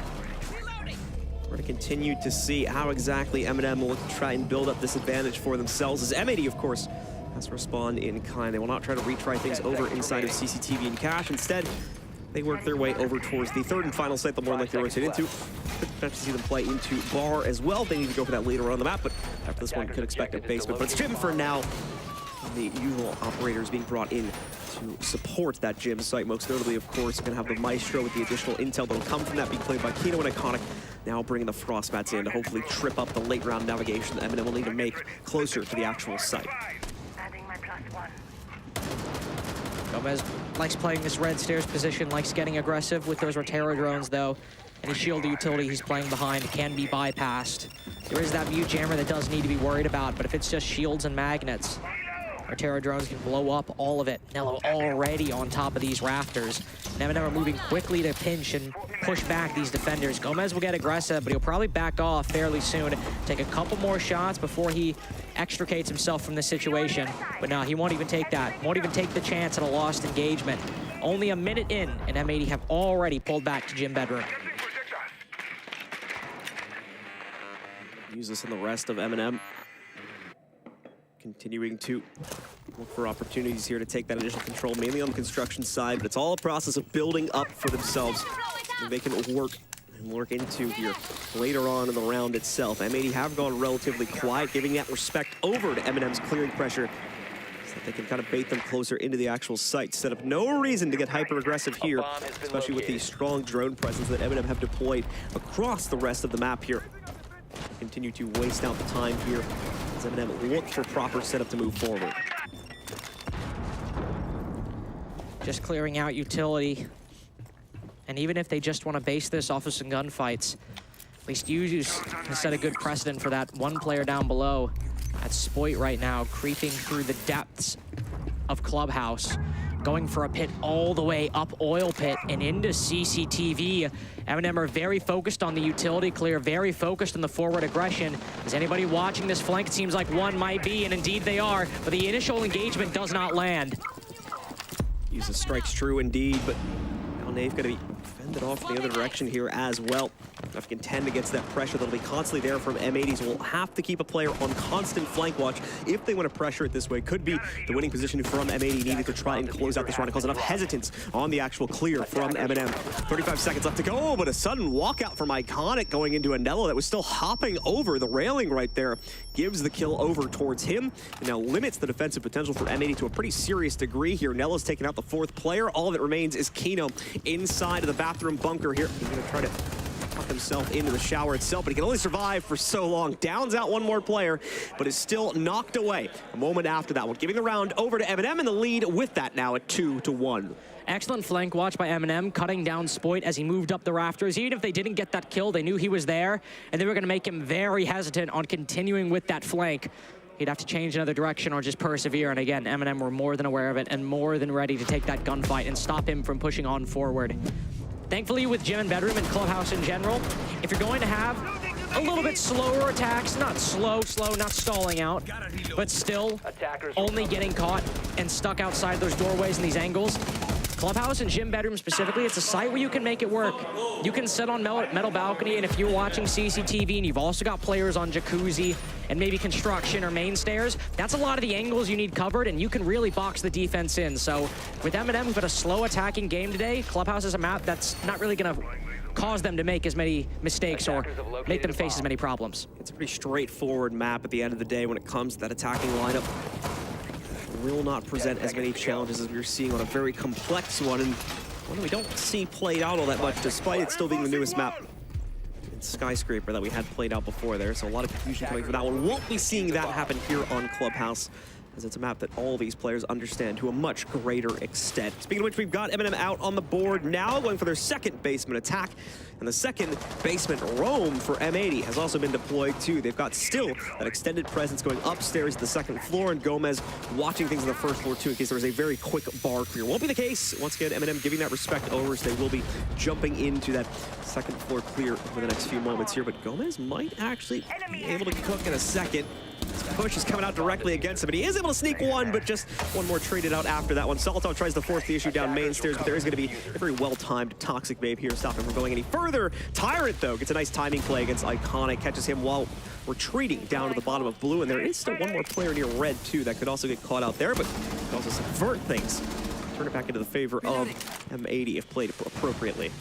Speaker 3: We're going to continue to see how exactly M&M will try and build up this advantage for themselves, as M80, of course, has to respond in kind. They will not try to retry things over inside of CCTV and cash. Instead, they work their way over towards the third and final site they'll more likely rotate into. Could potentially see them play into bar as well. They need to go for that later on the map, but after this one, could expect a basement. But it's Jim for now. The usual operators being brought in to support that gym site. Most notably, of course, going to have the Maestro with the additional intel that will come from that being played by Kino and Iconic. Now bringing the Frostbats in to hopefully trip up the late round navigation that M&M will need to make closer to the actual site.
Speaker 16: Gomez likes playing this red stairs position, likes getting aggressive with those Rotero drones, though. Any shield utility he's playing behind can be bypassed. There is that view jammer that does need to be worried about, but if it's just shields and magnets, Rotero drones can blow up all of it. Nello already on top of these rafters. M&M are moving quickly to pinch and push back these defenders. Gomez will get aggressive, but he'll probably back off fairly soon. Take a couple more shots before he extricates himself from this situation. But no, he won't even take that. Won't even take the chance at a lost engagement. Only a minute in, and M80 have already pulled back to gym bedroom.
Speaker 3: Use this in the rest of M&M. Continuing to look for opportunities here to take that initial control, mainly on the construction side, but it's all a process of building up for themselves. And they can work into here later on in the round itself. M80 have gone relatively quiet, giving that respect over to M&M's clearing pressure, so that they can kind of bait them closer into the actual site. Set up no reason to get hyper-aggressive here, especially with the strong drone presence that M&M have deployed across the rest of the map here. Continue to waste out the time here as M&M look for proper setup to move forward.
Speaker 16: Just clearing out utility. And even if they just want to base this off of some gunfights, at least Yuzu's has set a good precedent for that. One player down below, that's Spoit right now, creeping through the depths of Clubhouse, going for a pit all the way up Oil Pit and into CCTV. M&M are very focused on the utility clear, very focused on the forward aggression. Is anybody watching this flank? It seems like one might be, and indeed they are, but the initial engagement does not land.
Speaker 3: Uses strikes true indeed, but now Nafe gonna be send it off in the other direction here as well. Have to contend against that pressure that'll be constantly there from M80s. Will have to keep a player on constant flank watch if they want to pressure it this way. Could be the winning position from M80 needed to try and close out this round. It caused enough hesitance on the actual clear from M&M. 35 seconds left to go, but a sudden walkout from Iconic going into a Nello that was still hopping over the railing right there. Gives the kill over towards him, and now limits the defensive potential for M80 to a pretty serious degree here. Nello's taking out the 4th player. All that remains is Kino inside of the bathroom bunker here. He's gonna try to tuck himself into the shower itself, but he can only survive for so long. Downs out one more player, but is still knocked away a moment after that one, giving the round over to M&M in the lead with that now at 2-1.
Speaker 16: Excellent flank watch by M&M, cutting down Spoit as he moved up the rafters. Even if they didn't get that kill, they knew he was there, and they were going to make him very hesitant on continuing with that flank. He'd have to change another direction or just persevere, and again, M&M were more than aware of it and more than ready to take that gunfight and stop him from pushing on forward. Thankfully, with Gym and Bedroom and Clubhouse in general, if you're going to have a little bit slower attacks, not slow, not stalling out, but still only getting caught and stuck outside those doorways and these angles, Clubhouse and Gym Bedroom specifically, it's a site where you can make it work. You can sit on metal balcony, and if you're watching CCTV and you've also got players on jacuzzi and maybe construction or main stairs, that's a lot of the angles you need covered, and you can really box the defense in. So with M&M, we've had a slow attacking game today. Clubhouse is a map that's not really going to cause them to make as many mistakes or make them face as many problems.
Speaker 3: It's a pretty straightforward map at the end of the day when it comes to that attacking lineup. Will not present as many challenges as we were seeing on a very complex one, and one that we don't see played out all that much, despite it still being the newest map in Skyscraper that we had played out before there. So a lot of confusion coming from that one. Won't be seeing that happen here on Clubhouse, as it's a map that all these players understand to a much greater extent. Speaking of which, we've got M&M out on the board now, going for their 2nd basement attack. And the 2nd basement roam for M80 has also been deployed too. They've got still that extended presence going upstairs to the 2nd floor, and Gomez watching things on the 1st floor too in case there was a very quick bar clear. Won't be the case. Once again, M&M giving that respect over, so they will be jumping into that 2nd floor clear over the next few moments here. But Gomez might actually be able to cook in a second. This push is coming out directly against him, and he is able to sneak one, but just one more traded out after that one. Solitov tries to force the issue down main stairs, but there is going to be a very well-timed Toxic Babe here, stopping him from going any further. Tyrant, though, gets a nice timing play against Iconic, catches him while retreating down to the bottom of blue, and there is still one more player near red, too, that could also get caught out there, but could also subvert things. Turn it back into the favor of M80 if played appropriately.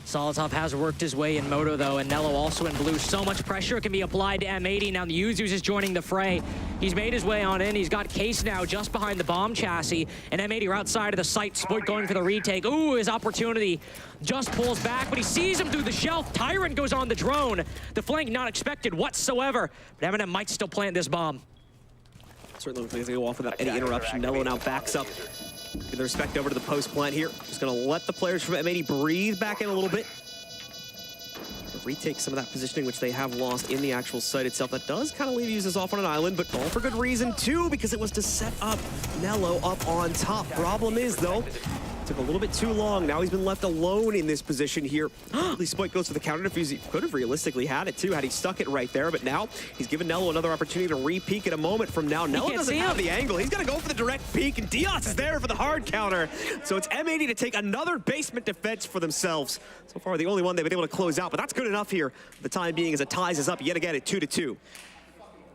Speaker 16: Solitov has worked his way in Moto, though, and Nello also in blue. So much pressure can be applied to M80. Now the Yuzus is joining the fray. He's made his way on in. He's got Case now just behind the bomb chassis, and M80 are outside of the site. Spoit going for the retake. Ooh, his opportunity just pulls back, but he sees him through the shelf. Tyrant goes on the drone. The flank not expected whatsoever, but M&M might still plant this bomb.
Speaker 3: Certainly looks like he's going to go off without any interruption. Nello now backs up. Give the respect over to the post plant here. Just going to let the players from M80 breathe back in a little bit. Retake some of that positioning, which they have lost in the actual site itself. That does kind of leave users off on an island, but all for good reason, too, because it was to set up Nello up on top. Problem is, though, took a little bit too long. Now he's been left alone in this position here. At least Spoit goes for the counter defuse. He could have realistically had it, too, had he stuck it right there, but now he's given Nello another opportunity to re-peek at a moment from now. Nello doesn't have the angle. He's going to go for the direct peek, and Diaz is there for the hard counter. So it's M80 to take another basement defense for themselves. So far, the only one they've been able to close out, but that's good enough here for the time being as it ties us up yet again at 2-2.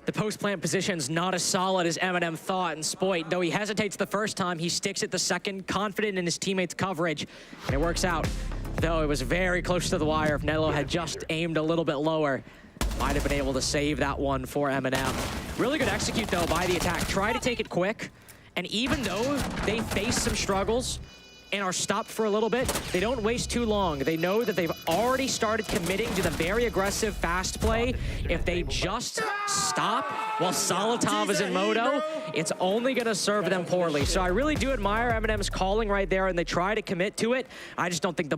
Speaker 16: The post-plant position's not as solid as M&M thought, and Spoit, though he hesitates the first time, he sticks it the second, confident in his teammates' coverage, and it works out. Though it was very close to the wire. If Nello had just aimed a little bit lower, might have been able to save that one for M&M. Really good execute, though, by the attack. Try to take it quick, and even though they face some struggles and are stopped for a little bit, they don't waste too long. They know that they've already started committing to the very aggressive fast play. If they just stop while Solitov is in Moto, it's only going to serve them poorly. So I really do admire M&M's calling right there, and they try to commit to it. I just don't think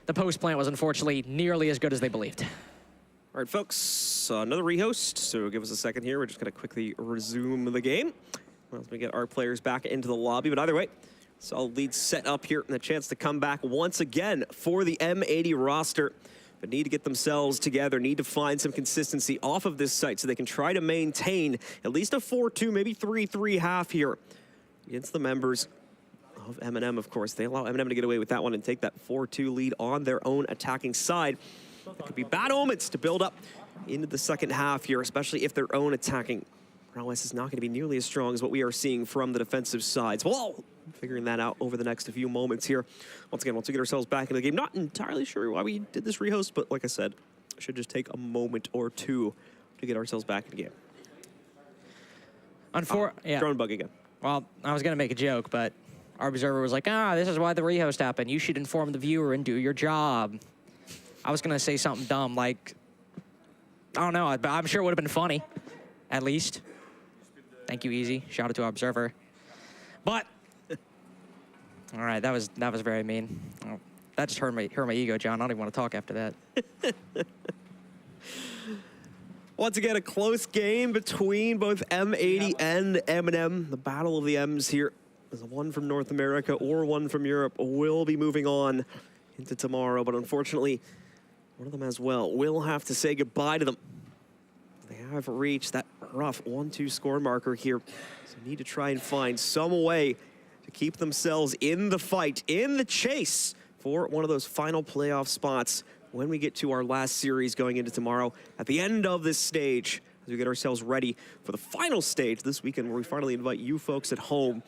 Speaker 16: the post plant was unfortunately nearly as good as they believed.
Speaker 3: All right, folks, another rehost. So give us a second here. We're just going to quickly resume the game once we get our players back into the lobby. But either way, solid lead set up here and a chance to come back once again for the M80 roster. But need to get themselves together, need to find some consistency off of this site so they can try to maintain at least a 4-2, maybe 3-3 half here against the members of M&M, of course. They allow M&M to get away with that one and take that 4-2 lead on their own attacking side. It could be bad omens to build up into the second half here, especially if their own attacking prowess is not going to be nearly as strong as what we are seeing from the defensive sides. Well, figuring that out over the next few moments here. Once again, once we get ourselves back into the game, not entirely sure why we did this rehost, but like I said, it should just take a moment or two to get ourselves back in the game.
Speaker 16: Yeah.
Speaker 3: Drone bug again.
Speaker 16: Well, I was going to make a joke, but our observer was like, this is why the rehost happened. You should inform the viewer and do your job. I was going to say something dumb, like, I don't know, but I'm sure it would have been funny, at least. Thank you, Easy. Shout out to our observer. But, all right, that was very mean. Oh, that just hurt my ego, John. I don't even want to talk after that.
Speaker 3: Once again, a close game between both M80 and M&M. The battle of the M's here. As one from North America or one from Europe will be moving on into tomorrow, but unfortunately, one of them as well will have to say goodbye to them. They have reached that rough 1-2 score marker here, so need to try and find some way to keep themselves in the fight, in the chase for one of those final playoff spots when we get to our last series going into tomorrow at the end of this stage, as we get ourselves ready for the final stage this weekend, where we finally invite you folks at home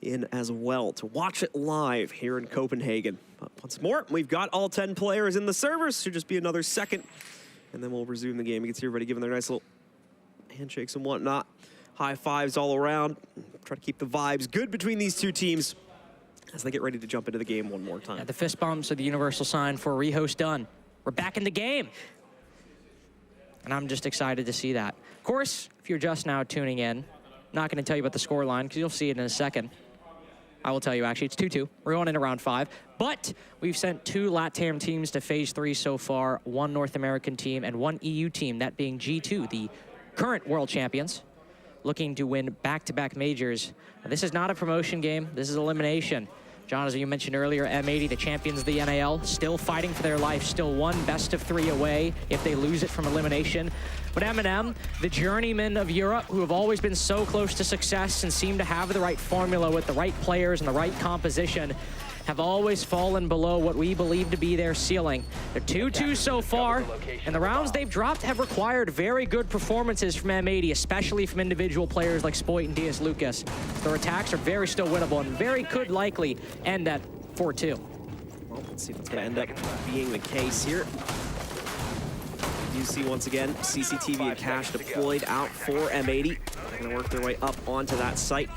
Speaker 3: in as well to watch it live here in Copenhagen. But once more, we've got all 10 players in the servers. Should just be another second, and then we'll resume the game. You can see everybody giving their nice little handshakes and whatnot. High fives all around. Try to keep the vibes good between these two teams as they get ready to jump into the game one more time.
Speaker 16: Yeah, the fist bumps are the universal sign for rehost done. We're back in the game. And I'm just excited to see that. Of course, if you're just now tuning in, I'm not going to tell you about the scoreline because you'll see it in a second. I will tell you, actually, it's 2-2. We're going into round 5. But we've sent 2 LATAM teams to Phase 3 so far, 1 North American team and 1 EU team, that being G2, the current world champions, looking to win back-to-back majors. Now, this is not a promotion game. This is elimination. John, as you mentioned earlier, M80, the champions of the NAL, still fighting for their life, still 1 best-of-3 away if they lose it from elimination. But M&M, the journeymen of Europe, who have always been so close to success and seem to have the right formula with the right players and the right composition, have always fallen below what we believe to be their ceiling. They're 2-2 so far, and the rounds they've dropped have required very good performances from M80, especially from individual players like Spoit and DS Lucas. Their attacks are very still winnable and very could likely end at 4-2.
Speaker 3: Well, let's see what's going to end up being the case here. You see once again CCTV and Cash deployed out for M80. They're going to work their way up onto that site.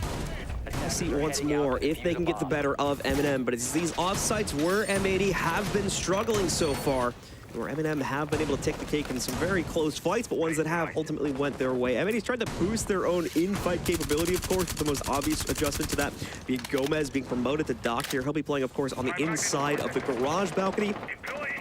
Speaker 3: We'll see once more if they can get the better of M&M, but it's these offsites where M80 have been struggling so far, where M&M have been able to take the cake in some very close fights, but ones that have ultimately went their way. M80's tried to boost their own in-fight capability, of course, with the most obvious adjustment to that being Gomez being promoted to Doc here. He'll be playing, of course, on the inside of the garage balcony.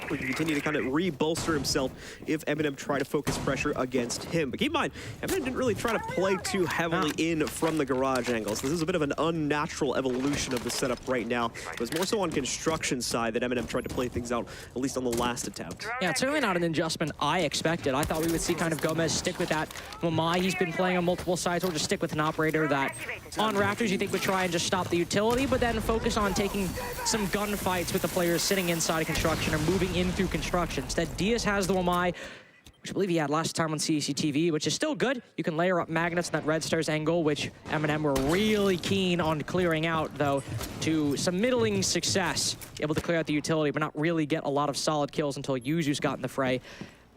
Speaker 3: He can continue to kind of re-bolster himself if M&M try to focus pressure against him. But keep in mind, M&M didn't really try to play too heavily in from the garage angles. This is a bit of an unnatural evolution of the setup right now. It was more so on construction side that M&M tried to play things out, at least on the last attempt.
Speaker 16: Yeah, it's certainly not an adjustment I expected. I thought we would see kind of Gomez stick with that Mamai he's been playing on multiple sides, or just stick with an operator that on Raptors you think would try and just stop the utility, but then focus on taking some gunfights with the players sitting inside of construction or moving in through construction. Instead, Diaz has the Wamai, which I believe he had last time on CCTV, which is still good. You can layer up magnets in that Red Stars angle, which M&M were really keen on clearing out, though, to some middling success. Able to clear out the utility, but not really get a lot of solid kills until Yuzu's got in the fray.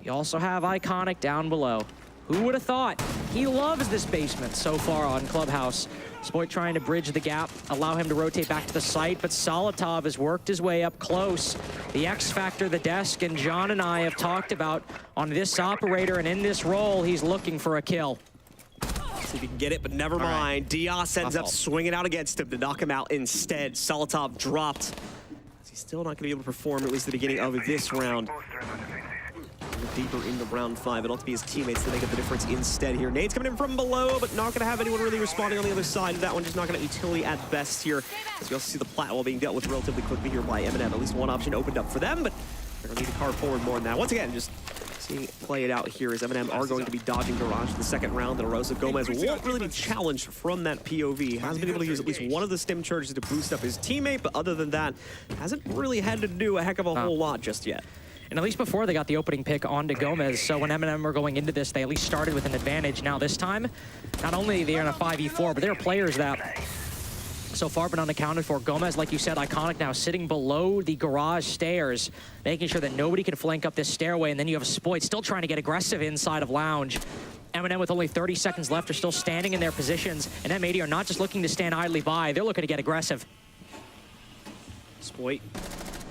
Speaker 16: We also have Iconic down below. Who would have thought? He loves this basement so far on Clubhouse. Spoit trying to bridge the gap, allow him to rotate back to the site, but Solotov has worked his way up close. The X Factor, the desk, and John and I have talked about on this operator, and in this role, he's looking for a kill.
Speaker 3: See if he can get it, but never mind. Diaz ends up swinging out against him to knock him out instead. Solotov dropped. He's still not going to be able to perform, at least at the beginning of this round. Deeper into round 5. It'll have to be his teammates that make up the difference instead here. Nade's coming in from below, but not going to have anyone really responding on the other side of that one. Just not going to utility at best here. As we also see the plat wall being dealt with relatively quickly here by M&M. At least one option opened up for them, but they're going to need to carve forward more than that. Once again, just seeing it play it out here as M&M are going to be dodging Garage in the second round in a row. So Gomez won't really be challenged from that POV. Has been able to use at least one of the stim charges to boost up his teammate, but other than that, hasn't really had to do a heck of a whole lot just yet.
Speaker 16: And at least before they got the opening pick onto Gomez, so when M&M were going into this, they at least started with an advantage. Now this time, not only they're in a 5v4, but there are players that so far been unaccounted for. Gomez, like you said, Iconic now sitting below the garage stairs, making sure that nobody can flank up this stairway, and then you have Spoit still trying to get aggressive inside of Lounge. M&M with only 30 seconds left are still standing in their positions, and M80 are not just looking to stand idly by, they're looking to get aggressive.
Speaker 3: Spoit.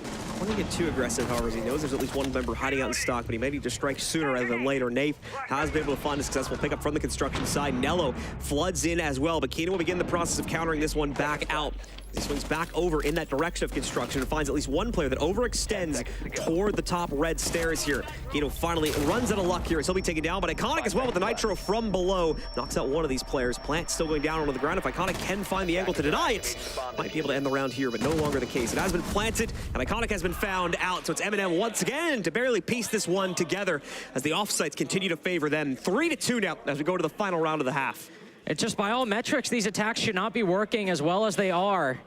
Speaker 3: I don't want to get too aggressive, however, as he knows there's at least one member hiding out in stock, but he may need to strike sooner rather than later. Nafe has been able to find a successful pickup from the construction side. Nello floods in as well, but Keenan will begin the process of countering this one back out. He swings back over in that direction of construction and finds at least one player that overextends toward the top red stairs here. Kino finally runs out of luck here as he'll be taken down, but Iconic as well with the Nitro from below. Knocks out one of these players. Plant still going down onto the ground. If Iconic can find the angle to deny it, might be able to end the round here, but no longer the case. It has been planted, and Iconic has been found out, so it's M&M once again to barely piece this one together as the offsites continue to favor them. 3-2 now as we go to the final round of the half.
Speaker 16: It's just by all metrics, these attacks should not be working as well as they are.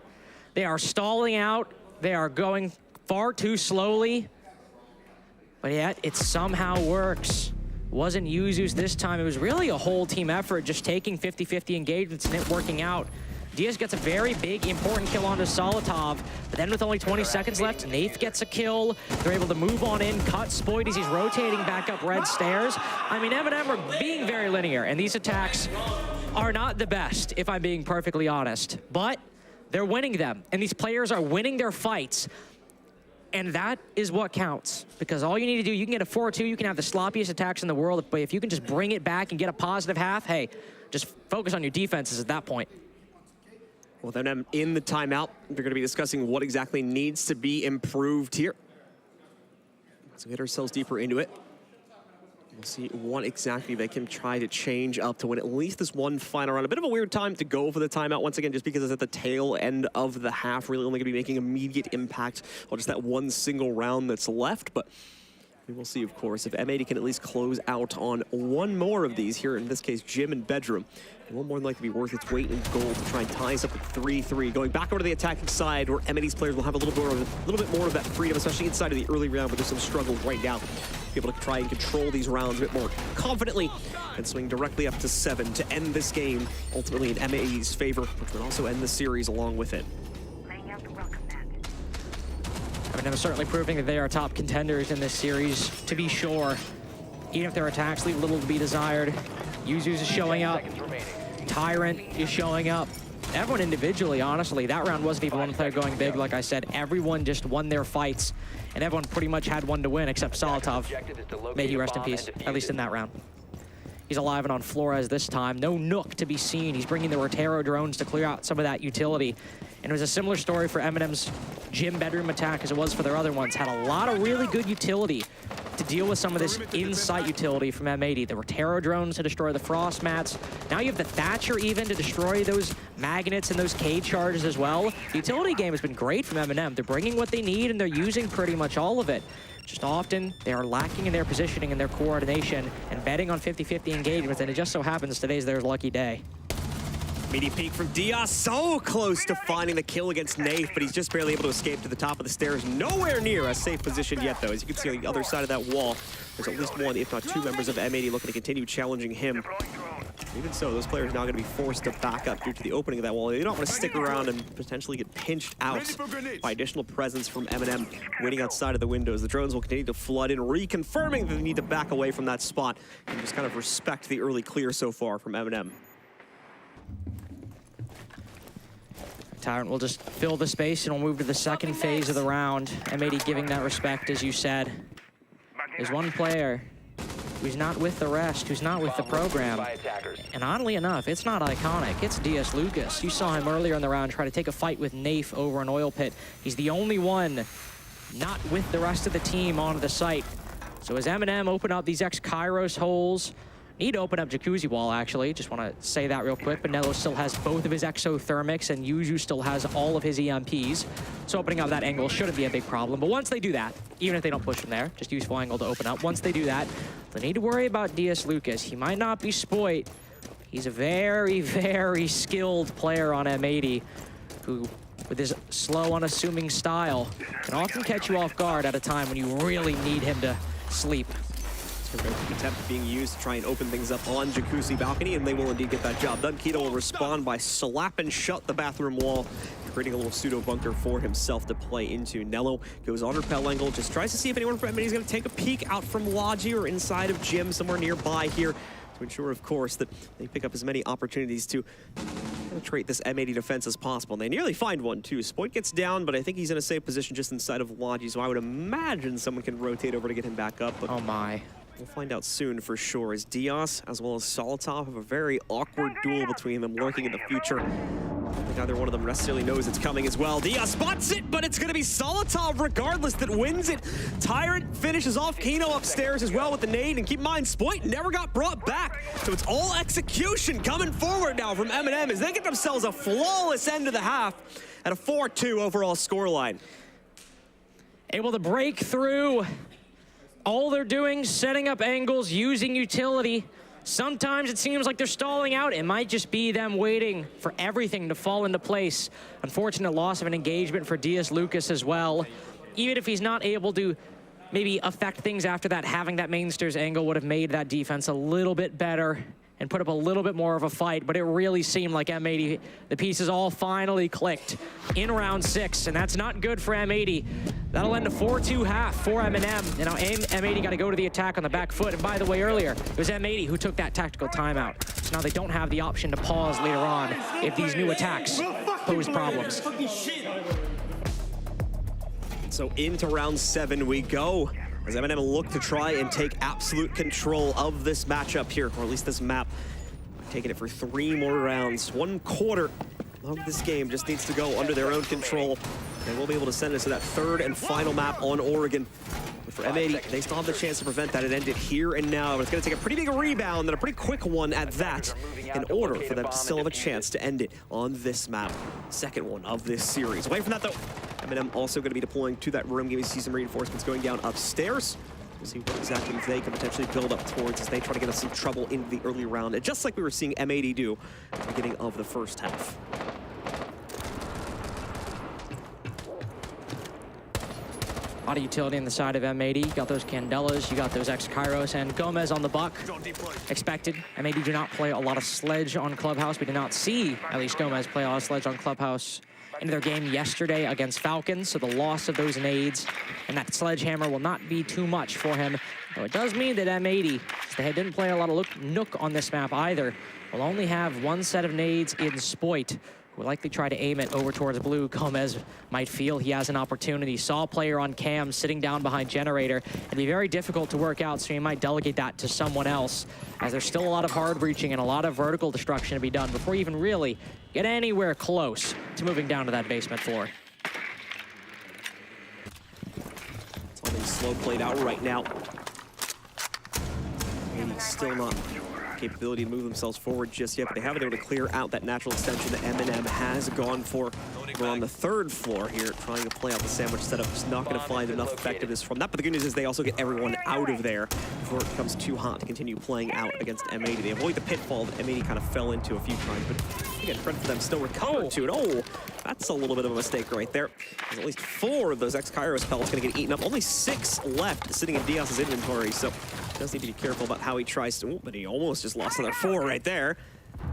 Speaker 16: They are stalling out. They are going far too slowly. But yet, it somehow works. Wasn't Yuzu's this time. It was really a whole team effort, just taking 50-50 engagements and it working out. Diaz gets a very big, important kill onto Solitov, but then with only 20 seconds left, Nath gets a kill. They're able to move on in, cut Spoit as he's rotating back up red stairs. I mean, M&M are being very linear, and these attacks are not the best, if I'm being perfectly honest. But they're winning them, and these players are winning their fights. And that is what counts, because all you need to do, you can get a 4-2, you can have the sloppiest attacks in the world, but if you can just bring it back and get a positive half, hey, just focus on your defenses at that point.
Speaker 3: Well, then in the timeout, they're going to be discussing what exactly needs to be improved here. So we get ourselves deeper into it. We'll see what exactly they can try to change up to win at least this one final round. A bit of a weird time to go for the timeout once again, just because it's at the tail end of the half, really only going to be making immediate impact on just that one single round that's left. But we will see, of course, if M80 can at least close out on one more of these here, in this case, Gym and Bedroom. It will more than likely be worth its weight in gold to try and tie us up at 3-3. Going back over to the attacking side, where M80's players will have a little bit more of that freedom, especially inside of the early round, where there's some struggles right now. Be able to try and control these rounds a bit more confidently and swing directly up to 7 to end this game, ultimately in M80's favor, which would also end the series along with it.
Speaker 16: I mean, they're certainly proving that they are top contenders in this series, to be sure. Even if their attacks leave a little to be desired. Yuzu's is showing up. Tyrant is showing up. Everyone individually, honestly. That round wasn't even one player going big, like I said. Everyone just won their fights, and everyone pretty much had one to win, except Solitov. May he rest in peace, at least in that round. He's alive and on Flores this time. No Nook to be seen. He's bringing the Rotero drones to clear out some of that utility. And it was a similar story for M&M's Gym Bedroom attack as it was for their other ones. Had a lot of really good utility to deal with some of this in-sight utility from M80. The Rotero drones to destroy the frost mats. Now you have the Thatcher even to destroy those magnets and those cage charges as well. The utility game has been great from M&M. They're bringing what they need and they're using pretty much all of it. Just often, they are lacking in their positioning and their coordination and betting on 50-50 engagements, and it just so happens today's their lucky day.
Speaker 3: Immediate peek from Diaz, so close to finding the kill against Nath, but he's just barely able to escape to the top of the stairs. Nowhere near a safe position yet, though. As you can see on the other side of that wall, there's at least one, if not two members of M80 looking to continue challenging him. Even so, those players are now going to be forced to back up due to the opening of that wall. They don't want to stick around and potentially get pinched out by additional presence from M&M waiting outside of the windows. The drones will continue to flood in, reconfirming that they need to back away from that spot and just kind of respect the early clear so far from M&M.
Speaker 16: Tyrant will just fill the space and we'll move to the second phase of the round. M80 giving that respect, as you said. There's one player who's not with the rest, who's not with the program. And oddly enough, it's not Iconic, it's DS Lucas. You saw him earlier in the round try to take a fight with Nafe over an oil pit. He's the only one not with the rest of the team on the site. So as M&M open up these X-Kairos holes, Need to open up Jacuzzi Wall, actually. Just want to say that real quick. But Nello still has both of his exothermics, and Yuzu still has all of his EMPs. So opening up that angle shouldn't be a big problem. But once they do that, even if they don't push from there, just use full angle to open up. Once they do that, they need to worry about DS Lucas. He might not be Spoit. He's a very, very skilled player on M80 who, with his slow, unassuming style, can often catch you off guard at a time when you really need him to sleep.
Speaker 3: Attempt being used to try and open things up on Jacuzzi Balcony, and they will indeed get that job done. Keto will respond by slapping shut the bathroom wall, creating a little pseudo bunker for himself to play into. Nello goes on repel angle, just tries to see if anyone from M80 is going to take a peek out from Logi or inside of Gym somewhere nearby here to ensure, of course, that they pick up as many opportunities to penetrate this M80 defense as possible. And they nearly find one, too. Spoit gets down, but I think he's in a safe position just inside of Logi, so I would imagine someone can rotate over to get him back up. But
Speaker 16: oh, my.
Speaker 3: We'll find out soon for sure, as Diaz as well as Solotov have a very awkward duel between them lurking in the future. I don't think either one of them necessarily knows it's coming as well. Diaz spots it, but it's going to be Solotov regardless that wins it. Tyrant finishes off Kino upstairs as well with the nade, and keep in mind, Spoit never got brought back. So it's all execution coming forward now from M&M as they get themselves a flawless end of the half at a 4-2 overall scoreline.
Speaker 16: Able to break through. All they're doing, setting up angles, using utility. Sometimes it seems like they're stalling out. It might just be them waiting for everything to fall into place. Unfortunate loss of an engagement for DS Lucas as well. Even if he's not able to maybe affect things after that, having that main stairs angle would have made that defense a little bit better and put up a little bit more of a fight, but it really seemed like M80, the pieces all finally clicked in round 6, and that's not good for M80. That'll end a 4-2 half for M&M, and now M80 got to go to the attack on the back foot, and by the way, earlier, it was M80 who took that tactical timeout. So now they don't have the option to pause later on if these new attacks pose problems.
Speaker 3: So into round 7 we go, as M&M look to try and take absolute control of this matchup here, or at least this map. Taking it for 3 more rounds. 1/4 of this game just needs to go under their own control, and we'll be able to send us to that 3rd and final map on Oregon. But for M80, they still have the chance to prevent that. It ended here and now, but it's going to take a pretty big rebound and a pretty quick one at that in order for them to still have a chance to end it on this map. 2nd one of this series. Away from that, though, M&M also going to be deploying to that room, giving some reinforcements going down upstairs. We'll see what exactly they can potentially build up towards as they try to get us some trouble in the early round, and just like we were seeing M80 do at the beginning of the first half.
Speaker 16: A lot of utility in the side of M80. You got those Candelas, you got those X-Kairos, and Gomez on the buck. Expected. M80 do not play a lot of Sledge on Clubhouse. We did not see, at least Gomez, play a lot of Sledge on Clubhouse in their game yesterday against Falcons, so the loss of those nades and that sledgehammer will not be too much for him. Though it does mean that M80, since they didn't play a lot of Nook on this map either, will only have 1 set of nades in Spoit. Will likely try to aim it over towards blue. Gomez might feel he has an opportunity. Saw a player on cam sitting down behind Generator. It'd be very difficult to work out, so he might delegate that to someone else, as there's still a lot of hard breaching and a lot of vertical destruction to be done before you even really get anywhere close to moving down to that basement floor.
Speaker 3: It's all being slow played out right now. And he's still not capability to move themselves forward just yet, but they haven't been able to clear out that natural extension that M&M has gone for. We're on the 3rd floor here, trying to play out the sandwich setup. Just not going to find enough effectiveness from that, but the good news is they also get everyone out of there before it becomes too hot to continue playing out against M80. They avoid the pitfall that M80 kind of fell into a few times, but again, credit for them still recovered to it. Oh, that's a little bit of a mistake right there. There's at least 4 of those X-Kairos pellets going to get eaten up. Only 6 left sitting in Diaz's inventory, so he does need to be careful about how he tries to, but he almost just lost another 4 right there.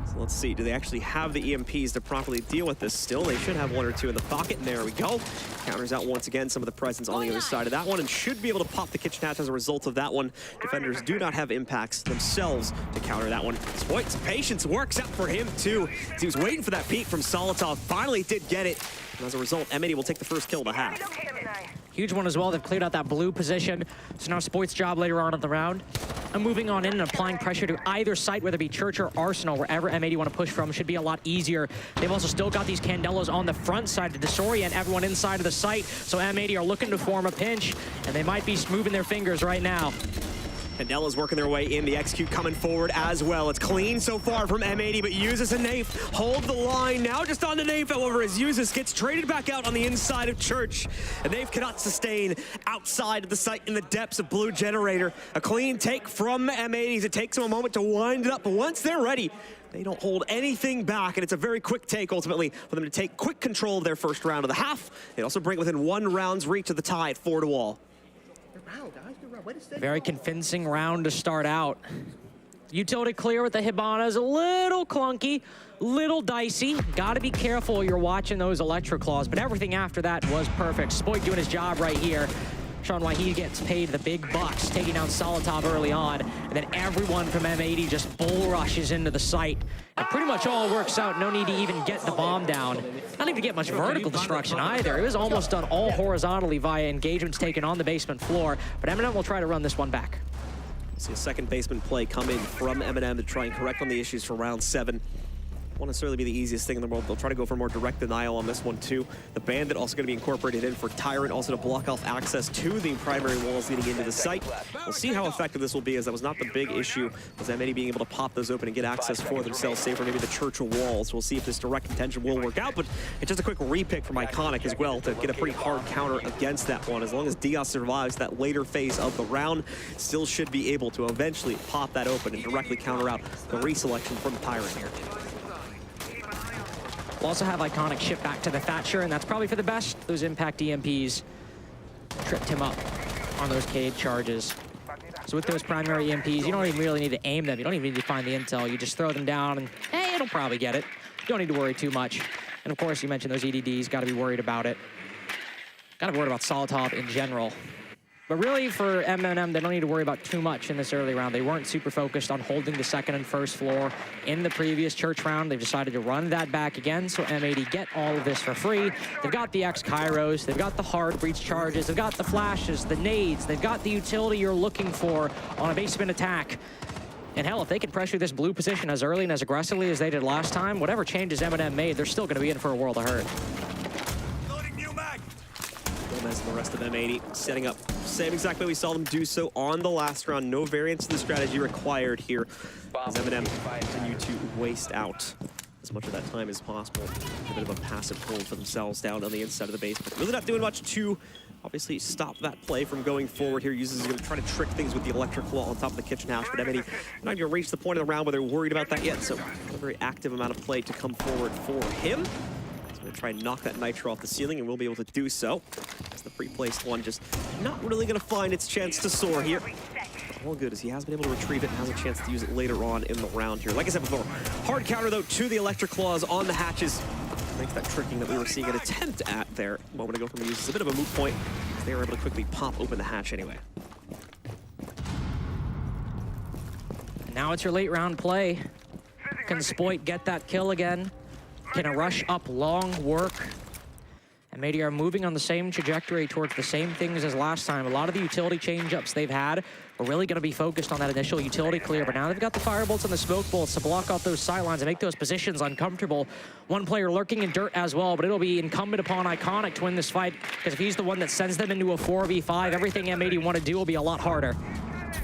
Speaker 3: So let's see, do they actually have the EMPs to properly deal with this still? They should have 1 or 2 in the pocket, and there we go. Counters out once again some of the presence on the other side of that one, and should be able to pop the kitchen hatch as a result of that one. Defenders do not have impacts themselves to counter that one. Spoit's patience works out for him too. He was waiting for that peek from Solotov, finally did get it. And as a result, M80 will take the first kill of the half.
Speaker 16: Huge one as well. They've cleared out that blue position. So now Spoit's job later on in the round. And moving on in and applying pressure to either site, whether it be Church or Arsenal, wherever M80 want to push from, should be a lot easier. They've also still got these Candelas on the front side to disorient everyone inside of the site. So M80 are looking to form a pinch, and they might be moving their fingers right now.
Speaker 3: Candela's working their way in. The execute coming forward as well. It's clean so far from M80, but Usus and Nafe hold the line. Now just on to Nafe, however, as Usus gets traded back out on the inside of Church. And Nafe cannot sustain outside of the site in the depths of Blue Generator. A clean take from M80s. It takes them a moment to wind it up, but once they're ready, they don't hold anything back, and it's a very quick take, ultimately, for them to take quick control of their first round of the half. They also bring it within 1 round's reach of the tie at 4-all.
Speaker 16: Very convincing round to start out. Utility clear with the Hibana is a little clunky, little dicey. Got to be careful you're watching those Electric Claws, but everything after that was perfect. Spoik doing his job right here, showing why he gets paid the big bucks, taking down Solotov early on, and then everyone from M80 just bull rushes into the site. And pretty much all works out. No need to even get the bomb down. Not even get much vertical destruction either. It was almost done all horizontally via engagements taken on the basement floor, but Eminem will try to run this one back.
Speaker 3: See a second basement play come in from Eminem to try and correct on the issues for round 7. Won't necessarily be the easiest thing in the world. They'll try to go for more direct denial on this one too. The Bandit also going to be incorporated in for Tyrant, also to block off access to the primary walls leading into the site. We'll see how effective this will be, as that was not the big issue, was M80 being able to pop those open and get access for themselves, save for maybe the Churchill walls. We'll see if this direct contention will work out, but it's just a quick repick from Iconic as well to get a pretty hard counter against that one. As long as Diaz survives that later phase of the round, still should be able to eventually pop that open and directly counter out the reselection from Tyrant here.
Speaker 16: We'll also have Iconic shipped back to the Thatcher, and that's probably for the best. Those impact EMPs tripped him up on those Cade charges. So with those primary EMPs, you don't even really need to aim them. You don't even need to find the intel. You just throw them down, and hey, it'll probably get it. You don't need to worry too much. And of course, you mentioned those EDDs. Got to be worried about it. Got to be worried about Solotov in general. But really, for M&M, they don't need to worry about too much in this early round. They weren't super focused on holding the second and first floor in the previous Church round. They've decided to run that back again, so M80 get all of this for free. They've got the X-Kairos, they've got the hard breach charges, they've got the flashes, the nades, they've got the utility you're looking for on a basement attack. And hell, if they can pressure this blue position as early and as aggressively as they did last time, whatever changes M&M made, they're still going to be in for a world of hurt.
Speaker 3: Gomez and the rest of M80 setting up same exact way we saw them do so on the last round. No variance to the strategy required here as M&M continue to waste out as much of that time as possible. A bit of a passive hold for themselves down on the inside of the base, but really not doing much to obviously stop that play from going forward here. Uses is going to try to trick things with the Electric Claw on top of the kitchen house, but M80 not even reached the point of the round where they're worried about that yet, so a very active amount of play to come forward for him. Going to try and knock that Nitro off the ceiling, and we'll be able to do so. As the pre-placed one just not really going to find its chance to soar here. But all good, as he has been able to retrieve it and has a chance to use it later on in the round here. Like I said before, hard counter though to the Electric Claws on the hatches. Makes that tricking that we were seeing an attempt at there a moment ago from Uses a bit of a moot point, as they were able to quickly pop open the hatch anyway.
Speaker 16: And now it's your late round play. Can Spoit get that kill again? Can a rush up long work? And M80 are moving on the same trajectory towards the same things as last time. A lot of the utility change-ups they've had were really going to be focused on that initial utility clear, but now they've got the firebolts and the smoke bolts to block off those sight lines and make those positions uncomfortable. One player lurking in dirt as well, but it'll be incumbent upon Iconic to win this fight, because if he's the one that sends them into a 4v5, everything M80 want to do will be a lot harder.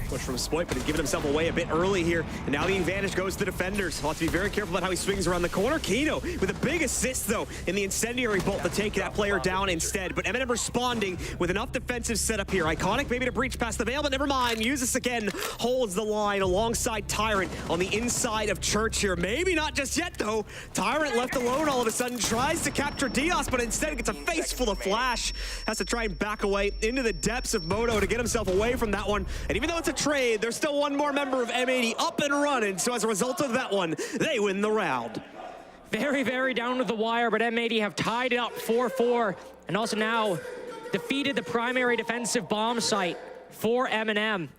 Speaker 3: Push from Spoit, but he's given himself away a bit early here. And now the advantage goes to the defenders. He'll have to be very careful about how he swings around the corner. Kino with a big assist, though, in the incendiary bolt to take that player down instead. But Eminem responding with enough defensive setup here. Iconic maybe to breach past the veil, but never mind. Uses again, holds the line alongside Tyrant on the inside of Church here. Maybe not just yet, though. Tyrant left alone all of a sudden, tries to capture Diaz, but instead gets a face full of flash. Has to try and back away into the depths of Moto to get himself away from that one. And even though it's a trade, there's still one more member of M80 up and running, so as a result of that one, they win the round.
Speaker 16: Very, very down to the wire, but M80 have tied it up 4-4, and also now defeated the primary defensive bomb site for M&M.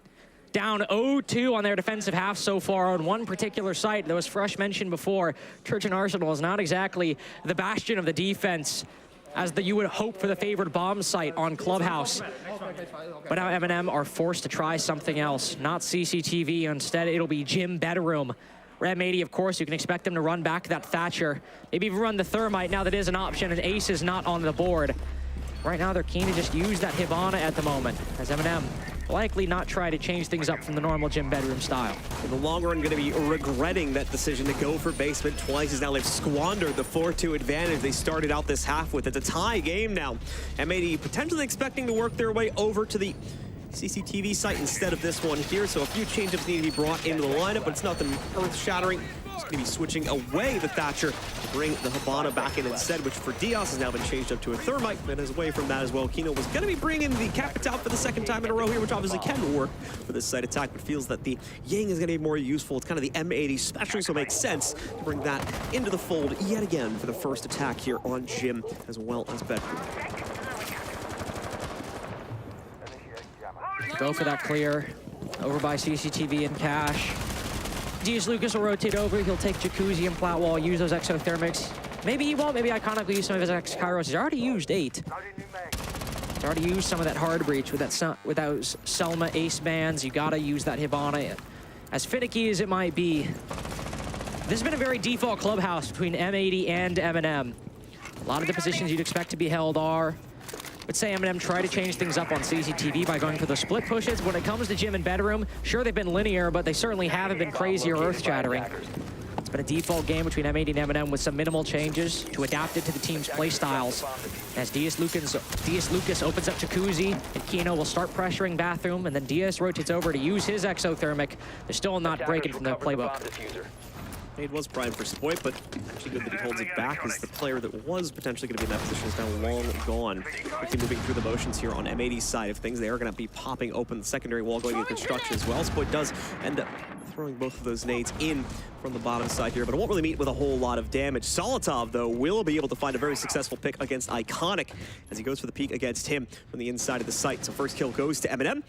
Speaker 16: Down 0-2 on their defensive half so far on one particular site that was Fresh mentioned before. Church and Arsenal is not exactly the bastion of the defense, as you would hope for the favored bomb site on Clubhouse. But now M&M are forced to try something else. Not CCTV, instead it'll be gym bedroom. Ram 80, of course, you can expect them to run back that Thatcher. Maybe even run the Thermite now that is an option, and Ace is not on the board. Right now they're keen to just use that Hibana at the moment, as M&M likely not try to change things up from the normal gym bedroom style.
Speaker 3: In the long run, going to be regretting that decision to go for basement twice, as now they've squandered the 4-2 advantage they started out this half with. It's a tie game now. M80 potentially expecting to work their way over to the CCTV site instead of this one here, so a few change-ups need to be brought into the lineup, but it's nothing earth-shattering. Just going to be switching away the Thatcher to bring the Hibana back in instead, which for Diaz has now been changed up to a Thermite, and is away from that as well. Kino was going to be bringing the Capital for the second time in a row here, which obviously can work for this side attack, but feels that the Ying is going to be more useful. It's kind of the M80 special, so it makes sense to bring that into the fold yet again for the first attack here on Gym as well as Bedroom.
Speaker 16: Go for that clear. Over by CCTV and Cash. Diaz Lucas will rotate over. He'll take Jacuzzi and Flat Wall, use those exothermics. Maybe he won't. Maybe Iconic will use some of his X-Kairos. He's already used 8. He's already used some of that hard breach with those Selma ace bands. You gotta use that Hibana. As finicky as it might be, this has been a very default clubhouse between M80 and M&M. A lot of the positions you'd expect to be held are, let's say M&M try to change things up on CCTV by going for the split pushes. When it comes to Gym and Bedroom, sure, they've been linear, but they certainly haven't been crazy or earth-shattering. It's been a default game between M80 and M&M with some minimal changes to adapt it to the team's play styles. As Diaz Lucas opens up Jacuzzi, and Kino will start pressuring Bathroom, and then Diaz rotates over to use his exothermic. They're still not breaking from the playbook.
Speaker 3: It was primed for Spoit, but actually good that he holds it back, as the player that was potentially going to be in that position is now long gone. Quickly moving through the motions here on M80's side of things. They are going to be popping open the secondary wall going into construction as well. Spoit does end up throwing both of those nades in from the bottom side here, but it won't really meet with a whole lot of damage. Solitov, though, will be able to find a very successful pick against Iconic as he goes for the peek against him from the inside of the site. So first kill goes to M&M.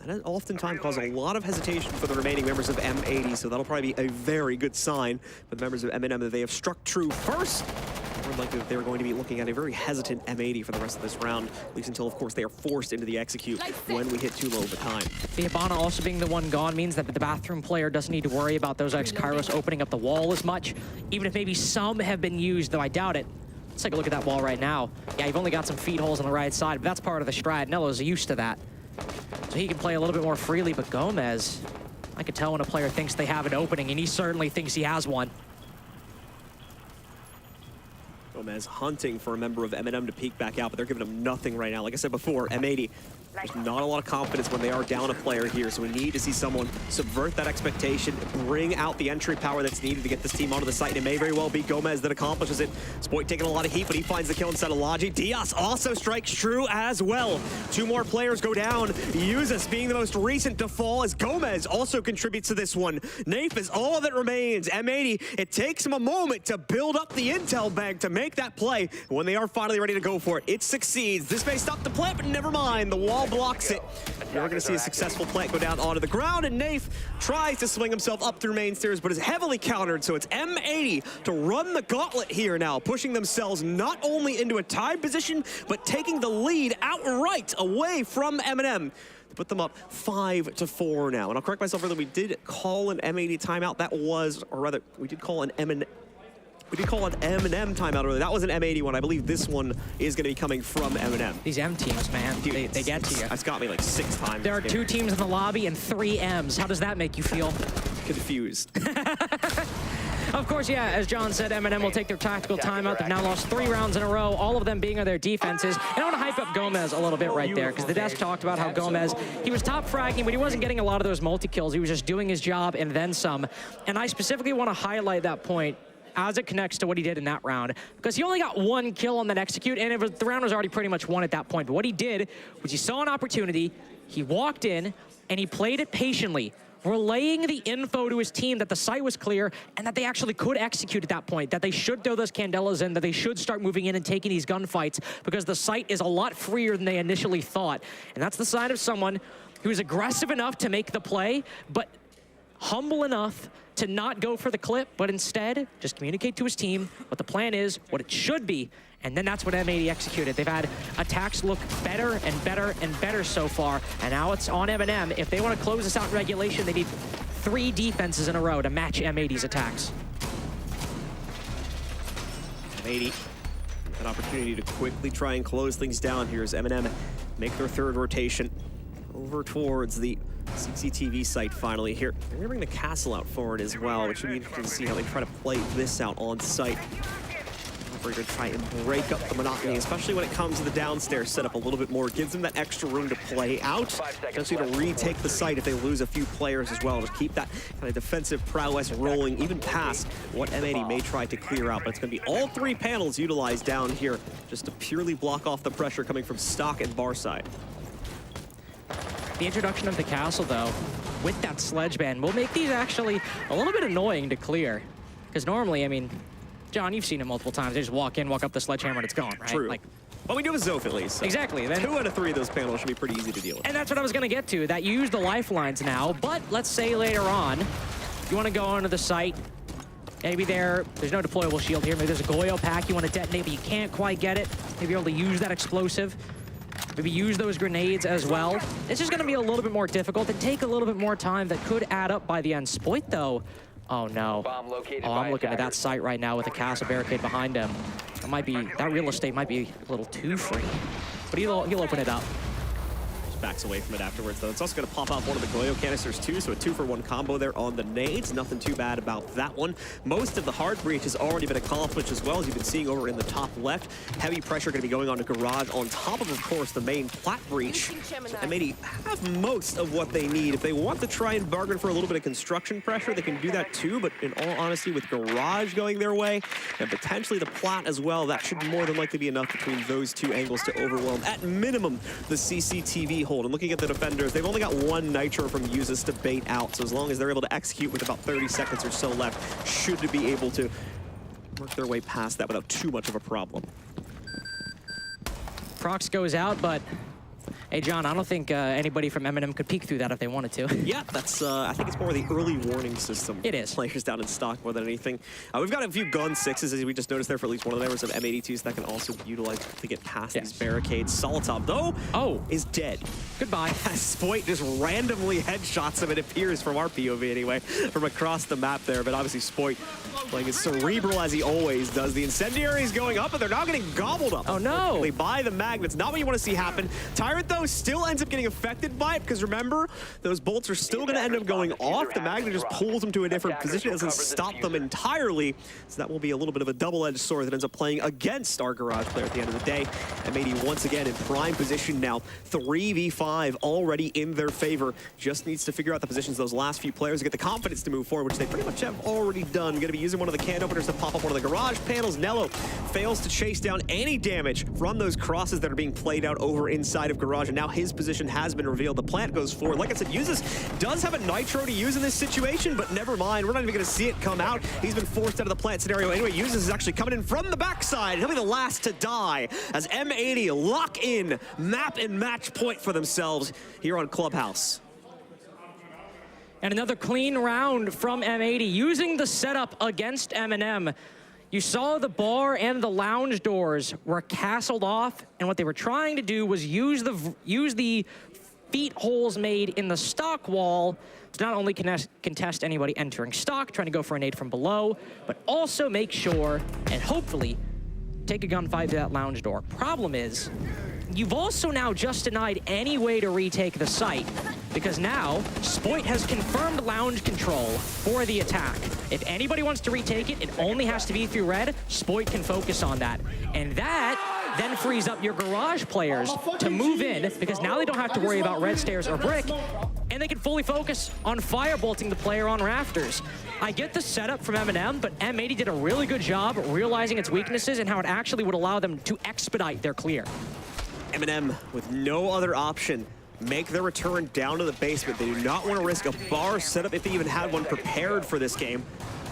Speaker 3: That oftentimes causes a lot of hesitation for the remaining members of M80, so that'll probably be a very good sign for the members of M&M that they have struck true first. More likely that they're going to be looking at a very hesitant M80 for the rest of this round, at least until, of course, they are forced into the execute when we hit too low of a time.
Speaker 16: The Hibana also being the one gone means that the Bathroom player doesn't need to worry about those X-Kairos opening up the wall as much, even if maybe some have been used, though I doubt it. Let's take a look at that wall right now. Yeah, you've only got some feed holes on the right side, but that's part of the strat. Nello's used to that. So he can play a little bit more freely, but Gomez, I can tell when a player thinks they have an opening, and he certainly thinks he has one.
Speaker 3: Gomez hunting for a member of M&M to peek back out, but they're giving him nothing right now. Like I said before, M80, there's not a lot of confidence when they are down a player here, so we need to see someone subvert that expectation, bring out the entry power that's needed to get this team onto the site, and it may very well be Gomez that accomplishes it. Spoit taking a lot of heat, but he finds the kill inside of Logi. Diaz also strikes true as well. 2 more players go down. Yuzis being the most recent to fall, as Gomez also contributes to this one. Nafe is all that remains. M80, it takes him a moment to build up the intel bank to make that play. When they are finally ready to go for it, it succeeds. This may stop the plant, but never mind. The wall blocks it. We're going to see a successful plant go down onto the ground, and Nafe tries to swing himself up through main stairs, but is heavily countered, so it's M80 to run the gauntlet here now, pushing themselves not only into a tied position, but taking the lead outright away from M&M. To put them up 5-4 now. And I'll correct myself earlier, we did call an M80 timeout. That was, or rather, we did call an M&M timeout earlier. That was an M80 one. I believe this one is going to be coming from M&M.
Speaker 16: These M teams, man, dude, they get to you.
Speaker 3: That's got me like 6 times.
Speaker 16: There are 2 teams in the lobby and 3 M's. How does that make you feel?
Speaker 3: Confused.
Speaker 16: Of course, yeah, as John said, M&M will take their tactical timeout. They've now lost 3 rounds in a row, all of them being on their defenses. And I want to hype up Gomez a little bit right there, because the desk talked about how Gomez, he was top fragging, but he wasn't getting a lot of those multi-kills. He was just doing his job and then some. And I specifically want to highlight that point as it connects to what he did in that round, because he only got 1 kill on that execute, and the round was already pretty much won at that point. But what he did was he saw an opportunity, he walked in, and he played it patiently, relaying the info to his team that the site was clear and that they actually could execute at that point, that they should throw those Candelas in, that they should start moving in and taking these gunfights, because the site is a lot freer than they initially thought. And that's the sign of someone who is aggressive enough to make the play, but humble enough to not go for the clip, but instead just communicate to his team what the plan is, what it should be, and then that's what M80 executed. They've had attacks look better and better and better so far, and now it's on M&M. If they want to close this out in regulation, they need 3 defenses in a row to match M80's attacks.
Speaker 3: M80, an opportunity to quickly try and close things down here as M&M make their 3rd rotation. over towards the CCTV site finally here. They're gonna bring the castle out forward as well, which should be interesting to see how they try to play this out on site. We're gonna try and break up the monotony, especially when it comes to the downstairs setup a little bit more. Gives them that extra room to play out, essentially to retake the site if they lose a few players as well. Just keep that kind of defensive prowess rolling, even past what M80 may try to clear out. But it's gonna be all three panels utilized down here, just to purely block off the pressure coming from Stock and Bar side.
Speaker 16: The introduction of the castle, though, with that sledge ban, will make these actually a little bit annoying to clear. Because normally, I mean, John, you've seen it multiple times. They just walk in, walk up the sledgehammer, and it's gone, right?
Speaker 3: True.
Speaker 16: Like,
Speaker 3: but we do have a Zof at least. So
Speaker 16: exactly. Then
Speaker 3: 2 out of 3 of those panels should be pretty easy to deal with.
Speaker 16: And that's what I was going to get to, that you use the lifelines now, but let's say later on, you want to go onto the site, maybe there's no deployable shield here, maybe there's a Goyo pack you want to detonate, but you can't quite get it. Maybe you're able to use that explosive. Maybe use those grenades as well. It's just going to be a little bit more difficult and take a little bit more time that could add up by the end. Spoit, though, oh no. Oh, I'm looking at that site right now with a castle barricade behind him. That real estate might be a little too free, but he'll open it up.
Speaker 3: Just backs away from it afterwards, though. It's also going to pop out one of the Goyo canisters, too, so a 2-for-1 combo there on the nades. Nothing too bad about that one. Most of the hard breach has already been accomplished, as well as you've been seeing over in the top left. Heavy pressure going to be going on to Garage on top of course, the main plat breach. M80 have most of what they need. If they want to try and bargain for a little bit of construction pressure, they can do that, too, but in all honesty, with Garage going their way, and potentially the plat as well, that should more than likely be enough between those two angles to overwhelm, at minimum, the CCTV hold. And looking at the defenders, they've only got 1 Nitro from Uses to bait out, so as long as they're able to execute with about 30 seconds or so left, should be able to work their way past that without too much of a problem.
Speaker 16: Prox goes out, but hey, John, I don't think anybody from M&M could peek through that if they wanted to.
Speaker 3: Yeah, that's, I think it's more the early warning system.
Speaker 16: It is.
Speaker 3: Players down in stock more than anything. We've got a few gun 6s, as we just noticed there for at least one of them. There's some M82s that can also be utilized to get past these barricades. Solitop, though, is dead.
Speaker 16: Goodbye.
Speaker 3: Spoit just randomly headshots him, it appears, from our POV anyway, from across the map there. But obviously, Spoit playing as cerebral as he always does. The incendiaries going up, but they're now getting gobbled up.
Speaker 16: Oh, no.
Speaker 3: By the magnets. Not what you want to see happen. Tyrant, though, still ends up getting affected by it, because remember, those bolts are still going to end up going off. The magnet just pulls them to a different position. It doesn't stop them entirely. So that will be a little bit of a double-edged sword that ends up playing against our Garage player at the end of the day. M80 once again in prime position now. 3v5 already in their favor. Just needs to figure out the positions of those last few players to get the confidence to move forward, which they pretty much have already done. Going to be using one of the can openers to pop up one of the Garage panels. Nello fails to chase down any damage from those crosses that are being played out over inside of Garage, and now his position has been revealed. The plant goes forward. Like I said, Uses does have a Nitro to use in this situation, but never mind. We're not even going to see it come out. He's been forced out of the plant scenario anyway. Uses is actually coming in from the backside. He'll be the last to die as M80 lock in map and match point for themselves here on Clubhouse.
Speaker 16: And another clean round from M80, using the setup against M&M. You saw the bar and the lounge doors were castled off, and what they were trying to do was use the feet holes made in the stock wall to not only contest anybody entering stock, trying to go for a nade from below, but also make sure and hopefully take a gunfight to that lounge door. Problem is, you've also now just denied any way to retake the site, because now Spoit has confirmed lounge control for the attack. If anybody wants to retake it, it only has to be through red. Spoit can focus on that. And that then frees up your Garage players to move in, because now they don't have to worry about red stairs or brick, and they can fully focus on firebolting the player on rafters. I get the setup from M&M, but M80 did a really good job realizing its weaknesses and how it actually would allow them to expedite their clear.
Speaker 3: M&M with no other option. Make their return down to the basement. They do not want to risk a bar setup, if they even had one prepared for this game,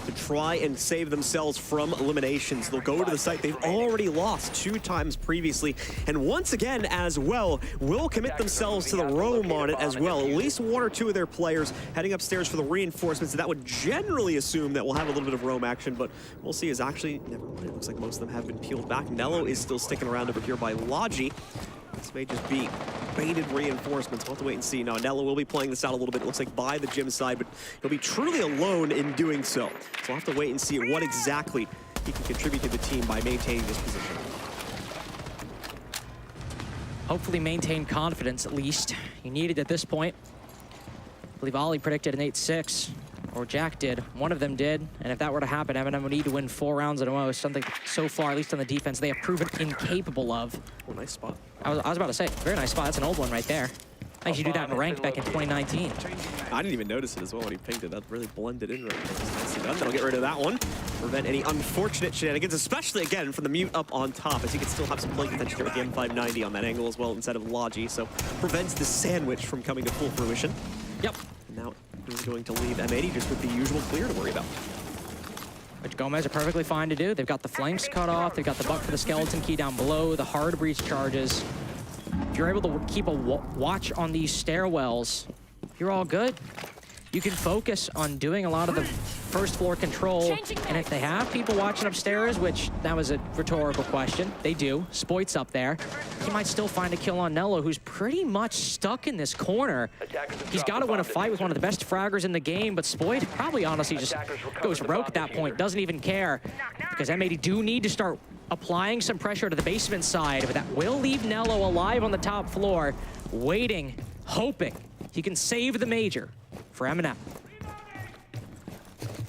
Speaker 3: to try and save themselves from eliminations. They'll go to the site they've already lost 2 times previously, and once again as well will commit themselves to the roam on it as well. At least 1 or 2 of their players heading upstairs for the reinforcements, and that would generally assume that we'll have a little bit of roam action, but we'll see. Is actually, never mind, it looks like most of them have been peeled back. Nello is still sticking around over here by Logi. This may just be baited reinforcements. We'll have to wait and see. Now, Nello will be playing this out a little bit, it looks like, by the gym side, but he'll be truly alone in doing so. So we'll have to wait and see what exactly he can contribute to the team by maintaining this position.
Speaker 16: hopefully maintain confidence at least. You need it at this point. I believe Ollie predicted an 8-6, or Jack did. One of them did, and if that were to happen, M&M would need to win 4 rounds in a row, something so far, at least on the defense, they have proven incapable of.
Speaker 3: Oh, nice spot.
Speaker 16: I was about to say, very nice spot. That's an old one right there. I used to do that in ranked back in 2019.
Speaker 3: I didn't even notice it as well when he pinged it. That really blended in right there. Nicely done. That'll get rid of that one. Prevent any unfortunate shenanigans, especially again from the mute up on top, as he can still have some plate potential here with the M590 on that angle as well instead of Logi. So prevents the sandwich from coming to full fruition.
Speaker 16: Yep.
Speaker 3: And now he's going to leave M80 just with the usual clear to worry about.
Speaker 16: Which Gomez are perfectly fine to do. They've got the flanks cut off. They've got the buck for the skeleton key down below, the hard breach charges. If you're able to keep a watch on these stairwells, you're all good. You can focus on doing a lot of the first floor control. And if they have people watching upstairs, which that was a rhetorical question, they do. Spoit's up there. He might still find a kill on Nello, who's pretty much stuck in this corner. He's got to win a fight with one of the best fraggers in the game, but Spoit probably honestly just goes rogue at that point, doesn't even care. Because M80 do need to start applying some pressure to the basement side, but that will leave Nello alive on the top floor, waiting, hoping he can save the major for M&M.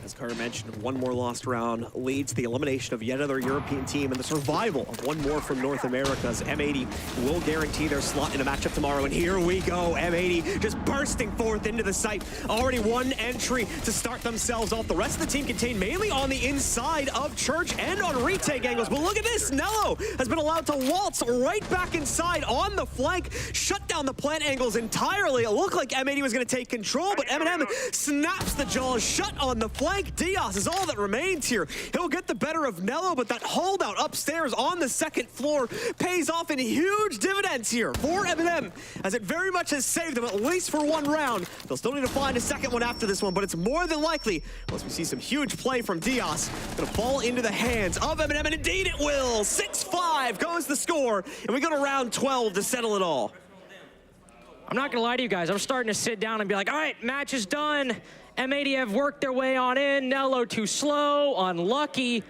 Speaker 3: As Carter mentioned, one more lost round leads to the elimination of yet another European team and the survival of one more from North America, as M80 will guarantee their slot in a matchup tomorrow. And here we go, M80 just bursting forth into the site. Already one entry to start themselves off. The rest of the team contained mainly on the inside of Church and on retake angles. But look at this, Nello has been allowed to waltz right back inside on the flank, shut down the plant angles entirely. It looked like M80 was going to take control, but M&M snaps the jaws shut on the flank. Diaz is all that remains here. He'll get the better of Nello, but that holdout upstairs on the second floor pays off in huge dividends here for M&M, as it very much has saved them, at least for one round. They'll still need to find a second one after this one, but it's more than likely, unless we see some huge play from Diaz, gonna fall into the hands of M&M, and indeed it will. 6-5 goes the score, and we go to round 12 to settle it all.
Speaker 16: I'm not gonna lie to you guys, I'm starting to sit down and be like, all right, match is done. M80 have worked their way on in. Nello too slow, unlucky.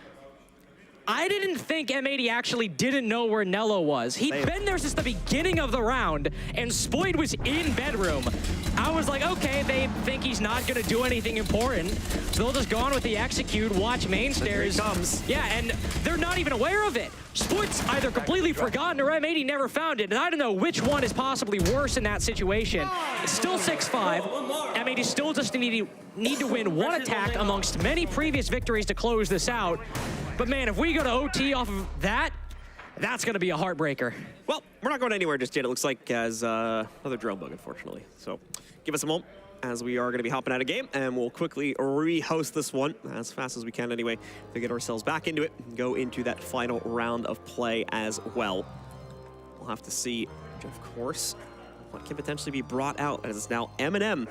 Speaker 16: I didn't think M80 actually didn't know where Nello was. He'd been there since the beginning of the round, and Spoid was in bedroom. I was like, okay, they think he's not gonna do anything important, so they'll just go on with the execute, watch main stairs.
Speaker 3: Here he comes.
Speaker 16: Yeah, and they're not even aware of it. Spoit's either completely forgotten or M80 never found it, and I don't know which one is possibly worse in that situation. It's still 6-5. M80 still just need to win one attack amongst many previous victories to close this out. But man, if we go to OT off of that, that's gonna be a heartbreaker.
Speaker 3: Well, we're not going anywhere just yet. It looks like as another drone bug, unfortunately. So give us a moment, as we are going to be hopping out of game, and we'll quickly re-host this one as fast as we can anyway to get ourselves back into it and go into that final round of play as well. We'll have to see, of course, what can potentially be brought out, as it's now M&M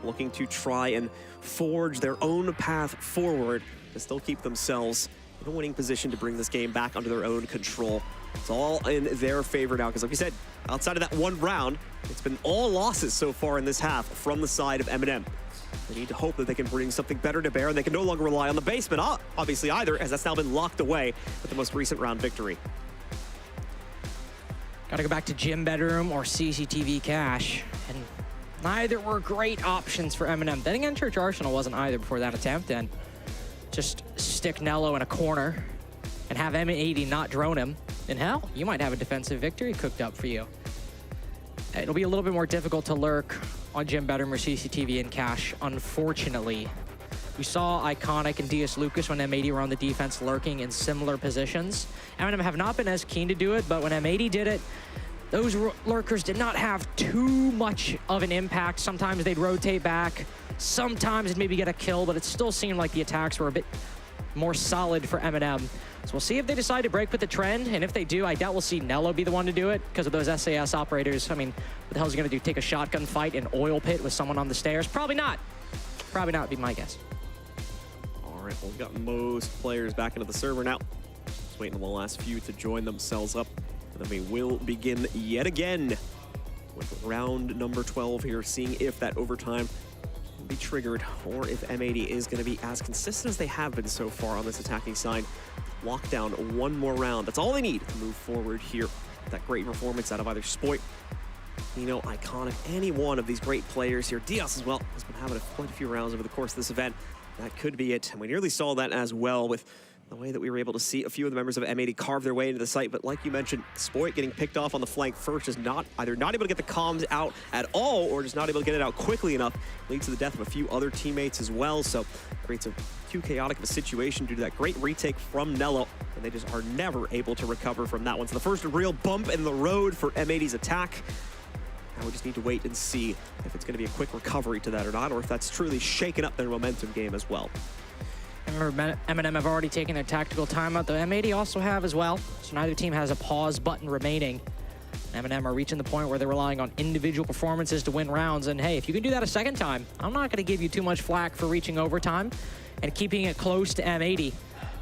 Speaker 3: looking to try and forge their own path forward to still keep themselves in a winning position to bring this game back under their own control. It's all in their favor now, because like we said, outside of that one round, it's been all losses so far in this half from the side of M&M. They need to hope that they can bring something better to bear, and they can no longer rely on the basement, obviously, either, as that's now been locked away with the most recent round victory.
Speaker 16: Gotta go back to gym bedroom or CCTV cache, and neither were great options for M&M. Then again, Church Arsenal wasn't either before that attempt, and just stick Nello in a corner and have M80 not drone him, and hell, you might have a defensive victory cooked up for you. It'll be a little bit more difficult to lurk on gym bedroom or CCTV and cache, unfortunately. We saw Iconic and DS Lucas when M80 were on the defense lurking in similar positions. M&M have not been as keen to do it, but when M80 did it, those lurkers did not have too much of an impact. Sometimes they'd rotate back, sometimes they'd maybe get a kill, but it still seemed like the attacks were a bit more solid for M&M. So we'll see if they decide to break with the trend, and if they do, I doubt we'll see Nello be the one to do it because of those SAS operators. I mean, what the hell is he gonna do, take a shotgun fight in oil pit with someone on the stairs? Probably not. Probably not, would be my guess.
Speaker 3: All right, well, we've got most players back into the server now. Just waiting on the last few to join themselves up, and then we will begin yet again with round number 12 here, seeing if that overtime can be triggered, or if M80 is going to be as consistent as they have been so far on this attacking side. Lock down one more round. That's all they need to move forward here that great performance out of either Spoit, Iconic, any one of these great players here. Diaz as well has been having quite a few rounds over the course of this event. That could be it, and we nearly saw that as well with the way that we were able to see a few of the members of M80 carve their way into the site. But like you mentioned, Spoit getting picked off on the flank first is either not able to get the comms out at all or just not able to get it out quickly enough. Leads to the death of a few other teammates as well. So creates a too chaotic of a situation due to that great retake from Nello. And they just are never able to recover from that one. So the first real bump in the road for M80's attack. Now we just need to wait and see if it's going to be a quick recovery to that or not, or if that's truly shaken up their momentum game as well.
Speaker 16: Remember, M&M have already taken their tactical timeout. The M80 also have as well. So neither team has a pause button remaining. M&M are reaching the point where they're relying on individual performances to win rounds. And hey, if you can do that a second time, I'm not going to give you too much flack for reaching overtime and keeping it close to M80.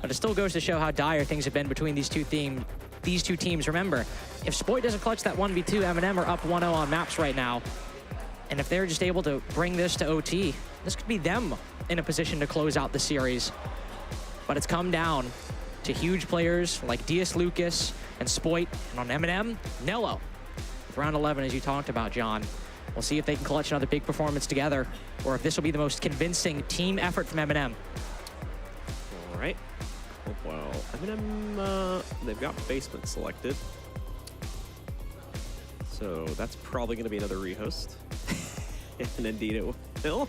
Speaker 16: But it still goes to show how dire things have been between these two teams. Remember, if Spoit doesn't clutch that 1v2, M&M are up 1-0 on maps right now. And if they're just able to bring this to OT, this could be them in a position to close out the series. But it's come down to huge players like Diaz Lucas and Spoit, and on M&M, Nello. With round 11, as you talked about, John. We'll see if they can clutch another big performance together, or if this will be the most convincing team effort from M&M.
Speaker 3: All right. Well, M&M, they've got basement selected. So that's probably going to be another rehost. And indeed it will.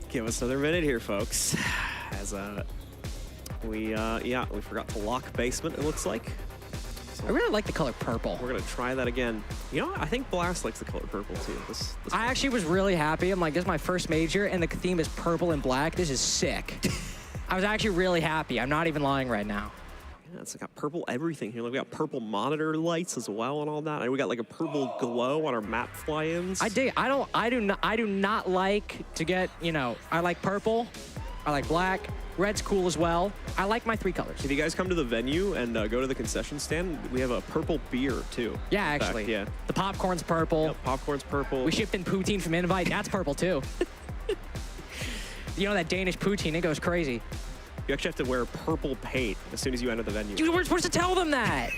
Speaker 3: Give us another minute here, folks. As we forgot to lock basement, it looks like. So
Speaker 16: I really like the color purple.
Speaker 3: We're gonna try that again. You know what? I think Blast likes the color purple too.
Speaker 16: I actually was really happy. I'm like, this is my first major, and the theme is purple and black. This is sick. I was actually really happy. I'm not even lying right now.
Speaker 3: Yeah, it's got purple everything here. Like, we got purple monitor lights as well and all that. And we got like a purple glow on our map fly-ins.
Speaker 16: I do not like to get, I like purple, I like black, red's cool as well. I like my 3 colors.
Speaker 3: If you guys come to the venue and go to the concession stand, we have a purple beer too.
Speaker 16: Yeah, actually.
Speaker 3: Yeah.
Speaker 16: The popcorn's purple.
Speaker 3: Yep, popcorn's purple.
Speaker 16: We shipped in poutine from Invite. That's purple too. That Danish poutine, it goes crazy.
Speaker 3: You actually have to wear purple paint as soon as you enter the venue.
Speaker 16: You weren't supposed to tell them that.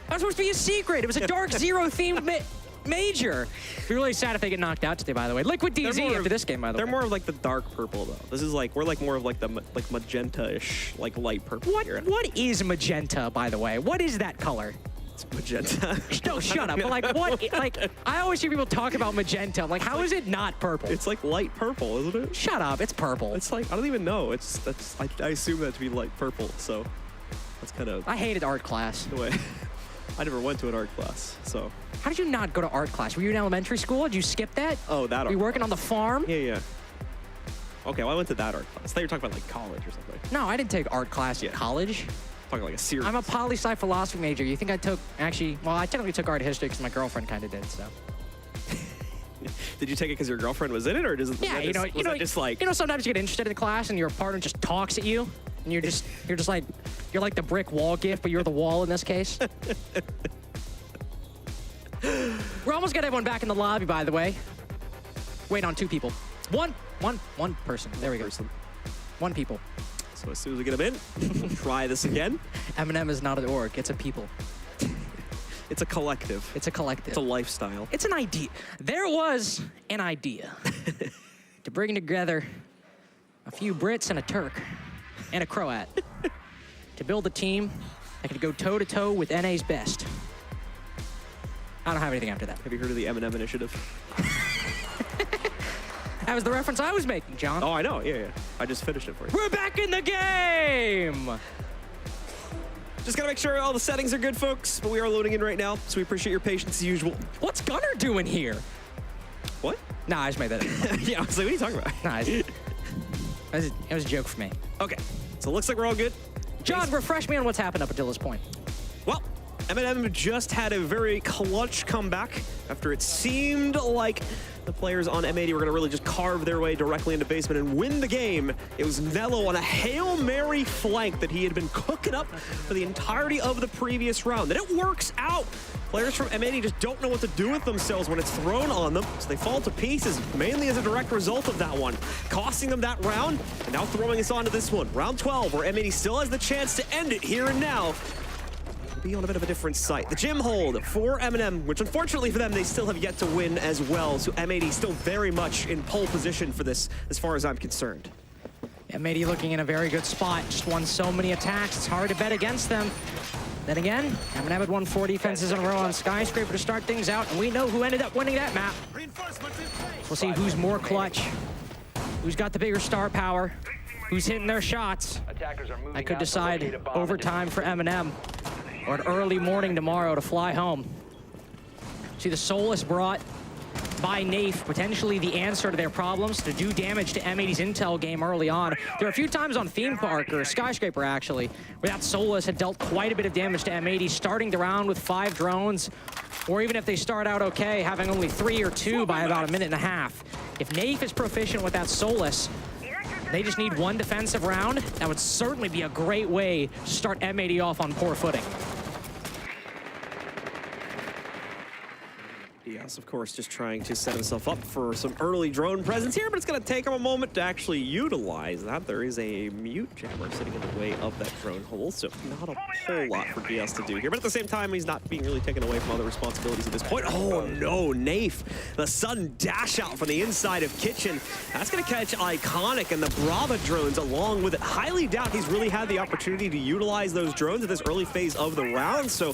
Speaker 16: That was supposed to be a secret. It was a DarkZero themed major. Be really sad if they get knocked out today, by the way. Liquid DZ after this game, by the way.
Speaker 3: They're more of like the dark purple, though. This is like, we're like more of like the magenta-ish, like light purple.
Speaker 16: What is magenta, by the way? What is that color?
Speaker 3: It's magenta.
Speaker 16: No, shut up. But like, what? Like, I always hear people talk about magenta. Like, how is it not purple?
Speaker 3: It's like light purple, isn't it?
Speaker 16: Shut up. It's purple.
Speaker 3: It's like, I don't even know. I assume that to be light purple, so that's kind of.
Speaker 16: I hated art class.
Speaker 3: The way. I never went to an art class, so.
Speaker 16: How did you not go to art class? Were you in elementary school? Did you skip that?
Speaker 3: Oh, that art.
Speaker 16: Were you working on the farm?
Speaker 3: Yeah. Okay, well, I went to that art class. I thought you were talking about like college or something.
Speaker 16: No, I didn't take art class in college.
Speaker 3: Talking like a series.
Speaker 16: I'm a poli-sci philosophy major. You think I took, I technically took art history because my girlfriend kind of did, so.
Speaker 3: Did you take it because your girlfriend was in it, or does it?
Speaker 16: Yeah, sometimes you get interested in the class and your partner just talks at you, and you're like the brick wall gift, but you're the wall in this case. We're almost got everyone back in the lobby, by the way. Wait on 2 people. One person. There we go. One people.
Speaker 3: So as soon as we get them in, we'll try this again.
Speaker 16: M&M is not an org, it's a people.
Speaker 3: It's a collective.
Speaker 16: It's a collective.
Speaker 3: It's a lifestyle.
Speaker 16: It's an idea. There was an idea to bring together a few Brits and a Turk and a Croat to build a team that could go toe-to-toe with NA's best. I don't have anything after that.
Speaker 3: Have you heard of the M&M initiative?
Speaker 16: That was the reference I was making, John.
Speaker 3: Oh, I know. Yeah. I just finished it for you.
Speaker 16: We're back in the game!
Speaker 3: Just gotta make sure all the settings are good, folks. But we are loading in right now, so we appreciate your patience as usual.
Speaker 16: What's Gunner doing here?
Speaker 3: What?
Speaker 16: Nah, I just made that up.
Speaker 3: Yeah, I was like, what are you talking about?
Speaker 16: Nah, it was a joke for me.
Speaker 3: Okay, so it looks like we're all good.
Speaker 16: John, refresh me on what's happened up until this point.
Speaker 3: Well, M&M just had a very clutch comeback after it seemed like the players on M80 were going to really just carve their way directly into basement and win the game. It was Nello on a Hail Mary flank that he had been cooking up for the entirety of the previous round. Then it works out. Players from M80 just don't know what to do with themselves when it's thrown on them, so they fall to pieces, mainly as a direct result of that one, costing them that round, and now throwing us onto this one. Round 12, where M80 still has the chance to end it here and now. be on a bit of a different site. The gym hold for M&M, which unfortunately for them, they still have yet to win as well. So M80 still very much in pole position for this, as far as I'm concerned.
Speaker 16: M80 looking in a very good spot. Just won so many attacks, it's hard to bet against them. Then again, M&M had won 4 defenses in a row on Skyscraper to start things out, and we know who ended up winning that map. We'll see who's more clutch, who's got the bigger star power, who's hitting their shots. I could decide overtime for M&M or an early morning tomorrow to fly home. See the Solus brought by Nafe, potentially the answer to their problems, to do damage to M80's intel game early on. There are a few times on Theme Park, or Skyscraper actually, where that Solus had dealt quite a bit of damage to M80, starting the round with 5 drones, or even if they start out okay, having only 3 or 2 by about a minute and a half. If Nafe is proficient with that Solus, they just need 1 defensive round. That would certainly be a great way to start M80 off on poor footing.
Speaker 3: Diaz, of course, just trying to set himself up for some early drone presence here, but it's going to take him a moment to actually utilize that. There is a mute jammer sitting in the way of that drone hole, so not a whole lot for Diaz to do here. But at the same time, he's not being really taken away from other responsibilities at this point. Oh no, Nafe, the sudden dash out from the inside of Kitchen. That's going to catch Iconic and the Brava drones along with it. Highly doubt he's really had the opportunity to utilize those drones at this early phase of the round, so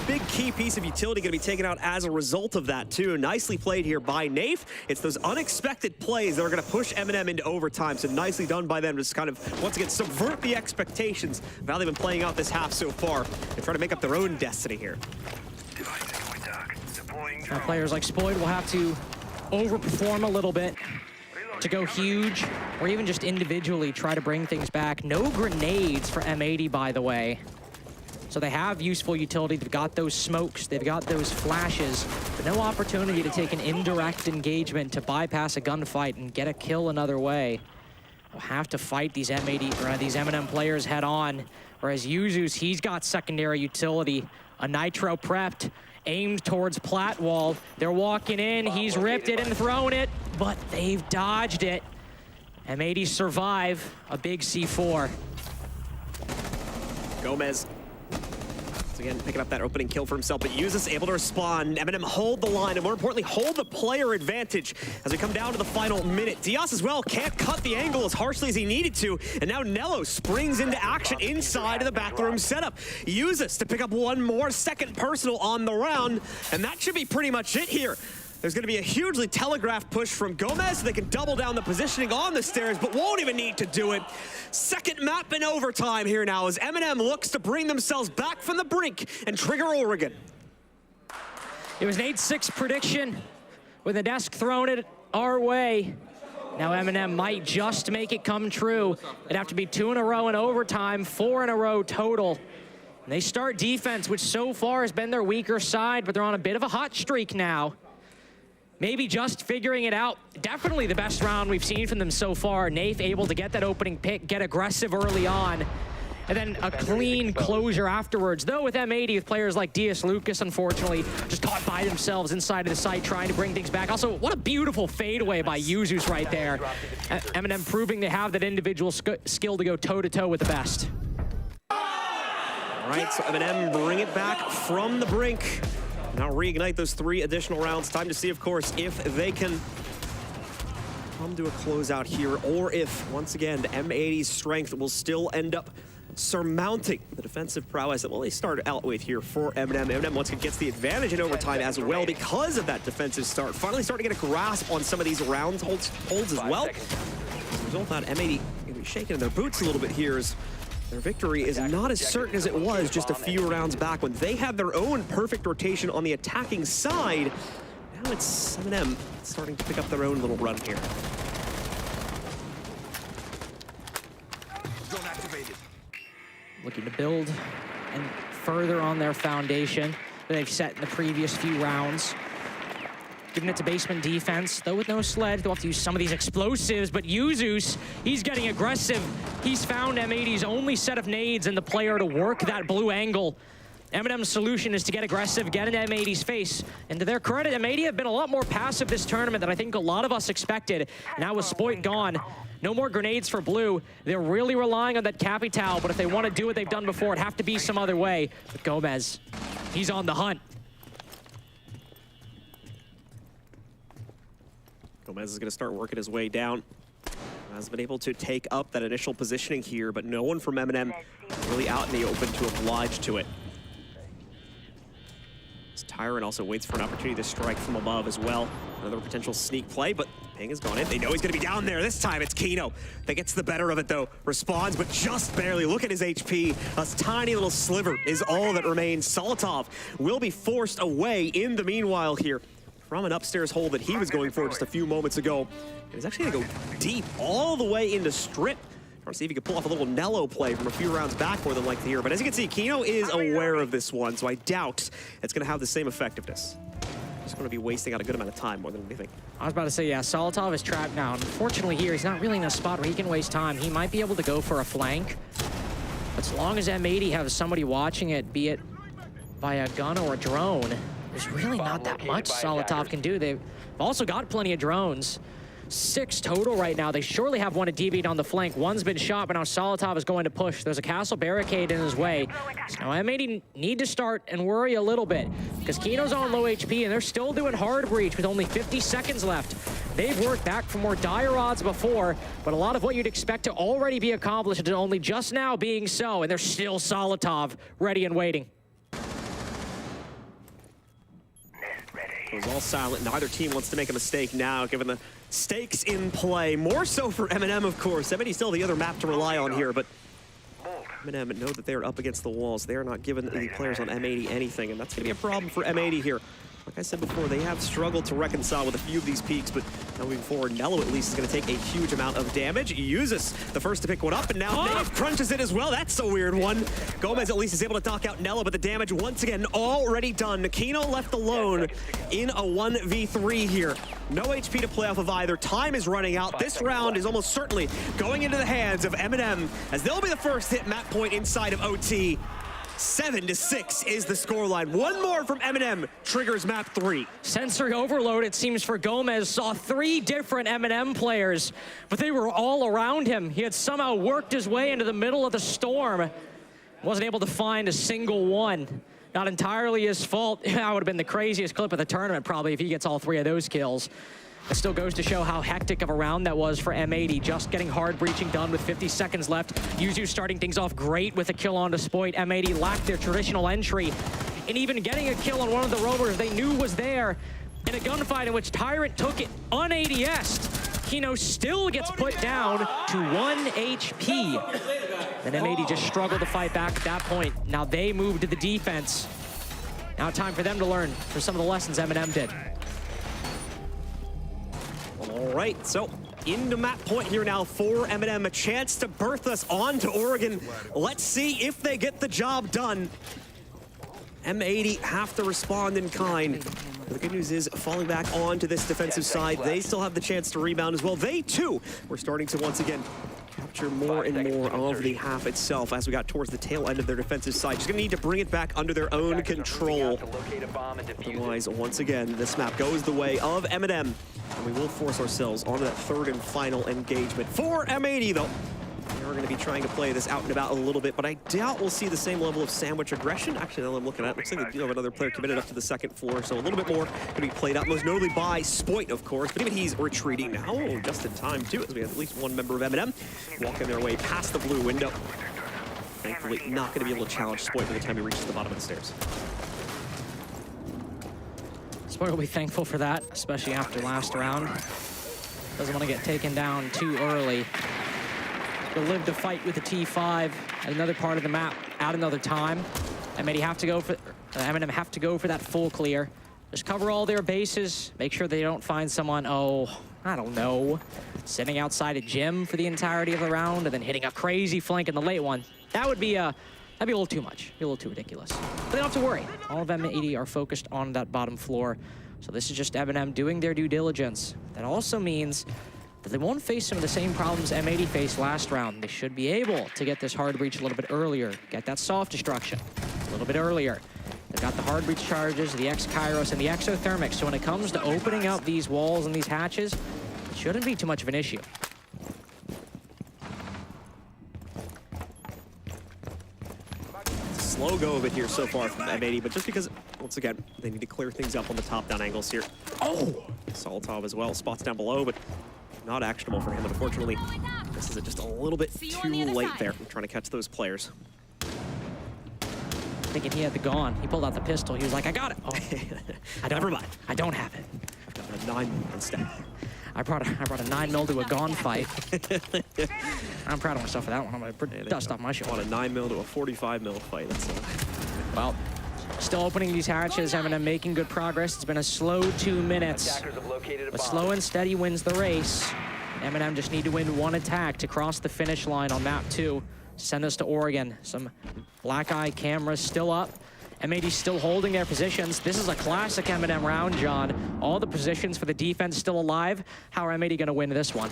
Speaker 3: big key piece of utility going to be taken out as a result of that too. Nicely played here by Nafe. It's those unexpected plays that are going to push M&M into overtime, so nicely done by them to just kind of, once again, subvert the expectations of how they've been playing out this half so far and try to make up their own destiny here.
Speaker 16: Now players like Spoyd will have to overperform a little bit to go huge, or even just individually try to bring things back. No grenades for M80, by the way. So they have useful utility. They've got those smokes, they've got those flashes, but no opportunity to take an indirect engagement to bypass a gunfight and get a kill another way. We'll have to fight these M80 or these M&M players head on. Whereas Yuzus, he's got secondary utility. A nitro prepped, aimed towards Platwall. They're walking in, he's ripped it and thrown it, but they've dodged it. M80 survive a big C4.
Speaker 3: Gomez again picking up that opening kill for himself, but Yuzus able to respond. M&M hold the line, and more importantly, hold the player advantage as we come down to the final minute. Diaz as well can't cut the angle as harshly as he needed to, and now Nello springs into action inside of the backroom setup. Yuzus to pick up 1 more second personal on the round, and that should be pretty much it here. There's going to be a hugely telegraphed push from Gomez so they can double down the positioning on the stairs, but won't even need to do it. Second map in overtime here now as M&M looks to bring themselves back from the brink and trigger Oregon.
Speaker 16: It was an 8-6 prediction with a desk thrown it our way. Now M&M might just make it come true. It'd have to be 2 in a row in overtime, 4 in a row total. And they start defense, which so far has been their weaker side, but they're on a bit of a hot streak now. Maybe just figuring it out. Definitely the best round we've seen from them so far. Nafe able to get that opening pick, get aggressive early on, and then a clean closure afterwards. Though with M80, with players like Diaz Lucas, unfortunately, just caught by themselves inside of the site trying to bring things back. Also, what a beautiful fadeaway by Yuzus right there. M&M proving they have that individual skill to go toe-to-toe with the best.
Speaker 3: All right, so M&M bring it back from the brink. Now reignite those 3 additional rounds. Time to see, of course, if they can come to a closeout here, or if, once again, M80's strength will still end up surmounting the defensive prowess that, well, they started out with here for M&M. M&M once again gets the advantage in overtime as well because of that defensive start. Finally starting to get a grasp on some of these round holds as well. As a result, that M80 going to be shaking in their boots a little bit here as their victory is not as certain as it was just a few rounds back when they had their own perfect rotation on the attacking side. Now it's M&M starting to pick up their own little run here.
Speaker 16: Looking to build and further on their foundation that they've set in the previous few rounds. Giving it to basement defense, though with no sled. They'll have to use some of these explosives, but Yuzus, he's getting aggressive. He's found M80's only set of nades and the player to work that blue angle. M&M's solution is to get aggressive, get in M80's face. And to their credit, M80 have been a lot more passive this tournament than I think a lot of us expected. Now with Spoit gone, No more grenades for blue. They're really relying on that Capital, but if they want to do what they've done before, it'd have to be some other way. But Gomez, he's on the hunt.
Speaker 3: Gomez is going to start working his way down. Has been able to take up that initial positioning here, but no one from M&M really out in the open to oblige to it. Tyrant also waits for an opportunity to strike from above as well. Another potential sneak play, but Ping has gone in. They know he's going to be down there. This time it's Kino that gets the better of it, though. Responds, but just barely. Look at his HP. A tiny little sliver is all that remains. Solotov will be forced away in the meanwhile here from an upstairs hole that he was going for just a few moments ago. And he's actually going to go deep all the way into Strip. Trying to see if he can pull off a little Nello play from a few rounds back more than likely here. But as you can see, Kino is aware of this one, so I doubt it's going to have the same effectiveness. Just going to be wasting out a good amount of time more than anything.
Speaker 16: I was about to say, yeah, Solotov is trapped now. Unfortunately here, he's not really in a spot where he can waste time. He might be able to go for a flank. But as long as M80 has somebody watching it, be it by a gun or a drone, there's really not that much Solotov can do. They've also got plenty of drones. 6 total right now. They surely have one at DB on the flank. One's been shot, but now Solotov is going to push. There's a castle barricade in his way. So now M80 need to start and worry a little bit because Kino's on low HP and they're still doing hard breach with only 50 seconds left. They've worked back for more dire odds before, but a lot of what you'd expect to already be accomplished is only just now being so, and there's still Solotov ready and waiting.
Speaker 3: It was all silent. Neither team wants to make a mistake now, given the stakes in play. More so for M&M, of course. M80 still the other map to rely on here, but M&M know that they're up against the walls. They are not giving the players on M80 anything, and that's going to be a problem for M80 here. Like I said before, they have struggled to reconcile with a few of these peaks, but moving forward, Nello at least is going to take a huge amount of damage. Uses the first to pick one up, and now Dave crunches it as well. That's a weird one. Gomez at least is able to knock out Nello, but the damage once again already done. Kino left alone in a 1v3 here. No HP to play off of either. Time is running out. This round is almost certainly going into the hands of M&M, as they'll be the first hit map point inside of OT. 7-6 is the scoreline. One more from M&M triggers map 3.
Speaker 16: Sensory overload, it seems, for Gomez. Saw 3 different M&M players, but they were all around him. He had somehow worked his way into the middle of the storm. Wasn't able to find a single one. Not entirely his fault. That would have been the craziest clip of the tournament, probably, if he gets all 3 of those kills. It still goes to show how hectic of a round that was for M80, just getting hard breaching done with 50 seconds left. Yuzu starting things off great with a kill on Despoit. M80 lacked their traditional entry, and even getting a kill on one of the rovers they knew was there in a gunfight in which Tyrant took it un-ADS'd. Kino still gets put down to 1 HP. And M80 just struggled to fight back at that point. Now they move to the defense. Now time for them to learn from some of the lessons M&M did.
Speaker 3: All right, so into map point here now for M&M, a chance to birth us on to Oregon. Let's see if they get the job done. M80 have to respond in kind. The good news is, falling back onto this defensive side, they still have the chance to rebound as well. They, too, were starting to once again capture more and more of the half itself as we got towards the tail end of their defensive side. Just gonna need to bring it back under their own control. Otherwise, once again, this map goes the way of M&M, and we will force ourselves onto that third and final engagement. For M80, though, they are going to be trying to play this out and about a little bit, but I doubt we'll see the same level of sandwich aggression. Actually, now that I'm looking at it, looks like they do have another player committed up to the second floor, so a little bit more going to be played out, most notably by Spoit, of course, but even he's retreating now, just in time, too, as we have at least one member of M&M walking their way past the blue window. Thankfully, not going to be able to challenge Spoit by the time he reaches the bottom of the stairs.
Speaker 16: Spoit will be thankful for that, especially after last round. Doesn't want to get taken down too early. He'll live to fight with the T5 at another part of the map at another time. M&M have to go for that full clear. Just cover all their bases, make sure they don't find someone, I don't know, sitting outside a gym for the entirety of the round and then hitting a crazy flank in the late one. That would be that'd be a little too much, be a little too ridiculous. But they don't have to worry. All of M80 are focused on that bottom floor. So this is just M&M doing their due diligence. That also means that they won't face some of the same problems M80 faced last round. They should be able to get this hard breach a little bit earlier, get that soft destruction a little bit earlier. They've got the hard breach charges, the X-Kairos, and the exothermic. So when it comes to opening up these walls and these hatches, it shouldn't be too much of an issue.
Speaker 3: slow go of it here so far from M80, but just because, once again, they need to clear things up on the top-down angles here. Oh! Solitov as well, spots down below, but not actionable for him. Unfortunately, this is just a little bit too late there. I'm trying to catch those players.
Speaker 16: Thinking he had the gun. He pulled out the pistol. He was like, I got it. Oh,
Speaker 3: Never mind.
Speaker 16: I don't have it.
Speaker 3: I've got a 9 instead.
Speaker 16: I brought a 9mm to a gone fight. I'm proud of myself for that one. I'm gonna dust off my shoulder.
Speaker 3: On a 9mm to a 45mm fight. That's
Speaker 16: well, still opening these hatches. M&M making good progress. It's been a slow 2 minutes. But slow and steady wins the race. M&M just need to win one attack to cross the finish line on map 2. Send us to Oregon. Some black eye cameras still up. M80 still holding their positions. This is a classic M&M round, John. All the positions for the defense still alive. How are M80 gonna win this one?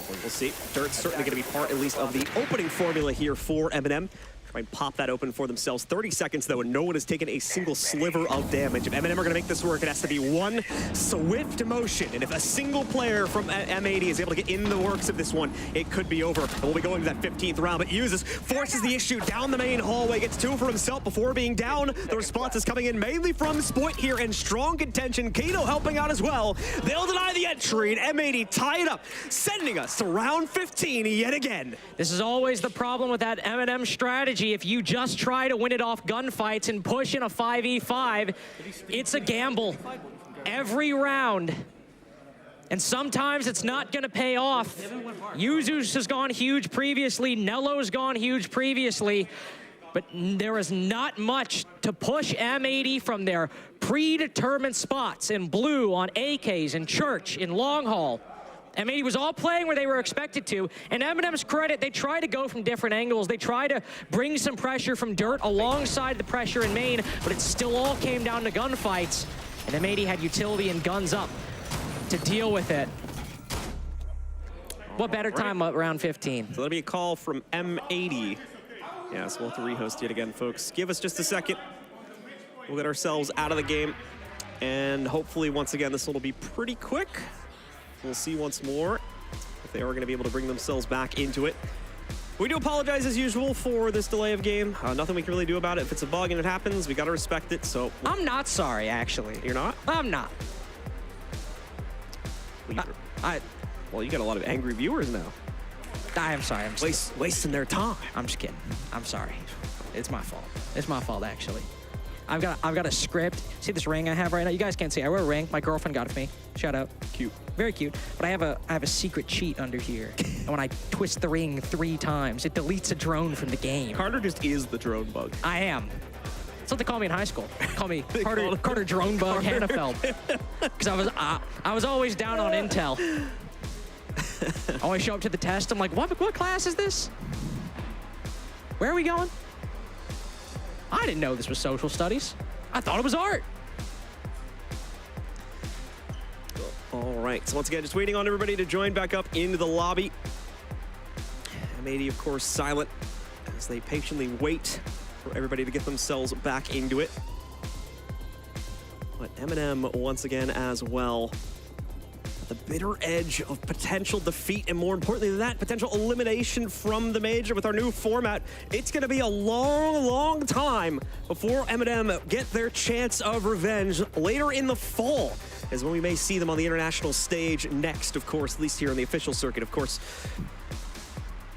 Speaker 3: We'll see. Dirt's certainly gonna be part, at least, of the opening formula here for M&M. Try and pop that open for themselves. 30 seconds, though, and no one has taken a single sliver of damage. If M&M are gonna make this work, it has to be one swift motion. And if a single player from M80 is able to get in the works of this one, it could be over. And we'll be going to that 15th round, but uses, forces the issue down the main hallway, gets 2 for himself before being down. The response is coming in mainly from Spoit here in strong contention. Kato helping out as well. They'll deny the entry, and M80 tie it up, sending us to round 15 yet again.
Speaker 16: This is always the problem with that M&M strategy. If you just try to win it off gunfights and push in a 5v5, it's a gamble every round. And sometimes it's not gonna pay off. Yuzu's has gone huge previously, Nello's gone huge previously, but there is not much to push M80 from their predetermined spots in blue, on AKs, in church, in long haul. M80 was all playing where they were expected to, and M&M's credit, they try to go from different angles. They try to bring some pressure from dirt alongside the pressure in main, but it still all came down to gunfights, and M80 had utility and guns up to deal with it. What better time at round 15?
Speaker 3: So that'll be a call from M80. Yeah, so we'll have to rehost yet again, folks. Give us just a second. We'll get ourselves out of the game, and hopefully, once again, this will be pretty quick. We'll see once more if they are going to be able to bring themselves back into it. We do apologize, as usual, for this delay of game. Nothing we can really do about it. If it's a bug and it happens, we got to respect it, so...
Speaker 16: I'm not sorry, actually.
Speaker 3: You're not?
Speaker 16: I'm not.
Speaker 3: Well, you got a lot of angry viewers now.
Speaker 16: I'm sorry. I'm
Speaker 3: wasting their time.
Speaker 16: I'm just kidding. I'm sorry. It's my fault. It's my fault, actually. I've got a script. See this ring I have right now? You guys can't see. I wear a ring. My girlfriend got it for me. Shout out.
Speaker 3: Cute.
Speaker 16: Very cute. But I have a secret cheat under here. And when I twist the ring 3 times, it deletes a drone from the game.
Speaker 3: Carter just is the drone bug.
Speaker 16: I am. That's what they call me in high school. Call me Carter Drone Bug Hannafeld. Because I was always down on Intel. I always show up to the test. I'm like, what class is this? Where are we going? I didn't know this was social studies. I thought it was art.
Speaker 3: All right, so once again, just waiting on everybody to join back up into the lobby. M80, of course, silent as they patiently wait for everybody to get themselves back into it. But M&M, once again, as well, at the bitter edge of potential defeat, and more importantly than that, potential elimination from the major with our new format. It's going to be a long, long time before M&M get their chance of revenge later in the fall, is when we may see them on the international stage next, of course, at least here on the official circuit, of course.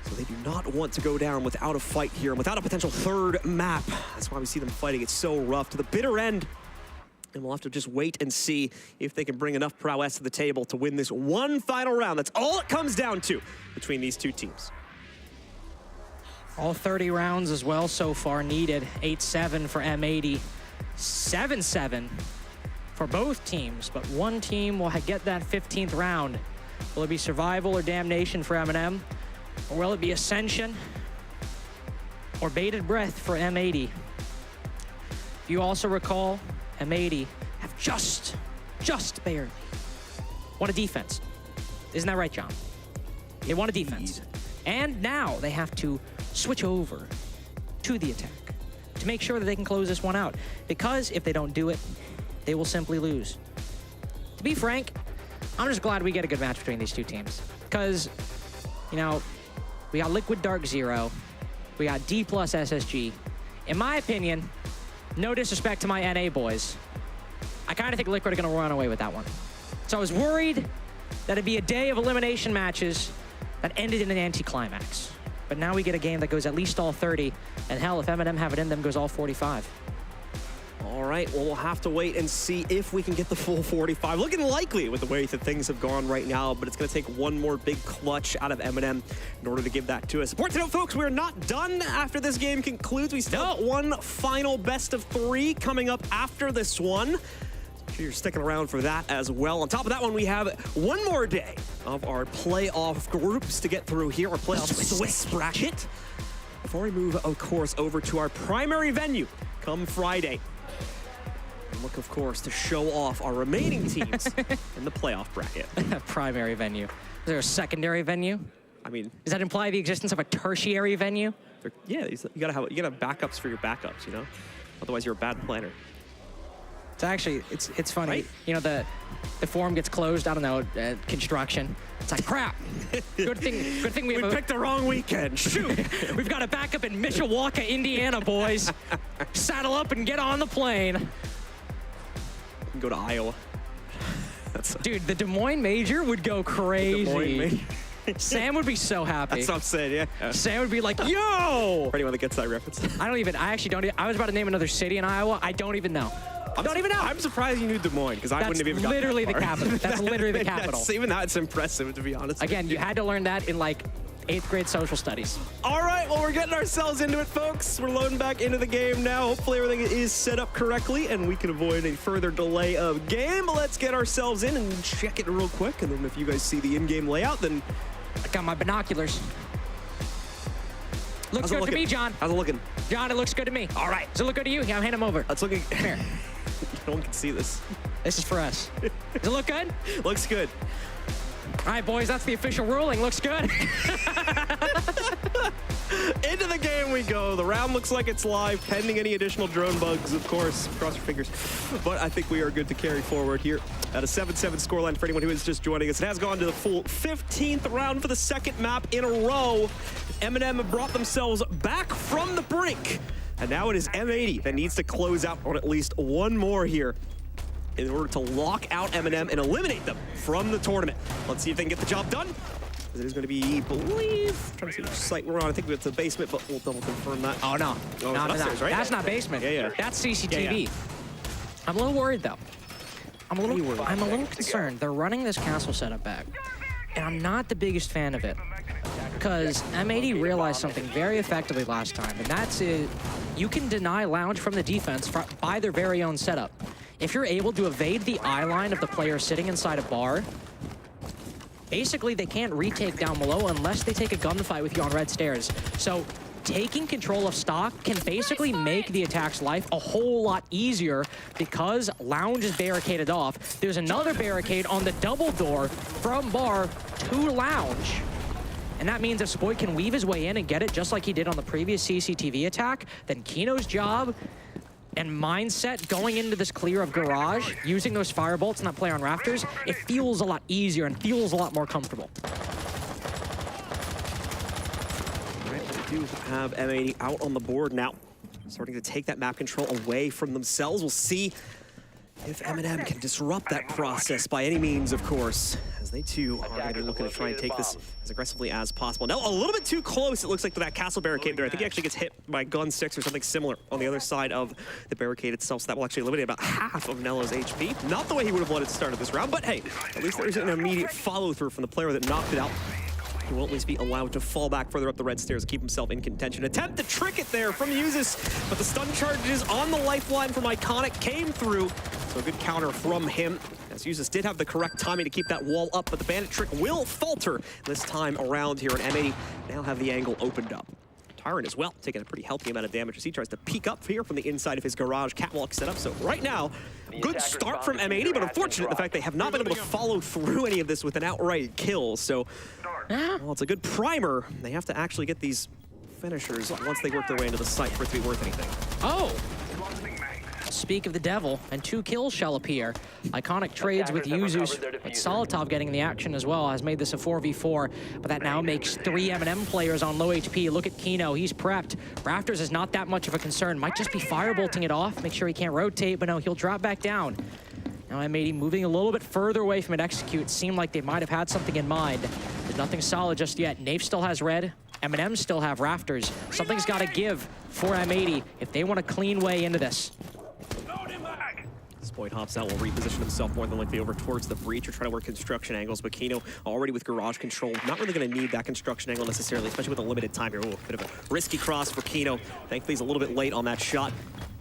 Speaker 3: So they do not want to go down without a fight here and without a potential third map. That's why we see them fighting it so rough to the bitter end. And we'll have to just wait and see if they can bring enough prowess to the table to win this one final round. That's all it comes down to between these two teams.
Speaker 16: All 30 rounds as well so far needed. 8-7 for M80, 7-7 for both teams, but one team will get that 15th round. Will it be survival or damnation for M&M? Or will it be ascension or bated breath for M80? If you also recall, M80 have just barely won a defense. Isn't that right, John? They won a defense. And now they have to switch over to the attack to make sure that they can close this one out. Because if they don't do it, they will simply lose. To be frank, I'm just glad we get a good match between these two teams. Because, you know, we got Liquid DarkZero, we got Dplus SSG, in my opinion, no disrespect to my NA boys, I kind of think Liquid are going to run away with that one. So I was worried that it'd be a day of elimination matches that ended in an anticlimax. But now we get a game that goes at least all 30, and hell, if M&M have it in them, goes all 45.
Speaker 3: All right, well, we'll have to wait and see if we can get the full 45. Looking likely with the way that things have gone right now, but it's going to take one more big clutch out of M&M in order to give that to us. Important to note, folks, we're not done after this game concludes. We still have one final best of 3 coming up after this one. So you're sticking around for that as well. On top of that one, we have one more day of our playoff groups to get through here, our playoff Swiss bracket. Before we move, of course, over to our primary venue come Friday. Look, of course, to show off our remaining teams in the playoff bracket.
Speaker 16: Primary venue. Is there a secondary venue?
Speaker 3: I mean,
Speaker 16: does that imply the existence of a tertiary venue?
Speaker 3: Yeah, you gotta have backups for your backups, you know? Otherwise, you're a bad planner.
Speaker 16: It's actually, it's funny.
Speaker 3: Right?
Speaker 16: You know, the forum gets closed, I don't know, construction. It's like, crap. Good thing we
Speaker 3: picked the wrong weekend. Shoot.
Speaker 16: We've got a backup in Mishawaka, Indiana, boys. Saddle up and get on the plane.
Speaker 3: Go to Iowa.
Speaker 16: Dude, the Des Moines Major would go crazy. Sam would be so happy.
Speaker 3: That's what I'm saying, yeah.
Speaker 16: Sam would be like, yo!
Speaker 3: For anyone that gets that reference.
Speaker 16: I actually don't, I was about to name another city in Iowa. I don't even know.
Speaker 3: I'm surprised you knew Des Moines, because I wouldn't have even gotten
Speaker 16: literally
Speaker 3: that
Speaker 16: the
Speaker 3: far.
Speaker 16: capital. That's literally the capital.
Speaker 3: Even that's impressive, to be honest.
Speaker 16: Again, you had to learn that in like 8th grade social studies.
Speaker 3: All right, well, we're getting ourselves into it, folks. We're loading back into the game now. Hopefully everything is set up correctly and we can avoid a further delay of game. Let's get ourselves in and check it real quick. And then if you guys see the in-game layout, then...
Speaker 16: I got my binoculars. Looks good to me, John.
Speaker 3: How's it looking?
Speaker 16: John, it looks good to me.
Speaker 3: All right.
Speaker 16: Does it look good to you? Yeah, I'll hand him over.
Speaker 3: That's looking...
Speaker 16: Come here.
Speaker 3: No one can see this.
Speaker 16: This is for us. Does it look good?
Speaker 3: Looks good.
Speaker 16: All right, boys, that's the official ruling. Looks good.
Speaker 3: Into the game we go. The round looks like it's live, pending any additional drone bugs, of course. Cross your fingers. But I think we are good to carry forward here at a 7-7 scoreline for anyone who is just joining us. It has gone to the full 15th round for the second map in a row. M&M have brought themselves back from the brink. And now it is M80 that needs to close out on at least one more here in order to lock out M&M and eliminate them from the tournament. Let's see if they can get the job done. It is going to be, trying to see which site we're on. I think it's the basement, but we'll double confirm that.
Speaker 16: Oh, no.
Speaker 3: Oh,
Speaker 16: No,
Speaker 3: upstairs, right?
Speaker 16: That's not basement.
Speaker 3: Yeah.
Speaker 16: That's CCTV.
Speaker 3: Yeah.
Speaker 16: I'm a little worried, though. I'm a little concerned. They're running this castle setup back, and I'm not the biggest fan of it. Because M80 realized something very effectively last time, and that's it. You can deny Lounge from the defense by their very own setup. If you're able to evade the eye line of the player sitting inside a bar, basically they can't retake down below unless they take a gunfight with you on red stairs. So taking control of stock can basically make the attack's life a whole lot easier because Lounge is barricaded off. There's another barricade on the double door from bar to Lounge. And that means if Spoy can weave his way in and get it just like he did on the previous CCTV attack, then Kino's job and mindset going into this clear of garage, using those firebolts and that play on rafters, it feels a lot easier and feels a lot more comfortable.
Speaker 3: All right, we do have M80 out on the board now, starting to take that map control away from themselves. We'll see if M&M can disrupt that process by any means, of course, as they too are going to be looking to try and take this as aggressively as possible. Now, a little bit too close, it looks like, to that castle barricade there. I think he actually gets hit by gun 6 or something similar on the other side of the barricade itself, so that will actually eliminate about half of Nello's HP. Not the way he would have wanted to start this round, but hey, at least there isn't an immediate follow-through from the player that knocked it out. He will at least be allowed to fall back further up the red stairs, keep himself in contention. Attempt to trick it there from Uzis, but the stun charges on the lifeline from Iconic came through. So a good counter from him, as Uzis did have the correct timing to keep that wall up, but the bandit trick will falter this time around here, and M80 now have the angle opened up. Tyrant as well, taking a pretty healthy amount of damage as he tries to peek up here from the inside of his garage catwalk setup. So right now, good start from M80, but unfortunate the fact they have not been able to follow through any of this with an outright kill. So, well, it's a good primer. They have to actually get these finishers once they work their way into the site for it to be worth anything.
Speaker 16: Oh! speak of the devil, and 2 kills shall appear. Iconic trades with Yuzus, but Solotov getting the action as well has made this a 4v4, but that now makes 3 M&M players on low HP. Look at Kino, he's prepped. Rafters is not that much of a concern. Might just be firebolting it off, make sure he can't rotate, but no, he'll drop back down. Now M80 moving a little bit further away from it execute. Seemed like they might have had something in mind. There's nothing solid just yet. Nave still has red. M&M still have rafters. Something's got to give for M80 if they want a clean way into this.
Speaker 3: Spoid hops out, will reposition himself more than likely over towards the breach or try to work construction angles, but Kino already with garage control, not really going to need that construction angle necessarily, especially with a limited time here. Ooh, a bit of a risky cross for Kino. Thankfully, he's a little bit late on that shot.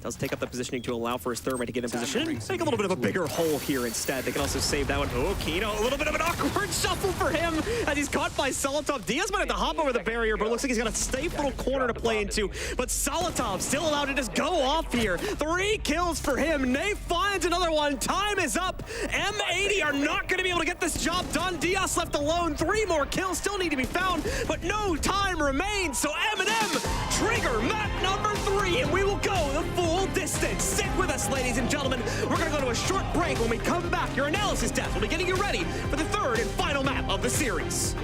Speaker 3: Does take up the positioning to allow for his thermite to get in position. Make a little bit of a bigger hole here instead. They can also save that one. Oh, Kino, a little bit of an awkward shuffle for him as he's caught by Solotov. Diaz might have to hop over the barrier, but it looks like he's got a safe little corner to play into. But Solotov still allowed to just go off here. 3 kills for him. Nave finds another one. Time is up. M80 are not going to be able to get this job done. Diaz left alone. 3 more kills still need to be found, but no time remains. So M&M trigger map number 3, and we will go the full distance. Stick with us, ladies and gentlemen. We're going to go to a short break. When we come back, your analysis desk will be getting you ready for the 3rd and final map of the series.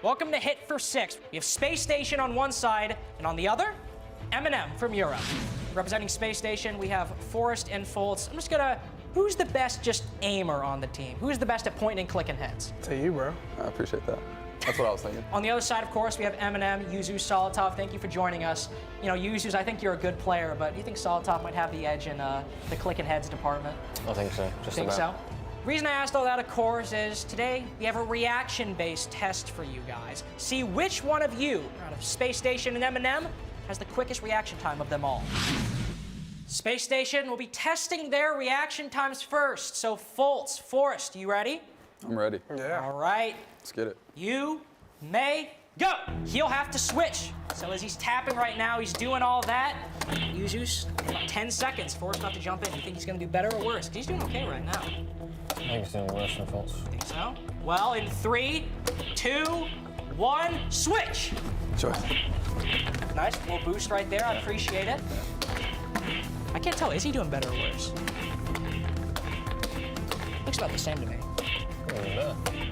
Speaker 16: Welcome to Hit for 6. We have Space Station on one side, and on the other, M&M from Europe. Representing Space Station, we have Forrest and Fultz. I'm just gonna, who's the best just aimer on the team? Who's the best at pointing and clicking heads?
Speaker 13: To you, bro. I appreciate that. That's what I was thinking.
Speaker 16: On the other side, of course, we have M&M, Yuzu, Solotov. Thank you for joining us. You know, Yuzu, I think you're a good player, but do you think Solotov might have the edge in the clicking heads department?
Speaker 13: I think so. Just
Speaker 16: think so? The reason I asked all that, of course, is today we have a reaction-based test for you guys. See which one of you, out of Space Station and M&M, has the quickest reaction time of them all. Space Station will be testing their reaction times first. So Fultz, Forrest, you ready?
Speaker 13: I'm ready.
Speaker 16: Yeah. All right.
Speaker 13: Let's get it.
Speaker 16: You may go. He'll have to switch. So as he's tapping right now, he's doing all that. Yuzus, about 10 seconds. Forrest about to jump in. You think he's going to do better or worse? Because he's doing okay right now.
Speaker 13: I think he's doing worse than Fultz.
Speaker 16: Think so? Well, in 3, 2, 1, switch.
Speaker 13: Sure.
Speaker 16: Nice little boost right there. I appreciate it. I can't tell. Is he doing better or worse? Looks about the same to me.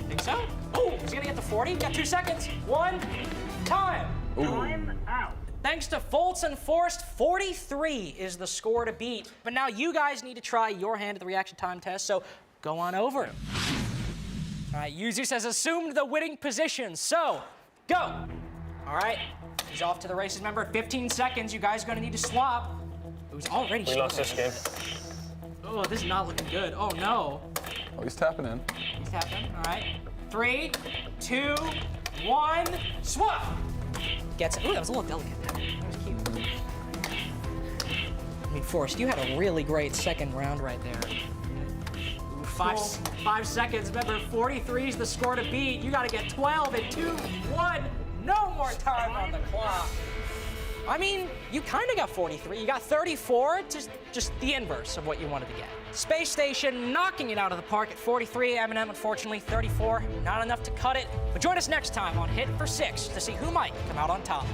Speaker 16: Think so? Oh, he's gonna get to 40. Got 2 seconds. 1, time.
Speaker 13: Ooh.
Speaker 16: Time out. Thanks to Fultz and Forrest, 43 is the score to beat. But now you guys need to try your hand at the reaction time test, so go on over. All right, Yuzus has assumed the winning position, so go. All right, he's off to the races. Remember, 15 seconds, you guys are gonna need to swap. Who's already
Speaker 13: We lost this game.
Speaker 16: Oh, this is not looking good. Oh, no.
Speaker 13: Oh, he's tapping in.
Speaker 16: He's tapping, all right. 3, 2, 1, swap. Gets it. Ooh, that was a little delicate. That was cute. I mean, Forrest, you had a really great second round right there. Ooh, 5 seconds. Remember, 43 is the score to beat. You got to get 12 in 2, 1. No more time on the clock. I mean, you kind of got 43. You got 34, just the inverse of what you wanted to get. Space Station knocking it out of the park at 43. M&M, unfortunately, 34. Not enough to cut it. But join us next time on Hit for 6 to see who might come out on top.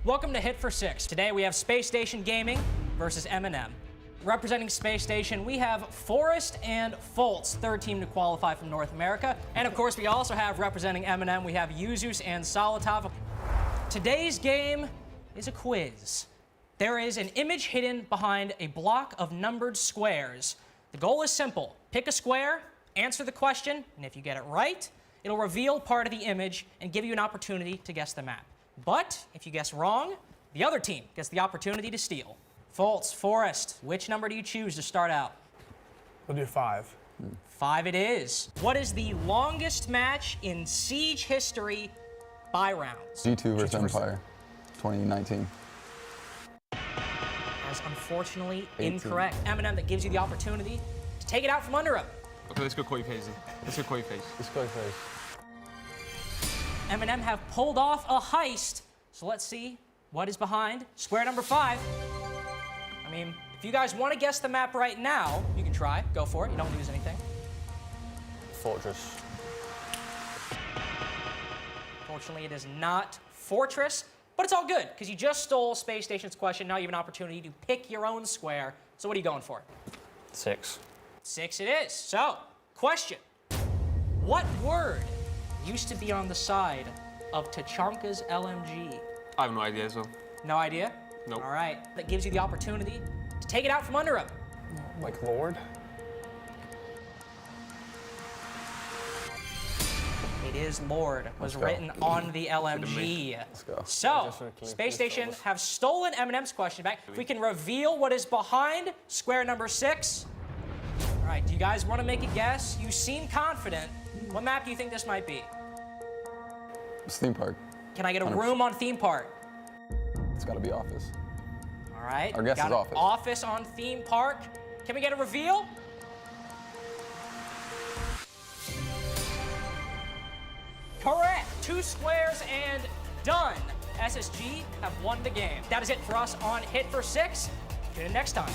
Speaker 16: Welcome to Hit for 6. Today we have Space Station Gaming versus M&M. Representing Space Station, we have Forrest and Fultz, third team to qualify from North America. And of course, we also have representing M&M, we have Yuzus and Solotov. Today's game is a quiz. There is an image hidden behind a block of numbered squares. The goal is simple. Pick a square, answer the question, and if you get it right, it'll reveal part of the image and give you an opportunity to guess the map. But if you guess wrong, the other team gets the opportunity to steal. Fultz, Forrest, which number do you choose to start out?
Speaker 12: We'll do 5.
Speaker 16: 5 it is. What is the longest match in Siege history by rounds?
Speaker 13: G2 versus Empire, 2019.
Speaker 16: That's unfortunately
Speaker 13: 18.
Speaker 16: incorrect. Eminem, that gives you the opportunity to take it out from under him.
Speaker 19: Okay, let's go koi phase. Let's go koi phase.
Speaker 13: Let's go phase.
Speaker 16: Eminem have pulled off a heist. So let's see what is behind square number 5. I mean, if you guys want to guess the map right now, you can try. Go for it. You don't lose anything.
Speaker 13: Fortress.
Speaker 16: Fortunately, it is not Fortress, but it's all good because you just stole Space Station's question. Now you have an opportunity to pick your own square. So what are you going for?
Speaker 13: 6.
Speaker 16: 6 it is. So, question. What word used to be on the side of Tachanka's LMG?
Speaker 19: I have no idea as well.
Speaker 16: No idea?
Speaker 19: Nope.
Speaker 16: All right. That gives you the opportunity to take it out from under him.
Speaker 13: Like Lord?
Speaker 16: It is Lord, was written on the LMG.
Speaker 13: Let's go.
Speaker 16: So, Space Station have stolen Eminem's question back. If we can reveal what is behind square number 6. All right, do you guys want to make a guess? You seem confident. What map do you think this might be?
Speaker 13: It's theme park.
Speaker 16: Can I get a room on theme park?
Speaker 13: It's got to be office.
Speaker 16: All right.
Speaker 13: Our guess
Speaker 16: got
Speaker 13: is
Speaker 16: an
Speaker 13: office.
Speaker 16: Office on theme park. Can we get a reveal? Correct. 2 squares and done. SSG have won the game. That is it for us on Hit for 6. Tune in next time.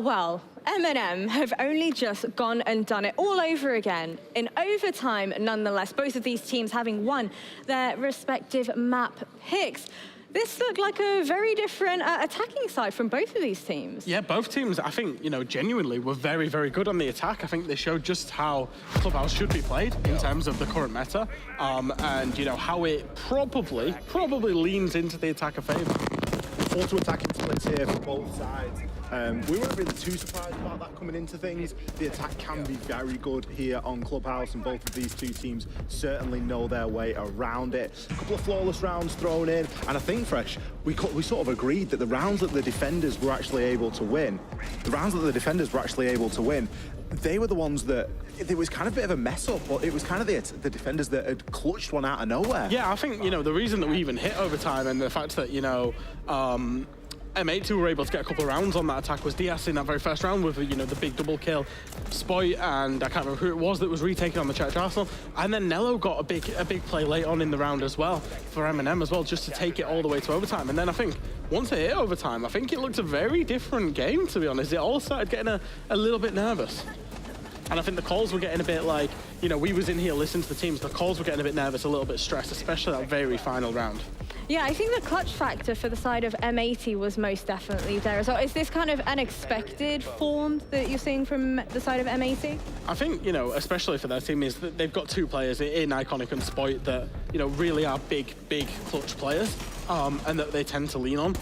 Speaker 17: Well, M&M have only just gone and done it all over again. In overtime, nonetheless, both of these teams having won their respective map picks. This looked like a very different attacking side from both of these teams.
Speaker 5: Yeah, both teams, I think, genuinely were very, very good on the attack. I think they showed just how Clubhouse should be played in terms of the current meta, and, how it probably leans into the attacker favor.
Speaker 24: 4 attacking splits here for both sides. We weren't really too surprised about that coming into things. The attack can be very good here on Clubhouse, and both of these 2 teams certainly know their way around it. A couple of flawless rounds thrown in, and I think, Fresh, we sort of agreed that the rounds that the defenders were actually able to win, they were the ones that, it was kind of a bit of a mess up, but it was kind of the defenders that had clutched one out of nowhere.
Speaker 5: Yeah, I think, the reason that we even hit overtime and the fact that, M8 were able to get a couple of rounds on that attack was DS in that very first round with, the big double kill. Spoit, and I can't remember who it was that was retaken on the Church Arsenal. And then Nello got a big play late on in the round as well for M&M as well, just to take it all the way to overtime. And then I think once it hit overtime, I think it looked a very different game, to be honest. It all started getting a little bit nervous. And I think the calls were getting a bit like, we was in here listening to the teams, the calls were getting a bit nervous, a little bit stressed, especially that very final round.
Speaker 17: Yeah, I think the clutch factor for the side of M80 was most definitely there as well. Is this kind of an form that you're seeing from the side of M80?
Speaker 5: I think, especially for their team, is that they've got 2 players in Iconic and Spoit that, really are big clutch players, and that they tend to lean on.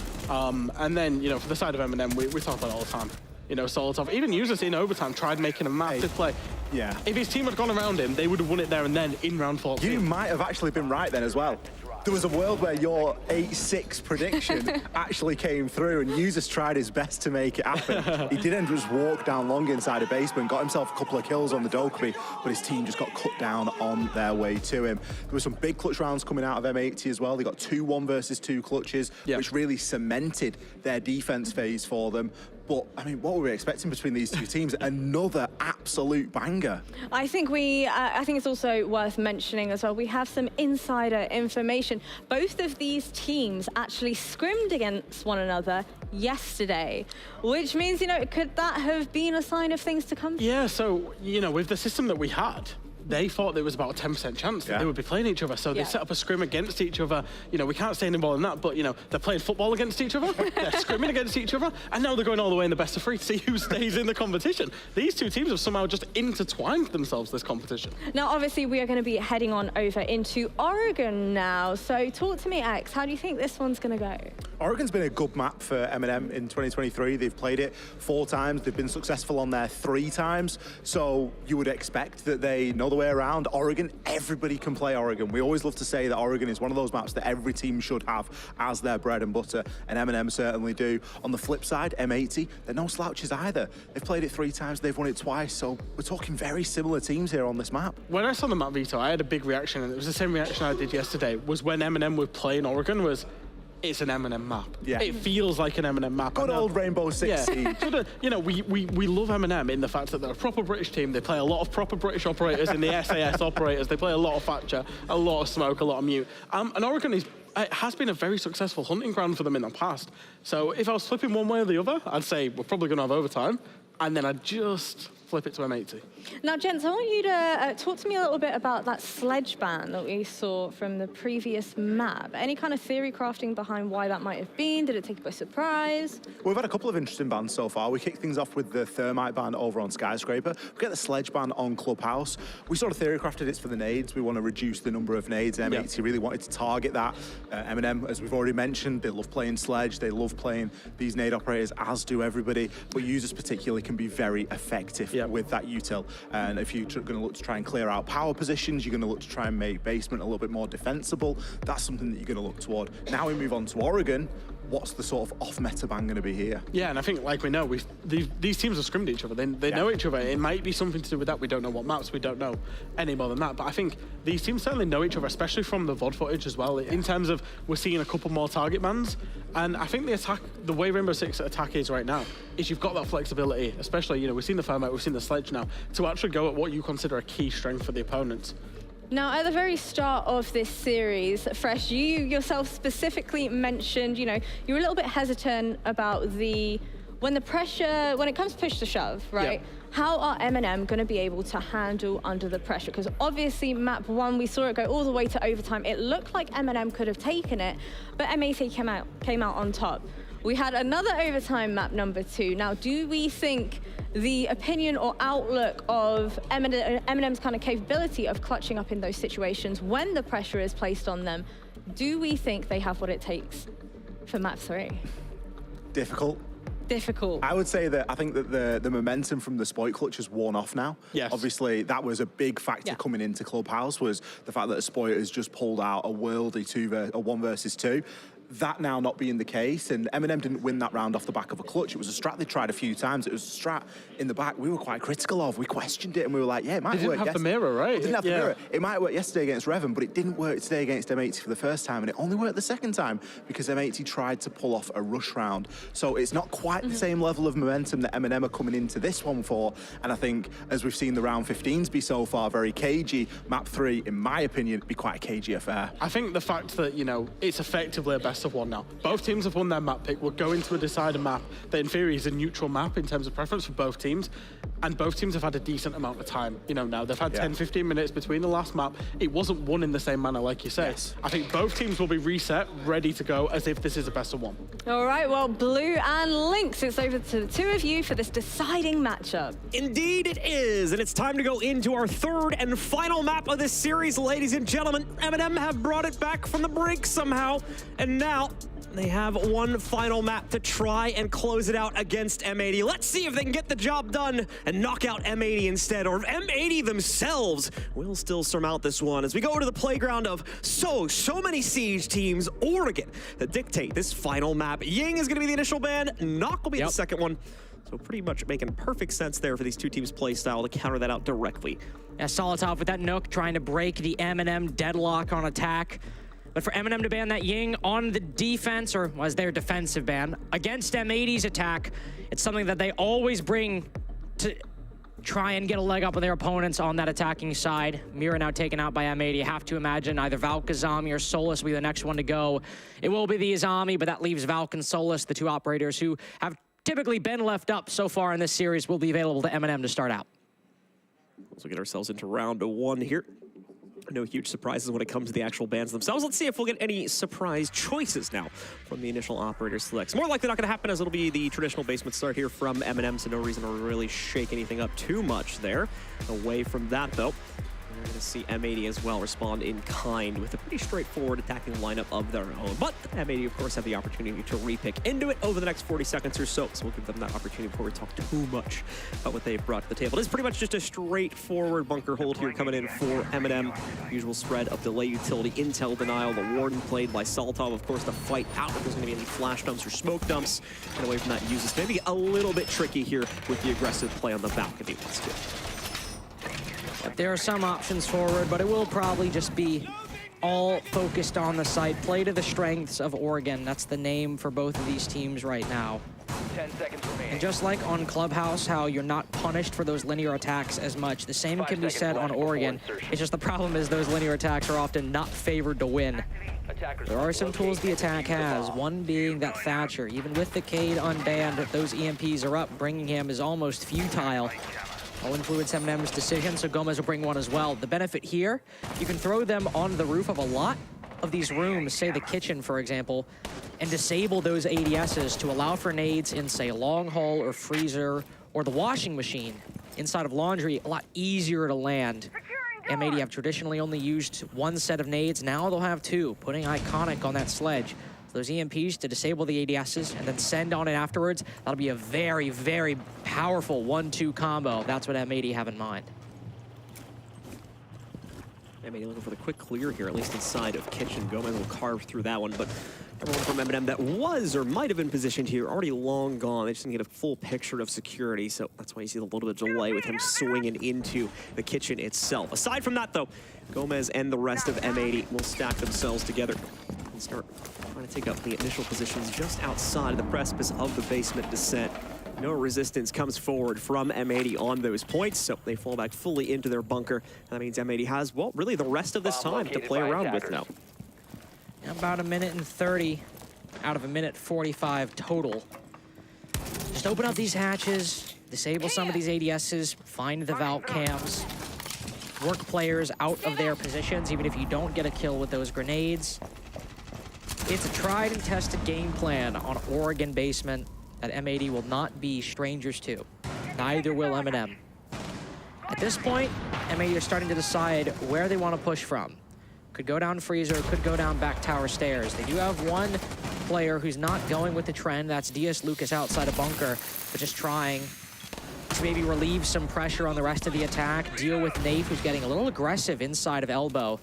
Speaker 5: And then, for the side of M&M, we talk about it all the time. Solitov, even Users in overtime tried making a massive play.
Speaker 24: Yeah.
Speaker 5: If his team had gone around him, they would have won it there and then in round 14.
Speaker 24: You might have actually been right then as well. There was a world where your 8-6 prediction actually came through, and Users tried his best to make it happen. He did end up just walk down long inside a basement, got himself a couple of kills on the Dokkaebi, but his team just got cut down on their way to him. There were some big clutch rounds coming out of M80 as well. They got 2 1-versus-2 clutches, which really cemented their defense phase for them. But, I mean, what were we expecting between these two teams? Another absolute banger.
Speaker 17: I think it's also worth mentioning as well, we have some insider information. Both of these teams actually scrimmed against one another yesterday, which means, you know, could that have been a sign of things to come?
Speaker 5: Yeah, so, you know, with the system that we had, they thought there was about a 10% chance that they would be playing each other. So they set up a scrim against each other. You know, we can't say any more than that, but, you know, they're playing football against each other. They're scrimming against each other. And now they're going all the way in the best of 3 to see who stays in the competition. These two teams have somehow just intertwined themselves this competition.
Speaker 17: Now, obviously, we are going to be heading on over into Oregon now. So talk to me, X. How do you think this one's going to go?
Speaker 24: Oregon's been a good map for M&M in 2023. They've played it 4 times. They've been successful on there 3 times. So you would expect that they know the way around. Oregon, everybody can play Oregon. We always love to say that Oregon is one of those maps that every team should have as their bread and butter, and M&M certainly do. On the flip side, M80, they're no slouches either. They've played it 3 times, they've won it twice, so we're talking very similar teams here on this map.
Speaker 5: When I saw the map, Vito, I had a big reaction, and it was the same reaction I did yesterday, was when M&M were playing Oregon, was it's an M&M map.
Speaker 24: Yeah.
Speaker 5: It feels like an M&M map.
Speaker 24: Good old Rainbow Six Siege.
Speaker 5: You know, we love M&M in the fact that they're a proper British team. They play a lot of proper British operators in the SAS operators. They play a lot of Thatcher, a lot of Smoke, a lot of Mute. And Oregon has been a very successful hunting ground for them in the past. So if I was flipping one way or the other, I'd say we're probably going to have overtime, and then I'd just flip it to M80.
Speaker 17: Now, gents, I want you to talk to me a little bit about that sledge ban that we saw from the previous map. Any kind of theory crafting behind why that might have been? Did it take you by surprise?
Speaker 24: We've had a couple of interesting bans so far. We kicked things off with the Thermite ban over on Skyscraper. We get the sledge ban on Clubhouse. We sort of theory crafted it's for the nades. We want to reduce the number of nades. M80 really wanted to target that. M&M, as we've already mentioned, they love playing sledge. They love playing these nade operators, as do everybody. But users particularly can be very effective with that util. And if you're going to look to try and clear out power positions, you're going to look to try and make basement a little bit more defensible. That's something that you're going to look toward. Now we move on to Oregon. What's the sort of off-meta ban going to be here?
Speaker 5: Yeah, and I think, like we know, these teams have scrimmed each other. They know each other. It might be something to do with that. We don't know what maps. We don't know any more than that. But I think these teams certainly know each other, especially from the VOD footage as well. In terms of, we're seeing a couple more target bans. And I think the way Rainbow Six attack is right now, is you've got that flexibility, especially, you know, we've seen the Thermite, we've seen the sledge now, to actually go at what you consider a key strength for the opponents.
Speaker 17: Now, at the very start of this series, Fresh, you yourself specifically mentioned, you know, you were a little bit hesitant about when it comes push to shove, right? Yeah. How are M&M going to be able to handle under the pressure? Because obviously map 1, we saw it go all the way to overtime. It looked like M&M could have taken it, but M80 came out on top. We had another overtime map number 2. Now, do we think the opinion or outlook of M&M's kind of capability of clutching up in those situations when the pressure is placed on them, do we think they have what it takes for map 3?
Speaker 24: Difficult. I would say that I think that the momentum from the Spoit clutch has worn off now.
Speaker 5: Yes.
Speaker 24: Obviously, that was a big factor coming into Clubhouse, was the fact that Spoit has just pulled out a worldy 1 versus 2. That now not being the case, and M&M didn't win that round off the back of a clutch. It was a strat they tried a few times. It was a strat in the back we were quite critical of. We questioned it, and we were like, yeah, it might work.
Speaker 5: They didn't have the mirror, right?
Speaker 24: It didn't have the mirror. It might work yesterday against Revan, but it didn't work today against M80 for the first time, and it only worked the second time because M80 tried to pull off a rush round. So it's not quite the same level of momentum that M&M are coming into this one for, and I think, as we've seen the round 15s be so far, very cagey, map 3, in my opinion, be quite a cagey affair.
Speaker 5: I think the fact that, you know, it's effectively a best of 1 now. Both teams have won their map pick. We're going to a decider map that in theory is a neutral map in terms of preference for both teams, and both teams have had a decent amount of time. You know, now they've had 10-15 minutes between the last map. It wasn't won in the same manner, like you say. Yes. I think both teams will be reset, ready to go, as if this is a best of 1.
Speaker 17: All right, well, Blue and Lynx, it's over to the 2 of you for this deciding matchup.
Speaker 3: Indeed it is, and it's time to go into our 3rd and final map of this series, ladies and gentlemen. M&M have brought it back from the brink somehow, and now they have one final map to try and close it out against M80. Let's see if they can get the job done and knock out M80 instead, or if M80 themselves will still surmount this one as we go to the playground of so many Siege teams. Oregon that dictate this final map. Ying is going to be the initial ban. Knock will be the second one. So pretty much making perfect sense there for these two teams' play style to counter that out directly.
Speaker 16: Yeah, Solitov with that Nook trying to break the M&M deadlock on attack. But for M&M to ban that Ying on the defense, or was their defensive ban, against M80's attack, it's something that they always bring to try and get a leg up on their opponents on that attacking side. Mira now taken out by M80. You have to imagine either Valk, Azami, or Solus will be the next one to go. It will be the Azami, but that leaves Valk and Solus, the two operators who have typically been left up so far in this series, will be available to M&M to start out.
Speaker 3: Let's get ourselves into round one here. No huge surprises when it comes to the actual bans themselves. Let's see if we'll get any surprise choices now from the initial operator selects. More likely not going to happen, as it'll be the traditional basement start here from M&M, so no reason to really shake anything up too much there. Away from that, though, we're going to see M80 as well respond in kind with a pretty straightforward attacking lineup of their own. But M80, of course, have the opportunity to repick into it over the next 40 seconds or so we'll give them that opportunity before we talk too much about what they've brought to the table. It's pretty much just a straightforward bunker hold here coming in for M&M. Usual spread of delay utility, intel denial, the Warden played by Solitov, of course, to fight out if there's going to be any flash dumps or smoke dumps. Get away from that uses. Maybe a little bit tricky here with the aggressive play on the balcony. Let's do it.
Speaker 16: There are some options forward, but it will probably just be all focused on the site. Play to the strengths of Oregon. That's the name for both of these teams right now.
Speaker 20: 10 seconds remaining.
Speaker 16: And just like on Clubhouse, how you're not punished for those linear attacks as much, the same can be said on Oregon. It's just the problem is those linear attacks are often not favored to win. There are some tools the attack has, one being that Thatcher. Even with the Cade unbanned, if those EMPs are up, bringing him is almost futile. Will influence M&M's decision, so Gomez will bring one as well. The benefit here, you can throw them on the roof of a lot of these rooms, say the kitchen, for example, and disable those ADSs to allow for nades in, say, long haul or freezer or the washing machine inside of laundry, a lot easier to land. M80 have traditionally only used one set of nades. Now they'll have two, putting Iconic on that sledge. Those EMPs to disable the ADSs and then send on it afterwards. That'll be a very, very powerful 1-2 combo. That's what M80 have in mind.
Speaker 3: M80 looking for the quick clear here, at least inside of kitchen. Gomez will carve through that one, but everyone from M&M that was or might have been positioned here already long gone. They just didn't get a full picture of security, so that's why you see a little bit of delay with him swinging into the kitchen itself. Aside from that, though, Gomez and the rest of M80 will stack themselves together and start trying to take up the initial positions just outside of the precipice of the basement descent. No resistance comes forward from M80 on those points, so they fall back fully into their bunker. That means M80 has, well, really the rest of this time to play around with now.
Speaker 16: About 1:30 out of 1:45 total. Just open up these hatches, disable some of these ADSs, find the Valk cams, work players out of their positions, even if you don't get a kill with those grenades. It's a tried and tested game plan on Oregon basement that M80 will not be strangers to. Neither will M&M. At this point, M80 are starting to decide where they want to push from. Could go down freezer, could go down back tower stairs. They do have one player who's not going with the trend. That's DS Lucas outside a bunker, but just trying to maybe relieve some pressure on the rest of the attack, deal with Nafe, who's getting a little aggressive inside of elbow.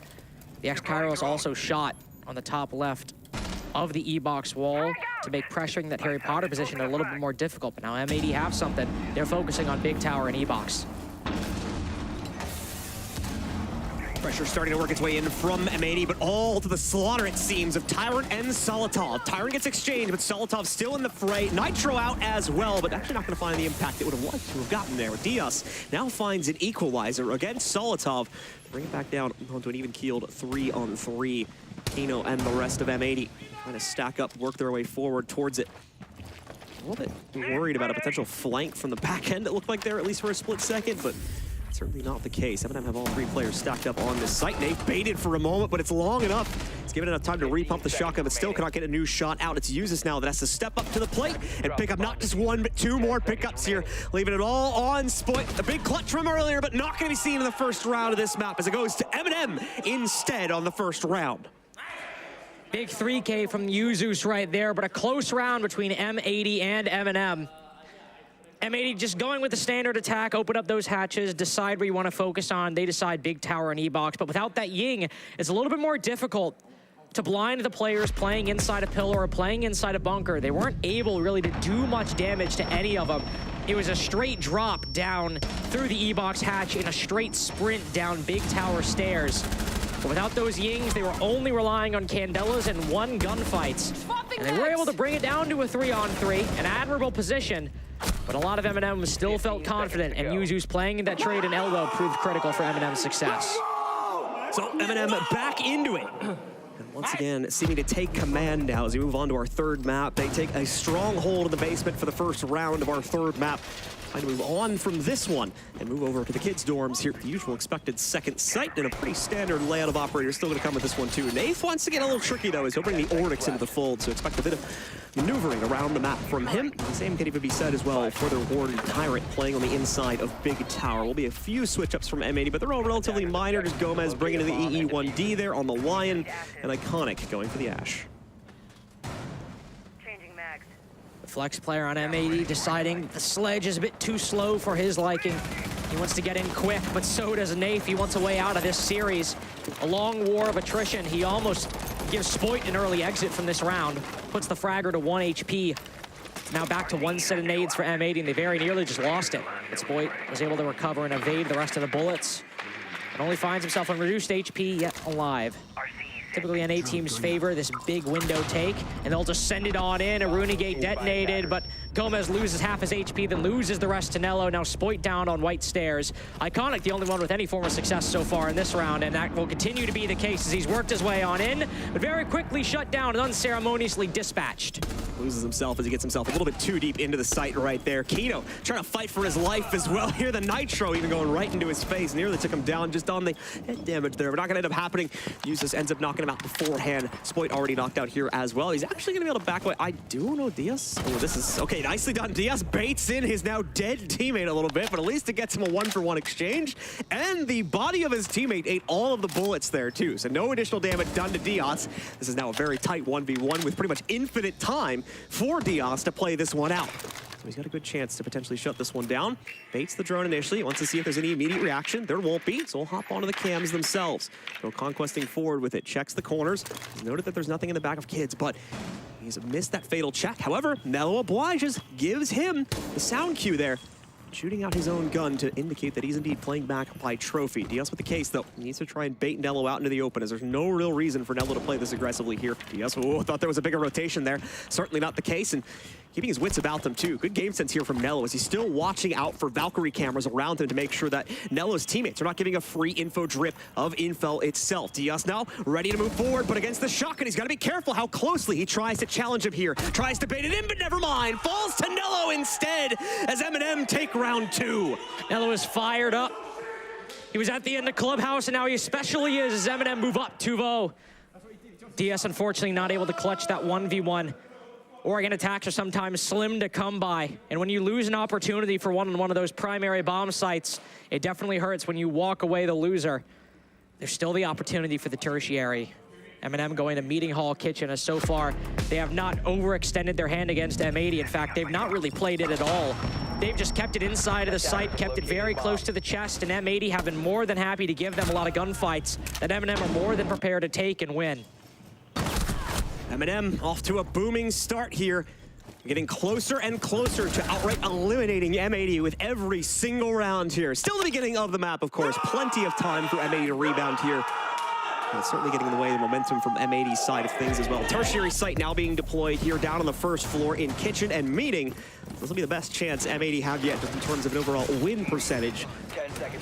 Speaker 16: The ex-Kairos also shot on the top left of the E-box wall to make pressuring that Harry Potter position a little bit more difficult. But now M80 have something. They're focusing on big tower and E-box.
Speaker 3: Pressure starting to work its way in from M80, but all to the slaughter, it seems, of Tyrant and Solitov. Tyrant gets exchanged, but Solitov still in the fray. Nitro out as well, but actually not going to find the impact it would have liked to have gotten there. Diaz now finds an equalizer against Solitov to bring it back down onto an even-keeled 3-on-3. Kino and the rest of M80 trying to stack up, work their way forward towards it. A little bit worried about a potential flank from the back end, it looked like there, at least for a split second, but certainly not the case. M&M have all three players stacked up on this site. Nate baited for a moment, but it's long enough. It's given enough time to repump the shotgun, but still cannot get a new shot out. It's Usus now that has to step up to the plate and pick up not just one, but two more pickups here, leaving it all on Spoit. A big clutch from earlier, but not going to be seen in the first round of this map as it goes to M&M instead on the first round.
Speaker 16: Big 3K from Yuzus right there, but a close round between M80 and M&M. M80 just going with the standard attack, open up those hatches, decide where you want to focus on. They decide big tower and E-box, but without that Ying, it's a little bit more difficult to blind the players playing inside a pillar or playing inside a bunker. They weren't able really to do much damage to any of them. It was a straight drop down through the E-box hatch in a straight sprint down big tower stairs. But without those Yings, they were only relying on Candelas and one gunfights. And they were able to bring it down to a 3-on-3, an admirable position. But a lot of M&M still felt confident, and Yuzus playing that trade and elbow proved critical for M&M's success.
Speaker 3: So M&M back into it. And once again, seeming to take command now as we move on to our third map. They take a stronghold in the basement for the first round of our third map. Trying to move on from this one and move over to the kids' dorms here at the usual expected second site and a pretty standard layout of operators. Still going to come with this one too. Nath wants to get a little tricky though. He's opening the Oryx into the fold, so expect a bit of maneuvering around the map from him. The same can even be said as well for their Warden Tyrant playing on the inside of Big Tower. Will be a few switch-ups from M80, but they're all relatively minor. Just Gomez bringing in the EE1D there on the Lion, and Iconic going for the Ash.
Speaker 16: Flex player on M80 deciding the sledge is a bit too slow for his liking. He wants to get in quick, but so does Nath. He wants a way out of this series. A long war of attrition. He almost gives Spoit an early exit from this round. Puts the fragger to 1 HP. Now back to one set of nades for M80, and they very nearly just lost it. But Spoit was able to recover and evade the rest of the bullets. And only finds himself on reduced HP, yet alive. Typically NA teams favor this big window take, and they'll just send it on in. A Runegate detonated, but Gomez loses half his HP, then loses the rest to Nello. Now Spoit down on white stairs. Iconic, the only one with any form of success so far in this round, and that will continue to be the case as he's worked his way on in, but very quickly shut down and unceremoniously dispatched.
Speaker 3: Loses himself as he gets himself a little bit too deep into the site right there. Kino trying to fight for his life as well here. The Nitro even going right into his face. Nearly took him down just on the head damage there, but not gonna end up happening. Yuzus ends up knocking him out beforehand. Spoit already knocked out here as well. He's actually gonna be able to back away. I do know Diaz. Oh, this is, okay, nicely done. Diaz baits in his now dead teammate a little bit, but at least it gets him a 1-for-1 exchange. And the body of his teammate ate all of the bullets there too. So no additional damage done to Diaz. This is now a very tight 1v1 with pretty much infinite time for Diaz to play this one out. So he's got a good chance to potentially shut this one down. Baits the drone initially, wants to see if there's any immediate reaction. There won't be, so he'll hop onto the cams themselves. Go conquesting forward with it, checks the corners. He's noted that there's nothing in the back of kids, but he's missed that fatal check. However, Nello obliges, gives him the sound cue there. Shooting out his own gun to indicate that he's indeed playing back by trophy. Diaz with the case, though. He needs to try and bait Nello out into the open, as there's no real reason for Nello to play this aggressively here. Diaz, oh, thought there was a bigger rotation there. Certainly not the case, and keeping his wits about them, too. Good game sense here from Nello, as he's still watching out for Valkyrie cameras around him to make sure that Nello's teammates are not giving a free info drip of Infel itself. Diaz now ready to move forward, but against the shotgun, he's got to be careful how closely he tries to challenge him here. Tries to bait it in, but never mind. Falls to Nello instead, as M&M take round 2.
Speaker 16: Nello is fired up. He was at the end of Clubhouse, and now he especially is as M&M move up 2-0. DS unfortunately not able to clutch that 1v1. Oregon attacks are sometimes slim to come by, and when you lose an opportunity for one on one of those primary bomb sites, it definitely hurts when you walk away the loser. There's still the opportunity for the tertiary. M&M going to Meeting Hall Kitchen, as so far they have not overextended their hand against M80. In fact, they've not really played it at all. They've just kept it inside of the site, kept it very close to the chest, and M80 have been more than happy to give them a lot of gunfights that M&M are more than prepared to take and win.
Speaker 3: M&M off to a booming start here. Getting closer and closer to outright eliminating M80 with every single round here. Still the beginning of the map, of course. Plenty of time for M80 to rebound here. And it's certainly getting in the way of the momentum from M80's side of things as well. Tertiary site now being deployed here down on the first floor in Kitchen and Meeting. This will be the best chance M80 have yet just in terms of an overall win percentage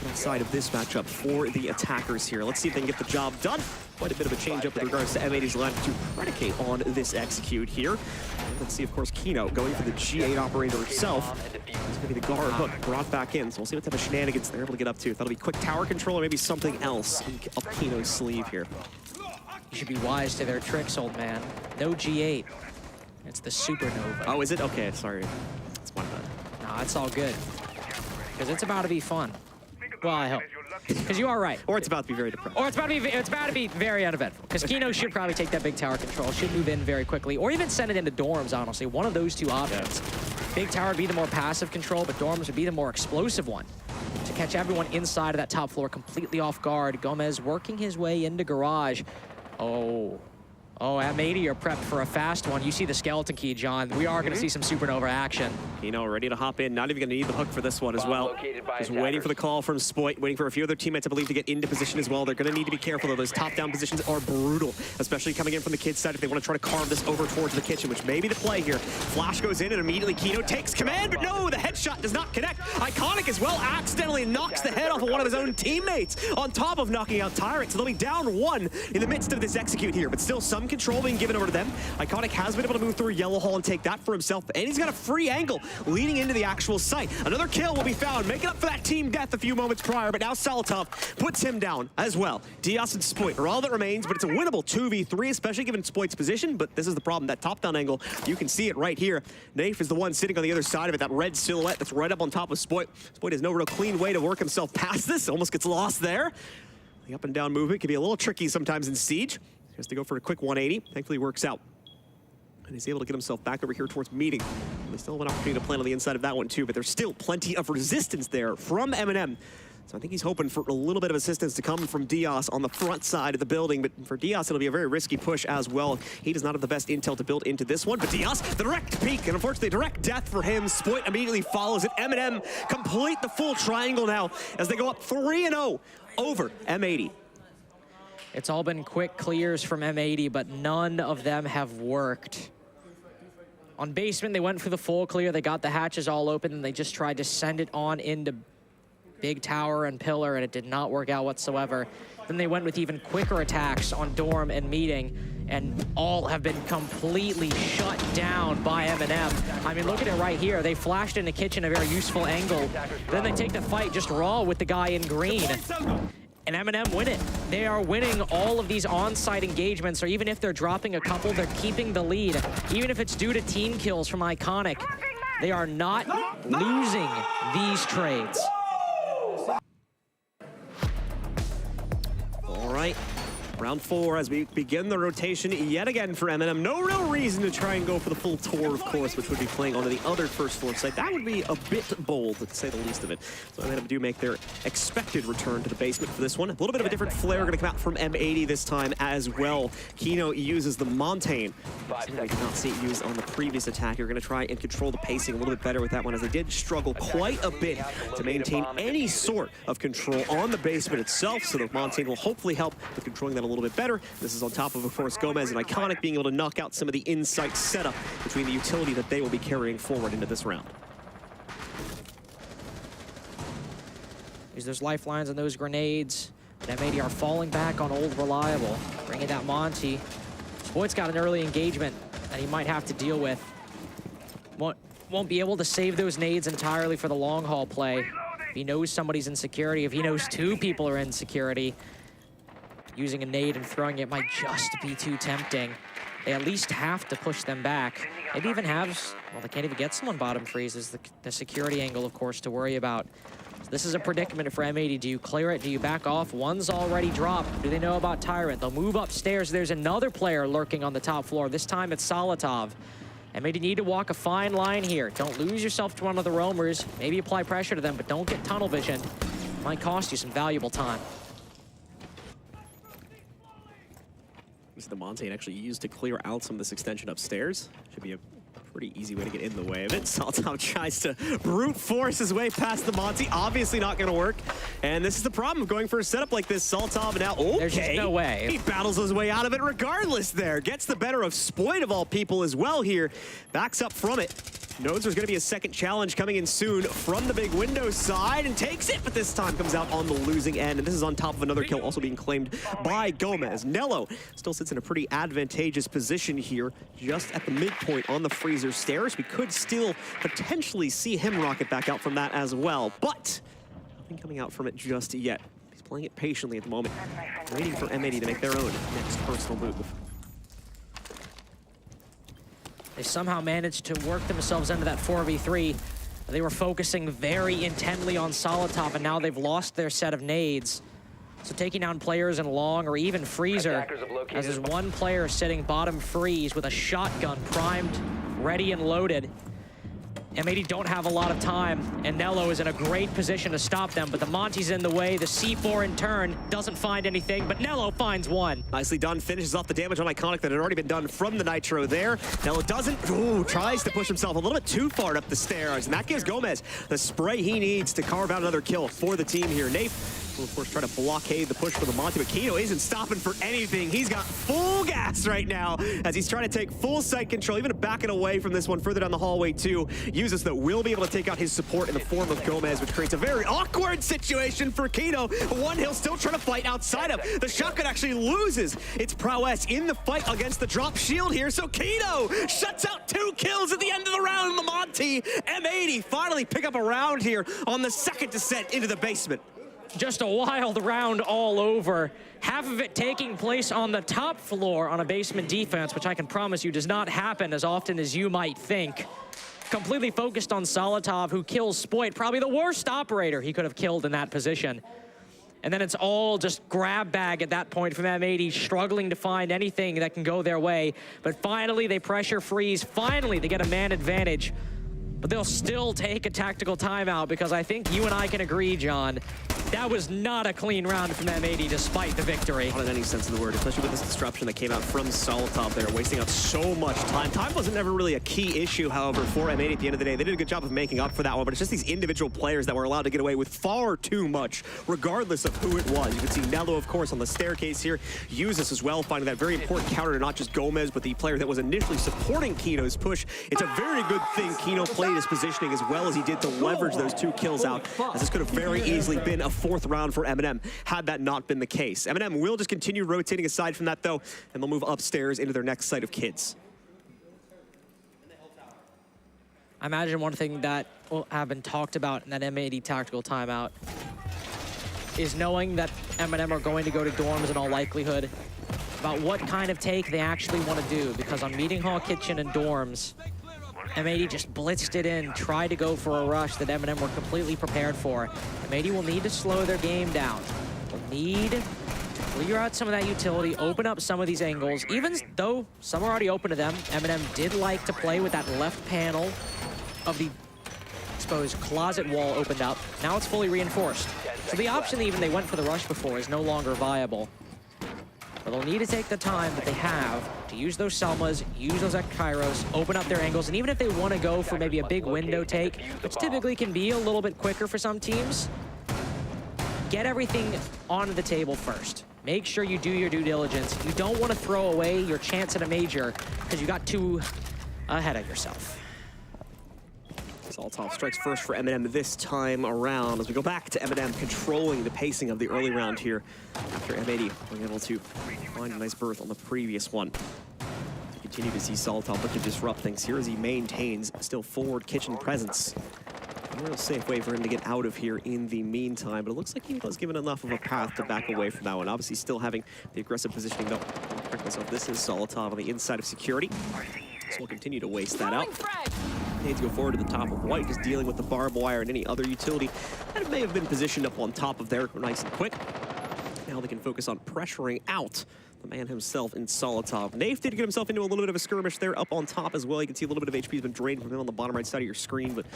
Speaker 3: inside of this matchup for the attackers here. Let's see if they can get the job done. Quite a bit of a change up with regards to M80's lineup to predicate on this execute here. And let's see, of course, Kino going for the G8 operator herself. It's going to be the guard hook brought back in. So we'll see what type of shenanigans they're able to get up to. That'll be quick tower control or maybe something else up Kino's sleeve here.
Speaker 16: You should be wise to their tricks, old man. No G8. It's the Supernova.
Speaker 3: Oh, is it? Okay, sorry. It's one bad.
Speaker 16: No, it's all good. Because it's about to be fun. Well, I hope. Because you are right.
Speaker 3: Or it's about to be very depressing.
Speaker 16: Or it's about to be very uneventful. Because Kino should probably take that big tower control, should move in very quickly, or even send it into dorms, honestly. One of those two options. Big tower would be the more passive control, but dorms would be the more explosive one. To catch everyone inside of that top floor completely off guard. Gomez working his way into garage. Oh, M80 are prepped for a fast one. You see the skeleton key, John. We are going to see some supernova action.
Speaker 3: Kino ready to hop in. Not even going to need the hook for this one as well. Just waiting for the call from Spoit, waiting for a few other teammates, I believe, to get into position as well. They're going to need to be careful, though. Those top-down positions are brutal, especially coming in from the kids' side if they want to try to carve this over towards the kitchen, which may be the play here. Flash goes in, and immediately Kino takes command, but no, the headshot does not connect. Iconic as well accidentally knocks the head off of one of his own teammates, on top of knocking out Tyrant. So they'll be down one in the midst of this execute here, but still some control being given over to them. Iconic has been able to move through Yellow Hall and take that for himself, and he's got a free angle leading into the actual site. Another kill will be found, making up for that team death a few moments prior, but now Salatov puts him down as well. Diaz and Spoit are all that remains, but it's a winnable 2v3, especially given Spoit's position, but this is the problem, that top-down angle, you can see it right here. Naif is the one sitting on the other side of it, that red silhouette that's right up on top of Spoit. Spoit has no real clean way to work himself past this, almost gets lost there. The up and down movement can be a little tricky sometimes in Siege. He has to go for a quick 180. Thankfully, works out. And he's able to get himself back over here towards meeting. And they still have an opportunity to plan on the inside of that one, too, but there's still plenty of resistance there from M&M. So I think he's hoping for a little bit of assistance to come from Diaz on the front side of the building, but for Diaz, it'll be a very risky push as well. He does not have the best intel to build into this one, but Diaz, the direct peek, and unfortunately, direct death for him. Spoit immediately follows it. M&M complete the full triangle now as they go up 3-0 over M80.
Speaker 16: It's all been quick clears from M80, but none of them have worked. On basement, they went for the full clear. They got the hatches all open, and they just tried to send it on into big tower and pillar, and it did not work out whatsoever. Then they went with even quicker attacks on dorm and meeting, and all have been completely shut down by M&M. I mean, look at it right here. They flashed in the kitchen, a very useful angle. Then they take the fight just raw with the guy in green. And M&M win it. They are winning all of these on-site engagements, or even if they're dropping a couple, they're keeping the lead. Even if it's due to team kills from Iconic, they are not losing these trades.
Speaker 3: All right, round 4 as we begin the rotation yet again for M&M. No real reason to try and go for the full tour, of course, which would be playing onto the other first floor site. That would be a bit bold, to say the least of it. So M&M do make their expected return to the basement for this one. A little bit of a different flair going to come out from M80 this time as well. Kino uses the Montaigne. Something we did not see it used on the previous attack. You're going to try and control the pacing a little bit better with that one, as they did struggle quite a bit to maintain any sort of control on the basement itself. So the Montaigne will hopefully help with controlling that a little bit better. This is on top of course, Gomez and Iconic being able to knock out some of the insight setup between the utility that they will be carrying forward into this round.
Speaker 16: Use those lifelines and those grenades. And M80 are falling back on old Reliable. Bringing that Monty. Spoit's got an early engagement that he might have to deal with. Won't be able to save those nades entirely for the long haul play. If he knows somebody's in security, if he knows 2 people are in security, using a nade and throwing it might just be too tempting. They at least have to push them back. Maybe even have, well, they can't even get someone bottom freezes. The security angle, of course, to worry about. So this is a predicament for M80. Do you clear it? Do you back off? One's already dropped. Do they know about Tyrant? They'll move upstairs. There's another player lurking on the top floor. This time it's Salatov. M80 need to walk a fine line here. Don't lose yourself to one of the roamers. Maybe apply pressure to them, but don't get tunnel vision. Might cost you some valuable time.
Speaker 3: This is the Montaigne actually used to clear out some of this extension upstairs. Should be a pretty easy way to get in the way of it. Salatov tries to brute force his way past the Monty. Obviously not going to work. And this is the problem of going for a setup like this. Salatov now, okay.
Speaker 16: There's just no way.
Speaker 3: He battles his way out of it regardless there. Gets the better of Spoit of all people as well here. Backs up from it. Knows there's going to be a second challenge coming in soon from the big window side and takes it, but this time comes out on the losing end. And this is on top of another kill also being claimed by Gomez. Nello still sits in a pretty advantageous position here, just at the midpoint on the freezer stairs. We could still potentially see him rocket back out from that as well, but nothing coming out from it just yet. He's playing it patiently at the moment, waiting for M80 to make their own next personal move.
Speaker 16: They somehow managed to work themselves into that 4v3. They were focusing very intently on Solotov, and now they've lost their set of nades. So taking down players in long or even freezer, as there's one player sitting bottom freeze with a shotgun primed, ready and loaded. M80 don't have a lot of time, and Nello is in a great position to stop them, but the Monty's in the way. The C4 in turn doesn't find anything, but Nello finds one.
Speaker 3: Nicely done, finishes off the damage on Iconic that had already been done from the Nitro there. Nello doesn't, tries to push himself a little bit too far up the stairs, and that gives Gomez the spray he needs to carve out another kill for the team here. Nafe will, of course, try to blockade the push for the Monty, but Kino isn't stopping for anything. He's got full gas right now as he's trying to take full site control, even backing away from this one further down the hallway too. Uses that will be able to take out his support in the form of Gomez, which creates a very awkward situation for Kino. One Hill still trying to fight outside of. The shotgun actually loses its prowess in the fight against the drop shield here, so Kino shuts out 2 kills at the end of the round. The Monty M80 finally pick up a round here on the second descent into the basement.
Speaker 16: Just a wild round all over. Half of it taking place on the top floor on a basement defense, which I can promise you does not happen as often as you might think. Completely focused on Solotov, who kills Spoit, probably the worst operator he could have killed in that position. And then it's all just grab bag at that point from M80, struggling to find anything that can go their way. But finally, they pressure freeze. Finally, they get a man advantage. But they'll still take a tactical timeout because I think you and I can agree, John, that was not a clean round from M80 despite the victory.
Speaker 3: Not in any sense of the word, especially with this disruption that came out from Solotov there, wasting up so much time. Time wasn't ever really a key issue, however, for M80 at the end of the day. They did a good job of making up for that one, but it's just these individual players that were allowed to get away with far too much, regardless of who it was. You can see Nello, of course, on the staircase here, use this as well, finding that very important counter to not just Gomez, but the player that was initially supporting Kino's push. It's a very good thing Kino played his positioning as well as he did to leverage those 2 kills out, as this could have very easily been a 4th round for M&M had that not been the case. M&M will just continue rotating aside from that though, and they'll move upstairs into their next site of kids.
Speaker 16: I imagine one thing that will have been talked about in that M80 tactical timeout is knowing that M&M are going to go to dorms in all likelihood, about what kind of take they actually want to do, because on Meeting Hall, Kitchen, and dorms, M80 just blitzed it in, tried to go for a rush that M&M were completely prepared for. M80 will need to slow their game down. They'll need to clear out some of that utility, open up some of these angles. Even though some are already open to them, M&M did like to play with that left panel of the exposed closet wall opened up. Now it's fully reinforced. So the option even they went for the rush before is no longer viable. But they'll need to take the time that they have to use those Selmas, use those Kairos, open up their angles, and even if they want to go for maybe a big window take, which typically can be a little bit quicker for some teams, get everything onto the table first. Make sure you do your due diligence. You don't want to throw away your chance at a major because you got too ahead of yourself.
Speaker 3: Solotov strikes first for M&M this time around as we go back to M&M controlling the pacing of the early round here after M80 being able to find a nice berth on the previous one. Continue to see Solotov look to disrupt things here as he maintains still forward kitchen presence. A real safe way for him to get out of here in the meantime, but it looks like he was given enough of a path to back away from that one. Obviously still having the aggressive positioning though. Correct myself, this is Solotov on the inside of security. So we'll continue to waste that out. Need to go forward to the top of white, just dealing with the barbed wire and any other utility that may have been positioned up on top of there nice and quick. Now they can focus on pressuring out the man himself in Solotov. Nafe did get himself into a little bit of a skirmish there up on top as well. You can see a little bit of HP has been drained from him on the bottom right side of your screen, but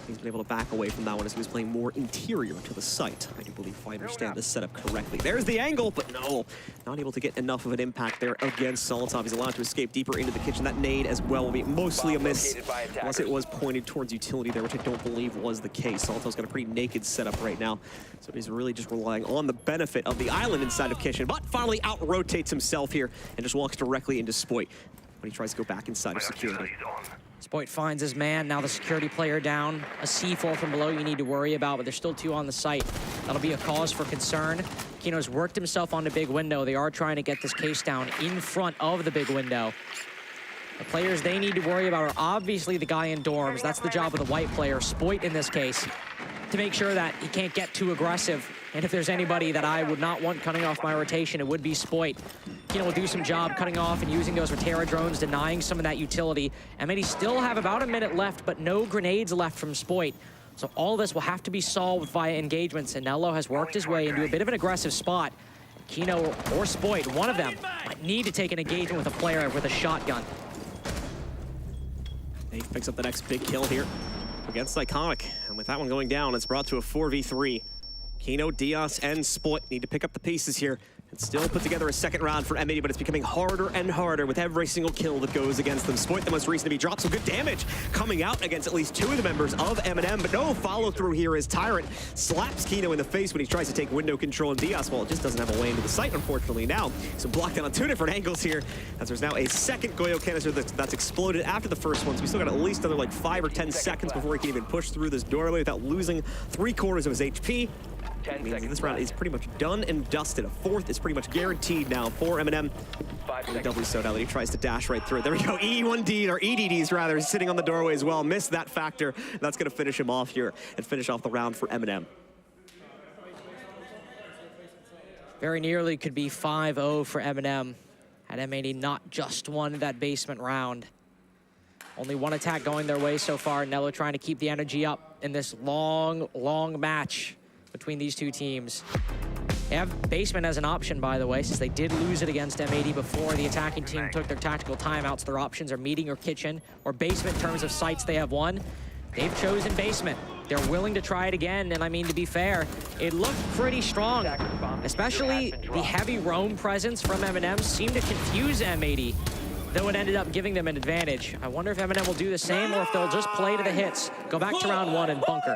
Speaker 3: he's been able to back away from that one as he was playing more interior to the site. I do believe if I understand this setup correctly. There's the angle, but no, not able to get enough of an impact there against Solotov. He's allowed to escape deeper into the kitchen. That nade as well will be mostly a miss, unless it was pointed towards utility there, which I don't believe was the case. Solotov's got a pretty naked setup right now, so he's really just relying on the benefit of the island inside of kitchen, but finally out-rotates himself here and just walks directly into Spoit when he tries to go back inside of security.
Speaker 16: Spoit finds his man, now the security player down. A C4 from below you need to worry about, but there's still 2 on the site. That'll be a cause for concern. Kino's worked himself on the big window. They are trying to get this case down in front of the big window. The players they need to worry about are obviously the guy in dorms. That's the job of the white player, Spoit in this case, to make sure that he can't get too aggressive And if there's anybody that I would not want cutting off my rotation, it would be Spoit. Kino will do some job cutting off and using those Rotera drones, denying some of that utility. M80 still have about a minute left, but no grenades left from Spoit. So all this will have to be solved via engagements, and Nello has worked his way into a bit of an aggressive spot. Kino or Spoit, one of them, might need to take an engagement with a player with a shotgun.
Speaker 3: Dave picks up the next big kill here against Iconic. And with that one going down, it's brought to a 4v3. Kino, Diaz, and Spoit need to pick up the pieces here and still put together a second round for M80, but it's becoming harder and harder with every single kill that goes against them. Spoit, the most recent to be dropped, some good damage coming out against at least two of the members of M&M, but no follow-through here as Tyrant slaps Kino in the face when he tries to take window control, and Diaz, well, it just doesn't have a way into the site, unfortunately. Now, so blocked out on two different angles here, as there's now a second Goyo canister that's exploded after the first one, so we still got at least another like 5 or 10 seconds before he can even push through this doorway without losing 3/4 of his HP. It means this round is pretty much done and dusted. A fourth is pretty much guaranteed now for M&M. And the W so now that he tries to dash right through it. There we go, E1D, or EDDs rather, sitting on the doorway as well. Missed that factor. That's gonna finish him off here and finish off the round for M&M.
Speaker 16: Very nearly could be 5-0 for M&M had M80 not just won that basement round. Only one attack going their way so far. Nello trying to keep the energy up in this long, long match between these two teams. They have basement as an option, by the way, since they did lose it against M80 before the attacking team took their tactical timeouts. Their options are meeting or kitchen, or basement in terms of sites they have won. They've chosen basement. They're willing to try it again, and I mean, to be fair, it looked pretty strong. Especially the heavy roam presence from M&M seemed to confuse M80, though it ended up giving them an advantage. I wonder if M&M will do the same, or if they'll just play to the hits, go back to round one and bunker.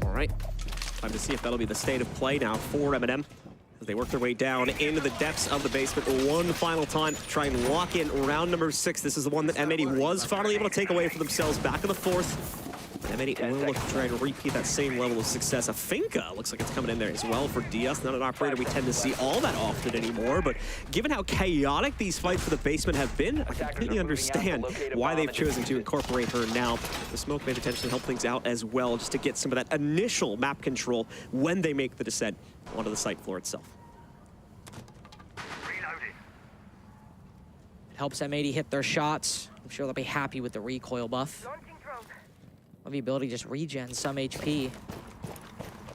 Speaker 3: All right, time to see if that'll be the state of play now for M&M as they work their way down into the depths of the basement one final time to try and lock in round number 6. This is the one that M80 was finally able to take away for themselves back in the fourth. M80 will look to try and repeat that same level of success. A Finka looks like it's coming in there as well for Diaz. Not an operator we tend to see all that often anymore, but given how chaotic these fights for the basement have been, I completely understand why they've chosen to incorporate her now. The smoke may potentially help things out as well, just to get some of that initial map control when they make the descent onto the site floor itself.
Speaker 16: It helps M80 hit their shots. I'm sure they'll be happy with the recoil buff. The ability to just regen some HP.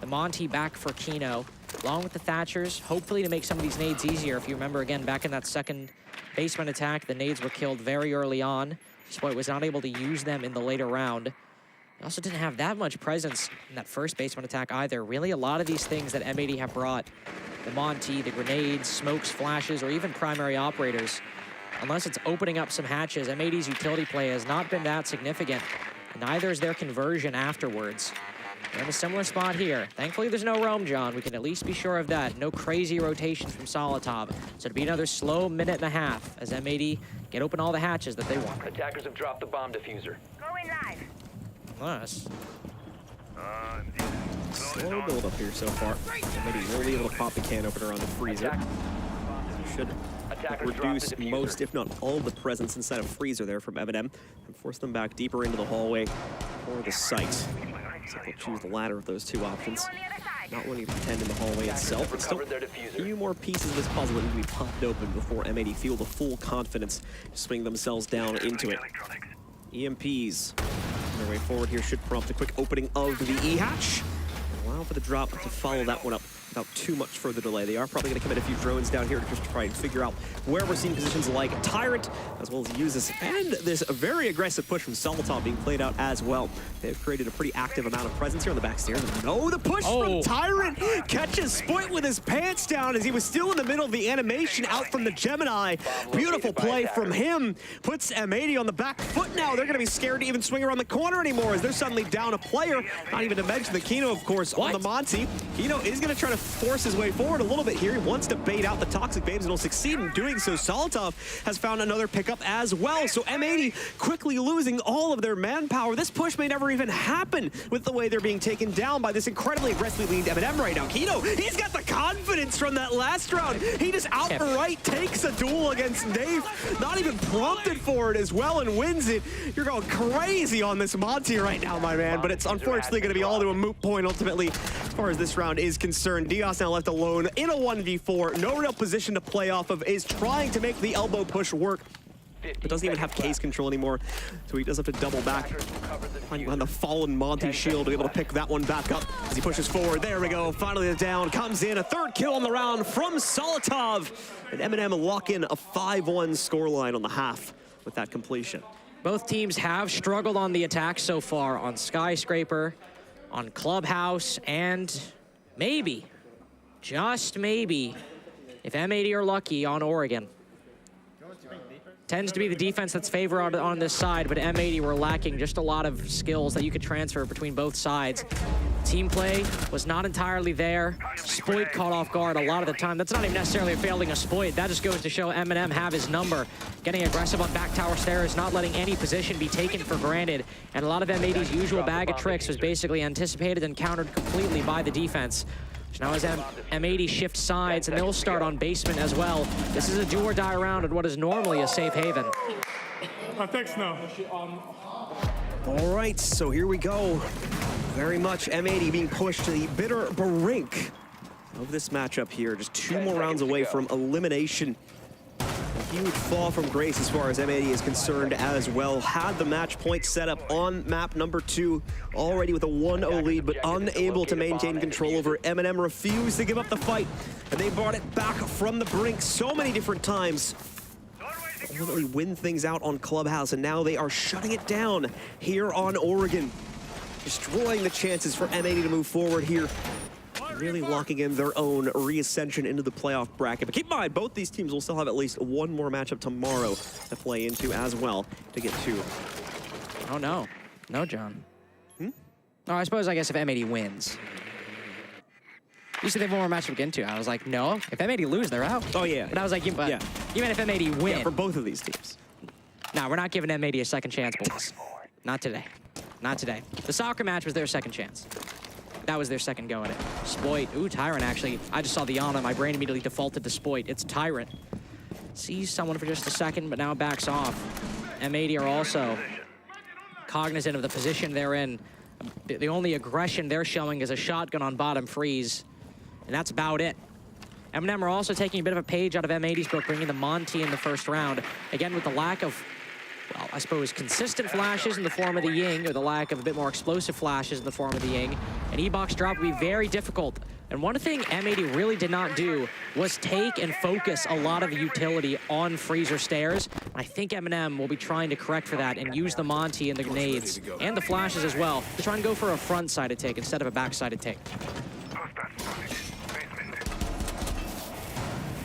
Speaker 16: The Monty back for Kino, along with the Thatchers, hopefully to make some of these nades easier. If you remember, again, back in that second basement attack, the nades were killed very early on. Spoit was not able to use them in the later round. They also didn't have that much presence in that first basement attack either. Really, a lot of these things that M80 have brought, the Monty, the grenades, smokes, flashes, or even primary operators, unless it's opening up some hatches, M80's utility play has not been that significant. Neither is their conversion afterwards. They're in a similar spot here. Thankfully, there's no roam, John. We can at least be sure of that. No crazy rotation from Solotov. So it'll be another slow minute and a half as M80 get open all the hatches that they want.
Speaker 20: Attackers have dropped the bomb diffuser.
Speaker 6: Going live.
Speaker 16: Nice.
Speaker 3: Slow build up here so far. M80 will be able to pop the can opener on the freezer. Should reduce most, if not all, the presence inside of freezer there from M&M and force them back deeper into the hallway or the site. So they'll choose the latter of those two options. Not wanting to pretend in the hallway itself, but still a few more pieces of this puzzle that need to be popped open before M80 feel the full confidence to swing themselves down into it. EMPs on their way forward here should prompt a quick opening of the E-hatch. Allow for the drop to follow that one up without too much further delay. They are probably going to commit a few drones down here to just try and figure out where we're seeing positions like Tyrant, as well as Uses, and this very aggressive push from Solotov being played out as well. They've created a pretty active amount of presence here on the back stairs. No, the push from Tyrant catches Spoit with his pants down as he was still in the middle of the animation out from the Gemini. Beautiful play from him. Puts M80 on the back foot now. They're going to be scared to even swing around the corner anymore as they're suddenly down a player. Not even to mention the Kino, of course, on the Monty. Kino is going to try to force his way forward a little bit here. He wants to bait out the Toxic Babes and will succeed in doing so. Solotov has found another pickup as well. So M80 quickly losing all of their manpower. This push may never even happen with the way they're being taken down by this incredibly aggressively leaned M&M right now. Kino, he's got the confidence from that last round. He just outright takes a duel against Dave, not even prompted for it as well, and wins it. You're going crazy on this Monty right now, my man, but it's unfortunately going to be all to a moot point ultimately far as this round is concerned. Diaz now left alone in a 1v4. No real position to play off of. Is trying to make the elbow push work, but doesn't even have case control anymore, so he does have to double back. Behind the fallen Monty shield to be able to pick that one back up as he pushes forward. There we go. Finally the down comes in. A third kill on the round from Solitov. And M&M lock in a 5-1 scoreline on the half with that completion.
Speaker 16: Both teams have struggled on the attack so far on Skyscraper, on Clubhouse, and maybe, just maybe, if M80 are lucky, on Oregon. Tends to be the defense that's favored on this side, but M80 were lacking just a lot of skills that you could transfer between both sides. Team play was not entirely there. Spoit caught off guard a lot of the time. That's not even necessarily failing a Spoit. That just goes to show M&M have his number. Getting aggressive on back tower stairs, not letting any position be taken for granted. And a lot of M80's usual bag of tricks was basically anticipated and countered completely by the defense. So now as M80 shifts sides, and they'll start on basement as well. This is a do or die round at what is normally a safe haven.
Speaker 6: Thanks, no.
Speaker 3: All right, so here we go. Very much M80 being pushed to the bitter brink of this matchup here. Just 2 more rounds away from elimination. A huge fall from grace as far as M80 is concerned as well. Had the match point set up on map number 2, already with a 1-0 lead, but unable to maintain control over. M&M refused to give up the fight, and they brought it back from the brink so many different times. Ultimately win things out on Clubhouse, and now they are shutting it down here on Oregon. Destroying the chances for M80 to move forward here. Really locking in their own re-ascension into the playoff bracket. But keep in mind, both these teams will still have at least one more matchup tomorrow to play into as well to get to.
Speaker 16: Oh, no. No, John. Oh, I guess if M80 wins. You said they have one more matchup to get into. I was like, no. If M80 lose, they're out.
Speaker 3: Oh, yeah.
Speaker 16: But I was like, you meant if M80 win.
Speaker 3: Yeah, for both of these teams.
Speaker 16: No, we're not giving M80 a second chance, boys. Not today. Not today. The soccer match was their second chance. That was their second go at it. Spoit. Ooh, Tyrant, actually. I just saw the Ana. My brain immediately defaulted to Spoit. It's Tyrant. Sees someone for just a second, but now backs off. M80 are also cognizant of the position they're in. The only aggression they're showing is a shotgun on bottom freeze, and that's about it. M&M are also taking a bit of a page out of M80's book, bringing the Monty in the first round. Again, with the lack of, well, I suppose, consistent flashes in the form of the Ying, or the lack of a bit more explosive flashes in the form of the Ying, an E-box drop would be very difficult. And one thing M80 really did not do was take and focus a lot of the utility on freezer stairs. I think M&M will be trying to correct for that and use the Monty and the grenades and the flashes as well to try and go for a front-sided take instead of a back-sided take.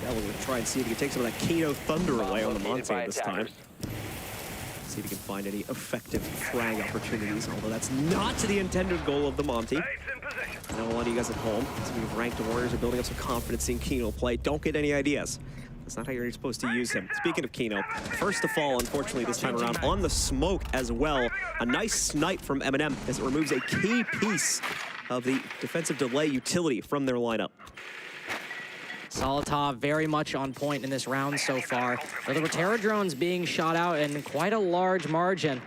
Speaker 3: We're going to try and see if he can take some of that Kano Thunder away on the Monty this time. See if he can find any effective frag opportunities, although that's not the intended goal of the Monty. I know a lot of you guys at home, some of you ranked warriors are building up some confidence in Kino play. Don't get any ideas. That's not how you're supposed to use him. Speaking of Kino, first to fall, unfortunately, this time around on the smoke as well. A nice snipe from M&M as it removes a key piece of the defensive delay utility from their lineup.
Speaker 16: Solitov very much on point in this round so far. But the Rotera drones being shot out in quite a large margin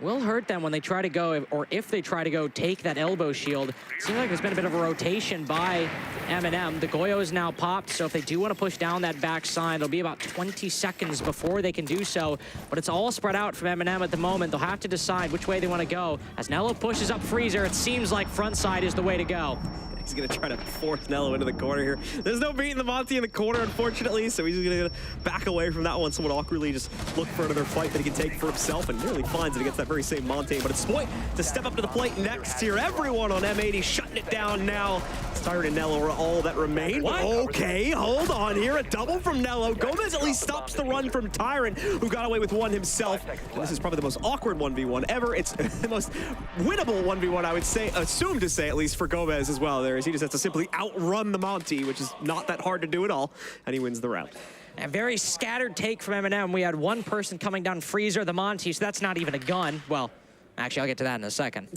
Speaker 16: will hurt them when they try to go, or if they try to go take that elbow shield. Seems like there's been a bit of a rotation by M&M. The Goyo is now popped, so if they do want to push down that back side, it'll be about 20 seconds before they can do so. But it's all spread out from M&M at the moment. They'll have to decide which way they want to go. As Nello pushes up Freezer, it seems like front side is the way to go.
Speaker 3: He's going to try to force Nello into the corner here. There's no beating the Monty in the corner, unfortunately, so he's going to back away from that one somewhat awkwardly, just look for another fight that he can take for himself, and nearly finds it against that very same Monty. But it's Spoit to step up to the plate next here. Everyone on M80 shutting it down now. Tyrant and Nello are all that remain. Okay, hold on here. A double from Nello. Gomez at least stops the run from Tyrant, who got away with one himself. And this is probably the most awkward 1v1 ever. It's the most winnable 1v1, I would say, assumed to say, at least for Gomez as well. There is, he just has to simply outrun the Monty, which is not that hard to do at all, and he wins the round.
Speaker 16: A very scattered take from M&M. We had one person coming down Freezer, the Monty, so that's not even a gun. Well, actually, I'll get to that in a second.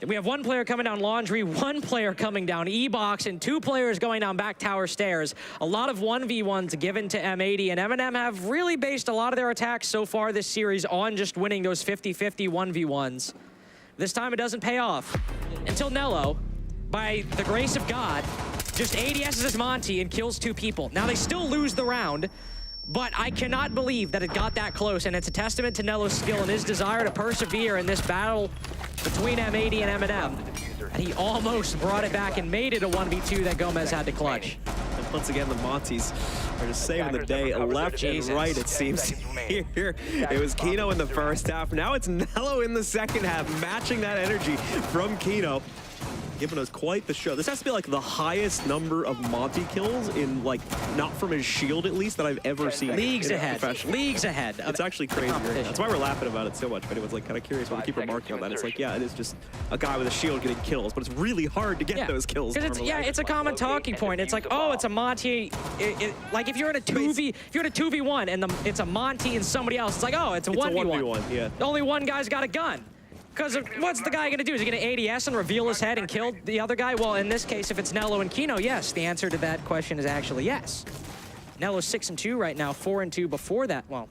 Speaker 16: We have one player coming down Laundry, one player coming down E-Box, and two players going down back tower stairs. A lot of 1v1s given to M80, and M&M have really based a lot of their attacks so far this series on just winning those 50-50 1v1s. This time it doesn't pay off until Nello by the grace of God, just ADSs as Monty and kills 2 people. Now they still lose the round, but I cannot believe that it got that close, and it's a testament to Nello's skill and his desire to persevere in this battle between M80 and Eminem. And he almost brought it back and made it a 1v2 that Gomez had to clutch.
Speaker 3: And once again, the Monties are just saving the day left and right, it seems. Here, it was Kino in the first half. Now it's Nello in the second half, matching that energy from Kino. Giving us quite the show. This has to be like the highest number of Monty kills in, like, not from his shield at least, that I've ever seen.
Speaker 16: Leagues ahead. Leagues ahead.
Speaker 3: It's actually crazy. That's why we're laughing about it so much. If anyone's like kind of curious when we keep remarking on that, it's like, yeah, it is just a guy with a shield getting kills, but it's really hard to get those kills.
Speaker 16: It's a common talking point. It's like, oh, it's a Monty. Like if you're in a 2v1 and it's a Monty and somebody else, it's like, oh, it's a 1v1.
Speaker 3: Yeah.
Speaker 16: Only one guy's got a gun. Because what's the guy going to do? Is he going to ADS and reveal his head and kill the other guy? Well, in this case, if it's Nello and Kino, yes. The answer to that question is actually yes. Nello's 6-2 right now, 4-2 before that. Well,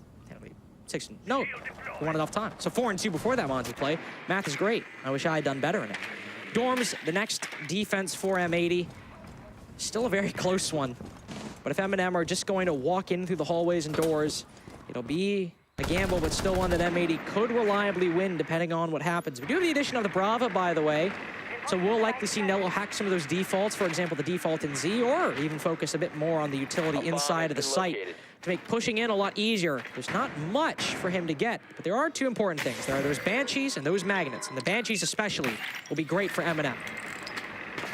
Speaker 16: 1 enough time. So 4-2 before that Monty play. Math is great. I wish I had done better in it. Dorms, the next defense for M80. Still a very close one. But if Eminem are just going to walk in through the hallways and doors, it'll be a gamble, but still one that M80 could reliably win depending on what happens. We do have the addition of the Brava, by the way, so we'll likely see Nello hack some of those defaults, for example, the default in Z, or even focus a bit more on the utility inside of the site to make pushing in a lot easier. There's not much for him to get, but there are 2 important things. There are those Banshees and those Magnets, and the Banshees especially will be great for Eminem.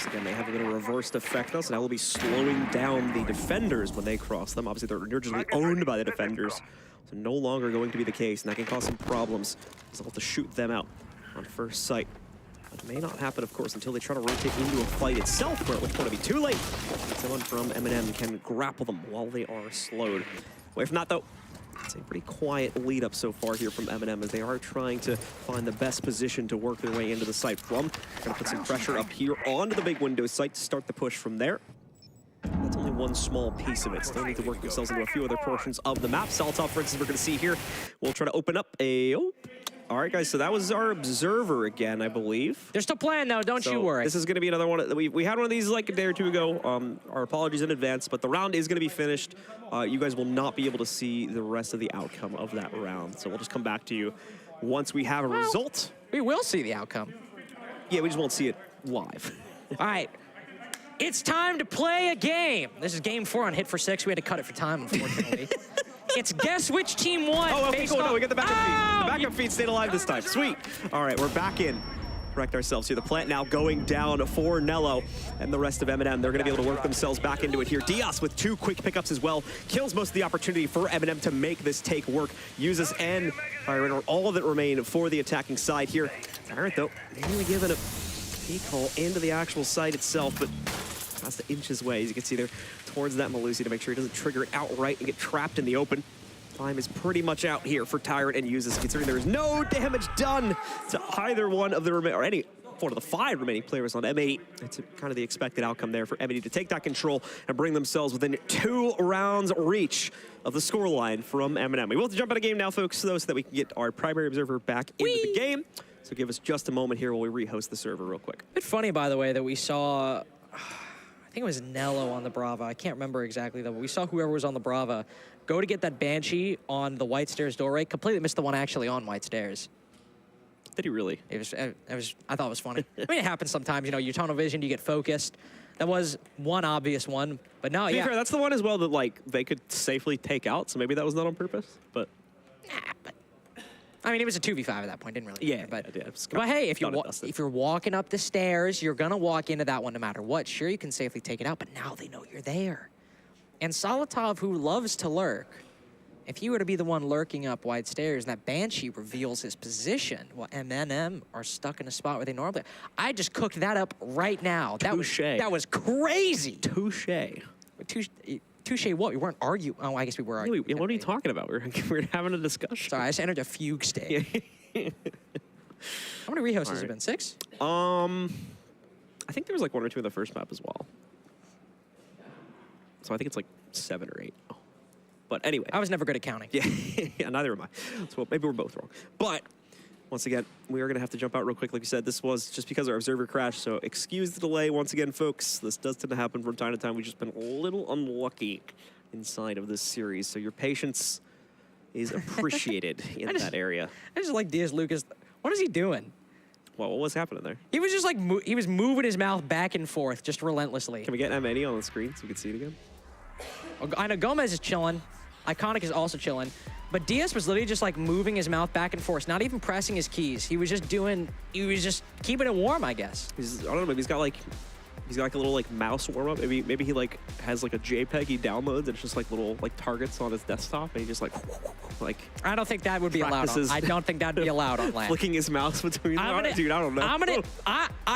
Speaker 3: Again, they have a little reversed effect now, so now we'll be slowing down the defenders when they cross them. Obviously, they're originally owned by the defenders. So no longer going to be the case, and that can cause some problems. They'll have to shoot them out on first sight. It may not happen, of course, until they try to rotate into a fight itself, where at which point it'll be too late. Someone from Eminem can grapple them while they are slowed. Away from that, though, it's a pretty quiet lead up so far here from Eminem, as they are trying to find the best position to work their way into the site from. Gonna put some pressure up here onto the big window site to start the push from there. That's only one small piece of it. Still need to work themselves into a few other portions of the map. Saltov, for instance, we're going to see here. We'll try to open up a... Oh. All right, guys, so that was our observer again, I believe.
Speaker 16: They're still playing, though. Don't you worry.
Speaker 3: This is going to be another one. We had one of these like a day or 2 ago. Our apologies in advance, but the round is going to be finished. You guys will not be able to see the rest of the outcome of that round. So we'll just come back to you once we have a result.
Speaker 16: We will see the outcome.
Speaker 3: Yeah, we just won't see it live.
Speaker 16: All right. It's time to play a game. This is game 4 on Hit for 6. We had to cut it for time, unfortunately. It's guess which team won.
Speaker 3: Oh, okay, cool. No, we got the backup feed. The backup feed stayed alive this time. Sweet. All right, we're back in. Correct ourselves here. The plant now going down for Nello and the rest of Eminem. They're going to be able to work themselves back into it here. Diaz with 2 quick pickups as well. Kills most of the opportunity for Eminem to make this take work. Uses N. All of it remain for the attacking side here. Tyrant, though, mainly given a peek hole into the actual site itself, but has to inch his way, as you can see there, towards that Malusi to make sure he doesn't trigger it outright and get trapped in the open. Time is pretty much out here for Tyrant and Uses, considering there is no damage done to either one of the or any one of the 5 remaining players on M80. It's kind of the expected outcome there for M80 to take that control and bring themselves within 2 rounds reach of the scoreline from Eminem. We will have to jump out of game now, folks, though, so that we can get our primary observer back into the game. So give us just a moment here while we rehost the server real quick.
Speaker 16: A bit funny, by the way, that we saw... I think it was Nello on the Brava. I can't remember exactly, though, but we saw whoever was on the Brava go to get that Banshee on the White Stairs doorway. Completely missed the one actually on White Stairs.
Speaker 3: Did he really?
Speaker 16: I thought it was funny. I mean, it happens sometimes, you know, your tunnel vision, you get focused. That was one obvious one, but no,
Speaker 3: to be fair, that's the one as well that, like, they could safely take out, so maybe that was not on purpose, but...
Speaker 16: I mean, it was a 2v5 at that point, didn't really matter. But hey, if you're walking up the stairs, you're going to walk into that one no matter what. Sure, you can safely take it out, but now they know you're there. And Solotov, who loves to lurk, if he were to be the one lurking up White Stairs and that Banshee reveals his position, well, M&M are stuck in a spot where they normally... I just cooked that up right now. That was crazy.
Speaker 3: Touche.
Speaker 16: Touche what? We weren't arguing. Oh, I guess we were arguing.
Speaker 3: What are you talking about? We're having a discussion.
Speaker 16: Sorry, I just entered a fugue state. How many rehosts has it been? 6?
Speaker 3: I think there was like 1 or 2 in the first map as well. So I think it's like 7 or 8. Oh. But anyway.
Speaker 16: I was never good at counting.
Speaker 3: Yeah, neither am I. So maybe we're both wrong. But Once again, we are going to have to jump out real quick. Like you said, this was just because our observer crashed, so excuse the delay. Once again, folks, this does tend to happen from time to time. We've just been a little unlucky inside of this series, so your patience is appreciated in that area.
Speaker 16: I just like Diaz Lucas. What is he doing?
Speaker 3: Well, what was happening there?
Speaker 16: He was just like, he was moving his mouth back and forth just relentlessly.
Speaker 3: Can we get M80 on the screen so we can see it again?
Speaker 16: I know Gomez is chilling. Iconic is also chilling. But Diaz was literally just like moving his mouth back and forth, not even pressing his keys. He was just keeping it warm, I guess.
Speaker 3: I don't know, maybe he's got like a little like mouse warm up. Maybe he like has like a JPEG he downloads and it's just like little like targets on his desktop and he just like
Speaker 16: I don't think that would be allowed. I don't think that'd be allowed on LAN.
Speaker 3: Flicking his mouse between dude, I don't know.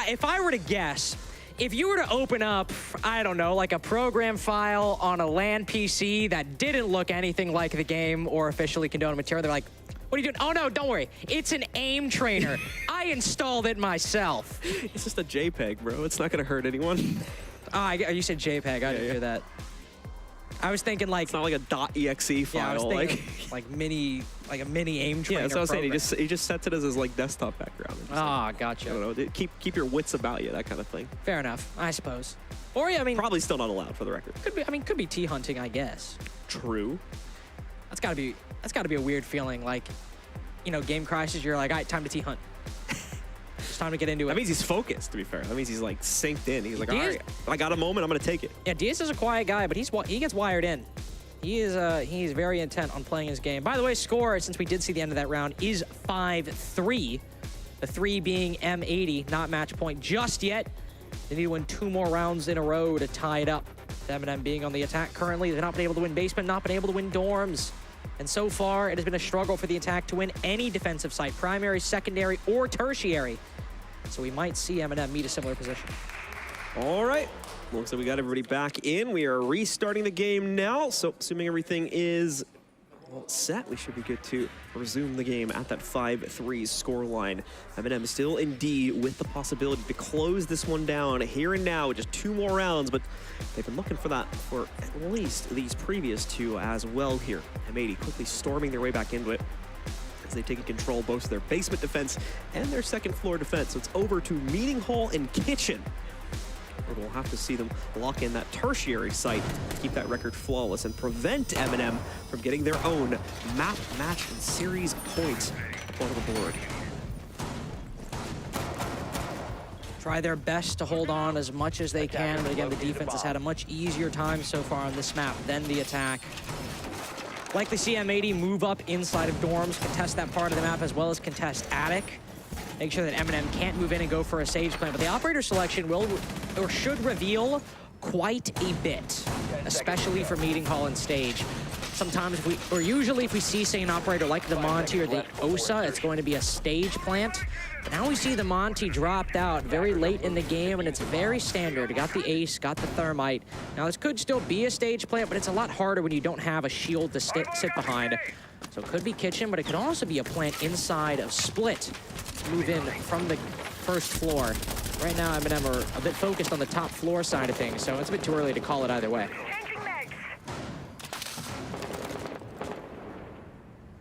Speaker 16: If I were to guess, if you were to open up, I don't know, like a program file on a LAN PC that didn't look anything like the game or officially condoned material, they're like, what are you doing? Oh no, don't worry. It's an aim trainer. I installed it myself.
Speaker 3: It's just a JPEG, bro. It's not gonna hurt anyone.
Speaker 16: You said JPEG. I didn't hear that. I was thinking like
Speaker 3: it's not like a .exe file.
Speaker 16: Yeah, I was thinking like a mini aim trainer.
Speaker 3: Yeah, that's what I was saying. He just sets it as his like desktop background.
Speaker 16: Gotcha.
Speaker 3: I don't know. Keep your wits about you, that kind of thing.
Speaker 16: Fair enough, I suppose. Or yeah, I mean,
Speaker 3: probably still not allowed for the record.
Speaker 16: Could be tea hunting, I guess.
Speaker 3: True.
Speaker 16: That's gotta be a weird feeling. Like, you know, game crashes. You're like, all right, time to tea hunt. It's time to get into it.
Speaker 3: That means he's focused, to be fair. That means he's like synced in. He's like, all right, I got a moment, I'm gonna take it.
Speaker 16: Yeah, Diaz is a quiet guy, but he gets wired in. He's very intent on playing his game. By the way, score, since we did see the end of that round, is 5-3. The 3 being M80, not match point just yet. They need to win 2 more rounds in a row to tie it up. M&M being on the attack currently. They've not been able to win basement, not been able to win dorms. And so far, it has been a struggle for the attack to win any defensive site, primary, secondary, or tertiary. So we might see M&M meet a similar position.
Speaker 3: All right. Looks like we got everybody back in. We are restarting the game now. So assuming everything is set, we should be good to resume the game at that 5-3 scoreline. M&M still in D with the possibility to close this one down here and now with just 2 more rounds, but they've been looking for that for at least these previous 2 as well here. M80 quickly storming their way back into it as they've taken control both of their basement defense and their second floor defense. So it's over to Meeting Hall and Kitchen. We'll have to see them lock in that tertiary site to keep that record flawless and prevent M&M from getting their own map, match, and series points on the board.
Speaker 16: Try their best to hold on as much as they can, but again, the defense has had a much easier time so far on this map than the attack. Likely see M80 move up inside of dorms, contest that part of the map as well as contest attic. Make sure that M&M can't move in and go for a Sage plant, but the operator selection will or should reveal quite a bit, especially for Meeting Hall and Stage. Sometimes usually if we see, say, an operator like the Monty or the Osa, it's going to be a Stage plant. But now we see the Monty dropped out very late in the game, and it's very standard. Got the Ace, got the Thermite. Now this could still be a Stage plant, but it's a lot harder when you don't have a shield to sit behind. So it could be Kitchen, but it could also be a plant inside of Split. Move in from the first floor. Right now, M&M are a bit focused on the top floor side of things, so it's a bit too early to call it either way.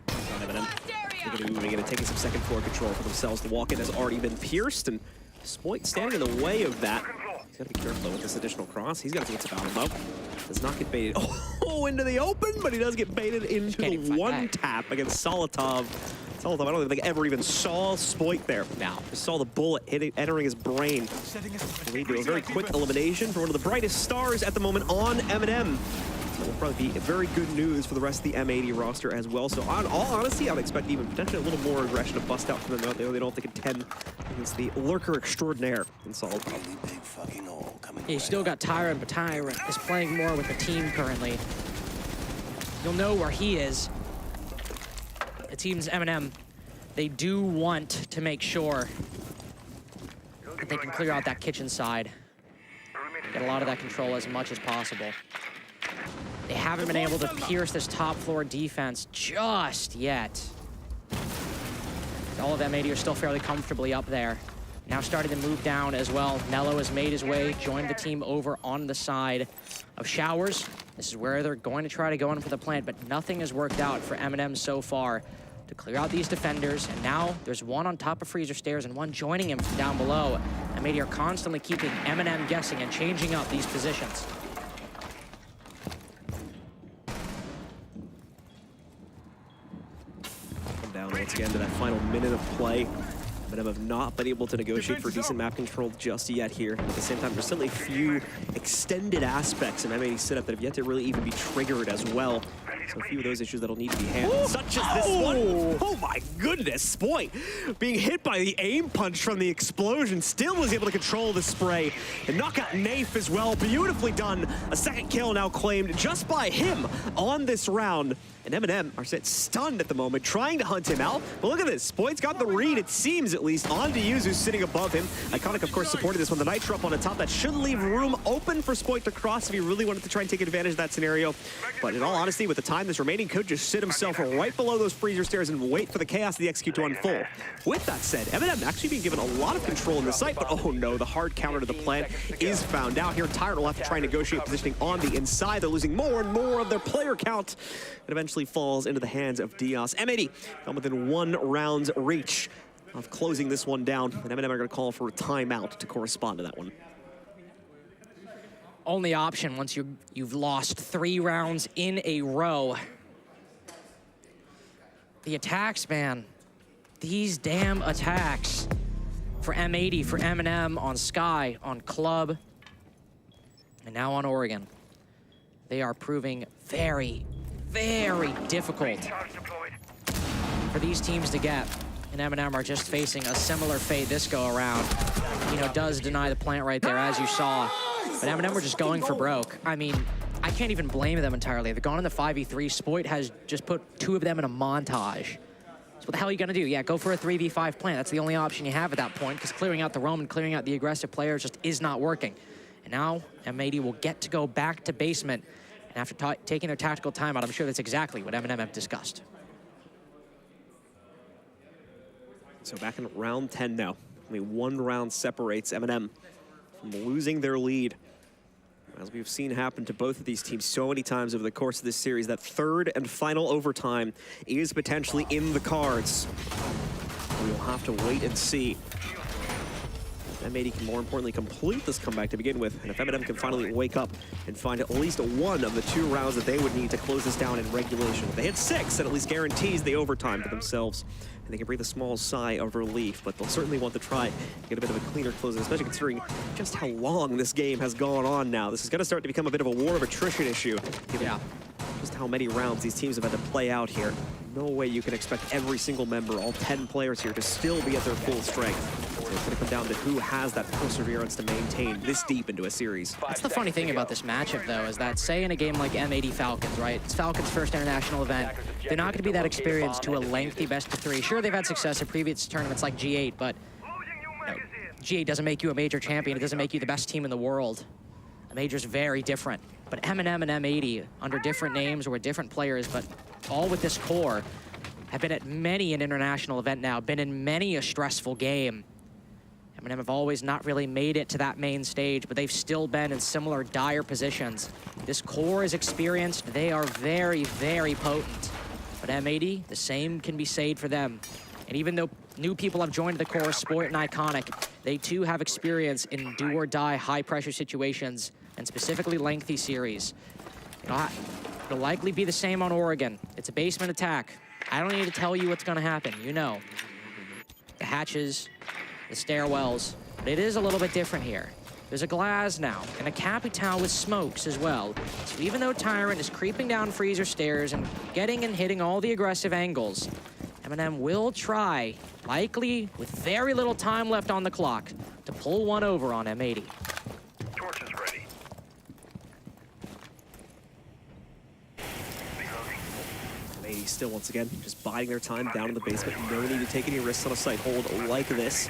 Speaker 3: They're going to take some second floor control for themselves. The walk-in has already been pierced, and Sploit standing in the way of that. He's got to be careful with this additional cross. He's got to think it's about him, though. Does not get baited. Oh, into the open, but he does get baited into the one tap against Solotov. I don't think I ever even saw Sploit there. Now, just saw the bullet entering his brain. We do a very quick elimination for one of the brightest stars at the moment on M&M. That will probably be very good news for the rest of the M80 roster as well. So on all honesty, I would expect even potentially a little more aggression to bust out from them. They don't have to contend against the lurker extraordinaire in Solotov.
Speaker 16: Yeah, you still got Tyrant, but Tyrant is playing more with the team currently. You'll know where he is. The team's M&M, they do want to make sure that they can clear out that kitchen side. Get a lot of that control as much as possible. They haven't been able to pierce this top floor defense just yet. All of M80 are still fairly comfortably up there. Now starting to move down as well. Nello has made his way, joined the team over on the side of Showers. This is where they're going to try to go in for the plant, but nothing has worked out for M&M so far. to clear out these defenders, and now there's one on top of Freezer Stairs and one joining him from down below. M80 are constantly keeping M&M guessing and changing up these positions.
Speaker 3: Come down once again to that final minute of play. M&M have not been able to negotiate for decent map control just yet here. At the same time, there's still a few extended aspects in M80's setup that have yet to really even be triggered as well. So a few of those issues that'll need to be handled, such as this one. Oh my goodness, Spoit being hit by the aim punch from the explosion, still was able to control the spray and knock out Nafe as well. Beautifully done. A second kill now claimed just by him on this round. And M&M are set stunned at the moment, trying to hunt him out. But look at this, Spoit's got the read, it seems at least, on Yuzu sitting above him. Iconic, of course, supported this one. The Nitro up on the top. That should leave room open for Spoit to cross if he really wanted to try and take advantage of that scenario. But in all honesty, with the time this remaining, could just sit himself right below those Freezer Stairs and wait for the chaos of the execute to unfold. With that said, M&M actually being given a lot of control in the site, but oh no, the hard counter to the plan is found out here. Tyrant will have to try and negotiate positioning on the inside. They're losing more and more of their player count. It eventually falls into the hands of Diaz. M80 come within 1 round's reach of closing this one down, and M&M are going to call for a timeout to correspond to that one.
Speaker 16: Only option once you've lost 3 rounds in a row. The attacks, man. These damn attacks for M80, for M&M, on Sky, on Club, and now on Oregon. They are proving very, very difficult for these teams to get. And M&M are just facing a similar fate this go around. You know, does deny the plant right there, as you saw. But M&M were just going for broke. I mean, I can't even blame them entirely. They've gone in the 5v3. Spoit has just put 2 of them in a montage. So what the hell are you gonna do? Yeah, go for a 3v5 plant. That's the only option you have at that point, because clearing out the roam and clearing out the aggressive players just is not working. And now M80 will get to go back to basement. And after taking their tactical timeout, I'm sure that's exactly what M&M have discussed.
Speaker 3: So back in round 10 now. Only 1 round separates M&M from losing their lead. As we've seen happen to both of these teams so many times over the course of this series, that third and final overtime is potentially in the cards. We'll have to wait and see. M80 can more importantly complete this comeback to begin with, and if M&M can finally wake up and find at least 1 of the 2 rounds that they would need to close this down in regulation. If they hit 6, that at least guarantees the overtime for themselves, and they can breathe a small sigh of relief, but they'll certainly want to try and get a bit of a cleaner close, especially considering just how long this game has gone on now. This is going to start to become a bit of a war of attrition issue, given just how many rounds these teams have had to play out here. No way you can expect every single member, all 10 players here, to still be at their full strength. So it's going to come down to who has that perseverance to maintain this deep into a series.
Speaker 16: That's the funny thing about this matchup, though, is that, say in a game like M80 Falcons, right? It's Falcons' first international event. They're not going to be that experienced to a lengthy best-of-3. Sure, they've had success in previous tournaments like G8, but you know, G8 doesn't make you a major champion. It doesn't make you the best team in the world. A major's very different. But M&M and M80, under different names or with different players, but all with this core, have been at many an international event now, been in many a stressful game. M&M have always not really made it to that main stage, but they've still been in similar dire positions. This core is experienced. They are very, very potent. But M80, the same can be said for them. And even though new people have joined the core, Sport and Iconic, they too have experience in do-or-die high-pressure situations, and specifically lengthy series. It'll likely be the same on Oregon. It's a basement attack. I don't need to tell you what's going to happen. You know. The hatches, the stairwells, but it is a little bit different here. There's a glass now, and a Capital with smokes as well. So even though Tyrant is creeping down Freezer Stairs and getting and hitting all the aggressive angles, M&M will try, likely with very little time left on the clock, to pull one over on M80.
Speaker 6: Torch is ready.
Speaker 3: M80 still, once again, just biding their time down in the basement. No need to take any risks on a site hold like this.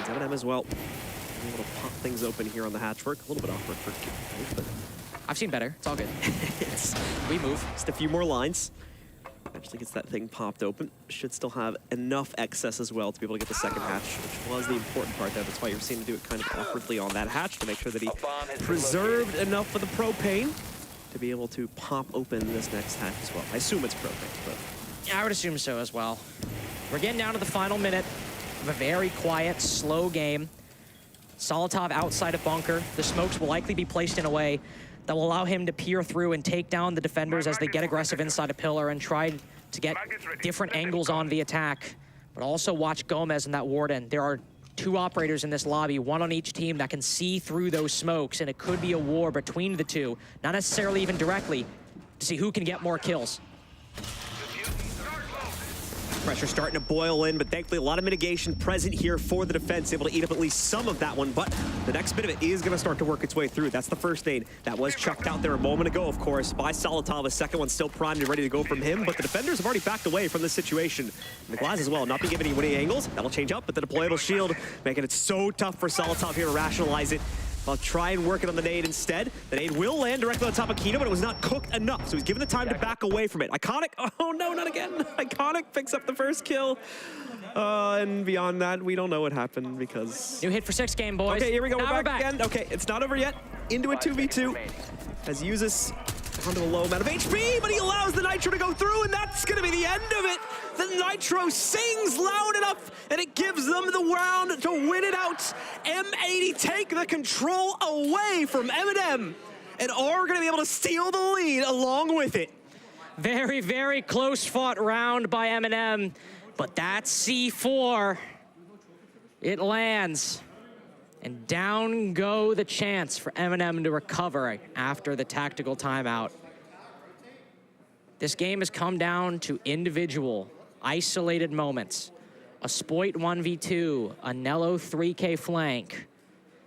Speaker 3: And M&M as well. Able to pop things open here on the hatchwork. A little bit awkward for Kid, but
Speaker 16: I've seen better. It's all good. We move.
Speaker 3: Just a few more lines. Eventually gets that thing popped open. Should still have enough excess as well to be able to get the second hatch, which was the important part there. That's why you're seeing him do it kind of awkwardly on that hatch to make sure that he preserved enough of the propane to be able to pop open this next hatch as well. I assume it's propane, but
Speaker 16: I would assume so as well. We're getting down to the final minute of a very quiet, slow game. Solitov outside of bunker. The smokes will likely be placed in a way that will allow him to peer through and take down the defenders as they get aggressive inside a pillar and try to get different angles on the attack. But also watch Gomez and that Warden. There are 2 operators in this lobby, 1 on each team that can see through those smokes, and it could be a war between the 2, not necessarily even directly, to see who can get more kills.
Speaker 3: Pressure starting to boil in, but thankfully a lot of mitigation present here for the defense, able to eat up at least some of that one, but the next bit of it is going to start to work its way through. That's the first nade that was chucked out there a moment ago, of course, by Solitov. A second one still primed and ready to go from him, but the defenders have already backed away from this situation. And the Glaz as well, not being given any winning angles. That'll change up, but the deployable shield making it so tough for Solitov here to rationalize it. I'll try and work it on the nade instead. The nade will land directly on top of Kino, but it was not cooked enough, so he's given the time to back away from it. Iconic, oh no, not again. Iconic picks up the first kill. And beyond that, we don't know what happened because...
Speaker 16: New hit for 6 game, boys.
Speaker 3: Okay, here we go,
Speaker 16: now
Speaker 3: we're back again. Okay, it's not over yet. Into a 2v2. As Usus onto a low amount of HP, but he allows the Nitro to go through, and that's gonna be the end of it. The Nitro sings loud enough, and it gives them the round to win it out. M80 take the control away from M&M, and are gonna be able to steal the lead along with it.
Speaker 16: Very, very close fought round by M&M, but that C4, it lands. And down go the chance for M&M to recover after the tactical timeout. This game has come down to individual, isolated moments. A Spoit 1v2, a Nello 3K flank,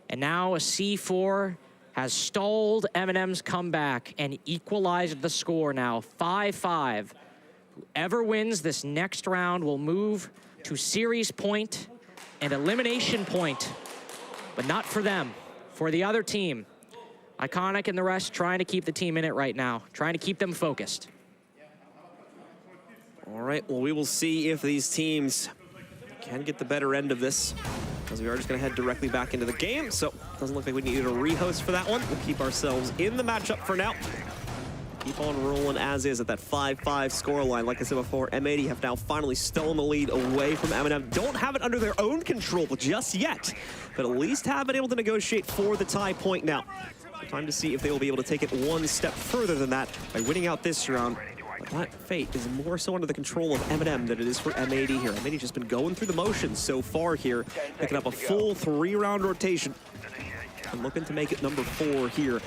Speaker 16: and now a C4 has stalled M&M's comeback and equalized the score now, 5-5. Whoever wins this next round will move to series point and elimination point. But not for them, for the other team. Iconic and the rest trying to keep the team in it right now, trying to keep them focused.
Speaker 3: All right, well, we will see if these teams can get the better end of this, because we are just gonna head directly back into the game, so doesn't look like we needed a rehost for that one. We'll keep ourselves in the matchup for now. Keep on rolling as is at that 5-5 scoreline. Like I said before, M80 have now finally stolen the lead away from M&M. Don't have it under their own control just yet, but at least have been able to negotiate for the tie point now. So time to see if they will be able to take it one step further than that by winning out this round. But that fate is more so under the control of M&M than it is for M80 here. M80's just been going through the motions so far here, picking up a full 3-round rotation and looking to make it number 4 here.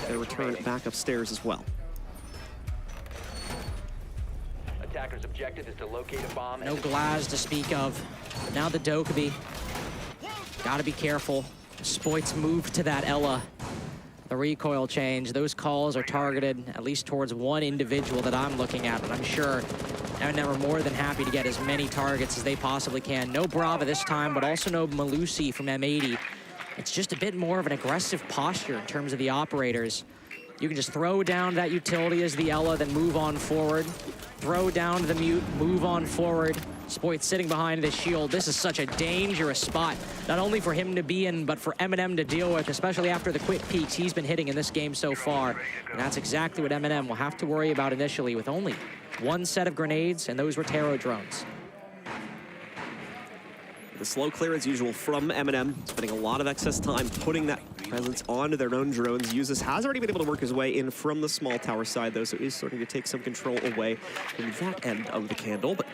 Speaker 3: They return back upstairs as well.
Speaker 20: Attacker's objective is to locate a bomb.
Speaker 16: No Glaz to speak of. Now the Dokkaebi. Gotta be careful. Spoit's move to that Ella. The recoil change. Those calls are targeted at least towards one individual that I'm looking at, but I'm sure M&M are more than happy to get as many targets as they possibly can. No Brava this time, but also no Malusi from M80. It's just a bit more of an aggressive posture in terms of the operators. You can just throw down that utility as the Ella, then move on forward. Throw down the mute, move on forward. Spoit sitting behind the shield. This is such a dangerous spot, not only for him to be in, but for M&M to deal with, especially after the quick peaks he's been hitting in this game so far. And that's exactly what M&M will have to worry about initially, with only one set of grenades and those Rotero drones.
Speaker 3: The slow clear as usual from M&M, spending a lot of excess time putting that presence onto their own drones. Usus has already been able to work his way in from the small tower side, though, so he's starting to take some control away from that end of the candle. But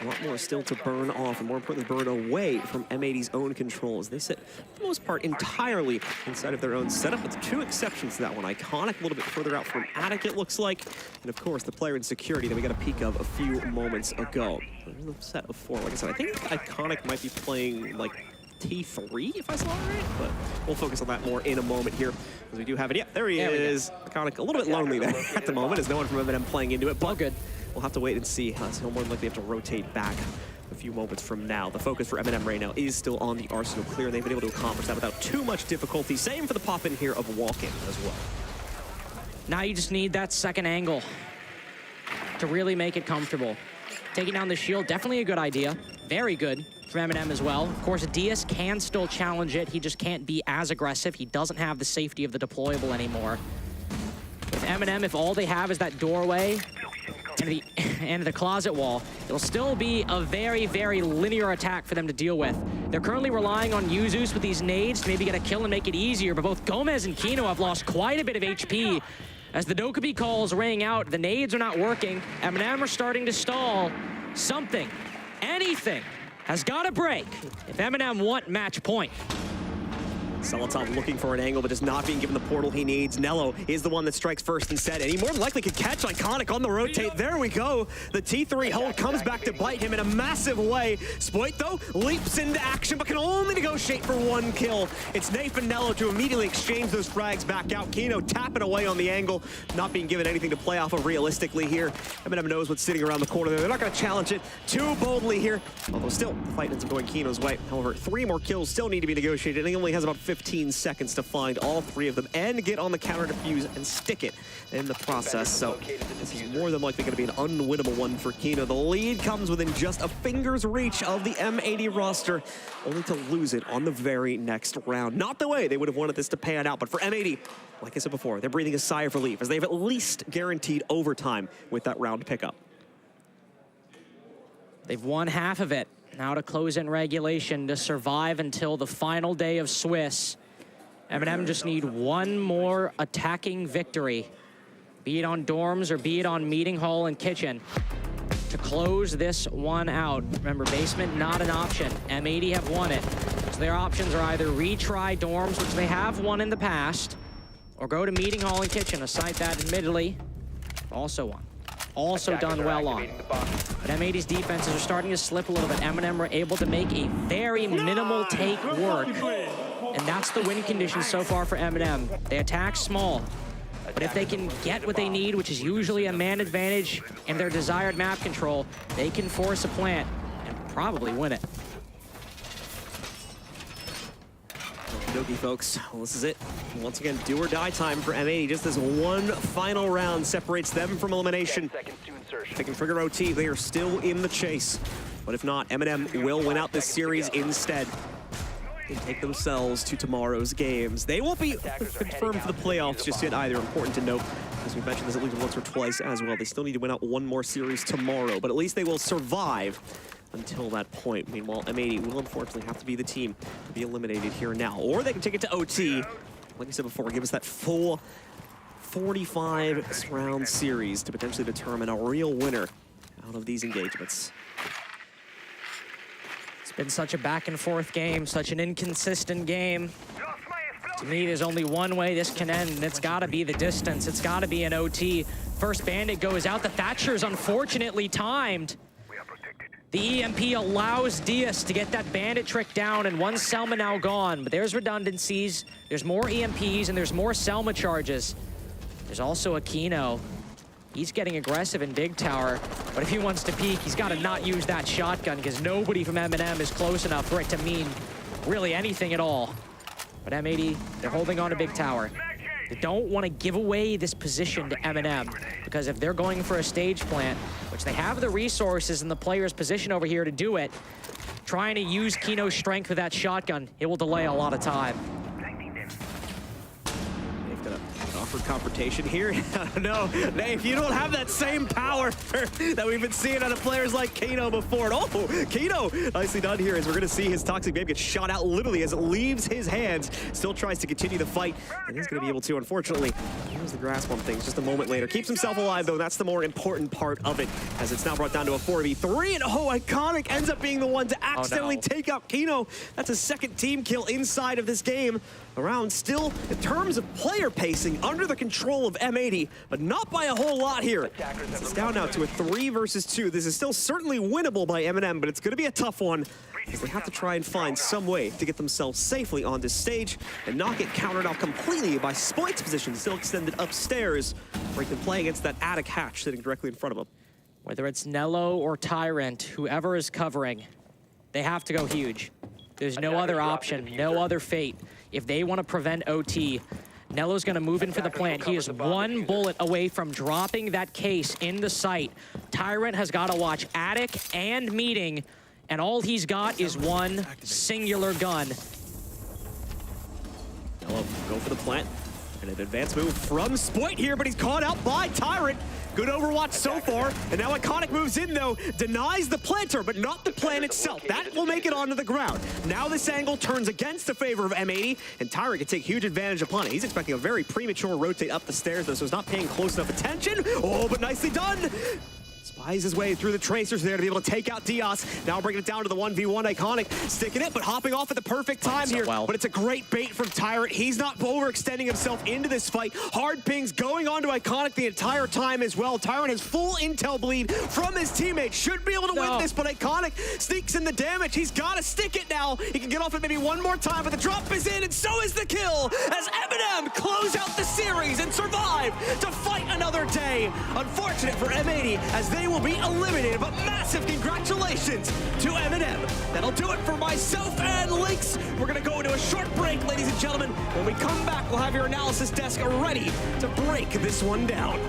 Speaker 3: a lot more still to burn off, and more importantly, burn away from M80's own control, as they sit, for the most part, entirely inside of their own setup, with 2 exceptions to that one. Iconic a little bit further out from Attic, it looks like, and of course, the player in security that we got a peek of a few moments ago. There's a set of 4. Like I said, I think Iconic might be playing, like, T3, if I saw it right, but we'll focus on that more in a moment here, because we do have it. Yeah, there he is. Iconic, a little bit lonely there at the moment, as no one from M&M playing into it, but good. We'll have to wait and see. He'll more than likely have to rotate back a few moments from now. The focus for M&M right now is still on the Arsenal clear, and they've been able to accomplish that without too much difficulty. Same for the pop-in here of Walk-In as well.
Speaker 16: Now you just need that second angle to really make it comfortable. Taking down the shield, definitely a good idea. Very good from M&M as well. Of course, Diaz can still challenge it. He just can't be as aggressive. He doesn't have the safety of the deployable anymore. With M&M, if all they have is that doorway and the and the closet wall, it'll still be a very, very linear attack for them to deal with. They're currently relying on Yuzus with these nades to maybe get a kill and make it easier, but both Gomez and Kino have lost quite a bit of HP. As the Dokkaebi calls ring out, the nades are not working. M&M are starting to stall. Something, anything, has got to break if M&M want match point.
Speaker 3: Selotov looking for an angle, but just not being given the portal he needs. Nello is the one that strikes first instead, and he more than likely could catch Iconic on the rotate. There we go. The T3 hold comes back to bite him in a massive way. Spoit, though, leaps into action, but can only negotiate for one kill. It's Nathan Nello to immediately exchange those frags back out. Kino tapping away on the angle, not being given anything to play off of realistically here. M&M knows what's sitting around the corner there. They're not going to challenge it too boldly here, although still, the fight ends up going Kino's way. However, 3 more kills still need to be negotiated, and he only has about 15 seconds to find all 3 of them and get on the counter defuse and stick it in the process. So this is more than likely going to be an unwinnable one for Kino. The lead comes within just a finger's reach of the M80 roster, only to lose it on the very next round. Not the way they would have wanted this to pan out, but for M80, like I said before, they're breathing a sigh of relief as they've at least guaranteed overtime with that round pickup.
Speaker 16: They've won half of it. Now to close in regulation to survive until the final day of Swiss. M&M just need one more attacking victory, be it on dorms or be it on meeting hall and kitchen, to close this one out. Remember, basement not an option. M80 have won it. So their options are either retry dorms, which they have won in the past, or go to meeting hall and kitchen, a site that admittedly also won. Also done well on. But M80's defenses are starting to slip a little bit. M&M were able to make a very minimal take work. And that's the win condition so far for M&M. They attack small, but if they can get what they need, which is usually a man advantage and their desired map control, they can force a plant and probably win it.
Speaker 3: Okey-dokey, folks. Well, this is it. Once again, do or die time for M80. Just this one final round separates them from elimination. They can trigger OT. They are still in the chase. But if not, M&M will win out this series instead and take themselves to tomorrow's games. They won't be confirmed for the playoffs just yet either. Important to note, as we mentioned this at least once or twice as well. They still need to win out one more series tomorrow, but at least they will survive until that point. Meanwhile, M80 will unfortunately have to be the team to be eliminated here now, or they can take it to OT. Like I said before, give us that full 45-round series to potentially determine a real winner out of these engagements.
Speaker 16: It's been such a back and forth game, such an inconsistent game. To me, there's only one way this can end, and it's gotta be the distance. It's gotta be an OT. First bandit goes out. The Thatcher's unfortunately timed. The EMP allows Diaz to get that bandit trick down, and one Selma now gone. But there's redundancies, there's more EMPs, and there's more Selma charges. There's also a Kino. He's getting aggressive in Big Tower, but if he wants to peek, he's got to not use that shotgun because nobody from M&M is close enough for it to mean really anything at all. But M80, they're holding on to Big Tower. They don't want to give away this position to M&M because if they're going for a stage plant, which they have the resources and the player's position over here to do it, trying to use Kino's strength with that shotgun, it will delay a lot of time.
Speaker 3: For confrontation here. I don't know. If you don't have that same power that we've been seeing out of players like Kino before. And oh, Kino, nicely done here as we're going to see his Toxic Babe get shot out literally as it leaves his hands. Still tries to continue the fight and he's going to be able to, unfortunately. Here's the grasp on things just a moment later. Keeps himself alive though. That's the more important part of it as it's now brought down to a 4v3. And oh, Iconic ends up being the one to accidentally take out Kino. That's a second team kill inside of this game. Around still, in terms of player pacing, under the control of M80, but not by a whole lot here. It's down now to a 3 versus 2. This is still certainly winnable by M&M, but it's going to be a tough one because they have to try and find some way to get themselves safely on this stage and not get countered out completely by Spoit's position, still extended upstairs, where he can play against that attic hatch sitting directly in front of him.
Speaker 16: Whether it's Nello or Tyrant, whoever is covering, they have to go huge. There's no other option, no other fate. If they want to prevent OT, Nello's going to move in for the plant. He is one bullet away from dropping that case in the site. Tyrant has got to watch attic and meeting, and all he's got is one singular gun.
Speaker 3: Nello go for the plant. And an advanced move from Spoit here, but he's caught out by Tyrant. Good Overwatch so far, and now Iconic moves in though, denies the planter, but not the plan itself. That will make it onto the ground. Now this angle turns against the favor of M80, and Tyrant can take huge advantage upon it. He's expecting a very premature rotate up the stairs though, so he's not paying close enough attention. Oh, but nicely done. Spies his way through the tracers there to be able to take out Diaz. Now bringing it down to the 1v1. Iconic sticking it, but hopping off at the perfect time here. But it's a great bait from Tyrant. He's not overextending himself into this fight. Hard pings going on to Iconic the entire time as well. Tyrant has full intel bleed from his teammates. Should be able to win this, but Iconic sneaks in the damage. He's got to stick it now. He can get off it maybe one more time, but the drop is in, and so is the kill as M&M close out the series and survive to fight another day. Unfortunate for M80 as they will be eliminated, but massive congratulations to M&M. That'll do it for myself and Lynx. We're gonna go into a short break, ladies and gentlemen. When we come back, we'll have your analysis desk ready to break this one down.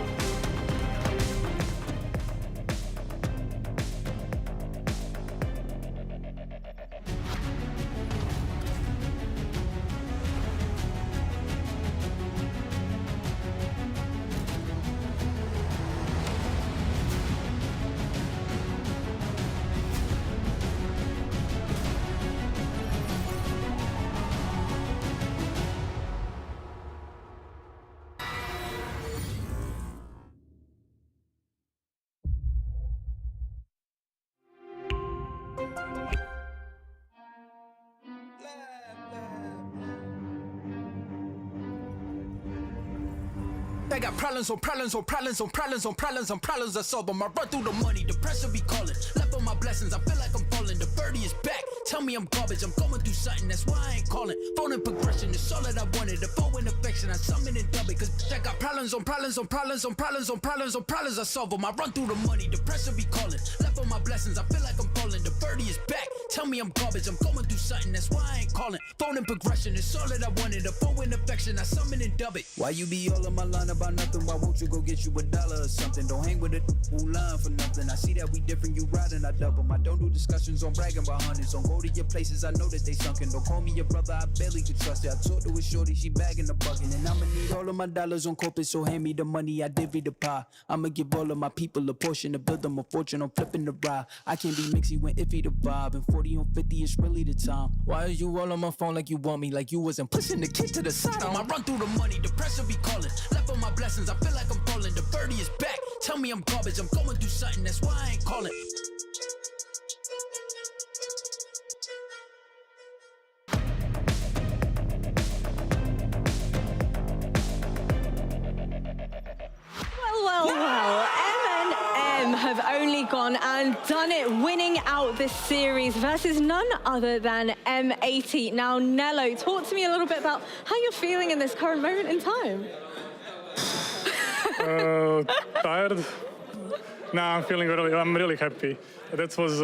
Speaker 6: I got problems on problems on problems on problems on problems on problems I solve them. I run through the money, the pressure be calling. Left on my blessings, I feel like I'm falling. The birdie is back, tell me I'm garbage. I'm going through something, that's why I ain't calling. Phone and progression is all that I wanted. The phone and affection, I summon and dub it. Cause I got problems on problems on problems on problems on problems on problems I solve them. I run through the money, the pressure be calling. Left on my blessings, I feel like I'm falling. The birdie is back, tell me I'm garbage. I'm going through something, that's why I ain't calling. Phone and progression is all that I wanted. The phone and affection, I summon and dub it. Why you be all on my line about nothing? Why won't you go get you $1 or something? Don't hang with it who line for nothing. I see that we different, you riding, I double. I don't do discussions on bragging about hundreds. Don't go to your places, I know that they sunken. Don't call me your brother, I barely could trust it. I talked to a shorty, she bagging the bucket. And I'ma need all of my dollars on corporate, so hand me the money, I divvy the pie. I'ma give all of my people a portion to build them a fortune. I'm flipping the ride. I can't be mixy when iffy the vibe. And 40 on 50 is really the time. Why are you all on my phone like you want me? Like you wasn't pushing the kid to the side. I run through the money, the pressure be calling. Left on my blessings, I feel like I'm falling. The birdie is back, tell me I'm garbage. I'm going through something, that's why I ain't calling.
Speaker 17: Well, M&M have only gone and done it, winning out this series versus none other than M80. Now, Nello, talk to me a little bit about how you're feeling in this current moment in time.
Speaker 10: Tired? No, I'm really happy. That was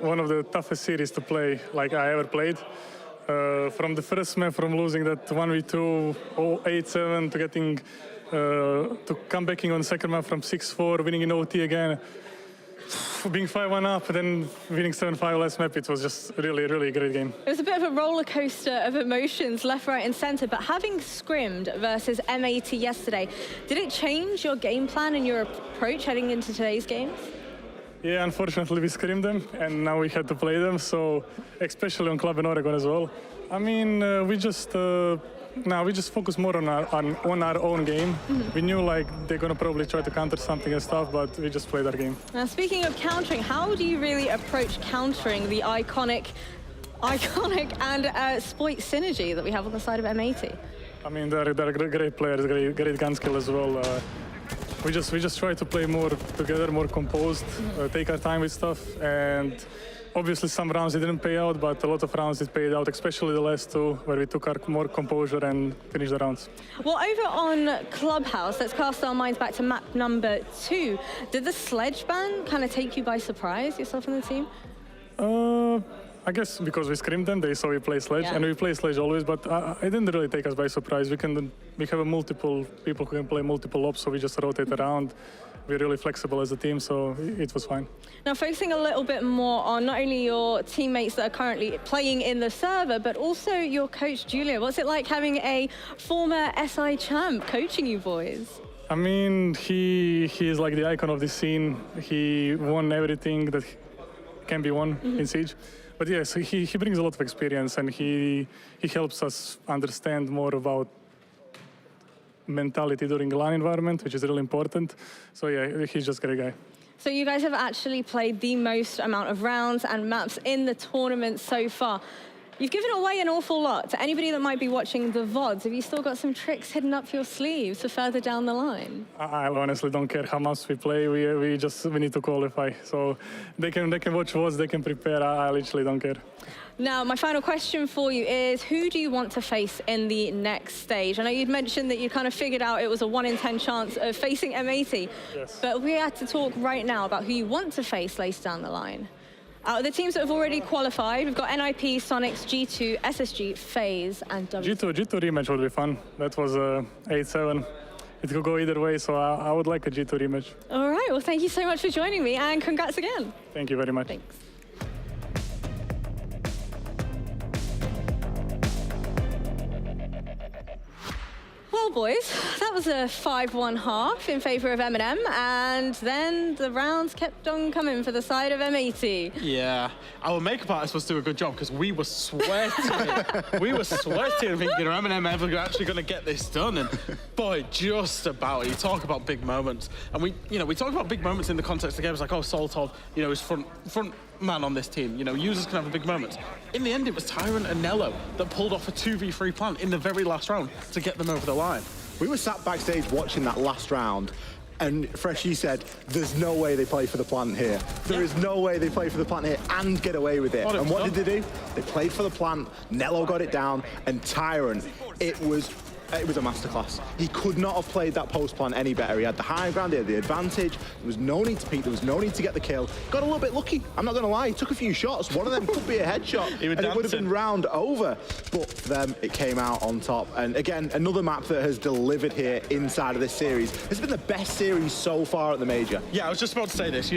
Speaker 10: one of the toughest series to play like I ever played. From the first map, from losing that 1v2, 8-7 to getting to comebacking on the second map from 6-4, winning in OT again, being 5-1 up, then winning 7-5 last map. It was just really, really great game. It
Speaker 17: was a bit of a roller coaster of emotions, left, right, and center. But having scrimmed versus M80 yesterday, did it change your game plan and your approach heading into today's games?
Speaker 10: Yeah, unfortunately we scrimmed them, and now we had to play them. So, especially on Club in Oregon as well. I mean, we just focus more on our own game. Mm-hmm. We knew like they're gonna probably try to counter something and stuff, but we just played our game. Now,
Speaker 17: speaking of countering, how do you really approach countering the iconic and Spoit synergy that we have on the side of M80?
Speaker 10: I mean, they're great players, great gun skill as well. We just try to play more together, more composed, take our time with stuff, and obviously some rounds it didn't pay out, but a lot of rounds it paid out, especially the last two, where we took our more composure and finished the rounds.
Speaker 17: Well, over on Clubhouse, let's cast our minds back to map number 2. Did the sledge ban kind of take you by surprise, yourself and the team?
Speaker 10: I guess because we scrimmed them, they saw we play sledge, and we play sledge always, but it didn't really take us by surprise. We have multiple people who can play multiple ops, so we just rotate around. We're really flexible as a team, so it was fine.
Speaker 17: Now, focusing a little bit more on not only your teammates that are currently playing in the server, but also your coach, Julia. What's it like having a former SI champ coaching you boys?
Speaker 10: I mean, he is like the icon of the scene. He won everything that can be won in Siege. But yes, he brings a lot of experience, and he helps us understand more about mentality during a LAN environment, which is really important. So yeah, he's just a great guy.
Speaker 17: So you guys have actually played the most amount of rounds and maps in the tournament so far. You've given away an awful lot. To anybody that might be watching the VODs, have you still got some tricks hidden up your sleeves for further down the line?
Speaker 10: I honestly don't care how much we play. We need to qualify. So they can watch VODs, they can prepare. I literally don't care.
Speaker 17: Now, my final question for you is, who do you want to face in the next stage? I know you'd mentioned that you kind of figured out it was a 1 in 10 chance of facing M80.
Speaker 10: Yes.
Speaker 17: But we had to talk right now about who you want to face later down the line. Out of the teams that have already qualified, we've got NIP, Soniqs, G2, SSG, FaZe, and W.
Speaker 10: G2 rematch would be fun. That was 8-7. It could go either way, so I would like a G2 rematch.
Speaker 17: All right, well, thank you so much for joining me, and congrats again.
Speaker 10: Thank you very much.
Speaker 17: Thanks. Well, boys, that was a 5-1 half in favor of M&M, and then the rounds kept on coming for the side of M80.
Speaker 5: Yeah, our makeup artist was doing a good job because we were sweating. We were sweating thinking, are M&M ever actually going to get this done? And boy, just about. You talk about big moments, and we talk about big moments in the context of games like, oh, Soltov, is front man on this team. Users can have a big moment. In the end, it was Tyrant and Nello that pulled off a 2v3 plan in the very last round to get them over the line.
Speaker 24: We were sat backstage watching that last round, and Freshy said, there's no way they play for the plant here. There is no way they play for the plant here and get away with it. And what did they do? They played for the plant, Nello got it down, and Tyrant, it was a masterclass. He could not have played that post plan any better. He had the high ground, he had the advantage. There was no need to peek, there was no need to get the kill. Got a little bit lucky, I'm not gonna lie. He took a few shots. One of them could be a headshot, and it would have been round over. But for them, it came out on top. And again, another map that has delivered here inside of this series. It's been the best series so far at the Major.
Speaker 5: Yeah, I was just about to say this.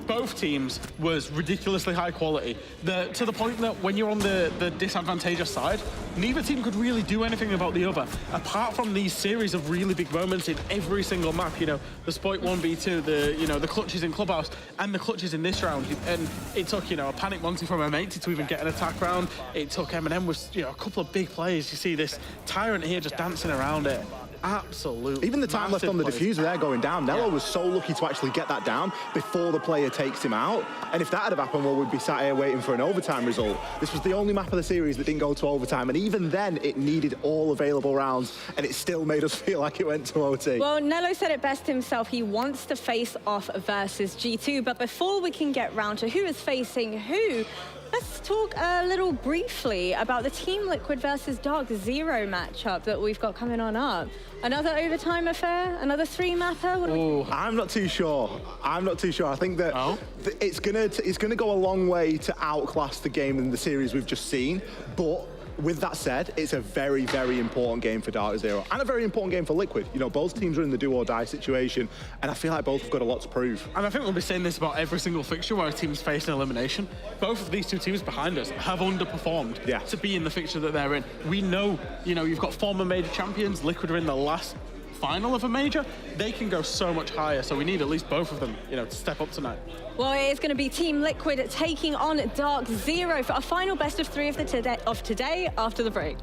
Speaker 5: Both teams was ridiculously high quality. To the point that when you're on the disadvantageous side, neither team could really do anything about the other. Apart from these series of really big moments in every single map, the Spoit 1v2, the clutches in Clubhouse, and the clutches in this round. And it took, a panic Monty from M80 to even get an attack round. It took M&M with, a couple of big plays. You see this Tyrant here just dancing around it. Absolutely.
Speaker 24: Even the time left on the diffuser there going down, Nello was so lucky to actually get that down before the player takes him out. And if that had happened, well, we'd be sat here waiting for an overtime result. This was the only map of the series that didn't go to overtime, and even then, it needed all available rounds, and it still made us feel like it went to OT.
Speaker 17: Well, Nello said it best himself. He wants to face off versus G2, but before we can get round to who is facing who, let's talk a little briefly about the Team Liquid versus DarkZero matchup that we've got coming on up. Another overtime affair? Another 3-mapper?
Speaker 24: I'm not too sure. I think that it's gonna go a long way to outclass the game in the series we've just seen. But with that said, it's a very, very important game for DarkZero and a very important game for Liquid. Both teams are in the do or die situation, and I feel like both have got a lot to prove.
Speaker 5: And I think we'll be saying this about every single fixture where a team's facing elimination. Both of these two teams behind us have underperformed to be in the fixture that they're in. We know, you've got former major champions. Liquid are in the last final of a major. They can go so much higher, so we need at least both of them, to step up tonight.
Speaker 17: Well, it is going to be Team Liquid taking on DarkZero for our final best of 3 of today after the break.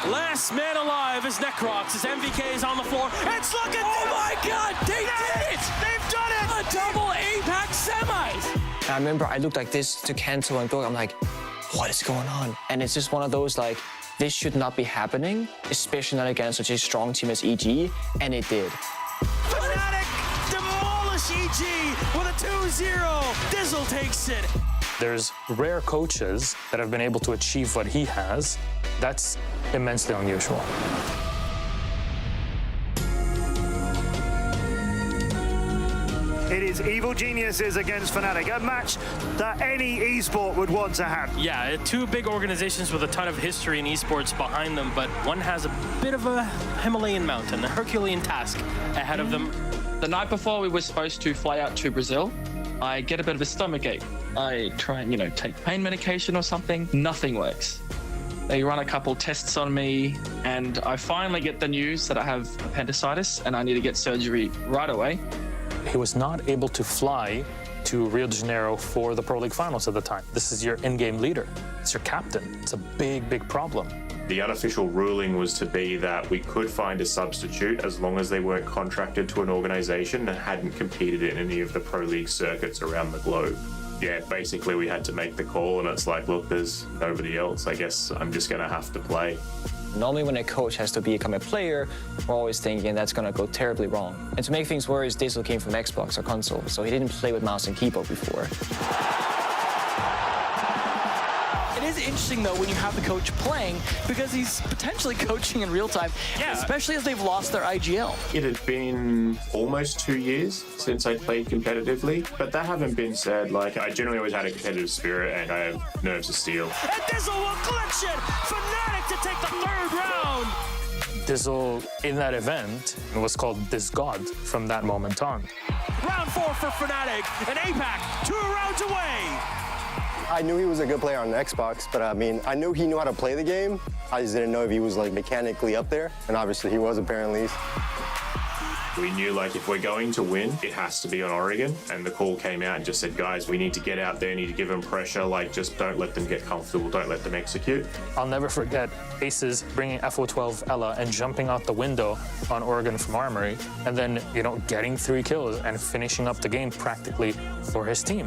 Speaker 6: Last man alive is Necrox as MVK is on the floor. It's looking. Oh my God! They did it! They've done it! A double APAC semis.
Speaker 18: I remember I looked like this to Kanto and Dork. I'm like, what is going on? And it's just one of those like, this should not be happening, especially not against such a strong team as EG, and it did.
Speaker 6: Fnatic demolish EG with a 2-0. Dizzle takes it.
Speaker 11: There's rare coaches that have been able to achieve what he has. That's immensely unusual.
Speaker 2: It is Evil Geniuses against Fnatic, a match that any esport would want to have.
Speaker 6: Yeah, two big organizations with a ton of history in esports behind them, but one has a bit of a Himalayan mountain, a Herculean task ahead of them.
Speaker 21: The night before we were supposed to fly out to Brazil, I get a bit of a stomach ache. I try and, take pain medication or something. Nothing works. They run a couple tests on me, and I finally get the news that I have appendicitis and I need to get surgery right away.
Speaker 11: He was not able to fly to Rio de Janeiro for the Pro League finals at the time. This is your in-game leader. It's your captain. It's a big, big problem.
Speaker 22: The unofficial ruling was to be that we could find a substitute as long as they weren't contracted to an organization and hadn't competed in any of the Pro League circuits around the globe. Yeah, basically we had to make the call, and it's like, look, there's nobody else. I guess I'm just gonna have to play.
Speaker 23: Normally when a coach has to become a player, we're always thinking that's going to go terribly wrong. And to make things worse, Dizzle came from Xbox or console, so he didn't play with mouse and keyboard before.
Speaker 25: It is interesting, though, when you have the coach playing, because he's potentially coaching in real time, especially as they've lost their IGL.
Speaker 22: It had been almost 2 years since I played competitively, but that having been said, I generally always had a competitive spirit and I have nerves of steel.
Speaker 6: And Dizzle will clutch it! Fnatic to take the third round!
Speaker 11: Dizzle, in that event, was called Diz God from that moment on.
Speaker 6: Round 4 for Fnatic, and APAC 2 rounds away!
Speaker 26: I knew he was a good player on Xbox, but I knew he knew how to play the game. I just didn't know if he was mechanically up there, and obviously he was apparently.
Speaker 22: We knew if we're going to win, it has to be on Oregon, and the call came out and just said, guys, we need to get out there, need to give them pressure, just don't let them get comfortable, don't let them execute.
Speaker 11: I'll never forget Aces bringing FO12 Ella and jumping out the window on Oregon from Armory, and then, getting 3 kills and finishing up the game practically for his team.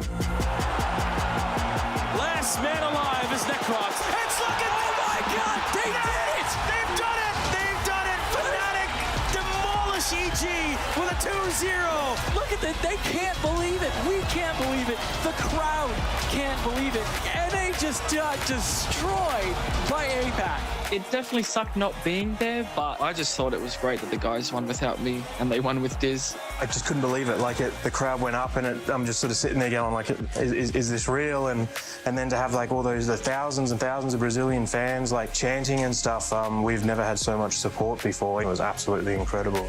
Speaker 6: Last man alive is Necrox. It's looking, oh my God, they did it! They've done it! They've done it! Fnatic demolish EG with a 2-0.
Speaker 25: Look at that, they can't believe it. We can't believe it. The crowd can't believe it. And they just got destroyed by APAC.
Speaker 21: It definitely sucked not being there, but I just thought it was great that the guys won without me and they won with Diz.
Speaker 27: I just couldn't believe it. The crowd went up, and I'm just sort of sitting there going, is this real? And then to have all the thousands and thousands of Brazilian fans chanting and stuff. We've never had so much support before. It was absolutely incredible.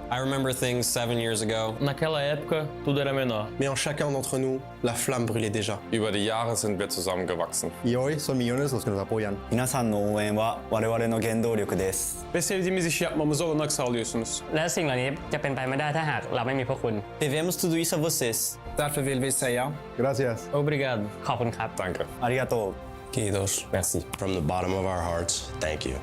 Speaker 28: I remember things 7 years ago.
Speaker 1: Naquela época, tudo era menor.
Speaker 29: Mais en chacun d'entre nous, la flamme brûlait déjà.
Speaker 30: Über die Jahre sind wir zusammengewachsen.
Speaker 29: Y hoy son millones los que nos apoyan.
Speaker 31: 皆さんの応援は我々の原動力です。
Speaker 32: Ve sevdiğimiz işi yapmamıza olanak sağlıyorsunuz.
Speaker 33: และสิ่งเหล่านี้จะเป็นไปไม่ได้ถ้าหากเราไม่มีพวกคุณ
Speaker 31: Devemos tudo isso a vocês.
Speaker 32: Därför vill vi säga
Speaker 29: gracias.
Speaker 1: Obrigado.
Speaker 33: ขอบคุณครับ
Speaker 30: Danke.
Speaker 31: Arigato.
Speaker 30: Kiitos. Merci.
Speaker 31: From the bottom of our hearts, thank you.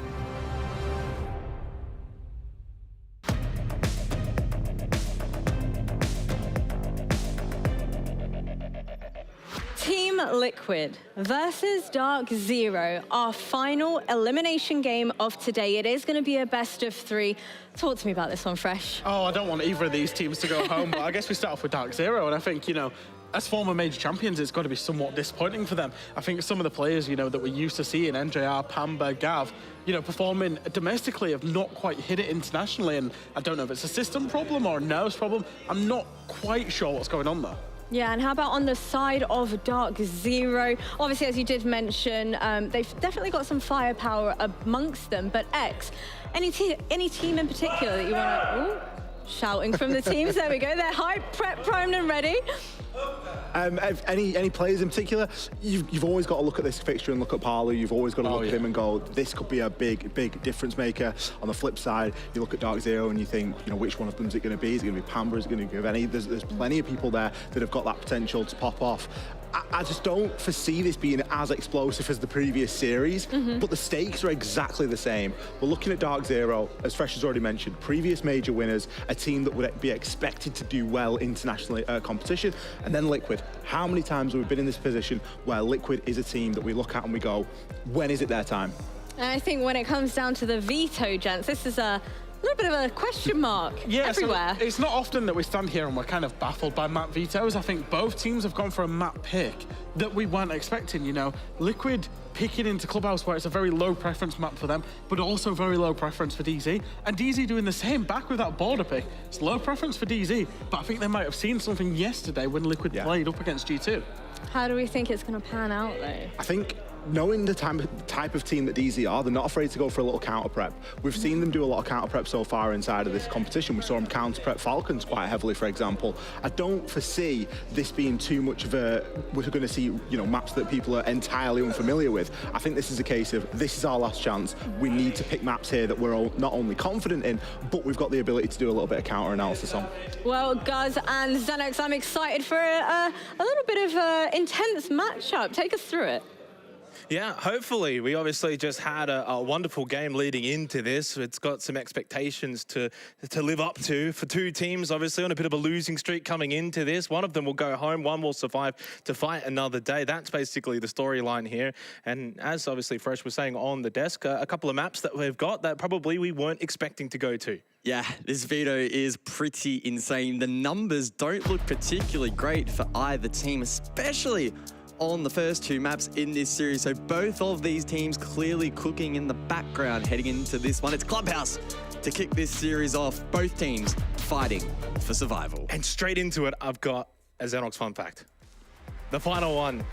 Speaker 17: Team Liquid versus DarkZero, our final elimination game of today. It is going to be a best of 3. Talk to me about this one, Fresh.
Speaker 5: Oh, I don't want either of these teams to go home, but I guess we start off with DarkZero, and I think, you know, as former major champions, it's got to be somewhat disappointing for them. I think some of the players, you know, that we're used to seeing, NJR, Pamba, Gav, you know, performing domestically have not quite hit it internationally, and I don't know if it's a system problem or a nerves problem. I'm not quite sure what's going on there.
Speaker 17: Yeah, and how about on the side of DarkZero? Obviously, as you did mention, they've definitely got some firepower amongst them, but X, any team in particular that you want to... Shouting from the teams, there we go. They're hyped, prepped, primed and ready.
Speaker 24: Any players in particular? You've always got to look at this fixture and look at Parlu. You've always got to look at him and go, this could be a big difference maker. On the flip side, you look at DarkZero and you think, you know, which one of them is it going to be? Is it going to be Pamba? Is it going to be any? There's plenty of people there that have got that potential to pop off. I just don't foresee this being as explosive as the previous series, but the stakes are exactly the same. We're looking at DarkZero, as Fresh has already mentioned, previous major winners, a team that would be expected to do well internationally competition, and then Liquid. How many times have we been in this position where Liquid is a team that we look at and we go, when is it their time?
Speaker 17: And I think when it comes down to the veto, gents, this is a little bit of a question mark everywhere.
Speaker 5: So it's not often that we stand here and we're kind of baffled by map vetoes. I think both teams have gone for a map pick that we weren't expecting, you know. Liquid picking into Clubhouse where it's a very low preference map for them, but also very low preference for DZ. And DZ doing the same back with that border pick. It's low preference for DZ, but I think they might have seen something yesterday when Liquid played up against G2.
Speaker 17: How do we think it's going to pan out, though?
Speaker 24: I think knowing the type of team that DZ are, they're not afraid to go for a little counter prep. We've seen them do a lot of counter prep so far inside of this competition. We saw them counter prep Falcons quite heavily, for example. I don't foresee this being too much of a, we're going to see, you know, maps that people are entirely unfamiliar with. I think this is a case of, this is our last chance. We need to pick maps here that we're all not only confident in, but we've got the ability to do a little bit of counter analysis on.
Speaker 17: Well, Guz and Soniqs, I'm excited for a little bit of an intense matchup. Take us through it.
Speaker 3: Yeah, hopefully. We obviously just had a wonderful game leading into this. It's got some expectations to live up to for two teams, obviously, on a bit of a losing streak coming into this. One of them will go home, one will survive to fight another day. That's basically the storyline here. And as obviously Fresh was saying on the desk, a couple of maps that we've got that probably we weren't expecting to go to.
Speaker 4: Yeah, this veto is pretty insane. The numbers don't look particularly great for either team, especially on the first two maps in this series. So both of these teams clearly cooking in the background heading into this one. It's Clubhouse to kick this series off. Both teams fighting for survival.
Speaker 3: And straight into it, I've got a Xenox fun fact. The final one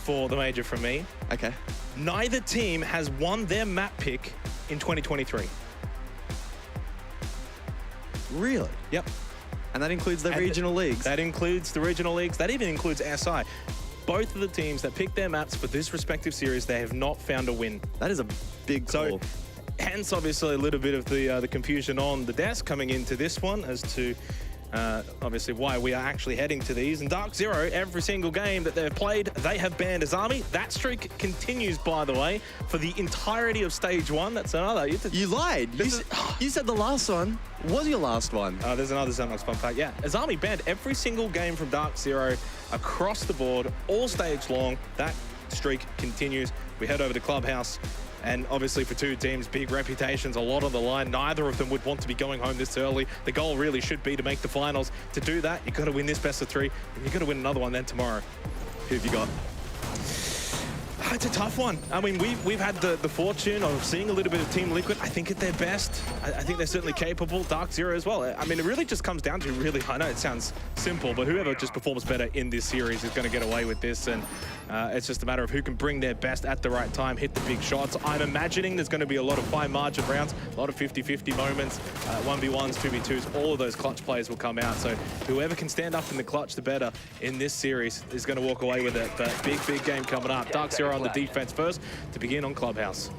Speaker 3: for the major from me.
Speaker 4: Okay.
Speaker 3: Neither team has won their map pick in 2023.
Speaker 4: Really?
Speaker 3: Yep.
Speaker 4: And that includes the regional leagues?
Speaker 3: That includes the regional leagues. That even includes SI. Both of the teams that picked their maps for this respective series, they have not found a win.
Speaker 4: That is a big call.
Speaker 3: So, hence, obviously, a little bit of the confusion on the desk coming into this one as to, obviously, why we are actually heading to these. And DarkZero, every single game that they've played, they have banned Azami. That streak continues, by the way, for the entirety of stage one. That's another.
Speaker 4: You lied. You said the last one was your last one.
Speaker 3: There's another Soniqs fun fact. Yeah, Azami banned every single game from DarkZero across the board, all stage long. That streak continues. We head over to Clubhouse. And obviously for two teams, big reputations, a lot on the line. Neither of them would want to be going home this early. The goal really should be to make the finals. To do that, you've got to win this best of three, and you've got to win another one then tomorrow.
Speaker 4: Who have you got?
Speaker 3: It's a tough one. I mean, we've had the fortune of seeing a little bit of Team Liquid. I think at their best. I think they're certainly capable. DarkZero as well. I mean, it really just comes down to I know it sounds simple, but whoever just performs better in this series is going to get away with this. And it's just a matter of who can bring their best at the right time, hit the big shots. I'm imagining there's going to be a lot of fine margin rounds, a lot of 50-50 moments, 1v1s, 2v2s. All of those clutch players will come out. So whoever can stand up in the clutch the better in this series is going to walk away with it. But big game coming up. DarkZero on the defense first to begin on Clubhouse.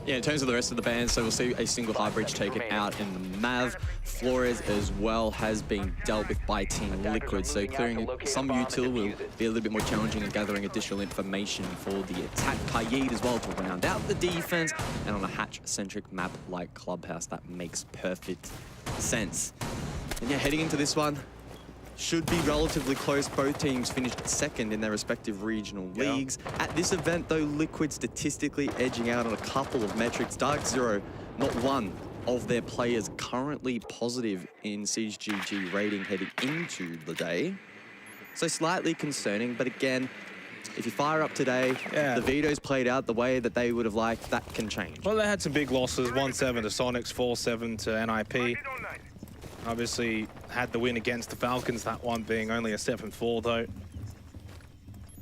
Speaker 4: Yeah, in terms of the rest of the bans, so we'll see a single high bridge taken out in the Mav. Flores as well has been dealt with by Team Liquid, so clearing some util will be a little bit more challenging and gathering additional information for the attack. Kaid as well to round out the defense, and on a hatch-centric map like Clubhouse, that makes perfect sense. And yeah, heading into this one, should be relatively close. Both teams finished second in their respective regional leagues. At this event, though, Liquid statistically edging out on a couple of metrics. DarkZero, not one of their players currently positive in CGG rating heading into the day. So slightly concerning, but again, if you fire up today, the veto's played out the way that they would have liked, that can change.
Speaker 3: Well, they had some big losses, 1-7 to Soniqs, 4-7 to NIP. Obviously had the win against the Falcons, that one being only a 7-4 though.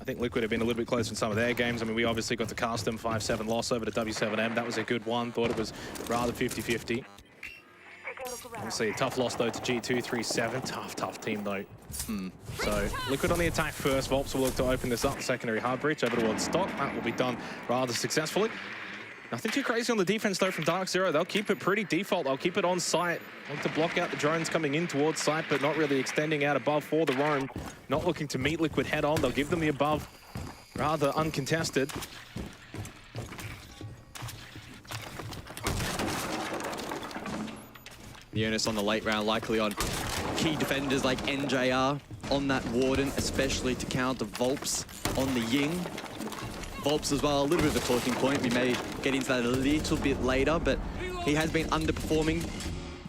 Speaker 3: I think Liquid have been a little bit closer in some of their games. I mean, we obviously got to Custom 5-7 loss over to W7M. That was a good one. Thought it was rather 50-50. Obviously a tough loss though to G2, 3-7. Tough team though. So Liquid on the attack first. Volps will look to open this up. The secondary hard breach over towards stock. That will be done rather successfully. Nothing too crazy on the defense though from DarkZero. They'll keep it pretty default. They'll keep it on site. Want to block out the drones coming in towards site, but not really extending out above for the roam. Not looking to meet Liquid head on. They'll give them the above rather uncontested.
Speaker 4: The onus on the late round likely on key defenders like NJR on that Warden, especially to counter Volps on the Ying. Volps as well, a little bit of a talking point. We may get into that a little bit later, but he has been underperforming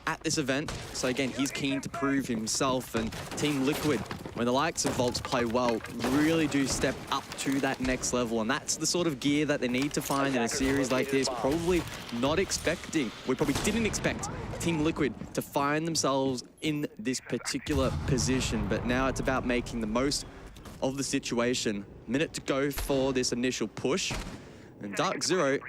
Speaker 4: at this event. So again, he's keen to prove himself, and Team Liquid, when the likes of Volps play well, really do step up to that next level. And that's the sort of gear that they need to find in a series like this. Probably not expecting, we probably didn't expect Team Liquid to find themselves in this particular position, but now it's about making the most of the situation. Minute to go for this initial push. And DarkZero,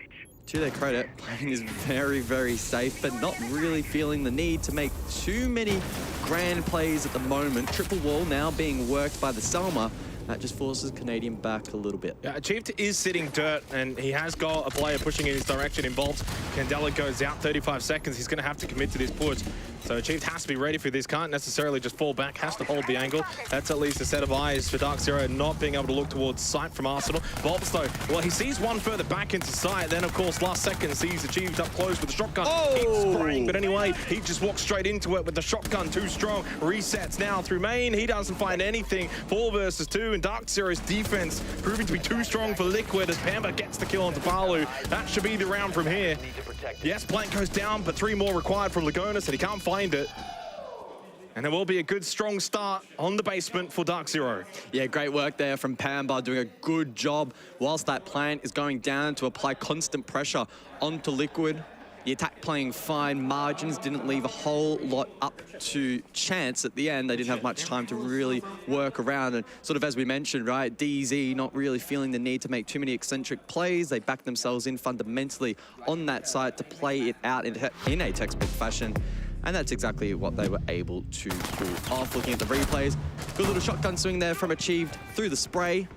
Speaker 4: to their credit, playing is very, very safe, but not really feeling the need to make too many grand plays at the moment. Triple wall now being worked by the Selma. That just forces Canadian back a little bit.
Speaker 3: Yeah, Achieved is sitting dirt, and he has got a player pushing in his direction in Volps. Candela goes out 35 seconds. He's going to have to commit to this push. So Achieved has to be ready for this. Can't necessarily just fall back, has to hold the angle. That's at least a set of eyes for DarkZero, not being able to look towards sight from Arsenal. Volps, though, well, he sees one further back into sight. Then, of course, last second sees Achieved up close with the shotgun. Keeps spraying, but anyway, he just walks straight into it with the shotgun. Too strong. Resets now through main. He doesn't find anything. 4 versus 2, and DarkZero's defense proving to be too strong for Liquid as Pamba gets the kill onto Balu. That should be the round from here. Yes, Blank goes down, but 3 more required from Lagonis, and he can't find it. And there will be a good, strong start on the basement for DarkZero.
Speaker 4: Yeah, great work there from Pamba, doing a good job whilst that plant is going down to apply constant pressure onto Liquid. The attack playing fine, margins didn't leave a whole lot up to chance at the end. They didn't have much time to really work around, and sort of as we mentioned, right, DZ not really feeling the need to make too many eccentric plays. They backed themselves in fundamentally on that side to play it out in a textbook fashion. And that's exactly what they were able to pull off. Looking at the replays, good little shotgun swing there from Achieved through the spray.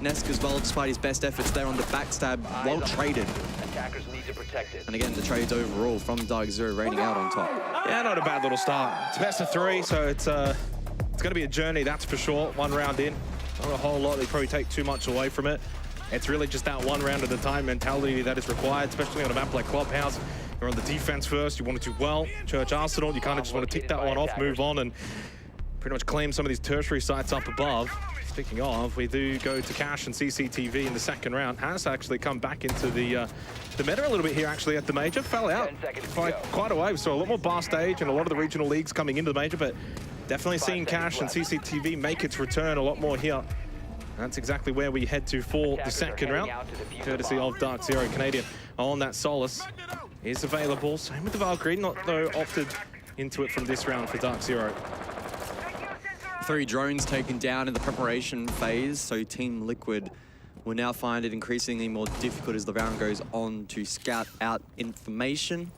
Speaker 4: Nesk as well, despite his best efforts there on the backstab, well traded. And again, the trades overall from DarkZero rating out on top.
Speaker 3: Yeah, not a bad little start. It's best of 3, so it's going to be a journey, that's for sure. 1 round in, not a whole lot. They probably take too much away from it. It's really just that 1 round at a time mentality that is required, especially on a map like Clubhouse. You're on the defense first, you want to do well. Church Arsenal, you kind of just want to tick that one off, move on, and pretty much claim some of these tertiary sites up above. Speaking of, we do go to Cash and CCTV in the 2nd round. Has actually come back into the meta a little bit here, actually, at the Major. Fell out by quite a way. We saw a lot more bar stage and a lot of the regional leagues coming into the Major, but definitely seeing Cash and CCTV make its return a lot more here. That's exactly where we head to for the 2nd round, courtesy of DarkZero. Canadian on that Solace is available. Same with the Valkyrie, not though opted into it from this round for DarkZero.
Speaker 4: 3 drones taken down in the preparation phase, so Team Liquid will now find it increasingly more difficult as the round goes on to scout out information.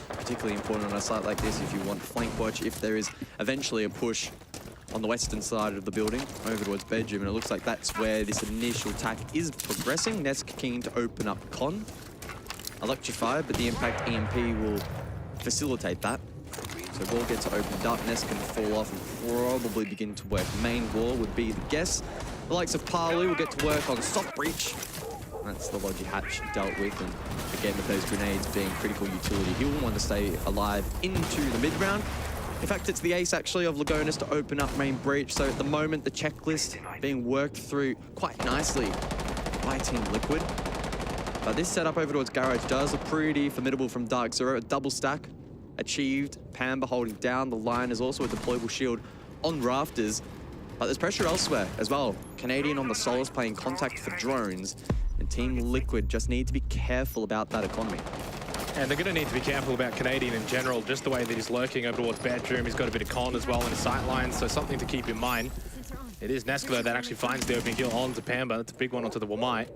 Speaker 4: Particularly important on a site like this if you want flank watch, if there is eventually a push on the western side of the building over towards bedroom, and it looks like that's where this initial attack is progressing. Nesk keen to open up con. Electrified, but the impact EMP will facilitate that. So wall gets opened up, Nesk can fall off and probably begin to work. Main wall would be the guess. The likes of Parley will get to work on soft breach. That's the Logi Hatch dealt with, and again with those grenades being critical utility, he will want to stay alive into the mid round. In fact, it's the ace actually of Lagonis to open up main breach. So at the moment, the checklist being worked through quite nicely by Team Liquid. But this setup over towards Garage does look pretty formidable from DarkZero. A double stack achieved. Pamba holding down the line. Is also a deployable shield on rafters. But there's pressure elsewhere as well. Canadian on the Solace playing contact for drones. And Team Liquid just need to be careful about that economy.
Speaker 3: And they're going to need to be careful about Canadian in general, just the way that he's lurking over towards bedroom. He's got a bit of con as well in his sight lines, so something to keep in mind. It is Neskler that actually finds the opening kill onto Pamba. That's a big one onto the Wamai.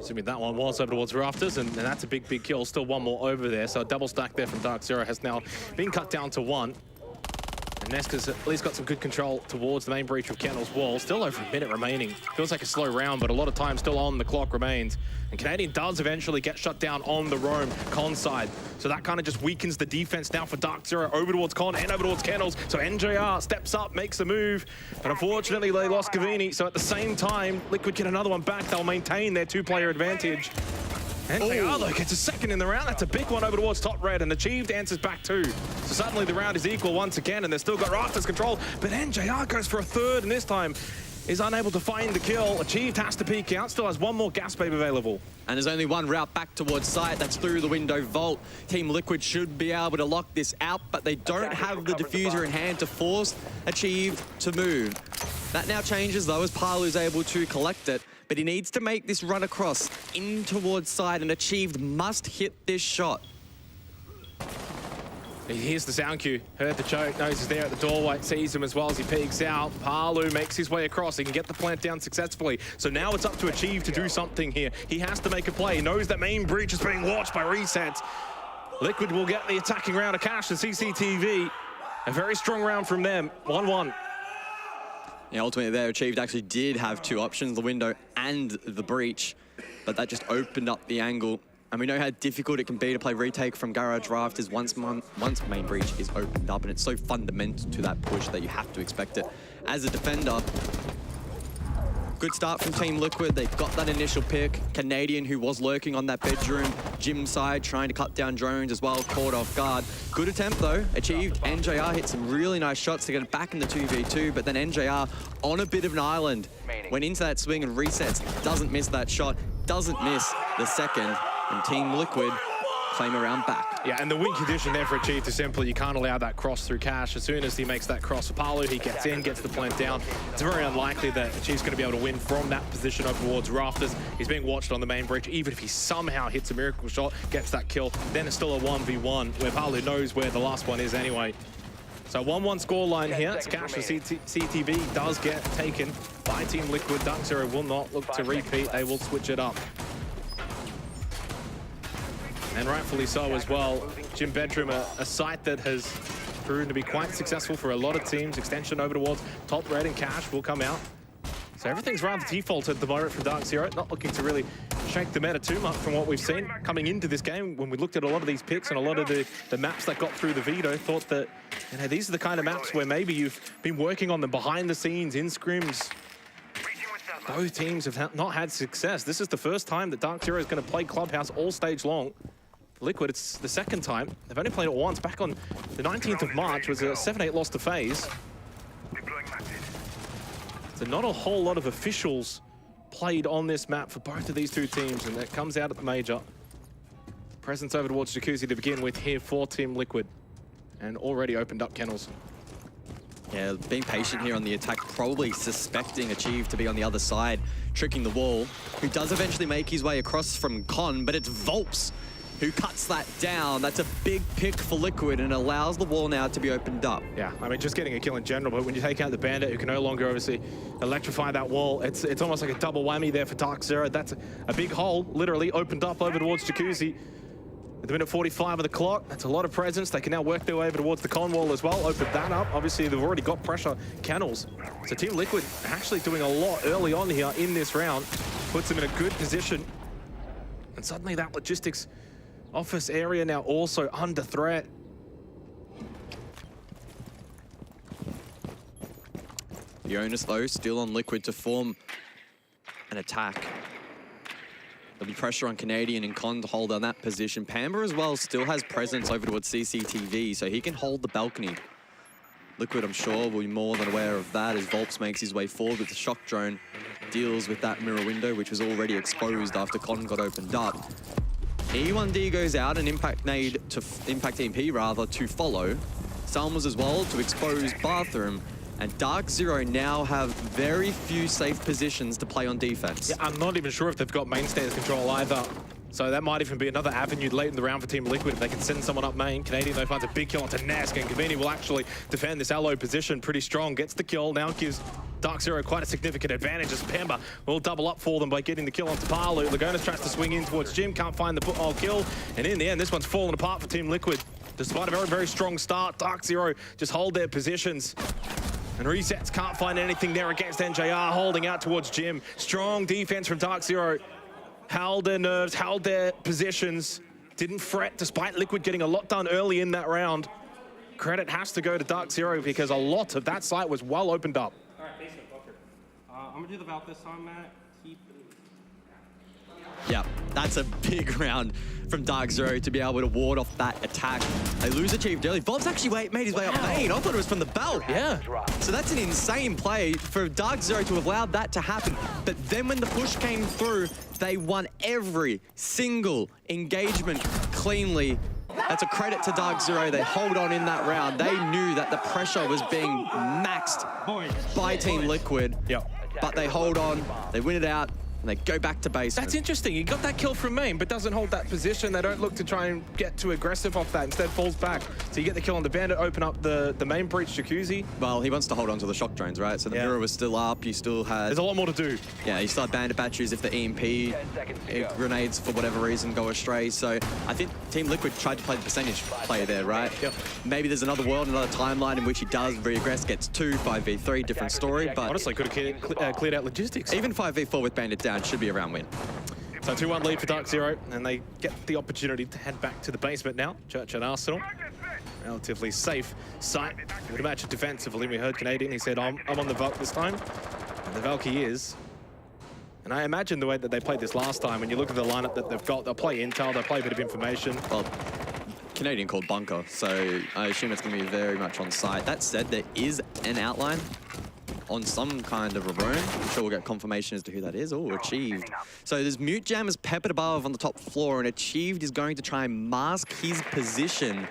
Speaker 3: Assuming that one was over towards rafters, and that's a big kill. Still one more over there, so a double stack there from DarkZero has now been cut down to one. And Neskler's at least got some good control towards the main breach of Kennel's wall. Still over a minute remaining. Feels like a slow round, but a lot of time still on the clock remains. And Canadian does eventually get shut down on the roam con side. So that kind of just weakens the defense now for DarkZero over towards Con and over towards Kennels. So NJR steps up, makes a move. But unfortunately, they lost Gavini. So at the same time, Liquid get another one back. They'll maintain their two-player advantage. NJR, though, gets a second in the round. That's a big one over towards top red, and Achieved answers back too. So suddenly the round is equal once again, and they've still got Rafters control. But NJR goes for a third, and this time is unable to find the kill. Achieved has to peek out, still has one more gas babe available.
Speaker 4: And there's only one route back towards site, that's through the window vault. Team Liquid should be able to lock this out, but they don't have the diffuser in hand to force Achieved to move. That now changes though, as Palu's able to collect it, but he needs to make this run across in towards side, and Achieved must hit this shot.
Speaker 3: He hears the sound cue, heard the choke, knows he's there at the doorway, sees him as well as he peeks out. Palu makes his way across, he can get the plant down successfully. So now it's up to Achieve to do something here. He has to make a play, he knows that main breach is being watched by Reset. Liquid will get the attacking round of cash and CCTV. A very strong round from them, 1-1.
Speaker 4: Yeah, ultimately there, Achieved actually did have two options, the window and the breach, but that just opened up the angle. And we know how difficult it can be to play retake from Garage Rafters once main breach is opened up, and it's so fundamental to that push that you have to expect it. As a defender, good start from Team Liquid. They've got that initial pick. Canadian, who was lurking on that bedroom gym side, trying to cut down drones as well, caught off guard. Good attempt though, Achieved. NJR hit some really nice shots to get it back in the 2v2, but then NJR on a bit of an island, went into that swing and resets, doesn't miss that shot, doesn't miss the second, and Team Liquid claim a round back.
Speaker 3: Yeah, and the win condition there for Achieved is simple. You can't allow that cross through cash. As soon as he makes that cross for Palu, he gets in, gets the plant down. It's very unlikely that Achieved's going to be able to win from that position over towards Rafters. He's being watched on the main breach. Even if he somehow hits a miracle shot, gets that kill, then it's still a 1v1, where Palu knows where the last one is anyway. So 1-1 scoreline here. It's cash for CTV. Does get taken by Team Liquid. DarkZero will not look to repeat. They will switch it up. And rightfully so as well. Gym Bedroom, a site that has proven to be quite successful for a lot of teams. Extension over towards top red and cash will come out. So everything's rather default at the moment from DarkZero. Not looking to really shake the meta too much from what we've seen coming into this game. When we looked at a lot of these picks and a lot of the maps that got through the veto, thought that, you know, these are the kind of maps where maybe you've been working on them behind the scenes in scrims. Both teams have not had success. This is the first time that DarkZero is going to play Clubhouse all stage long. Liquid, it's the second time. They've only played it once. Back on the 19th of March was a 7-8 loss to FaZe. So not a whole lot of officials played on this map for both of these two teams, and that comes out at the major. Presence over towards Jacuzzi to begin with here for Team Liquid, and already opened up kennels.
Speaker 4: Yeah, being patient here on the attack, probably suspecting Achieve to be on the other side, tricking the wall, who does eventually make his way across from Con, but it's Volps who cuts that down. That's a big pick for Liquid and allows the wall now to be opened up.
Speaker 3: Yeah, I mean, just getting a kill in general, but when you take out the Bandit, who can no longer obviously electrify that wall, it's almost like a double whammy there for DarkZero. That's a big hole, literally opened up over towards Jacuzzi. At the minute 45 of the clock, that's a lot of presence. They can now work their way over towards the con wall as well, open that up. Obviously, they've already got pressure kennels. So Team Liquid actually doing a lot early on here in this round, puts them in a good position. And suddenly that logistics office area now also under threat.
Speaker 4: The onus, though, still on Liquid to form an attack. There'll be pressure on Canadian and Con to hold on that position. Pamba as well still has presence over towards CCTV, so he can hold the balcony. Liquid, I'm sure, will be more than aware of that as Volps makes his way forward with the shock drone, deals with that mirror window, which was already exposed after Con got opened up. E1D goes out and Impact EMP rather to follow. Salmos as well to expose Bathroom. And DarkZero now have very few safe positions to play on defense.
Speaker 3: Yeah, I'm not even sure if they've got main stairs control either. So that might even be another avenue late in the round for Team Liquid if they can send someone up main. Canadian, though, finds a big kill onto Nesk, and Cavini will actually defend this allo position pretty strong. Gets the kill, now gives DarkZero quite a significant advantage as Pemba will double up for them by getting the kill onto Palu. Lagonas tries to swing in towards Jim, can't find the foothold kill. And in the end, this one's fallen apart for Team Liquid. Despite a very, very strong start, DarkZero just hold their positions. And Resets can't find anything there against NJR, holding out towards Jim. Strong defense from DarkZero. Held their nerves, held their positions. Didn't fret despite Liquid getting a lot done early in that round. Credit has to go to DarkZero because a lot of that site was well opened up.
Speaker 32: All right, basement, Booker. I'm going to do the Valk this time, Matt.
Speaker 4: Yeah, that's a big round from DarkZero to be able to ward off that attack. They lose Achieved early. Volps actually made his way up main. I thought it was from the belt.
Speaker 3: Yeah.
Speaker 4: So that's an insane play for DarkZero to have allowed that to happen. But then when the push came through, they won every single engagement cleanly. That's a credit to DarkZero. They hold on in that round. They knew that the pressure was being maxed by Team Liquid.
Speaker 3: Yep.
Speaker 4: But they hold on, they win it out, and they go back to basement.
Speaker 3: That's interesting. He got that kill from main, but doesn't hold that position. They don't look to try and get too aggressive off that. Instead, falls back. So you get the kill on the Bandit, open up the main breach Jacuzzi.
Speaker 4: Well, he wants to hold on to the shock drones, right? So the mirror was still up. You still had...
Speaker 3: There's a lot more to do.
Speaker 4: Yeah, you still had Bandit batteries if the EMP grenades, for whatever reason, go astray. So I think Team Liquid tried to play the percentage play there, right?
Speaker 3: Yep.
Speaker 4: Maybe there's another world, another timeline in which he does re-aggress, gets 2, 5v3, different story, but...
Speaker 3: Honestly, could have cleared out logistics.
Speaker 4: Even 5v4 with Bandit down should be a round win.
Speaker 3: So 2-1 lead for DarkZero, and they get the opportunity to head back to the basement now. Church and Arsenal. Relatively safe site. Would imagine defensively. We heard Canadian, he said, I'm on the Valk this time. And the Valk he is. And I imagine the way that they played this last time, when you look at the lineup that they've got, they'll play intel, they'll play a bit of information.
Speaker 4: Well, Canadian called bunker, so I assume it's going to be very much on site. That said, there is an outline on some kind of a room. I'm sure we'll get confirmation as to who that is. Oh, Achieved. So there's Mute Jammers peppered above on the top floor, and Achieved is going to try and mask his position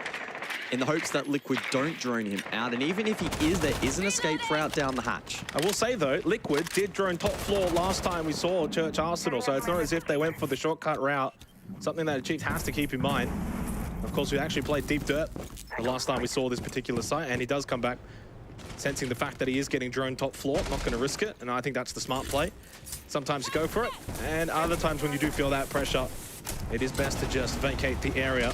Speaker 4: in the hopes that Liquid don't drone him out. And even if he is, there is an escape route down the hatch.
Speaker 3: I will say, though, Liquid did drone top floor last time we saw Church Arsenal, so it's not as if they went for the shortcut route. Something that Achieved has to keep in mind. Of course, we actually played Deep Dirt the last time we saw this particular site, and he does come back sensing the fact that he is getting drone top floor, not going to risk it, and I think that's the smart play. Sometimes you go for it, and other times when you do feel that pressure, it is best to just vacate the area.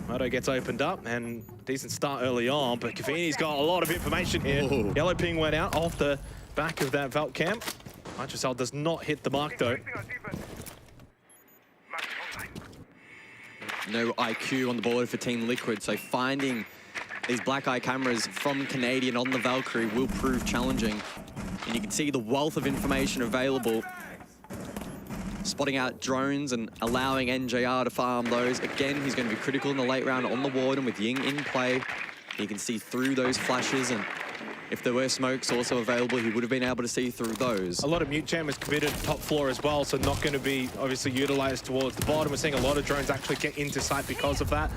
Speaker 3: Moto gets opened up, and decent start early on, but Cavini's got a lot of information here. Ooh. Yellow ping went out off the back of that Valk camp. Nitrocell does not hit the mark, though.
Speaker 4: No IQ on the board for Team Liquid, so finding these black eye cameras from Canadian on the Valkyrie will prove challenging. And you can see the wealth of information available. Spotting out drones and allowing NJR to farm those. Again, he's going to be critical in the late round on the Warden with Ying in play. He can see through those flashes, and if there were smokes also available, he would have been able to see through those.
Speaker 3: A lot of Mute Jam is committed top floor as well, so not going to be obviously utilized towards the bottom. We're seeing a lot of drones actually get into sight because of that.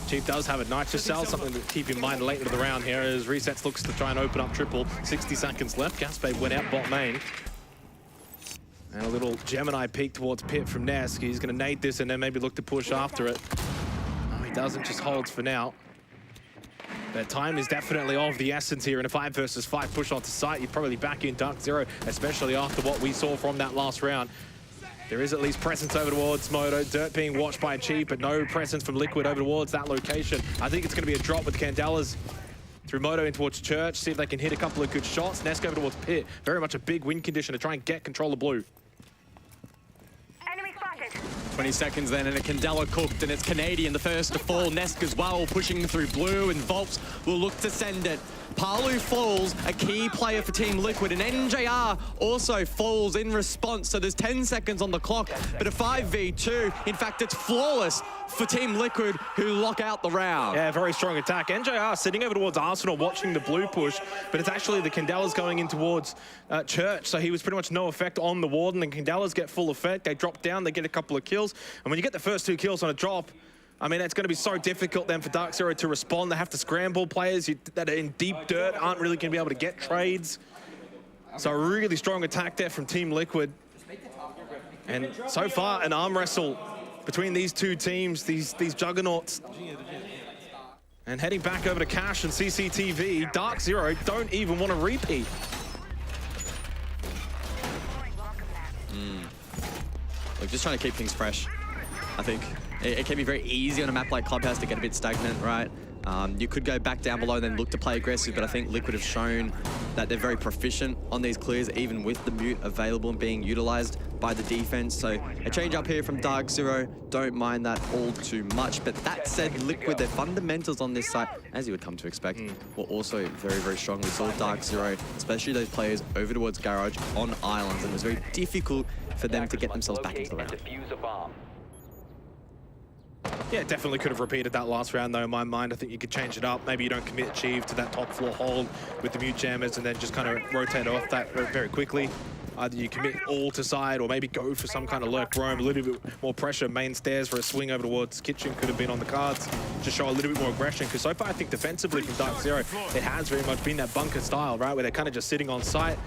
Speaker 3: Chief does have a Nitrocell, something to keep in mind late into the round here as Resets looks to try and open up triple. 60 seconds left. Gaspe went out bot main. And a little Gemini peek towards Pit from Nesk. He's going to nade this and then maybe look to push after it. No, he doesn't, just holds for now. But time is definitely of the essence here in a 5 versus 5 push onto site. You'd probably back in DarkZero, especially after what we saw from that last round. There is at least presence over towards Moto. Dirt being watched by Chief, but no presence from Liquid over towards that location. I think it's going to be a drop with Candelas through Moto in towards Church. See if they can hit a couple of good shots. Nesk over towards Pit. Very much a big win condition to try and get control of blue.
Speaker 4: 20 seconds then, and a Candela cooked, and it's Canadian, the first to fall. Nesk as well, pushing through blue, and Volps will look to send it. Palu falls, a key player for Team Liquid, and NJR also falls in response. So there's 10 seconds on the clock, but a 5v2. In fact, it's flawless for Team Liquid, who lock out the round.
Speaker 3: Yeah, very strong attack. NJR sitting over towards Arsenal watching the blue push, but it's actually the Candelas going in towards Church, so he was pretty much no effect on the Warden, and Candelas get full effect. They drop down, they get a couple of kills, and when you get the first 2 kills on a drop, I mean, it's going to be so difficult then for DarkZero to respond. They have to scramble players that are in deep dirt, aren't really going to be able to get trades. So a really strong attack there from Team Liquid. And so far, an arm wrestle between these two teams, these juggernauts. And heading back over to Cash and CCTV, DarkZero don't even want to repeat.
Speaker 4: Look, just trying to keep things fresh, I think. It can be very easy on a map like Clubhouse to get a bit stagnant, right? You could go back down below and then look to play aggressive, but I think Liquid have shown that they're very proficient on these clears, even with the mute available and being utilized by the defense. So a change up here from DarkZero, don't mind that all too much. But that said, Liquid, their fundamentals on this side, as you would come to expect, were also very, very strong. We saw DarkZero, especially those players over towards Garage on islands, and it was very difficult for them to get themselves back into the round.
Speaker 3: Yeah, definitely could have repeated that last round, though, in my mind. I think you could change it up. Maybe you don't commit Achieve to that top floor hold with the mute jammers and then just kind of rotate off that very quickly. Either you commit all to side or maybe go for some kind of lurk roam, a little bit more pressure, main stairs for a swing over towards Kitchen could have been on the cards. Just show a little bit more aggression, because so far I think defensively from DarkZero, it has very much been that bunker style, right, where they're kind of just sitting on site.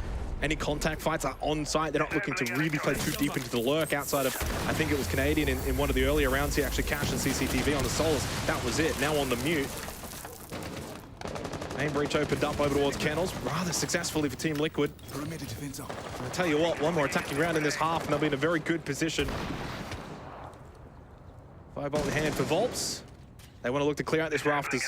Speaker 3: Any contact fights are on site. They're not looking to really play too deep into the lurk outside of, I think it was Canadian in one of the earlier rounds. He actually cashed in CCTV on the Solus. That was it. Now on the mute. Main breach opened up over towards Kennels, rather successfully for Team Liquid. I'll tell you what, one more attacking round in this half, and they'll be in a very good position. Firebolt in hand for Volps. They want to look to clear out this rafters.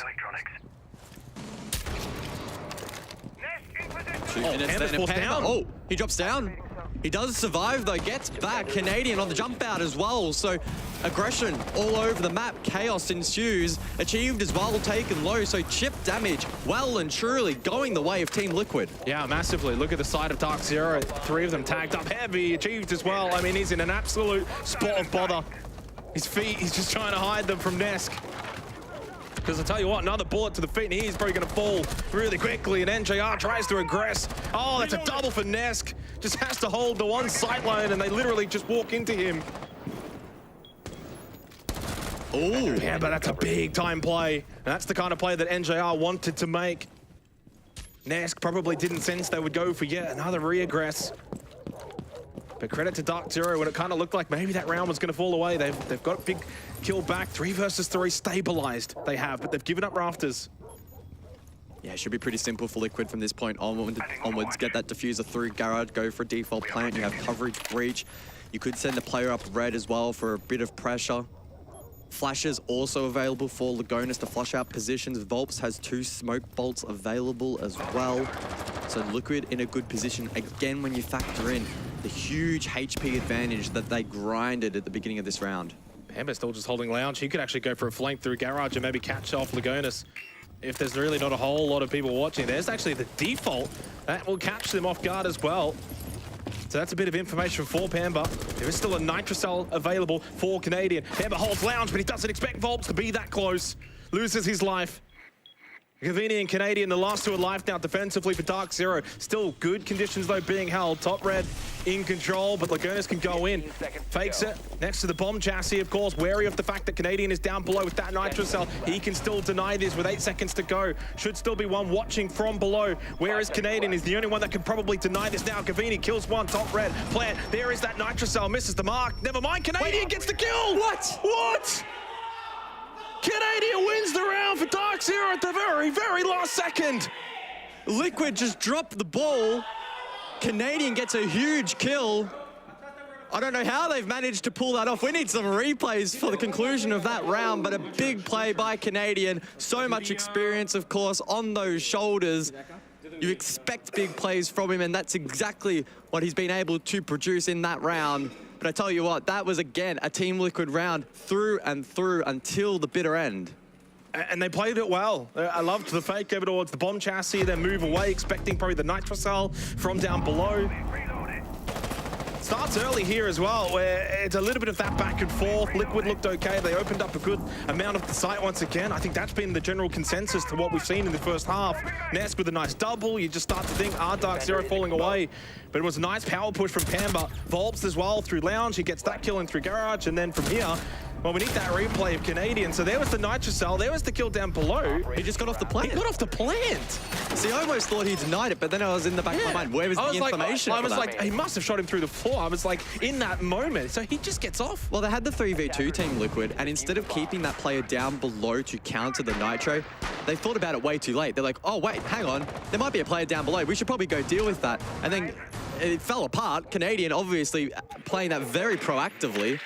Speaker 4: Oh, he drops down. He does survive though, gets back. Canadian on the jump out as well. So aggression all over the map. Chaos ensues. Achieved as well, taken low. So chip damage well and truly going the way of Team Liquid.
Speaker 3: Yeah, massively. Look at the side of DarkZero. 3 of them tagged up heavy. Achieved as well. I mean, he's in an absolute spot of bother. His feet, he's just trying to hide them from Nesk. Because I'll tell you what, another bullet to the feet, and he's probably going to fall really quickly, and NJR tries to aggress. Oh, that's a double for Nesk. Just has to hold the one sight line, and they literally just walk into him. Oh, yeah, but that's a big-time play. And that's the kind of play that NJR wanted to make. Nesk probably didn't sense they would go for yet another re-aggress. But credit to DarkZero when it kind of looked like maybe that round was going to fall away. They've got a big kill back. 3 versus 3 stabilized. They have, but they've given up rafters.
Speaker 4: Yeah, it should be pretty simple for Liquid from this point onwards. Get that diffuser through Garage, go for a default plant. You have coverage breach. You could send the player up red as well for a bit of pressure. Flashes also available for Lagonis to flush out positions. Volps has 2 smoke bolts available as well. So Liquid in a good position again when you factor in the huge HP advantage that they grinded at the beginning of this round.
Speaker 3: Pamba's still just holding Lounge. He could actually go for a flank through Garage and maybe catch off Lagonis. If there's really not a whole lot of people watching, there's actually the default. That will catch them off guard as well. So that's a bit of information for Pamba. There is still a Nitrocell available for Canadian. Pamba holds Lounge, but he doesn't expect Volps to be that close. Loses his life. Gavini and Canadian, the last 2 alive now defensively for DarkZero. Still good conditions though being held. Top red in control, but Lagonis can go in. Fakes it next to the bomb chassis, of course. Wary of the fact that Canadian is down below with that Nitrocell. He can still deny this with 8 seconds to go. Should still be one watching from below. Where is Canadian? He's the only one that can probably deny this now. Gavini kills one, top red. Plant, there is that Nitrocell, misses the mark. Never mind, Canadian gets the kill!
Speaker 4: What?
Speaker 3: What? Canadian wins the round for DarkZero at the very, very last second.
Speaker 4: Liquid just dropped the ball. Canadian gets a huge kill. I don't know how they've managed to pull that off. We need some replays for the conclusion of that round, but a big play by Canadian. So much experience, of course, on those shoulders. You expect big plays from him, and that's exactly what he's been able to produce in that round. But I tell you what, that was, again, a Team Liquid round through and through until the bitter end.
Speaker 3: And they played it well. I loved the fake over towards the bomb chassis, then move away, expecting probably the nitrocell from down below. Starts early here as well, where it's a little bit of that back and forth. Liquid looked okay. They opened up a good amount of the site once again. I think that's been the general consensus to what we've seen in the first half. Nesk with a nice double. You just start to think, DarkZero falling away? But it was a nice power push from Pamba. Volps as well through Lounge. He gets that kill in through Garage. And then from here, well, we need that replay of Canadian. So there was the nitrocell. There was the kill down below.
Speaker 4: He just got off the plant.
Speaker 3: He got off the plant.
Speaker 4: See, I almost thought he denied it, but then I was in the back of my mind, where was the information?
Speaker 3: I was like, he must have shot him through the floor. I was like, in that moment. So he just gets off.
Speaker 4: Well, they had the 3v2 team Liquid, and instead of keeping that player down below to counter the nitro, they thought about it way too late. They're like, oh, wait, hang on. There might be a player down below. We should probably go deal with that. And then it fell apart. Canadian obviously playing that very proactively.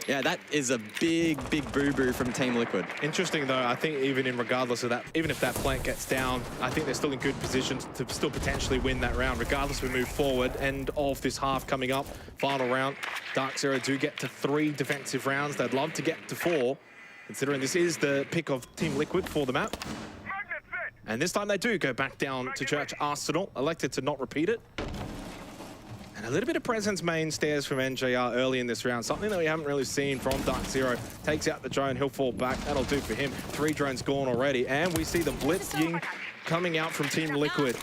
Speaker 4: Yeah, that is a big, big boo-boo from Team Liquid.
Speaker 3: Interesting, though. I think even in regardless of that, even if that plant gets down, I think they're still in good positions to still potentially win that round, regardless we move forward. End of this half coming up, final round. DarkZero do get to 3 defensive rounds. They'd love to get to 4, considering this is the pick of Team Liquid for the map. And this time they do go back down to Church Arsenal, elected to not repeat it. And a little bit of presence main stairs from NJR early in this round, something that we haven't really seen from DarkZero. Takes out the drone, he'll fall back, that'll do for him. 3 drones gone already, and we see the Blitz Ying coming out from Team Liquid.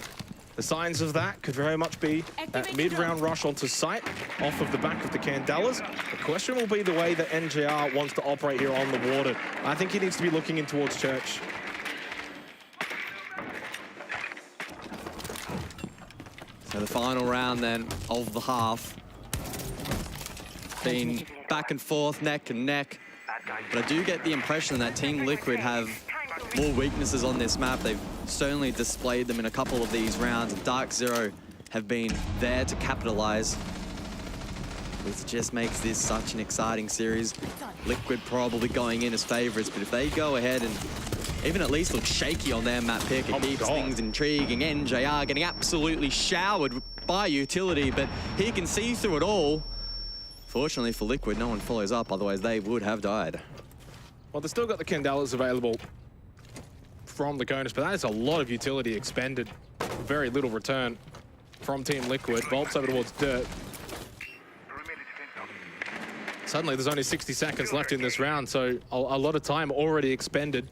Speaker 3: The signs of that could very much be that mid-round rush onto site off of the back of the Candelas. The question will be the way that NJR wants to operate here on the water. I think he needs to be looking in towards Church.
Speaker 4: So the final round then of the half. Been back and forth, neck and neck. But I do get the impression that Team Liquid have more weaknesses on this map. They've certainly displayed them in a couple of these rounds. DarkZero have been there to capitalize, which just makes this such an exciting series. Liquid probably going in as favorites, but if they go ahead and even at least look shaky on their map pick, it keeps things intriguing. NJR getting absolutely showered by utility, but he can see through it all. Fortunately for Liquid, no one follows up, otherwise they would have died.
Speaker 3: Well, they've still got the Candelas available from the Gonus, but that is a lot of utility expended. Very little return from Team Liquid. Volps over towards Dirt. Suddenly, there's only 60 seconds left in this round, so a lot of time already expended.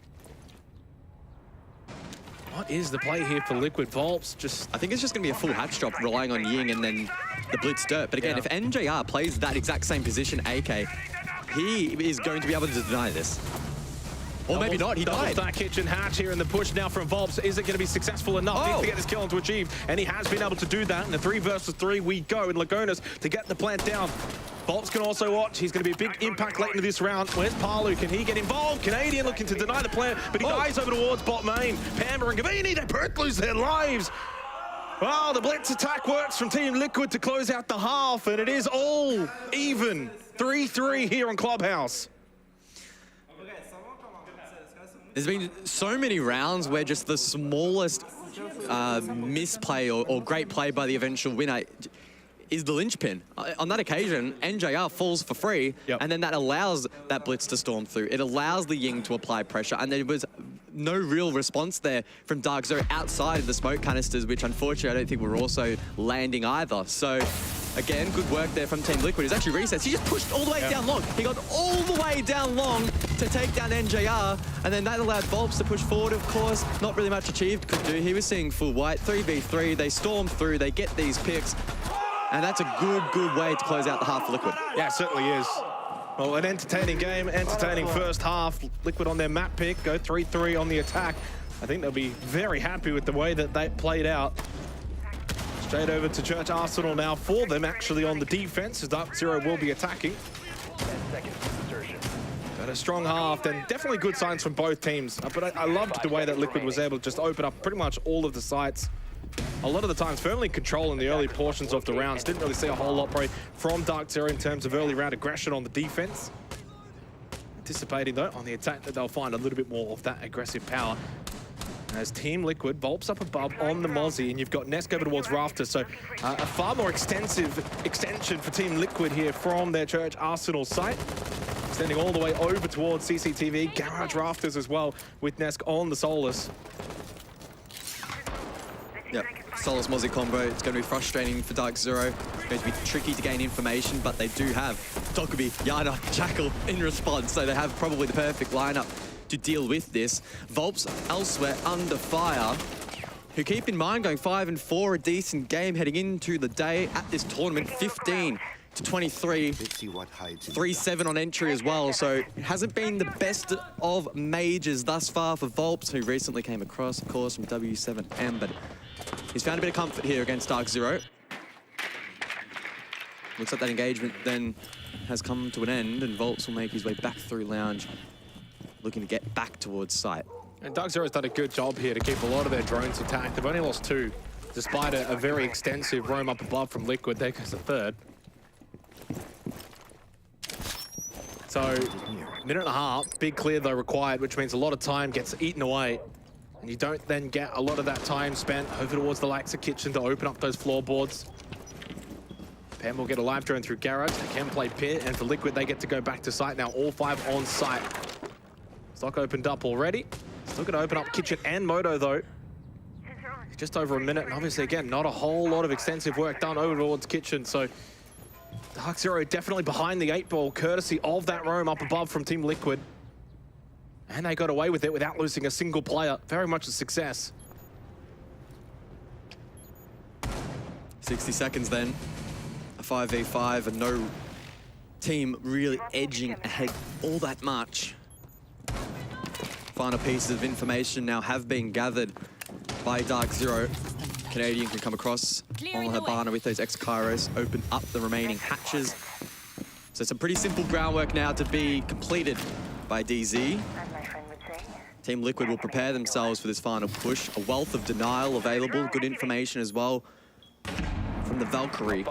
Speaker 3: What is the play here for Liquid? Volps just...
Speaker 4: I think it's just going to be a full hatch drop relying on Ying and then the Blitz Dirt. But again, if NJR plays that exact same position, AK, he is going to be able to deny this. Or maybe not, he died.
Speaker 3: That kitchen hatch here in the push now from Volps. Is it going to be successful enough? Needs to get this kill on to achieve, and he has been able to do that. In the 3 versus 3 we go in Lagonas to get the plant down. Volps can also watch. He's going to be a big impact late into this round. Where's Palu? Can he get involved? Canadian looking to deny the plant, but he dies over towards bot main. Pamba and Gavini, they both lose their lives. Well, the Blitz attack works from Team Liquid to close out the half, and it is all even. 3-3 here on Clubhouse.
Speaker 4: There's been so many rounds where just the smallest misplay or great play by the eventual winner is the linchpin. On that occasion, NJR falls for free, and then that allows that Blitz to storm through. It allows the Ying to apply pressure, and there was no real response there from DarkZero outside of the smoke canisters, which unfortunately I don't think were also landing either. So, again, good work there from Team Liquid. It's actually resets. He just pushed all the way down long. He got all the way down long to take down NJR, and then that allowed Volps to push forward, of course. Not really much achieved, could do. He was seeing full white, 3v3. They storm through, they get these picks, and that's a good way to close out the half for Liquid.
Speaker 3: Yeah, it certainly is. Well, an entertaining game, entertaining first half. Liquid on their map pick, go 3-3 on the attack. I think they'll be very happy with the way that they played out. Straight over to Church Arsenal now for them, actually on the defense, as DarkZero will be attacking. Got a strong half, and definitely good signs from both teams. But I loved the way that Liquid was able to just open up pretty much all of the sites. A lot of the times firmly controlling the early portions of the rounds. Didn't really see a whole lot probably from DarkZero in terms of early round aggression on the defense. Anticipating though on the attack that they'll find a little bit more of that aggressive power. As Team Liquid Volps up above on the Mozzie, and you've got Nesk over towards Rafter, so a far more extensive extension for Team Liquid here from their Church Arsenal site. extending all the way over towards CCTV. Garage Rafters as well with Nesk on the Solus.
Speaker 4: Yep, Solus Mozzie combo. It's going to be frustrating for DarkZero. It's going to be tricky to gain information, but they do have Dokkaebi, Yana, Jackal in response, so they have probably the perfect lineup to deal with this. Volps elsewhere under fire, who keep in mind going 5-4, a decent game heading into the day at this tournament, 15 to 23, 3-7 on entry as well, so it hasn't been the best of majors thus far for Volps, who recently came across, of course, from W7M, but he's found a bit of comfort here against DarkZero. Looks like that engagement then has come to an end, and Volps will make his way back through Lounge, looking to get back towards site.
Speaker 3: And DarkZero's done a good job here to keep a lot of their drones intact. They've only lost 2, despite a very extensive roam up above from Liquid. There goes the third. So, minute and a half, big clear though required, which means a lot of time gets eaten away. And you don't then get a lot of that time spent over towards the Laxa kitchen to open up those floorboards. Pam will get a live drone through Garage. They can play pit, and for Liquid, they get to go back to site now. All 5 on site. Stock opened up already. Still going to open up kitchen and Moto though. Just over a minute, and obviously again, not a whole lot of extensive work done over towards kitchen. So DarkZero definitely behind the 8-ball, courtesy of that roam up above from Team Liquid. And they got away with it without losing a single player. Very much a success.
Speaker 4: 60 seconds then. A 5v5 and no team really edging ahead all that much. Final pieces of information now have been gathered by DarkZero. Canadian can come across on Habana with those X-Kairos, open up the remaining hatches. So some pretty simple groundwork now to be completed by DZ. Team Liquid will prepare themselves for this final push. A wealth of denial available, good information as well from the Valkyrie.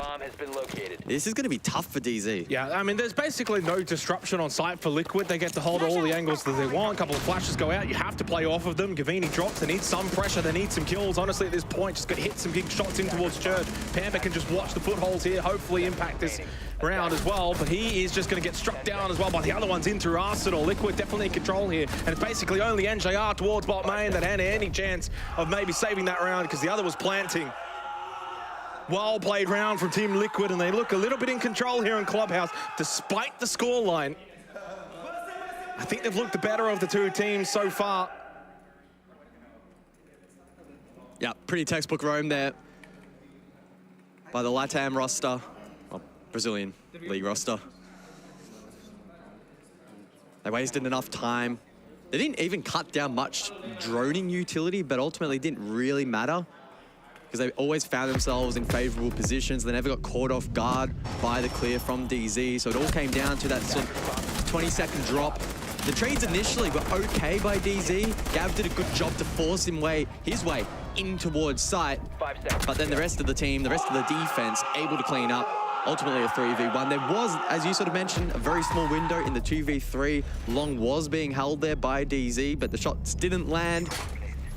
Speaker 4: This is going to be tough for DZ.
Speaker 3: Yeah, I mean, there's basically no disruption on site for Liquid. They get to hold all the angles that they want. A couple of flashes go out. You have to play off of them. Gavini drops. They need some pressure. They need some kills. Honestly, at this point, just got to hit some big shots in towards Church. Pampa can just watch the footholds here, hopefully impact this round as well. But he is just going to get struck down as well by the other ones in through Arsenal. Liquid definitely in control here. And it's basically only NJR towards bot main that had any chance of maybe saving that round because the other was planting. Well played round from Team Liquid, and they look a little bit in control here in Clubhouse, despite the scoreline. I think they've looked the better of the two teams so far.
Speaker 4: Yeah, pretty textbook roam there by the LATAM roster, well, Brazilian league roster. They wasted enough time. They didn't even cut down much droning utility, but ultimately it didn't really matter, because they always found themselves in favorable positions. They never got caught off guard by the clear from DZ. So it all came down to that sort of 20-second drop. The trades initially were okay by DZ. Gav did a good job to force his way in towards site. But then the rest of the team, the rest of the defense, able to clean up. Ultimately a 3v1. There was, as you sort of mentioned, a very small window in the 2v3. Long was being held there by DZ, but the shots didn't land.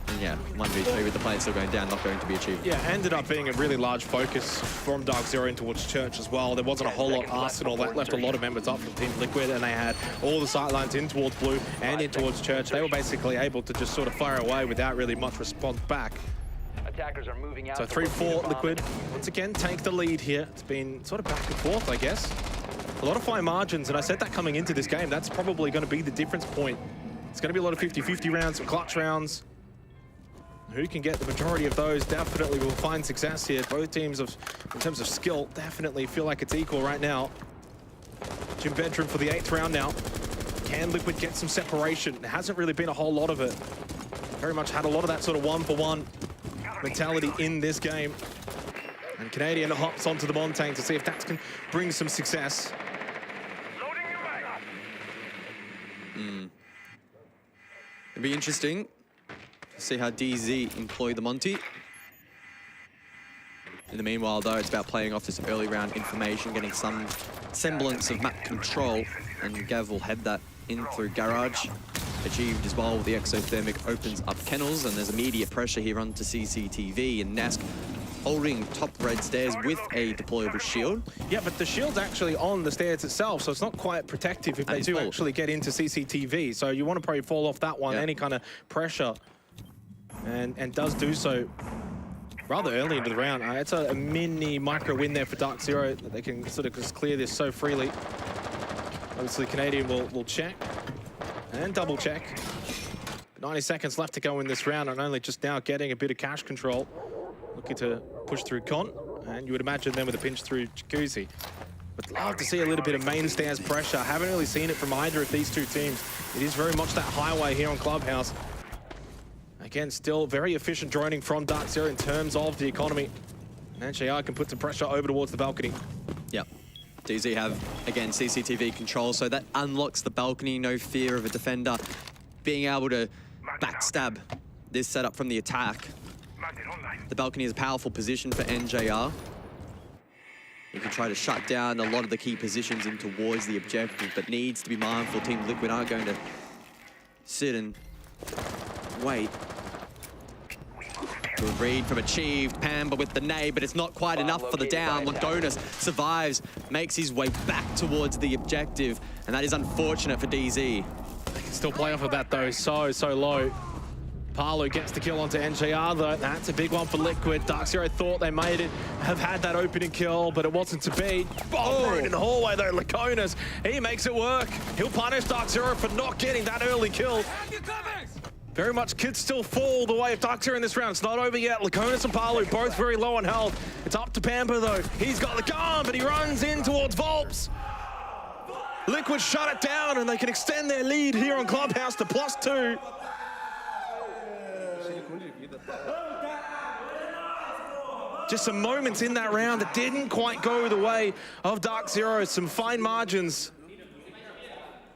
Speaker 4: And yeah, 1v2 with the plane still going down, not going to be achieved.
Speaker 3: Yeah, ended up being a really large focus from DarkZero in towards Church as well. There wasn't a whole lot Arsenal. That left a lot of members up from Team Liquid, and they had all the sightlines in towards Blue and in towards Church. They were basically able to just sort of fire away without really much response back.
Speaker 2: Attackers are moving out.
Speaker 3: So 3-4 Liquid, once again, take the lead here. It's been sort of back and forth, I guess. A lot of fine margins, and I said that coming into this game, that's probably going to be the difference point. It's going to be a lot of 50-50 rounds, some clutch rounds. Who can get the majority of those definitely will find success here. Both teams, in terms of skill, definitely feel like it's equal right now. Jim Bedroom for the 8th round now. Can Liquid get some separation? There hasn't really been a whole lot of it. Very much had a lot of that sort of one-for-one mentality in this game. And Canadian hops onto the Montaigne to see if that can bring some success.
Speaker 4: It'd be interesting to see how DZ employ the Monty. In the meanwhile, though, it's about playing off this early round information, getting some semblance of map control, and Gav will head that in through Garage. Achieved as well with the exothermic, opens up kennels, and there's immediate pressure here onto CCTV, and Nesk holding top red stairs with a deployable shield.
Speaker 3: Yeah, but the shield's actually on the stairs itself, so it's not quite protective if they do actually get into CCTV. So you want to probably fall off that one, any kind of pressure. And does do so rather early into the round. It's a mini micro win there for DarkZero. They can sort of just clear this so freely. Obviously, Canadian will check and double check. 90 seconds left to go in this round, and only just now getting a bit of cash control. Looking to push through Con, and you would imagine them with a pinch through Jacuzzi. Would love to see a little bit of main stairs pressure. Haven't really seen it from either of these two teams. It is very much that highway here on Clubhouse. Again, still very efficient droning from DarkZero in terms of the economy. And JR can put some pressure over towards the balcony.
Speaker 4: Yep. DZ have, again, CCTV control, so that unlocks the balcony. No fear of a defender being able to backstab this setup from the attack. The balcony is a powerful position for NJR. You can try to shut down a lot of the key positions in towards the objective, but needs to be mindful. Team Liquid aren't going to sit and wait. Good read from Achieved. Pamba with the nade, but it's not quite enough for the down. Lagonis survives, makes his way back towards the objective, and that is unfortunate for DZ.
Speaker 3: They can still play off of that though, so low. Palu gets the kill onto NJR though. That's a big one for Liquid. DarkZero thought they made it, have had that opening kill, but it wasn't to be. Oh, in the hallway though, Laconis, he makes it work. He'll punish DarkZero for not getting that early kill. Very much could still fall the way of DarkZero in this round. It's not over yet. Laconis and Palu both very low on health. It's up to Pampa though. He's got the gun, but he runs in towards Volps. Liquid shut it down, and they can extend their lead here on Clubhouse to +2. Just some moments in that round that didn't quite go the way of DarkZero. Some fine margins.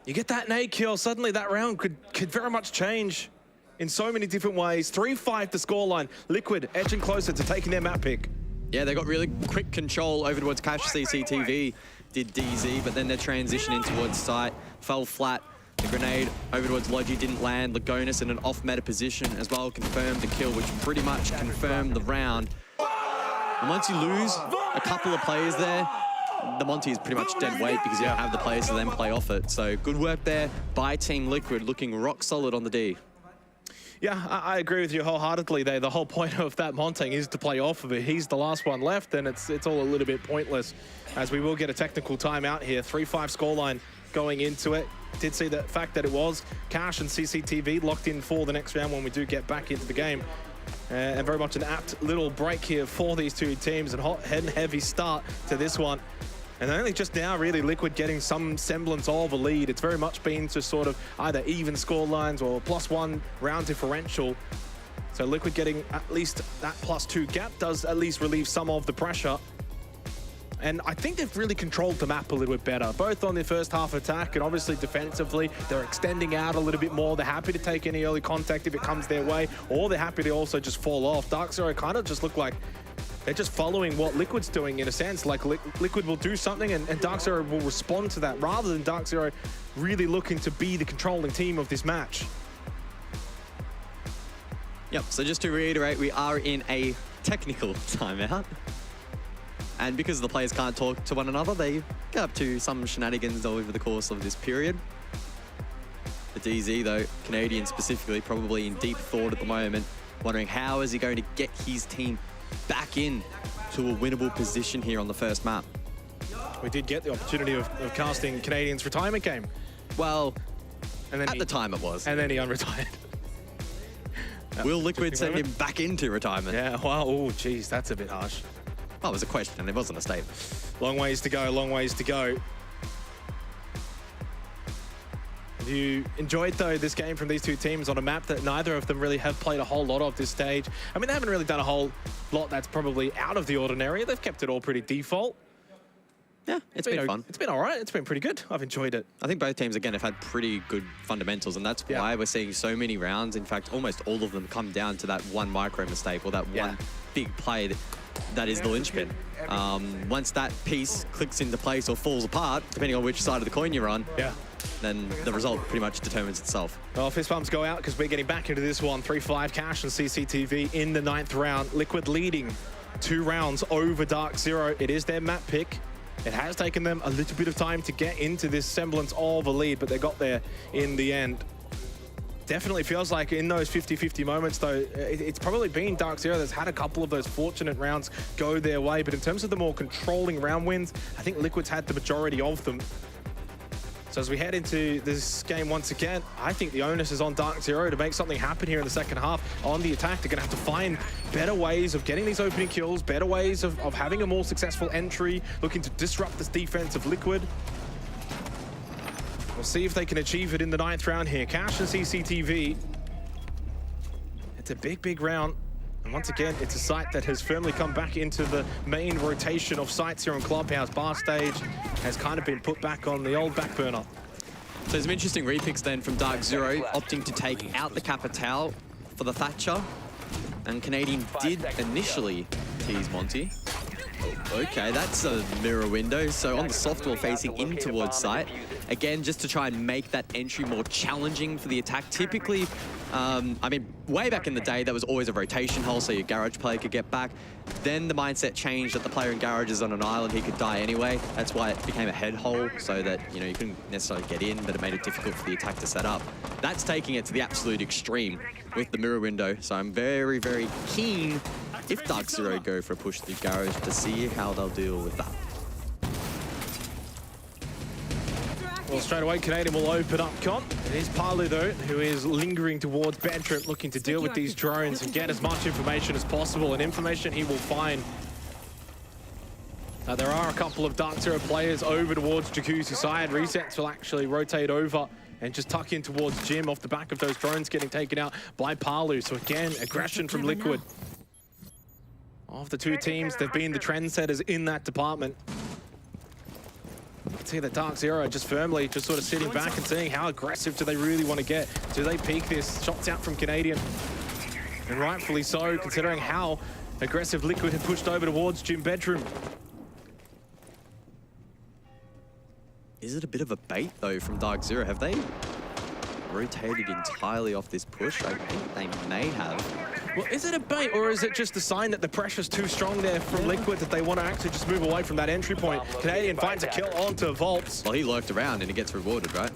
Speaker 3: You get that nade kill, suddenly that round could very much change in so many different ways. 3-5 the scoreline. Liquid edging closer to taking their map pick.
Speaker 4: Yeah, they got really quick control over towards Cash CCTV, did DZ, but then their transition in towards site fell flat. The grenade over towards Logi didn't land. Lagonis in an off-meta position as well confirmed the kill, which pretty much confirmed the round. And once you lose a couple of players there, the Monty is pretty much dead weight because you don't have the players to then play off it. So good work there by Team Liquid, looking rock solid on the D.
Speaker 3: Yeah, I agree with you wholeheartedly there. The whole point of that Montang is to play off of it. He's the last one left, and it's all a little bit pointless, as we will get a technical timeout here. 3-5 scoreline going into it. Did see the fact that it was Cash and CCTV locked in for the next round when we do get back into the game. And very much an apt little break here for these two teams, and hot and heavy start to this one. And only just now really Liquid getting some semblance of a lead. It's very much been to sort of either even score lines or +1 round differential. So Liquid getting at least that +2 gap does at least relieve some of the pressure. And I think they've really controlled the map a little bit better, both on their first half attack and obviously defensively. They're extending out a little bit more. They're happy to take any early contact if it comes their way, or they're happy to also just fall off. DarkZero kind of just look like they're just following what Liquid's doing in a sense. Like Liquid will do something and DarkZero will respond to that, rather than DarkZero really looking to be the controlling team of this match.
Speaker 4: Yep, so just to reiterate, we are in a technical timeout. And because the players can't talk to one another, they get up to some shenanigans over the course of this period. The DZ, though, Canadian specifically, probably in deep thought at the moment, wondering how is he going to get his team back in to a winnable position here on the first map.
Speaker 3: We did get the opportunity of casting Canadian's retirement game.
Speaker 4: Well,
Speaker 3: and then
Speaker 4: at the time it was.
Speaker 3: And then he unretired.
Speaker 4: Will Liquid send him back into retirement?
Speaker 3: Yeah, well, oh, geez, that's a bit harsh.
Speaker 4: Oh, it was a question, it wasn't a statement.
Speaker 3: Long ways to go, long ways to go. Have you enjoyed, though, this game from these two teams on a map that neither of them really have played a whole lot of this stage? I mean, they haven't really done a whole lot that's probably out of the ordinary. They've kept it all pretty default.
Speaker 4: Yeah, it's been fun.
Speaker 3: It's been all right. It's been pretty good. I've enjoyed it.
Speaker 4: I think both teams, again, have had pretty good fundamentals, and that's why we're seeing so many rounds. In fact, almost all of them come down to that one micro mistake or that one big play that is the linchpin. Once that piece clicks into place or falls apart, depending on which side of the coin you're on, then the result pretty much determines itself.
Speaker 3: Well, fist bumps go out because we're getting back into this one. 3-5 Cash and CCTV in the 9th round. Liquid leading 2 rounds over DarkZero. It is their map pick. It has taken them a little bit of time to get into this semblance of a lead, but they got there in the end. Definitely feels like in those 50-50 moments, though, it's probably been DarkZero that's had a couple of those fortunate rounds go their way. But in terms of the more controlling round wins, I think Liquid's had the majority of them. So as we head into this game once again, I think the onus is on DarkZero to make something happen here in the second half. On the attack, they're going to have to find better ways of getting these opening kills, better ways of having a more successful entry, looking to disrupt this defense of Liquid. We'll see if they can achieve it in the 9th round here. Cash and CCTV. It's a big, big round. And once again, it's a site that has firmly come back into the main rotation of sites here on Clubhouse. Bar stage has kind of been put back on the old back burner.
Speaker 4: So there's some interesting repicks then from DarkZero, opting to take out the Capitao for the Thatcher. And Canadian did initially tease Monty. Okay, that's a mirror window. So on the soft wall facing in towards site. Again, just to try and make that entry more challenging for the attack. Typically, I mean, way back in the day, there was always a rotation hole so your garage player could get back. Then the mindset changed that the player in garage is on an island, he could die anyway. That's why it became a head hole so that, you know, you couldn't necessarily get in, but it made it difficult for the attack to set up. That's taking it to the absolute extreme with the mirror window. So I'm very, very keen if DarkZero go for a push through garage to see how they'll deal with that.
Speaker 3: Well, straight away, Canadian will open up Con. It is Palu, though, who is lingering towards bedroom, looking to deal with these drones and get as much information as possible, and information he will find. There are a couple of DarkZero players over towards Jacuzzi side. Resets will actually rotate over and just tuck in towards Jim off the back of those drones getting taken out by Palu. So again, aggression from Liquid. Of the two teams, they've been the trendsetters in that department. You can see that DarkZero just firmly just sort of sitting back and seeing how aggressive do they really want to get. Do they peak this? Shots out from Canadian. And rightfully so, considering how aggressive Liquid had pushed over towards Gym Bedroom.
Speaker 4: Is it a bit of a bait, though, from DarkZero? Have they rotated entirely off this push? I think they may have.
Speaker 3: Well, is it a bait, or is it just a sign that the pressure's too strong there from Liquid, that they want to actually just move away from that entry point? Canadian finds a kill onto Volts.
Speaker 4: Well, he lurked around and he gets rewarded, right?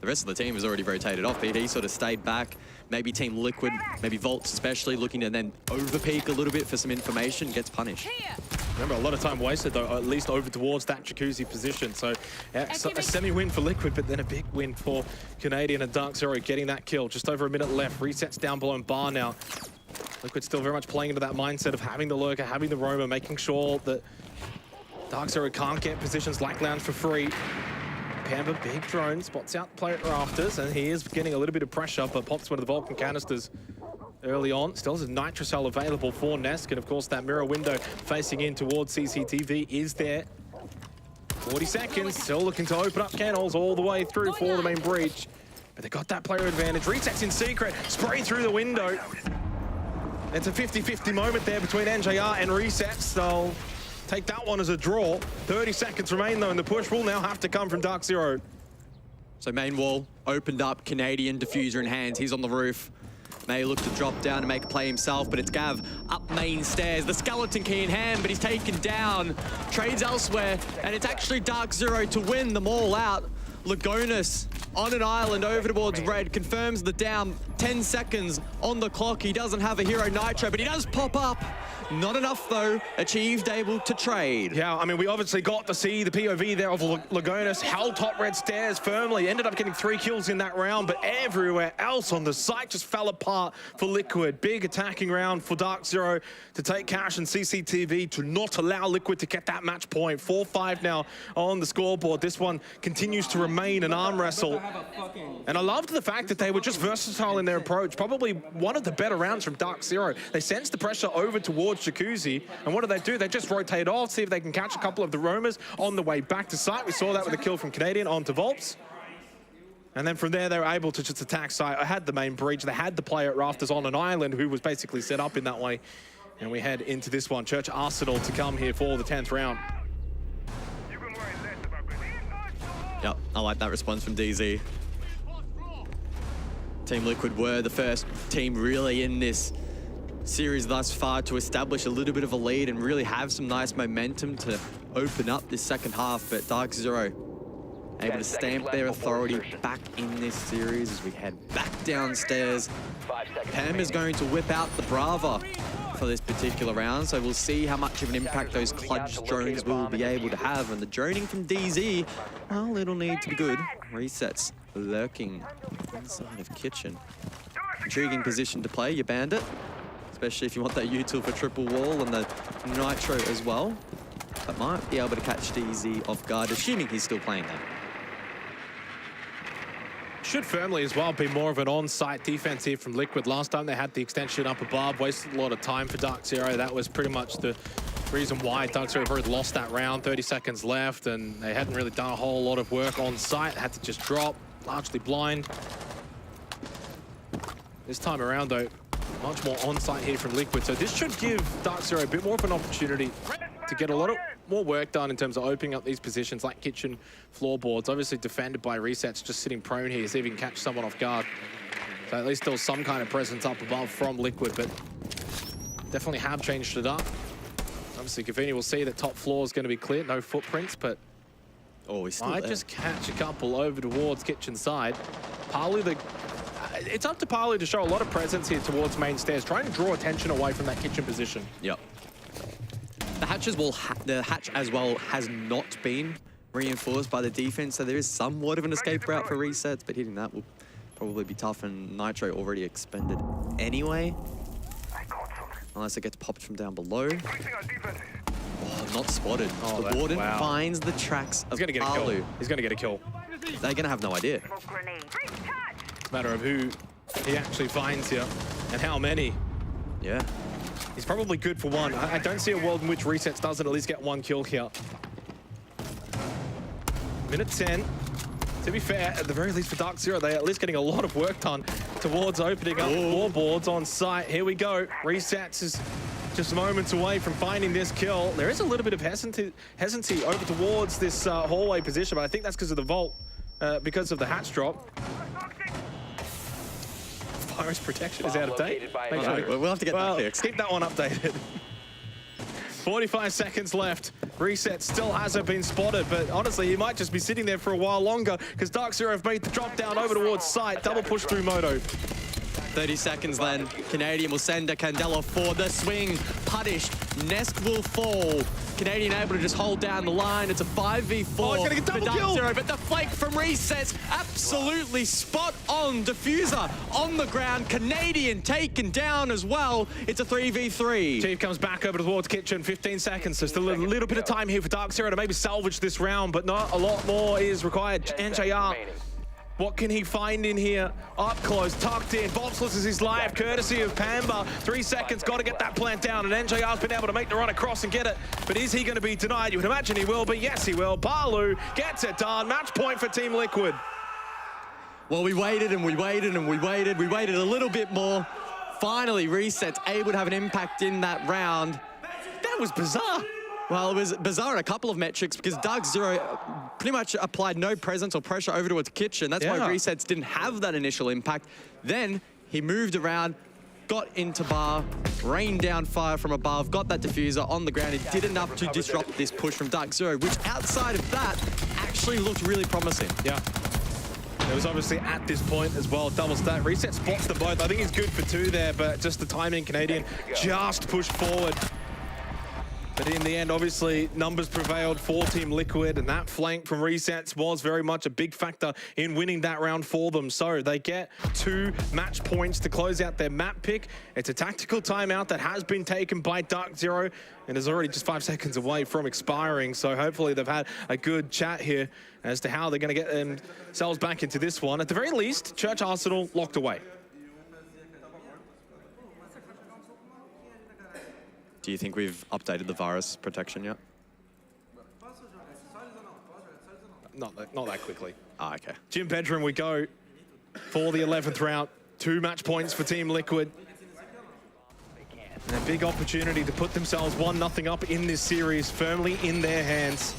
Speaker 4: The rest of the team has already rotated off. He sort of stayed back. Maybe Team Liquid, maybe Volts especially, looking to then overpeak a little bit for some information, gets punished.
Speaker 3: Remember, a lot of time wasted, though, at least over towards that Jacuzzi position. So, yeah, a semi-win for Liquid, but then a big win for Canadian and DarkZero getting that kill. Just over a minute left. Resets down below in bar now. Liquid still very much playing into that mindset of having the lurker, having the roamer, making sure that DarkZero can't get positions like Lounge for free. Pamba, big drone, spots out the player at rafters, and he is getting a little bit of pressure, but pops one of the Vulcan canisters early on. Still has a Nitrocell available for Nesk, and of course that mirror window facing in towards CCTV is there. 40 seconds, still looking to open up kennels all the way through for the main breach. But they got that player advantage. Resets in secret, spray through the window. It's a 50-50 moment there between NJR and Resets. They'll take that one as a draw. 30 seconds remain, though, and the push will now have to come from DarkZero.
Speaker 4: So main wall opened up, Canadian diffuser in hands. He's on the roof. May look to drop down and make a play himself, but it's Gav up main stairs. The skeleton key in hand, but he's taken down. Trades elsewhere, and it's actually DarkZero to win them all out. Lagonis on an island over towards red, confirms the down. 10 seconds on the clock. He doesn't have a hero Nitro, but he does pop up. Not enough, though. Achieved, able to trade.
Speaker 3: Yeah, I mean, we obviously got to see the POV there of Lagonis. Held top red stairs firmly. Ended up getting 3 kills in that round, but everywhere else on the site just fell apart for Liquid. Big attacking round for DarkZero to take Cash and CCTV to not allow Liquid to get that match point. 4-5 now on the scoreboard. This one continues to remain an arm wrestle. And I loved the fact that they were just versatile in their approach. Probably one of the better rounds from DarkZero. They sensed the pressure over towards Jacuzzi, and what do? They just rotate off, see if they can catch a couple of the roamers on the way back to site. We saw that with a kill from Canadian onto Volts. And then from there, they were able to just attack site. I had the main breach. They had the player at rafters on an island who was basically set up in that way. And we head into this one. Church Arsenal to come here for the 10th round.
Speaker 4: Yep, I like that response from DZ. Team Liquid were the first team really in this series thus far to establish a little bit of a lead and really have some nice momentum to open up this second half. But DarkZero able to stamp their authority back in this series as we head back downstairs. Pam is going to whip out the Brava for this particular round, so we'll see how much of an impact those clutch drones will be able to have. And the droning from DZ, well, it'll need to be good. Resets lurking inside of kitchen. Intriguing position to play, your bandit, especially if you want that util for triple wall and the nitro as well. But might be able to catch DZ off guard, assuming he's still playing that.
Speaker 3: Should firmly as well be more of an on-site defense here from Liquid. Last time they had the extension up above, wasted a lot of time for DarkZero. That was pretty much the reason why DarkZero had lost that round. 30 seconds left, and they hadn't really done a whole lot of work on site. Had to just drop, largely blind. This time around, though, much more on-site here from Liquid. So this should give DarkZero a bit more of an opportunity to get a lot of more work done in terms of opening up these positions like kitchen floorboards. Obviously defended by Resets, just sitting prone here, see if he can catch someone off guard. So at least still some kind of presence up above from Liquid, but definitely have changed it up. Obviously Cavini will see that top floor is going to be clear, no footprints, but
Speaker 4: he's still
Speaker 3: might
Speaker 4: there.
Speaker 3: just catch a couple over towards kitchen side. Palu, it's up to Palu to show a lot of presence here towards main stairs, trying to draw attention away from that kitchen position.
Speaker 4: Yep. The hatch as well has not been reinforced by the defense, so there is somewhat of an escape route for Resets, but hitting that will probably be tough, and Nitro already expended anyway. Unless it gets popped from down below. Oh, not spotted.
Speaker 3: Oh,
Speaker 4: the Warden
Speaker 3: wow.
Speaker 4: finds the tracks of
Speaker 3: He's going to get a kill.
Speaker 4: Palu.
Speaker 3: He's going to get a kill.
Speaker 4: They're going to have no idea.
Speaker 3: It's a matter of who he actually finds here and how many.
Speaker 4: Yeah.
Speaker 3: He's probably good for one. I don't see a world in which Resets doesn't at least get one kill here. Minute 10. To be fair, at the very least for DarkZero, they're at least getting a lot of work done towards opening up more boards on site. Here we go. Resets is just moments away from finding this kill. There is a little bit of hesitancy over towards this hallway position, but I think that's because of the vault, because of the hatch drop. Virus protection is out of date.
Speaker 4: We'll have to get that fixed.
Speaker 3: Keep that one updated. 45 seconds left. Reset still hasn't been spotted, but honestly, he might just be sitting there for a while longer because DarkZero have made the drop down over towards site. Double push through Moto.
Speaker 4: 30 seconds then. Canadian will send a Candela for the swing. Punished. Nest will fall. Canadian able to just hold down the line. It's a 5v4
Speaker 3: Oh, he's gonna get double kill.
Speaker 4: DarkZero, but the flake from Resets, absolutely spot on. Diffuser on the ground. Canadian taken down as well. It's a 3v3.
Speaker 3: Chief comes back over towards kitchen. 15 seconds. So still a little bit of time here for DarkZero to maybe salvage this round, but not a lot more is required. NJR. What can he find in here? Up close, tucked in. Boxless is his life, courtesy of Pamba. 3 seconds, got to get that plant down. And NJR's been able to make the run across and get it. But is he going to be denied? You would imagine he will, but yes, he will. Palu gets it done. Match point for Team Liquid.
Speaker 4: Well, we waited and we waited and we waited. We waited a little bit more. Finally, Resets able to have an impact in that round. That was bizarre. Well, it was bizarre in a couple of metrics because DarkZero pretty much applied no presence or pressure over towards kitchen. That's why Resets didn't have that initial impact. Then he moved around, got into bar, rained down fire from above, got that diffuser on the ground. It did enough to disrupt this push from DarkZero, which outside of that actually looked really promising.
Speaker 3: Yeah. It was obviously at this point as well, double stack. Reset spots them both. I think he's good for 2 there, but just the timing, Canadian just pushed forward. But in the end, obviously, numbers prevailed for Team Liquid, and that flank from Resets was very much a big factor in winning that round for them. So they get 2 match points to close out their map pick. It's a tactical timeout that has been taken by DarkZero and is already just 5 seconds away from expiring. So hopefully they've had a good chat here as to how they're going to get themselves back into this one. At the very least, Church Arsenal locked away.
Speaker 4: Do you think we've updated the virus protection yet?
Speaker 3: Not that quickly.
Speaker 4: Ah, okay.
Speaker 3: Gym bedroom we go for the 11th round. 2 match points for Team Liquid. And a big opportunity to put themselves 1-0 up in this series, firmly in their hands.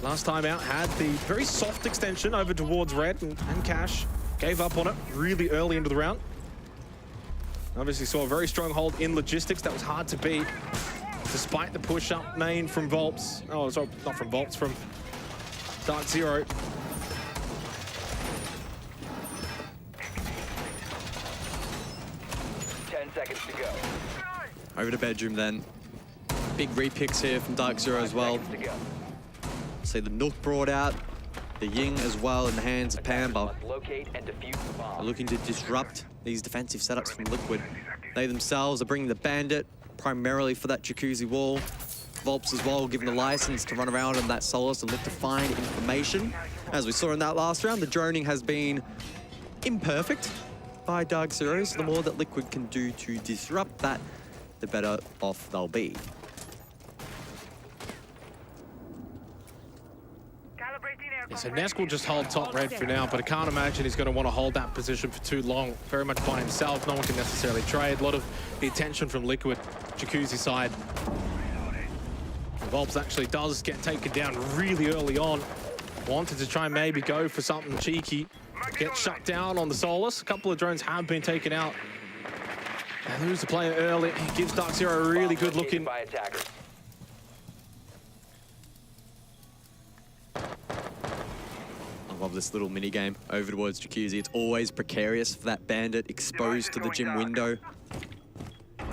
Speaker 3: Last time out had the very soft extension over towards Red and Cash. gave up on it really early into the round. Obviously saw a very strong hold in logistics. That was hard to beat, despite the push-up main from Volps. Oh, sorry, not from Volps, from DarkZero.
Speaker 2: Seconds to go.
Speaker 4: Over to bedroom then. Big repicks here from DarkZero as well. See the Nook brought out, the Ying as well in the hands of Pamba. They're looking to disrupt these defensive setups from Liquid. They themselves are bringing the Bandit primarily for that Jacuzzi wall. Volps as well, given the license to run around on that Solus and look to find information. As we saw in that last round, the droning has been imperfect by DarkZero, so the more that Liquid can do to disrupt that, the better off they'll be.
Speaker 3: Yeah, so Nesk will just hold top red for now, but I can't imagine he's going to want to hold that position for too long. Very much by himself, no one can necessarily trade. A lot of the attention from Liquid, Jacuzzi side. Volps actually does get taken down really early on. Wanted to try and maybe go for something cheeky. Get shut down on the Solus. A couple of drones have been taken out. They lose the player early. He gives DarkZero a really good looking.
Speaker 4: I love this little mini game over towards Jacuzzi. It's always precarious for that Bandit exposed to the gym window.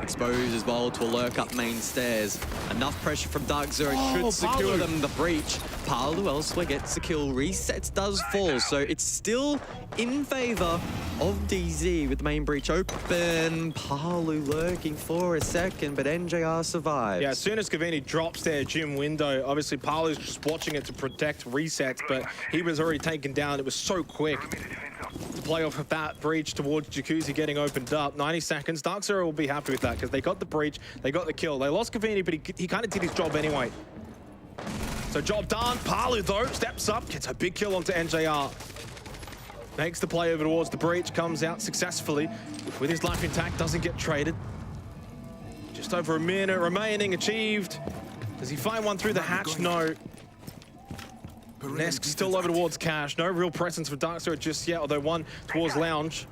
Speaker 4: Exposed as well to a lurk up main stairs. Enough pressure from DarkZero should secure them the breach. Palu elsewhere gets the kill. Resets does fall, so it's still in favor of DZ with the main breach open. Palu lurking for a second, but NJR survives.
Speaker 3: Yeah, as soon as Cavini drops their gym window, obviously Palu's just watching it to protect resets, but he was already taken down. It was so quick to play off of that breach towards Jacuzzi getting opened up. 90 seconds. DarkZero will be happy with that because they got the breach, they got the kill. They lost Cavini, but he kind of did his job anyway. So job done. Palu, though, steps up, gets a big kill onto NJR. Makes the play over towards the breach, comes out successfully with his life intact, doesn't get traded. Just over a minute remaining, achieved. Does he find one through the hatch? No. Nesk still over towards Cash. No real presence for DarkZero just yet, although one towards Lounge.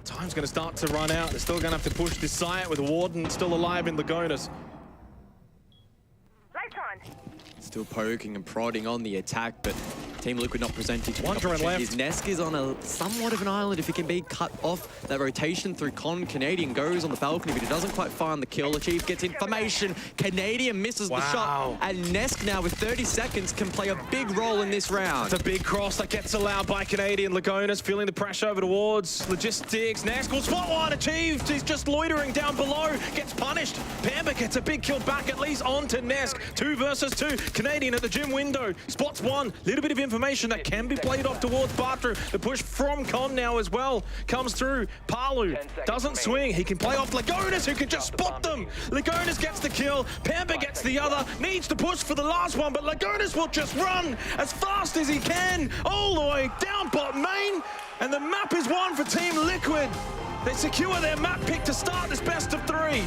Speaker 3: Time's going to start to run out. They're still going to have to push this site with Warden still alive in Lagonas.
Speaker 4: Still poking and prodding on the attack, but Team Liquid not presenting too much opportunities. Nesk is on a somewhat of an island if he can be cut off. That rotation through Canadian goes on the balcony, but he doesn't quite find the kill. Achieve gets information. Canadian misses the shot, and Nesk now with 30 seconds can play a big role in this round.
Speaker 3: It's a big cross that gets allowed by Canadian. Lagonas feeling the pressure over towards logistics. Nesk will spot one, achieved. He's just loitering down below, gets punished. Pamba gets a big kill back at least onto Nesk. 2 versus 2. Canadian at the gym window, spots one. Little bit of information that can be played off towards Bartru. The push from Con now as well comes through. Palu doesn't swing. He can play off Lagonas, who can just spot them. Lagonas gets the kill. Pamba gets the other. Needs to push for the last one, but Lagonas will just run as fast as he can all the way down bot main. And the map is won for Team Liquid. They secure their map pick to start this best of 3.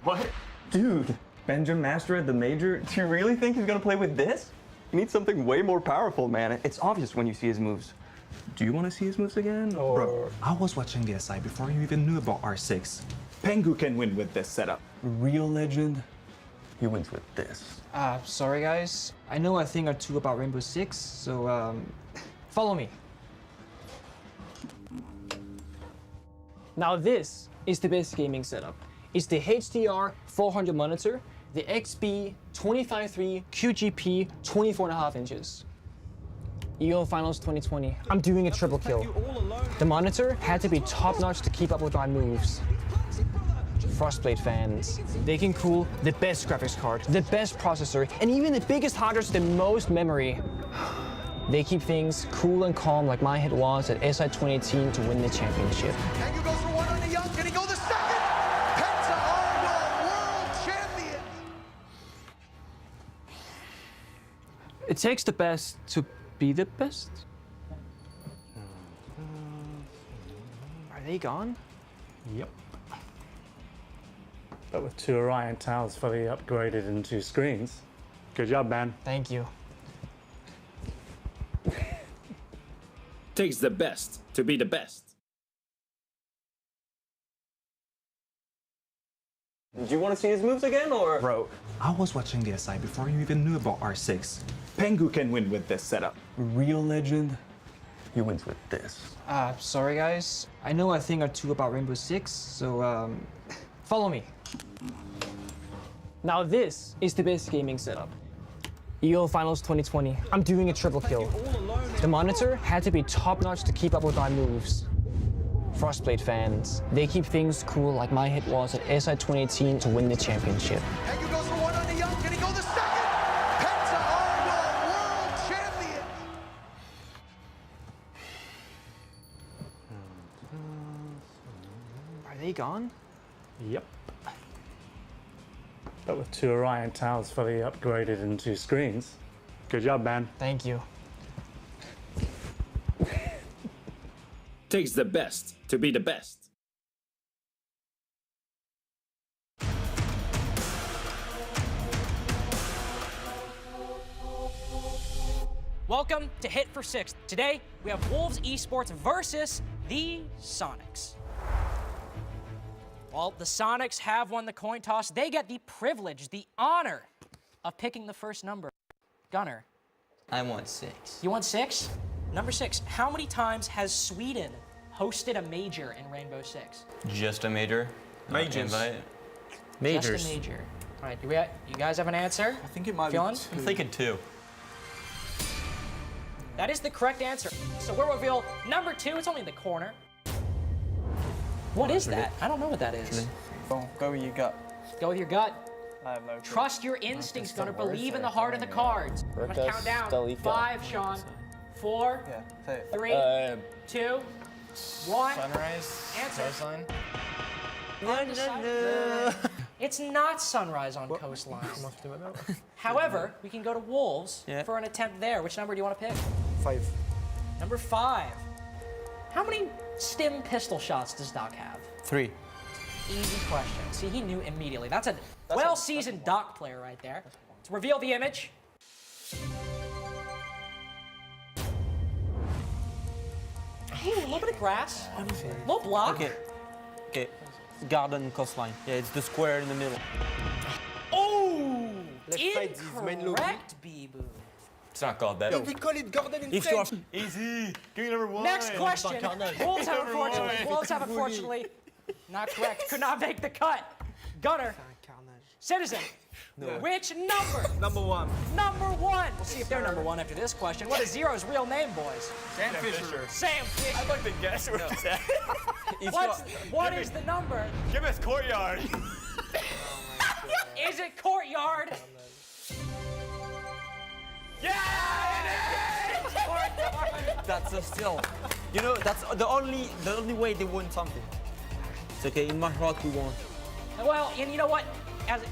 Speaker 7: What? Dude, Benjamin Master at the Major? Do you really think he's gonna play with this? He needs something way more powerful, man. It's obvious when you see his moves. Do you want to see his moves again, or...?
Speaker 8: Bro, I was watching the SI before you even knew about R6. Pengu can win with this setup.
Speaker 7: Real legend, he wins with this.
Speaker 9: Sorry guys. I know a thing or two about Rainbow Six, so, follow me. Now this is the best gaming setup. It's the HDR 400 monitor the XB 25.3 QGP 24.5 inches. EO Finals 2020. I'm doing a triple kill. The monitor had to be top-notch to keep up with my moves. Frostblade fans. They can cool the best graphics card, the best processor, and even the biggest hard drive with the most memory. They keep things cool and calm like my hit was at SI 2018 to win the championship.
Speaker 6: Pangu goes for one on the young. Can he go the second? Penta are world champions.
Speaker 9: It takes the best to be the best. Are they gone?
Speaker 10: Yep. But with two Orion towers fully upgraded and two screens. Good job, man.
Speaker 9: Thank you.
Speaker 11: Takes the best to be the best.
Speaker 7: Do you want to see his moves again, or?
Speaker 8: Bro, I was watching the SI before you even knew about R6. Pengu can win with this setup.
Speaker 7: Real legend, he wins with this.
Speaker 9: Sorry guys. I know a thing or two about Rainbow Six, so follow me. Now this is the best gaming setup. EO Finals 2020. I'm doing a triple kill. The monitor had to be top-notch to keep up with my moves. Frostblade fans. They keep things cool like my hit was at SI 2018 to win the championship.
Speaker 6: Pangu goes for one on the young. Can he go the second? Penta are world champions.
Speaker 9: Are they gone?
Speaker 10: Yep. But with two Orion towers fully upgraded and two screens. Good job, man.
Speaker 9: Thank you.
Speaker 11: Takes the best to be the best.
Speaker 12: Welcome to Hit for Six. Today, we have Wolves Esports versus the Soniqs. Well, the Soniqs have won the coin toss. They get the privilege, the honor of picking the first number. Gunnar.
Speaker 13: I want 6.
Speaker 12: You want 6? Number 6. How many times has Sweden hosted a major in Rainbow Six?
Speaker 13: Just a major?
Speaker 10: Majors.
Speaker 12: Just a major. All right, you guys have an answer?
Speaker 24: I think it might
Speaker 12: be 2.
Speaker 13: I'm thinking 2.
Speaker 12: That is the correct answer. So we'll reveal number 2. It's only in the corner. What is that? I don't know what that is.
Speaker 13: Go with your gut.
Speaker 12: Go with your gut.
Speaker 13: I have no
Speaker 12: Trust your instincts, Gunnar. Believe in the heart of the cards. I'm gonna count down. 5, Sean. 4, 3, 2, 1.
Speaker 13: Sunrise.
Speaker 12: Answer.
Speaker 13: Coastline.
Speaker 12: It's not sunrise on coastline. However, we can go to Wolves for an attempt there. Which number do you want to pick?
Speaker 13: 5.
Speaker 12: Number 5. How many stim pistol shots does Doc have?
Speaker 13: 3.
Speaker 12: Easy question. See, he knew immediately. That's a well-seasoned Doc player right there. Let's reveal the image. Ooh, a little bit of grass. Little block.
Speaker 13: Okay. Garden coastline. Yeah, it's the square in the middle.
Speaker 12: Oh! Incorrect, Bibu.
Speaker 13: It's not called that.
Speaker 6: We call it garden in French.
Speaker 13: Easy. Give me number 1.
Speaker 12: Next question. Wolves have unfortunately not correct. Could not make the cut. Gunnar. Citizen.
Speaker 13: No.
Speaker 12: Which number?
Speaker 13: Number 1.
Speaker 12: Number 1. We'll see if they're number 1 after this question. What is Zero's real name, boys?
Speaker 13: Sam Fisher.
Speaker 12: Sam Fisher.
Speaker 13: I'd like to guess what it's at.
Speaker 12: What is the number?
Speaker 13: Give us courtyard.
Speaker 12: Is it courtyard?
Speaker 13: Yeah!
Speaker 12: Courtyard.
Speaker 13: That's a steal. You know, that's the only way they won something. It's okay, in my heart we won.
Speaker 12: Well, and you know what?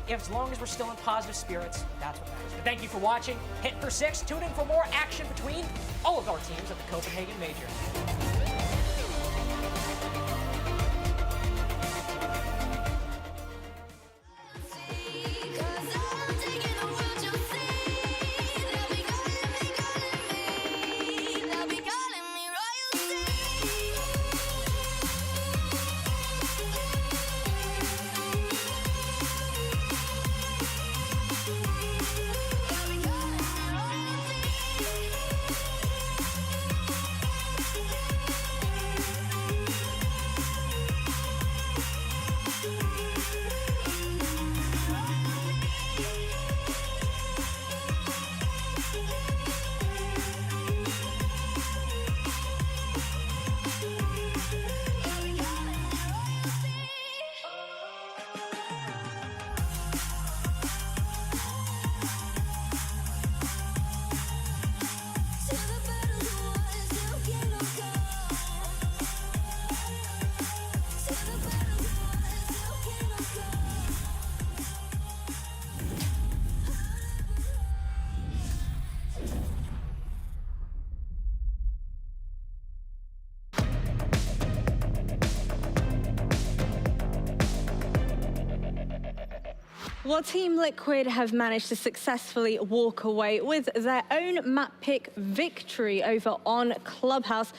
Speaker 12: As long as we're still in positive spirits, that's what matters. But thank you for watching Hit for Six. Tune in for more action between all of our teams at the Copenhagen Major.
Speaker 17: Well, Team Liquid have managed to successfully walk away with their own map pick victory over on Clubhouse.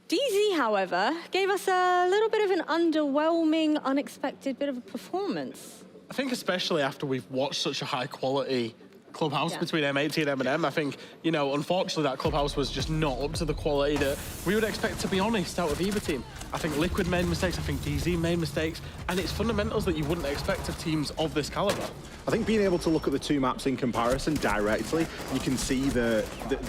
Speaker 17: DZ, however, gave us a little bit of an underwhelming, unexpected bit of a performance.
Speaker 5: I think especially after we've watched such a high-quality Clubhouse between M80 and M&M, I think, you know, unfortunately that Clubhouse was just not up to the quality that we would expect, to be honest, out of either team. I think Liquid made mistakes, I think DZ made mistakes, and it's fundamentals that you wouldn't expect of teams of this caliber.
Speaker 24: I think being able to look at the two maps in comparison directly, you can see the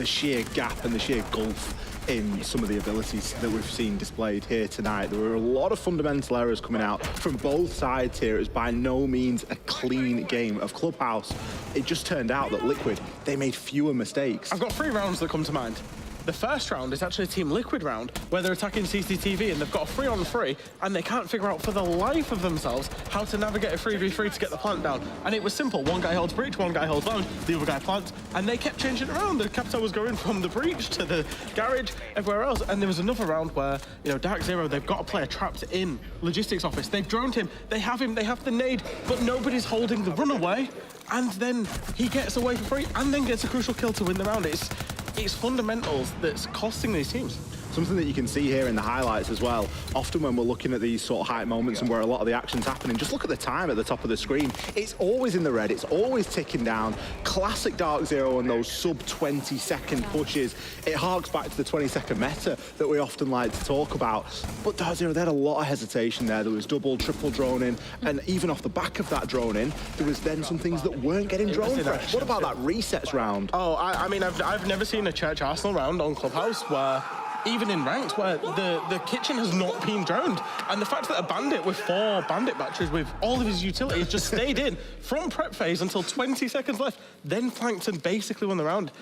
Speaker 24: sheer gap and the sheer gulf in some of the abilities that we've seen displayed here tonight. There were a lot of fundamental errors coming out from both sides here. It was by no means a clean game of Clubhouse. It just turned out that Liquid, they made fewer mistakes.
Speaker 5: I've got 3 rounds that come to mind. The first round is actually a Team Liquid round where they're attacking CCTV and they've got a 3-on-3 and they can't figure out for the life of themselves how to navigate a 3v3 to get the plant down. And it was simple. One guy holds breach, one guy holds lounge, the other guy plants, and they kept changing it around. The Capital was going from the breach to the garage, everywhere else. And there was another round where, you know, DarkZero, they've got a player trapped in logistics office. They've droned him, they have the nade, but nobody's holding the runaway. And then he gets away for free and then gets a crucial kill to win the round. It's fundamentals that's costing these teams.
Speaker 24: Something that you can see here in the highlights as well, often when we're looking at these sort of high moments and where a lot of the action's happening, just look at the time at the top of the screen. It's always in the red, it's always ticking down. Classic DarkZero and those sub-20-second pushes. It harks back to the 20-second meta that we often like to talk about. But DarkZero, they had a lot of hesitation there. There was double, triple droning, and even off the back of that droning, there was then some things that weren't getting drone fresh. What about that resets round?
Speaker 5: Oh, I mean, I've never seen a Church Arsenal round on Clubhouse where, even in ranked, where the kitchen has not been droned. And the fact that a bandit with 4 bandit batteries with all of his utilities just stayed in from prep phase until 20 seconds left, then flanked and basically won the round.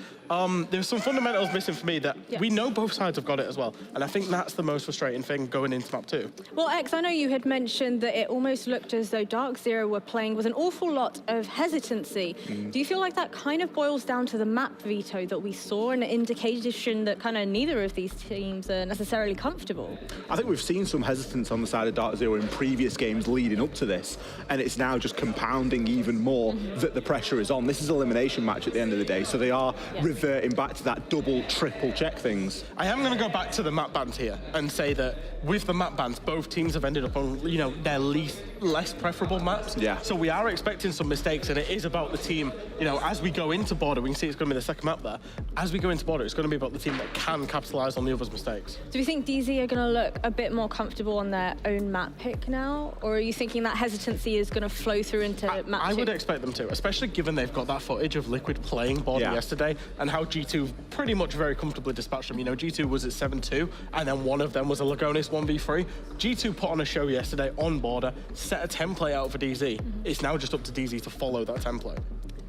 Speaker 5: There's some fundamentals missing for me that we know both sides have got it as well. And I think that's the most frustrating thing going into map 2.
Speaker 17: Well, X, I know you had mentioned that it almost looked as though DarkZero were playing with an awful lot of hesitancy. Do you feel like that kind of boils down to the map veto that we saw, an indication that kind of neither of these teams are necessarily comfortable?
Speaker 24: I think we've seen some hesitance on the side of DarkZero in previous games leading up to this, and it's now just compounding even more that the pressure is on. This is an elimination match at the end of the day, so they are reverting back to that double, triple check things.
Speaker 5: I am going to go back to the map bans here and say that with the map bans, both teams have ended up on, you know, their less preferable maps.
Speaker 24: Yeah.
Speaker 5: So we are expecting some mistakes, and it is about the team, you know, as we go into border, we can see it's going to be the second map there. As we go into border, it's going to be about the team that can capitalise on the other's mistakes.
Speaker 17: Do you think DZ are going to look a bit more comfortable on their own map pick now? Or are you thinking that hesitancy is going to flow through into map 2?
Speaker 5: I would expect them to, especially given they've got that footage of Liquid playing border yesterday and how G2 pretty much very comfortably dispatched them. You know, G2 was at 7-2, and then one of them was a Lagonis 1v3. G2 put on a show yesterday on border, set a template out for DZ. It's now just up to DZ to follow that template.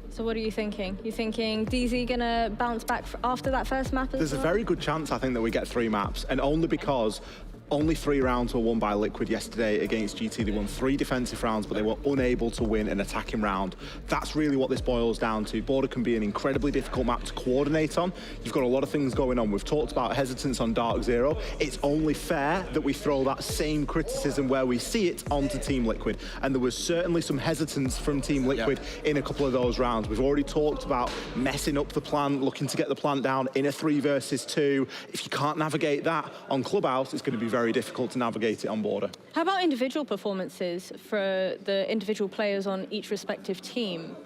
Speaker 17: So what are you thinking? You thinking DZ gonna bounce back after that first map as
Speaker 24: There's
Speaker 17: well?
Speaker 24: a very good chance, I think, that we get 3 maps, and only because only 3 rounds were won by Liquid yesterday against GT. They won 3 defensive rounds, but they were unable to win an attacking round. That's really what this boils down to. Border can be an incredibly difficult map to coordinate on. You've got a lot of things going on. We've talked about hesitance on DarkZero. It's only fair that we throw that same criticism where we see it onto Team Liquid. And there was certainly some hesitance from Team Liquid in a couple of those rounds. We've already talked about messing up the plant, looking to get the plant down in a 3 versus 2. If you can't navigate that on Clubhouse, it's going to be very difficult to navigate it on border.
Speaker 17: How about individual performances for the individual players on each respective team?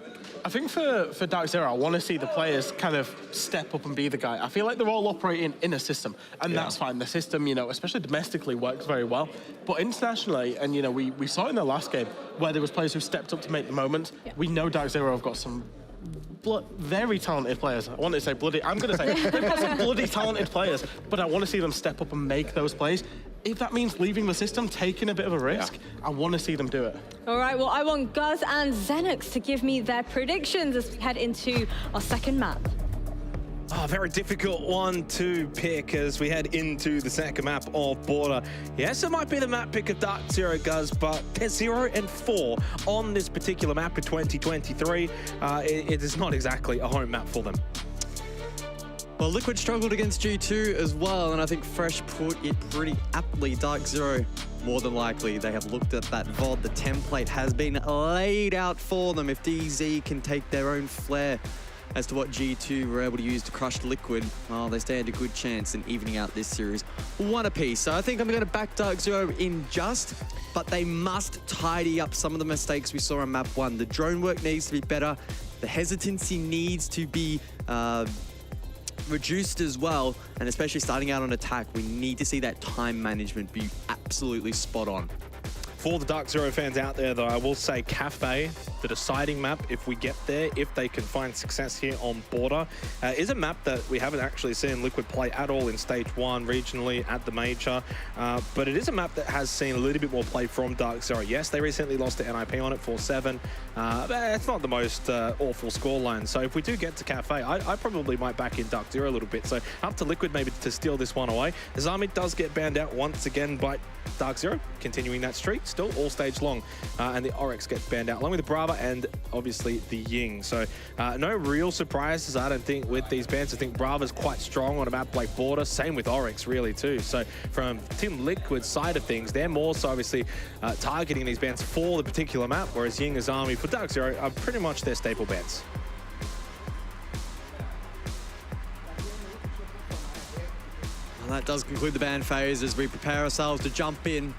Speaker 5: I think for DarkZero, I want to see the players kind of step up and be the guy. I feel like they're all operating in a system, and that's fine. The system, you know, especially domestically, works very well. But internationally, and, you know, we saw in the last game where there was players who stepped up to make the moment. We know DarkZero have got some very talented players. I want to say bloody, I'm going to say they've got some bloody talented players, but I want to see them step up and make those plays. If that means leaving the system, taking a bit of a risk, I want to see them do it.
Speaker 17: All right, well, I want Guz and Xenox to give me their predictions as we head into our second map.
Speaker 3: A very difficult one to pick as we head into the second map of Border. Yes, it might be the map pick of DarkZero, Guz, but they're 0-4 on this particular map in 2023. It is not exactly a home map for them.
Speaker 4: Well, Liquid struggled against G2 as well, and I think Fresh put it pretty aptly. DarkZero, more than likely, they have looked at that VOD. The template has been laid out for them. If DZ can take their own flair as to what G2 were able to use to crush Liquid, well, they stand a good chance in evening out this series one apiece. So I think I'm going to back DarkZero in just, but they must tidy up some of the mistakes we saw on map 1. The drone work needs to be better. The hesitancy needs to be reduced as well, and especially starting out on attack, we need to see that time management be absolutely spot on.
Speaker 3: For the DarkZero fans out there, though, I will say Cafe, the deciding map, if we get there, if they can find success here on Border, is a map that we haven't actually seen Liquid play at all in Stage 1 regionally at the Major. But it is a map that has seen a little bit more play from DarkZero. Yes, they recently lost to NIP on it 4-7. But it's not the most awful scoreline. So if we do get to Cafe, I probably might back in DarkZero a little bit. So up to Liquid maybe to steal this one away. Zami does get banned out once again by DarkZero, continuing that streak, still all stage long. And the Oryx gets banned out, along with the Brava and obviously the Ying. So no real surprises, I don't think, with these bans. I think Brava's quite strong on a map like Border, same with Oryx really too. So from Team Liquid's side of things, they're more so obviously targeting these bans for the particular map, whereas Ying as Army for DarkZero are pretty much their staple bans.
Speaker 4: And that does conclude the ban phase as we prepare ourselves to jump in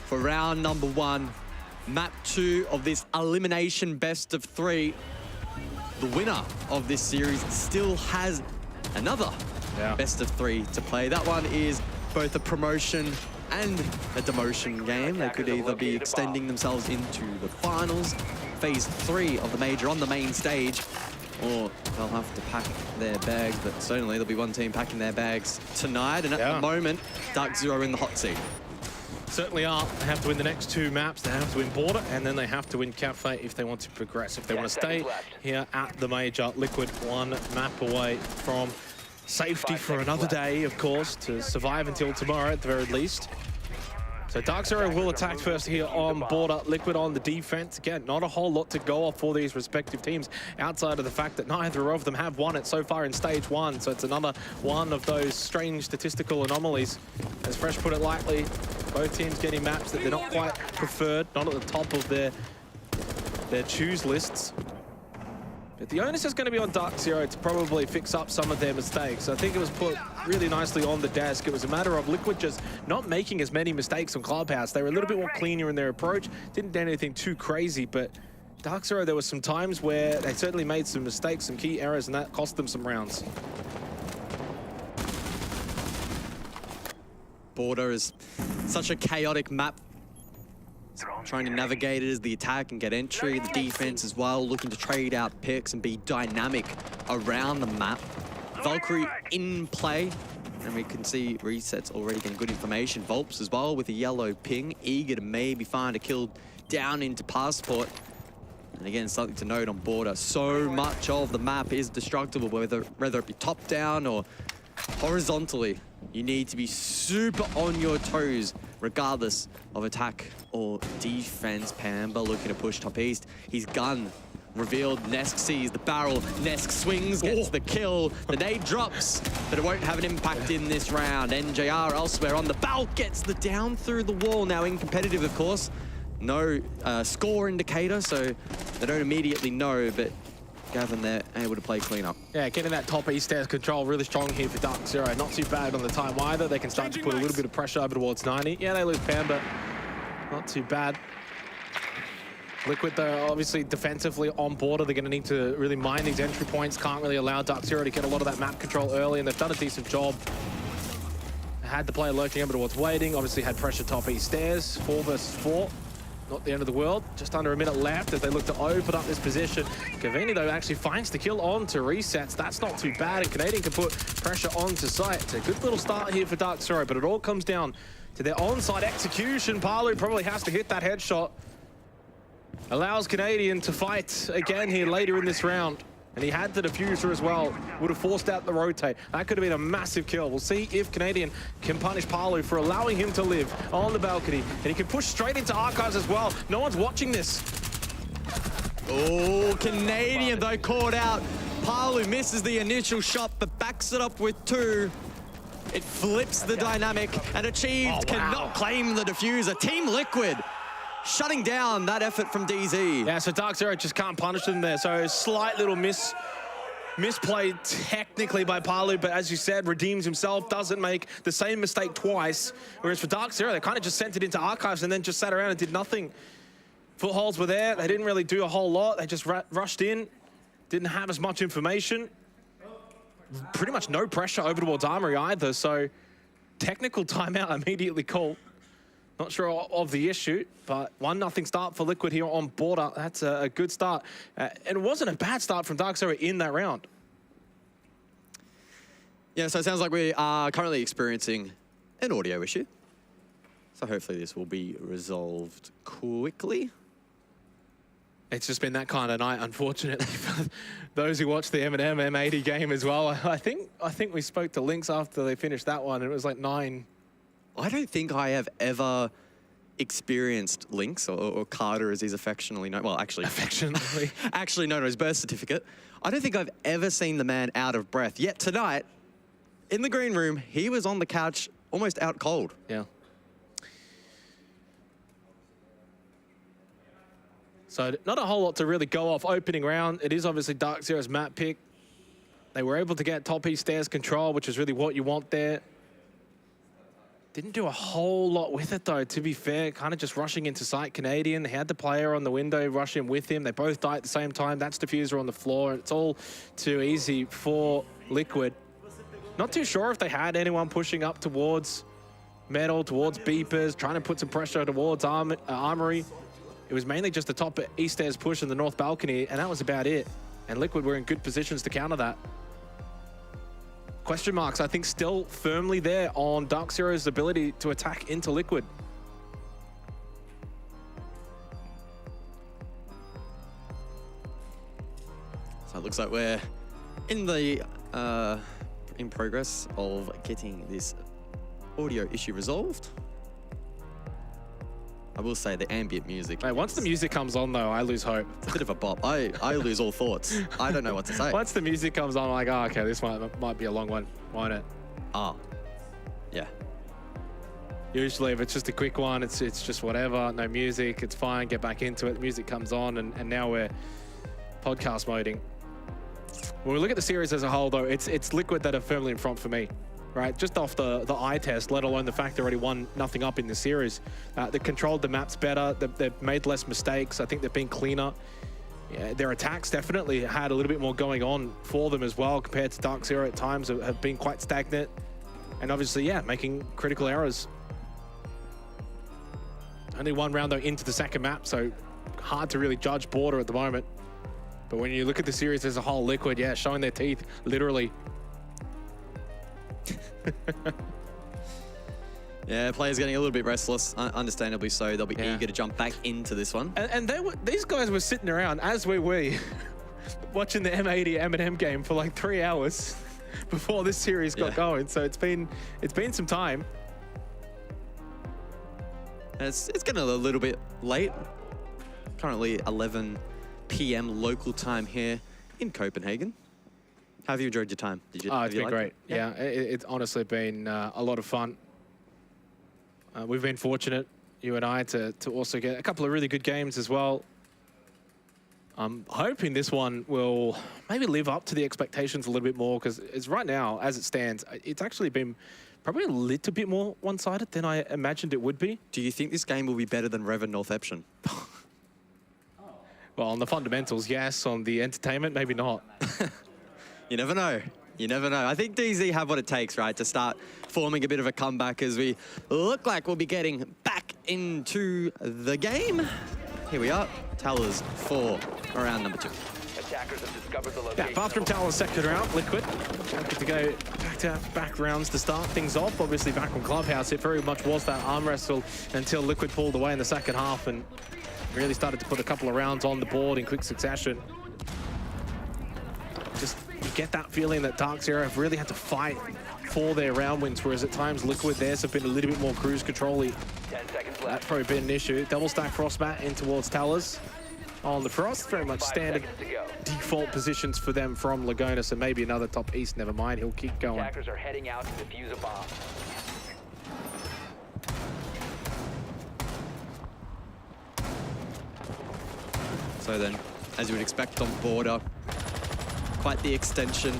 Speaker 4: for round number 1. Map 2 of this elimination best of 3. The winner of this series still has another best of 3 to play. That one is both a promotion and a demotion game. They could either be extending themselves into the finals, phase 3 of the Major on the main stage, or they'll have to pack their bags, but certainly there'll be one team packing their bags tonight, and at the moment, DarkZero in the hot seat.
Speaker 3: Certainly are. They have to win the next 2 maps. They have to win Border, and then they have to win Cafe if they want to progress. If they want to stay here at the Major, Liquid 1 map away from safety for another day, of course, to survive until tomorrow at the very least. So DarkZero will attack first here on Border. Liquid on the defense. Again, not a whole lot to go off for these respective teams outside of the fact that neither of them have won it so far in Stage 1. So it's another one of those strange statistical anomalies. As Fresh put it lightly, both teams getting maps that they're not quite preferred, not at the top of their choose lists. But the onus is going to be on DarkZero to probably fix up some of their mistakes. I think it was put really nicely on the desk. It was a matter of Liquid just not making as many mistakes on Clubhouse. They were a little bit more cleaner in their approach. Didn't do anything too crazy, but DarkZero, there were some times where they certainly made some mistakes, some key errors, and that cost them some rounds.
Speaker 4: Border is such a chaotic map. Trying to navigate it as the attack and get entry, the defense as well, looking to trade out picks and be dynamic around the map. Valkyrie in play, and we can see resets already getting good information. Volps as well with a yellow ping, eager to maybe find a kill down into Passport. And again, something to note on Border, so much of the map is destructible, whether it be top down or horizontally. You need to be super on your toes, regardless of attack or defense. Pamba looking to push top east. His gun revealed. Nesk sees the barrel. Nesk swings, gets the kill. The nade drops, but it won't have an impact in this round. NJR elsewhere on the belt gets the down through the wall. Now in competitive, of course. No score indicator, so they don't immediately know, but Gavin, they're able to play clean up.
Speaker 3: Yeah, getting that top east stairs control really strong here for DarkZero. Not too bad on the time either. They can start to put a little bit of pressure over towards 90. Yeah, they lose Pam, but not too bad. Liquid, though, obviously defensively on Border. They're going to need to really mine these entry points. Can't really allow DarkZero to get a lot of that map control early, and they've done a decent job. Had the player lurking over towards waiting. Obviously had pressure top east stairs. 4 versus 4. Not the end of the world. Just under a minute left as they look to open up this position. Cavani, though, actually finds the kill on to resets. That's not too bad, and Canadian can put pressure onto site. It's a good little start here for DarkZero, but it all comes down to their on-site execution. Palu probably has to hit that headshot. Allows Canadian to fight again here later in this round. And he had the diffuser as well. Would have forced out the rotate. That could have been a massive kill. We'll see if Canadian can punish Palu for allowing him to live on the balcony. And he can push straight into Archives as well. No one's watching this.
Speaker 4: Oh, Canadian, though, caught out. Palu misses the initial shot, but backs it up with 2. It flips the dynamic, and Achieved cannot claim the diffuser. Team Liquid shutting down that effort from DZ.
Speaker 3: Yeah, so DarkZero just can't punish them there. So a slight little misplay technically by Palu, but as you said, redeems himself, doesn't make the same mistake twice. Whereas for DarkZero, they kind of just sent it into archives and then just sat around and did nothing. Footholds were there. They didn't really do a whole lot. They just rushed in, didn't have as much information. Pretty much no pressure over towards Armory either, so technical timeout immediately called. Not sure of the issue, but 1-0 start for Liquid here on Border. That's a good start. And it wasn't a bad start from DarkZero in that round.
Speaker 4: Yeah, so it sounds like we are currently experiencing an audio issue. So hopefully this will be resolved quickly.
Speaker 3: It's just been that kind of night, unfortunately, for those who watched the M&M M80 game as well. I think we spoke to Lynx after they finished that one, and it was like 9.
Speaker 4: I don't think I have ever experienced Lynx, or Carter as he's affectionately known. Well, actually,
Speaker 3: affectionately.
Speaker 4: Actually known as birth certificate. I don't think I've ever seen the man out of breath. Yet tonight, in the green room, he was on the couch almost out cold.
Speaker 3: Yeah. So not a whole lot to really go off opening round. It is obviously DarkZero's map pick. They were able to get top east stairs control, which is really what you want there. Didn't do a whole lot with it though, to be fair. Kind of just rushing into site. Canadian had the player on the window rush in with him. They both die at the same time. That's diffuser on the floor. It's all too easy for Liquid. Not too sure if they had anyone pushing up towards Metal, towards Beepers, trying to put some pressure towards Armory. It was mainly just the top east stairs push in the north balcony, and that was about it. And Liquid were in good positions to counter that. Question marks, I think, still firmly there on DarkZero's ability to attack into Liquid.
Speaker 4: So it looks like we're in the in progress of getting this audio issue resolved. I will say the ambient music.
Speaker 3: Mate, once the music comes on, though, I lose hope.
Speaker 4: It's a bit of a bop. I lose all thoughts. I don't know what to say.
Speaker 3: Once the music comes on, I'm like, oh, okay, this might be a long one, won't it?
Speaker 4: Ah, yeah.
Speaker 3: Usually, if it's just a quick one, it's just whatever, no music, it's fine, get back into it. The music comes on, and now we're podcast moding. When we look at the series as a whole, though, it's Liquid that are firmly in front for me. Right, just off the eye test, let alone the fact they're already 1-0 up in the series. They controlled the maps better. They've made less mistakes. I think they've been cleaner. Yeah, their attacks definitely had a little bit more going on for them as well, compared to DarkZero at times have been quite stagnant. And obviously, yeah, making critical errors. Only one round, though, into the second map, so hard to really judge Border at the moment. But when you look at the series as a whole, Liquid, yeah, showing their teeth, literally.
Speaker 4: Yeah, players getting a little bit restless, understandably so. They'll be eager to jump back into this one.
Speaker 3: And these guys were sitting around, as were we, watching the M80 M&M game for like 3 hours before this series got going. So it's been some time.
Speaker 4: It's getting a little bit late. Currently 11 p.m. local time here in Copenhagen. How have you enjoyed your time?
Speaker 3: It's been great. Yeah, it's honestly been a lot of fun. We've been fortunate, you and I, to also get a couple of really good games as well. I'm hoping this one will maybe live up to the expectations a little bit more, because it's right now, as it stands, it's actually been probably a little bit more one-sided than I imagined it would be.
Speaker 4: Do you think this game will be better than Revan Northampton?
Speaker 3: Well, on the fundamentals, yes. On the entertainment, maybe not.
Speaker 4: You never know. You never know. I think DZ have what it takes, right, to start forming a bit of a comeback as we look like we'll be getting back into the game. Here we are. Towers for round number 2.
Speaker 2: Attackers have discovered the location.
Speaker 3: Yeah, Bathroom Towers second round, Liquid. Good to go back rounds to start things off. Obviously back on Clubhouse, it very much was that arm wrestle until Liquid pulled away in the second half and really started to put a couple of rounds on the board in quick succession. Just you get that feeling that DarkZero have really had to fight for their round wins, whereas at times Liquid theirs have been a little bit more cruise control-y.
Speaker 2: 10 seconds left.
Speaker 3: That's probably been an issue. Double stack Frostbat in towards Towers. on the Frost. Very much standard default positions for them from Laguna, so maybe another top east, never mind, he'll keep going.
Speaker 2: Attackers are heading out to defuse a bomb.
Speaker 4: So then, as you would expect on border, quite the extension.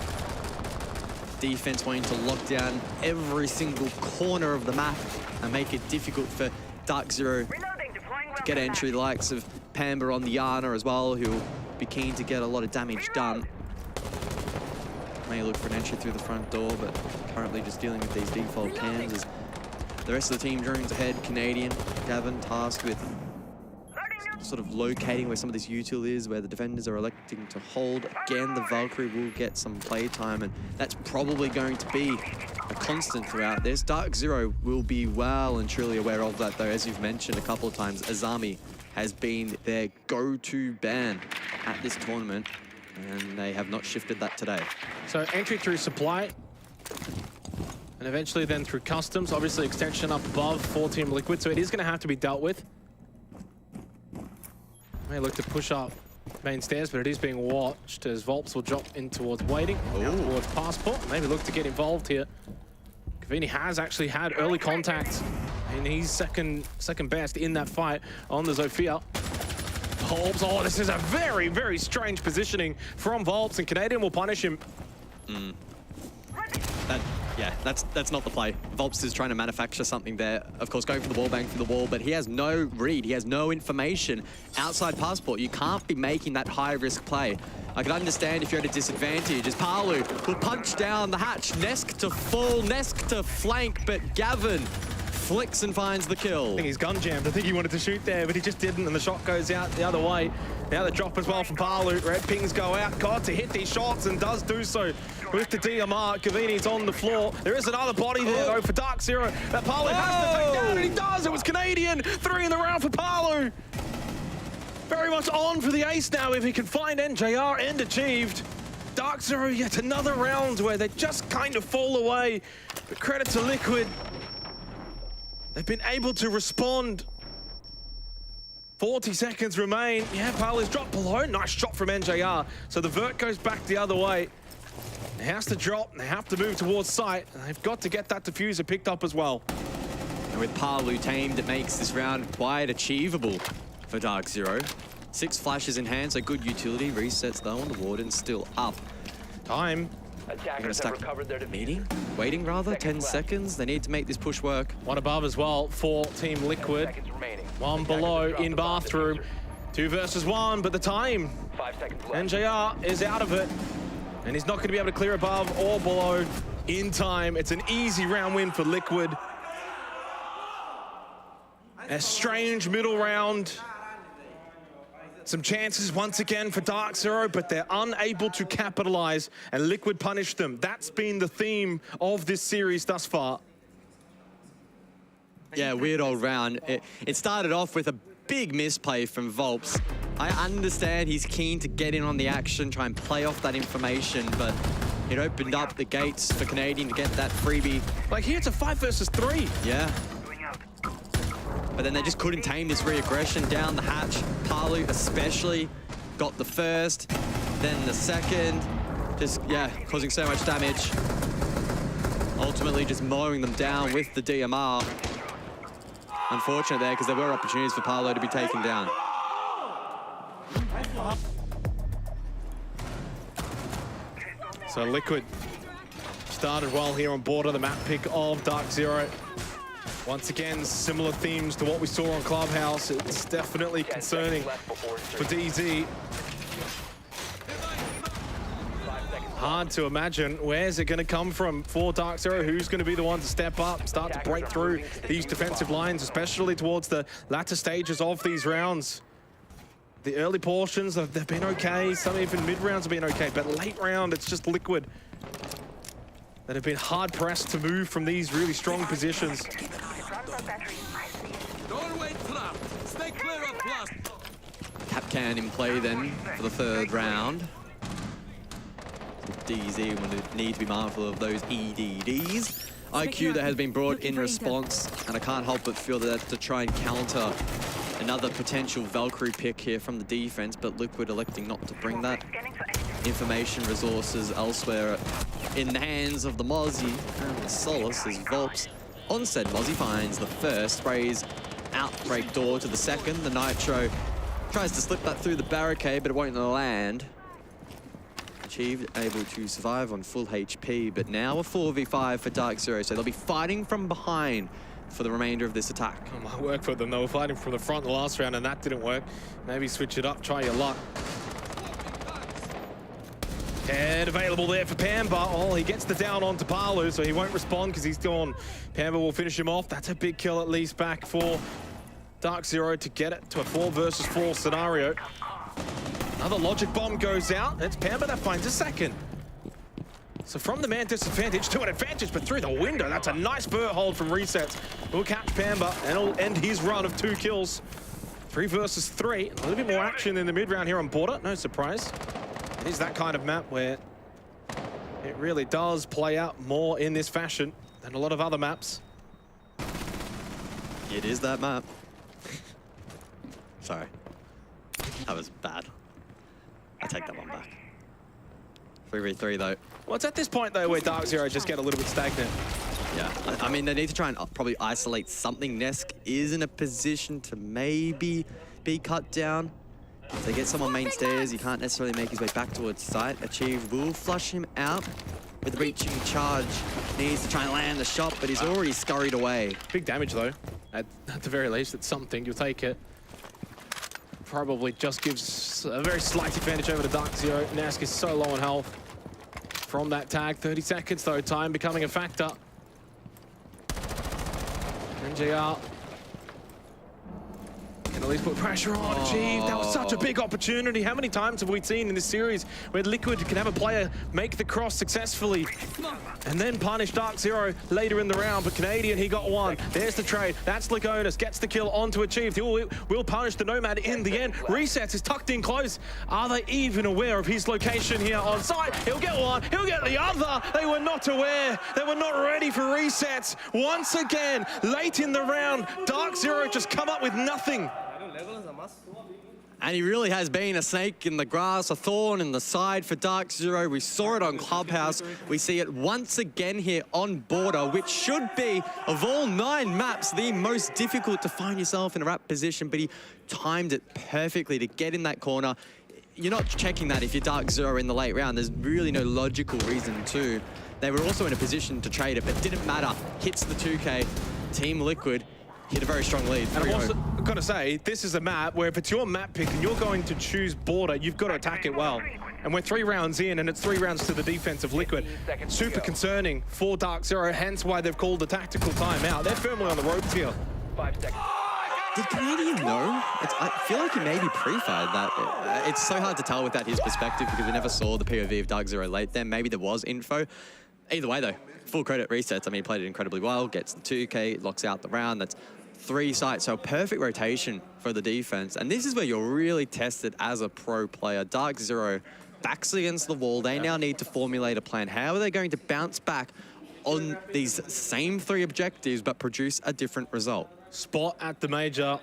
Speaker 4: Defense wanting to lock down every single corner of the map and make it difficult for DarkZero to get entry. The likes of Pamba on the Yana as well, who'll be keen to get a lot of damage done. May look for an entry through the front door, but currently just dealing with these default cams as the rest of the team drones ahead. Canadian, Gavin tasked with sort of locating where some of this util is, where the defenders are electing to hold. Again, the Valkyrie will get some playtime, and that's probably going to be a constant throughout this. DarkZero will be well and truly aware of that, though. As you've mentioned a couple of times, Azami has been their go-to ban at this tournament, and they have not shifted that today.
Speaker 3: So entry through supply, and eventually then through customs. Obviously extension up above for Team Liquid, so it is going to have to be dealt with. May look to push up main stairs, but it is being watched as Volps will drop in towards waiting, towards Passport. Maybe look to get involved here. Cavini has actually had early contact, and he's second best in that fight on the Zofia. Volps, oh, this is a very, very strange positioning from Volps, and Canadian will punish him.
Speaker 4: Yeah, that's not the play. Volps is trying to manufacture something there. Of course, going for the wall bang for the wall, but he has no read. He has no information outside Passport. You can't be making that high-risk play. I can understand if you're at a disadvantage, as Palu will punch down the hatch. Nesk to full, Nesk to flank, but Gavin flicks and finds the kill.
Speaker 3: I think he's gun jammed. I think he wanted to shoot there, but he just didn't, and the shot goes out the other way. Now the drop as well from Palu. Red pings go out. Got to hit these shots and does do so with the DMR. Cavini's on the floor. There is another body there, though, for DarkZero that Palu has to take down, and he does. It was Canadian. 3 in the round for Palu. Very much on for the ace now if he can find NJR, and achieved. DarkZero yet another round where they just kind of fall away. But credit to Liquid. They've been able to respond. 40 seconds remain. Yeah, Palu's dropped below. Nice shot from NJR. So the vert goes back the other way. They have to drop, and they have to move towards site. And they've got to get that diffuser picked up as well.
Speaker 4: And with Palu tamed, it makes this round quite achievable for DarkZero. 6 flashes in hand, so good utility. Resets though, and the Warden's still up.
Speaker 3: Time.
Speaker 2: Attackers have recovered their defeat.
Speaker 4: Waiting rather, 10 seconds. They need to make this push work.
Speaker 3: One above as well for Team Liquid. One below in bathroom. 2 versus 1, but the time.
Speaker 2: 5 seconds left.
Speaker 3: NJR is out of it, and he's not going to be able to clear above or below in time. It's an easy round win for Liquid. A strange middle round. Some chances once again for DarkZero, but they're unable to capitalize, and Liquid punish them. That's been the theme of this series thus far.
Speaker 4: Yeah, weird old round. It started off with a big misplay from Volps. I understand he's keen to get in on the action, try and play off that information, but it opened up the gates for Canadian to get that freebie.
Speaker 3: Like here, it's a 5 versus 3.
Speaker 4: Yeah. But then they just couldn't tame this re-aggression down the hatch. Palu especially got the first, then the second. Just, yeah, causing so much damage. Ultimately just mowing them down with the DMR. Unfortunate there, because there were opportunities for Palu to be taken down.
Speaker 3: So Liquid started well here on board of the map pick of DarkZero. Once again, similar themes to what we saw on Clubhouse. It's definitely concerning for DZ. Hard to imagine where's it going to come from for DarkZero. Who's going to be the one to step up, start to break through these defensive lines, especially towards the latter stages of these rounds. The early portions, they've been okay. Some even mid-rounds have been okay, but late round, it's just Liquid that have been hard-pressed to move from these really strong positions.
Speaker 4: Capcan in play then for the 3rd round. DZ will need to be mindful of those EDDs. IQ that has been brought in response, and I can't help but feel that to try and counter Another potential Valkyrie pick here from the defense, but Liquid electing not to bring that. Information resources elsewhere in the hands of the Mozzie and the Solace as Volps on said Mozzie finds the first, sprays outbreak door to the second. The Nitro tries to slip that through the barricade, but it won't land. Achieved, able to survive on full HP, but now a 4v5 for DarkZero, so they'll be fighting from behind for the remainder of this attack.
Speaker 3: It might work for them. They were fighting from the front the last round and that didn't work. Maybe switch it up, try your luck. And available there for Pamba. Oh, he gets the down on Dplus, so he won't respond because he's gone. Pamba will finish him off. That's a big kill at least back for DarkZero to get it to a 4 versus 4 scenario. Another logic bomb goes out. It's Pamba that finds a second. So from the man disadvantage to an advantage, but through the window. That's a nice bird hold from Resets. We'll catch Pamba and it'll end his run of 2 kills. 3 versus 3. A little bit more action in the mid round here on Border. No surprise. It is that kind of map where it really does play out more in this fashion than a lot of other maps.
Speaker 4: It is that map. Sorry. That was bad. I take that one back. 3v3 though.
Speaker 3: Well, it's at this point though where DarkZero just get a little bit stagnant.
Speaker 4: Yeah, I mean, they need to try and probably isolate something. Nesk is in a position to maybe be cut down. If they get someone main stairs, he can't necessarily make his way back towards site. Achieve will flush him out with the reaching charge. Needs to try and land the shot, but he's already scurried away.
Speaker 3: Big damage though. At the very least, it's something. You'll take it. Probably just gives a very slight advantage over to DarkZero. Nesk is so low on health from that tag. 30 seconds though, time becoming a factor. NJR can at least put pressure on. Achieve. That was such a big opportunity. How many times have we seen in this series where Liquid can have a player make the cross successfully and then punish DarkZero later in the round? But Canadian, he got one. There's the trade. That's Lagonis. Gets the kill onto Achieved. He will punish the Nomad in the end. Resets is tucked in close. Are they even aware of his location here on site? He'll get one. He'll get the other. They were not aware. They were not ready for Resets. Once again, late in the round, DarkZero just come up with nothing.
Speaker 4: And he really has been a snake in the grass, a thorn in the side for DarkZero. We saw it on Clubhouse. We see it once again here on Border, which should be, of all 9 maps, the most difficult to find yourself in a wrap position, but he timed it perfectly to get in that corner. You're not checking that if you're DarkZero in the late round. There's really no logical reason to. They were also in a position to trade it, but didn't matter. Hits the 2K. Team Liquid hit a very strong lead.
Speaker 3: And I've also got to say, this is a map where if it's your map pick and you're going to choose Border, you've got to attack it well. And we're 3 rounds in, and it's 3 rounds to the defense of Liquid. Super concerning for DarkZero, hence why they've called the tactical timeout. They're firmly on the ropes here.
Speaker 2: 5 seconds.
Speaker 4: Did Canadian know? I feel like he maybe pre-fired that. It's so hard to tell without his perspective because we never saw the POV of DarkZero late then. Maybe there was info. Either way though, full credit Resets. I mean, he played it incredibly well, gets the 2K, locks out the round. That's 3 sites, so perfect rotation for the defense. And this is where you're really tested as a pro player. DarkZero backs against the wall. They now need to formulate a plan. How are they going to bounce back on these same 3 objectives but produce a different result?
Speaker 3: Spot at the major,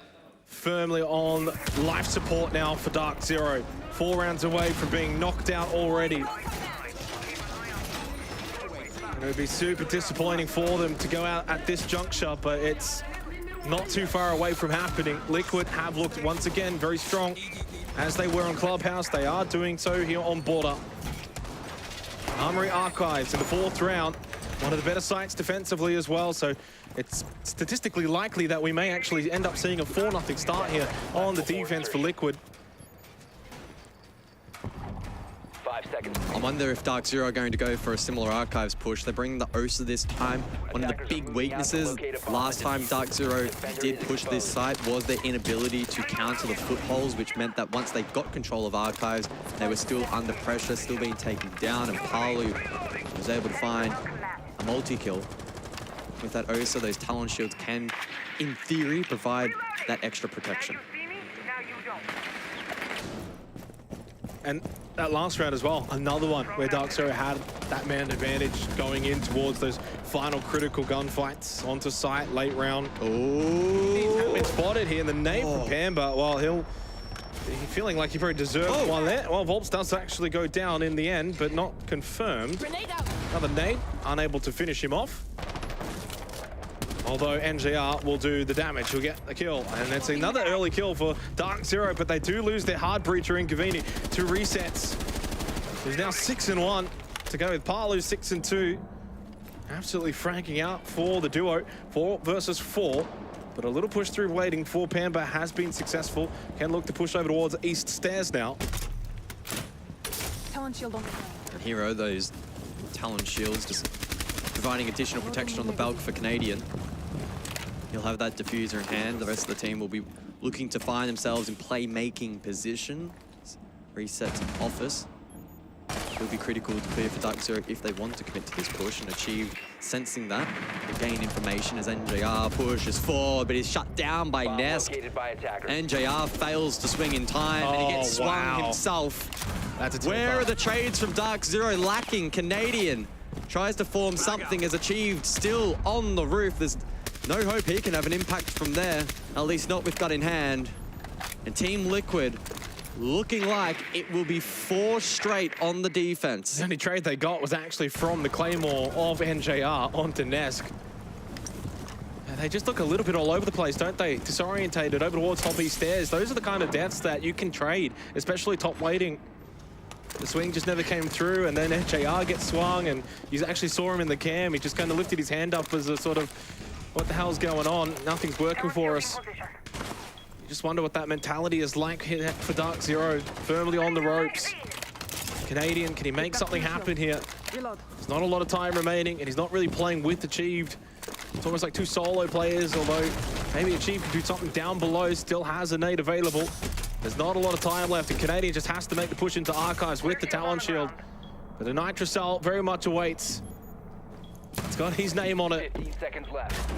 Speaker 3: firmly on life support now for DarkZero. 4 rounds away from being knocked out already. It would be super disappointing for them to go out at this juncture, but it's not too far away from happening. Liquid have looked once again very strong as they were on Clubhouse. They are doing so here on Border. Armory Archives in the 4th round. One of the better sites defensively as well, so it's statistically likely that we may actually end up seeing a 4-0 start here on the defense for Liquid.
Speaker 2: 5 seconds.
Speaker 4: I wonder if DarkZero are going to go for a similar Archives push. They're bringing the Osa this time. One of the big weaknesses last time DarkZero did push this site was their inability to counter the footholds, which meant that once they got control of Archives, they were still under pressure, still being taken down, and Palu was able to find a multi-kill. With that Osa, those Talon shields can, in theory, provide that extra protection.
Speaker 3: And that last round as well, another one where DarkZero had that man advantage going in towards those final critical gunfights onto site, late round. He's been spotted here. The nade from Pamba, well, he's feeling like he probably deserved one there. Well, Volps does actually go down in the end, but not confirmed. Another nade, unable to finish him off. Although NJR will do the damage, he'll get the kill. And it's another early kill for DarkZero, but they do lose their hard breacher in Gavini. 2 resets. He's now 6-1 to go with Palu 6-2. Absolutely franking out for the duo, 4 versus 4. But a little push through waiting for Pamba has been successful. Can look to push over towards East Stairs now.
Speaker 14: Talon shield on the ground.
Speaker 4: And Hero, those Talon shields just providing additional protection on the bulk for Canadian. He'll have that diffuser in hand. The rest of the team will be looking to find themselves in playmaking position. Reset to office. Will be critical to clear for DarkZero if they want to commit to this push and achieve sensing that. They gain information as NJR pushes forward, but he's shut down by Nesk. NJR fails to swing in time and he gets swung himself. Where are the trades from DarkZero lacking? Canadian tries to form something, has achieved still on the roof. There's no hope he can have an impact from there, at least not with gun in hand. And Team Liquid looking like it will be 4 straight on the defense.
Speaker 3: The only trade they got was actually from the Claymore of NJR onto Nesk. And they just look a little bit all over the place, don't they? Disorientated over towards top east stairs. Those are the kind of deaths that you can trade, especially top waiting. The swing just never came through, and then NJR gets swung, and you actually saw him in the cam. He just kind of lifted his hand up as a sort of, what the hell's going on? Nothing's working for us. You just wonder what that mentality is like here for DarkZero, firmly on the ropes. Canadian, can he make something happen here? There's not a lot of time remaining, and he's not really playing with Achieved. It's almost like 2 solo players, although maybe Achieved can do something down below, still has a nade available. There's not a lot of time left, and Canadian just has to make the push into Archives with the Talon Shield. But the Nitrocell very much awaits. It's got his name on it.
Speaker 2: 15 seconds left.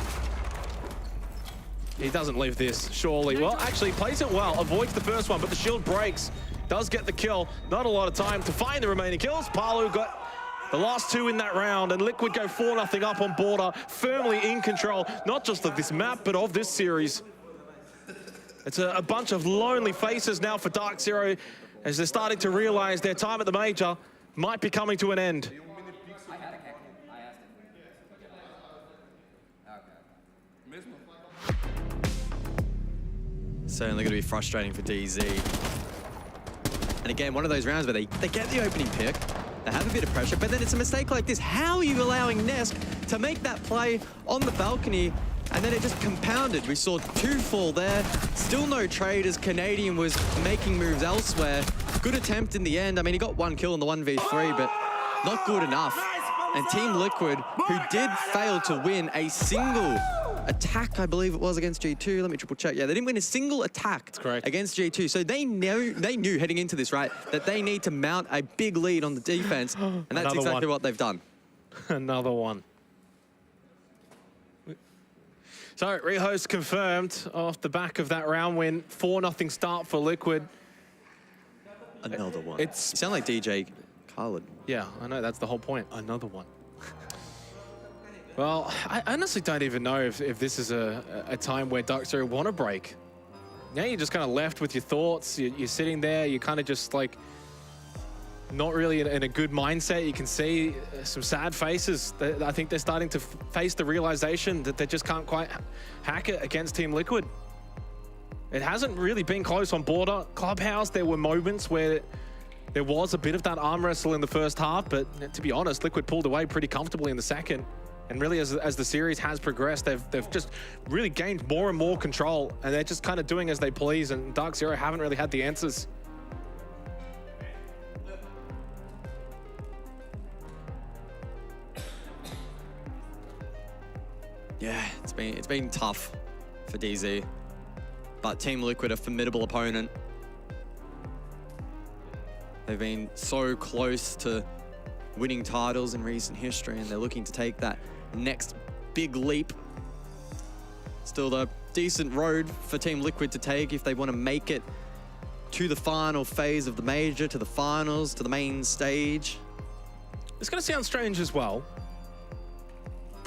Speaker 3: He doesn't leave this, surely. Well, actually, plays it well, avoids the first one, but the shield breaks. Does get the kill. Not a lot of time to find the remaining kills. Palu got the last 2 in that round, and Liquid go 4-0 up on Border, firmly in control, not just of this map, but of this series. It's a bunch of lonely faces now for DarkZero as they're starting to realize their time at the major might be coming to an end.
Speaker 4: Certainly going to be frustrating for DZ. And again, one of those rounds where they get the opening pick, they have a bit of pressure, but then it's a mistake like this. How are you allowing Nesk to make that play on the balcony? And then it just compounded. We saw 2 fall there. Still no trade as Canadian was making moves elsewhere. Good attempt in the end. I mean, he got 1 kill in the 1v3, but not good enough. And Team Liquid, who did fail to win a single attack, I believe it was, against G2. Let me triple check. Yeah, they didn't win a single attack against G2. So they knew heading into this, right, that they need to mount a big lead on the defense. And that's exactly what they've done.
Speaker 3: Another one. So, rehost confirmed off the back of that round win. 4-0 start for Liquid.
Speaker 4: Another one. You sound like DJ Khaled.
Speaker 3: Yeah, I know, that's the whole point. Another one. Well, I honestly don't even know if this is a time where DarkZero want to break. Now you're just kind of left with your thoughts. You're sitting there, you're kind of just like not really in a good mindset. You can see some sad faces. I think they're starting to face the realization that they just can't quite hack it against Team Liquid. It hasn't really been close on Border. Clubhouse, there were moments where there was a bit of that arm wrestle in the first half, but to be honest, Liquid pulled away pretty comfortably in the second. And really, as the series has progressed, they've just really gained more and more control, and they're just kind of doing as they please, and DarkZero haven't really had the answers.
Speaker 4: Yeah, it's been tough for DZ, but Team Liquid, a formidable opponent. They've been so close to winning titles in recent history, and they're looking to take that next big leap. Still a decent road for Team Liquid to take if they want to make it to the final phase of the major, to the finals, to the main stage.
Speaker 3: It's going to sound strange as well,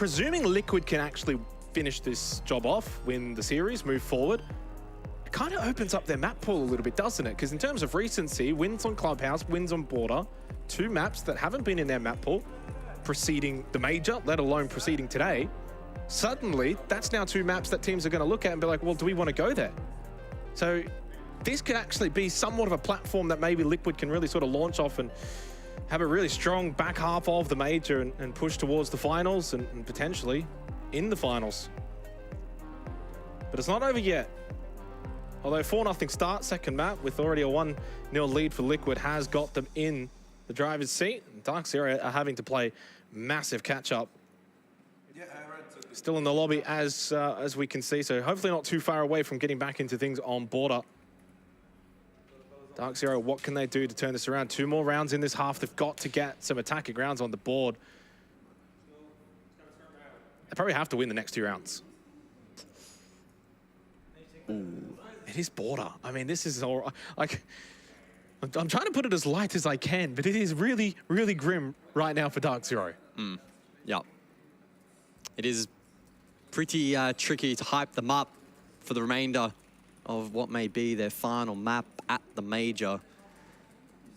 Speaker 3: presuming Liquid can actually finish this job off, win the series, move forward, it kind of opens up their map pool a little bit, doesn't it? Because in terms of recency, wins on Clubhouse, wins on Border, 2 maps that haven't been in their map pool preceding the major, let alone preceding today. Suddenly, that's now 2 maps that teams are going to look at and be like, well, do we want to go there? So this could actually be somewhat of a platform that maybe Liquid can really sort of launch off and have a really strong back half of the major and push towards the finals and potentially in the finals. But it's not over yet. Although 4-0 start, second map, with already a 1-0 lead for Liquid, has got them in the driver's seat. DarkZero are having to play massive catch-up. Still in the lobby as we can see, so hopefully not too far away from getting back into things on Border. DarkZero, what can they do to turn this around? 2 more rounds in this half. They've got to get some attacking rounds on the board. They probably have to win the next 2 rounds. Ooh, it is Border. I mean, this is all like, I'm trying to put it as light as I can, but it is really, really grim right now for DarkZero.
Speaker 4: Yep. It is pretty tricky to hype them up for the remainder of what may be their final map at the major.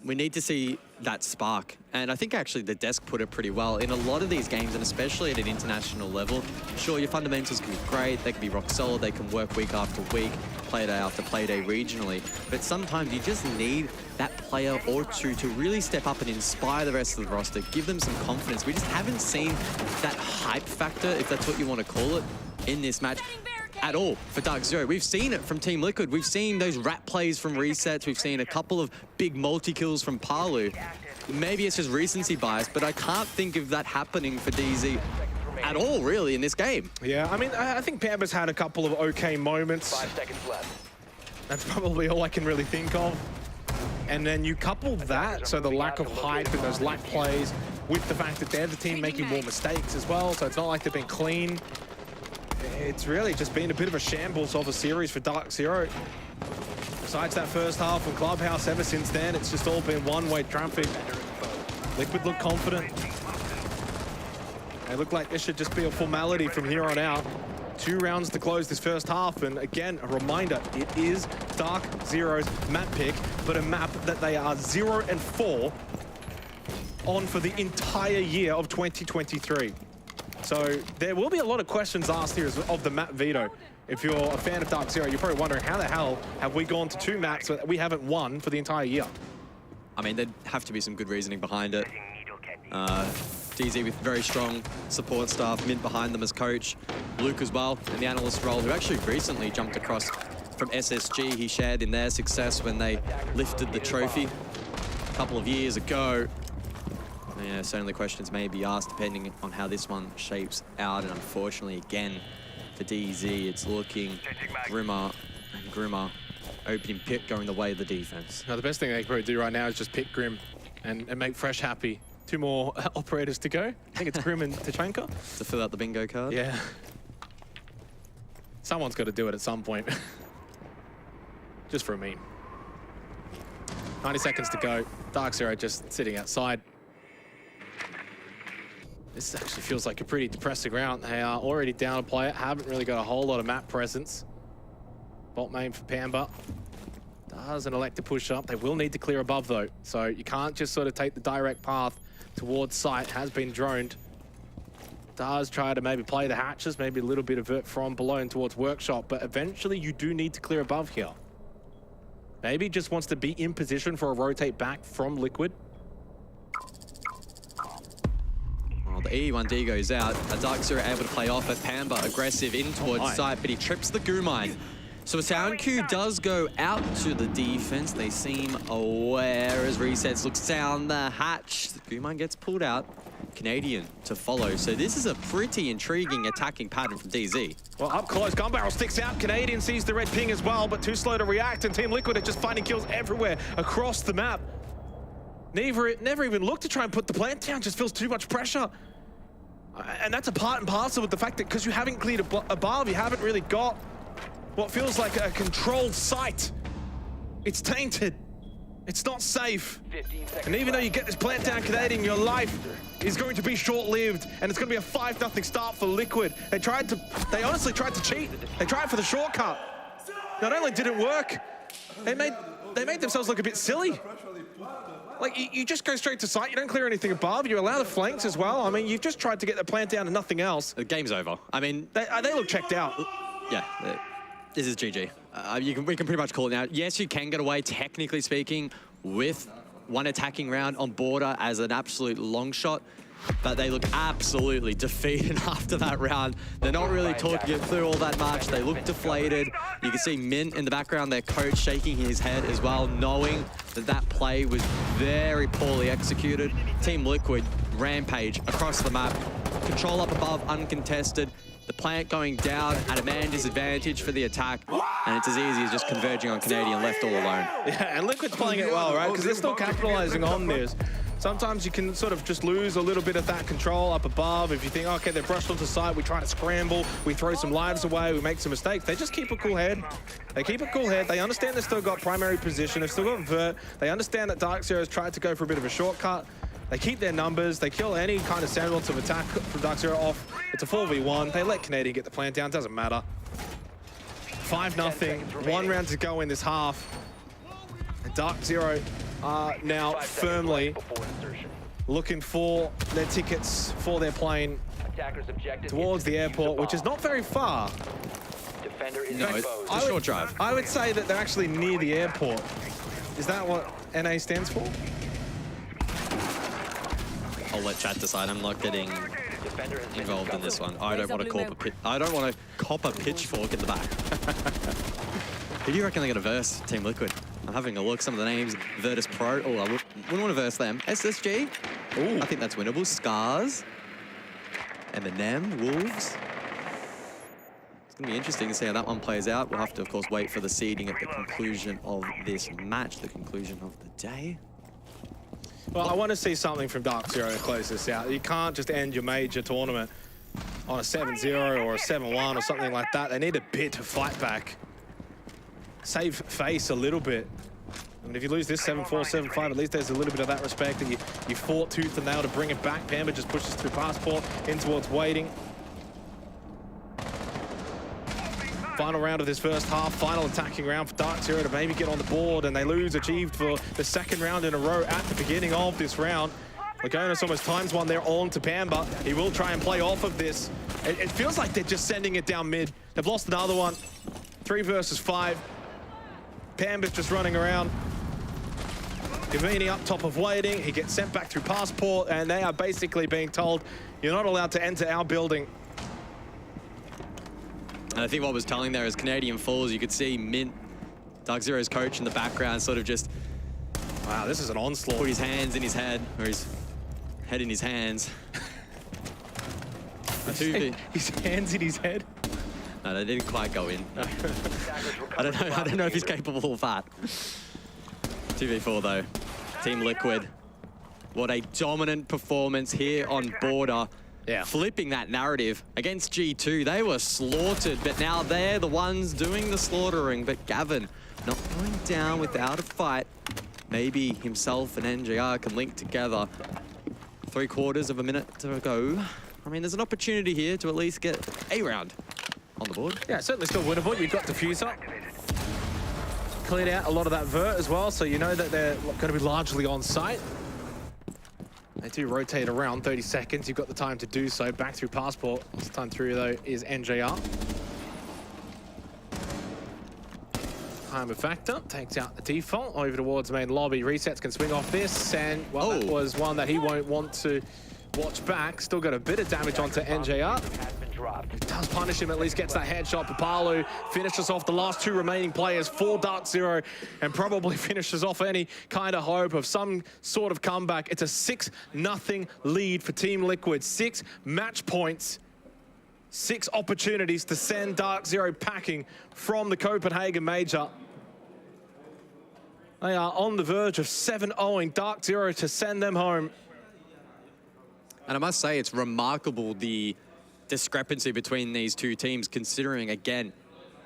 Speaker 4: We need to see that spark. And I think actually the desk put it pretty well. In a lot of these games, and especially at an international level, sure, your fundamentals can be great, they can be rock solid, they can work week after week, play day after play day regionally. But sometimes you just need that player or two to really step up and inspire the rest of the roster, give them some confidence. We just haven't seen that hype factor, if that's what you want to call it, in this match at all for DarkZero. We've seen it from Team Liquid. We've seen those rat plays from resets. We've seen a couple of big multi-kills from Palu. Maybe it's just recency bias, but I can't think of that happening for DZ at all, really, in this game.
Speaker 3: Yeah, I mean, I think Pamba's had a couple of okay moments.
Speaker 2: 5 seconds left.
Speaker 3: That's probably all I can really think of. And then you couple that, so the lack of hype and those lack plays, with the fact that they're the team making more mistakes as well, so it's not like they've been clean. It's really just been a bit of a shambles of a series for DarkZero. Besides that first half from Clubhouse, ever since then, it's just all been one-way traffic. Liquid look confident. They look like this should just be a formality from here on out. 2 rounds to close this first half, and again, a reminder, it is DarkZero's map pick, but a map that they are 0-4 on for the entire year of 2023. So there will be a lot of questions asked here of the map veto. If you're a fan of DarkZero, you're probably wondering, how the hell have we gone to 2 maps that we haven't won for the entire year?
Speaker 4: I mean, there'd have to be some good reasoning behind it. DZ with very strong support staff, Mint behind them as coach. Luke as well, in the analyst role, who actually recently jumped across from SSG. He shared in their success when they lifted the trophy a couple of years ago. Yeah, certainly questions may be asked depending on how this one shapes out. And unfortunately, again, for DZ, it's looking grimmer and grimmer. Opening Pit going the way of the defense.
Speaker 3: Now, the best thing they can probably do right now is just pick Grim and make Fresh happy. 2 more operators to go. I think it's Grim and Tachanka.
Speaker 4: To fill out the bingo card?
Speaker 3: Yeah. Someone's got to do it at some point. Just for a meme. 90 seconds to go. DarkZero just sitting outside. This actually feels like a pretty depressing round. They are already down a player, haven't really got a whole lot of map presence. Bot main for Pamba. Doesn't elect to push up. They will need to clear above though. So you can't just sort of take the direct path towards site. Has been droned. Does try to maybe play the hatches, maybe a little bit of it from below and towards workshop, but eventually you do need to clear above here. Maybe just wants to be in position for a rotate back from Liquid.
Speaker 4: Well, the E1D goes out. DarkZero able to play off at Pamba, aggressive in towards site, but he trips the goo mine. So a sound cue does go out to the defense. They seem aware as resets looks down the hatch. The goo mine gets pulled out. Canadian to follow. So this is a pretty intriguing attacking pattern from DZ.
Speaker 3: Well, up close, gun barrel sticks out. Canadian sees the red ping as well, but too slow to react, and Team Liquid are just finding kills everywhere across the map. Never even looked to try and put the plant down, just feels too much pressure. And that's a part and parcel with the fact that because you haven't cleared above, you haven't really got what feels like a controlled site. It's tainted. It's not safe. And even though you get this plant down Canadian, your life is going to be short-lived, and it's going to be a 5-0 start for Liquid. They honestly tried to cheat. They tried for the shortcut. Not only did it work, they made themselves look a bit silly. Like, you just go straight to site, you don't clear anything above, you allow the flanks as well. I mean, you've just tried to get the plant down and nothing else.
Speaker 4: The game's over. I mean...
Speaker 3: They look checked out.
Speaker 4: Yeah, this is GG. We can pretty much call it now. Yes, you can get away, technically speaking, with one attacking round on border as an absolute long shot, but they look absolutely defeated after that round. They're not really talking it through all that much. They look deflated. You can see Mint in the background, their coach shaking his head as well, knowing that that play was very poorly executed. Team Liquid, rampage across the map. Control up above, uncontested. The plant going down at a man disadvantage for the attack, and it's as easy as just converging on Canadian left all alone.
Speaker 3: Yeah, and Liquid's playing it well, right? Because they're still capitalizing on this. Sometimes you can sort of just lose a little bit of that control up above. If you think, okay, they're brushed onto side, we try to scramble, we throw some lives away, we make some mistakes. They just keep a cool head. They keep a cool head. They understand they've still got primary position, they've still got Vert. They understand that DarkZero has tried to go for a bit of a shortcut. They keep their numbers. They kill any kind of semblance of attack from DarkZero off. It's a 4v1. They let Canadian get the plant down. Doesn't matter. 5-0. 1 round to go in this half. And DarkZero are now firmly looking for their tickets for their plane towards the airport, which is not very far.
Speaker 4: No, it's a short drive.
Speaker 3: I would say that they're actually near the airport. Is that what NA stands for?
Speaker 4: I'll let chat decide. I'm not getting involved in this one. I don't want to cop a pitchfork in the back. Who do you reckon they're going to verse, Team Liquid? I'm having a look. Some of the names. VirtusPro. Oh, I wouldn't want to verse them. SSG. Ooh. I think that's winnable. Scarz. Eminem. Wolves. It's going to be interesting to see how that one plays out. We'll have to, of course, wait for the seeding at the conclusion of this match, the conclusion of the day.
Speaker 3: Well, I want to see something from DarkZero to close this out. You can't just end your major tournament on a 7-0 or a 7-1 or something like that. They need a bit to fight back. Save face a little bit. I mean, if you lose this 7-4, 7-5, at least there's a little bit of that respect that you fought tooth and nail to bring it back. Pamba just pushes through Passport in towards waiting. Final round of this first half, final attacking round for DarkZero to maybe get on the board, and they lose achieved for the second round in a row at the beginning of this round. Lagonis almost times one there on to Pamba. He will try and play off of this. It feels like they're just sending it down mid. They've lost another one. 3 versus 5. Pamba's just running around. Gavini up top of waiting. He gets sent back through Passport, and they are basically being told, you're not allowed to enter our building.
Speaker 4: And I think what was telling there is Canadian falls. You could see Mint, DarkZero's coach in the background, sort of just...
Speaker 3: Wow, this is an onslaught.
Speaker 4: Put his hands in his head, or his head in his hands.
Speaker 3: His hands in his head?
Speaker 4: No, they didn't quite go in. I don't know if he's capable of that. 2v4 though. Team Liquid. What a dominant performance here on border.
Speaker 3: Yeah.
Speaker 4: Flipping that narrative against G2. They were slaughtered, but now they're the ones doing the slaughtering. But Gavin not going down without a fight. Maybe himself and NJR can link together. 3/4 of a minute to go. I mean, there's an opportunity here to at least get a round on the board.
Speaker 3: Yeah, certainly still winnable. You've got Diffuser. Cleared out a lot of that vert as well, so you know that they're going to be largely on site. They do rotate around 30 seconds. You've got the time to do so. Back through Passport. This time through, though, is NJR. Time of factor. Takes out the default. Over towards main lobby. Resets can swing off this. And, well, that was one that he won't want to watch back. Still got a bit of damage onto NJR. It does punish him, at least gets that headshot. Papalu finishes off the last 2 remaining players for DarkZero and probably finishes off any kind of hope of some sort of comeback. It's a 6-0 lead for Team Liquid. 6 match points, 6 opportunities to send DarkZero packing from the Copenhagen Major. They are on the verge of 7-0ing DarkZero to send them home.
Speaker 4: And I must say, it's remarkable the discrepancy between these two teams, considering, again,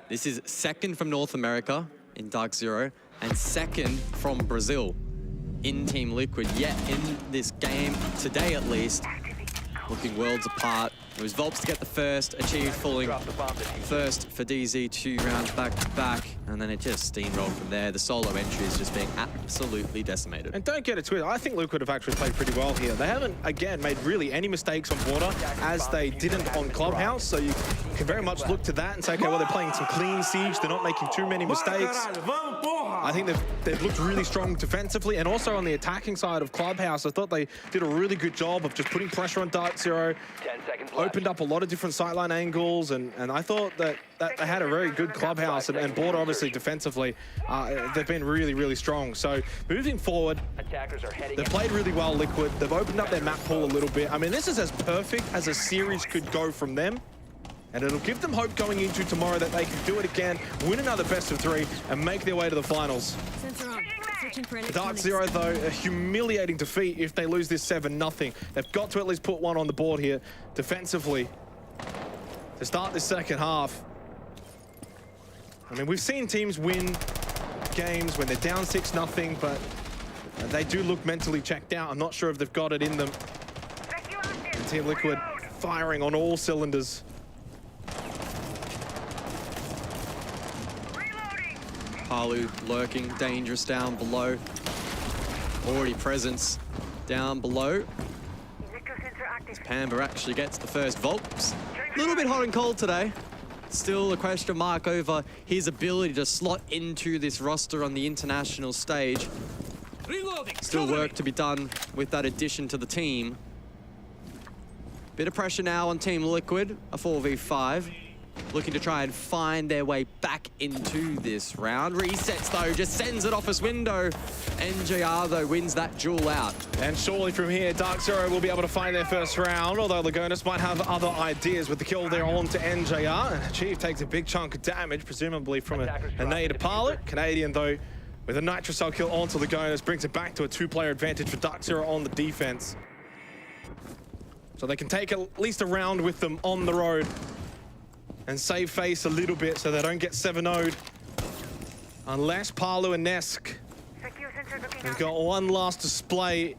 Speaker 4: this is second from North America in DarkZero, and second from Brazil in Team Liquid, yet in this game, today at least, looking worlds apart. It was Volps to get the first, achieved falling first for DZ 2 rounds back to back, and then it just steamrolled from there. The solo entry is just being absolutely decimated.
Speaker 3: And don't get it twisted, I think Liquid have actually played pretty well here. They haven't, again, made really any mistakes on border, as they didn't on Clubhouse, so you can very much look to that and say, okay, well, they're playing some clean siege, they're not making too many mistakes. I think they've looked really strong defensively, and also on the attacking side of Clubhouse, I thought they did a really good job of just putting pressure on DarkZero, opened up a lot of different sideline angles, and I thought that they had a very good Clubhouse, and border obviously defensively, they've been really, really strong. So moving forward, they've played really well, Liquid. They've opened up their map pool a little bit. I mean, this is as perfect as a series could go from them. And it'll give them hope going into tomorrow that they can do it again, win another best of 3, and make their way to the finals. DarkZero, though, a humiliating defeat if they lose this 7-0. They've got to at least put one on the board here defensively to start this second half. I mean, we've seen teams win games when they're down 6-0, but they do look mentally checked out. I'm not sure if they've got it in them. And Team Liquid firing on all cylinders.
Speaker 4: Palu lurking, dangerous down below. Already presence down below. As Pamba actually gets the first Volps. A little bit hot and cold today. Still a question mark over his ability to slot into this roster on the international stage. Still work to be done with that addition to the team. Bit of pressure now on Team Liquid, a 4v5. Looking to try and find their way back into this round. Resets, though, just sends it off his window. NJR, though, wins that duel out.
Speaker 3: And surely from here, DarkZero will be able to find their first round, although Lagonis might have other ideas with the kill there on to NJR. And Chief takes a big chunk of damage, presumably from a native pilot. Canadian, though, with a Nitrocell kill onto Lagonis, brings it back to a 2-player advantage for DarkZero on the defense. So they can take at least a round with them on the road and save face a little bit so they don't get 7-0'd. Unless Palu and Nesk have got one last display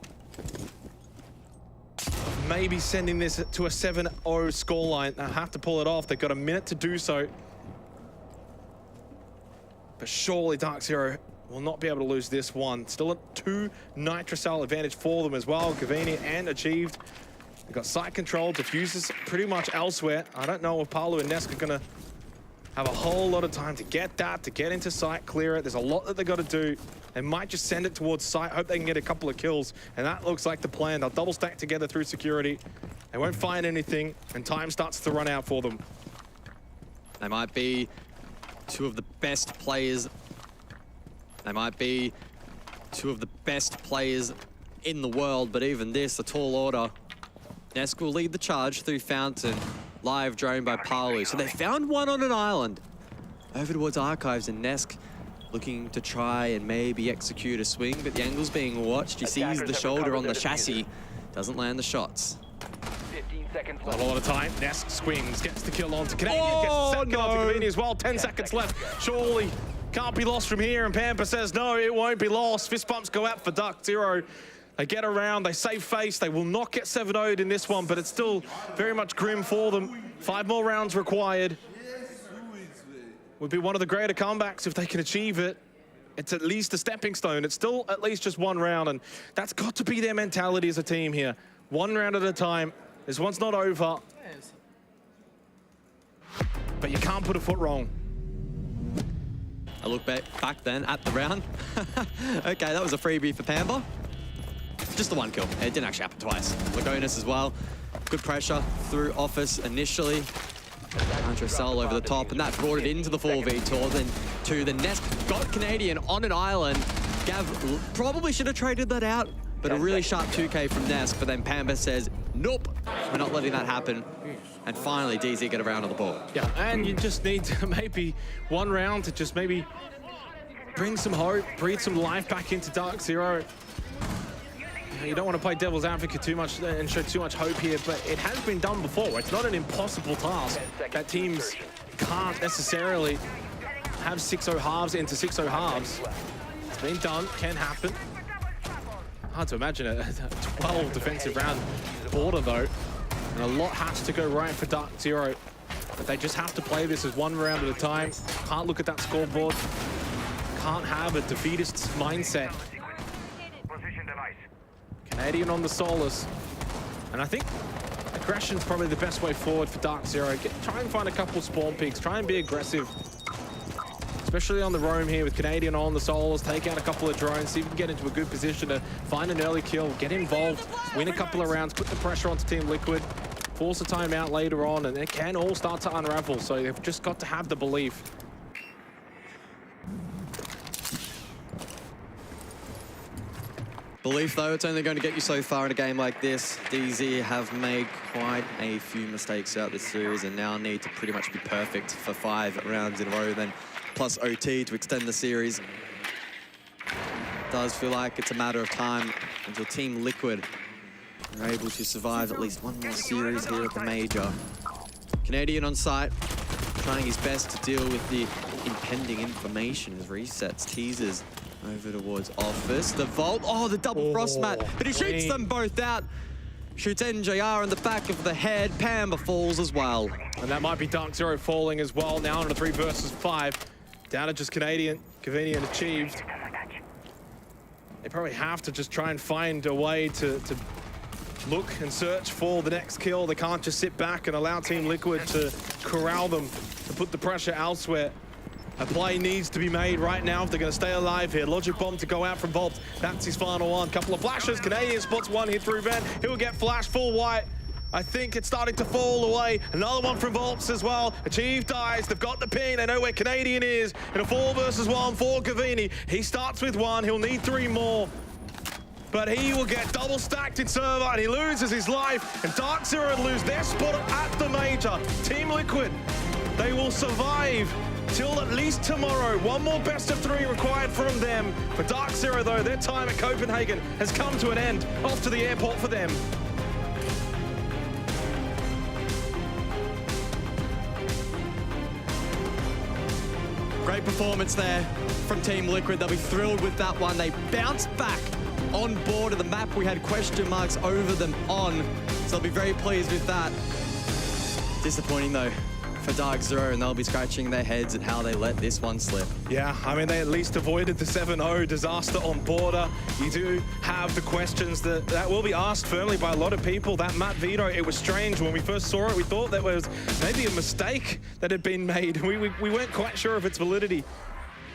Speaker 3: of maybe sending this to a 7-0 scoreline. They have to pull it off. They've got a minute to do so. But surely DarkZero will not be able to lose this one. Still a 2 Nitrocell advantage for them as well. Gavini and Achieved. They've got site control, diffuses pretty much elsewhere. I don't know if Palu and Nesk are going to have a whole lot of time to get that, to get into site, clear it. There's a lot that they've got to do. They might just send it towards site, hope they can get a couple of kills. And that looks like the plan. They'll double stack together through security. They won't find anything, and time starts to run out for them.
Speaker 4: They might be two of the best players. They might be two of the best players in the world, but even this, a tall order. Nesk will lead the charge through Fountain. Live drone by Palu. So they found one on an island. Over towards Archives, and Nesk looking to try and maybe execute a swing, but the angle's being watched. He sees the shoulder on the chassis. Doesn't land the shots.
Speaker 2: 15 seconds
Speaker 3: Not
Speaker 2: left.
Speaker 3: a lot of time. Nesk swings, gets the kill onto Canadian, gets the second kill onto Gavini as well. 10 seconds left. Surely can't be lost from here, and Pampa says no, it won't be lost. Fist bumps go out for DarkZero. They get around, they save face. They will not get 7-0'd in this one, but it's still very much grim for them. 5 more rounds required. Would be one of the greater comebacks if they can achieve it. It's at least a stepping stone. It's still at least just 1 round, and that's got to be their mentality as a team here. 1 round at a time. This one's not over. But you can't put a foot wrong.
Speaker 4: I look back then at the round. Okay, that was a freebie for Pamba. Just the 1 kill. It didn't actually happen twice. Lagonis as well. Good pressure through Office initially. Nitrocell over the top, and that brought it into the 4v2. Then to the Nesk got Canadian on an island. Gav probably should have traded that out, but a really sharp 2K from Nesk. But then Pamba says, nope, we're not letting that happen. And finally, DZ get around on the board.
Speaker 3: Yeah, and you just need to maybe 1 round to just maybe bring some hope, breathe some life back into DarkZero. You don't want to play devil's advocate too much and show too much hope here, but it has been done before. It's not an impossible task that teams can't necessarily have 6-0 halves into 6-0 halves. It's been done, can happen. Hard to imagine a 12 defensive round border though. And a lot has to go right for DarkZero. But they just have to play this as one round at a time. Can't look at that scoreboard. Can't have a defeatist mindset. Canadian on the Solus. And I think aggression's probably the best way forward for DarkZero. Try and find a couple spawn peaks. Try and be aggressive. Especially on the roam here with Canadian on the Solus. Take out a couple of drones. See if we can get into a good position to find an early kill. Get involved. Win a couple of rounds. Put the pressure onto Team Liquid. Force a timeout later on. And it can all start to unravel. So they've just got to have the belief.
Speaker 4: Belief, though, it's only going to get you so far in a game like this. DZ have made quite a few mistakes throughout this series and now need to pretty much be perfect for 5 rounds in a row, then plus OT to extend the series. Does feel like it's a matter of time until Team Liquid are able to survive at least one more series here at the Major. Canadian on site, trying his best to deal with the impending information as resets, teasers over towards Office. The Vault, oh, the double frost mat, but he shoots them both out. Shoots NJR in the back of the head. Pamba falls as well.
Speaker 3: And that might be DarkZero falling as well. Now on a 3 versus 5. Down to just Canadian. Convenient achieved. They probably have to just try and find a way to look and search for the next kill. They can't just sit back and allow Team Liquid to corral them, to put the pressure elsewhere. A play needs to be made right now if they're going to stay alive here. Logic Bomb to go out from Vault. That's his final one. Couple of flashes. Canadian spots one hit through Van. He'll get flashed full white. I think it's starting to fall away. Another one from Volts as well. Achieve dies. They've got the ping. They know where Canadian is. In a 4 versus 1 for Gavini. He starts with 1. He'll need 3 more. But he will get double stacked in server and he loses his life. And DarkZero lose their spot at the Major. Team Liquid, they will survive till at least tomorrow. One more best of 3 required from them. For DarkZero though, their time at Copenhagen has come to an end. Off to the airport for them.
Speaker 4: Great performance there from Team Liquid. They'll be thrilled with that one. They bounced back on board of the map we had question marks over them on. So they'll be very pleased with that. Disappointing though for DarkZero, and they'll be scratching their heads at how they let this one slip.
Speaker 3: Yeah, I mean, they at least avoided the 7-0 disaster on border. You do have the questions that will be asked firmly by a lot of people. That map veto, it was strange. When we first saw it, we thought that was maybe a mistake that had been made. We weren't quite sure of its validity.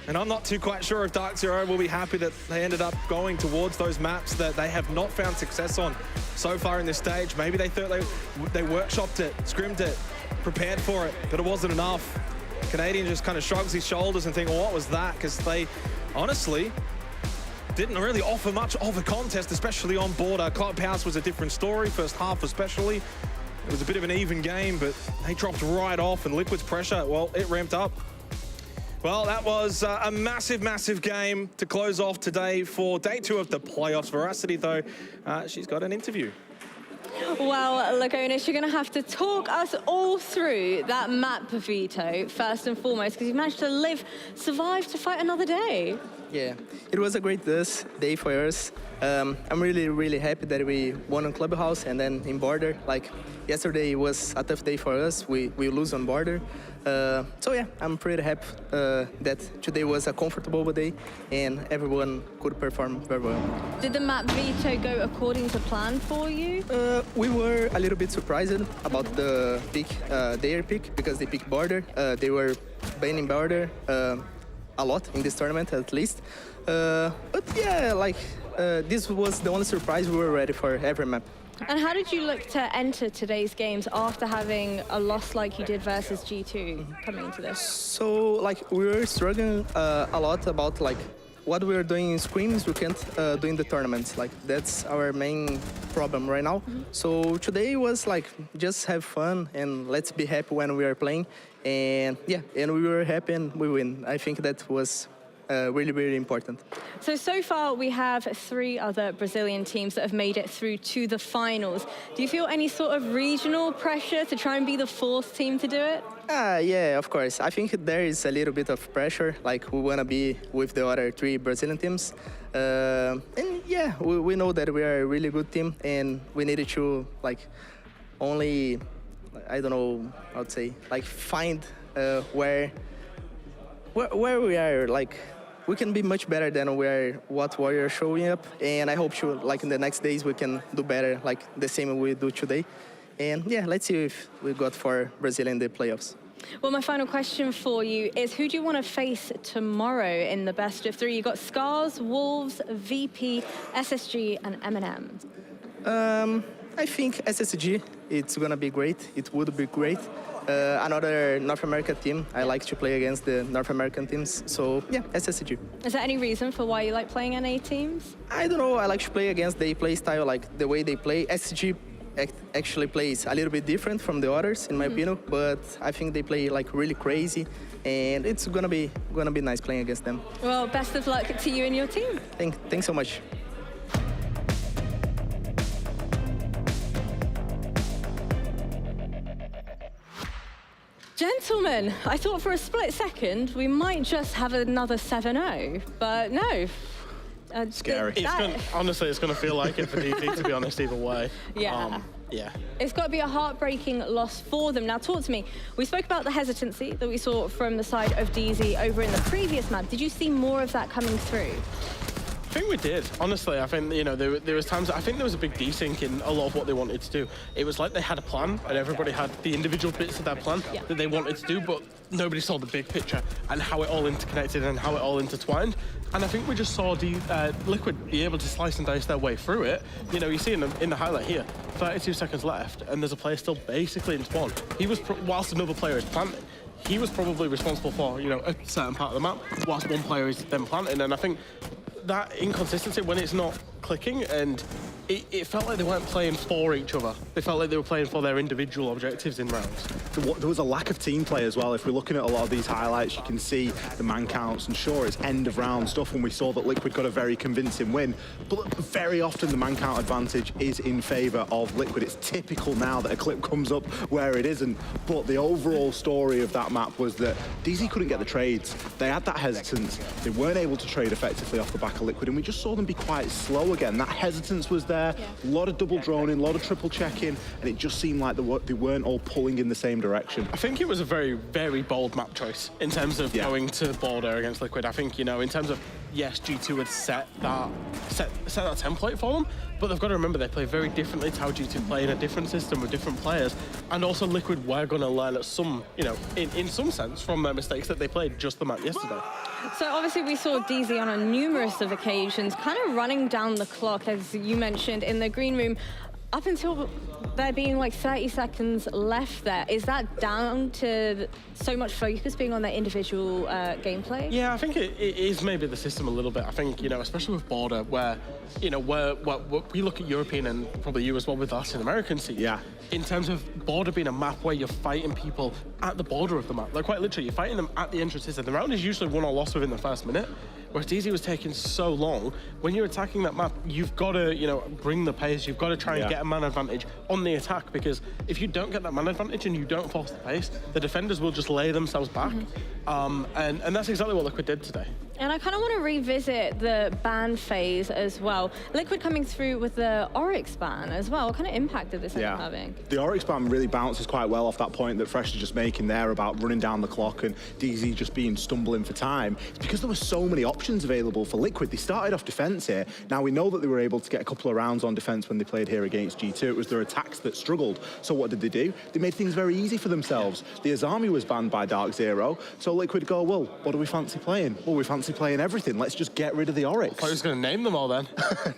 Speaker 3: And I'm not too quite sure if DarkZero will be happy that they ended up going towards those maps that they have not found success on so far in this stage. Maybe they thought they workshopped it, scrimmed it, prepared for it, but it wasn't enough. Canadian just kind of shrugs his shoulders and think, well, what was that? Because they honestly didn't really offer much of a contest, especially on border. Clubhouse was a different story, first half especially. It was a bit of an even game, but they dropped right off, and Liquid's pressure, well, it ramped up. Well, that was a massive, massive game to close off today for day 2 of the playoffs. Veracity, though, she's got an interview.
Speaker 17: Well, Lagonis, you're going to have to talk us all through that map veto, first and foremost, because you managed to survive to fight another day.
Speaker 14: Yeah, it was a great day for us. I'm really, really happy that we won on Clubhouse and then in border. Like, yesterday was a tough day for us. We lose on border. So yeah, I'm pretty happy that today was a comfortable day and everyone could perform very well.
Speaker 17: Did the map veto go according to plan for you?
Speaker 14: We were a little bit surprised about the pick, their pick, because they picked border. They were banning border a lot in this tournament, at least. But yeah, like this was the only surprise. We were ready for every map.
Speaker 17: And how did you look to enter today's games after having a loss like you did versus G2 coming into this?
Speaker 14: So, like, we were struggling a lot about, like, what we were doing in scrims, we can't do in the tournaments. Like, that's our main problem right now. So today was, like, just have fun and let's be happy when we are playing. And, yeah, and we were happy and we win. I think that was really, really important.
Speaker 17: So far we have 3 other Brazilian teams that have made it through to the finals. Do you feel any sort of regional pressure to try and be the 4th team to do it?
Speaker 14: Yeah, of course. I think there is a little bit of pressure, like we want to be with the other 3 Brazilian teams. And yeah, we know that we are a really good team and we needed to like only, I don't know how to say, like find where we are, like we can be much better than what we are showing up, and I hope to, like in the next days we can do better, like the same we do today. And yeah, let's see if we got for Brazil in the playoffs.
Speaker 17: Well, my final question for you is, who do you want to face tomorrow in the best of 3? You got Scarz, Wolves, VP, SSG, and M&M.
Speaker 14: I think SSG, it's gonna be great. It would be great. Another North American team. I like to play against the North American teams. So yeah, SSG.
Speaker 17: Is there any reason for why you like playing NA teams?
Speaker 14: I don't know. I like to play against their play style, like the way they play. SSG actually plays a little bit different from the others, in my opinion. But I think they play like really crazy, and it's gonna be nice playing against them.
Speaker 17: Well, best of luck to you and your team.
Speaker 14: Thanks so much.
Speaker 17: Gentlemen, I thought for a split second we might just have another 7-0, but no.
Speaker 3: Scary.
Speaker 5: Honestly, it's going to feel like it for DT, to be honest, either way.
Speaker 17: Yeah.
Speaker 5: Yeah.
Speaker 17: It's got to be a heartbreaking loss for them. Now, talk to me. We spoke about the hesitancy that we saw from the side of DZ over in the previous map. Did you see more of that coming through?
Speaker 5: I think we did. Honestly, I think, you know, there was times, I think there was a big desync in a lot of what they wanted to do. It was like they had a plan and everybody had the individual bits of their plan that they wanted to do, but nobody saw the big picture and how it all interconnected and how it all intertwined. And I think we just saw Liquid be able to slice and dice their way through it. You know, you see in the highlight here, 32 seconds left, and there's a player still basically in spawn. He was, whilst another player is planting, he was probably responsible for, you know, a certain part of the map, whilst one player is then planting. And I think that inconsistency when it's not clicking, and it felt like they weren't playing for each other. They felt like they were playing for their individual objectives in rounds.
Speaker 24: There was a lack of team play as well. If we're looking at a lot of these highlights, you can see the man counts, and sure, it's end of round stuff, and we saw that Liquid got a very convincing win, but very often the man count advantage is in favor of Liquid. It's typical now that a clip comes up where it isn't, but the overall story of that map was that DZ couldn't get the trades. They had that hesitance. They weren't able to trade effectively off the back of Liquid, and we just saw them be quite slow again. That hesitance was there, a lot of double droning, a lot of triple checking, and it just seemed like they weren't all pulling in the same direction.
Speaker 5: I think it was a very, very bold map choice in terms of going to border against Liquid. I think, you know, in terms of, yes, G2 had set that template for them, but they've got to remember they play very differently to how G2 play in a different system with different players. And also Liquid were going to learn at some, you know, in some sense from their mistakes that they played just the map yesterday.
Speaker 17: So obviously we saw DZ on a numerous of occasions kind of running down the clock, as you mentioned, in the green room, up until there being like 30 seconds left there. Is that down to so much focus being on their individual gameplay?
Speaker 5: Yeah, I think it is maybe the system a little bit. I think, you know, especially with border, where, you know, where we look at European and probably you as well with us in American scene.
Speaker 24: Yeah.
Speaker 5: In terms of border being a map where you're fighting people at the border of the map, like quite literally, you're fighting them at the entrances, and the round is usually won or lost within the first minute. Whereas DZ was taking so long, when you're attacking that map, you've got to, you know, bring the pace, you've got to try and get a man advantage on the attack, because if you don't get that man advantage and you don't force the pace, the defenders will just lay themselves back. And that's exactly what Liquid did today.
Speaker 17: And I kind of want to revisit the ban phase as well. Liquid coming through with the Oryx ban as well. What kind of impact did this end up having?
Speaker 24: The Oryx ban really bounces quite well off that point that Fresh is just making there about running down the clock and DZ just being stumbling for time. It's because there were so many options available for Liquid. They started off defense here. Now we know that they were able to get a couple of rounds on defense when they played here against G2. It was their attacks that struggled. So what did they do? They made things very easy for themselves. The Azami was banned by DarkZero. So Liquid go, well, what do we fancy playing? Well, we fancy playing everything. Let's just get rid of the Oryx.
Speaker 5: I thought I was going to name them all then.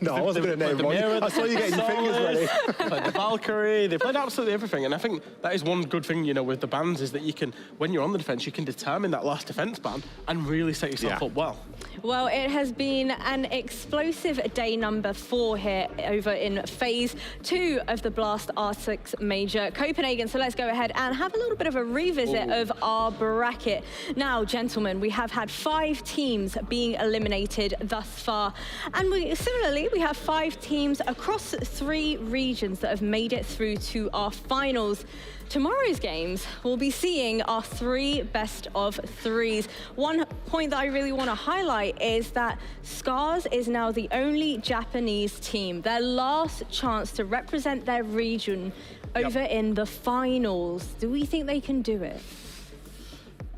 Speaker 24: No, I wasn't going to name them all. I saw you getting your fingers ready.
Speaker 5: Played the Valkyrie. They played absolutely everything. And I think that is one good thing, you know, with the bans, is that you can, when you're on the defense, you can determine that last defense ban and really set yourself up well.
Speaker 17: Well, it has been an explosive day number 4 here over in phase 2 of the Blast R6 Major Copenhagen. So let's go ahead and have a little bit of a revisit of our bracket. Now, gentlemen, we have had 5 teams being eliminated thus far. And similarly, we have 5 teams across 3 regions that have made it through to our finals. Tomorrow's games, we'll be seeing our 3 best of 3s. One point that I really want to highlight is that Scarz is now the only Japanese team, their last chance to represent their region over in the finals. Do we think they can do it?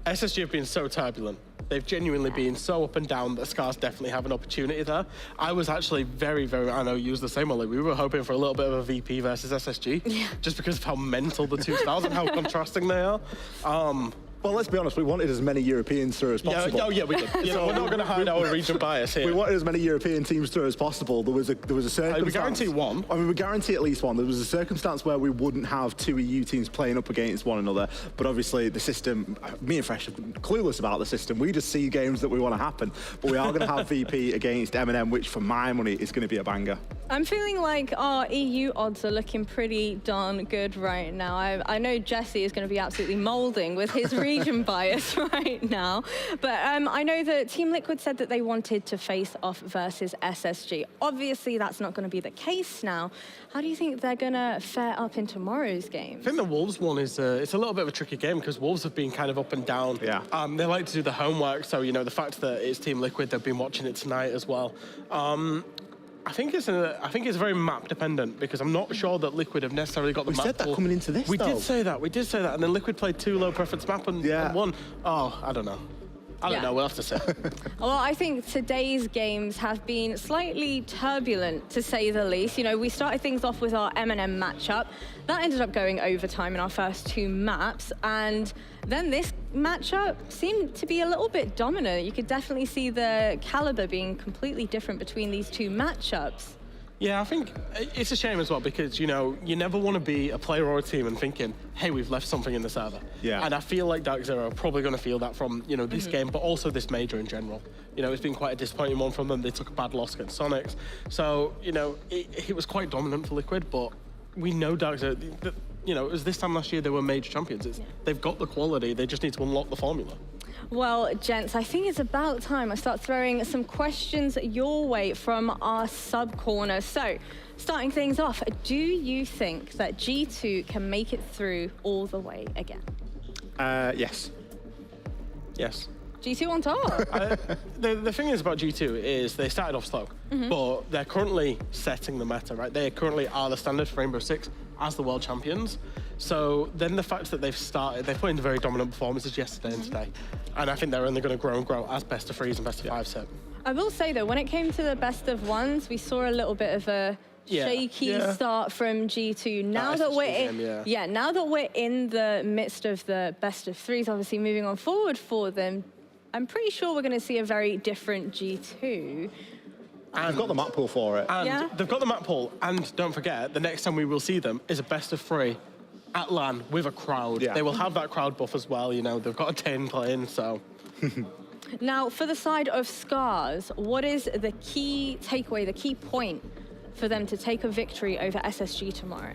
Speaker 5: SSG have been so turbulent. They've genuinely been so up and down that Scarz definitely have an opportunity there. I was actually very, I know you was the same, Ollie. We were hoping for a little bit of a VP versus SSG, just because of how mental the 2 styles and how contrasting they are.
Speaker 24: Well, let's be honest, we wanted as many Europeans through as possible.
Speaker 5: Yeah, we did. We're not going to hide our region bias here.
Speaker 24: We wanted as many European teams through as possible. There was a circumstance...
Speaker 5: We guarantee 1.
Speaker 24: I mean, we guarantee at least 1. There was a circumstance where we wouldn't have 2 EU teams playing up against one another, but obviously the system, me and Fresh are clueless about the system. We just see games that we want to happen, but we are going to have VP against M&M, which for my money is going to be a banger.
Speaker 17: I'm feeling like our EU odds are looking pretty darn good right now. I know Jesse is going to be absolutely moulding with his region bias right now. But I know that Team Liquid said that they wanted to face off versus SSG. Obviously, that's not going to be the case now. How do you think they're going to fare up in tomorrow's game?
Speaker 5: I think the Wolves one is it's a little bit of a tricky game because Wolves have been kind of up and down.
Speaker 24: Yeah.
Speaker 5: They like to do the homework, so the fact that it's Team Liquid, they've been watching it tonight as well. I think it's very map dependent because I'm not sure that Liquid have necessarily got the map.
Speaker 24: We said that coming into this.
Speaker 5: We did say that, and then Liquid played 2 low preference map and won. Oh, I don't know. I don't know, we'll have to see.
Speaker 17: Well, I think today's games have been slightly turbulent, to say the least. We started things off with our M&M matchup. That ended up going overtime in our first 2 maps, and then this matchup seemed to be a little bit dominant. You could definitely see the caliber being completely different between these 2 matchups.
Speaker 5: Yeah, I think it's a shame as well because, you never want to be a player or a team and thinking, hey, we've left something in the server.
Speaker 24: Yeah.
Speaker 5: And I feel like DarkZero are probably going to feel that from, this game, but also this major in general. It's been quite a disappointing one from them. They took a bad loss against Soniqs. So, it was quite dominant for Liquid, but we know DarkZero, it was this time last year they were major champions. They've got the quality, they just need to unlock the formula.
Speaker 17: Well, gents, I think it's about time I start throwing some questions your way from our sub-corner. So, starting things off, do you think that G2 can make it through all the way again?
Speaker 24: Yes.
Speaker 5: Yes.
Speaker 17: G2 on top.
Speaker 5: The thing is about G2 is they started off slow, but they're currently setting the meta, right? They currently are the standard for Rainbow Six as the world champions. So then the fact that they've put in very dominant performances yesterday and today. And I think they're only going to grow and grow as best of 3s and best of 5s hit.
Speaker 17: I will say, though, when it came to the best of 1s, we saw a little bit of a shaky start from G2. Now that we're now that we're in the midst of the best of 3s, obviously moving on forward for them, I'm pretty sure we're going to see a very different G2.
Speaker 24: And they've got the map pool for it.
Speaker 5: And they've got the map pool. And don't forget, the next time we will see them is a best of 3 at LAN with a crowd. They will have that crowd buff as well. They've got a 10 playing, so.
Speaker 17: Now, for the side of Scarz, what is the key takeaway, the key point for them to take a victory over SSG tomorrow?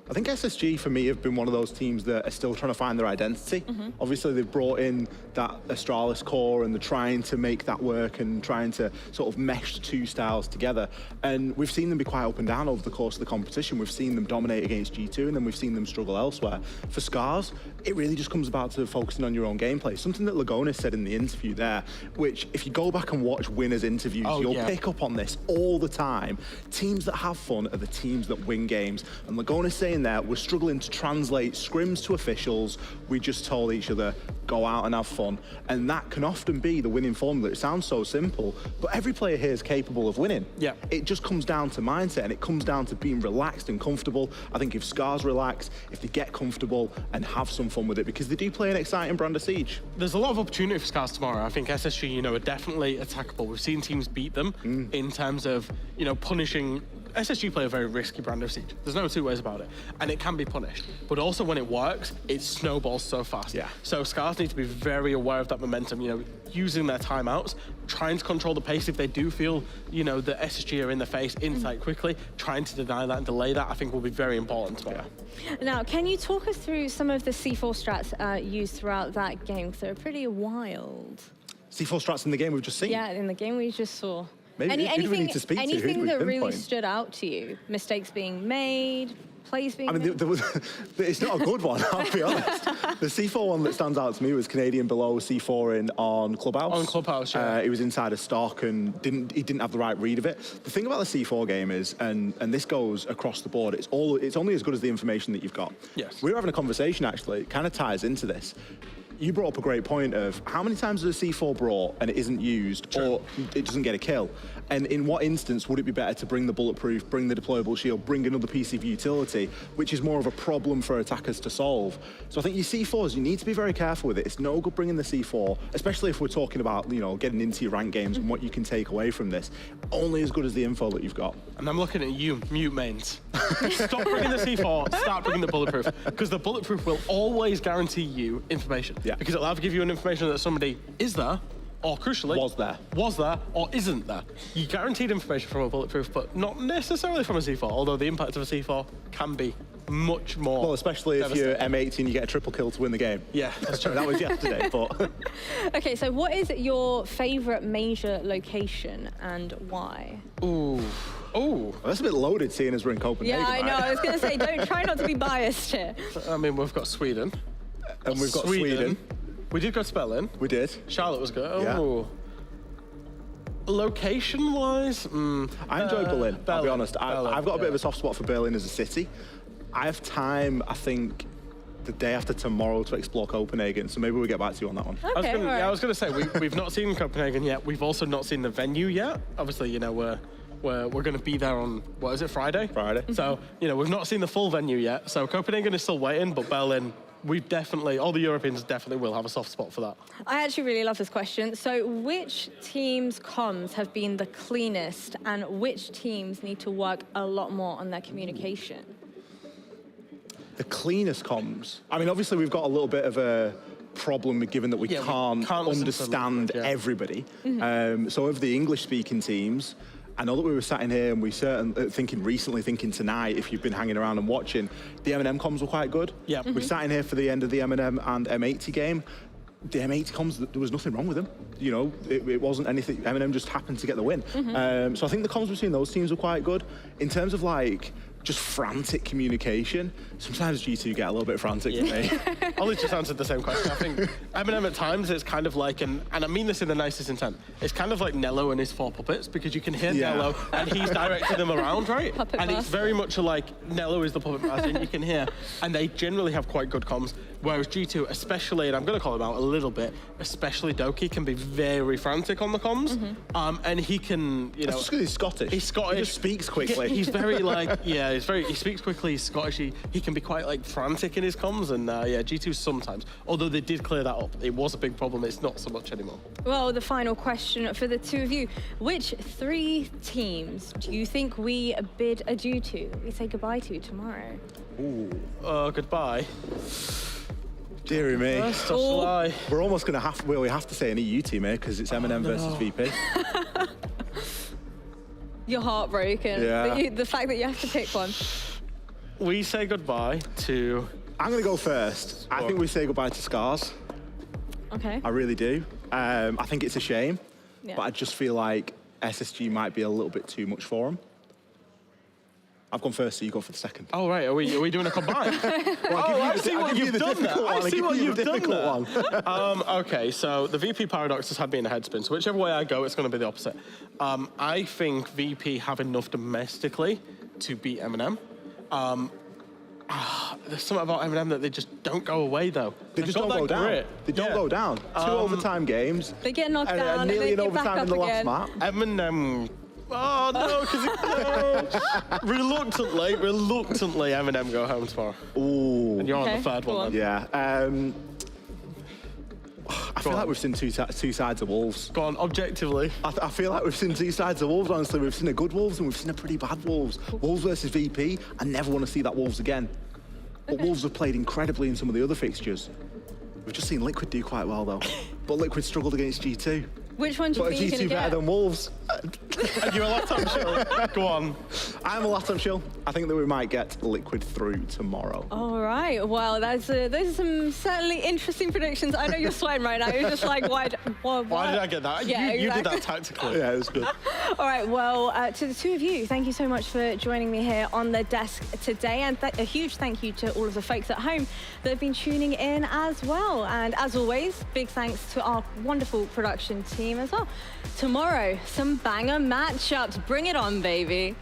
Speaker 24: I think SSG, for me, have been one of those teams that are still trying to find their identity. Obviously, they've brought in that Astralis core and they're trying to make that work and trying to sort of mesh the 2 styles together. And we've seen them be quite up and down over the course of the competition. We've seen them dominate against G2 and then we've seen them struggle elsewhere. For Scarz, it really just comes about to focusing on your own gameplay. Something that Lagonis said in the interview there, which if you go back and watch winners' interviews, you'll pick up on this all the time. Teams that have fun are the teams that win games. And Lagonis saying there, we're struggling to translate scrims to officials. We just told each other, go out and have fun. And that can often be the winning formula. It sounds so simple, but every player here is capable of winning.
Speaker 5: Yeah.
Speaker 24: It just comes down to mindset and it comes down to being relaxed and comfortable. I think if Scarz relax, if they get comfortable and have some fun with it, because they do play an exciting brand of Siege.
Speaker 5: There's a lot of opportunity for Scarz tomorrow. I think SSG, are definitely attackable. We've seen teams beat them in terms of, punishing SSG play a very risky brand of Siege. There's no two ways about it. And it can be punished. But also when it works, it snowballs so fast.
Speaker 3: Yeah.
Speaker 5: So Scarz need to be very aware of that momentum, you know, using their timeouts, trying to control the pace if they do feel, you know, the SSG are in the face, insight quickly, trying to deny that and delay that, I think will be very important.
Speaker 17: Now, can you talk us through some of the C4 strats used throughout that game? Because they're pretty wild.
Speaker 24: C4 strats in the game we've just seen?
Speaker 17: Yeah, in the game we just saw.
Speaker 24: Maybe who do we need to speak to? Who do
Speaker 17: Anything
Speaker 24: we
Speaker 17: that really
Speaker 24: pinpoint?
Speaker 17: stood out to you? Mistakes being made, plays being made?
Speaker 24: there was, it's not a good one, I'll be honest. The C4 one that stands out to me was Canadian below C4 in on Clubhouse.
Speaker 5: On Clubhouse, yeah.
Speaker 24: He was inside a stock and he didn't have the right read of it. The thing about the C4 game is, and this goes across the board, it's only as good as the information that you've got.
Speaker 5: Yes.
Speaker 24: We were having a conversation actually, it kind of ties into this. You brought up a great point of how many times is a C4 brought and it isn't used or it doesn't get a kill? And in what instance would it be better to bring the bulletproof, bring the deployable shield, bring another piece of utility, which is more of a problem for attackers to solve? So I think your C4s, you need to be very careful with it. It's no good bringing the C4, especially if we're talking about, you know, getting into your ranked games and what you can take away from this. Only as good as the info that you've got.
Speaker 5: And I'm looking at you, mute mains. Stop bringing the C4, start bringing the bulletproof. Because the bulletproof will always guarantee you information.
Speaker 24: Yeah.
Speaker 5: Because it'll either give you an information that somebody is there, or crucially, was there, or isn't there. You guaranteed information from a bulletproof, but not necessarily from a C4, although the impact of a C4 can be much more.
Speaker 24: Well, especially if you're M18, you get a triple kill to win the game.
Speaker 5: Yeah, that's true.
Speaker 24: That was yesterday, but...
Speaker 17: Okay, so what is your favorite major location and why?
Speaker 5: Ooh.
Speaker 24: Well, that's a bit loaded seeing as we're in Copenhagen.
Speaker 17: Yeah, I know.
Speaker 24: Right?
Speaker 17: I was going to say, try not to be biased here.
Speaker 5: I mean, we've got Sweden.
Speaker 24: And we've got Sweden.
Speaker 5: We did go to Berlin.
Speaker 24: We did.
Speaker 5: Charlotte was good.
Speaker 24: Yeah.
Speaker 5: Oh. Location-wise,
Speaker 24: I enjoyed Berlin, I'll be honest.
Speaker 5: Berlin,
Speaker 24: I've got a bit of a soft spot for Berlin as a city. I have time, I think, the day after tomorrow to explore Copenhagen, so maybe we'll get back to you on that one.
Speaker 17: Okay,
Speaker 5: I was going to say, we've not seen Copenhagen yet. We've also not seen the venue yet. Obviously, you know, we're going to be there on, what is it, Friday?
Speaker 24: Friday.
Speaker 5: So, you know, we've not seen the full venue yet. So Copenhagen is still waiting, but Berlin, all the Europeans definitely will have a soft spot for that.
Speaker 17: I actually really love this question. So which teams' comms have been the cleanest and which teams need to work a lot more on their communication?
Speaker 24: The cleanest comms. I mean, obviously we've got a little bit of a problem given that we can't understand everybody. So of the English-speaking teams, I know that we were sat in here and we certainly thinking tonight, if you've been hanging around and watching, the M&M comms were quite good.
Speaker 5: Yeah.
Speaker 24: We sat in here for the end of the M&M and M80 game. The M80 comms, there was nothing wrong with them. You know, it wasn't anything, M&M just happened to get the win. So I think the comms between those teams were quite good. In terms of like, just frantic communication, sometimes G2 get a little bit frantic with me.
Speaker 5: Ollie's just answered the same question. I think M&M at times it's kind of like, and I mean this in the nicest intent, it's kind of like Nello and his 4 puppets, because you can hear Nello and he's directing them around, right? And it's very much like Nello is the puppet master and you can hear, and they generally have quite good comms, whereas G2 especially, and I'm going to call him out a little bit, especially Doki can be very frantic on the comms, and he can, you know...
Speaker 24: That's just because he's Scottish.
Speaker 5: He's Scottish.
Speaker 24: He just speaks quickly.
Speaker 5: He's very like, he speaks quickly, he's Scottish, he can be quite like frantic in his comms, and G2 sometimes, although they did clear that up. It was a big problem, it's not so much anymore.
Speaker 17: Well, the final question for the two of you. Which 3 teams do you think we bid adieu to, we say goodbye to tomorrow?
Speaker 24: Ooh.
Speaker 5: Goodbye.
Speaker 24: Deary me.
Speaker 5: We're
Speaker 24: almost going to have, we have to say an EU team here, because it's M&M versus VP.
Speaker 17: You're heartbroken.
Speaker 24: Yeah.
Speaker 17: The fact that you have to pick one.
Speaker 5: We say goodbye to...
Speaker 24: I'm going to go first. I think we say goodbye to Scarz.
Speaker 17: Okay.
Speaker 24: I really do. I think it's a shame, but I just feel like SSG might be a little bit too much for him. I've gone first, so you go for the second.
Speaker 5: Oh, right. Are we doing a combine? I see what you've done there. I see what you've done there. Okay, so the VP paradox has had me in a headspin, so whichever way I go, it's going to be the opposite. I think VP have enough domestically to beat M&M. There's something about M&M that they just don't go away, though.
Speaker 24: They just don't go down. They don't go down. 2 overtime games.
Speaker 17: They get knocked down and
Speaker 24: nearly
Speaker 17: they
Speaker 24: an
Speaker 17: get back
Speaker 24: overtime
Speaker 17: up
Speaker 24: in the
Speaker 17: again.
Speaker 24: last map.
Speaker 5: M&M... Oh, no, because reluctantly, M&M go home tomorrow.
Speaker 24: Ooh.
Speaker 5: And you're on the third one, then.
Speaker 24: Yeah. I feel like we've seen two sides of Wolves.
Speaker 5: Go on, objectively.
Speaker 24: I feel like we've seen two sides of Wolves, honestly. We've seen a good Wolves and we've seen a pretty bad Wolves. Wolves versus VP, I never want to see that Wolves again. But Wolves have played incredibly in some of the other fixtures. We've just seen Liquid do quite well, though. But Liquid struggled against G2.
Speaker 17: Which one do you think you're going to
Speaker 24: G2 better
Speaker 17: get?
Speaker 24: than Wolves.
Speaker 5: Are you a Latam shill? Go on.
Speaker 24: I'm a Latam shill. I think that we might get Liquid through tomorrow.
Speaker 17: All right. Well, those are some certainly interesting predictions. I know you're sweating right now. You're just like, why did
Speaker 5: I get that?
Speaker 17: Yeah,
Speaker 5: you did
Speaker 17: exactly.
Speaker 5: that tactically.
Speaker 24: Yeah, it was good.
Speaker 17: All right. Well, to the two of you, thank you so much for joining me here on the desk today. And a huge thank you to all of the folks at home that have been tuning in as well. And as always, big thanks to our wonderful production team as well. Tomorrow, some banger matchups. Bring it on, baby.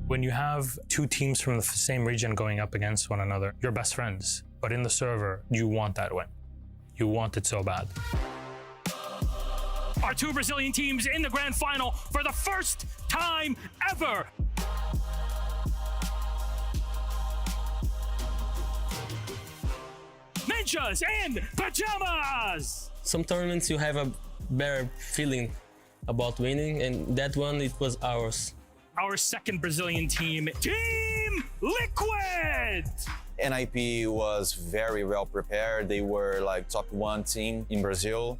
Speaker 10: When you have two teams from the same region going up against one another, you're best friends. But in the server, you want that win. You want it so bad.
Speaker 6: Our two Brazilian teams in the grand final for the first time ever.
Speaker 10: ninjas in pajamas.
Speaker 1: Some tournaments you have a better feeling about winning, and that one, it was ours.
Speaker 10: Our second Brazilian team, Team Liquid.
Speaker 15: NIP was very well prepared. They were like top 1 team in Brazil.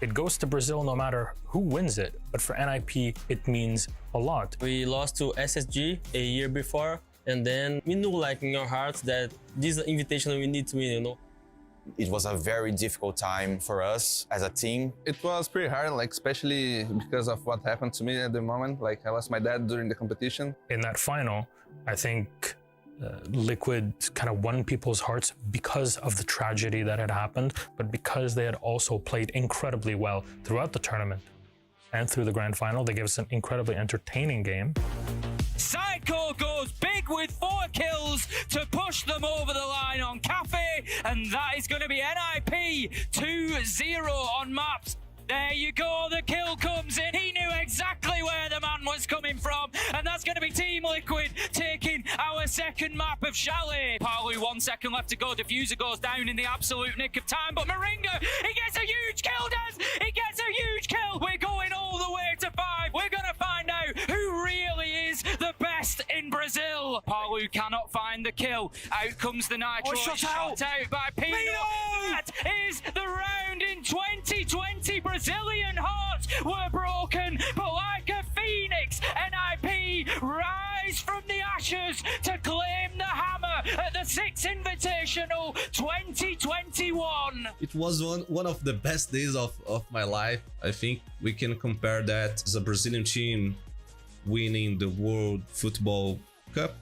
Speaker 10: It goes to Brazil no matter who wins it, but for NIP, it means a lot.
Speaker 1: We lost to SSG a year before, and then we knew like in our hearts that this invitation we need to win, you know.
Speaker 15: It was a very difficult time for us as a team.
Speaker 16: It was pretty hard, like especially because of what happened to me at the moment. Like I lost my dad during the competition.
Speaker 10: In that final, I think Liquid kind of won people's hearts because of the tragedy that had happened, but because they had also played incredibly well throughout the tournament and through the grand final. They gave us an incredibly entertaining game.
Speaker 6: Psycho goes big with 4 kills to push them over the line on Cafe, and that is going to be NIP 2-0 on maps. There you go, the kill comes in. He knew exactly where the man was coming from, and that's going to be Team Liquid taking our second map of Chalet. Palu, 1 second left to go. Diffuser goes down in the absolute nick of time, but Moringa, he gets a huge kill, Des! He gets a huge kill! We're going all the way to 5. We're going to find out who really is the best in Brazil. Palu cannot find the kill. Out comes the Nitro. Shot out by Pino. That is the round in 2020. Brazilian hearts were broken, but like a phoenix, NIP rise from the ashes to claim the hammer at the 6th Invitational 2021.
Speaker 18: It was one of the best days of my life. I think we can compare that as a Brazilian team winning the World Football Cup.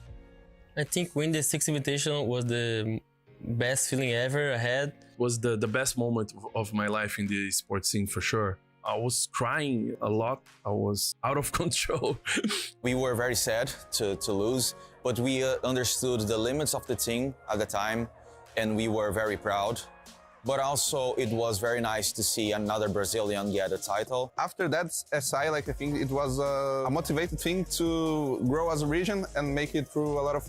Speaker 1: I think winning the 6th Invitational was the best feeling ever I had.
Speaker 19: Was the best moment of my life in the sports scene for sure. I was crying a lot. I was out of control.
Speaker 15: We were very sad to lose, but we understood the limits of the team at the time, and we were very proud. But also it was very nice to see another Brazilian get a title.
Speaker 16: After that SI, like I think it was a motivated thing to grow as a region and make it through a lot of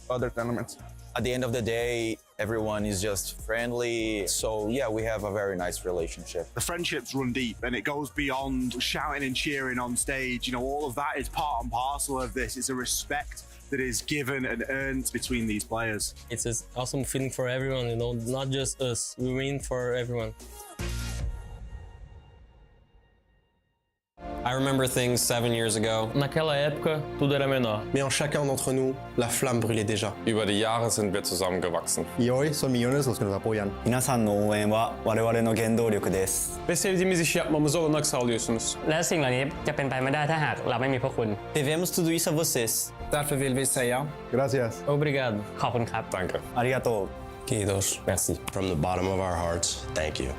Speaker 16: other tournaments.
Speaker 15: At the end of the day, everyone is just friendly. So yeah, we have a very nice relationship.
Speaker 24: The friendships run deep, and it goes beyond shouting and cheering on stage. You know, all of that is part and parcel of this. It's a respect that is given and earned between these players.
Speaker 1: It's an awesome feeling for everyone, you know, not just us. We win for everyone.
Speaker 30: I remember things 7 years ago.
Speaker 1: Naquela época, tudo era menor.
Speaker 20: Mais en chacun d'entre nous, la flamme brûlait déjà.
Speaker 30: Über die Jahre sind wir zusammengewachsen.
Speaker 20: Y hoy son millones los que nos apoyan.
Speaker 31: 皆さんの応援は我々の原動力です
Speaker 33: Ve sevdiğimiz işi yapmamıza olanak sağlıyorsunuz. และสิ่งเหล่านี้จะเป็นไปไม่ได้ถ้าหากเราไม่มีพวกคุณ
Speaker 31: Devemos tudo isso a vocês.
Speaker 33: Därför vill vi säga
Speaker 20: Gracias.
Speaker 1: Obrigado.
Speaker 33: ขอบคุณครับ
Speaker 30: Danke.
Speaker 31: ありがとう
Speaker 30: Kiitos.
Speaker 31: Merci. From the bottom of our hearts, thank you.